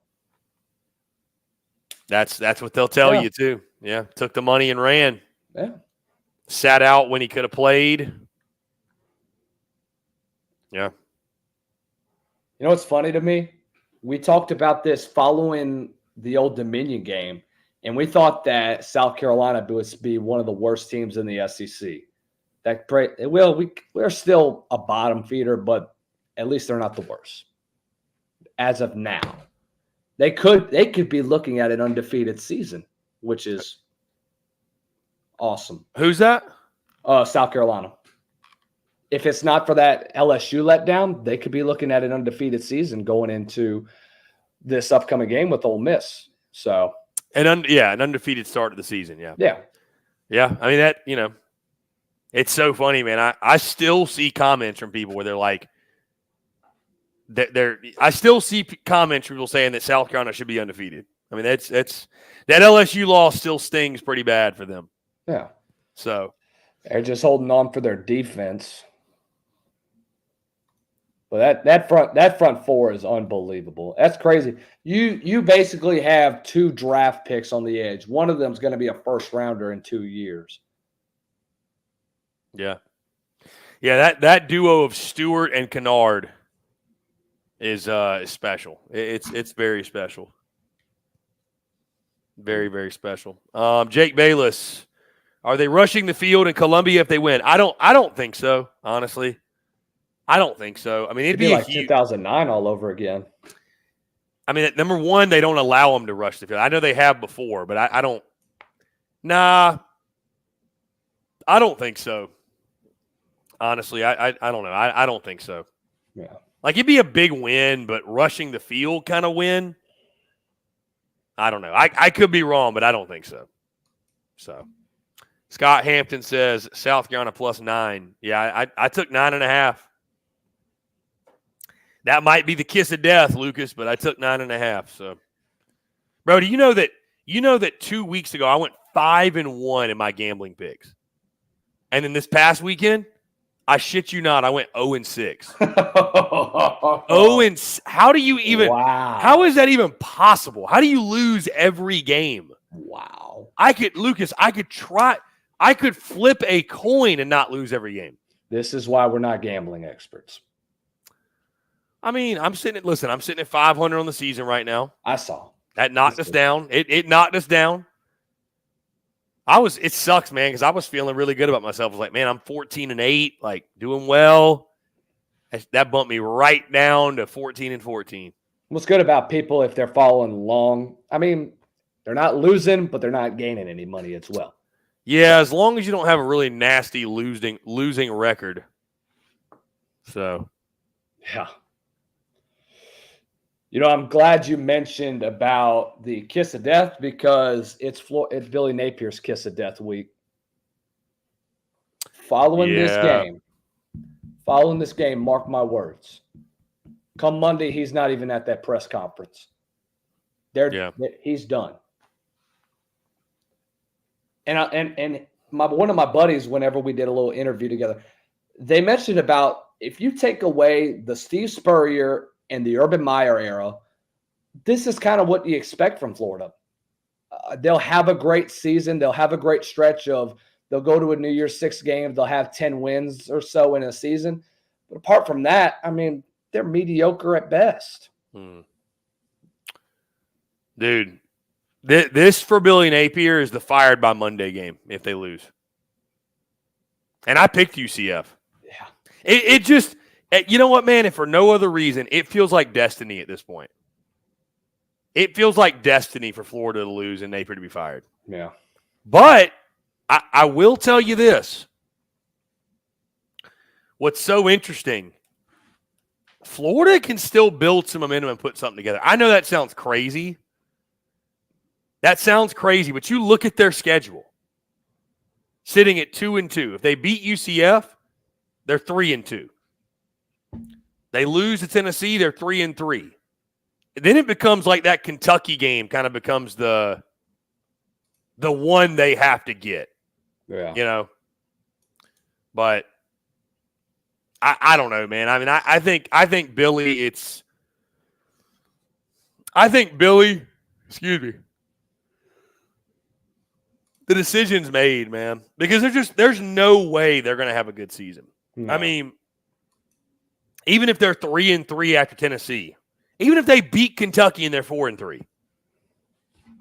That's what they'll tell you too. Yeah, took the money and ran. Yeah, sat out when he could have played. Yeah. You know what's funny to me? We talked about this following the Old Dominion game, and we thought that South Carolina would be one of the worst teams in the SEC. We're still a bottom feeder, but at least they're not the worst as of now. They could be looking at an undefeated season, which is awesome. Who's that? South Carolina. If it's not for that LSU letdown, they could be looking at an undefeated season going into this upcoming game with Ole Miss. So, an undefeated start to the season. Yeah. I mean that. It's so funny, man. I still see comments from people where they're like, I still see comments from people saying that South Carolina should be undefeated. I mean, that's that LSU loss still stings pretty bad for them. Yeah. So they're just holding on for their defense. But that front four is unbelievable. That's crazy. You basically have two draft picks on the edge. One of them is going to be a first rounder in 2 years. Yeah. Yeah, that duo of Stewart and Kennard is special. It's very special. Very, very special. Jake Bayless, are they rushing the field in Columbia if they win? I don't think so, honestly. I don't think so. I mean, it'd be like 2009 all over again. I mean, number one, they don't allow them to rush the field. I know they have before, but I don't. Nah, I don't think so. Honestly, I don't know. I don't think so. Yeah. Like, it'd be a big win, but rushing the field kind of win, I don't know. I could be wrong, but I don't think so. So, Scott Hampton says South Carolina +9. Yeah, I took 9.5. That might be the kiss of death, Lucas, but I took 9.5. So, bro, do you know that 2 weeks ago I went 5-1 in my gambling picks, and then this past weekend, I shit you not, I went 0-6. How do you even? Wow. How is that even possible? How do you lose every game? Wow. I could try. I could flip a coin and not lose every game. This is why we're not gambling experts. I mean, I'm sitting at 500 on the season right now. I saw. That knocked us down. It knocked us down. It sucks, man, because I was feeling really good about myself. I was like, man, I'm 14-8, like doing well. That bumped me right down to 14-14. What's good about people if they're following along? I mean, they're not losing, but they're not gaining any money as well. Yeah, as long as you don't have a really nasty losing record. So, yeah. You know, I'm glad you mentioned about the kiss of death because it's Billy Napier's kiss of death week. Following this game, mark my words. Come Monday, he's not even at that press conference. He's done. And one of my buddies, whenever we did a little interview together, they mentioned about if you take away the Steve Spurrier and the Urban Meyer era, this is kind of what you expect from Florida. They'll have a great season. They'll have a great stretch of they'll go to a New Year's Six game. They'll have 10 wins or so in a season. But apart from that, I mean, they're mediocre at best. Dude, this for Billy Napier is the fired by Monday game if they lose. And I picked UCF. Yeah. It just, you know what, man? If for no other reason, it feels like destiny at this point. It feels like destiny for Florida to lose and Napier to be fired. Yeah. But I will tell you this. What's so interesting, Florida can still build some momentum and put something together. I know that sounds crazy. But you look at their schedule. Sitting at 2-2. If they beat UCF, they're 3-2. They lose to Tennessee, they're 3-3. Then it becomes like that Kentucky game kind of becomes the one they have to get. Yeah. You know? But I don't know, man. I mean, I think Billy, excuse me. The decision's made, man. Because there's no way they're going to have a good season. No. I mean, even if they're 3-3 after Tennessee, even if they beat Kentucky and they're 4-3,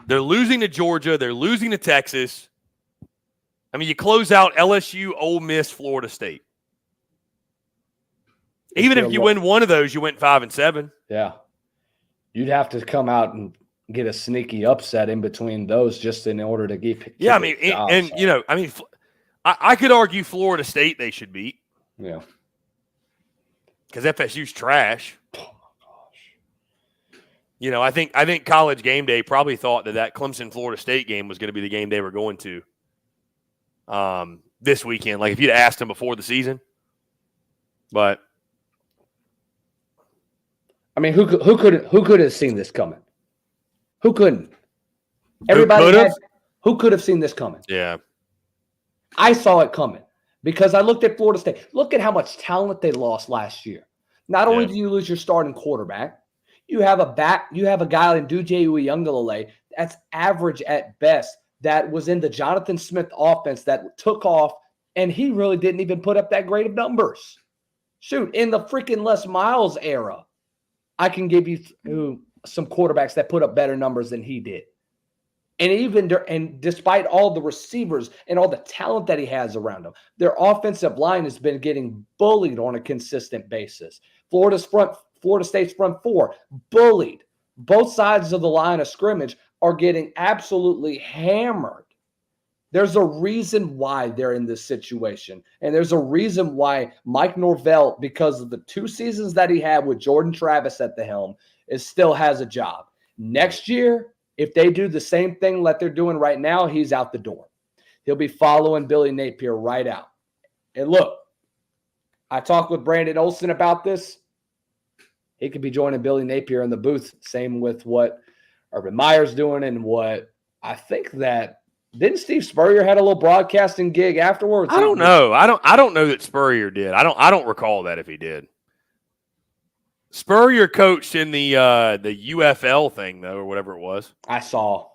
they're losing to Georgia, they're losing to Texas. I mean, you close out LSU, Ole Miss, Florida State. Even if you win one of those, you went 5-7. Yeah. You'd have to come out and get a sneaky upset in between those just in order to keep yeah, I mean, I could argue Florida State they should beat. Yeah. Because FSU's trash. Oh, my gosh. You know, I think College Game Day probably thought that Clemson-Florida State game was going to be the game they were going to this weekend. Like, if you'd asked them before the season. But I mean, who could have seen this coming? Who couldn't? Everybody who could have seen this coming? Yeah. I saw it coming because I looked at Florida State. Look at how much talent they lost last year. Not only do you lose your starting quarterback, you have a guy in Duje Uyunglele that's average at best that was in the Jonathan Smith offense that took off, and he really didn't even put up that great of numbers. Shoot, in the freaking Les Miles era, I can give you some quarterbacks that put up better numbers than he did. And despite all the receivers and all the talent that he has around him, their offensive line has been getting bullied on a consistent basis. Florida State's front four, bullied. Both sides of the line of scrimmage are getting absolutely hammered. There's a reason why they're in this situation. And there's a reason why Mike Norvell, because of the 2 seasons that he had with Jordan Travis at the helm, still has a job. Next year, if they do the same thing that they're doing right now, he's out the door. He'll be following Billy Napier right out. And look, I talked with Brandon Olson about this. He could be joining Billy Napier in the booth. Same with what Urban Meyer's doing and what I think that didn't Steve Spurrier had a little broadcasting gig afterwards? I don't know. I don't know that Spurrier did. I don't recall that if he did. Spurrier coached in the UFL thing though, or whatever it was. I saw.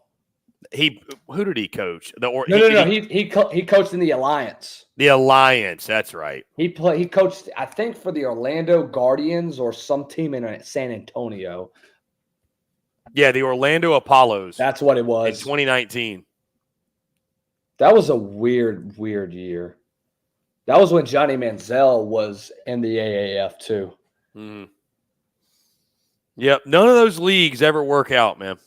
Who did he coach? No. He coached in the Alliance. The Alliance, that's right. He coached, I think, for the Orlando Guardians or some team in San Antonio. Yeah, the Orlando Apollos. That's what it was. In 2019. That was a weird year. That was when Johnny Manziel was in the AAF too. Mm-hmm. Yep, none of those leagues ever work out, man.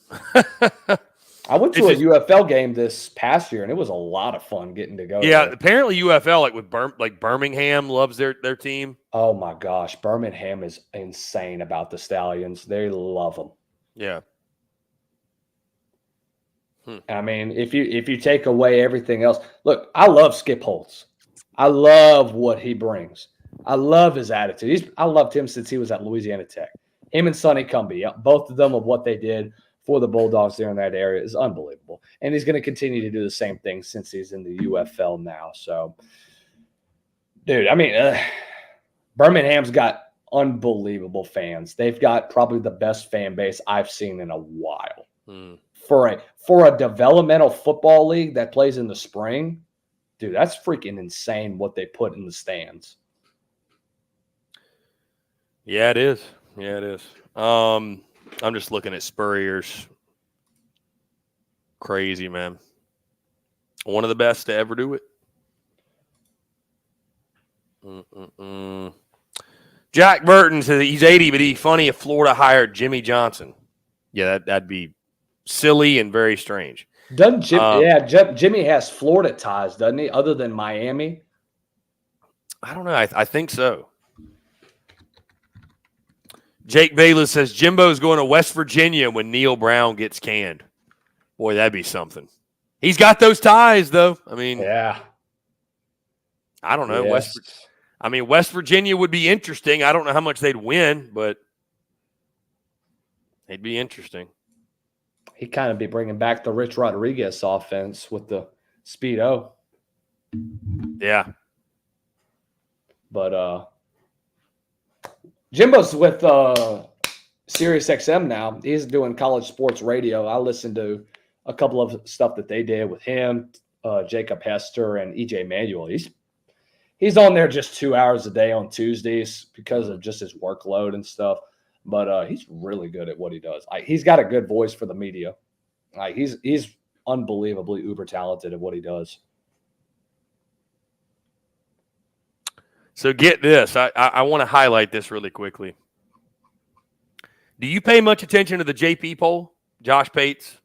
I went to a UFL game this past year, and it was a lot of fun getting to go. Yeah, there. Apparently UFL, like Birmingham, loves their team. Oh my gosh, Birmingham is insane about the Stallions. They love them. Yeah. I mean, if you take away everything else, look, I love Skip Holtz. I love what he brings. I love his attitude. I loved him since he was at Louisiana Tech. Him and Sonny Cumbie, both of them of what they did for the Bulldogs there in that area is unbelievable. And he's going to continue to do the same thing since he's in the UFL now. So, dude, I mean, Birmingham's got unbelievable fans. They've got probably the best fan base I've seen in a while. For a developmental football league that plays in the spring, dude, that's freaking insane what they put in the stands. Yeah, it is. Yeah, it is. I'm just looking at Spurrier's. Crazy, man. One of the best to ever do it. Jack Burton says he's 80, but he's funny if Florida hired Jimmy Johnson. Yeah, that'd be silly and very strange. Doesn't Jimmy has Florida ties, doesn't he? Other than Miami, I don't know. I think so. Jake Bayless says Jimbo's going to West Virginia when Neil Brown gets canned. Boy, that'd be something. He's got those ties, though. I mean, yeah. I don't know. Yes. West Virginia would be interesting. I don't know how much they'd win, but it'd be interesting. He'd kind of be bringing back the Rich Rodriguez offense with the Speedo. Yeah. But Jimbo's with Sirius XM now. He's doing college sports radio. I listened to a couple of stuff that they did with him, Jacob Hester, and EJ Manuel. He's on there just 2 hours a day on Tuesdays because of just his workload and stuff. But he's really good at what he does. He's got a good voice for the media. He's unbelievably uber talented at what he does. So get this. I want to highlight this really quickly. Do you pay much attention to the JP poll, Josh Pate's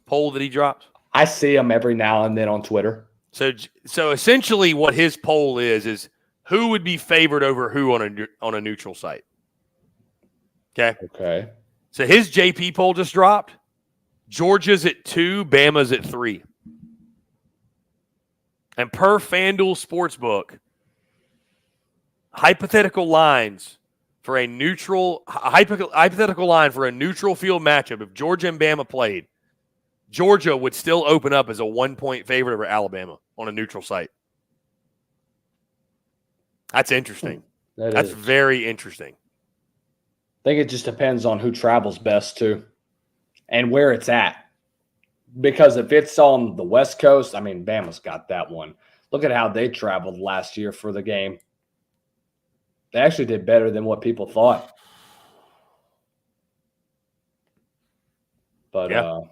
poll that he drops? I see him every now and then on Twitter. So essentially what his poll is who would be favored over who on a neutral site. Okay. So his JP poll just dropped. Georgia's at 2, Bama's at 3. And per FanDuel Sportsbook, hypothetical lines for a neutral hypothetical line for a neutral field matchup, if Georgia and Bama played, Georgia would still open up as a 1-point favorite over Alabama on a neutral site. That's interesting. That's very interesting. I think it just depends on who travels best, too, and where it's at. Because if it's on the West Coast, Bama's got that one. Look at how they traveled last year for the game. They actually did better than what people thought. But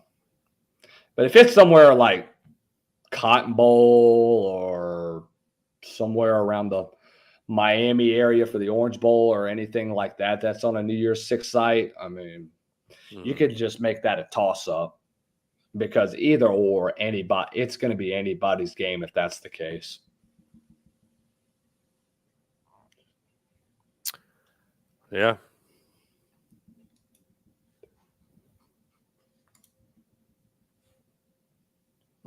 but if it's somewhere like Cotton Bowl or somewhere around the Miami area for the Orange Bowl or anything like that, that's on a New Year's Six site, you could just make that a toss-up because either or anybody, it's going to be anybody's game if that's the case. Yeah.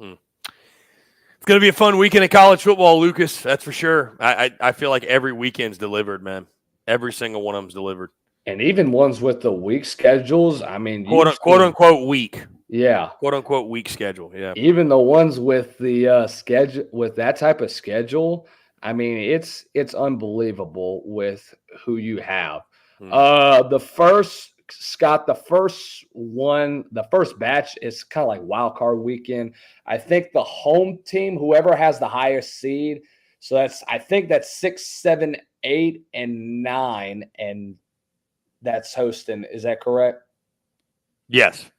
It's going to be a fun weekend of college football, Lucas. That's for sure. I feel like every weekend's delivered, man. Every single one of them's delivered. And even ones with the week schedules, quote unquote week. Yeah. Quote unquote week schedule. Yeah. Even the ones with the schedule, with that type of schedule, it's unbelievable with who you have. The first batch is kind of like wild card weekend. I think the home team, whoever has the highest seed, so that's 6, 7, 8, and 9, and that's hosting. Is that correct? Yes.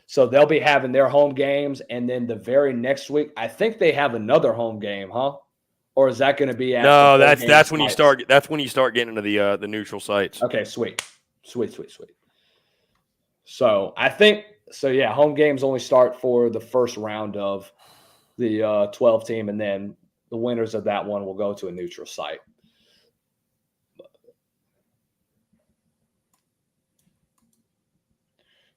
So they'll be having their home games, and then the very next week, I think they have another home game, huh? Or is that going to be? No, that's when you start. That's when you start getting into the neutral sites. Okay, sweet. So I think so. Yeah, home games only start for the first round of the 12 team, and then the winners of that one will go to a neutral site.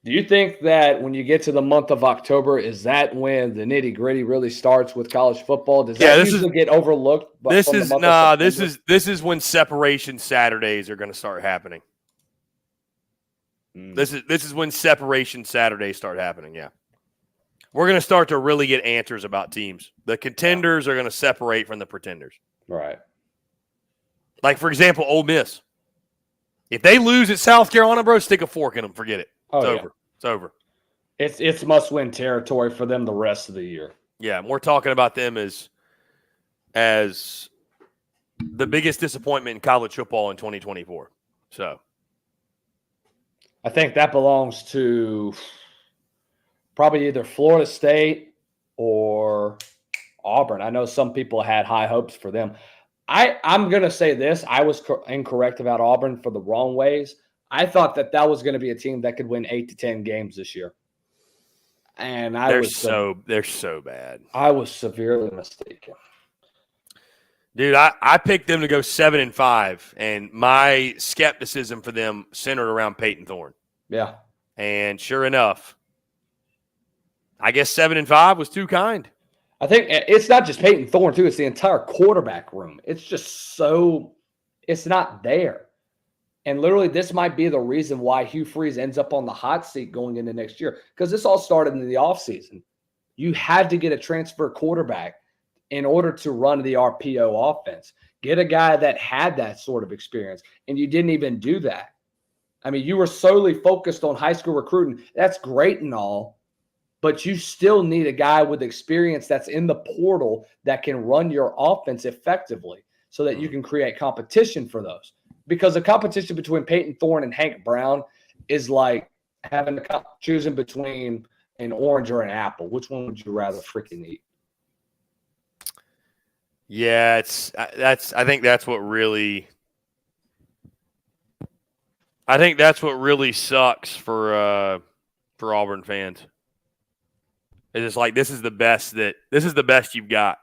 Do you think that when you get to the month of October, is that when the nitty-gritty really starts with college football? Does that usually get overlooked? This is when separation Saturdays are going to start happening. This is when separation Saturdays start happening, yeah. We're going to start to really get answers about teams. The contenders are going to separate from the pretenders. Right. Like, for example, Ole Miss. If they lose at South Carolina, bro, stick a fork in them. Forget it. It's over. It's over. It's must-win territory for them the rest of the year. Yeah, and we're talking about them as the biggest disappointment in college football in 2024. So I think that belongs to probably either Florida State or Auburn. I know some people had high hopes for them. I'm going to say this. I was incorrect about Auburn for the wrong ways. I thought that was going to be a team that could win 8 to 10 games this year. And they're so bad. I was severely mistaken. Dude, I picked them to go 7-5, and my skepticism for them centered around Peyton Thorne. Yeah. And sure enough, I guess 7-5 was too kind. I think it's not just Peyton Thorne, too. It's the entire quarterback room. It's just it's not there. And literally, this might be the reason why Hugh Freeze ends up on the hot seat going into next year, because this all started in the offseason. You had to get a transfer quarterback in order to run the RPO offense. Get a guy that had that sort of experience, and you didn't even do that. I mean, you were solely focused on high school recruiting. That's great and all, but you still need a guy with experience that's in the portal that can run your offense effectively so that you can create competition for those. Because the competition between Peyton Thorne and Hank Brown is like choosing between an orange or an apple. Which one would you rather freaking eat? Yeah, I think that's what really sucks for Auburn fans. It's just like this is the best you've got.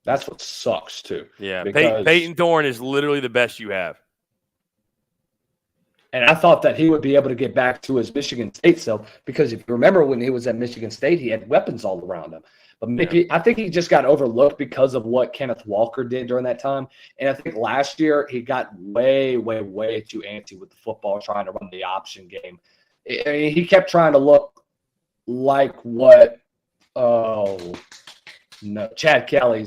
That's what sucks too. Yeah, Peyton Thorne is literally the best you have. And I thought that he would be able to get back to his Michigan State self, because if you remember when he was at Michigan State, he had weapons all around him. But maybe I think he just got overlooked because of what Kenneth Walker did during that time. And I think last year he got way, way, way too antsy with the football, trying to run the option game. I mean, he kept trying to look like what Chad Kelly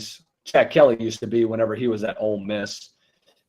used to be whenever he was at Ole Miss.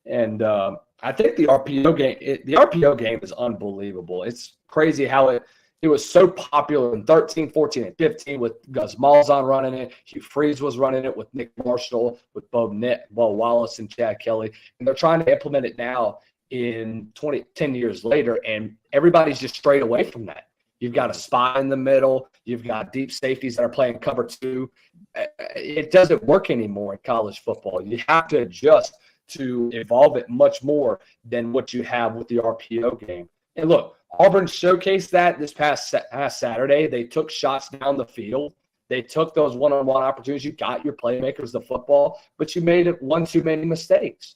And I think the RPO game is unbelievable. It's crazy how it was so popular in 13, 14, and 15 with Gus Malzahn running it. Hugh Freeze was running it with Nick Marshall, with Bo Wallace, and Chad Kelly. And they're trying to implement it now in 10 years later, and everybody's just strayed away from that. You've got a spy in the middle. You've got deep safeties that are playing cover two. It doesn't work anymore in college football. You have to adjust to evolve it much more than what you have with the RPO game. And look, Auburn showcased that this past Saturday. They took shots down the field. They took those one-on-one opportunities. You got your playmakers the football, but you made it one too many mistakes.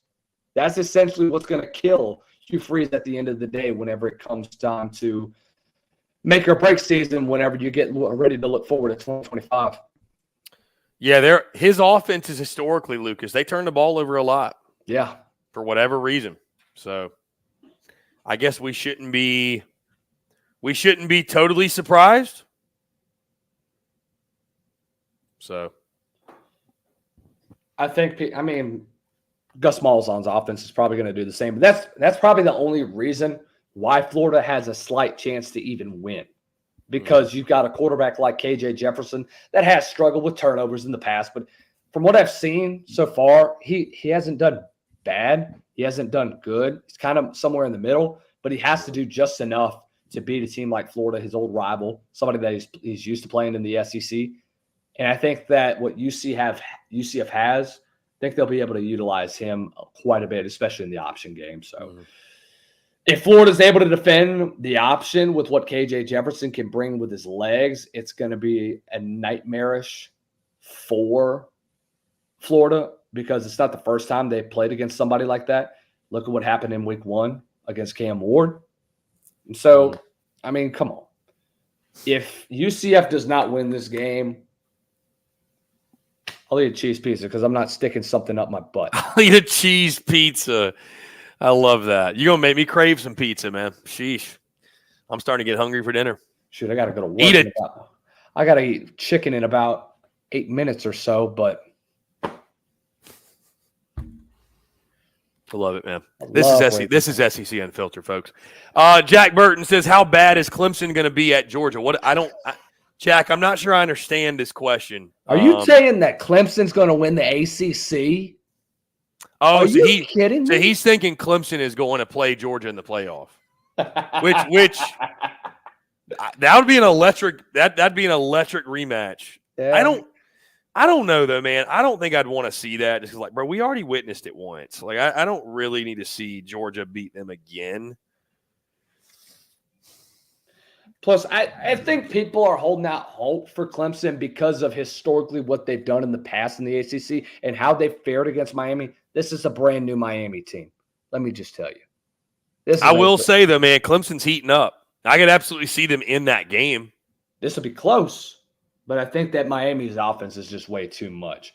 That's essentially what's going to kill Hugh Freeze at the end of the day whenever it comes time to make or break season, whenever you get ready to look forward to 2025. Yeah, his offense is historically, Lucas, they turn the ball over a lot. Yeah. For whatever reason. So I guess we shouldn't be totally surprised. So I mean, Gus Malzahn's offense is probably going to do the same. But that's probably the only reason why Florida has a slight chance to even win, because you've got a quarterback like KJ Jefferson that has struggled with turnovers in the past. But from what I've seen so far, he hasn't done bad. He hasn't done good. He's kind of somewhere in the middle, but he has to do just enough to beat a team like Florida, his old rival, somebody that he's used to playing in the SEC. And I think that what UCF has, I think they'll be able to utilize him quite a bit, especially in the option game. So if Florida's able to defend the option with what KJ Jefferson can bring with his legs, it's going to be a nightmarish for Florida, because it's not the first time they've played against somebody like that. Look at what happened in week 1 against Cam Ward. And so, I mean, come on. If UCF does not win this game, I'll eat a cheese pizza, because I'm not sticking something up my butt. I'll eat a cheese pizza. I love that. You're going to make me crave some pizza, man. Sheesh. I'm starting to get hungry for dinner. Shoot, I got to go to work. I got to eat chicken in about 8 minutes or so, but I love it, man. This is SEC Unfiltered, folks. Jack Burton says, "How bad is Clemson going to be at Georgia?" Jack, I'm not sure I understand this question. Are you saying that Clemson's going to win the ACC? Oh, Are so you kidding me? So he's thinking Clemson is going to play Georgia in the playoff, which that would be an electric. That'd be an electric rematch. Yeah. I don't know though, man. I don't think I'd want to see that. Just like, bro, we already witnessed it once. Like, I don't really need to see Georgia beat them again. Plus, I think people are holding out hope for Clemson because of historically what they've done in the past in the ACC and how they've fared against Miami. This is a brand new Miami team. Let me just tell you. I will say though, man, Clemson's heating up. I could absolutely see them in that game. This will be close. But I think that Miami's offense is just way too much.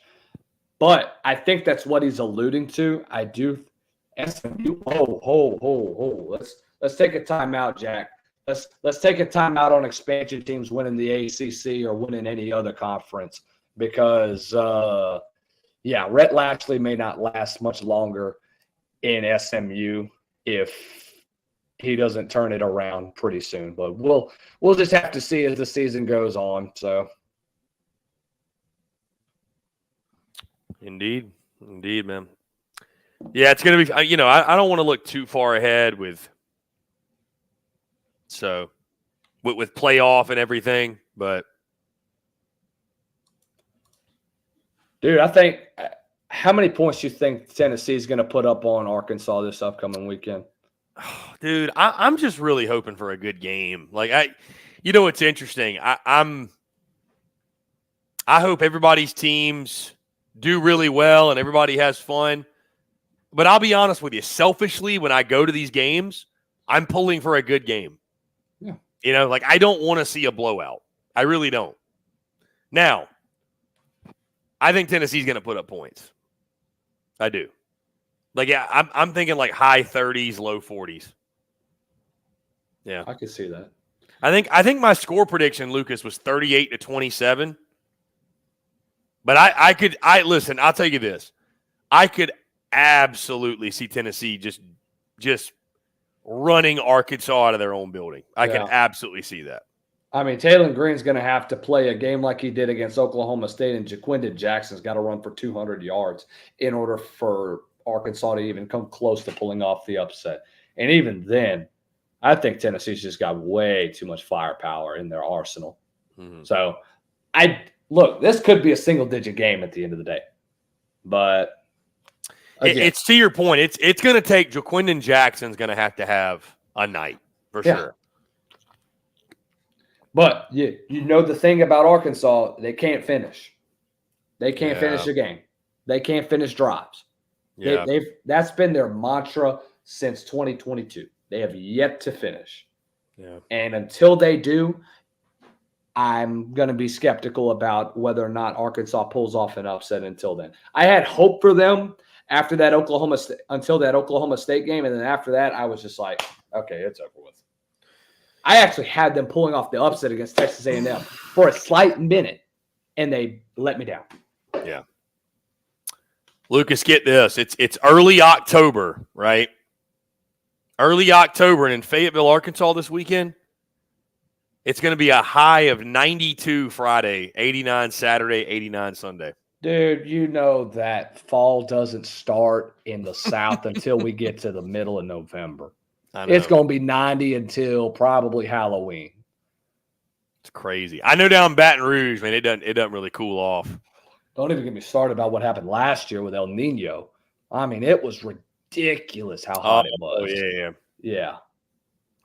But I think that's what he's alluding to. I do. SMU. Let's take a timeout, Jack. Let's take a timeout on expansion teams winning the ACC or winning any other conference because, Rhett Lashley may not last much longer in SMU if he doesn't turn it around pretty soon. But we'll just have to see as the season goes on. So. Indeed, man. Yeah, it's going to be, I don't want to look too far ahead with playoff and everything, but. Dude, I think, how many points do you think Tennessee is going to put up on Arkansas this upcoming weekend? Dude, I'm just really hoping for a good game. Like, it's interesting. I hope everybody's teams do really well and everybody has fun. But I'll be honest with you, selfishly, when I go to these games, I'm pulling for a good game. Yeah. I don't want to see a blowout. I really don't. Now, I think Tennessee's going to put up points. I do. I'm thinking like high 30s, low 40s. Yeah. I can see that. I think my score prediction, Lucas, was 38-27. But listen, I'll tell you this. I could absolutely see Tennessee just running Arkansas out of their own building. I can absolutely see that. I mean, Taylor Green's going to have to play a game like he did against Oklahoma State, and Jaquindon Jackson's got to run for 200 yards in order for Arkansas to even come close to pulling off the upset. And even then, I think Tennessee's just got way too much firepower in their arsenal. Mm-hmm. So, look, this could be a single-digit game at the end of the day. But it's to your point. It's going to take Jaquindon Jackson's going to have a night for sure. But you know the thing about Arkansas, they can't finish. They can't finish a game. They can't finish drives. Yeah. That's been their mantra since 2022. They have yet to finish. Yeah. And until they do, I'm going to be skeptical about whether or not Arkansas pulls off an upset until then. I had hope for them after that until that Oklahoma State game. And then after that, I was just like, okay, it's over with. I actually had them pulling off the upset against Texas A&M for a slight minute, and they let me down. Yeah. Lucas, get this. It's early October, right? Early October, and in Fayetteville, Arkansas this weekend, it's going to be a high of 92 Friday, 89 Saturday, 89 Sunday. Dude, you know that fall doesn't start in the South until we get to the middle of November. It's going to be 90 until probably Halloween. It's crazy. I know down in Baton Rouge, man, it doesn't really cool off. Don't even get me started about what happened last year with El Nino. I mean, it was ridiculous how hot it was. Oh, yeah.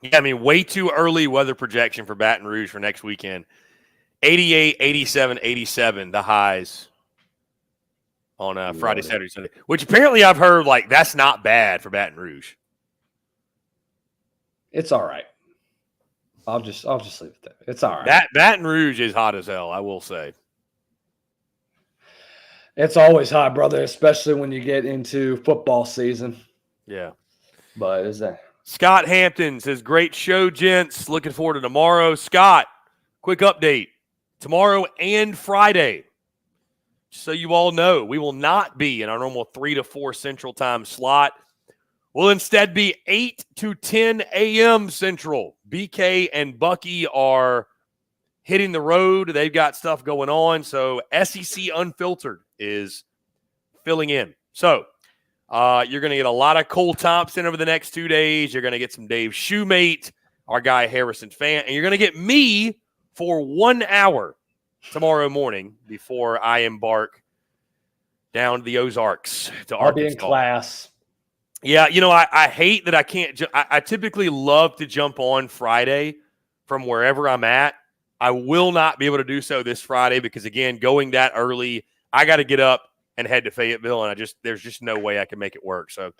Yeah, I mean, way too early weather projection for Baton Rouge for next weekend. 88, 87, 87, the highs on Friday, Saturday, Sunday. Which apparently I've heard, that's not bad for Baton Rouge. It's all right. I'll just leave it there. It's all right. Baton Rouge is hot as hell, I will say. It's always hot, brother, especially when you get into football season. Yeah. But is that Scott Hampton says, great show, gents. Looking forward to tomorrow. Scott, quick update. Tomorrow and Friday, just so you all know, we will not be in our normal 3 to 4 Central Time slot. will instead be 8 to 10 a.m. Central. BK and Bucky are hitting the road. They've got stuff going on. So SEC Unfiltered is filling in. So you're going to get a lot of Cole Thompson over the next 2 days. You're going to get some Dave Shoemate, our guy Harrison Fant, and you're going to get me for 1 hour tomorrow morning before I embark down to the Ozarks to I'll be in Arkansas. class. Yeah, I hate that I can't. I typically love to jump on Friday from wherever I'm at. I will not be able to do so this Friday because, again, going that early, I got to get up and head to Fayetteville, and there's just no way I can make it work. So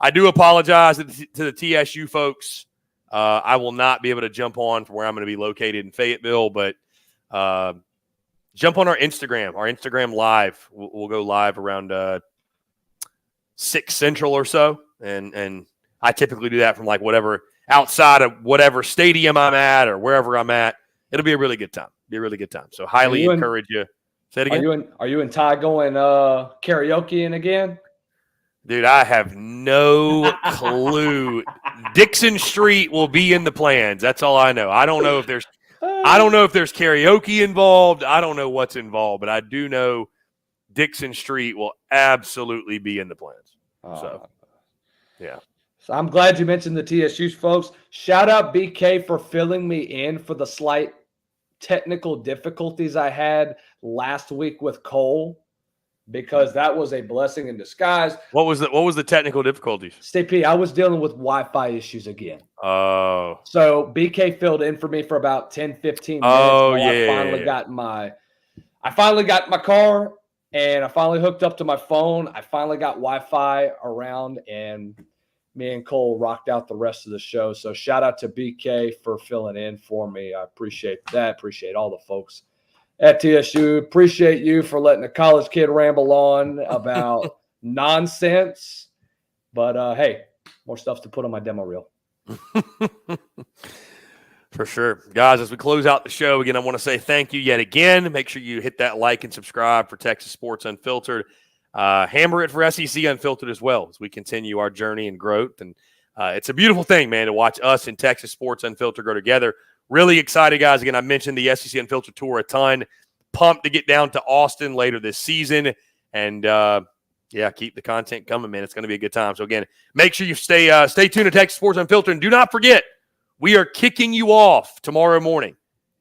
I do apologize to the TSU folks. I will not be able to jump on from where I'm going to be located in Fayetteville, but jump on our Instagram Live. We'll go live around 6 Central or so, and I typically do that from like whatever outside of whatever stadium I'm at or wherever I'm at. It'll be a really good time. So highly encourage you. Say it again. Are you and Ty going karaoke in again? Dude, I have no clue. Dixon Street will be in the plans. That's all I know. I don't know if there's karaoke involved. I don't know what's involved, but I do know Dixon Street will absolutely be in the plans. So, yeah. So I'm glad you mentioned the TSU's folks. Shout out BK for filling me in for the slight technical difficulties I had last week with Cole, because that was a blessing in disguise. What was the technical difficulties? CP, I was dealing with Wi-Fi issues again. Oh. So BK filled in for me for about 10, 15 minutes. Oh, yeah. I finally got my car, and I finally hooked up to my phone. I finally got Wi-Fi around, and me and Cole rocked out the rest of the show. So shout out to BK for filling in for me. I appreciate that. Appreciate all the folks at TSU. Appreciate you for letting a college kid ramble on about nonsense. But, hey, more stuff to put on my demo reel. For sure. Guys, as we close out the show, again, I want to say thank you yet again. Make sure you hit that like and subscribe for Texas Sports Unfiltered. Hammer it for SEC Unfiltered as well as we continue our journey and growth. And it's a beautiful thing, man, to watch us and Texas Sports Unfiltered go together. Really excited, guys. Again, I mentioned the SEC Unfiltered Tour a ton. Pumped to get down to Austin later this season. And, keep the content coming, man. It's going to be a good time. So, again, make sure you stay tuned to Texas Sports Unfiltered. And do not forget, we are kicking you off tomorrow morning,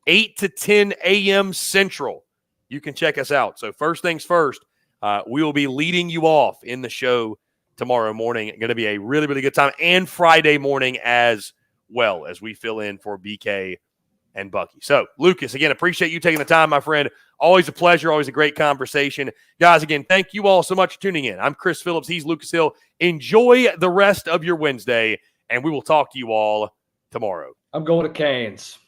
8 to 10 a.m. Central. You can check us out. So, first things first. We will be leading you off in the show tomorrow morning. It's going to be a really, really good time. And Friday morning as well, as we fill in for BK and Bucky. So, Lucas, again, appreciate you taking the time, my friend. Always a pleasure. Always a great conversation. Guys, again, thank you all so much for tuning in. I'm Chris Phillips. He's Lucas Hill. Enjoy the rest of your Wednesday, and we will talk to you all tomorrow. I'm going to Canes.